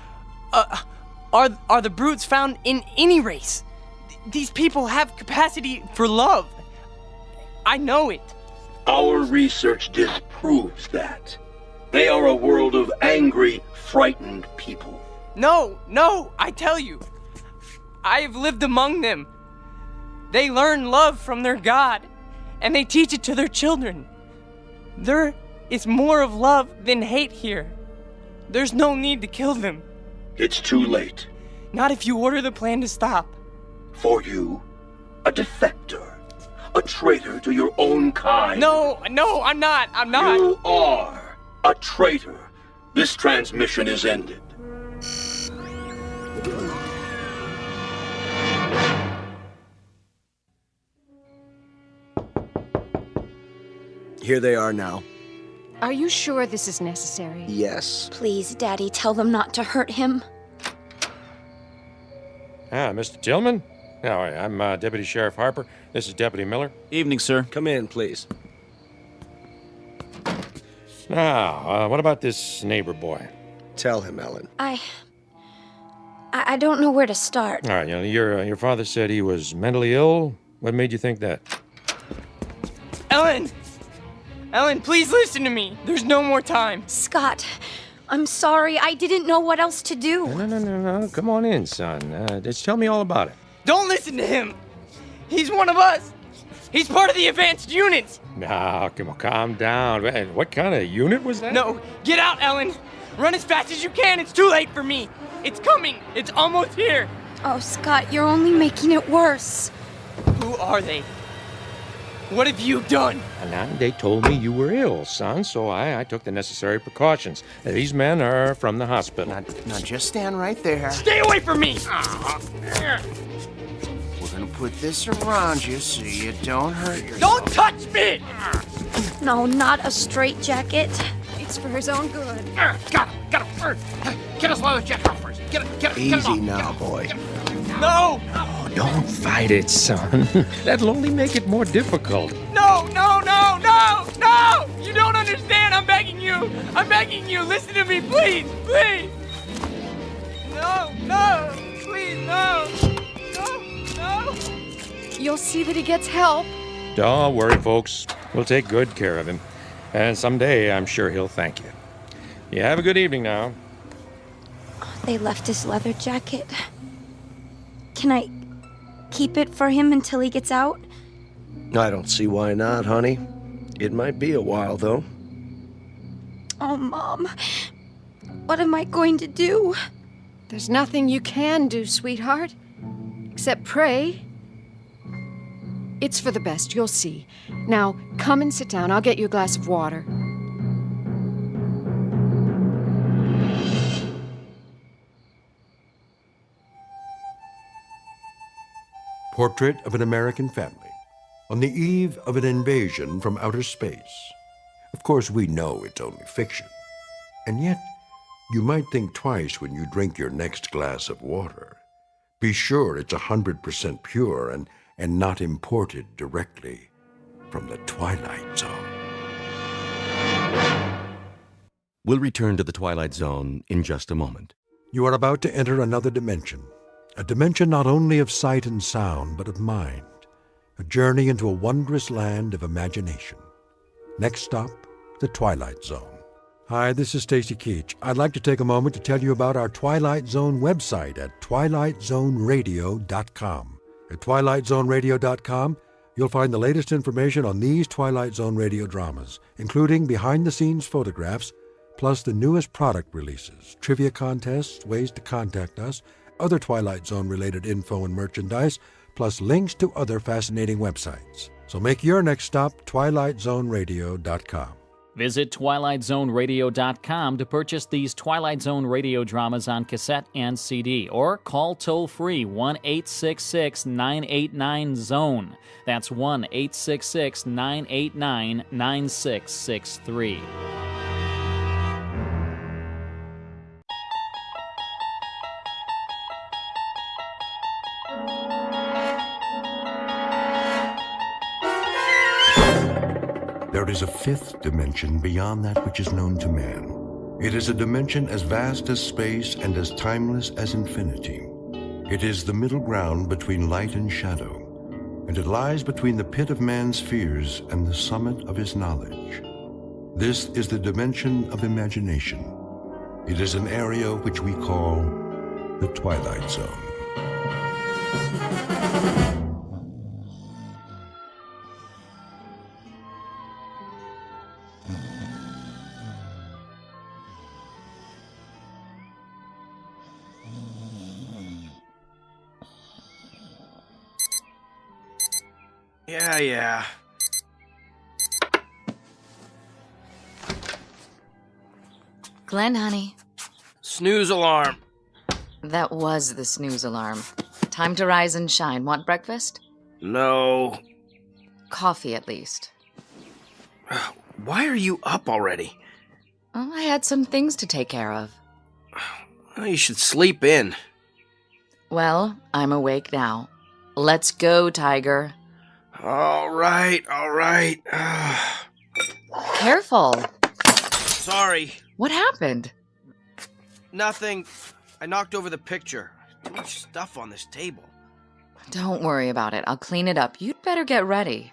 are the brutes found in any race. These people have capacity for love. I know it. Our research disproves that. They are a world of angry, frightened people. No, I tell you. I have lived among them. They learn love from their God, and they teach it to their children. There is more of love than hate here. There's no need to kill them. It's too late. Not if you order the plan to stop. For you, a defector, a traitor to your own kind. No, I'm not. You are a traitor. This transmission is ended. Here they are now. Are you sure this is necessary? Yes. Please, Daddy, tell them not to hurt him. Mr. Tillman? How are you? I'm Deputy Sheriff Harper. This is Deputy Miller. Evening, sir. Come in, please. Now, what about this neighbor boy? Tell him, Ellen. I don't know where to start. All right, your father said he was mentally ill. What made you think that? Ellen, please listen to me. There's no more time. Scott, I'm sorry. I didn't know what else to do. No. Come on in, son. Just tell me all about it. Don't listen to him. He's one of us. He's part of the advanced units. No, come on, calm down. What kind of unit was that? No, get out, Ellen. Run as fast as you can. It's too late for me. It's coming. It's almost here. Oh, Scott, you're only making it worse. Who are they? What have you done? Now, they told me you were ill, son, so I took the necessary precautions. These men are from the hospital. Now, just stand right there. Stay away from me! We're gonna put this around you so you don't hurt yourself. Don't touch me! No, not a straitjacket. It's for his own good. Got him. Get his leather jacket off first. Get it Easy now, boy. No! Oh, don't fight it, son. That'll only make it more difficult. No! You don't understand. I'm begging you. Listen to me, please. No. Please, no. You'll see that he gets help. Don't worry, folks. We'll take good care of him. And someday, I'm sure he'll thank you. You have a good evening now. They left his leather jacket. Can I keep it for him until he gets out? I don't see why not, honey. It might be a while, though. Oh, Mom. What am I going to do? There's nothing you can do, sweetheart, except pray. It's for the best, you'll see. Now, come and sit down. I'll get you a glass of water. Portrait of an American family on the eve of an invasion from outer space. Of course, we know it's only fiction. And yet, you might think twice when you drink your next glass of water. Be sure it's 100% pure and not imported directly from the Twilight Zone. We'll return to the Twilight Zone in just a moment. You are about to enter another dimension. A dimension not only of sight and sound, but of mind. A journey into a wondrous land of imagination. Next stop, the Twilight Zone. Hi, this is Stacy Keach. I'd like to take a moment to tell you about our Twilight Zone website at twilightzoneradio.com. At twilightzoneradio.com, you'll find the latest information on these Twilight Zone radio dramas, including behind-the-scenes photographs, plus the newest product releases, trivia contests, ways to contact us, other Twilight Zone-related info and merchandise, plus links to other fascinating websites. So make your next stop twilightzoneradio.com. Visit twilightzoneradio.com to purchase these Twilight Zone radio dramas on cassette and CD, or call toll-free 1-866-989-ZONE. That's 1-866-989-9663. There is a fifth dimension beyond that which is known to man. It is a dimension as vast as space and as timeless as infinity. It is the middle ground between light and shadow, and it lies between the pit of man's fears and the summit of his knowledge. This is the dimension of imagination. It is an area which we call the Twilight Zone. Yeah. Glenn, honey. Snooze alarm. That was the snooze alarm. Time to rise and shine. Want breakfast? No. Coffee, at least. Why are you up already? Well, I had some things to take care of. Well, you should sleep in. Well, I'm awake now. Let's go, Tiger. All right. Careful. Sorry. What happened? Nothing. I knocked over the picture. Too much stuff on this table. Don't worry about it. I'll clean it up. You'd better get ready.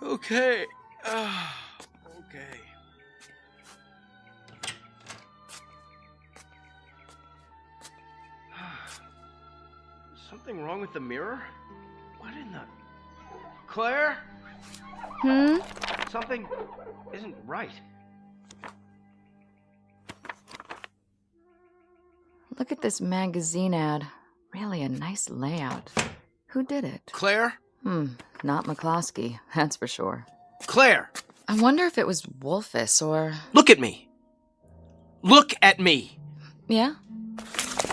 Okay. Something wrong with the mirror? What in the... Claire? Something isn't right. Look at this magazine ad. Really a nice layout. Who did it? Claire? Not McCloskey, that's for sure. Claire! I wonder if it was Wolfus or... Look at me! Look at me! Yeah?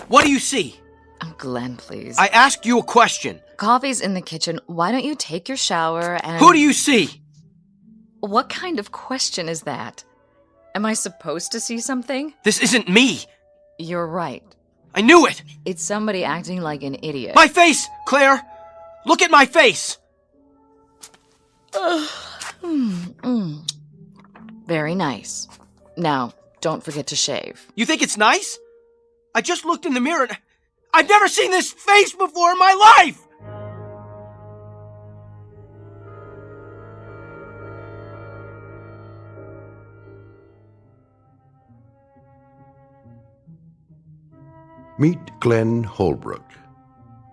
What do you see? Oh, Glenn, please. I asked you a question. Coffee's in the kitchen. Why don't you take your shower and... Who do you see? What kind of question is that? Am I supposed to see something? This isn't me! You're right. I knew it! It's somebody acting like an idiot. My face, Claire! Look at my face! Very nice. Now, don't forget to shave. You think it's nice? I just looked in the mirror and I've never seen this face before in my life! Meet Glenn Holbrook,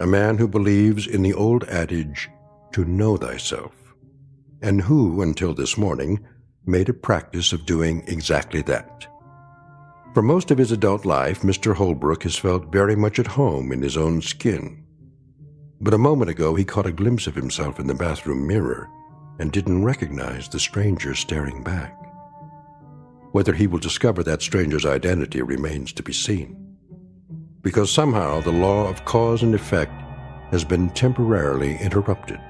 a man who believes in the old adage, to know thyself, and who, until this morning, made a practice of doing exactly that. For most of his adult life, Mr. Holbrook has felt very much at home in his own skin. But a moment ago, he caught a glimpse of himself in the bathroom mirror and didn't recognize the stranger staring back. Whether he will discover that stranger's identity remains to be seen, because somehow the law of cause and effect has been temporarily interrupted.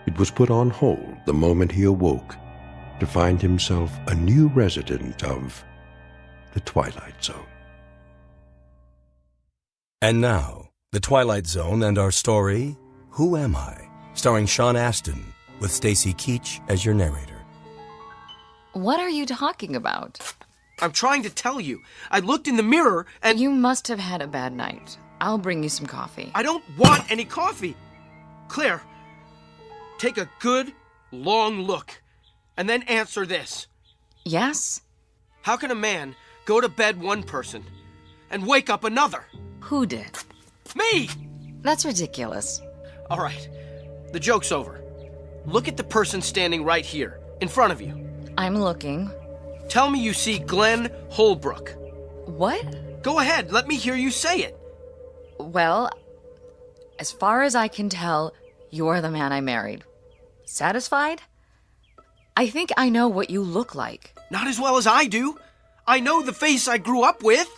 It was put on hold the moment he awoke to find himself a new resident of the Twilight Zone. And now, The Twilight Zone and our story, Who Am I? Starring Sean Astin, with Stacy Keach as your narrator. What are you talking about? I'm trying to tell you. I looked in the mirror and... You must have had a bad night. I'll bring you some coffee. I don't want any coffee. Claire, take a good, long look, and then answer this. Yes? How can a man go to bed one person and wake up another? Who did? Me! That's ridiculous. All right, the joke's over. Look at the person standing right here, in front of you. I'm looking. Tell me you see Glenn Holbrook. What? Go ahead, let me hear you say it. Well, as far as I can tell, you're the man I married. Satisfied? I think I know what you look like. Not as well as I do. I know the face I grew up with.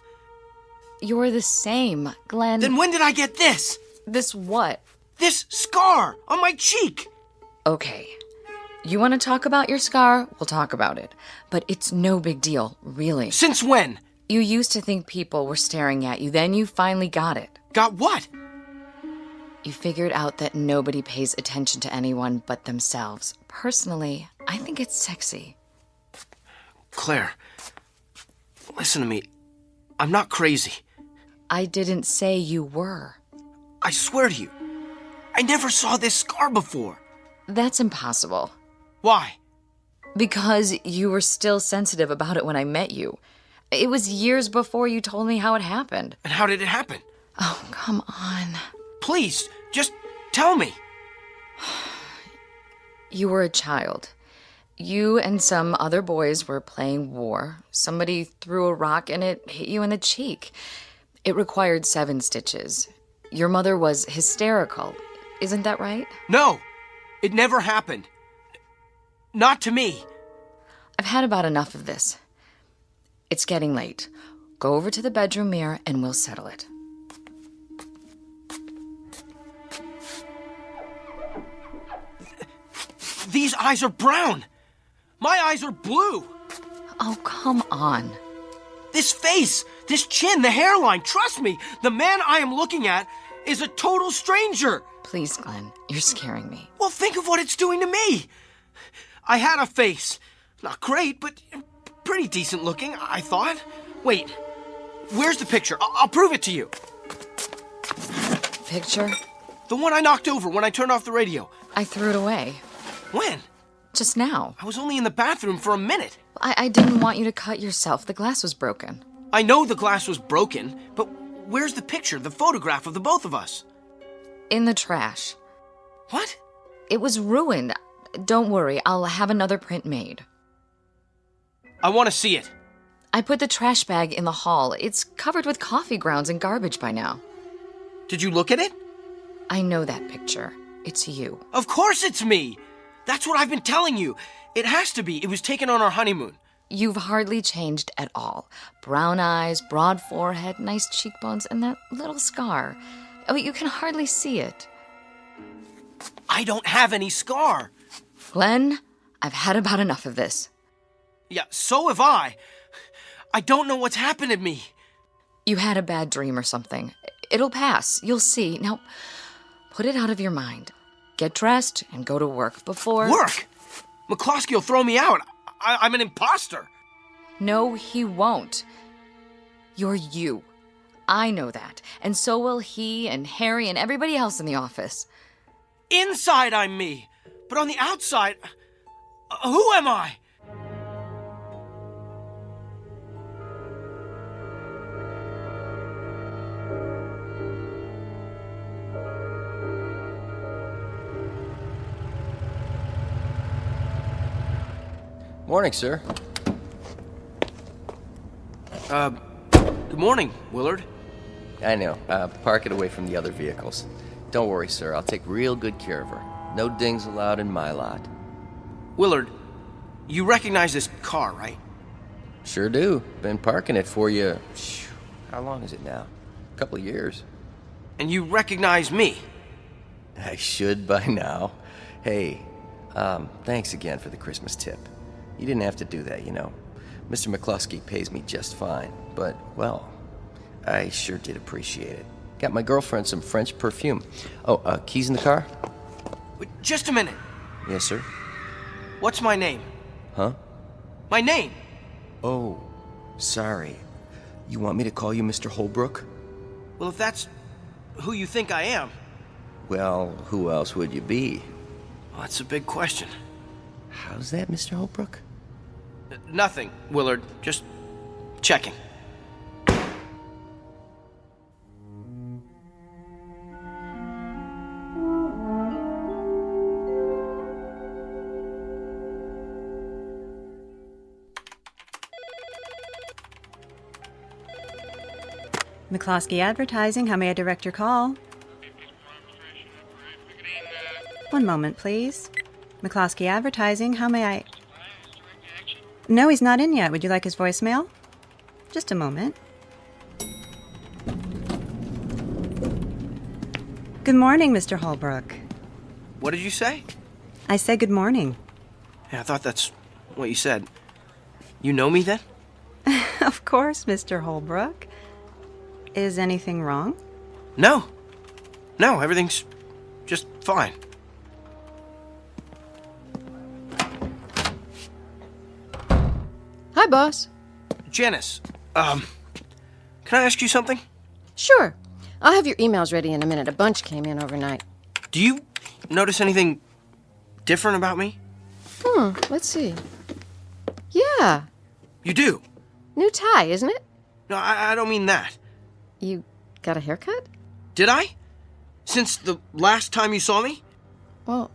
You're the same, Glenn. Then when did I get this? This what? This scar on my cheek. Okay. You want to talk about your scar? We'll talk about it. But it's no big deal, really. Since when? You used to think people were staring at you, then you finally got it. Got what? You figured out that nobody pays attention to anyone but themselves. Personally, I think it's sexy. Claire, listen to me. I'm not crazy. I didn't say you were. I swear to you, I never saw this scar before. That's impossible. Why? Because you were still sensitive about it when I met you. It was years before you told me how it happened. And how did it happen? Oh, come on. Please, just tell me. You were a child. You and some other boys were playing war. Somebody threw a rock and it hit you in the cheek. It required 7 stitches. Your mother was hysterical. Isn't that right? No. It never happened. Not to me. I've had about enough of this. It's getting late. Go over to the bedroom mirror and we'll settle it. These eyes are brown. My eyes are blue. Oh, come on. This face, this chin, the hairline, trust me, the man I am looking at is a total stranger. Please, Glenn, you're scaring me. Well, think of what it's doing to me. I had a face. Not great, but pretty decent looking, I thought. Wait, where's the picture? I'll prove it to you. Picture? The one I knocked over when I turned off the radio. I threw it away. When? Just now. I was only in the bathroom for a minute. I didn't want you to cut yourself. The glass was broken. I know the glass was broken, but where's the picture, the photograph of the both of us? In the trash. What? It was ruined. Don't worry, I'll have another print made. I want to see it. I put the trash bag in the hall. It's covered with coffee grounds and garbage by now. Did you look at it? I know that picture. It's you. Of course it's me. That's what I've been telling you. It has to be. It was taken on our honeymoon. You've hardly changed at all. Brown eyes, broad forehead, nice cheekbones, and that little scar. Oh, you can hardly see it. I don't have any scar. Glenn, I've had about enough of this. Yeah, so have I. I don't know what's happened to me. You had a bad dream or something. It'll pass. You'll see. Now, put it out of your mind. Get dressed and go to work before... Work? McCloskey will throw me out. I'm an imposter. No, he won't. You're you. I know that. And so will he and Harry and everybody else in the office. Inside, I'm me. But on the outside, who am I? Morning, sir. Good morning, Willard. I know. Park it away from the other vehicles. Don't worry, sir. I'll take real good care of her. No dings allowed in my lot. Willard, you recognize this car, right? Sure do. Been parking it for you. How long is it now? A couple of years. And you recognize me? I should by now. Hey, thanks again for the Christmas tip. You didn't have to do that, you know. Mr. McCluskey pays me just fine, but, well, I sure did appreciate it. Got my girlfriend some French perfume. Oh, keys in the car? Wait, just a minute. Yes, sir. What's my name? Huh? My name? Oh, sorry. You want me to call you Mr. Holbrook? Well, if that's who you think I am... Well, who else would you be? Well, that's a big question. How's that, Mr. Holbrook? Nothing, Willard. Just checking. McCloskey Advertising, how may I direct your call? One moment, please. McCloskey Advertising, how may I... No, he's not in yet. Would you like his voicemail? Just a moment. Good morning, Mr. Holbrook. What did you say? I said good morning. Yeah, I thought that's what you said. You know me then? Of course, Mr. Holbrook. Is anything wrong? No. No, everything's just fine. Hi, boss. Janice, can I ask you something? Sure. I'll have your emails ready in a minute. A bunch came in overnight. Do you notice anything different about me? Let's see. Yeah. You do? New tie, isn't it? No, I don't mean that. You got a haircut? Did I? Since the last time you saw me? Well,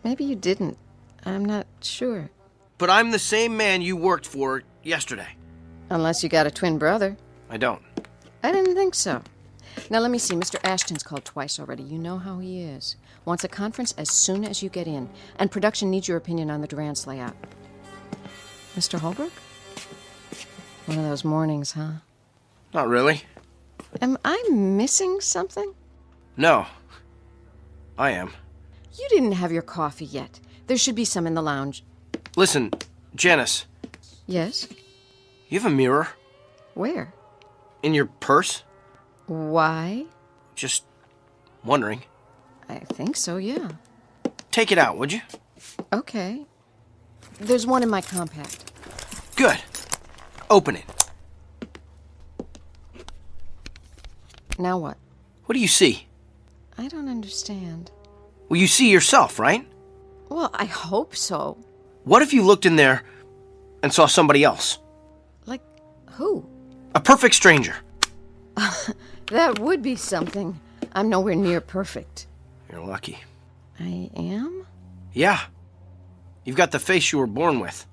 maybe you didn't. I'm not sure. But I'm the same man you worked for yesterday. Unless you got a twin brother. I don't. I didn't think so. Now, let me see. Mr. Ashton's called twice already. You know how he is. Wants a conference as soon as you get in. And production needs your opinion on the Durant's layout. Mr. Holbrook? One of those mornings, huh? Not really. Am I missing something? No. I am. You didn't have your coffee yet. There should be some in the lounge. Listen, Janice. Yes? You have a mirror? Where? In your purse? Why? Just wondering. I think so, yeah. Take it out, would you? Okay. There's one in my compact. Good. Open it. Now what? What do you see? I don't understand. Well, you see yourself, right? Well, I hope so. What if you looked in there and saw somebody else? Like who? A perfect stranger. That would be something. I'm nowhere near perfect. You're lucky. I am? Yeah. You've got the face you were born with.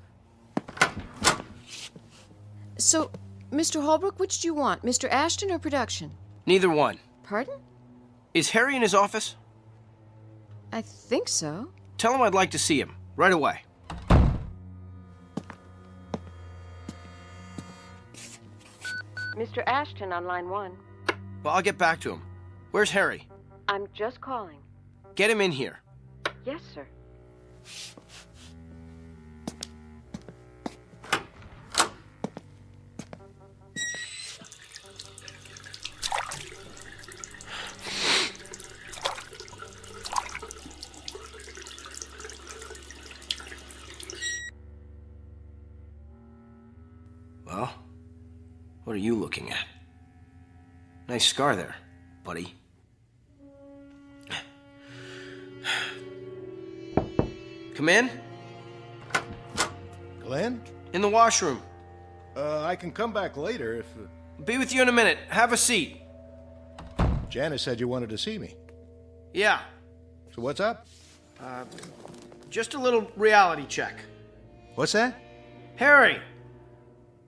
So, Mr. Holbrook, which do you want? Mr. Ashton or production? Neither one. Pardon? Is Harry in his office? I think so. Tell him I'd like to see him. Right away. Mr. Ashton on line 1. Well, I'll get back to him. Where's Harry? I'm just calling. Get him in here. Yes, sir. Well, what are you looking at? Nice scar there, buddy. Come in. Glenn? In the washroom. I can come back later if... Be with you in a minute. Have a seat. Janice said you wanted to see me. Yeah. So what's up? Just a little reality check. What's that? Harry,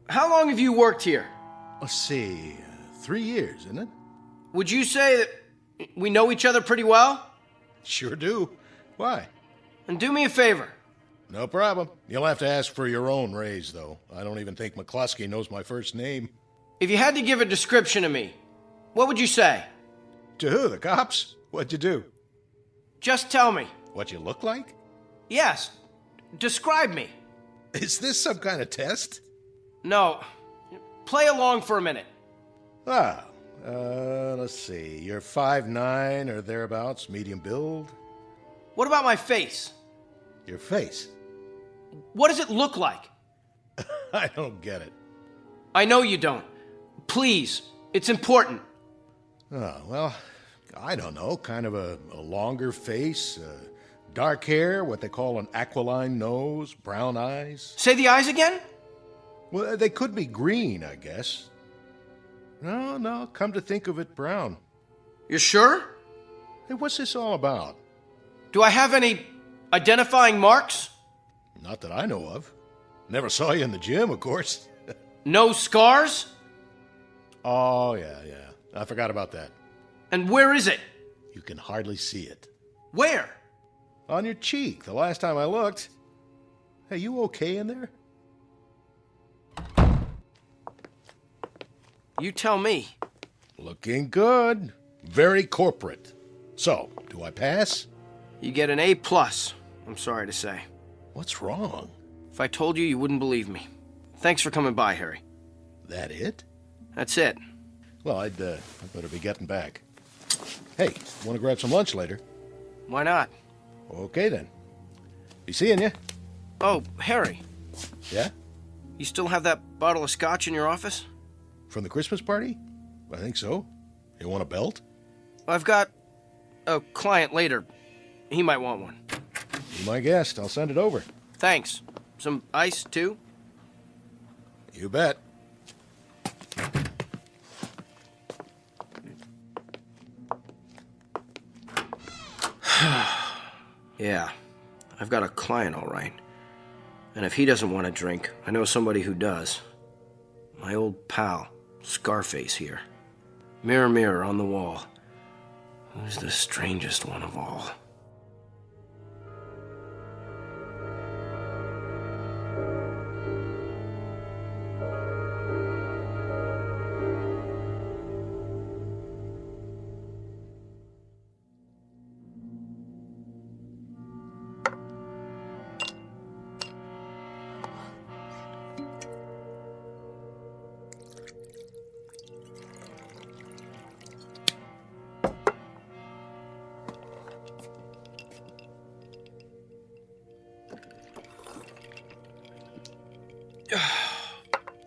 how long have you worked here? Let's see, 3 years, isn't it? Would you say that we know each other pretty well? Sure do. Why? And do me a favor. No problem. You'll have to ask for your own raise, though. I don't even think McCluskey knows my first name. If you had to give a description of me, what would you say? To who, the cops? What'd you do? Just tell me. What you look like? Yes. Describe me. Is this some kind of test? No. Play along for a minute. Let's see. You're 5'9" or thereabouts, medium build. What about my face? Your face? What does it look like? I don't get it. I know you don't. Please, it's important. Oh, well, I don't know. Kind of a longer face, dark hair, what they call an aquiline nose, brown eyes. Say the eyes again? Well, they could be green, I guess. No, come to think of it, brown. You're sure? Hey, what's this all about? Do I have any identifying marks? Not that I know of. Never saw you in the gym, of course. No scars? Oh, yeah. I forgot about that. And where is it? You can hardly see it. Where? On your cheek, the last time I looked. Hey, you okay in there? You tell me. Looking good. Very corporate. So, do I pass? You get an A+, I'm sorry to say. What's wrong? If I told you, you wouldn't believe me. Thanks for coming by, Harry. That it? That's it. Well, I'd better be getting back. Hey, want to grab some lunch later? Why not? Okay, then. Be seeing you. Oh, Harry. Yeah? You still have that bottle of scotch in your office? From the Christmas party? I think so. You want a belt? I've got a client later. He might want one. Be my guest. I'll send it over. Thanks. Some ice, too? You bet. Yeah, I've got a client, all right. And if he doesn't want a drink, I know somebody who does. My old pal, Scarface here. Mirror, mirror on the wall, who's the strangest one of all?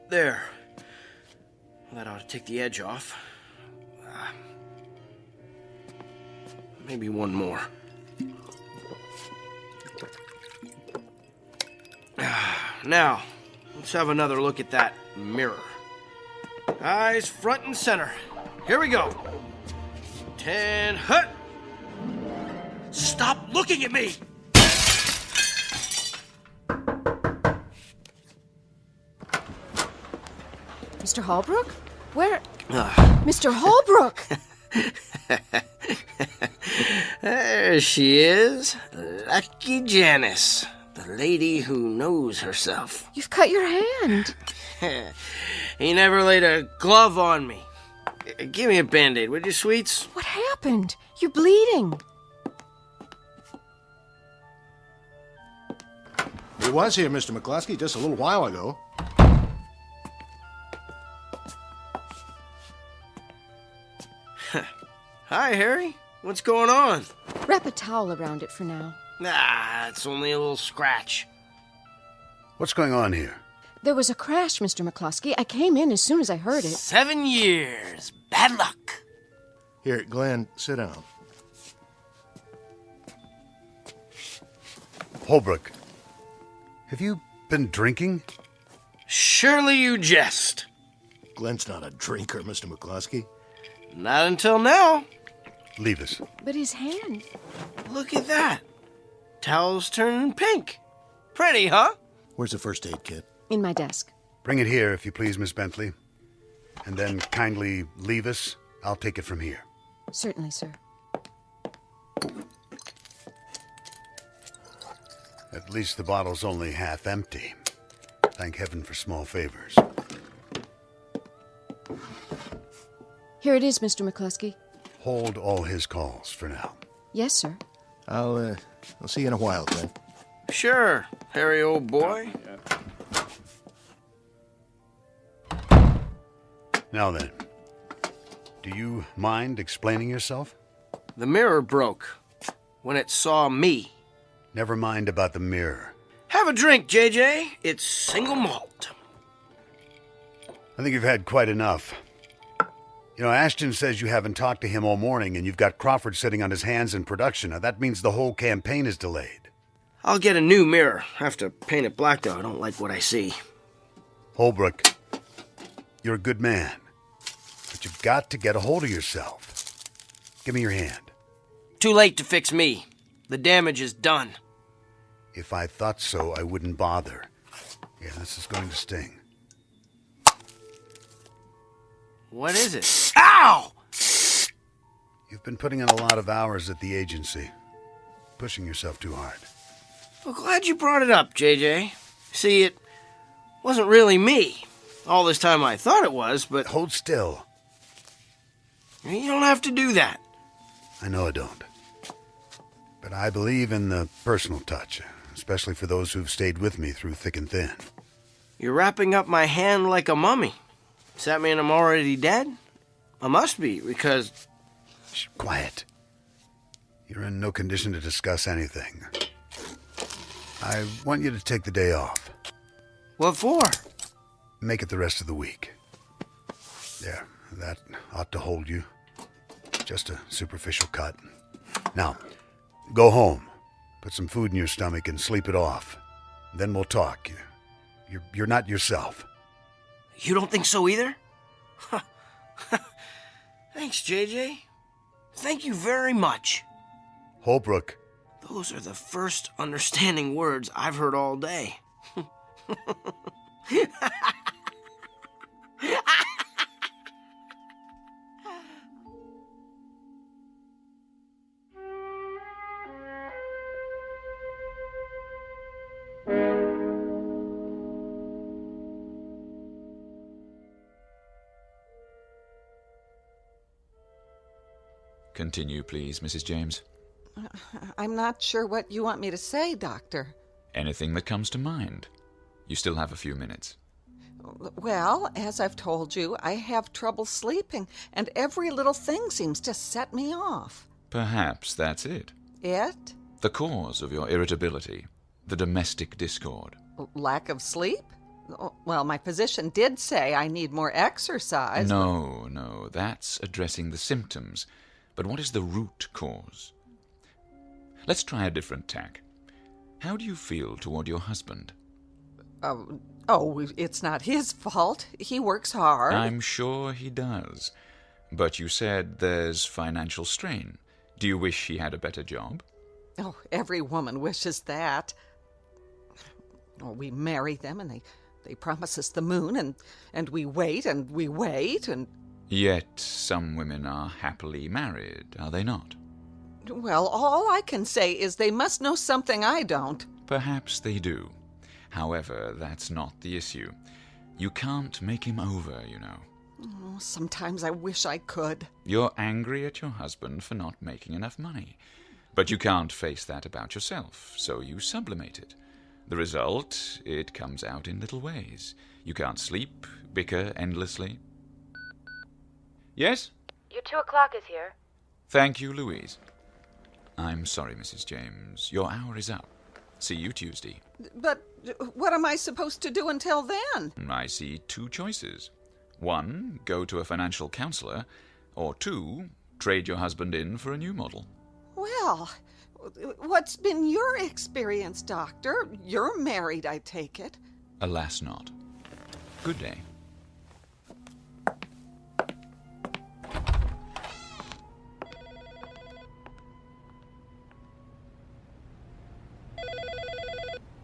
There. That ought to take the edge off. Maybe one more. Now, let's have another look at that mirror. Eyes front and center. Here we go. 10, hut! Stop looking at me! Mr. Holbrook? Where? Mr. Holbrook! There she is. Lucky Janice. The lady who knows herself. You've cut your hand. He never laid a glove on me. Give me a Band-Aid, would you, sweets? What happened? You're bleeding. He was here, Mr. McCluskey, just a little while ago. Hi, Harry. What's going on? Wrap a towel around it for now. Nah, it's only a little scratch. What's going on here? There was a crash, Mr. McCluskey. I came in as soon as I heard it. 7 years. Bad luck. Here, Glenn, sit down. Holbrook, have you been drinking? Surely you jest. Glenn's not a drinker, Mr. McCluskey. Not until now. Leave us. But his hand. Look at that. Towel's turning pink. Pretty, huh? Where's the first aid kit? In my desk. Bring it here, if you please, Miss Bentley. And then kindly leave us. I'll take it from here. Certainly, sir. At least the bottle's only half empty. Thank heaven for small favors. Here it is, Mr. McCluskey. Hold all his calls for now. Yes, sir. I'll see you in a while, Glenn. Sure, Harry, old boy. Now then, do you mind explaining yourself? The mirror broke when it saw me. Never mind about the mirror. Have a drink, JJ. It's single malt. I think you've had quite enough. You know, Ashton says you haven't talked to him all morning and you've got Crawford sitting on his hands in production. Now, that means the whole campaign is delayed. I'll get a new mirror. Have to paint it black, though. I don't like what I see. Holbrook, you're a good man, but you've got to get a hold of yourself. Give me your hand. Too late to fix me. The damage is done. If I thought so, I wouldn't bother. Yeah, this is going to sting. What is it? Ow! You've been putting in a lot of hours at the agency. Pushing yourself too hard. Well, glad you brought it up, JJ. See, it wasn't really me. All this time I thought it was, but... Hold still. You don't have to do that. I know I don't. But I believe in the personal touch, especially for those who've stayed with me through thick and thin. You're wrapping up my hand like a mummy. Does that mean I'm already dead? I must be, because... Shh, quiet. You're in no condition to discuss anything. I want you to take the day off. What for? Make it the rest of the week. There, that ought to hold you. Just a superficial cut. Now, go home. Put some food in your stomach and sleep it off. Then we'll talk. You're not yourself. You don't think so either? Thanks, JJ. Thank you very much. Holbrook. Those are the first understanding words I've heard all day. Continue, please, Mrs. James. I'm not sure what you want me to say, Doctor. Anything that comes to mind. You still have a few minutes. Well, as I've told you, I have trouble sleeping, and every little thing seems to set me off. Perhaps that's it. It? The cause of your irritability. The domestic discord. Lack of sleep? Well, my physician did say I need more exercise. No, that's addressing the symptoms. But what is the root cause? Let's try a different tack. How do you feel toward your husband? It's not his fault. He works hard. I'm sure he does. But you said there's financial strain. Do you wish he had a better job? Oh, every woman wishes that. We marry them and they promise us the moon and we wait and we wait and... Yet some women are happily married, are they not? Well, all I can say is they must know something I don't. Perhaps they do. However, that's not the issue. You can't make him over, you know. Sometimes I wish I could. You're angry at your husband for not making enough money. But you can't face that about yourself, so you sublimate it. The result, it comes out in little ways. You can't sleep, bicker endlessly. Yes? Your 2 o'clock is here. Thank you, Louise. I'm sorry, Mrs. James. Your hour is up. See you Tuesday. But what am I supposed to do until then? I see 2 choices. 1, go to a financial counselor, or 2, trade your husband in for a new model. Well, what's been your experience, Doctor? You're married, I take it. Alas not. Good day.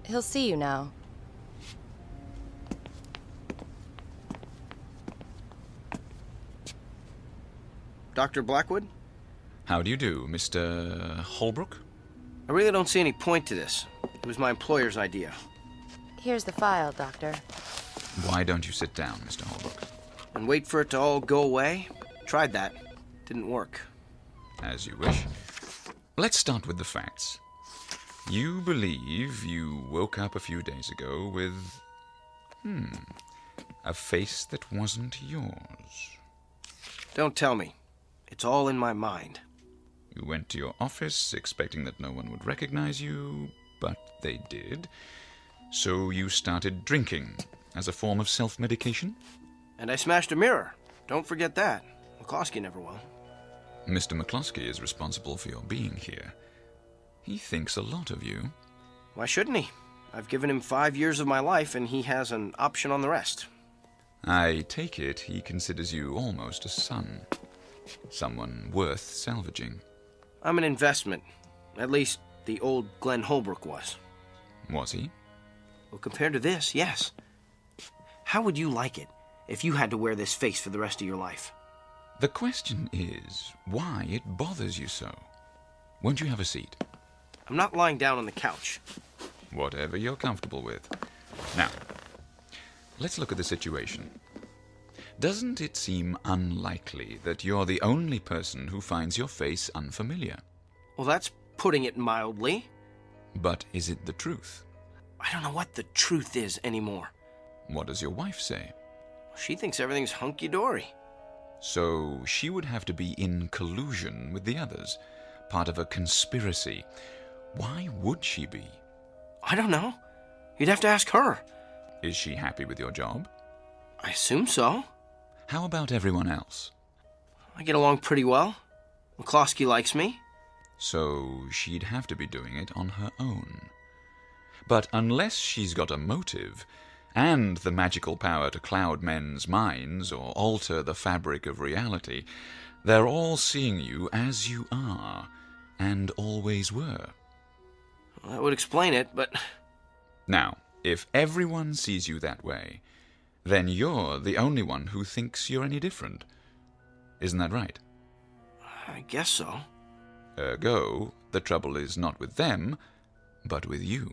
He'll see you now. Dr. Blackwood? How do you do, Mr. Holbrook? I really don't see any point to this. It was my employer's idea. Here's the file, Doctor. Why don't you sit down, Mr. Holbrook? And wait for it to all go away? Tried that. Didn't work. As you wish. Let's start with the facts. You believe you woke up a few days ago with... a face that wasn't yours. Don't tell me. It's all in my mind. You went to your office expecting that no one would recognize you, but they did. So you started drinking as a form of self-medication? And I smashed a mirror. Don't forget that. McCloskey never will. Mr. McCloskey is responsible for your being here. He thinks a lot of you. Why shouldn't he? I've given him 5 years of my life, and he has an option on the rest. I take it he considers you almost a son. Someone worth salvaging. I'm an investment. At least the old Glenn Holbrook was. Was he? Well, compared to this, yes. How would you like it if you had to wear this face for the rest of your life? The question is why it bothers you so. Won't you have a seat? I'm not lying down on the couch. Whatever you're comfortable with. Now, let's look at the situation. Doesn't it seem unlikely that you're the only person who finds your face unfamiliar? Well, that's putting it mildly. But is it the truth? I don't know what the truth is anymore. What does your wife say? She thinks everything's hunky-dory. So she would have to be in collusion with the others, part of a conspiracy. Why would she be? I don't know. You'd have to ask her. Is she happy with your job? I assume so. How about everyone else? I get along pretty well. McCloskey likes me. So she'd have to be doing it on her own. But unless she's got a motive, and the magical power to cloud men's minds or alter the fabric of reality, they're all seeing you as you are, and always were. Well, that would explain it, but... Now, if everyone sees you that way, then you're the only one who thinks you're any different. Isn't that right? I guess so. Ergo, the trouble is not with them, but with you.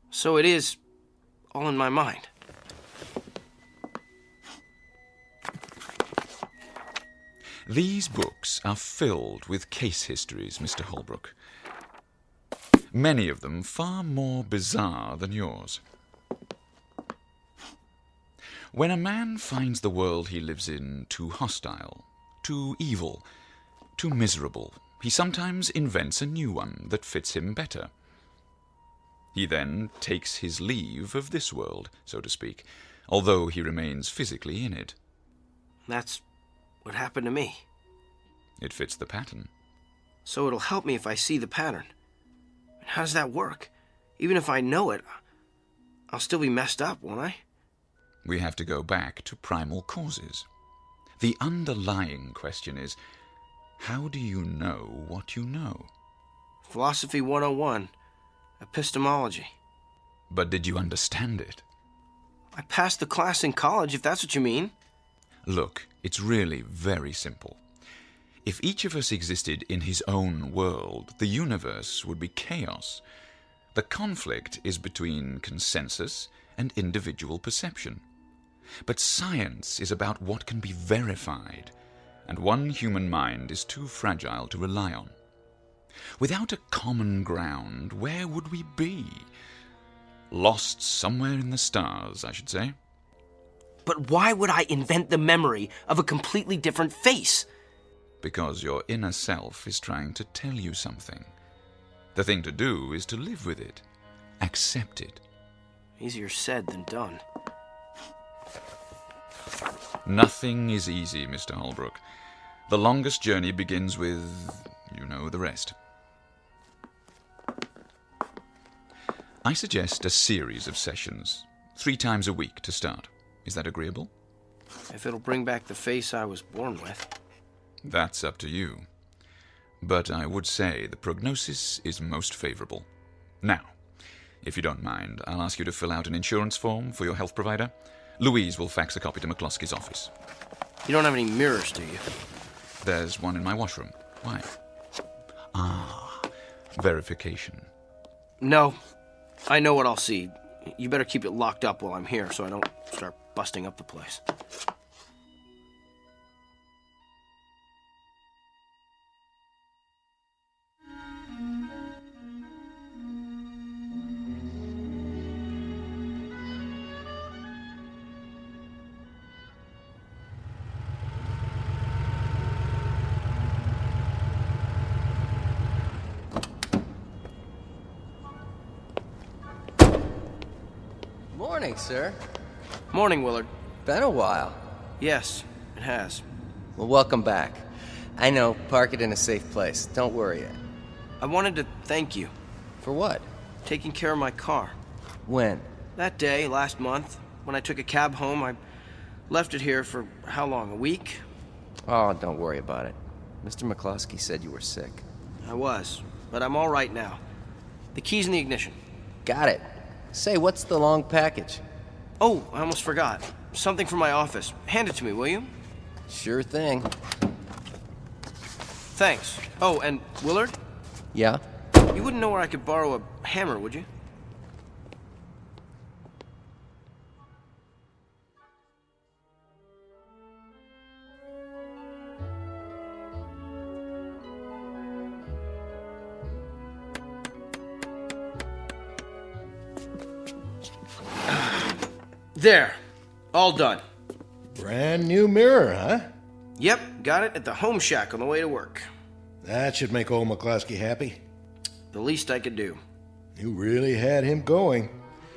So it is all in my mind. These books are filled with case histories, Mr. Holbrook. Many of them far more bizarre than yours. When a man finds the world he lives in too hostile, too evil, too miserable, he sometimes invents a new one that fits him better. He then takes his leave of this world, so to speak, although he remains physically in it. That's what happened to me. It fits the pattern. So it'll help me if I see the pattern. How does that work? Even if I know it, I'll still be messed up, won't I? We have to go back to primal causes. The underlying question is, how do you know what you know? Philosophy 101. Epistemology. But did you understand it? I passed the class in college, if that's what you mean. Look, it's really very simple. If each of us existed in his own world, the universe would be chaos. The conflict is between consensus and individual perception. But science is about what can be verified, and one human mind is too fragile to rely on. Without a common ground, where would we be? Lost somewhere in the stars, I should say. But why would I invent the memory of a completely different face? Because your inner self is trying to tell you something. The thing to do is to live with it. Accept it. Easier said than done. Nothing is easy, Mr. Holbrook. The longest journey begins with, you know the rest. I suggest a series of sessions, 3 times a week to start. Is that agreeable? If it'll bring back the face I was born with. That's up to you. But I would say the prognosis is most favorable. Now, if you don't mind, I'll ask you to fill out an insurance form for your health provider. Louise will fax a copy to McCluskey's office. You don't have any mirrors, do you? There's one in my washroom. Why? Verification. No. I know what I'll see. You better keep it locked up while I'm here so I don't start busting up the place. Morning, sir. Morning, Willard. Been a while. Yes, it has. Well, welcome back. I know, park it in a safe place. Don't worry it. I wanted to thank you. For what? Taking care of my car. When? That day, last month, when I took a cab home, I left it here for how long, a week? Oh, don't worry about it. Mr. McCluskey said you were sick. I was, but I'm all right now. The key's in the ignition. Got it. Say, what's the long package? Oh, I almost forgot. Something from my office. Hand it to me, will you? Sure thing. Thanks. Oh, and Willard? Yeah? You wouldn't know where I could borrow a hammer, would you? There. All done. Brand new mirror, huh? Yep, got it at the home shack on the way to work. That should make old McCluskey happy. The least I could do. You really had him going.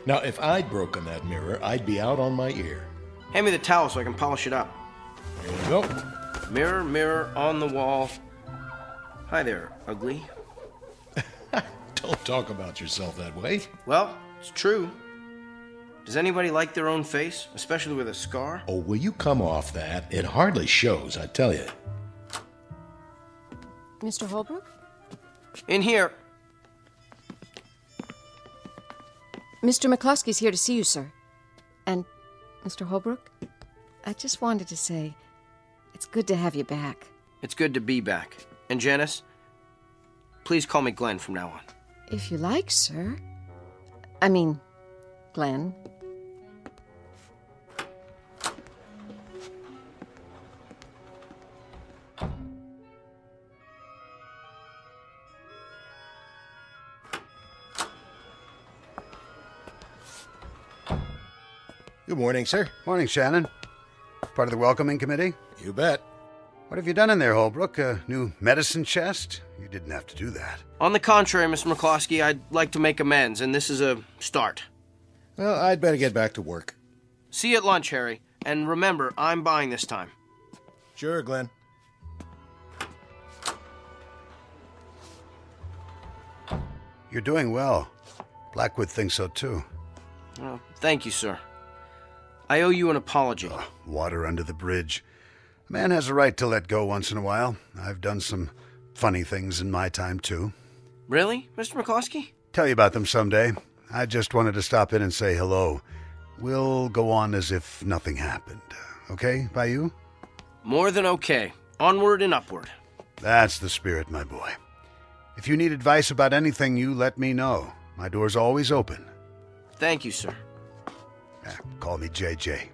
Now, if I'd broken that mirror, I'd be out on my ear. Hand me the towel so I can polish it up. Here you go. Mirror, mirror on the wall. Hi there, ugly. Don't talk about yourself that way. Well, it's true. Does anybody like their own face, especially with a scar? Oh, will you come off that? It hardly shows, I tell you. Mr. Holbrook? In here. Mr. McCluskey's here to see you, sir. And, Mr. Holbrook, I just wanted to say, it's good to have you back. It's good to be back. And Janice, please call me Glenn from now on. If you like, sir. I mean, Glenn. Good morning, sir. Morning, Shannon. Part of the welcoming committee? You bet. What have you done in there, Holbrook? A new medicine chest? You didn't have to do that. On the contrary, Mr. McCloskey, I'd like to make amends, and this is a start. Well, I'd better get back to work. See you at lunch, Harry. And remember, I'm buying this time. Sure, Glenn. You're doing well. Blackwood thinks so, too. Well, thank you, sir. I owe you an apology. Water under the bridge. A man has a right to let go once in a while. I've done some funny things in my time, too. Really, Mr. McCloskey? Tell you about them someday. I just wanted to stop in and say hello. We'll go on as if nothing happened. Okay, by you? More than okay. Onward and upward. That's the spirit, my boy. If you need advice about anything, you let me know. My door's always open. Thank you, sir. Call me JJ.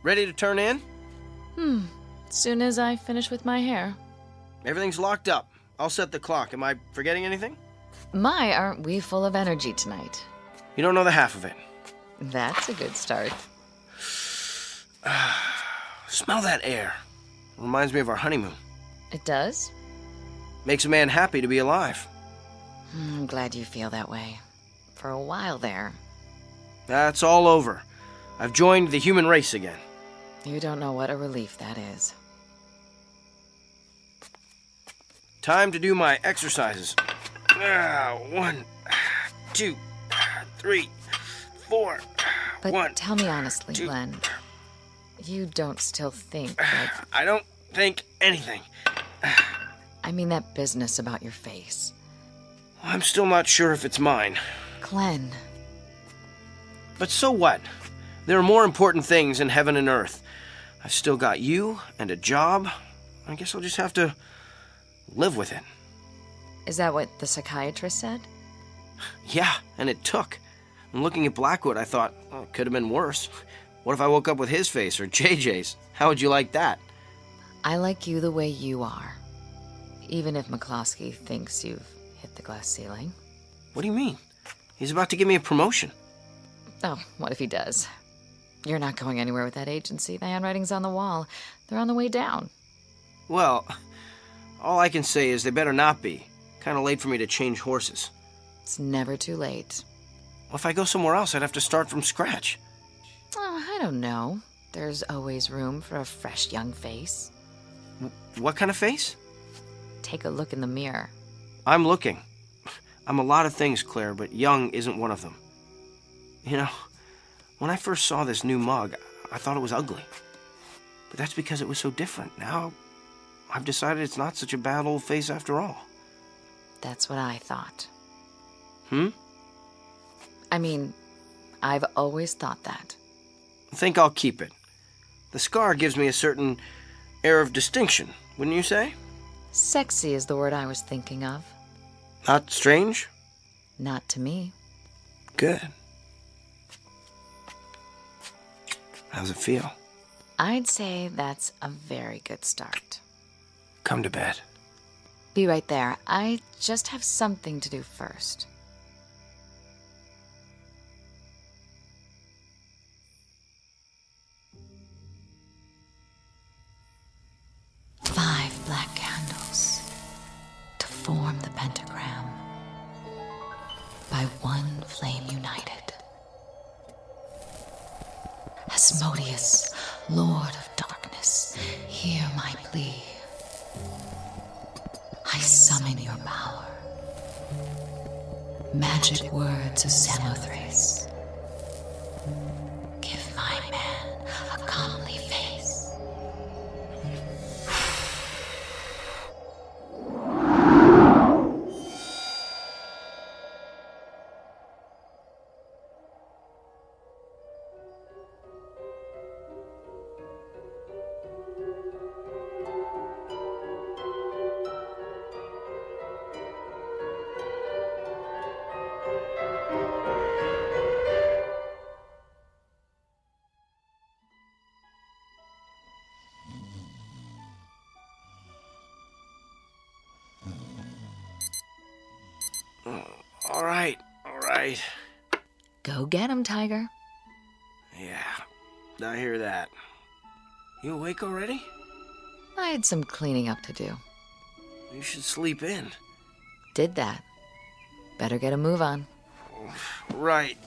Ready to turn in? Soon as I finish with my hair. Everything's locked up. I'll set the clock. Am I forgetting anything? My, aren't we full of energy tonight? You don't know the half of it. That's a good start. Smell that air. Reminds me of our honeymoon. It does? Makes a man happy to be alive. I'm glad you feel that way. For a while there. That's all over. I've joined the human race again. You don't know what a relief that is. Time to do my exercises. 1, 2, 3, 4. But tell me honestly, Glenn. You don't still think like... I don't think anything. I mean that business about your face. I'm still not sure if it's mine. Glenn. But so what? There are more important things in heaven and earth. I've still got you and a job. I guess I'll just have to live with it. Is that what the psychiatrist said? Yeah, and it took. And looking at Blackwood, I thought, oh, it could have been worse. What if I woke up with his face or JJ's? How would you like that? I like you the way you are. Even if McCloskey thinks you've hit the glass ceiling. What do you mean? He's about to give me a promotion. Oh, what if he does? You're not going anywhere with that agency. The handwriting's on the wall. They're on the way down. Well, all I can say is they better not be. Kind of late for me to change horses. It's never too late. Well, if I go somewhere else, I'd have to start from scratch. Oh, I don't know. There's always room for a fresh young face. What kind of face? Take a look in the mirror. I'm looking. I'm a lot of things, Claire, but young isn't one of them. You know, when I first saw this new mug, I thought it was ugly. But that's because it was so different. Now, I've decided it's not such a bad old face after all. That's what I thought. I mean, I've always thought that. I think I'll keep it. The scar gives me a certain air of distinction, wouldn't you say? Sexy is the word I was thinking of. Not strange? Not to me. Good. How's it feel? I'd say that's a very good start. Come to bed. Be right there. I just have something to do first. Five black candles to form the pentagram. By one flame united. Asmodeus, Lord of Darkness, hear my plea. I summon your power. Magic words of Samothrace. Give my man a comely face. All right. Go get him, Tiger. Yeah, I hear that. You awake already? I had some cleaning up to do. You should sleep in. Did that. Better get a move on. Right.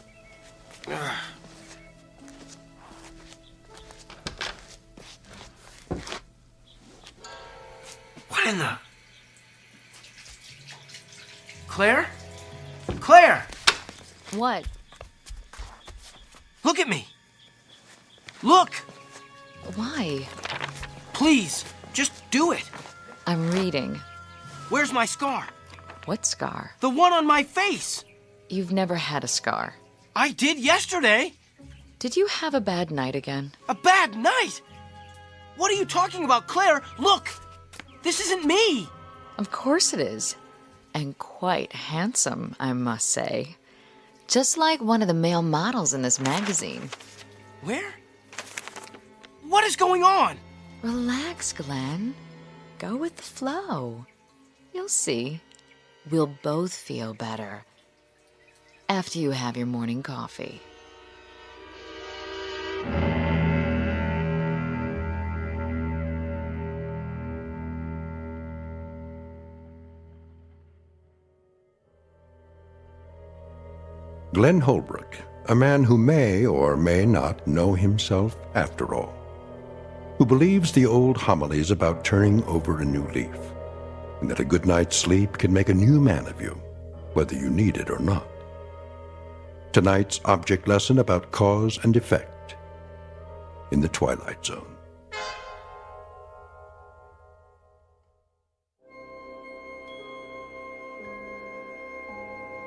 What in the... Claire? Claire! What? Look at me! Look! Why? Please, just do it. I'm reading. Where's my scar? What scar? The one on my face. You've never had a scar. I did yesterday. Did you have a bad night again? A bad night? What are you talking about, Claire? Look! This isn't me! Of course it is. And quite handsome, I must say. Just like one of the male models in this magazine. Where? What is going on? Relax, Glenn. Go with the flow. You'll see. We'll both feel better after you have your morning coffee. Glenn Holbrook, a man who may or may not know himself after all, who believes the old homilies about turning over a new leaf, and that a good night's sleep can make a new man of you, whether you need it or not. Tonight's object lesson about cause and effect in the Twilight Zone.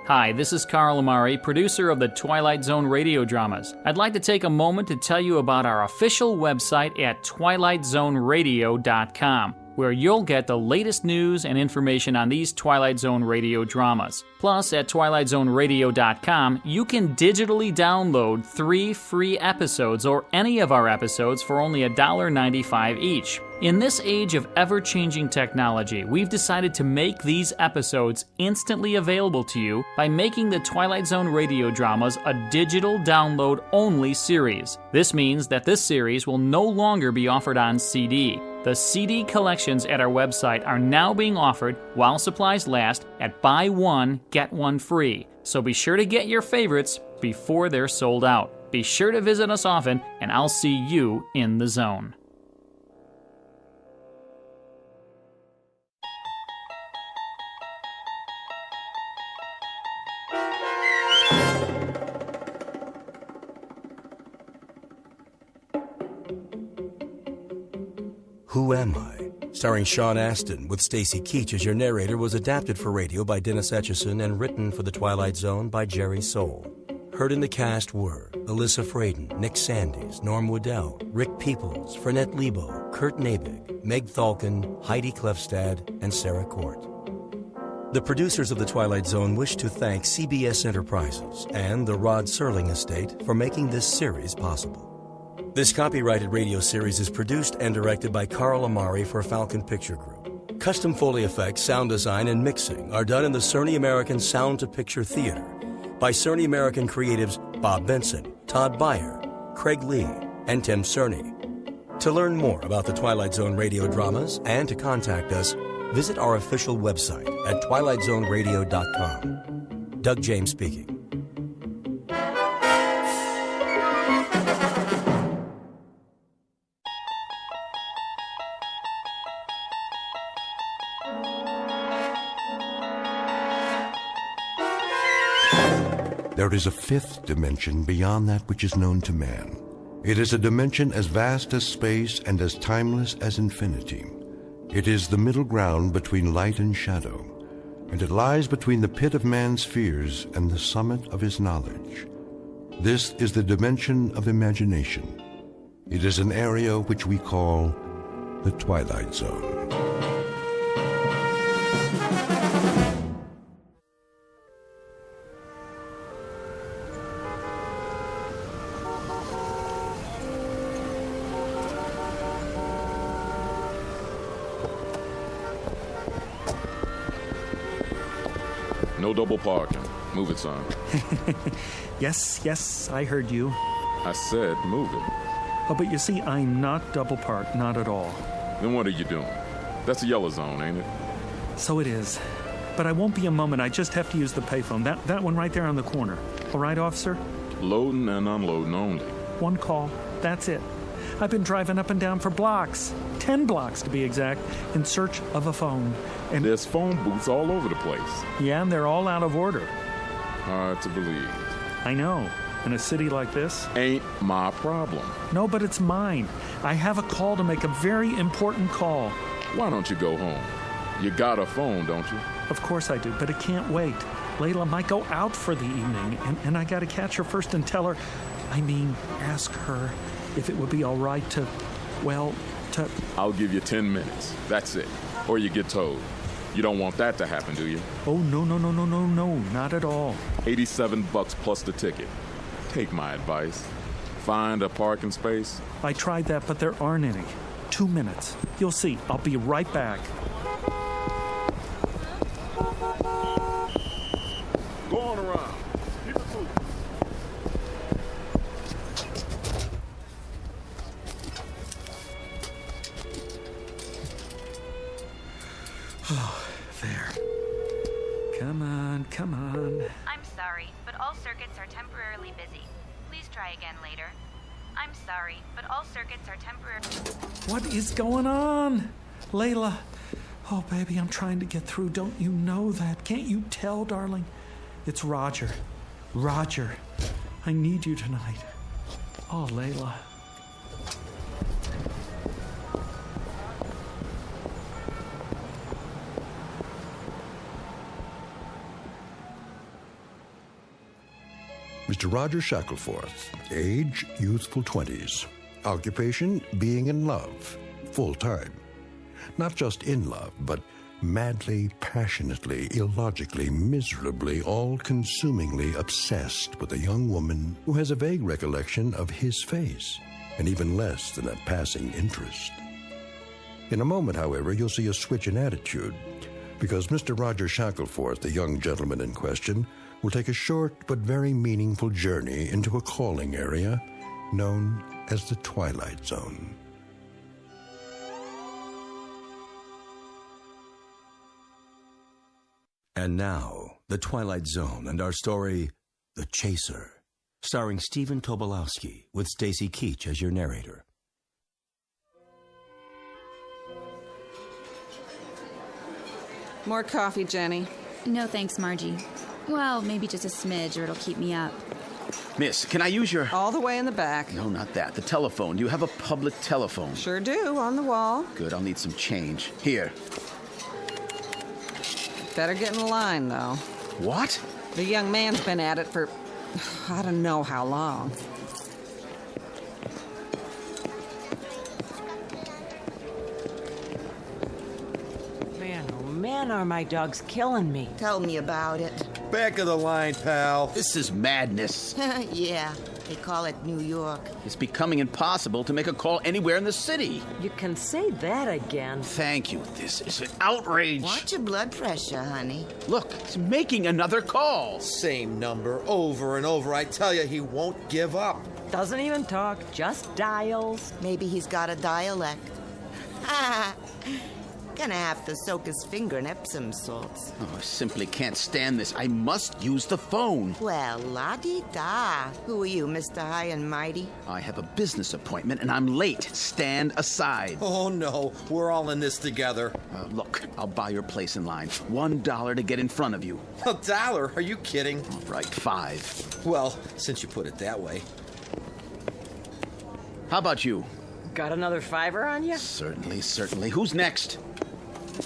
Hi, this is Carl Amari, producer of the Twilight Zone Radio Dramas. I'd like to take a moment to tell you about our official website at twilightzoneradio.com, where you'll get the latest news and information on these Twilight Zone radio dramas. Plus, at twilightzoneradio.com, you can digitally download 3 free episodes or any of our episodes for only $1.95 each. In this age of ever-changing technology, we've decided to make these episodes instantly available to you by making the Twilight Zone radio dramas a digital download-only series. This means that this series will no longer be offered on CD. The CD collections at our website are now being offered while supplies last at buy one, get one free. So be sure to get your favorites before they're sold out. Be sure to visit us often, and I'll see you in the zone. Who Am I? Starring Sean Astin with Stacy Keach as your narrator, was adapted for radio by Dennis Etchison and written for The Twilight Zone by Jerry Soule. Heard in the cast were Alyssa Fraden, Nick Sandys, Norm Woodell, Rick Peoples, Fernette Lebo, Kurt Nabig, Meg Thalken, Heidi Klefstad, and Sarah Court. The producers of The Twilight Zone wish to thank CBS Enterprises and the Rod Serling Estate for making this series possible. This copyrighted radio series is produced and directed by Carl Amari for Falcon Picture Group. Custom Foley effects, sound design, and mixing are done in the Cerny American Sound to Picture Theater by Cerny American creatives Bob Benson, Todd Beyer, Craig Lee, and Tim Cerny. To learn more about the Twilight Zone radio dramas and to contact us, visit our official website at twilightzoneradio.com. Doug James speaking. There is a fifth dimension beyond that which is known to man. It is a dimension as vast as space and as timeless as infinity. It is the middle ground between light and shadow, and it lies between the pit of man's fears and the summit of his knowledge. This is the dimension of imagination. It is an area which we call the Twilight Zone. No double parking. Move it, son. Yes, I heard you. I said move it. Oh, but you see, I'm not double parked, not at all. Then what are you doing? That's a yellow zone, ain't it? So it is. But I won't be a moment. I just have to use the payphone. That one right there on the corner. All right, officer? Loading and unloading only. One call. That's it. I've been driving up and down for blocks. 10 blocks, to be exact, in search of a phone. And there's phone booths all over the place. Yeah, and they're all out of order. Hard to believe. I know. In a city like this. Ain't my problem. No, but it's mine. I have a call to make, a very important call. Why don't you go home? You got a phone, don't you? Of course I do, but it can't wait. Layla might go out for the evening, and I gotta catch her first and tell her, ask her if it would be all right to. I'll give you 10 minutes. That's it. Or you get towed. You don't want that to happen, do you? Oh, no, not at all. $87 plus the ticket. Take my advice. Find a parking space. I tried that, but there aren't any. 2 minutes. You'll see. I'll be right back. Go on around. Keep it moving. Oh, there. Come on. I'm sorry, but all circuits are temporarily busy. Please try again later. I'm sorry, but all circuits are temporarily... What is going on? Layla. Oh, baby, I'm trying to get through. Don't you know that? Can't you tell, darling? It's Roger. Roger, I need you tonight. Oh, Layla. Mr. Roger Shackleforth, age, youthful 20s. Occupation, being in love, full-time. Not just in love, but madly, passionately, illogically, miserably, all-consumingly obsessed with a young woman who has a vague recollection of his face, and even less than a passing interest. In a moment, however, you'll see a switch in attitude, because Mr. Roger Shackleforth, the young gentleman in question, will take a short but very meaningful journey into a calling area known as the Twilight Zone. And now, The Twilight Zone and our story, The Chaser, starring Stephen Tobolowsky with Stacy Keach as your narrator. More coffee, Jenny. No thanks, Margie. Well, maybe just a smidge or it'll keep me up. Miss, can I use your... All the way in the back. No, not that. The telephone. Do you have a public telephone? Sure do, on the wall. Good, I'll need some change. Here. Better get in line, though. What? The young man's been at it for... I don't know how long. Man, are my dogs killing me. Tell me about it. Back of the line, pal. This is madness. Yeah, they call it New York. It's becoming impossible to make a call anywhere in the city. You can say that again. Thank you. This is an outrage. Watch your blood pressure, honey. Look, he's making another call. Same number over and over. I tell you, he won't give up. Doesn't even talk, just dials. Maybe he's got a dialect. Gonna have to soak his finger in Epsom salts. Oh, I simply can't stand this. I must use the phone. Well, la-di-da. Who are you, Mr. High and Mighty? I have a business appointment and I'm late. Stand aside. Oh, no. We're all in this together. Look, I'll buy your place in line. $1 to get in front of you. $1? Are you kidding? All right, $5. Well, since you put it that way. How about you? Got another $5 on you? Certainly. Who's next?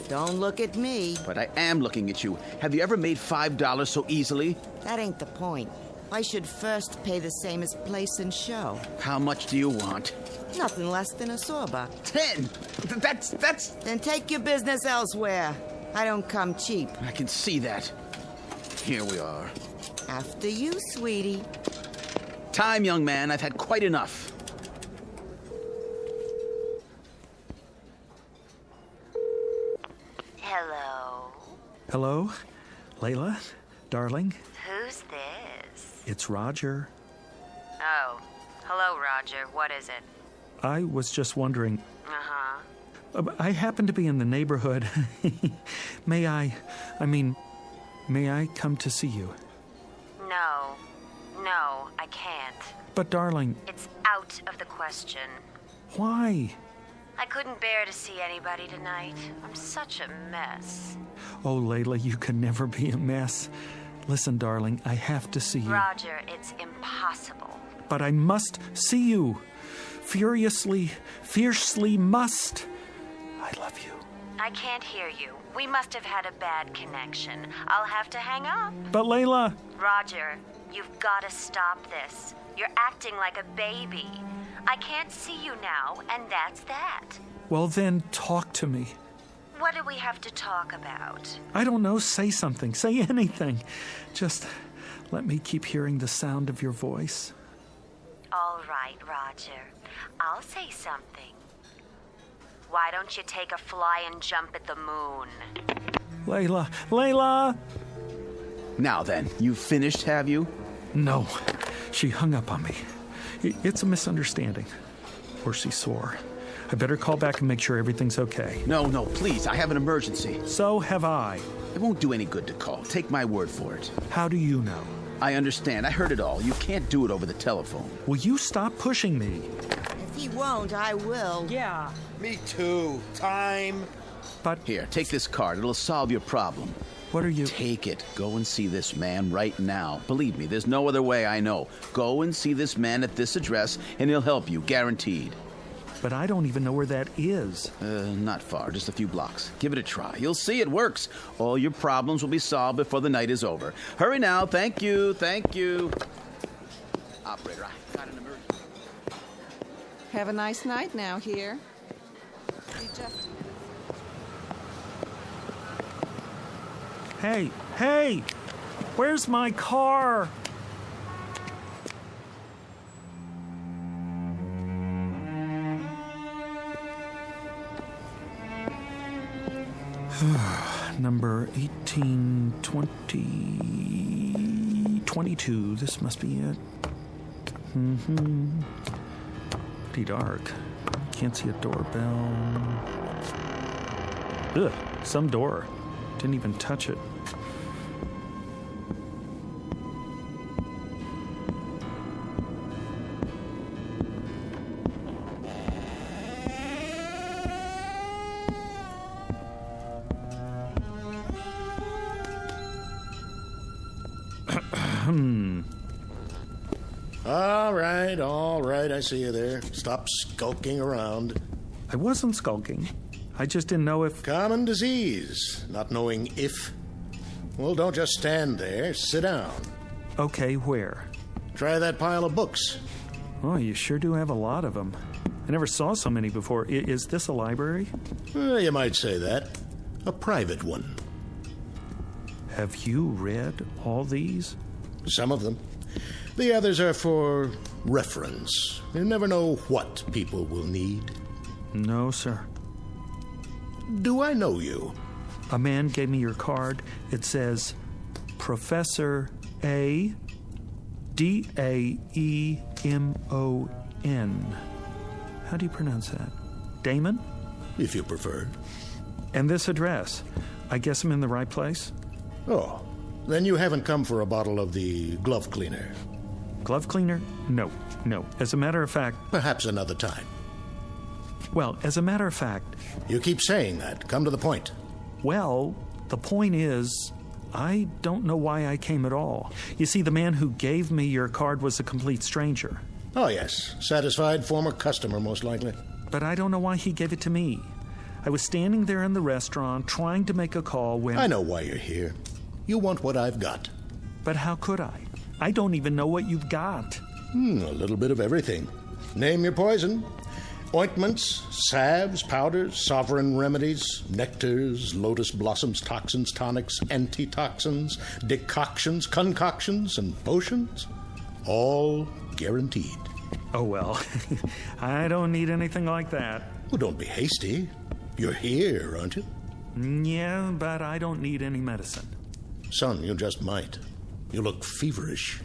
Don't look at me. But I am looking at you. Have you ever made $5 so easily? That ain't the point. I should first pay the same as place and show. How much do you want? Nothing less than a sawbuck. 10. That's... Then take your business elsewhere. I don't come cheap. I can see that. Here we are. After you, sweetie. Time, young man. I've had quite enough. Hello? Hello? Layla? Darling, Who's this? it's Roger. Oh, hello, Roger. What is it? I was just wondering, Uh-huh. I happen to be in the neighborhood. May I come to see you? No, I can't. But darling, It's out of the question. why? I couldn't bear to see anybody tonight. I'm such a mess. Oh, Layla, you can never be a mess. Listen, darling, I have to see you. Roger, it's impossible. But I must see you. Furiously, fiercely must. I love you. I can't hear you. We must have had a bad connection. I'll have to hang up. But Layla... Roger, you've got to stop this. You're acting like a baby. I can't see you now, and that's that. Well, then, talk to me. What do we have to talk about? I don't know, say something, say anything. Just let me keep hearing the sound of your voice. All right, Roger. I'll say something. Why don't you take a flying jump at the moon? Layla! Now then, you finished, have you? No, she hung up on me. It's a misunderstanding. Or she's sore. I better call back and make sure everything's okay. No, please, I have an emergency. So have I. It won't do any good to call. Take my word for it. How do you know? I understand. I heard it all. You can't do it over the telephone. Will you stop pushing me? If he won't, I will. Yeah. Me too. Time. But... Here, take this card. It'll solve your problem. What are you... Take it. Go and see this man right now. Believe me, there's no other way I know. Go and see this man at this address, and he'll help you, guaranteed. But I don't even know where that is. Not far, just a few blocks. Give it a try. You'll see it works. All your problems will be solved before the night is over. Hurry now. Thank you. Operator, I got an emergency. Have a nice night now here. Be just... Hey! Where's my car? Number 1820... This must be it. Pretty dark. Can't see a doorbell. Ugh, some door. Didn't even touch it. All right, I see you there. Stop skulking around. I wasn't skulking. I just didn't know if... Common disease, not knowing if. Well, don't just stand there. Sit down. Okay, where? Try that pile of books. Oh, you sure do have a lot of them. I never saw so many before. Is this a library? You might say that. A private one. Have you read all these? Some of them. The others are for reference. You never know what people will need. No, sir. Do I know you? A man gave me your card. It says, Professor A. D-A-E-M-O-N. How do you pronounce that? Damon? If you prefer. And this address. I guess I'm in the right place? Oh, then you haven't come for a bottle of the glove cleaner. Glove cleaner? No. As a matter of fact... Perhaps another time. Well, as a matter of fact... You keep saying that. Come to the point. Well, the point is, I don't know why I came at all. You see, the man who gave me your card was a complete stranger. Oh, yes. Satisfied former customer, most likely. But I don't know why he gave it to me. I was standing there in the restaurant trying to make a call when... I know why you're here. You want what I've got. But how could I? I don't even know what you've got. A little bit of everything. Name your poison. Ointments, salves, powders, sovereign remedies, nectars, lotus blossoms, toxins, tonics, antitoxins, decoctions, concoctions, and potions. All guaranteed. Oh, well, I don't need anything like that. Well, don't be hasty. You're here, aren't you? Yeah, but I don't need any medicine. Son, you just might. You look feverish.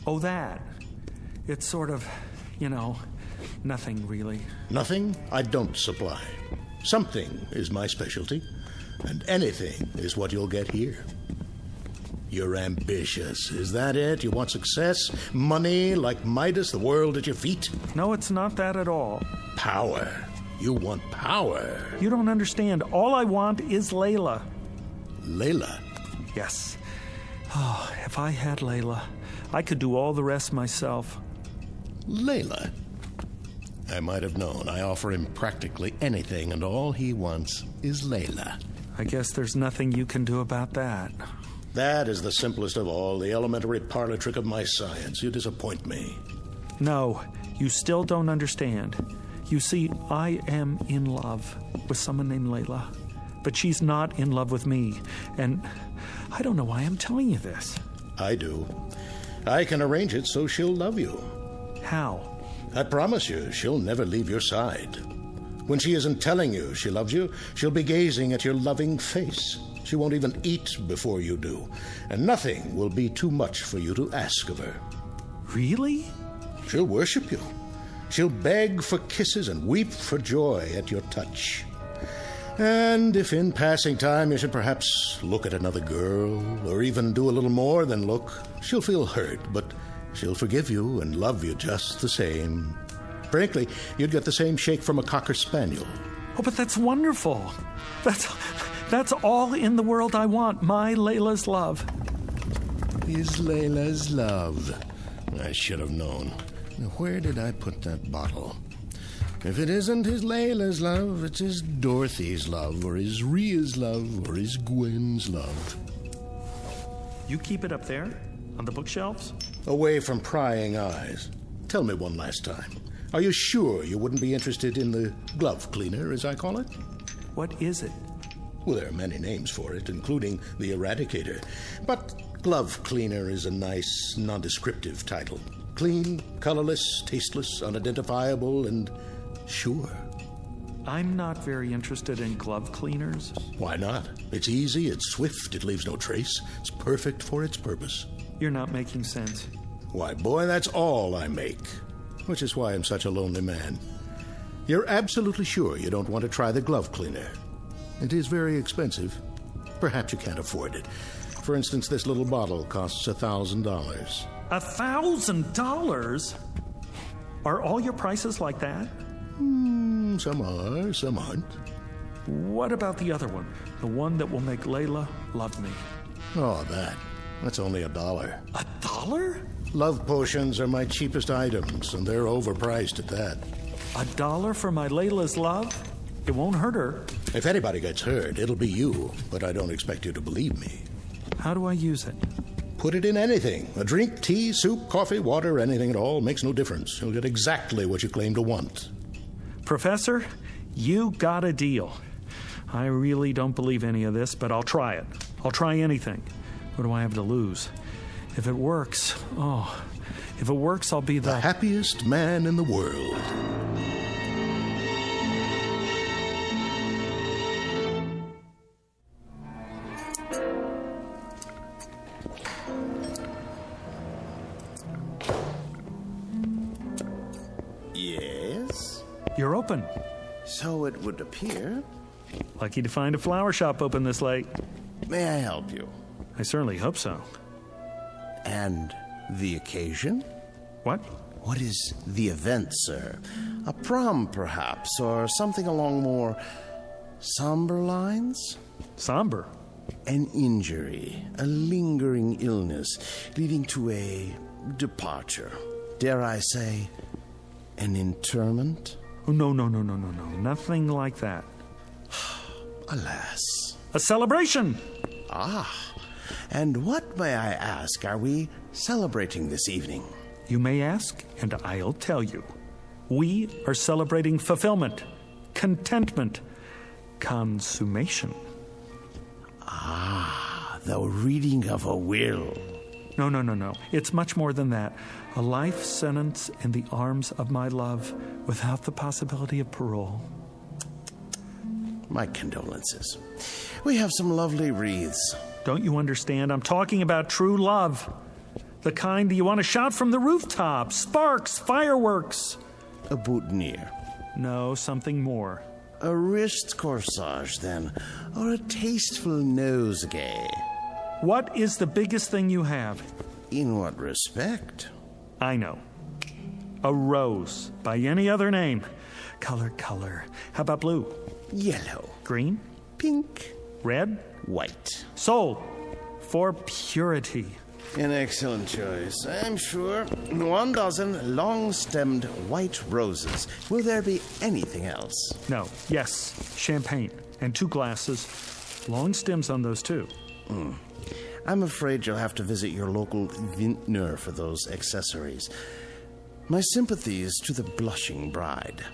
Oh, that. It's sort of, nothing really. Nothing I don't supply. Something is my specialty, and anything is what you'll get here. You're ambitious. Is that it? You want success? Money like Midas, the world at your feet? No, it's not that at all. Power. You want power. You don't understand. All I want is Layla. Layla? Yes. Oh, if I had Layla, I could do all the rest myself. Layla? I might have known. I offer him practically anything, and all he wants is Layla. I guess there's nothing you can do about that. That is the simplest of all, the elementary parlor trick of my science. You disappoint me. No, you still don't understand. You see, I am in love with someone named Layla, but she's not in love with me, and I don't know why I'm telling you this. I do. I can arrange it so she'll love you. How? I promise you, she'll never leave your side. When she isn't telling you she loves you, she'll be gazing at your loving face. She won't even eat before you do, and nothing will be too much for you to ask of her. Really? She'll worship you. She'll beg for kisses and weep for joy at your touch. And if in passing time you should perhaps look at another girl, or even do a little more than look, she'll feel hurt, but she'll forgive you and love you just the same. Frankly, you'd get the same shake from a Cocker Spaniel. Oh, but that's wonderful. That's all in the world I want, my Layla's love. His Layla's love. I should have known. Where did I put that bottle? If it isn't his Layla's love, it's his Dorothy's love, or his Rhea's love, or his Gwen's love. You keep it up there, on the bookshelves? Away from prying eyes. Tell me one last time. Are you sure you wouldn't be interested in the glove cleaner, as I call it? What is it? Well, there are many names for it, including the Eradicator. But glove cleaner is a nice, nondescriptive title. Clean, colorless, tasteless, unidentifiable, and sure. I'm not very interested in glove cleaners. Why not? It's easy, it's swift, it leaves no trace. It's perfect for its purpose. You're not making sense. Why, boy, that's all I make. Which is why I'm such a lonely man. You're absolutely sure you don't want to try the glove cleaner. It is very expensive. Perhaps you can't afford it. For instance, this little bottle costs $1,000. $1,000? Are all your prices like that? Some are, some aren't. What about the other one? The one that will make Layla love me? Oh, that's only $1. $1? Love potions are my cheapest items, and they're overpriced at that. $1 for my Layla's love? It won't hurt her. If anybody gets hurt, it'll be you, but I don't expect you to believe me. How do I use it? Put it in anything. A drink, tea, soup, coffee, water, anything at all. Makes no difference. You'll get exactly what you claim to want. Professor, you got a deal. I really don't believe any of this, but I'll try it. I'll try anything. What do I have to lose? If it works, I'll be the happiest man in the world. Yes? You're open. So it would appear. Lucky to find a flower shop open this late. May I help you? I certainly hope so. And the occasion? What? What is the event, sir? A prom, perhaps, or something along more somber lines? Somber? An injury, a lingering illness, leading to a departure. Dare I say, an interment? Oh, no. Nothing like that. Alas. A celebration! Ah. And what, may I ask, are we celebrating this evening? You may ask, and I'll tell you. We are celebrating fulfillment, contentment, consummation. Ah, the reading of a will. No. It's much more than that. A life sentence in the arms of my love without the possibility of parole. My condolences. We have some lovely wreaths. Don't you understand? I'm talking about true love. The kind that you want to shout from the rooftops. Sparks, fireworks. A boutonniere. No, something more. A wrist corsage, then. Or a tasteful nosegay. What is the biggest thing you have? In what respect? I know. A rose. By any other name. Color. How about blue? Yellow. Green? Pink. Red? White. Sold. For purity. An excellent choice, I'm sure. 1 dozen long-stemmed white roses. Will there be anything else? No. Yes. Champagne. And 2 glasses. Long stems on those, too. I'm afraid you'll have to visit your local vintner for those accessories. My sympathies to the blushing bride.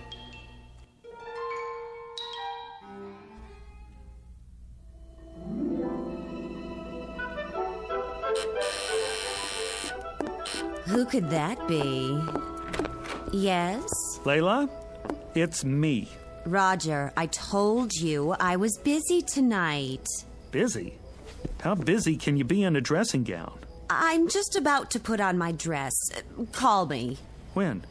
Who could that be? Yes? Layla, it's me. Roger, I told you I was busy tonight. Busy? How busy can you be in a dressing gown? I'm just about to put on my dress. Call me. When?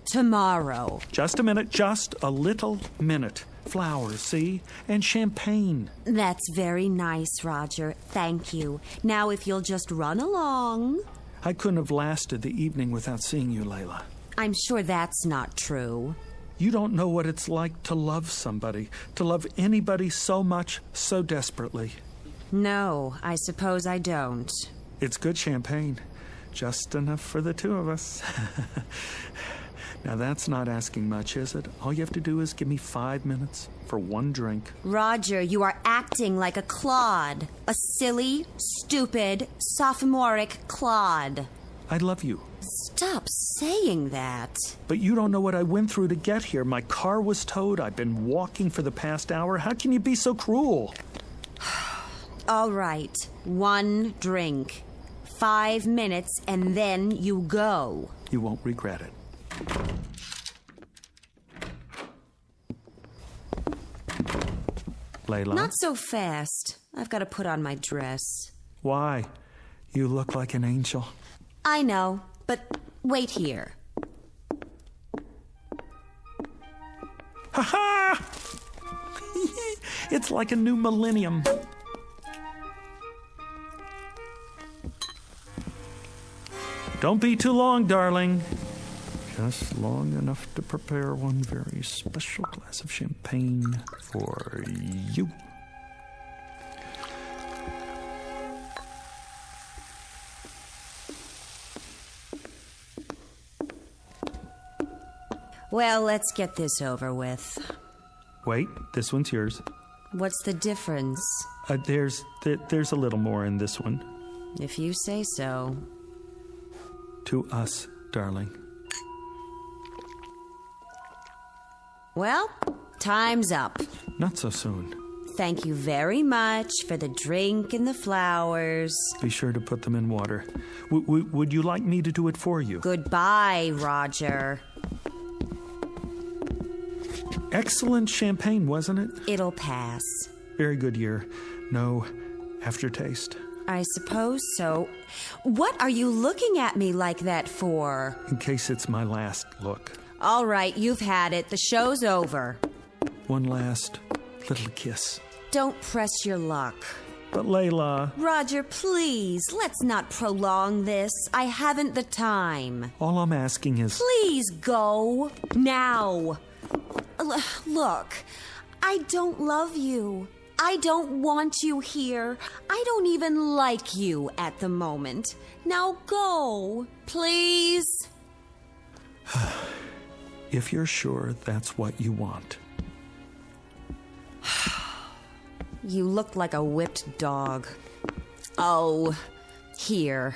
Tomorrow. Just a minute, just a little minute. Flowers, see? And champagne. That's very nice, Roger. Thank you. Now, if you'll just run along. I couldn't have lasted the evening without seeing you, Layla. I'm sure that's not true. You don't know what it's like to love somebody, to love anybody so much, so desperately. No, I suppose I don't. It's good champagne. Just enough for the 2 of us. Now, that's not asking much, is it? All you have to do is give me 5 minutes for 1 drink. Roger, you are acting like a clod. A silly, stupid, sophomoric clod. I love you. Stop saying that. But you don't know what I went through to get here. My car was towed. I've been walking for the past hour. How can you be so cruel? All right, 1 drink. 5 minutes, and then you go. You won't regret it. Layla? Not so fast. I've got to put on my dress. Why? You look like an angel. I know, but wait here. Ha-ha! It's like a new millennium. Don't be too long, darling. Just long enough to prepare one very special glass of champagne for you. Well, let's get this over with. Wait, this one's yours. What's the difference? There's a little more in this one. If you say so. To us, darling. Well, time's up. Not so soon. Thank you very much for the drink and the flowers. Be sure to put them in water. Would you like me to do it for you? Goodbye, Roger. Excellent champagne, wasn't it? It'll pass. Very good year. No aftertaste. I suppose so. What are you looking at me like that for? In case it's my last look. All right, you've had it. The show's over. One last little kiss. Don't press your luck. But Layla... Roger, please, let's not prolong this. I haven't the time. All I'm asking is... Please go. Now. Look, I don't love you. I don't want you here. I don't even like you at the moment. Now go, please. If you're sure that's what you want. You look like a whipped dog. Oh, here.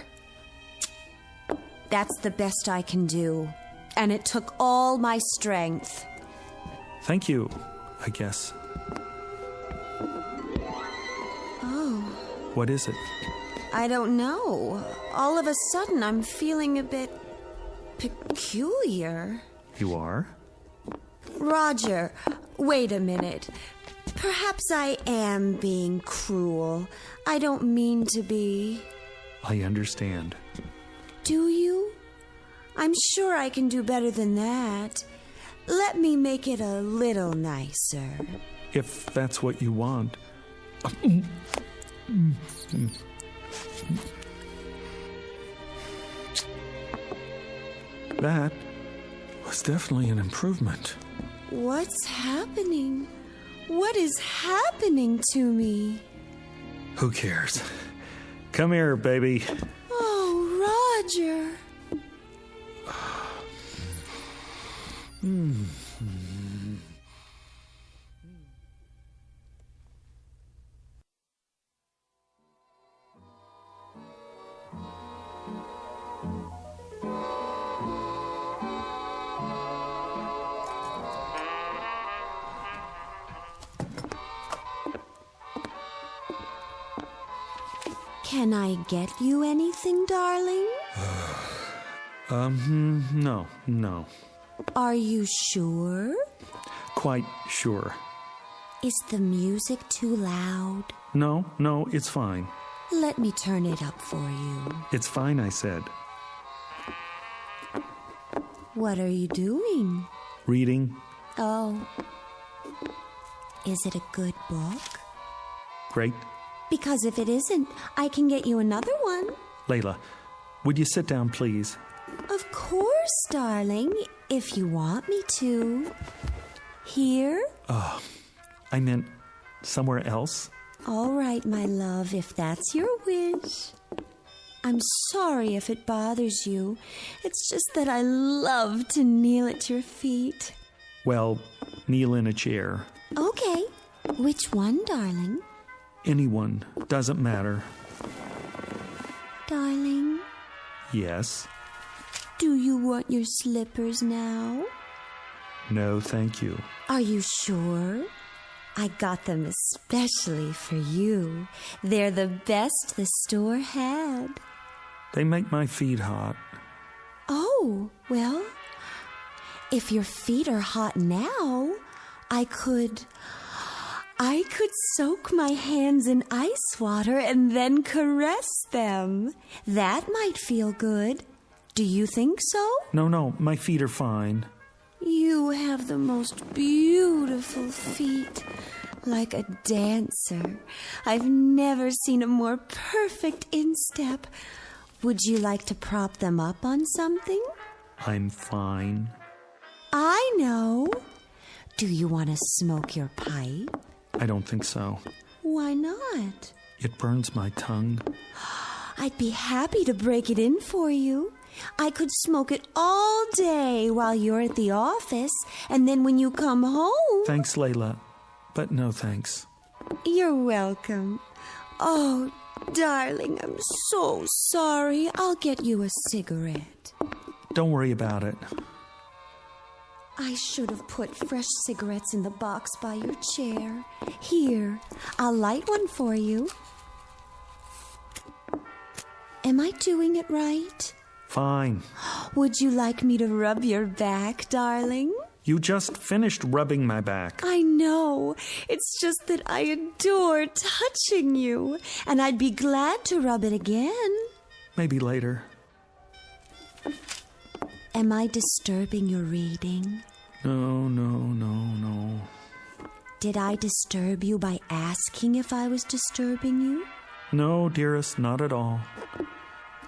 That's the best I can do. And it took all my strength. Thank you, I guess. Oh. What is it? I don't know. All of a sudden, I'm feeling a bit peculiar. You are? Roger, wait a minute. Perhaps I am being cruel. I don't mean to be. I understand. Do you? I'm sure I can do better than that. Let me make it a little nicer. If that's what you want. That was definitely an improvement. What's happening? What is happening to me? Who cares? Come here, baby. Oh, Roger. Can I get you anything, darling? No. Are you sure? Quite sure. Is the music too loud? No, it's fine. Let me turn it up for you. It's fine, I said. What are you doing? Reading. Oh. Is it a good book? Great. Because if it isn't, I can get you another one. Layla, would you sit down, please? Of course, darling, if you want me to. Here? Oh, I meant somewhere else. All right, my love, if that's your wish. I'm sorry if it bothers you. It's just that I love to kneel at your feet. Well, kneel in a chair. Okay. Which one, darling? Anyone. Doesn't matter. Darling? Yes? Do you want your slippers now? No, thank you. Are you sure? I got them especially for you. They're the best the store had. They make my feet hot. Oh, well, if your feet are hot now, I could soak my hands in ice water and then caress them. That might feel good. Do you think so? No, my feet are fine. You have the most beautiful feet, like a dancer. I've never seen a more perfect instep. Would you like to prop them up on something? I'm fine. I know. Do you want to smoke your pipe? I don't think so. Why not? It burns my tongue. I'd be happy to break it in for you. I could smoke it all day while you're at the office, and then when you come home... Thanks, Layla, but no thanks. You're welcome. Oh, darling, I'm so sorry. I'll get you a cigarette. Don't worry about it. I should have put fresh cigarettes in the box by your chair. Here, I'll light one for you. Am I doing it right? Fine. Would you like me to rub your back, darling? You just finished rubbing my back. I know. It's just that I adore touching you, and I'd be glad to rub it again. Maybe later. Am I disturbing your reading? No. Did I disturb you by asking if I was disturbing you? No, dearest, not at all.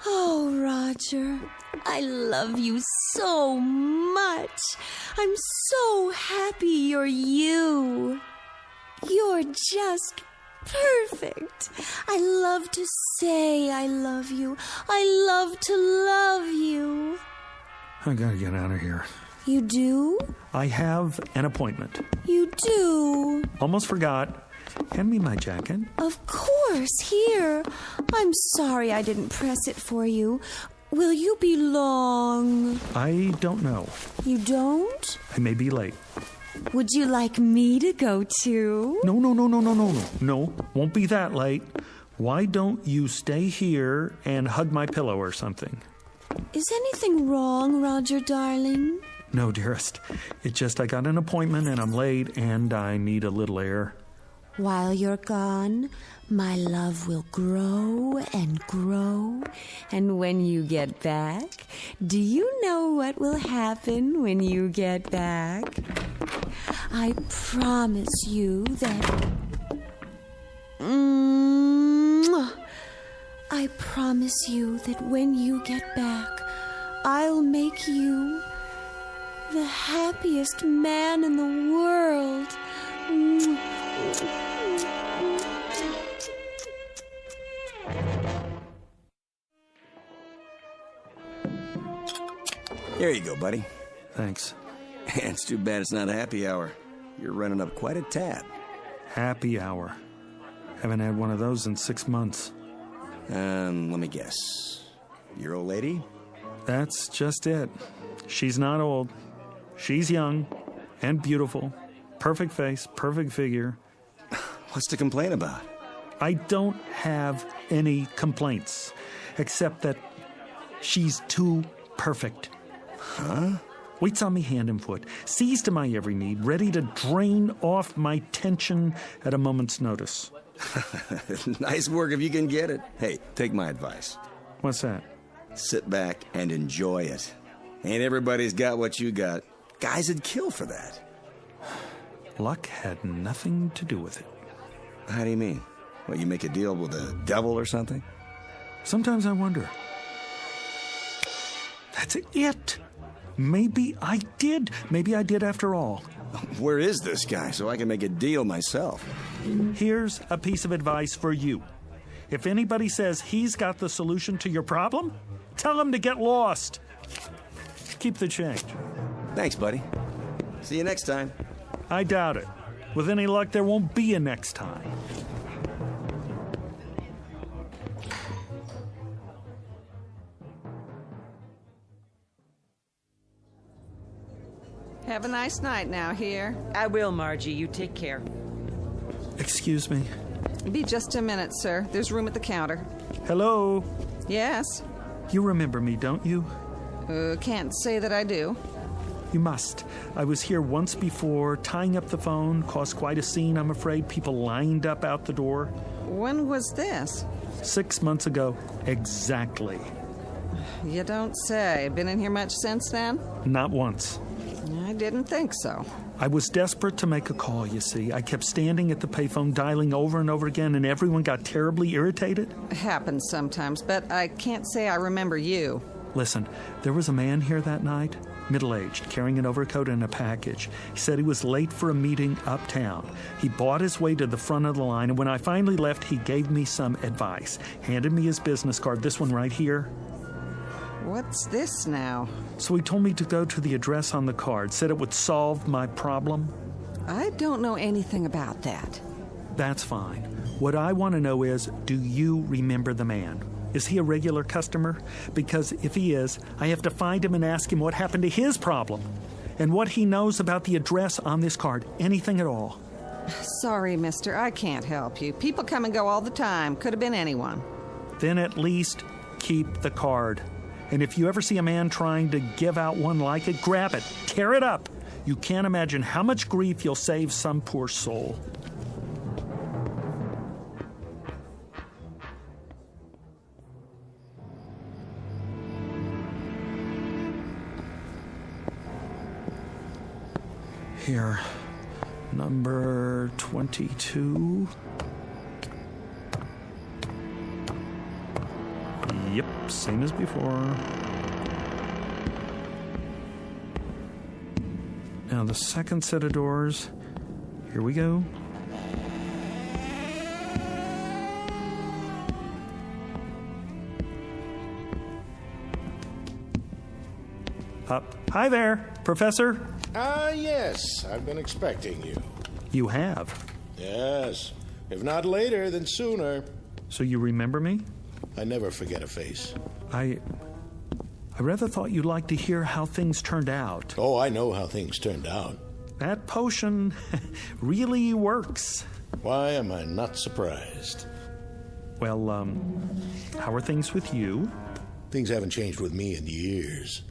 Oh, Roger, I love you so much. I'm so happy you're you. You're just perfect. I love to say I love you. I love to love you. I gotta get out of here. You do? I have an appointment. You do? Almost forgot. Hand me my jacket. Of course, here. I'm sorry I didn't press it for you. Will you be long? I don't know. You don't? I may be late. Would you like me to go too? No. No, won't be that late. Why don't you stay here and hug my pillow or something? Is anything wrong, Roger, darling? No, dearest. It's just I got an appointment and I'm late and I need a little air. While you're gone, my love will grow and grow. And when you get back, do you know what will happen when you get back? I promise you that... I promise you that when you get back, I'll make you the happiest man in the world. Here you go, buddy. Thanks. It's too bad it's not a happy hour. You're running up quite a tab. Happy hour. Haven't had one of those in 6 months. Let me guess. Your old lady? That's just it. She's not old. She's young and beautiful. Perfect face, perfect figure. What's to complain about? I don't have any complaints, except that she's too perfect. Huh? Waits on me hand and foot, sees to my every need, ready to drain off my tension at a moment's notice. Nice work if you can get it. Hey, take my advice. What's that? Sit back and enjoy it. Ain't everybody's got what you got. Guys would kill for that. Luck had nothing to do with it. How do you mean? What, you make a deal with the devil or something? Sometimes I wonder. That's it. Maybe I did. Maybe I did after all. Where is this guy so I can make a deal myself? Here's a piece of advice for you. If anybody says he's got the solution to your problem, tell him to get lost. Keep the change. Thanks, buddy. See you next time. I doubt it. With any luck, there won't be a next time. Have a nice night now here. I will, Margie. You take care. Excuse me. Be just a minute, sir. There's room at the counter. Hello? Yes? You remember me, don't you? Can't say that I do. You must. I was here once before, tying up the phone, caused quite a scene, I'm afraid. People lined up out the door. When was this? 6 months ago, exactly. You don't say. Been in here much since then? Not once. I didn't think so. I was desperate to make a call, you see. I kept standing at the payphone, dialing over and over again, and everyone got terribly irritated. Happens sometimes, but I can't say I remember you. Listen, there was a man here that night, middle-aged, carrying an overcoat and a package. He said he was late for a meeting uptown. He bought his way to the front of the line, and when I finally left, he gave me some advice. Handed me his business card, this one right here. What's this now? So he told me to go to the address on the card, said it would solve my problem. I don't know anything about that. That's fine. What I want to know is, do you remember the man? Is he a regular customer? Because if he is, I have to find him and ask him what happened to his problem and what he knows about the address on this card. Anything at all. Sorry, mister. I can't help you. People come and go all the time. Could have been anyone. Then at least keep the card. And if you ever see a man trying to give out one like it, grab it. Tear it up. You can't imagine how much grief you'll save some poor soul. Here, number 22. Yep, same as before. Now the second set of doors. Here we go. Up. Hi there, Professor. Yes. I've been expecting you. You have? Yes. If not later, then sooner. So you remember me? I never forget a face. I rather thought you'd like to hear how things turned out. Oh, I know how things turned out. That potion really works. Why am I not surprised? Well, how are things with you? Things haven't changed with me in years.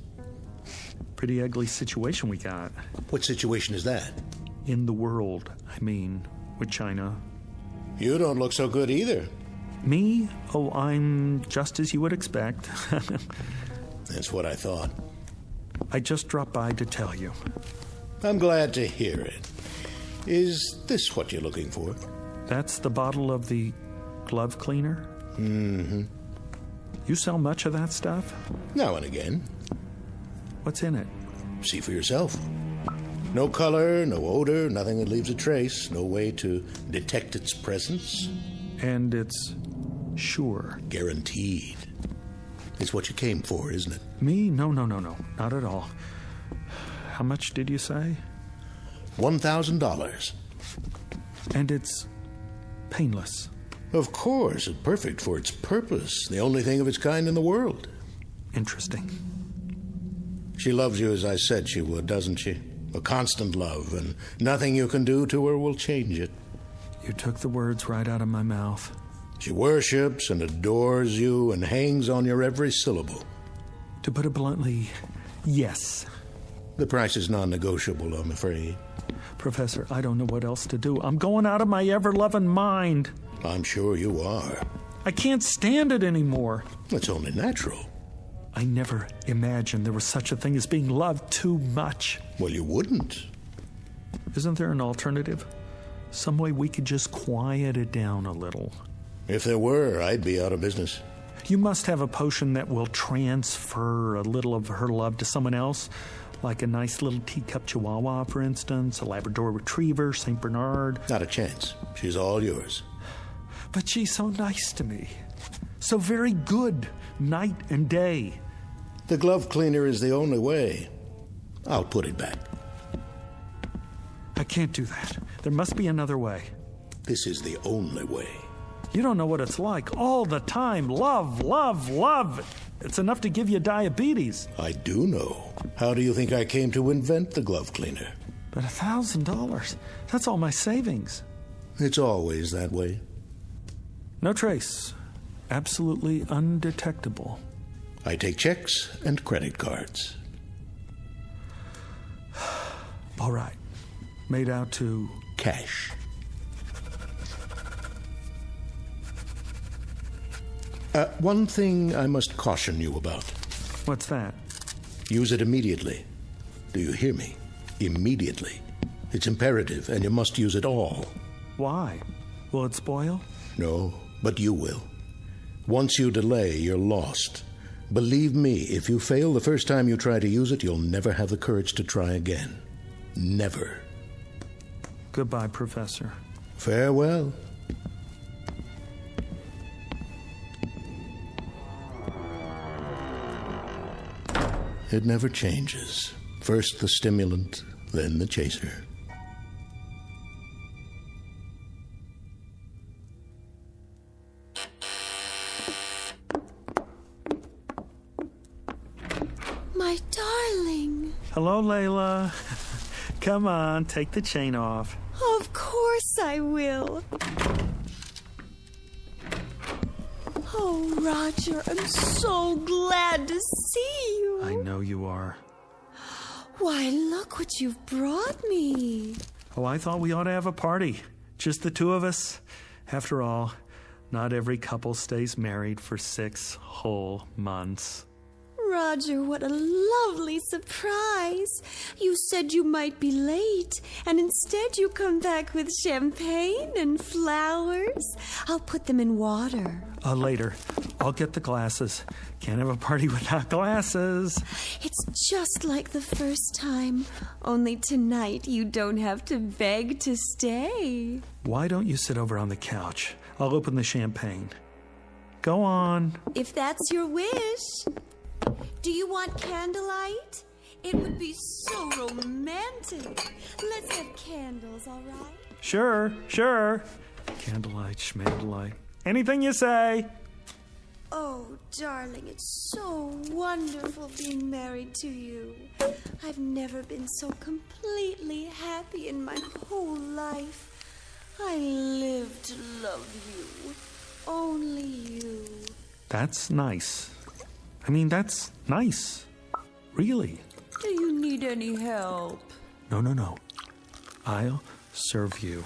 Pretty ugly situation we got. What situation is that? In the world, I mean, with China, You don't look so good either. Me? Oh, I'm just as you would expect. That's what I thought. I just dropped by to tell you. I'm glad to hear it. Is this what you're looking for? That's the bottle of the glove cleaner? Mm-hmm. You sell much of that stuff? Now and again. What's in it? See for yourself. No color, no odor, nothing that leaves a trace, no way to detect its presence. And it's sure. Guaranteed. It's what you came for, isn't it? Me? No. Not at all. How much did you say? $1,000. And it's painless. Of course, it's perfect for its purpose. The only thing of its kind in the world. Interesting. She loves you as I said she would, doesn't she? A constant love, and nothing you can do to her will change it. You took the words right out of my mouth. She worships and adores you and hangs on your every syllable. To put it bluntly, yes. The price is non-negotiable, I'm afraid. Professor, I don't know what else to do. I'm going out of my ever-loving mind. I'm sure you are. I can't stand it anymore. It's only natural. I never imagined there was such a thing as being loved too much. Well, you wouldn't. Isn't there an alternative? Some way we could just quiet it down a little. If there were, I'd be out of business. You must have a potion that will transfer a little of her love to someone else, like a nice little teacup chihuahua, for instance, a Labrador retriever, St. Bernard. Not a chance. She's all yours. But she's so nice to me. So very good, night and day. The glove cleaner is the only way. I'll put it back. I can't do that. There must be another way. This is the only way. You don't know what it's like. All the time. Love, love, love. It's enough to give you diabetes. I do know. How do you think I came to invent the glove cleaner? But $1,000, that's all my savings. It's always that way. No trace. Absolutely undetectable. I take checks and credit cards. All right. Made out to... cash. One thing I must caution you about. What's that? Use it immediately. Do you hear me? Immediately. It's imperative, and you must use it all. Why? Will it spoil? No, but you will. Once you delay, you're lost. Believe me, if you fail the first time you try to use it, you'll never have the courage to try again. Never. Goodbye, Professor. Farewell. It never changes. First the stimulant, then the chaser. My darling. Hello, Layla. Come on, take the chain off. Of course I will. Oh, Roger, I'm so glad to see you. I know you are. Why, look what you've brought me. Oh, I thought we ought to have a party. Just the two of us. After all, not every couple stays married for 6 whole months. Roger, what a lovely surprise. You said you might be late, and instead you come back with champagne and flowers. I'll put them in water. Later. I'll get the glasses. Can't have a party without glasses. It's just like the first time. Only tonight you don't have to beg to stay. Why don't you sit over on the couch? I'll open the champagne. Go on. If that's your wish. Do you want candlelight? It would be so romantic. Let's have candles, all right? Sure. Candlelight, schmandlelight. Anything you say. Oh, darling, it's so wonderful being married to you. I've never been so completely happy in my whole life. I live to love you. Only you. That's nice. I mean, that's nice. Really. Do you need any help? No. I'll serve you.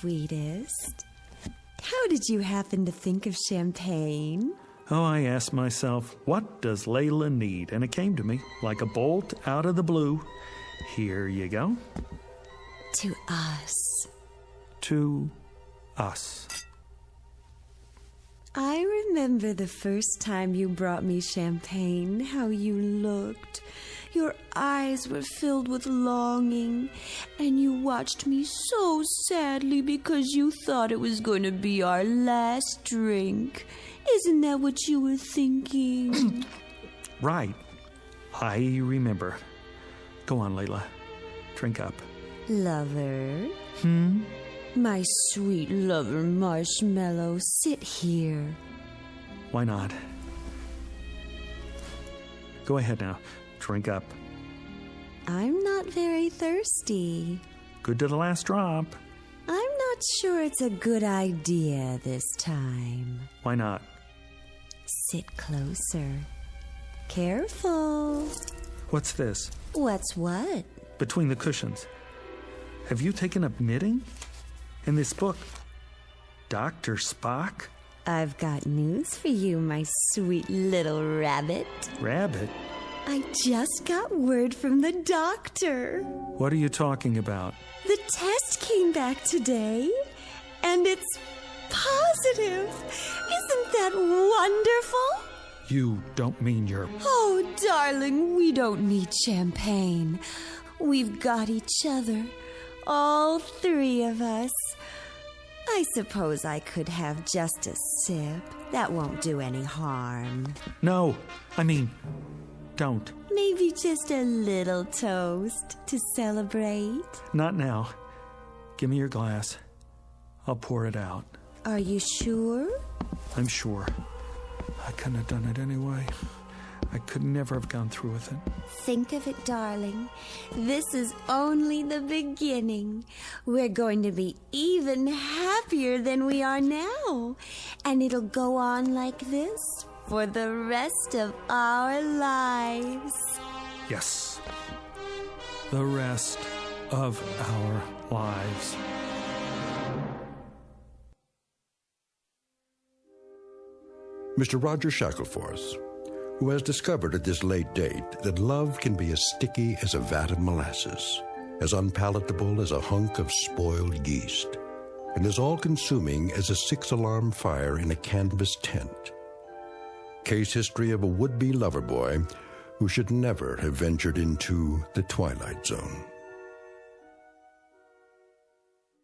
sweetest. How did you happen to think of champagne? Oh, I asked myself, what does Layla need? And it came to me like a bolt out of the blue. Here you go. To us. To us. I remember the first time you brought me champagne, how you looked. Your eyes were filled with longing, and you watched me so sadly because you thought it was going to be our last drink. Isn't that what you were thinking? Right. I remember. Go on, Layla. Drink up. Lover. My sweet lover Marshmallow, sit here. Why not? Go ahead now. Drink up. I'm not very thirsty. Good to the last drop. I'm not sure it's a good idea this time. Why not? Sit closer. Careful. What's this? What's what? Between the cushions. Have you taken up knitting? In this book, Dr. Spock? I've got news for you, my sweet little rabbit. Rabbit? I just got word from the doctor. What are you talking about? The test came back today, and it's positive. Isn't that wonderful? You don't mean you're... Oh, darling, we don't need champagne. We've got each other. All three of us. I suppose I could have just a sip. That won't do any harm. No, I mean, don't. Maybe just a little toast to celebrate. Not now. Give me your glass. I'll pour it out. Are you sure? I'm sure. I couldn't have done it anyway. I could never have gone through with it. Think of it, darling. This is only the beginning. We're going to be even happier than we are now. And it'll go on like this for the rest of our lives. Yes. The rest of our lives. Mr. Roger Shackleforth, who has discovered at this late date that love can be as sticky as a vat of molasses, as unpalatable as a hunk of spoiled yeast, and as all-consuming as a six-alarm fire in a canvas tent. Case history of a would-be lover boy who should never have ventured into the Twilight Zone.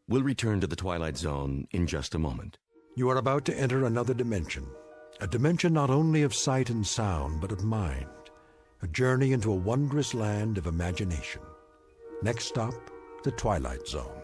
We'll return to the Twilight Zone in just a moment. You are about to enter another dimension. A dimension not only of sight and sound, but of mind. A journey into a wondrous land of imagination. Next stop, the Twilight Zone.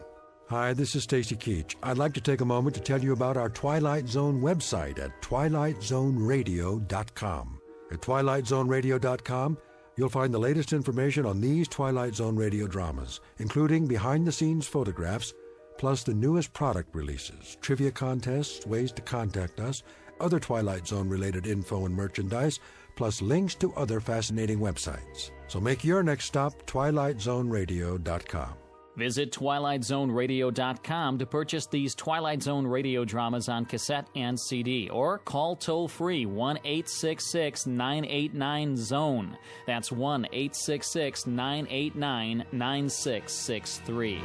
Hi, this is Stacy Keach. I'd like to take a moment to tell you about our Twilight Zone website at twilightzoneradio.com. At twilightzoneradio.com, you'll find the latest information on these Twilight Zone radio dramas, including behind-the-scenes photographs, plus the newest product releases, trivia contests, ways to contact us, other Twilight Zone-related info and merchandise, plus links to other fascinating websites. So make your next stop twilightzoneradio.com. Visit twilightzoneradio.com to purchase these Twilight Zone radio dramas on cassette and CD, or call toll-free 1-866-989-ZONE. That's 1-866-989-9663.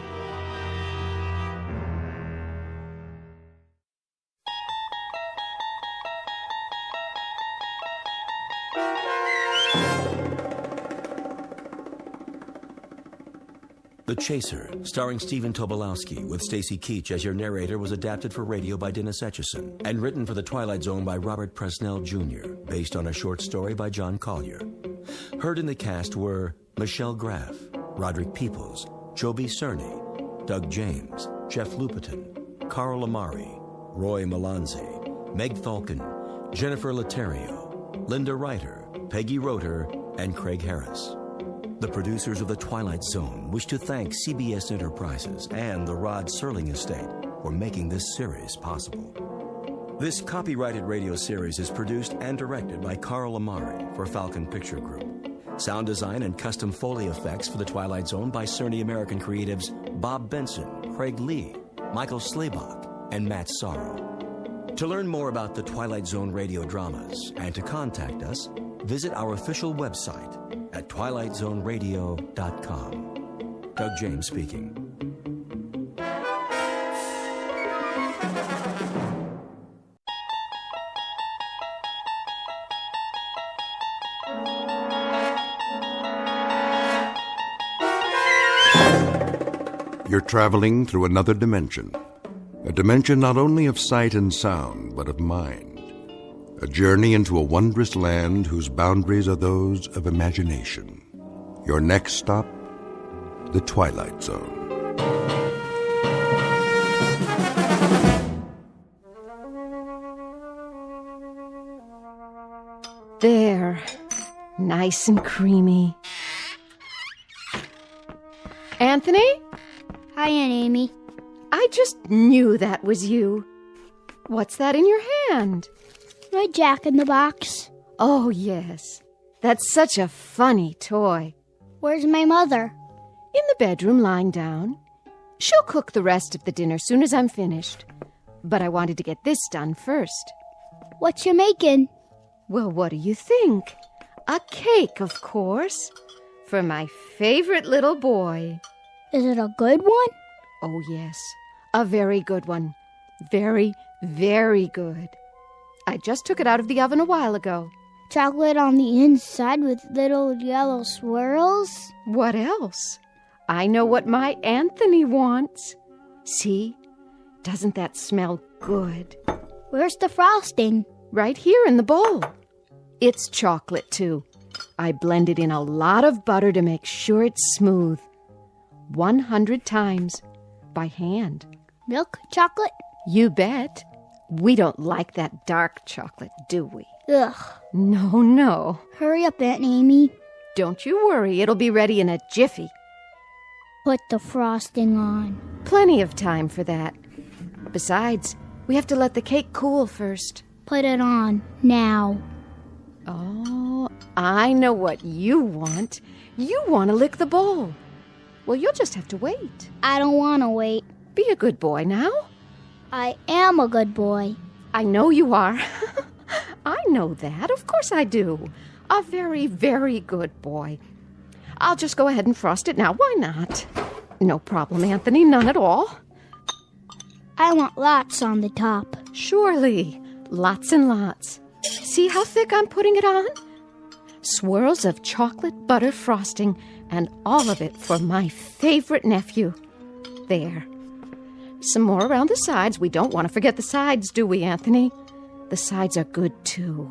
The Chaser, starring Stephen Tobolowsky, with Stacy Keach as your narrator, was adapted for radio by Dennis Etchison and written for The Twilight Zone by Robert Presnell Jr., based on a short story by John Collier. Heard in the cast were Michelle Graff, Roderick Peoples, Joby Cerny, Doug James, Jeff Lupetin, Carl Amari, Roy Melanze, Meg Falcon, Jennifer Laterio, Linda Reiter, Peggy Roeder, and Craig Harris. The producers of The Twilight Zone wish to thank CBS Enterprises and the Rod Serling Estate for making this series possible. This copyrighted radio series is produced and directed by Carl Amari for Falcon Picture Group. Sound design and custom Foley effects for The Twilight Zone by Cerny American creatives Bob Benson, Craig Lee, Michael Slaybach, and Matt Sorrow. To learn more about the Twilight Zone radio dramas and to contact us, visit our official website at twilightzoneradio.com. Doug James speaking. You're traveling through another dimension. A dimension not only of sight and sound, but of mind. A journey into a wondrous land whose boundaries are those of imagination. Your next stop, the Twilight Zone. There. Nice and creamy. Anthony? Hi, Aunt Amy. I just knew that was you. What's that in your hand? My Jack-in-the-Box. Oh, yes. That's such a funny toy. Where's my mother? In the bedroom, lying down. She'll cook the rest of the dinner soon as I'm finished. But I wanted to get this done first. What you making? Well, what do you think? A cake, of course. For my favorite little boy. Is it a good one? Oh, yes. A very good one. Very, very good. I just took it out of the oven a while ago. Chocolate on the inside with little yellow swirls? What else? I know what my Anthony wants. See? Doesn't that smell good? Where's the frosting? Right here in the bowl. It's chocolate, too. I blended in a lot of butter to make sure it's smooth. 100 times. By hand. Milk chocolate? You bet. We don't like that dark chocolate, do we? Ugh. No. Hurry up, Aunt Amy. Don't you worry. It'll be ready in a jiffy. Put the frosting on. Plenty of time for that. Besides, we have to let the cake cool first. Put it on. Now. Oh, I know what you want. You want to lick the bowl. Well, you'll just have to wait. I don't want to wait. Be a good boy now. I am a good boy. I know you are. I know that. Of course I do. A very, very good boy. I'll just go ahead and frost it now. Why not? No problem, Anthony. None at all. I want lots on the top. Surely. Lots and lots. See how thick I'm putting it on? Swirls of chocolate butter frosting, and all of it for my favorite nephew. There. Some more around the sides. We don't want to forget the sides, do we, Anthony? The sides are good, too.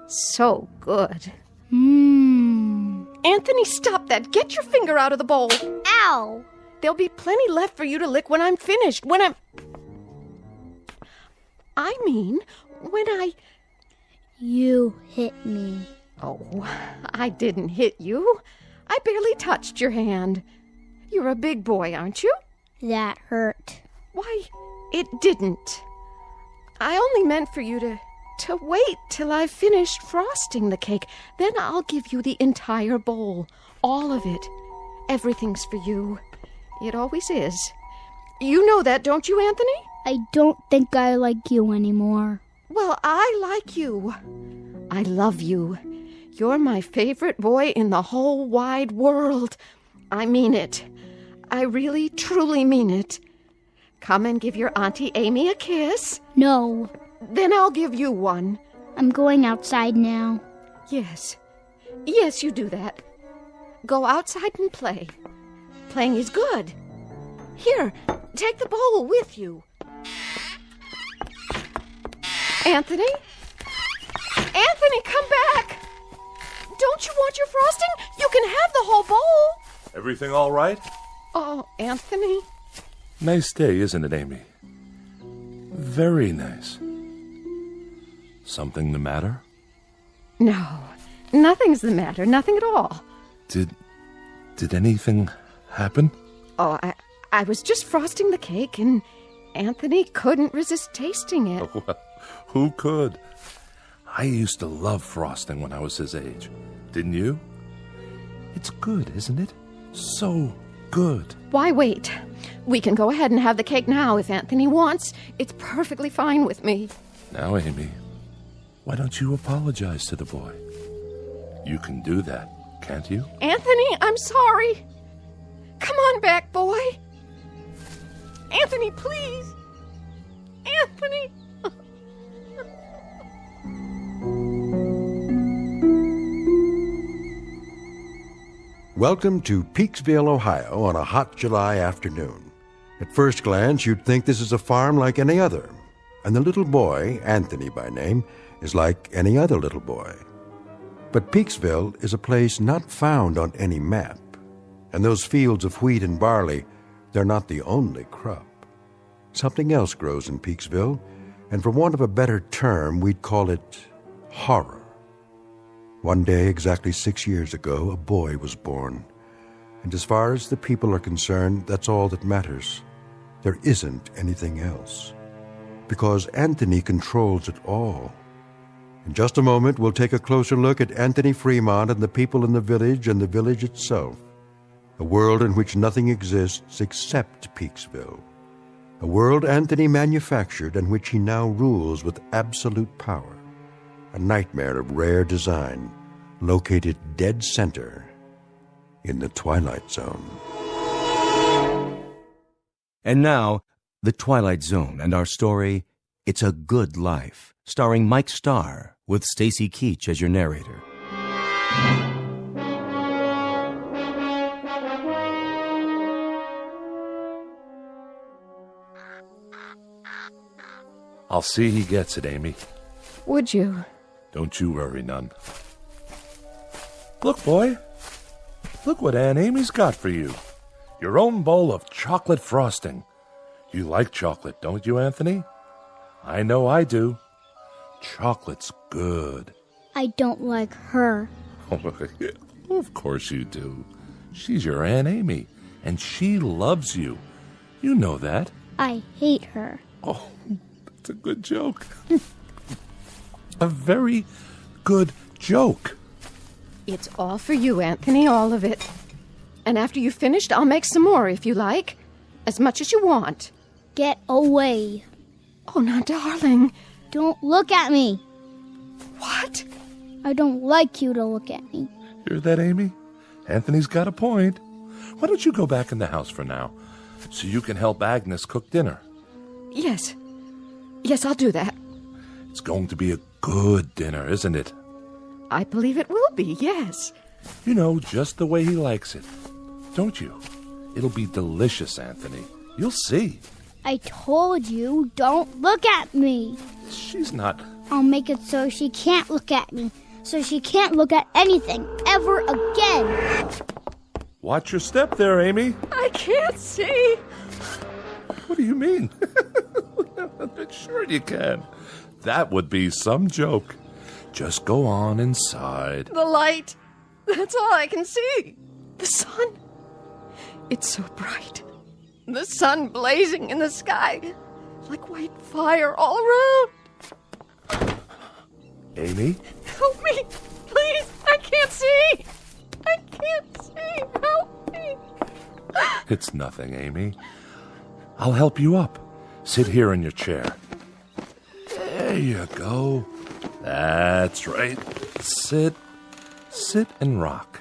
So good. Anthony, stop that. Get your finger out of the bowl. Ow! There'll be plenty left for you to lick when I'm finished. I mean, when I... You hit me. Oh, I didn't hit you. I barely touched your hand. You're a big boy, aren't you? That hurt. Why, it didn't. I only meant for you to wait till I've finished frosting the cake. Then I'll give you the entire bowl. All of it. Everything's for you. It always is. You know that, don't you, Anthony? I don't think I like you anymore. Well, I like you. I love you. You're my favorite boy in the whole wide world. I mean it. I really, truly mean it. Come and give your Auntie Amy a kiss. No. Then I'll give you one. I'm going outside now. Yes. Yes, you do that. Go outside and play. Playing is good. Here, take the bowl with you. Anthony? Anthony, come back! Don't you want your frosting? You can have the whole bowl. Everything all right? Oh, Anthony. Nice day, isn't it, Amy? Very nice. Something the matter? No, nothing's the matter. Nothing at all. Did anything happen? Oh, I was just frosting the cake, and Anthony couldn't resist tasting it. Well, who could? I used to love frosting when I was his age. Didn't you? It's good, isn't it? So good. Why wait? We can go ahead and have the cake now if Anthony wants. It's perfectly fine with me. Now, Amy, why don't you apologize to the boy? You can do that, can't you? Anthony, I'm sorry. Come on back, boy. Anthony, please. Anthony. Welcome to Peaksville, Ohio on a hot July afternoon. At first glance, you'd think this is a farm like any other, and the little boy, Anthony by name, is like any other little boy. But Peaksville is a place not found on any map, and those fields of wheat and barley, they're not the only crop. Something else grows in Peaksville, and for want of a better term, we'd call it horror. One day, exactly 6 years ago, a boy was born. And as far as the people are concerned, that's all that matters. There isn't anything else. Because Anthony controls it all. In just a moment, we'll take a closer look at Anthony Fremont and the people in the village and the village itself. A world in which nothing exists except Peaksville. A world Anthony manufactured and which he now rules with absolute power. A nightmare of rare design, located dead center in the Twilight Zone. And now, The Twilight Zone and our story, It's a Good Life, starring Mike Starr, with Stacy Keach as your narrator. I'll see he gets it, Amy. Would you? Don't you worry none. Look, boy. Look what Aunt Amy's got for you. Your own bowl of chocolate frosting. You like chocolate, don't you, Anthony? I know I do. Chocolate's good. I don't like her. Of course you do. She's your Aunt Amy, and she loves you. You know that. I hate her. Oh, that's a good joke. A very good joke. It's all for you, Anthony, all of it. And after you've finished, I'll make some more if you like. As much as you want. Get away. Oh, now, darling. Don't look at me. What? I don't like you to look at me. Hear that, Amy? Anthony's got a point. Why don't you go back in the house for now, so you can help Agnes cook dinner? Yes. Yes, I'll do that. It's going to be a good dinner, isn't it? I believe it will be, yes. You know, just the way he likes it. Don't you? It'll be delicious, Anthony. You'll see. I told you, don't look at me. She's not... I'll make it so she can't look at me. So she can't look at anything ever again. Watch your step there, Amy. I can't see. What do you mean? Sure you can. That would be some joke. Just go on inside. The light. That's all I can see. The sun. It's so bright. The sun blazing in the sky. Like white fire all around. Amy? Help me. Please. I can't see. I can't see. Help me. It's nothing, Amy. I'll help you up. Sit here in your chair. There you go. That's right. Sit and rock.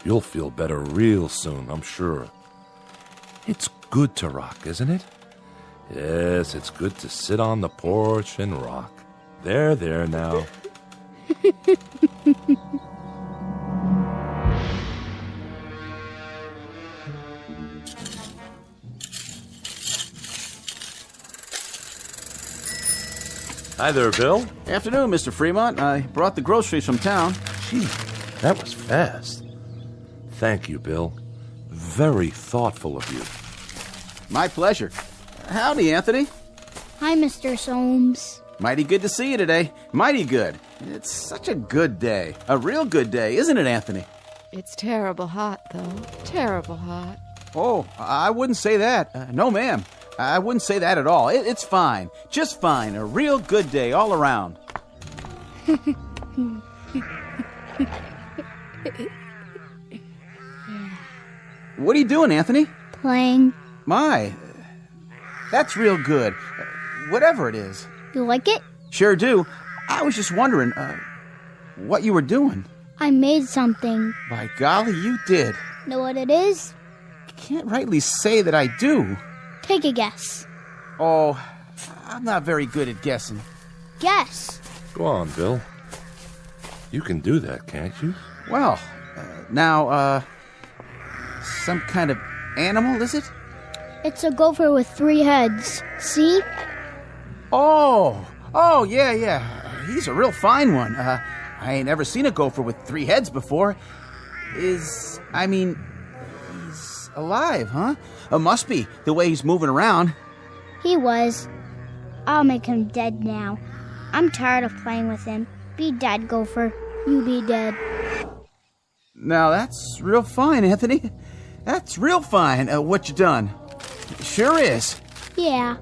You'll feel better real soon, I'm sure. It's good to rock, isn't it? Yes, it's good to sit on the porch and rock. There now. Hi there, Bill. Afternoon, Mr. Fremont. I brought the groceries from town. Gee, that was fast. Thank you, Bill. Very thoughtful of you. My pleasure. Howdy, Anthony. Hi, Mr. Soames. Mighty good to see you today. Mighty good. It's such a good day. A real good day, isn't it, Anthony? It's terrible hot, though. Terrible hot. Oh, I wouldn't say that. No, ma'am. I wouldn't say that at all. It's fine. Just fine. A real good day all around. What are you doing, Anthony? Playing. My, that's real good. Whatever it is. You like it? Sure do. I was just wondering, what you were doing. I made something. By golly, you did. Know what it is? I can't rightly say that I do. Take a guess. Oh, I'm not very good at guessing. Guess. Go on, Bill. You can do that, can't you? Well, now, some kind of animal, is it? It's a gopher with 3 heads. See? Oh, yeah. He's a real fine one. I ain't ever seen a gopher with 3 heads before. He's alive, huh? Must be, the way he's moving around. He was. I'll make him dead now. I'm tired of playing with him. Be dead, gopher. You be dead. Now, that's real fine, Anthony. That's real fine, what you done. Sure is. Yeah.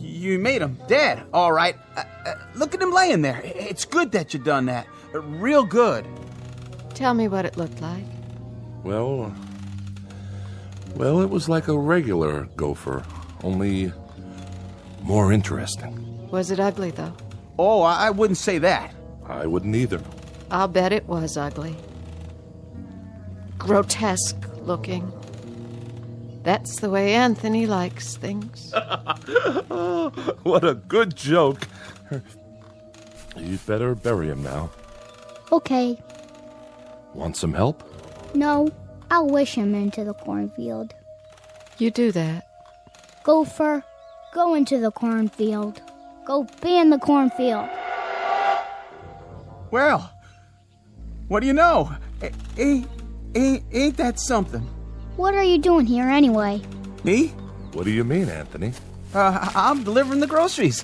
You made him dead, all right. Look at him laying there. It's good that you done that. Real good. Tell me what it looked like. Well, it was like a regular gopher, only more interesting. Was it ugly, though? Oh, I wouldn't say that. I wouldn't either. I'll bet it was ugly. Grotesque looking. That's the way Anthony likes things. What a good joke. You'd better bury him now. Okay. Want some help? No, I'll wish him into the cornfield. You do that. Gopher, go into the cornfield. Go be in the cornfield. Well, what do you know? Ain't that something? What are you doing here anyway? Me? What do you mean, Anthony? I'm delivering the groceries.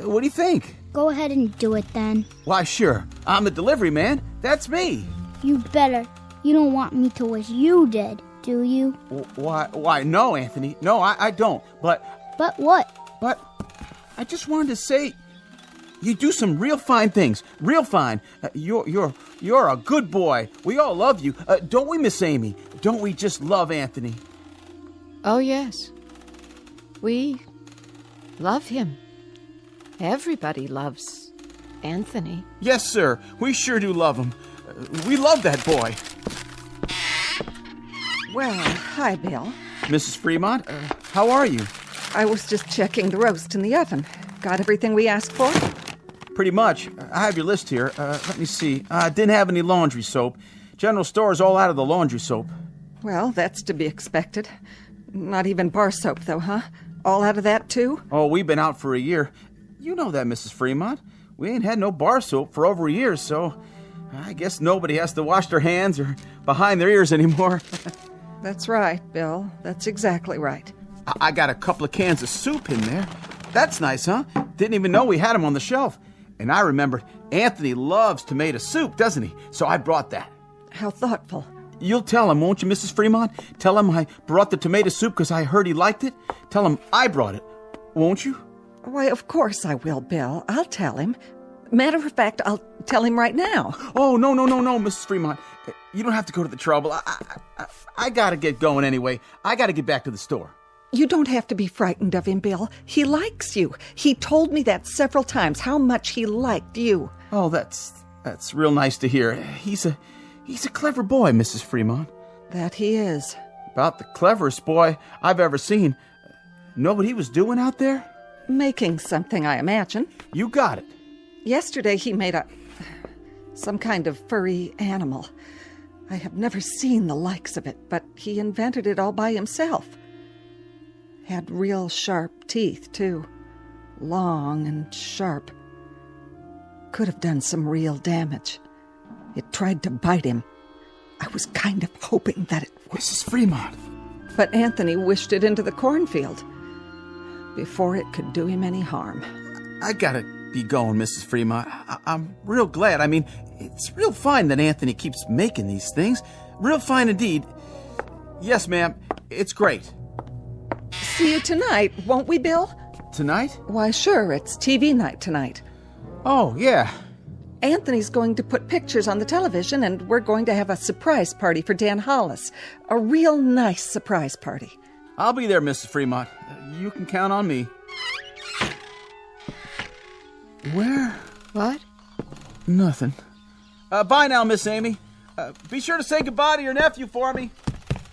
What do you think? Go ahead and do it then. Why, sure. I'm the delivery man. That's me. You better. You don't want me to wish you did, do you? Why, no, Anthony. No, I don't. But what? But I just wanted to say, you do some real fine things. Real fine. You're a good boy. We all love you. Don't we, Miss Amy? Don't we just love Anthony? Oh, yes. We love him. Everybody loves Anthony. Yes, sir. We sure do love him. We love that boy. Well, hi, Bill. Mrs. Fremont, how are you? I was just checking the roast in the oven. Got everything we asked for? Pretty much. I have your list here. Let me see. Didn't have any laundry soap. General store's all out of the laundry soap. Well, that's to be expected. Not even bar soap, though, huh? All out of that, too? Oh, we've been out for a year. You know that, Mrs. Fremont. We ain't had no bar soap for over a year, so I guess nobody has to wash their hands or behind their ears anymore. That's right, Bill. That's exactly right. I got a couple of cans of soup in there. That's nice, huh? Didn't even know we had them on the shelf. And I remembered Anthony loves tomato soup, doesn't he? So I brought that. How thoughtful. You'll tell him, won't you, Mrs. Fremont? Tell him I brought the tomato soup because I heard he liked it. Tell him I brought it, won't you? Why, of course I will, Bill. I'll tell him. Matter of fact, I'll tell him right now. Oh, no, Mrs. Fremont. You don't have to go to the trouble. I gotta get going anyway. I gotta get back to the store. You don't have to be frightened of him, Bill. He likes you. He told me that several times, how much he liked you. Oh, that's real nice to hear. He's a clever boy, Mrs. Fremont. That he is. About the cleverest boy I've ever seen. Know what he was doing out there? Making something, I imagine. You got it. Yesterday he made some kind of furry animal. I have never seen the likes of it, but he invented it all by himself. Had real sharp teeth, too. Long and sharp. Could have done some real damage. It tried to bite him. I was kind of hoping that it would. Mrs. Fremont. But Anthony wished it into the cornfield before it could do him any harm. I gotta be going, Mrs. Fremont. I'm real glad. I mean, it's real fine that Anthony keeps making these things. Real fine indeed. Yes, ma'am. It's great. See you tonight, won't we, Bill? Tonight? Why, sure. It's TV night tonight. Oh, yeah. Anthony's going to put pictures on the television, and we're going to have a surprise party for Dan Hollis. A real nice surprise party. I'll be there, Mrs. Fremont. You can count on me. Where? What? Nothing. Bye now, Miss Amy. Be sure to say goodbye to your nephew for me.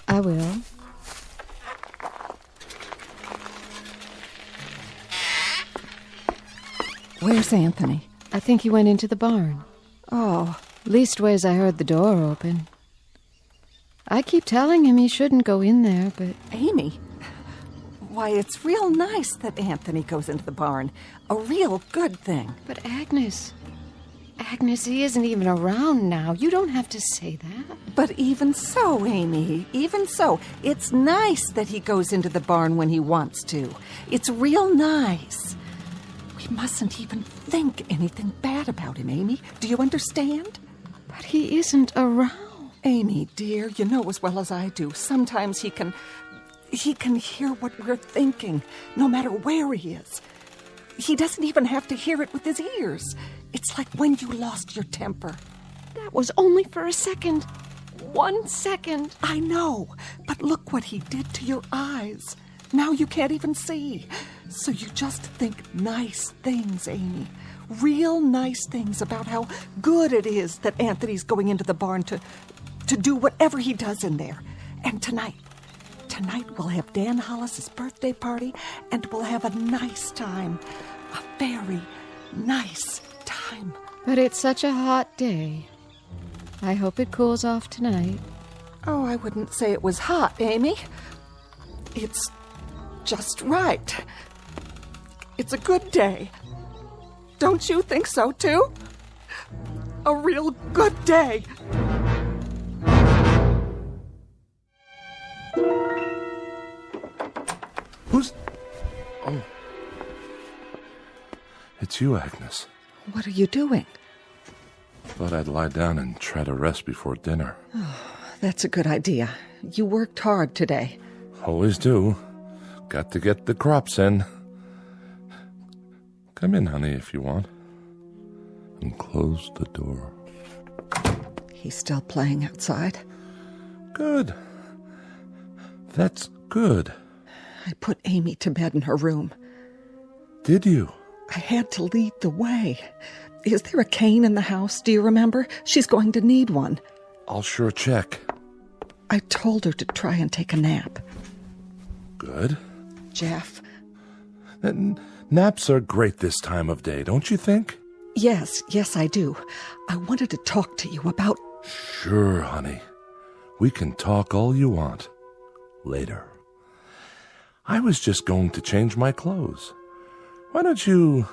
I will. Where's Anthony? I think he went into the barn. Oh. Leastways, I heard the door open. I keep telling him he shouldn't go in there, but... Amy, why, it's real nice that Anthony goes into the barn. A real good thing. But Agnes, he isn't even around now. You don't have to say that. But even so, Amy, even so, it's nice that he goes into the barn when he wants to. It's real nice. We mustn't even think anything bad about him, Amy. Do you understand? But he isn't around. Amy, dear, you know as well as I do, sometimes he can hear what we're thinking, no matter where he is. He doesn't even have to hear it with his ears. It's like when you lost your temper. That was only for a second. 1 second. I know, but look what he did to your eyes. Now you can't even see. So you just think nice things, Amy. Real nice things about how good it is that Anthony's going into the barn to do whatever he does in there. And tonight we'll have Dan Hollis's birthday party, and we'll have a nice time. A very nice time. But it's such a hot day. I hope it cools off tonight. Oh, I wouldn't say it was hot, Amy. It's just right. It's a good day. Don't you think so, too? A real good day. Who's... Oh. It's you, Agnes. What are you doing? Thought I'd lie down and try to rest before dinner. Oh, that's a good idea. You worked hard today. Always do. Got to get the crops in. Come in, honey, if you want. And close the door. He's still playing outside? Good. That's good. I put Amy to bed in her room. Did you? I had to lead the way. Is there a cane in the house? Do you remember? She's going to need one. I'll sure check. I told her to try and take a nap. Good. Jeff. Naps are great this time of day, don't you think? Yes, I do. I wanted to talk to you about... Sure, honey. We can talk all you want. Later. I was just going to change my clothes. Why don't you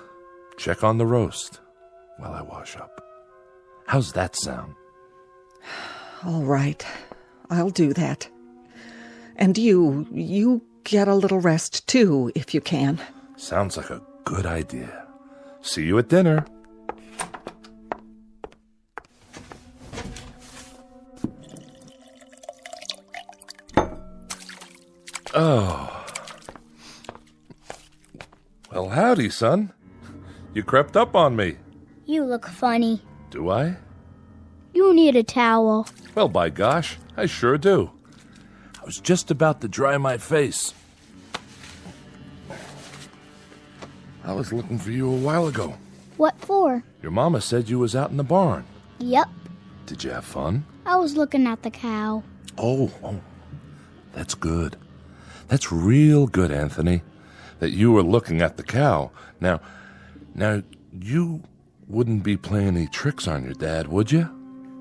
check on the roast while I wash up? How's that sound? All right. I'll do that. And you get a little rest, too, if you can. Sounds like a good idea. See you at dinner. Oh. Well, howdy, son. You crept up on me. You look funny. Do I? You need a towel. Well, by gosh, I sure do. I was just about to dry my face. I was looking for you a while ago. What for? Your mama said you was out in the barn. Yep. Did you have fun? I was looking at the cow. Oh, that's good. That's real good, Anthony, that you were looking at the cow. Now, you wouldn't be playing any tricks on your dad, would you?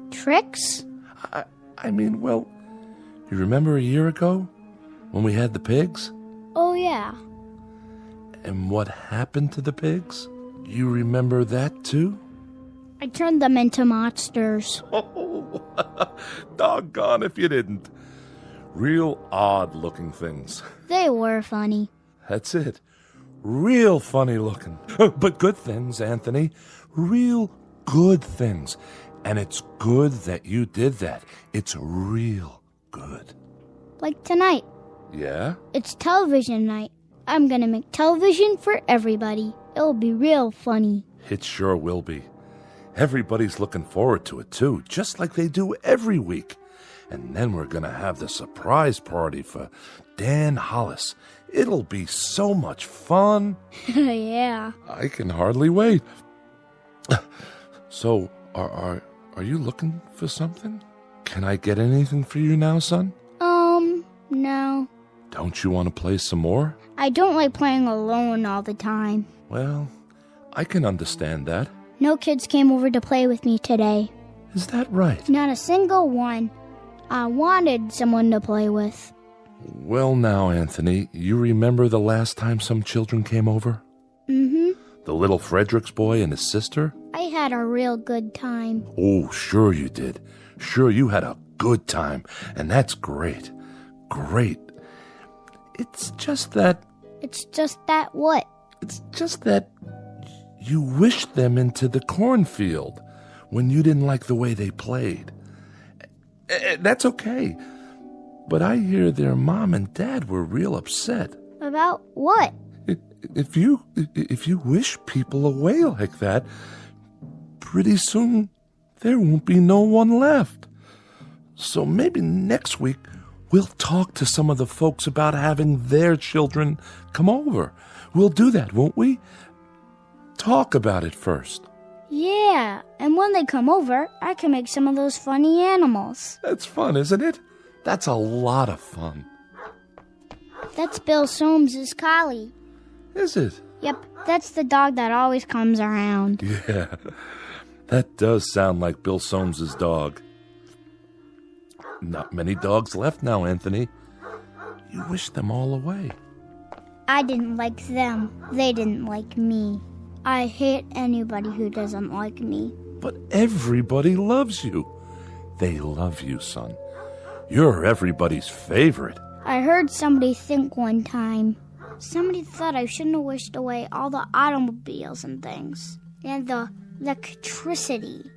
Tricks? I mean, well, you remember a year ago when we had the pigs? Oh, yeah. And what happened to the pigs? You remember that, too? I turned them into monsters. Oh, doggone if you didn't. Real odd-looking things. They were funny. That's it. Real funny looking. But good things, Anthony. Real good things. And it's good that you did that. It's real good. Like tonight. Yeah? It's television night. I'm gonna make television for everybody. It'll be real funny. It sure will be. Everybody's looking forward to it, too, just like they do every week. And then we're going to have the surprise party for Dan Hollis. It'll be so much fun. Yeah. I can hardly wait. So, are you looking for something? Can I get anything for you now, son? No. Don't you want to play some more? I don't like playing alone all the time. Well, I can understand that. No kids came over to play with me today. Is that right? Not a single one. I wanted someone to play with. Well now, Anthony, you remember the last time some children came over? Mm-hmm. The little Fredericks boy and his sister? I had a real good time. Oh, sure you did. Sure you had a good time, and that's great. Great. It's just that... It's just that what? It's just that you wished them into the cornfield when you didn't like the way they played. That's okay. But I hear their mom and dad were real upset. About what? If you wish people away like that, pretty soon there won't be no one left. So maybe next week we'll talk to some of the folks about having their children come over. We'll do that, won't we? Talk about it first. Yeah, and when they come over, I can make some of those funny animals. That's fun, isn't it? That's a lot of fun. That's Bill Soames's collie. Is it? Yep, that's the dog that always comes around. Yeah, that does sound like Bill Soames's dog. Not many dogs left now, Anthony. You wish them all away. I didn't like them. They didn't like me. I hate anybody who doesn't like me. But everybody loves you. They love you, son. You're everybody's favorite. I heard somebody think one time. Somebody thought I shouldn't have wished away all the automobiles and things. And the electricity.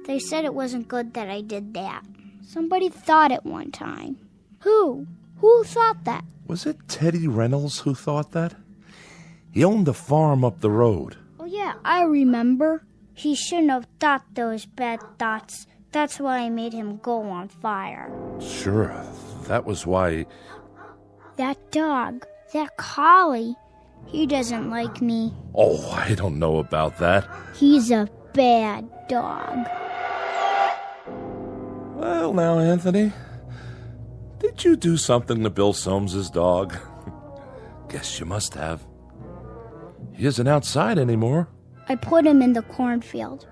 They said it wasn't good that I did that. Somebody thought it one time. Who? Who thought that? Was it Teddy Reynolds who thought that? He owned a farm up the road. Oh yeah, I remember. He shouldn't have thought those bad thoughts. That's why I made him go on fire. Sure, that was why... That dog, that collie, he doesn't like me. Oh, I don't know about that. He's a bad dog. Well, now, Anthony, did you do something to Bill Soames's dog? Guess you must have. He isn't outside anymore. I put him in the cornfield.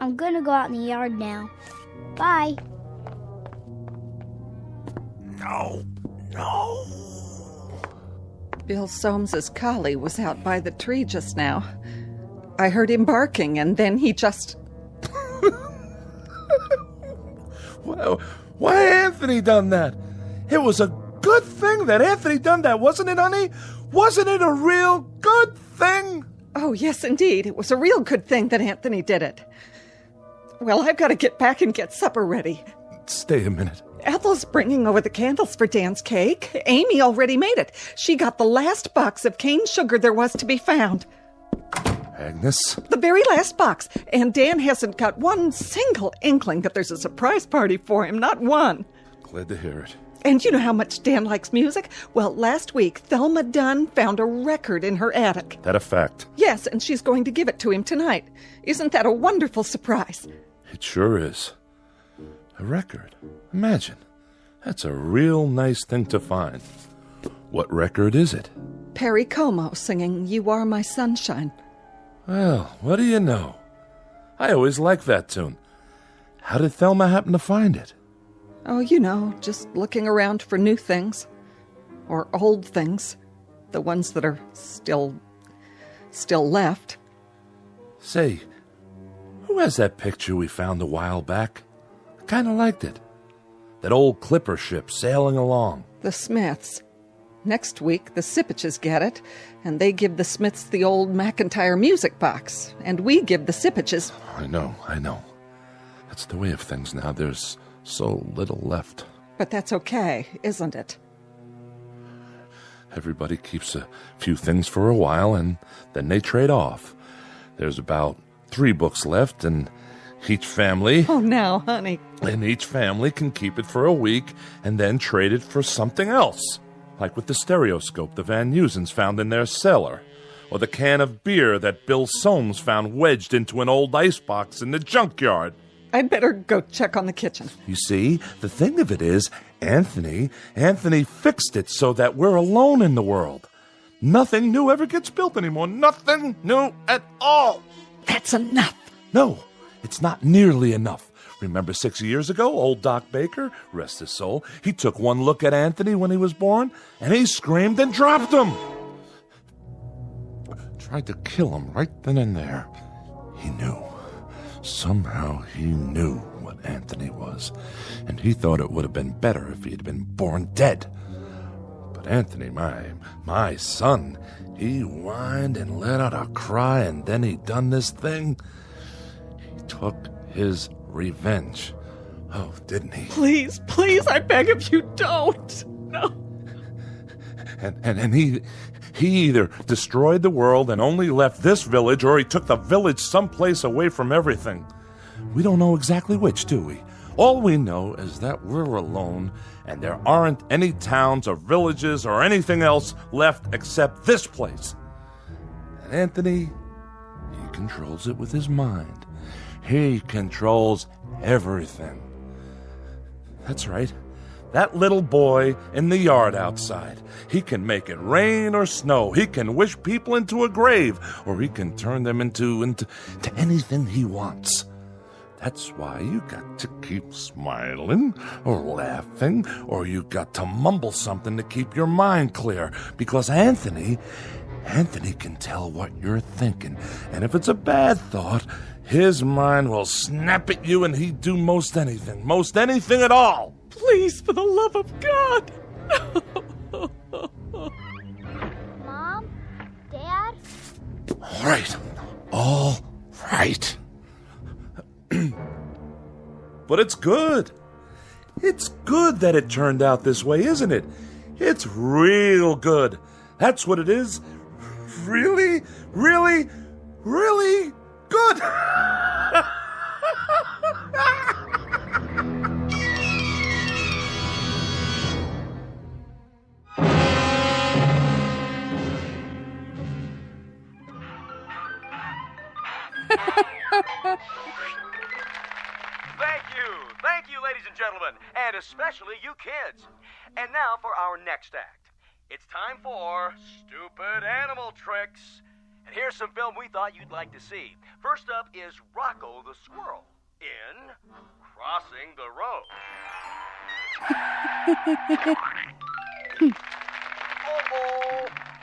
I'm gonna go out in the yard now. Bye. No. Bill Soames's collie was out by the tree just now. I heard him barking, and then he just... Why Anthony done that? It was a good thing that Anthony done that, wasn't it, honey? Wasn't it a real good thing? Oh, yes, indeed. It was a real good thing that Anthony did it. Well, I've got to get back and get supper ready. Stay a minute. Ethel's bringing over the candles for Dan's cake. Amy already made it. She got the last box of cane sugar there was to be found. Agnes? The very last box. And Dan hasn't got one single inkling that there's a surprise party for him. Not one. Glad to hear it. And you know how much Dan likes music? Well, last week, Thelma Dunn found a record in her attic. That a fact? Yes, and she's going to give it to him tonight. Isn't that a wonderful surprise? It sure is. A record. Imagine. That's a real nice thing to find. What record is it? Perry Como singing You Are My Sunshine. Well, what do you know? I always liked that tune. How did Thelma happen to find it? Oh, you know, just looking around for new things. Or old things. The ones that are still left. Say, who has that picture we found a while back? I kind of liked it. That old clipper ship sailing along. The Smiths. Next week, the Sipaches get it, and they give the Smiths the old McIntyre music box, and we give the Sipaches... I know. That's the way of things now. There's so little left. But that's okay, isn't it? Everybody keeps a few things for a while, and then they trade off. There's about 3 books left, and Each family... Oh, now, honey. And each family can keep it for a week and then trade it for something else. Like with the stereoscope the Van Nusens found in their cellar. Or the can of beer that Bill Soames found wedged into an old icebox in the junkyard. I'd better go check on the kitchen. You see, the thing of it is, Anthony fixed it so that we're alone in the world. Nothing new ever gets built anymore. Nothing new at all. That's enough. No, it's not nearly enough. Remember 6 years ago, old Doc Baker, rest his soul, he took one look at Anthony when he was born, and he screamed and dropped him. Tried to kill him right then and there. He knew. Somehow he knew what Anthony was, and he thought it would have been better if he had been born dead. But Anthony, my son, he whined and let out a cry, and then he done this thing. He took his revenge. Oh, didn't he? Please, I beg of you, don't. No. And he either destroyed the world and only left this village, or he took the village someplace away from everything. We don't know exactly which, do we? All we know is that we're alone, and there aren't any towns or villages or anything else left except this place. And Anthony, he controls it with his mind. He controls everything. That's right. That little boy in the yard outside. He can make it rain or snow. He can wish people into a grave, or he can turn them into anything he wants. That's why you got to keep smiling or laughing, or you got to mumble something to keep your mind clear, because Anthony can tell what you're thinking. And if it's a bad thought, his mind will snap at you, and he'd do most anything at all. Please, for the love of God. Mom? Dad? All right. But it's good. It's good that it turned out this way, isn't it? It's real good. That's what it is. Really, really, really good. Thank you, ladies and gentlemen, and especially you kids. And now for our next act. It's time for Stupid Animal Tricks. And here's some film we thought you'd like to see. First up is Rocco the Squirrel in Crossing the Road.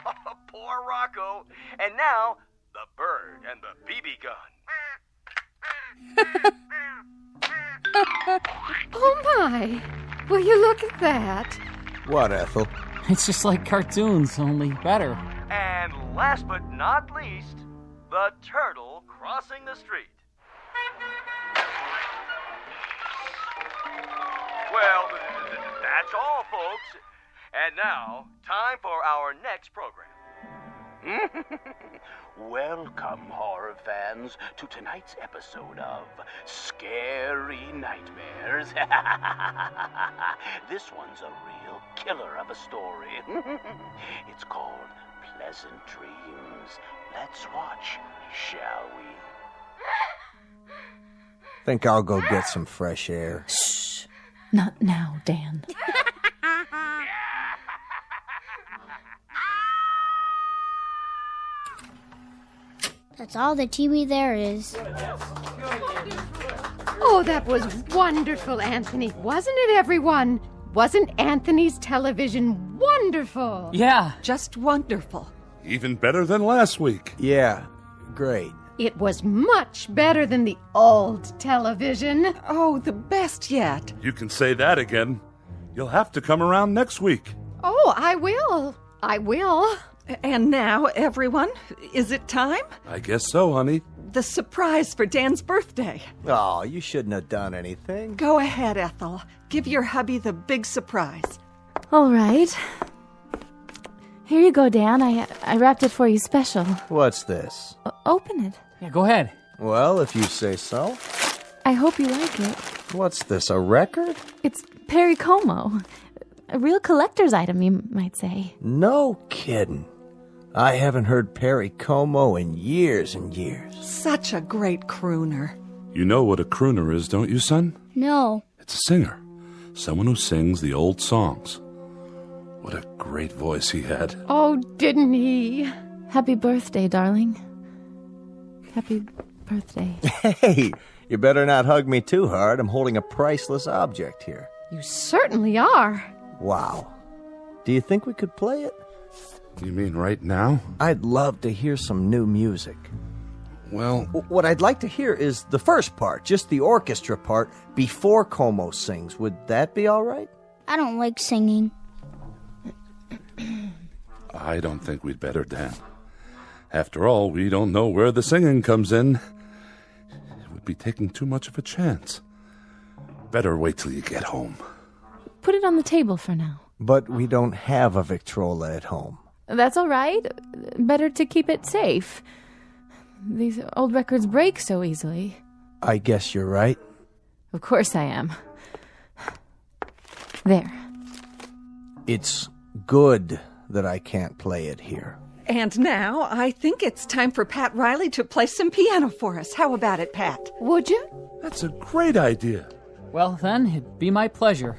Oh, poor Rocco. And now, the bird and the BB gun. Oh, my. Will you look at that? What, Ethel? It's just like cartoons, only better. And last but not least, the turtle crossing the street. Well, that's all, folks. And now, time for our next program. Welcome, horror fans, to tonight's episode of Scary Nightmares. This one's a real killer of a story. It's called Pleasant Dreams. Let's watch, shall we? Think I'll go get some fresh air. Shh. Not now, Dan. That's all the TV there is. Oh, that was wonderful, Anthony. Wasn't it, everyone? Wasn't Anthony's television wonderful? Yeah. Just wonderful. Even better than last week. Yeah, great. It was much better than the old television. Oh, the best yet. You can say that again. You'll have to come around next week. Oh, I will. I will. And now, everyone, is it time? I guess so, honey. The surprise for Dan's birthday. Oh, you shouldn't have done anything. Go ahead, Ethel. Give your hubby the big surprise. All right. Here you go, Dan. I wrapped it for you special. What's this? Open it. Yeah, go ahead. Well, if you say so. I hope you like it. What's this, a record? It's Perry Como. A real collector's item, you might say. No kidding. I haven't heard Perry Como in years and years. Such a great crooner. You know what a crooner is, don't you, son? No. It's a singer. Someone who sings the old songs. What a great voice he had. Oh, didn't he? Happy birthday, darling. Happy birthday. Hey, you better not hug me too hard. I'm holding a priceless object here. You certainly are. Wow. Do you think we could play it? You mean right now? I'd love to hear some new music. Well, what I'd like to hear is the first part, just the orchestra part, before Como sings. Would that be all right? I don't like singing. I don't think we'd better, Dan. After all, we don't know where the singing comes in. It would be taking too much of a chance. Better wait till you get home. Put it on the table for now. But we don't have a Victrola at home. That's all right. Better to keep it safe. These old records break so easily. I guess you're right. Of course I am. There. It's good that I can't play it here. And now I think it's time for Pat Riley to play some piano for us. How about it, Pat? Would you? That's a great idea. Well, then, it'd be my pleasure.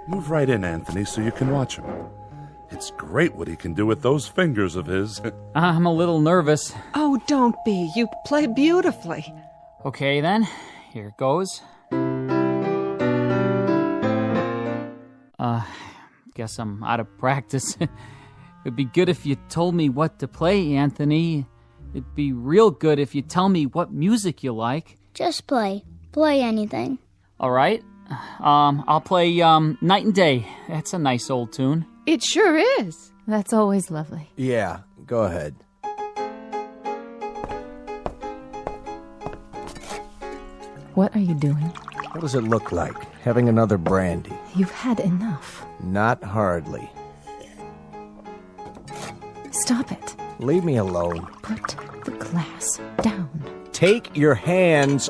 Move right in, Anthony, so you can watch him. It's great what he can do with those fingers of his. I'm a little nervous. Oh, don't be. You play beautifully. Okay, then. Here it goes. Guess I'm out of practice. It'd be good if you told me what to play, Anthony. It'd be real good if you tell me what music you like. Just play. Play anything. All right. I'll play Night and Day. That's a nice old tune. It sure is. That's always lovely. Yeah, go ahead. What are you doing? What does it look like? Having another brandy? You've had enough. Not hardly. Stop it. Leave me alone. Put the glass down. Take your hands.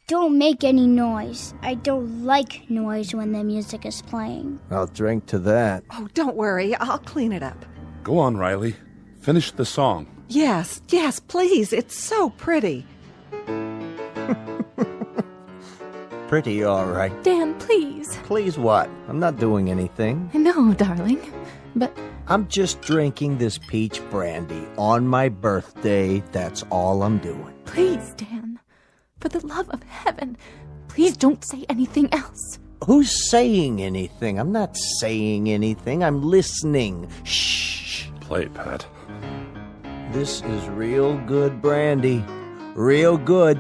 Don't make any noise. I don't like noise when the music is playing. I'll drink to that. Oh, don't worry. I'll clean it up. Go on, Riley. Finish the song. Yes, please. It's so pretty. Pretty, all right. Dan, please. Please what? I'm not doing anything. I know, darling, but... I'm just drinking this peach brandy on my birthday. That's all I'm doing. Please, Dan. For the love of heaven, please don't say anything else. Who's saying anything? I'm not saying anything. I'm listening. Shh. Play, Pat. This is real good brandy. Real good.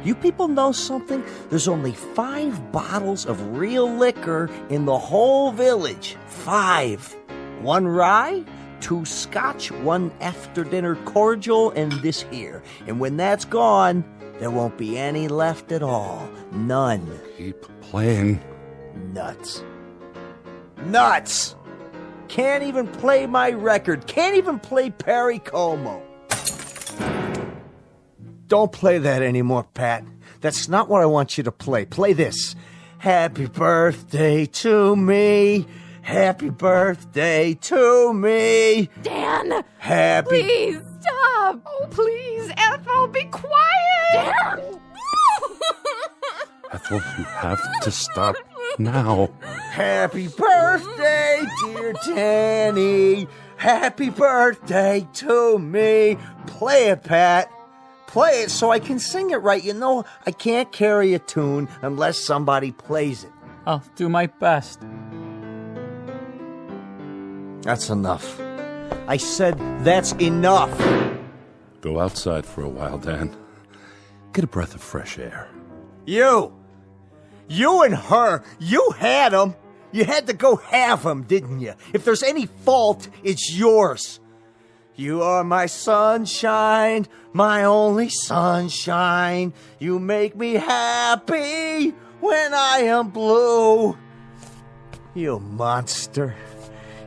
You people know something? There's only 5 bottles of real liquor in the whole village. 5. 1 rye, 2 scotch, 1 after-dinner cordial, and this here. And when that's gone, there won't be any left at all. None. Keep playing. Nuts. Nuts! Can't even play my record. Can't even play Perry Como. Don't play that anymore, Pat. That's not what I want you to play. Play this. Happy birthday to me. Happy birthday to me. Dan! Happy... Please, stop! Oh, please, Ethel, be quiet! Dan! Ethel, you have to stop now. Happy birthday, dear Danny. Happy birthday to me. Play it, Pat. Play it so I can sing it right. You know, I can't carry a tune unless somebody plays it. I'll do my best. That's enough. I said that's enough. Go outside for a while, Dan. Get a breath of fresh air. You and her, you had them. You had to go have them, didn't you? If there's any fault, it's yours. You are my sunshine, my only sunshine. You make me happy when I am blue. You monster.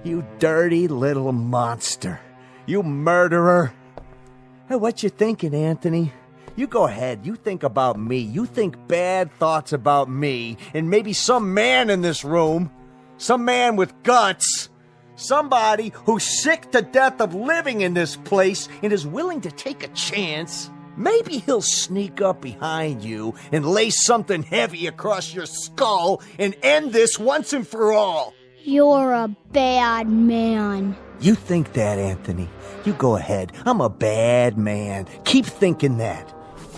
You dirty little monster. You murderer. Hey, what you thinking, Anthony? You go ahead. You think about me. You think bad thoughts about me and maybe some man in this room. Some man with guts. Somebody who's sick to death of living in this place and is willing to take a chance. Maybe he'll sneak up behind you and lay something heavy across your skull and end this once and for all. You're a bad man. You think that, Anthony. You go ahead. I'm a bad man. Keep thinking that.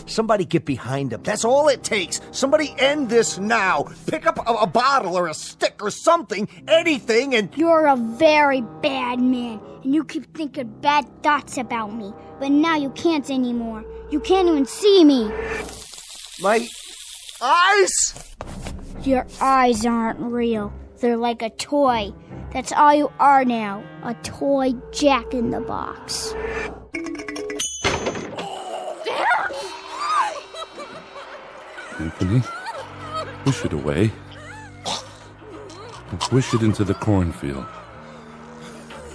Somebody get behind him. That's all it takes. Somebody end this now. Pick up a bottle or a stick or something, anything, and... You're a very bad man, and you keep thinking bad thoughts about me. But now you can't anymore. You can't even see me. My eyes? Your eyes aren't real. They're like a toy. That's all you are now. A toy Jack-in-the-Box. Anthony, wish it away. Wish it into the cornfield.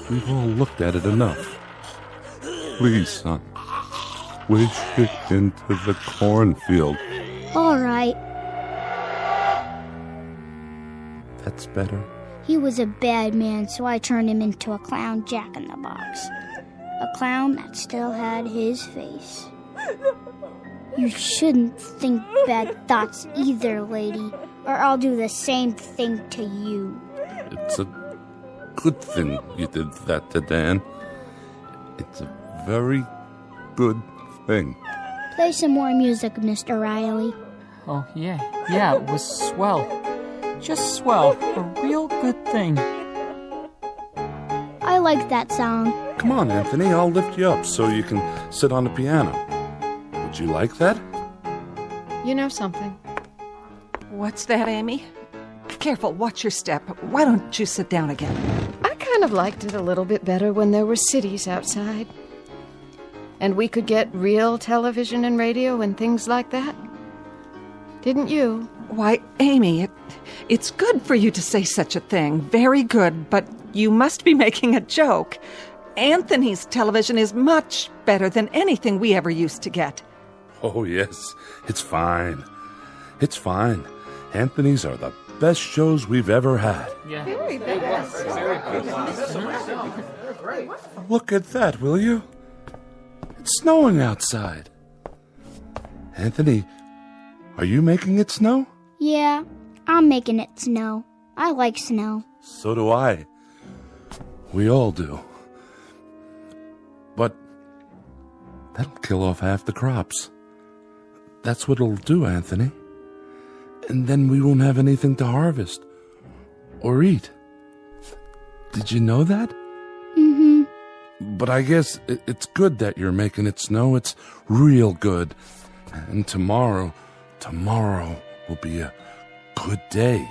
We've all looked at it enough. Please, son. Wish it into the cornfield. All right. That's better. He was a bad man, so I turned him into a clown Jack-in-the-Box. A clown that still had his face. You shouldn't think bad thoughts either, lady, or I'll do the same thing to you. It's a good thing you did that to Dan. It's a very good thing. Play some more music, Mr. Riley. Oh, yeah, it was swell. Just swell. A real good thing. I like that song. Come on, Anthony, I'll lift you up so you can sit on the piano. Would you like that? You know something? What's that, Amy? Careful, watch your step. Why don't you sit down again? I kind of liked it a little bit better when there were cities outside. And we could get real television and radio and things like that. Didn't you? Why, Amy, it's good for you to say such a thing. Very good, but you must be making a joke. Anthony's television is much better than anything we ever used to get. Oh, yes. It's fine. It's fine. Anthony's are the best shows we've ever had. Yeah. Very best. Look at that, will you? It's snowing outside. Anthony, are you making it snow? Yeah, I'm making it snow. I like snow. So do I. We all do. But that'll kill off half the crops. That's what it'll do, Anthony. And then we won't have anything to harvest or eat. Did you know that? Mm-hmm. But I guess it's good that you're making it snow. It's real good. And tomorrow will be a good day.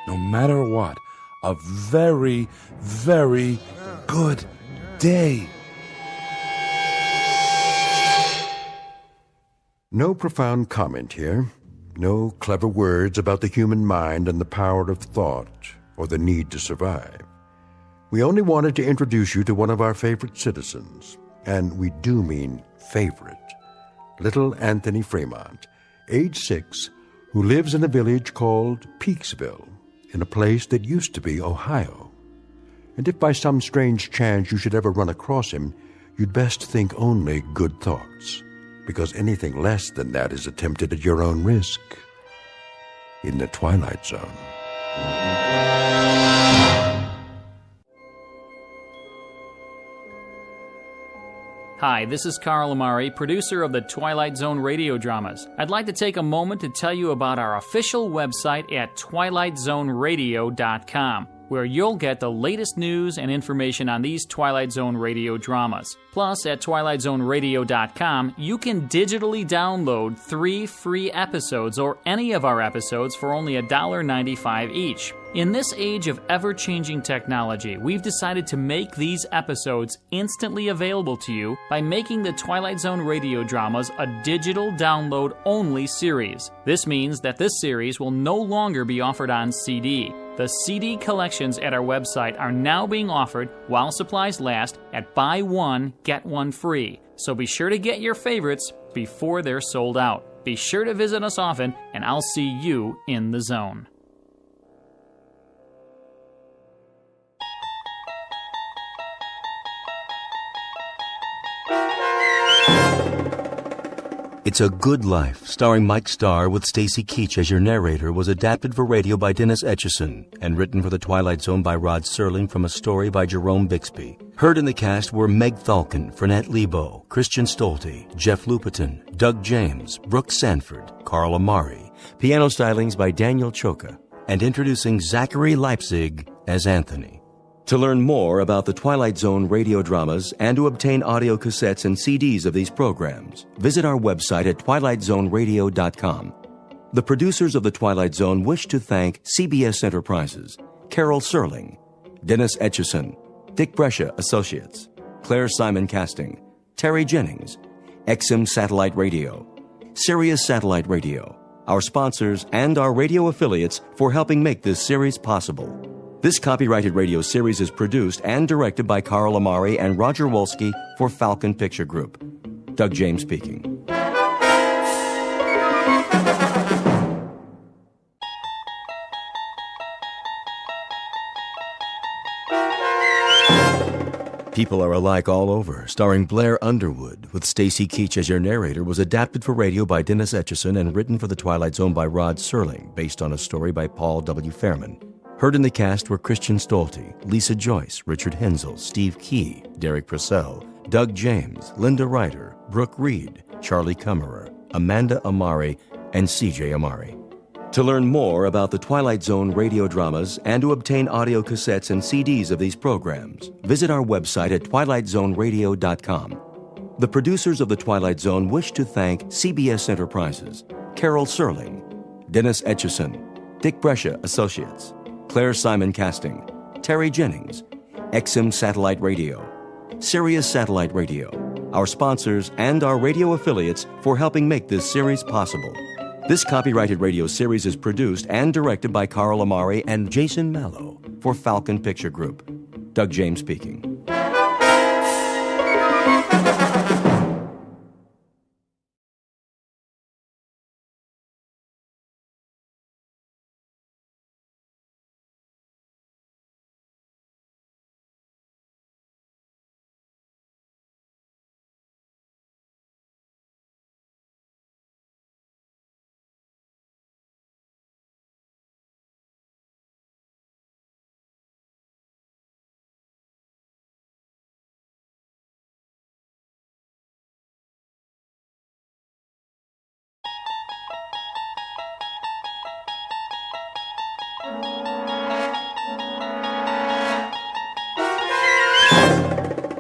No matter what. A very, very good day. No profound comment here. No clever words about the human mind and the power of thought or the need to survive. We only wanted to introduce you to one of our favorite citizens, and we do mean favorite, little Anthony Fremont, age 6, who lives in a village called Peaksville, in a place that used to be Ohio. And if by some strange chance you should ever run across him, you'd best think only good thoughts, because anything less than that is attempted at your own risk. In the Twilight Zone. Hi, this is Carl Amari, producer of the Twilight Zone Radio Dramas. I'd like to take a moment to tell you about our official website at twilightzoneradio.com, where you'll get the latest news and information on these Twilight Zone Radio dramas. Plus, at twilightzoneradio.com, you can digitally download 3 free episodes or any of our episodes for only $1.95 each. In this age of ever-changing technology, we've decided to make these episodes instantly available to you by making the Twilight Zone Radio Dramas a digital download-only series. This means that this series will no longer be offered on CD. The CD collections at our website are now being offered while supplies last at buy one, get one free. So be sure to get your favorites before they're sold out. Be sure to visit us often, and I'll see you in the zone. It's a Good Life, starring Mike Starr with Stacy Keach as your narrator, was adapted for radio by Dennis Etchison and written for the Twilight Zone by Rod Serling from a story by Jerome Bixby. Heard in the cast were Meg Thalken, Frenette Lebo, Christian Stolte, Jeff Lupetin, Doug James, Brooke Sanford, Carl Amari, piano stylings by Daniel Choka, and introducing Zachary Leipzig as Anthony. To learn more about the Twilight Zone radio dramas and to obtain audio cassettes and CDs of these programs, visit our website at twilightzoneradio.com. The producers of The Twilight Zone wish to thank CBS Enterprises, Carol Serling, Dennis Etchison, Dick Brescia Associates, Claire Simon Casting, Terry Jennings, XM Satellite Radio, Sirius Satellite Radio, our sponsors, and our radio affiliates for helping make this series possible. This copyrighted radio series is produced and directed by Carl Amari and Roger Wolski for Falcon Picture Group. Doug James speaking. People Are Alike All Over, starring Blair Underwood, with Stacy Keach as your narrator, was adapted for radio by Dennis Etchison and written for the Twilight Zone by Rod Serling, based on a story by Paul W. Fairman. Heard in the cast were Christian Stolte, Lisa Joyce, Richard Hensel, Steve Key, Derek Purcell, Doug James, Linda Ryder, Brooke Reed, Charlie Kummerer, Amanda Amari, and C.J. Amari. To learn more about the Twilight Zone radio dramas and to obtain audio cassettes and CDs of these programs, visit our website at twilightzoneradio.com. The producers of The Twilight Zone wish to thank CBS Enterprises, Carol Serling, Dennis Etchison, Dick Brescia Associates, Claire Simon Casting, Terry Jennings, XM Satellite Radio, Sirius Satellite Radio, our sponsors, and our radio affiliates for helping make this series possible. This copyrighted radio series is produced and directed by Carl Amari and Jason Mallow for Falcon Picture Group. Doug James speaking.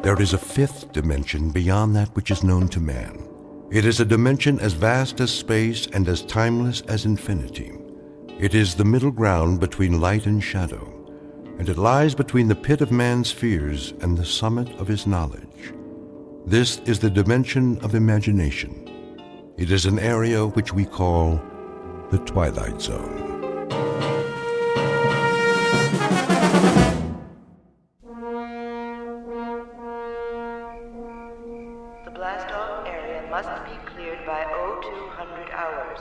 There is a fifth dimension beyond that which is known to man. It is a dimension as vast as space and as timeless as infinity. It is the middle ground between light and shadow, and it lies between the pit of man's fears and the summit of his knowledge. This is the dimension of imagination. It is an area which we call the Twilight Zone. Must be cleared by 0200 hours.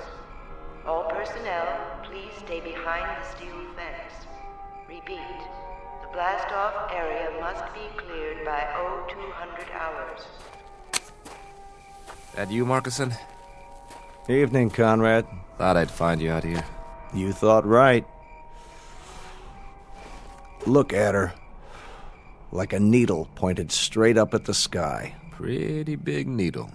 All personnel, please stay behind the steel fence. Repeat, the blast-off area must be cleared by 0200 hours. That you, Markison? Evening, Conrad. Thought I'd find you out here. You thought right. Look at her. Like a needle pointed straight up at the sky. Pretty big needle.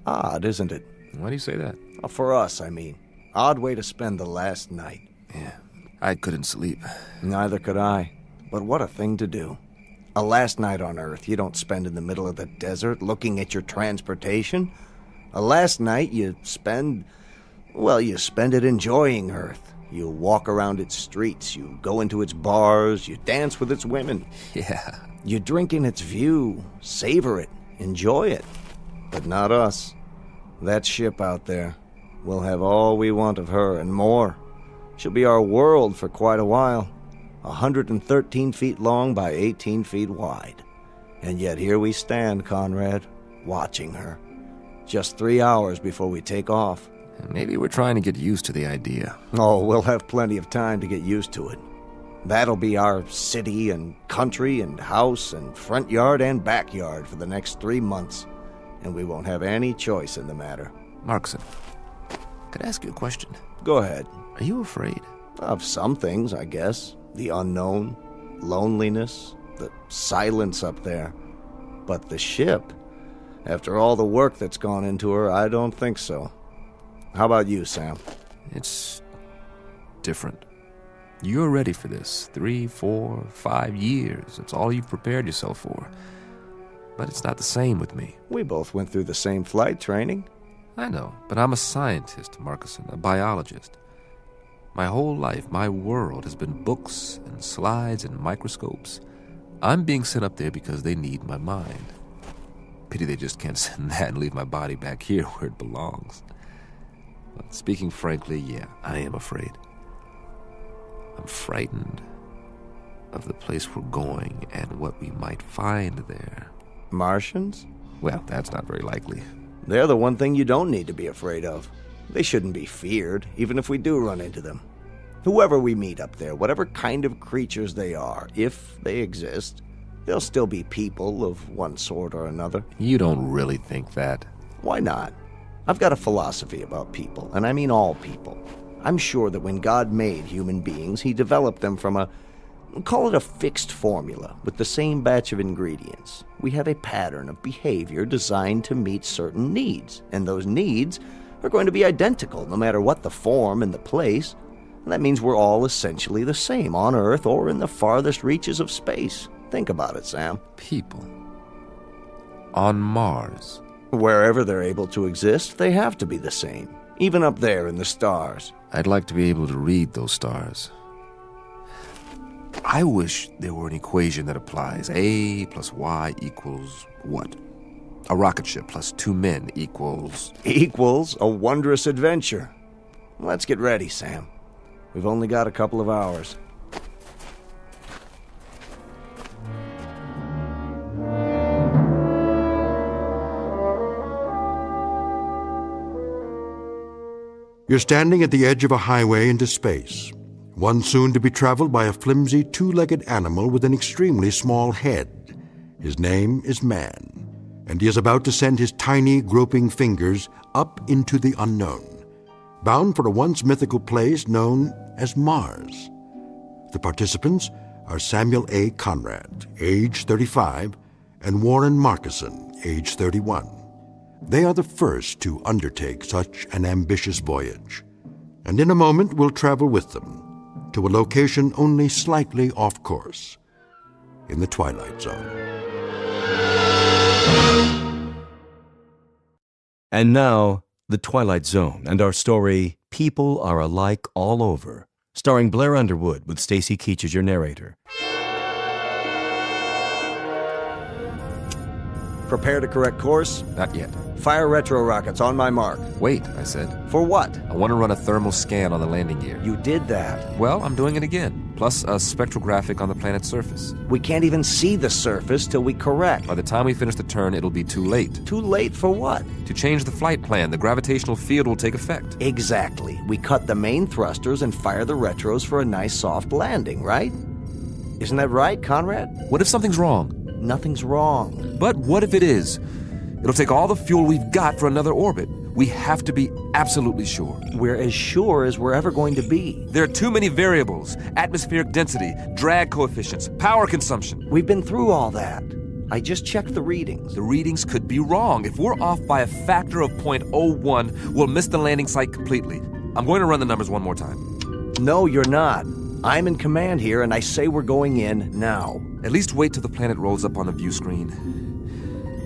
Odd, isn't it? Why do you say that? For us, I mean. Odd way to spend the last night. Yeah, I couldn't sleep. Neither could I. But what a thing to do. A last night on Earth you don't spend in the middle of the desert looking at your transportation. A last night you spend it enjoying Earth. You walk around its streets, you go into its bars, you dance with its women. Yeah. You drink in its view, savor it, enjoy it. But not us. That ship out there. We'll have all we want of her and more. She'll be our world for quite a while. 113 feet long by 18 feet wide. And yet here we stand, Conrad, watching her. Just 3 hours before we take off. Maybe we're trying to get used to the idea. Oh, we'll have plenty of time to get used to it. That'll be our city and country and house and front yard and backyard for the next 3 months. And we won't have any choice in the matter. Markson, could I ask you a question? Go ahead. Are you afraid? Of some things, I guess. The unknown, loneliness, the silence up there. But the ship, after all the work that's gone into her, I don't think so. How about you, Sam? It's different. You're ready for this. 3, 4, 5 years. It's all you've prepared yourself for. But it's not the same with me. We both went through the same flight training. I know, but I'm a scientist, Markison, a biologist. My whole life, my world has been books and slides and microscopes. I'm being sent up there because they need my mind. Pity they just can't send that and leave my body back here where it belongs. But speaking frankly, yeah, I am afraid. I'm frightened of the place we're going and what we might find there. Martians? Well, that's not very likely. They're the one thing you don't need to be afraid of. They shouldn't be feared, even if we do run into them. Whoever we meet up there, whatever kind of creatures they are, if they exist, they'll still be people of one sort or another. You don't really think that? Why not? I've got a philosophy about people, and I mean all people. I'm sure that when God made human beings, he developed them from call it a fixed formula, with the same batch of ingredients. We have a pattern of behavior designed to meet certain needs, and those needs are going to be identical no matter what the form and the place. And that means we're all essentially the same on Earth or in the farthest reaches of space. Think about it, Sam. People. On Mars. Wherever they're able to exist, they have to be the same, even up there in the stars. I'd like to be able to read those stars. I wish there were an equation that applies. A plus Y equals what? A rocket ship plus 2 men equals... Equals a wondrous adventure. Let's get ready, Sam. We've only got a couple of hours. You're standing at the edge of a highway into space, one soon to be traveled by a flimsy, 2-legged animal with an extremely small head. His name is Man, and he is about to send his tiny, groping fingers up into the unknown, bound for a once mythical place known as Mars. The participants are Samuel A. Conrad, age 35, and Warren Markison, age 31. They are the first to undertake such an ambitious voyage, and in a moment we'll travel with them to a location only slightly off course, in the Twilight Zone. And now, the Twilight Zone and our story, People Are Alike All Over, starring Blair Underwood with Stacy Keach as your narrator. Prepare to correct course? Not yet. Fire retro rockets on my mark. Wait, I said. For what? I want to run a thermal scan on the landing gear. You did that. Well, I'm doing it again, plus a spectrographic on the planet's surface. We can't even see the surface till we correct. By the time we finish the turn, it'll be too late. Too late for what? To change the flight plan, the gravitational field will take effect. Exactly. We cut the main thrusters and fire the retros for a nice soft landing, right? Isn't that right, Conrad? What if something's wrong? Nothing's wrong. But what if it is? It'll take all the fuel we've got for another orbit. We have to be absolutely sure. We're as sure as we're ever going to be. There are too many variables. Atmospheric density, drag coefficients, power consumption. We've been through all that. I just checked the readings. The readings could be wrong. If we're off by a factor of 0.01, we'll miss the landing site completely. I'm going to run the numbers one more time. No, you're not. I'm in command here, and I say we're going in now. At least wait till the planet rolls up on the view screen.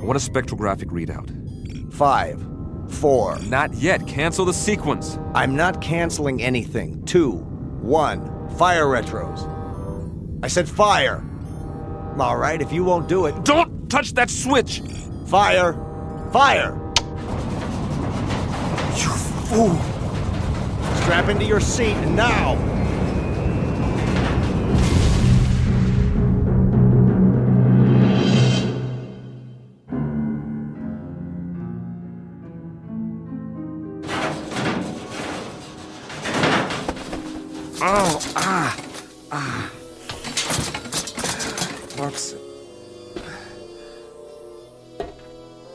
I want a spectrographic readout. 5, 4. Not yet. Cancel the sequence. I'm not canceling anything. 2, 1. Fire retros. I said fire. All right, if you won't do it... Don't touch that switch! Fire! Fire! You fool! Strap into your seat now!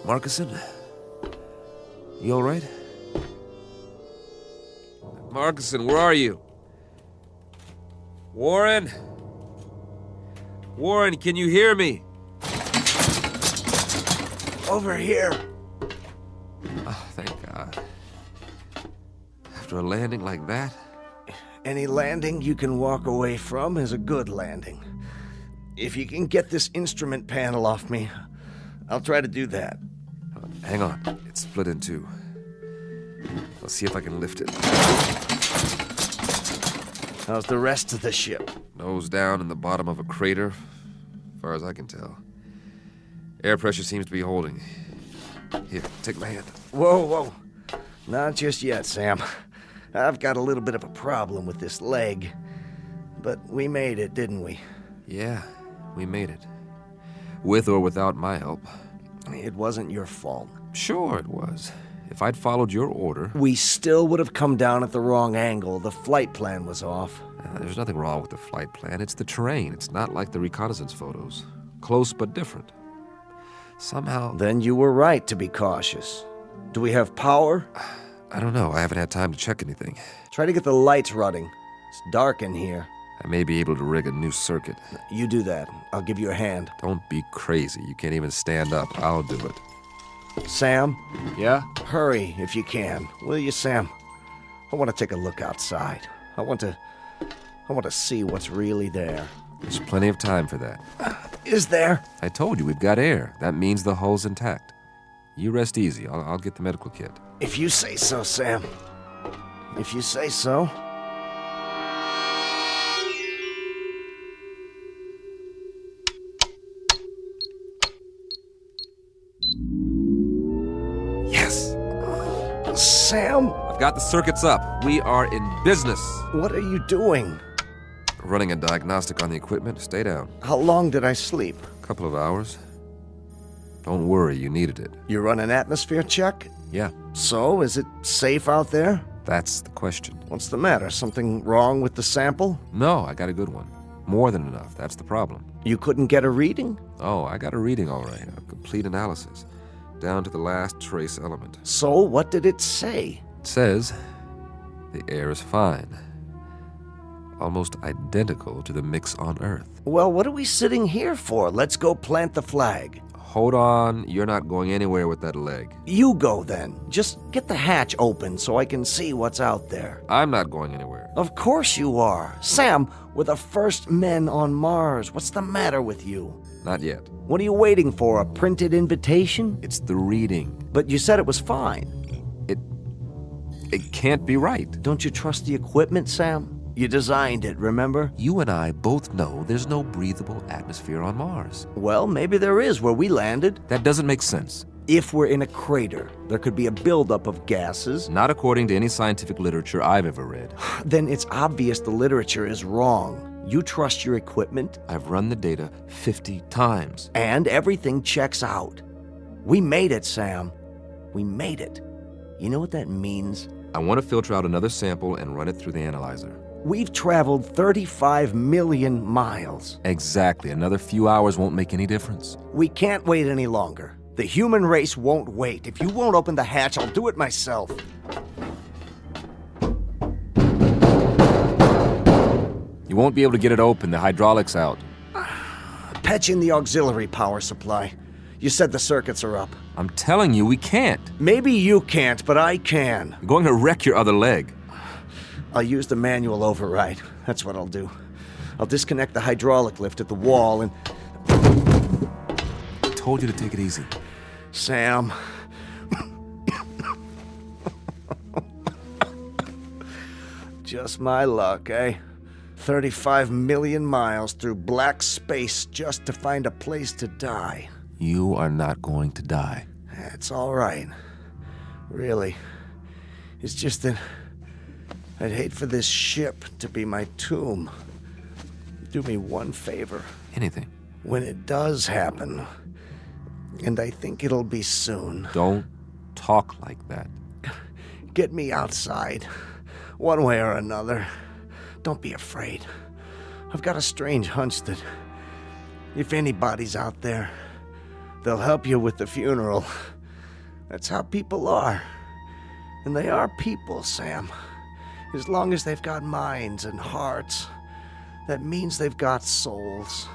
Marcuson? You all right? Marcuson, where are you? Warren? Warren, can you hear me? Over here. Oh, thank God. After a landing like that? Any landing you can walk away from is a good landing. If you can get this instrument panel off me, I'll try to do that. Hang on. It's split in two. I'll see if I can lift it. How's the rest of the ship? Nose down in the bottom of a crater, as far as I can tell. Air pressure seems to be holding. Here, take my hand. Whoa. Not just yet, Sam. I've got a little bit of a problem with this leg. But we made it, didn't we? Yeah, we made it. With or without my help. It wasn't your fault. Sure it was. If I'd followed your order... We still would have come down at the wrong angle. The flight plan was off. There's nothing wrong with the flight plan. It's the terrain. It's not like the reconnaissance photos. Close but different. Somehow... Then you were right to be cautious. Do we have power? I don't know. I haven't had time to check anything. Try to get the lights running. It's dark in here. I may be able to rig a new circuit. You do that. I'll give you a hand. Don't be crazy. You can't even stand up. I'll do it. Sam? Yeah? Hurry, if you can. Will you, Sam? I want to take a look outside. I want to see what's really there. There's plenty of time for that. Is there? I told you, we've got air. That means the hull's intact. You rest easy. I'll get the medical kit. If you say so, Sam. If you say so. Yes! Sam? I've got the circuits up. We are in business. What are you doing? Running a diagnostic on the equipment. Stay down. How long did I sleep? A couple of hours. Don't worry, you needed it. You run an atmosphere check? Yeah. So, is it safe out there? That's the question. What's the matter? Something wrong with the sample? No, I got a good one. More than enough. That's the problem. You couldn't get a reading? Oh, I got a reading all right. A complete analysis. Down to the last trace element. So, what did it say? It says the air is fine. Almost identical to the mix on Earth. Well, what are we sitting here for? Let's go plant the flag. Hold on. You're not going anywhere with that leg. You go then. Just get the hatch open so I can see what's out there. I'm not going anywhere. Of course you are. Sam, we're the first men on Mars. What's the matter with you? Not yet. What are you waiting for, a printed invitation? It's the reading. But you said it was fine. It can't be right. Don't you trust the equipment, Sam? You designed it, remember? You and I both know there's no breathable atmosphere on Mars. Well, maybe there is where we landed. That doesn't make sense. If we're in a crater, there could be a buildup of gases. Not according to any scientific literature I've ever read. Then it's obvious the literature is wrong. You trust your equipment? I've run the data 50 times. And everything checks out. We made it, Sam. We made it. You know what that means? I want to filter out another sample and run it through the analyzer. We've traveled 35 million miles. Exactly. Another few hours won't make any difference. We can't wait any longer. The human race won't wait. If you won't open the hatch, I'll do it myself. You won't be able to get it open. The hydraulics out. Patch in the auxiliary power supply. You said the circuits are up. I'm telling you, we can't. Maybe you can't, but I can. You're going to wreck your other leg. I'll use the manual override. That's what I'll do. I'll disconnect the hydraulic lift at the wall and... I told you to take it easy. Sam. Just my luck, eh? 35 million miles through black space just to find a place to die. You are not going to die. It's all right. Really. It's just that I'd hate for this ship to be my tomb. Do me one favor. Anything. When it does happen, and I think it'll be soon. Don't talk like that. Get me outside, one way or another. don't be afraid. I've got a strange hunch that if anybody's out there, they'll help you with the funeral. That's how people are. And they are people, Sam. As long as they've got minds and hearts, that means they've got souls.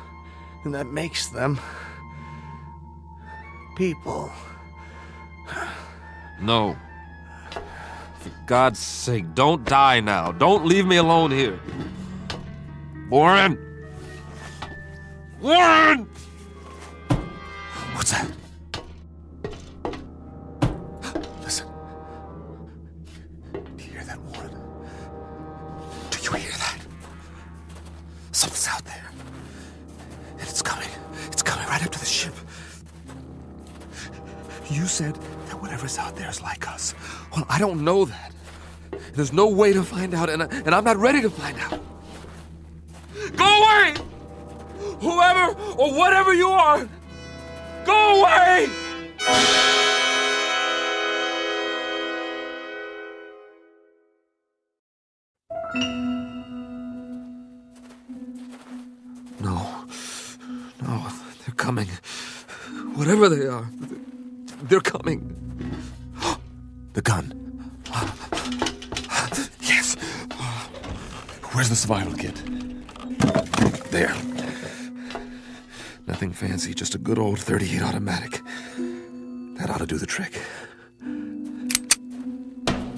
And that makes them people. No. For God's sake, don't die now. Don't leave me alone here. Warren! Warren! What's that? Listen. Do you hear that, Warren? Do you hear that? Something's out there. And it's coming. It's coming right up to the ship. You said that whatever's out there is like us. Well, I don't know that. There's no way to find out, and I'm not ready to find out. Go away! Whoever or whatever you are, go away! No, they're coming. Whatever they are, they're coming. The gun. Yes. Where's the survival kit? There. Nothing fancy, just a good old .38 automatic. That ought to do the trick.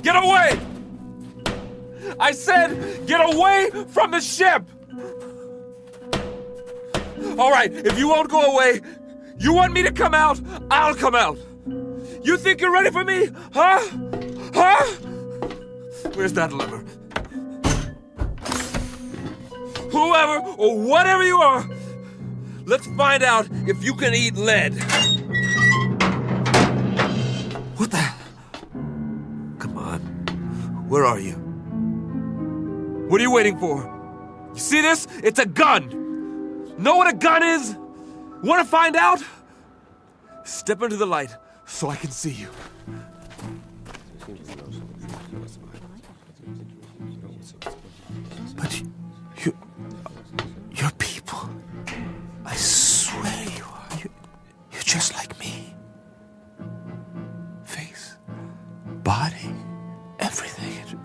Get away! I said, get away from the ship! All right, if you won't go away, you want me to come out, I'll come out. You think you're ready for me? Huh? Huh? Where's that lever? Whoever or whatever you are, let's find out if you can eat lead. What the? Come on. Where are you? What are you waiting for? You see this? It's a gun. Know what a gun is? Want to find out? Step into the light so I can see you. But you're people. I swear you are. You're just like me. Face, body, everything.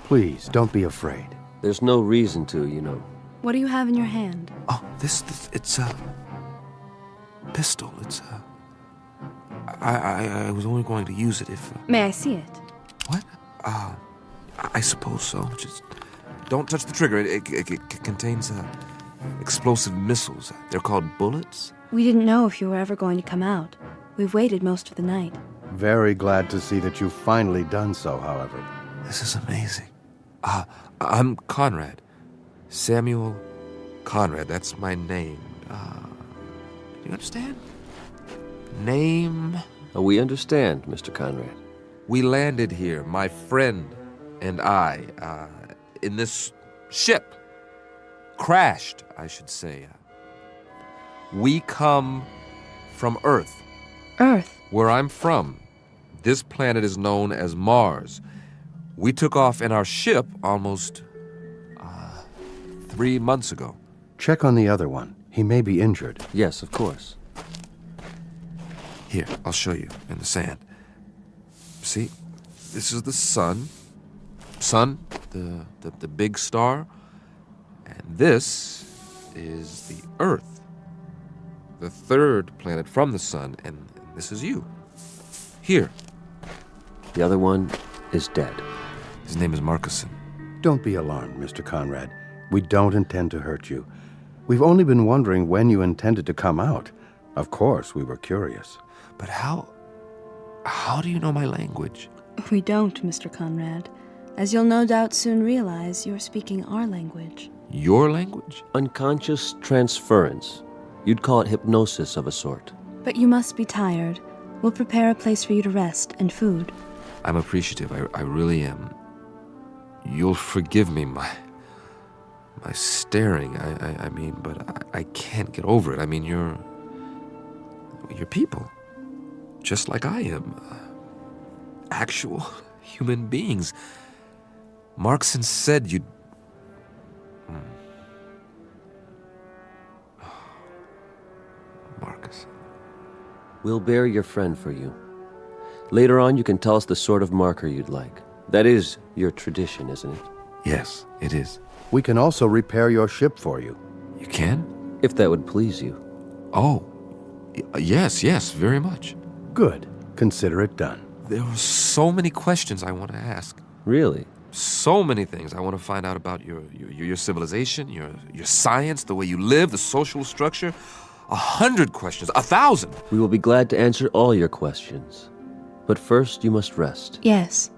Please, don't be afraid. There's no reason to, you know. What do you have in your hand? Oh, this it's a pistol. It's a... I was only going to use it if... May I see it? What? I suppose so. Just don't touch the trigger. It contains explosive missiles. They're called bullets. We didn't know if you were ever going to come out. We've waited most of the night. Very glad to see that you've finally done so, however. This is amazing. I'm Conrad. Samuel Conrad. That's my name. Do you understand? Name? We understand, Mr. Conrad. We landed here, my friend and I, in this ship. Crashed, I should say. We come from Earth. Earth? Where I'm from. This planet is known as Mars. We took off in our ship almost 3 months ago. Check on the other one. He may be injured. Yes, of course. Here, I'll show you in the sand. See, this is the sun. Sun, the big star. And this is the Earth, the third planet from the sun, and this is you. Here. The other one is dead. His name is Marcuson. Don't be alarmed, Mr. Conrad. We don't intend to hurt you. We've only been wondering when you intended to come out. Of course, we were curious. But how do you know my language? We don't, Mr. Conrad. As you'll no doubt soon realize, you're speaking our language. Your language? Unconscious transference. You'd call it hypnosis of a sort. But you must be tired. We'll prepare a place for you to rest and food. I'm appreciative. I really am. You'll forgive me, my staring. I mean, but I can't get over it. I mean, you're people. Just like I am. Actual human beings. Markson said you'd... Marcus. We'll bury your friend for you. Later on, you can tell us the sort of marker you'd like. That is your tradition, isn't it? Yes, it is. We can also repair your ship for you. You can? If that would please you. Oh, yes, very much. Good. Consider it done. There are so many questions I want to ask. Really? So many things I want to find out about your civilization, your science, the way you live, the social structure. 100 questions, 1,000. We will be glad to answer all your questions. But first, you must rest. Yes.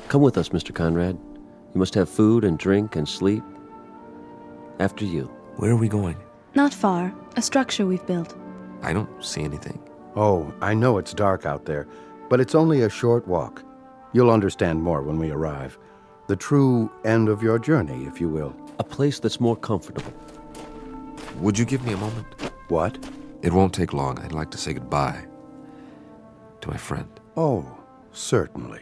Come with us, Mr. Conrad. You must have food and drink and sleep. After you. Where are we going? Not far. A structure we've built. I don't see anything. Oh, I know it's dark out there, but it's only a short walk. You'll understand more when we arrive. The true end of your journey, if you will. A place that's more comfortable. Would you give me a moment? What? It won't take long. I'd like to say goodbye to my friend. Oh, certainly.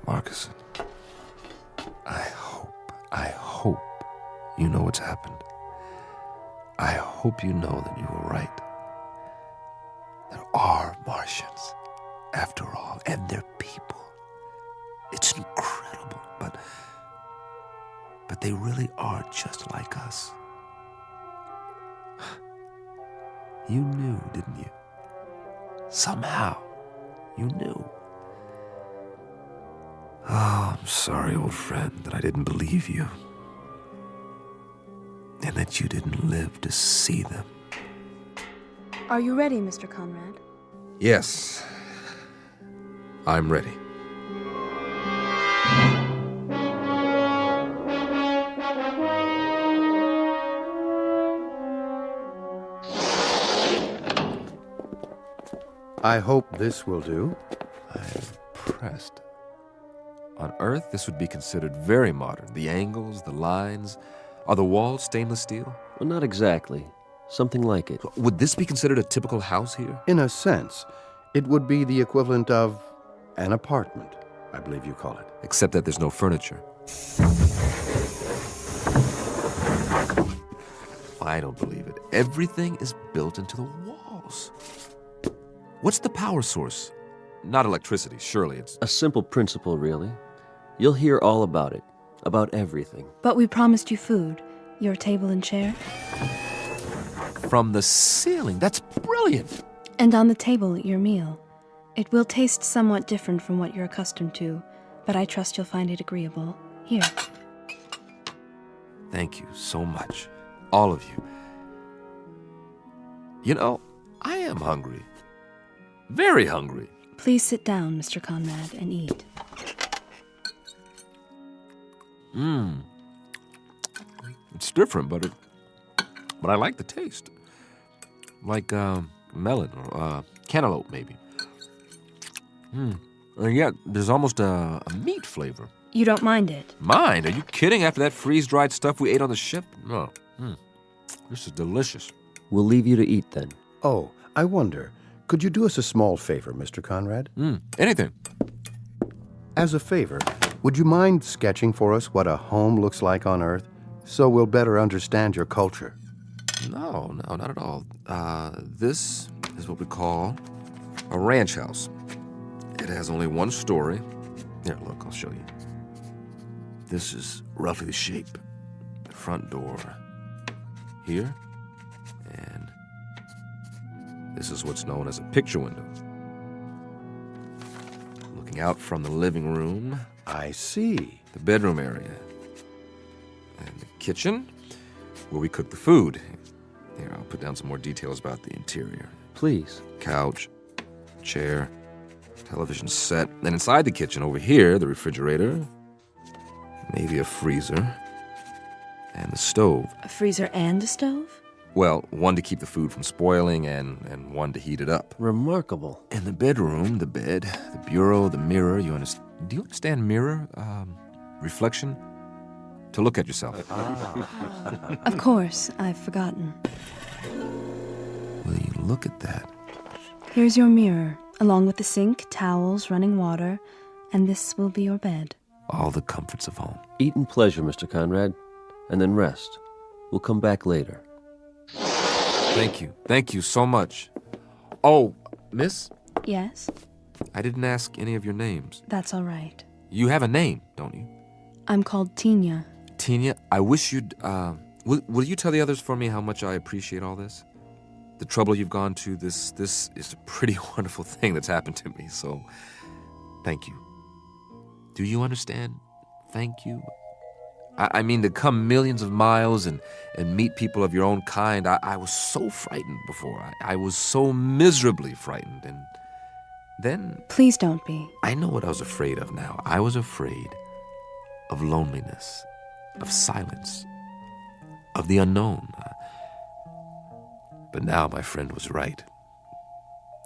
Marcus, I hope you know what's happened. I hope you know that you were right. There are Martians, after all, and they're people. It's incredible, but they really are just like us. You knew, didn't you? Somehow, you knew. Oh, I'm sorry, old friend, that I didn't believe you. And that you didn't live to see them. Are you ready, Mr. Conrad? Yes, I'm ready. I hope this will do. I'm impressed. On Earth, this would be considered very modern. The angles, the lines. Are the walls stainless steel? Well, not exactly. Something like it. Would this be considered a typical house here? In a sense, it would be the equivalent of an apartment, I believe you call it. Except that there's no furniture. I don't believe it. Everything is built into the walls. What's the power source? Not electricity, surely. It's a simple principle, really. You'll hear all about it. About everything. But we promised you food. Your table and chair. From the ceiling. That's brilliant. And on the table, your meal. It will taste somewhat different from what you're accustomed to, but I trust you'll find it agreeable. Here. Thank you so much. All of you. You know, I am hungry. Very hungry. Please sit down, Mr. Conrad, and eat. It's different, but I like the taste. Like melon or cantaloupe, maybe. And yet, there's almost a meat flavor. You don't mind it? Mind? Are you kidding? After that freeze-dried stuff we ate on the ship? No. This is delicious. We'll leave you to eat, then. Oh, I wonder, could you do us a small favor, Mr. Conrad? Anything. As a favor, would you mind sketching for us what a home looks like on Earth, so we'll better understand your culture? No, not at all. This is what we call a ranch house. It has only one story. Here, look, I'll show you. This is roughly the shape. The front door here, and this is what's known as a picture window. Looking out from the living room. I see. The bedroom area. And the kitchen, where we cook the food. Here, I'll put down some more details about the interior. Please. Couch, chair, television set. Then inside the kitchen, over here, the refrigerator, maybe a freezer, and the stove. A freezer and a stove? Well, one to keep the food from spoiling and one to heat it up. Remarkable. In the bedroom, the bed, the bureau, the mirror. Do you understand mirror? Reflection? To look at yourself. Of course, I've forgotten. Will you look at that? Here's your mirror, along with the sink, towels, running water, and this will be your bed. All the comforts of home. Eat in pleasure, Mr. Conrad, and then rest. We'll come back later. Thank you. Thank you so much. Oh, miss? Yes? I didn't ask any of your names. That's all right. You have a name, don't you? I'm called Tina. Tina, I wish you'd, will you tell the others for me how much I appreciate all this? The trouble you've gone to, this is a pretty wonderful thing that's happened to me, so thank you. Do you understand? Thank you. I mean, to come millions of miles and meet people of your own kind, I was so frightened before. I was so miserably frightened, and then... Please don't be. I know what I was afraid of now. I was afraid of loneliness, of silence, of the unknown. But now my friend was right.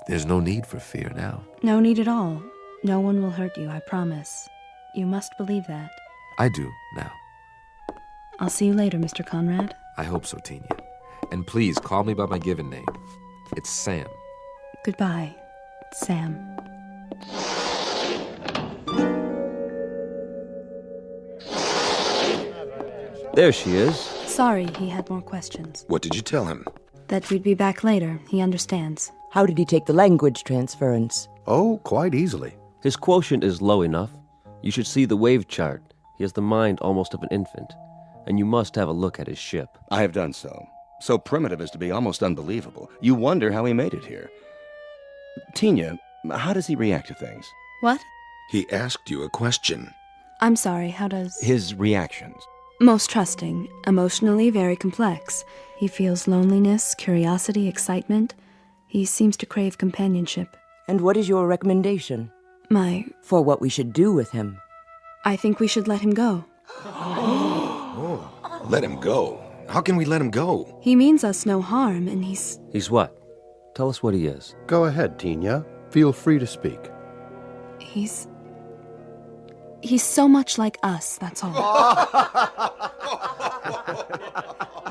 There's no need for fear now. No need at all. No one will hurt you, I promise. You must believe that. I do now. I'll see you later, Mr. Conrad. I hope so, Tina. And please call me by my given name. It's Sam. Goodbye, Sam. There she is. Sorry, he had more questions. What did you tell him? That we'd be back later. He understands. How did he take the language transference? Oh, quite easily. His quotient is low enough. You should see the wave chart. He has the mind almost of an infant. And you must have a look at his ship. I have done so. So primitive as to be almost unbelievable. You wonder how he made it here. Tina, how does he react to things? What? He asked you a question. I'm sorry, how does... His reactions. Most trusting, emotionally very complex. He feels loneliness, curiosity, excitement. He seems to crave companionship. And what is your recommendation? For what we should do with him. I think we should let him go. Let him go? How can we let him go? He means us no harm, and he's... He's what? Tell us what he is. Go ahead, Tina. Feel free to speak. He's so much like us, that's all.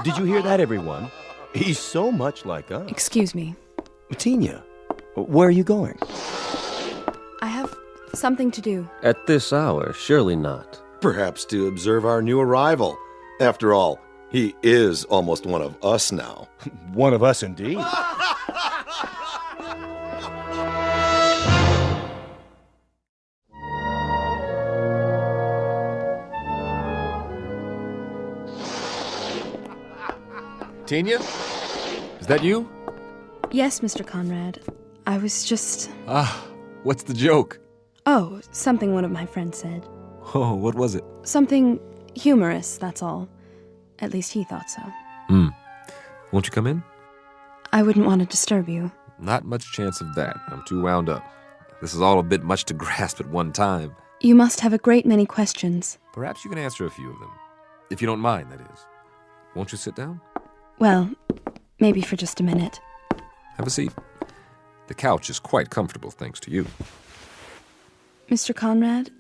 Did you hear that, everyone? He's so much like us. Excuse me. Tina, where are you going? I have something to do. At this hour, surely not. Perhaps to observe our new arrival. After all, he is almost one of us now. One of us indeed. Tina? Is that you? Yes, Mr. Conrad. I was just... What's the joke? Oh, something one of my friends said. Oh, what was it? Something humorous, that's all. At least he thought so. Won't you come in? I wouldn't want to disturb you. Not much chance of that. I'm too wound up. This is all a bit much to grasp at one time. You must have a great many questions. Perhaps you can answer a few of them. If you don't mind, that is. Won't you sit down? Well, maybe for just a minute. Have a seat. The couch is quite comfortable, thanks to you. Mr. Conrad,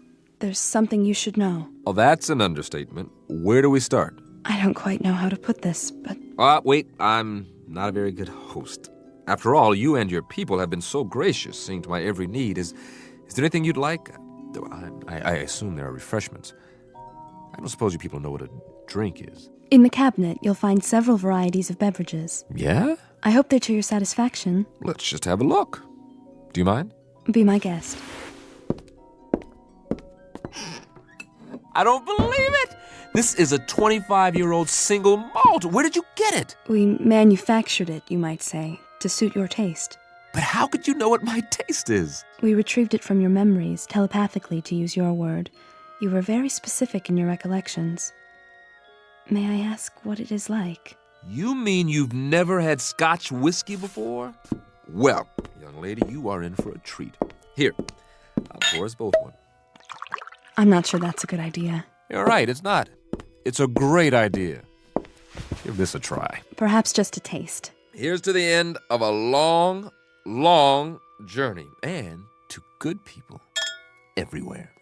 there's something you should know. Oh, that's an understatement. Where do we start? I don't quite know how to put this, but... Wait, I'm not a very good host. After all, you and your people have been so gracious, seeing to my every need. Is there anything you'd like? I assume there are refreshments. I don't suppose you people know what a drink is. In the cabinet, you'll find several varieties of beverages. Yeah? I hope they're to your satisfaction. Let's just have a look. Do you mind? Be my guest. I don't believe it! This is a 25-year-old single malt. Where did you get it? We manufactured it, you might say, to suit your taste. But how could you know what my taste is? We retrieved it from your memories, telepathically, to use your word. You were very specific in your recollections. May I ask what it is like? You mean you've never had Scotch whiskey before? Well, young lady, you are in for a treat. Here, I'll pour us both one. I'm not sure that's a good idea. You're right, it's not. It's a great idea. Give this a try. Perhaps just a taste. Here's to the end of a long, long journey. And to good people everywhere.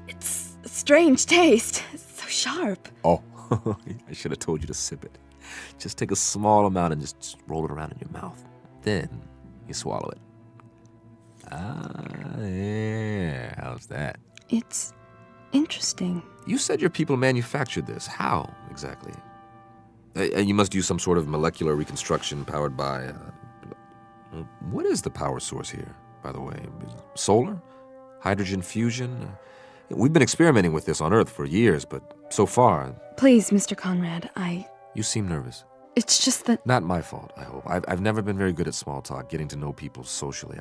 It's a strange taste. It's so sharp. Oh, I should have told you to sip it. Just take a small amount and just roll it around in your mouth. then you swallow it. Ah, yeah. How's that? It's interesting. You said your people manufactured this. How, exactly? You must use some sort of molecular reconstruction powered by... what is the power source here, by the way? Solar? Hydrogen fusion? We've been experimenting with this on Earth for years, but so far... Please, Mr. Conrad, You seem nervous. It's just that... Not my fault, I hope. I've never been very good at small talk, getting to know people socially.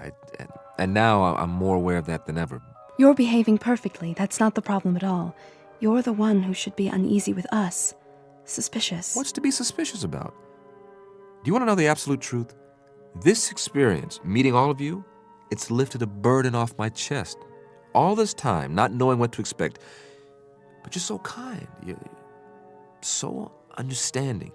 And now I'm more aware of that than ever. You're behaving perfectly. That's not the problem at all. You're the one who should be uneasy with us. Suspicious. What's to be suspicious about? Do you want to know the absolute truth? This experience, meeting all of you, it's lifted a burden off my chest. All this time, not knowing what to expect. But you're so kind. You're so understanding.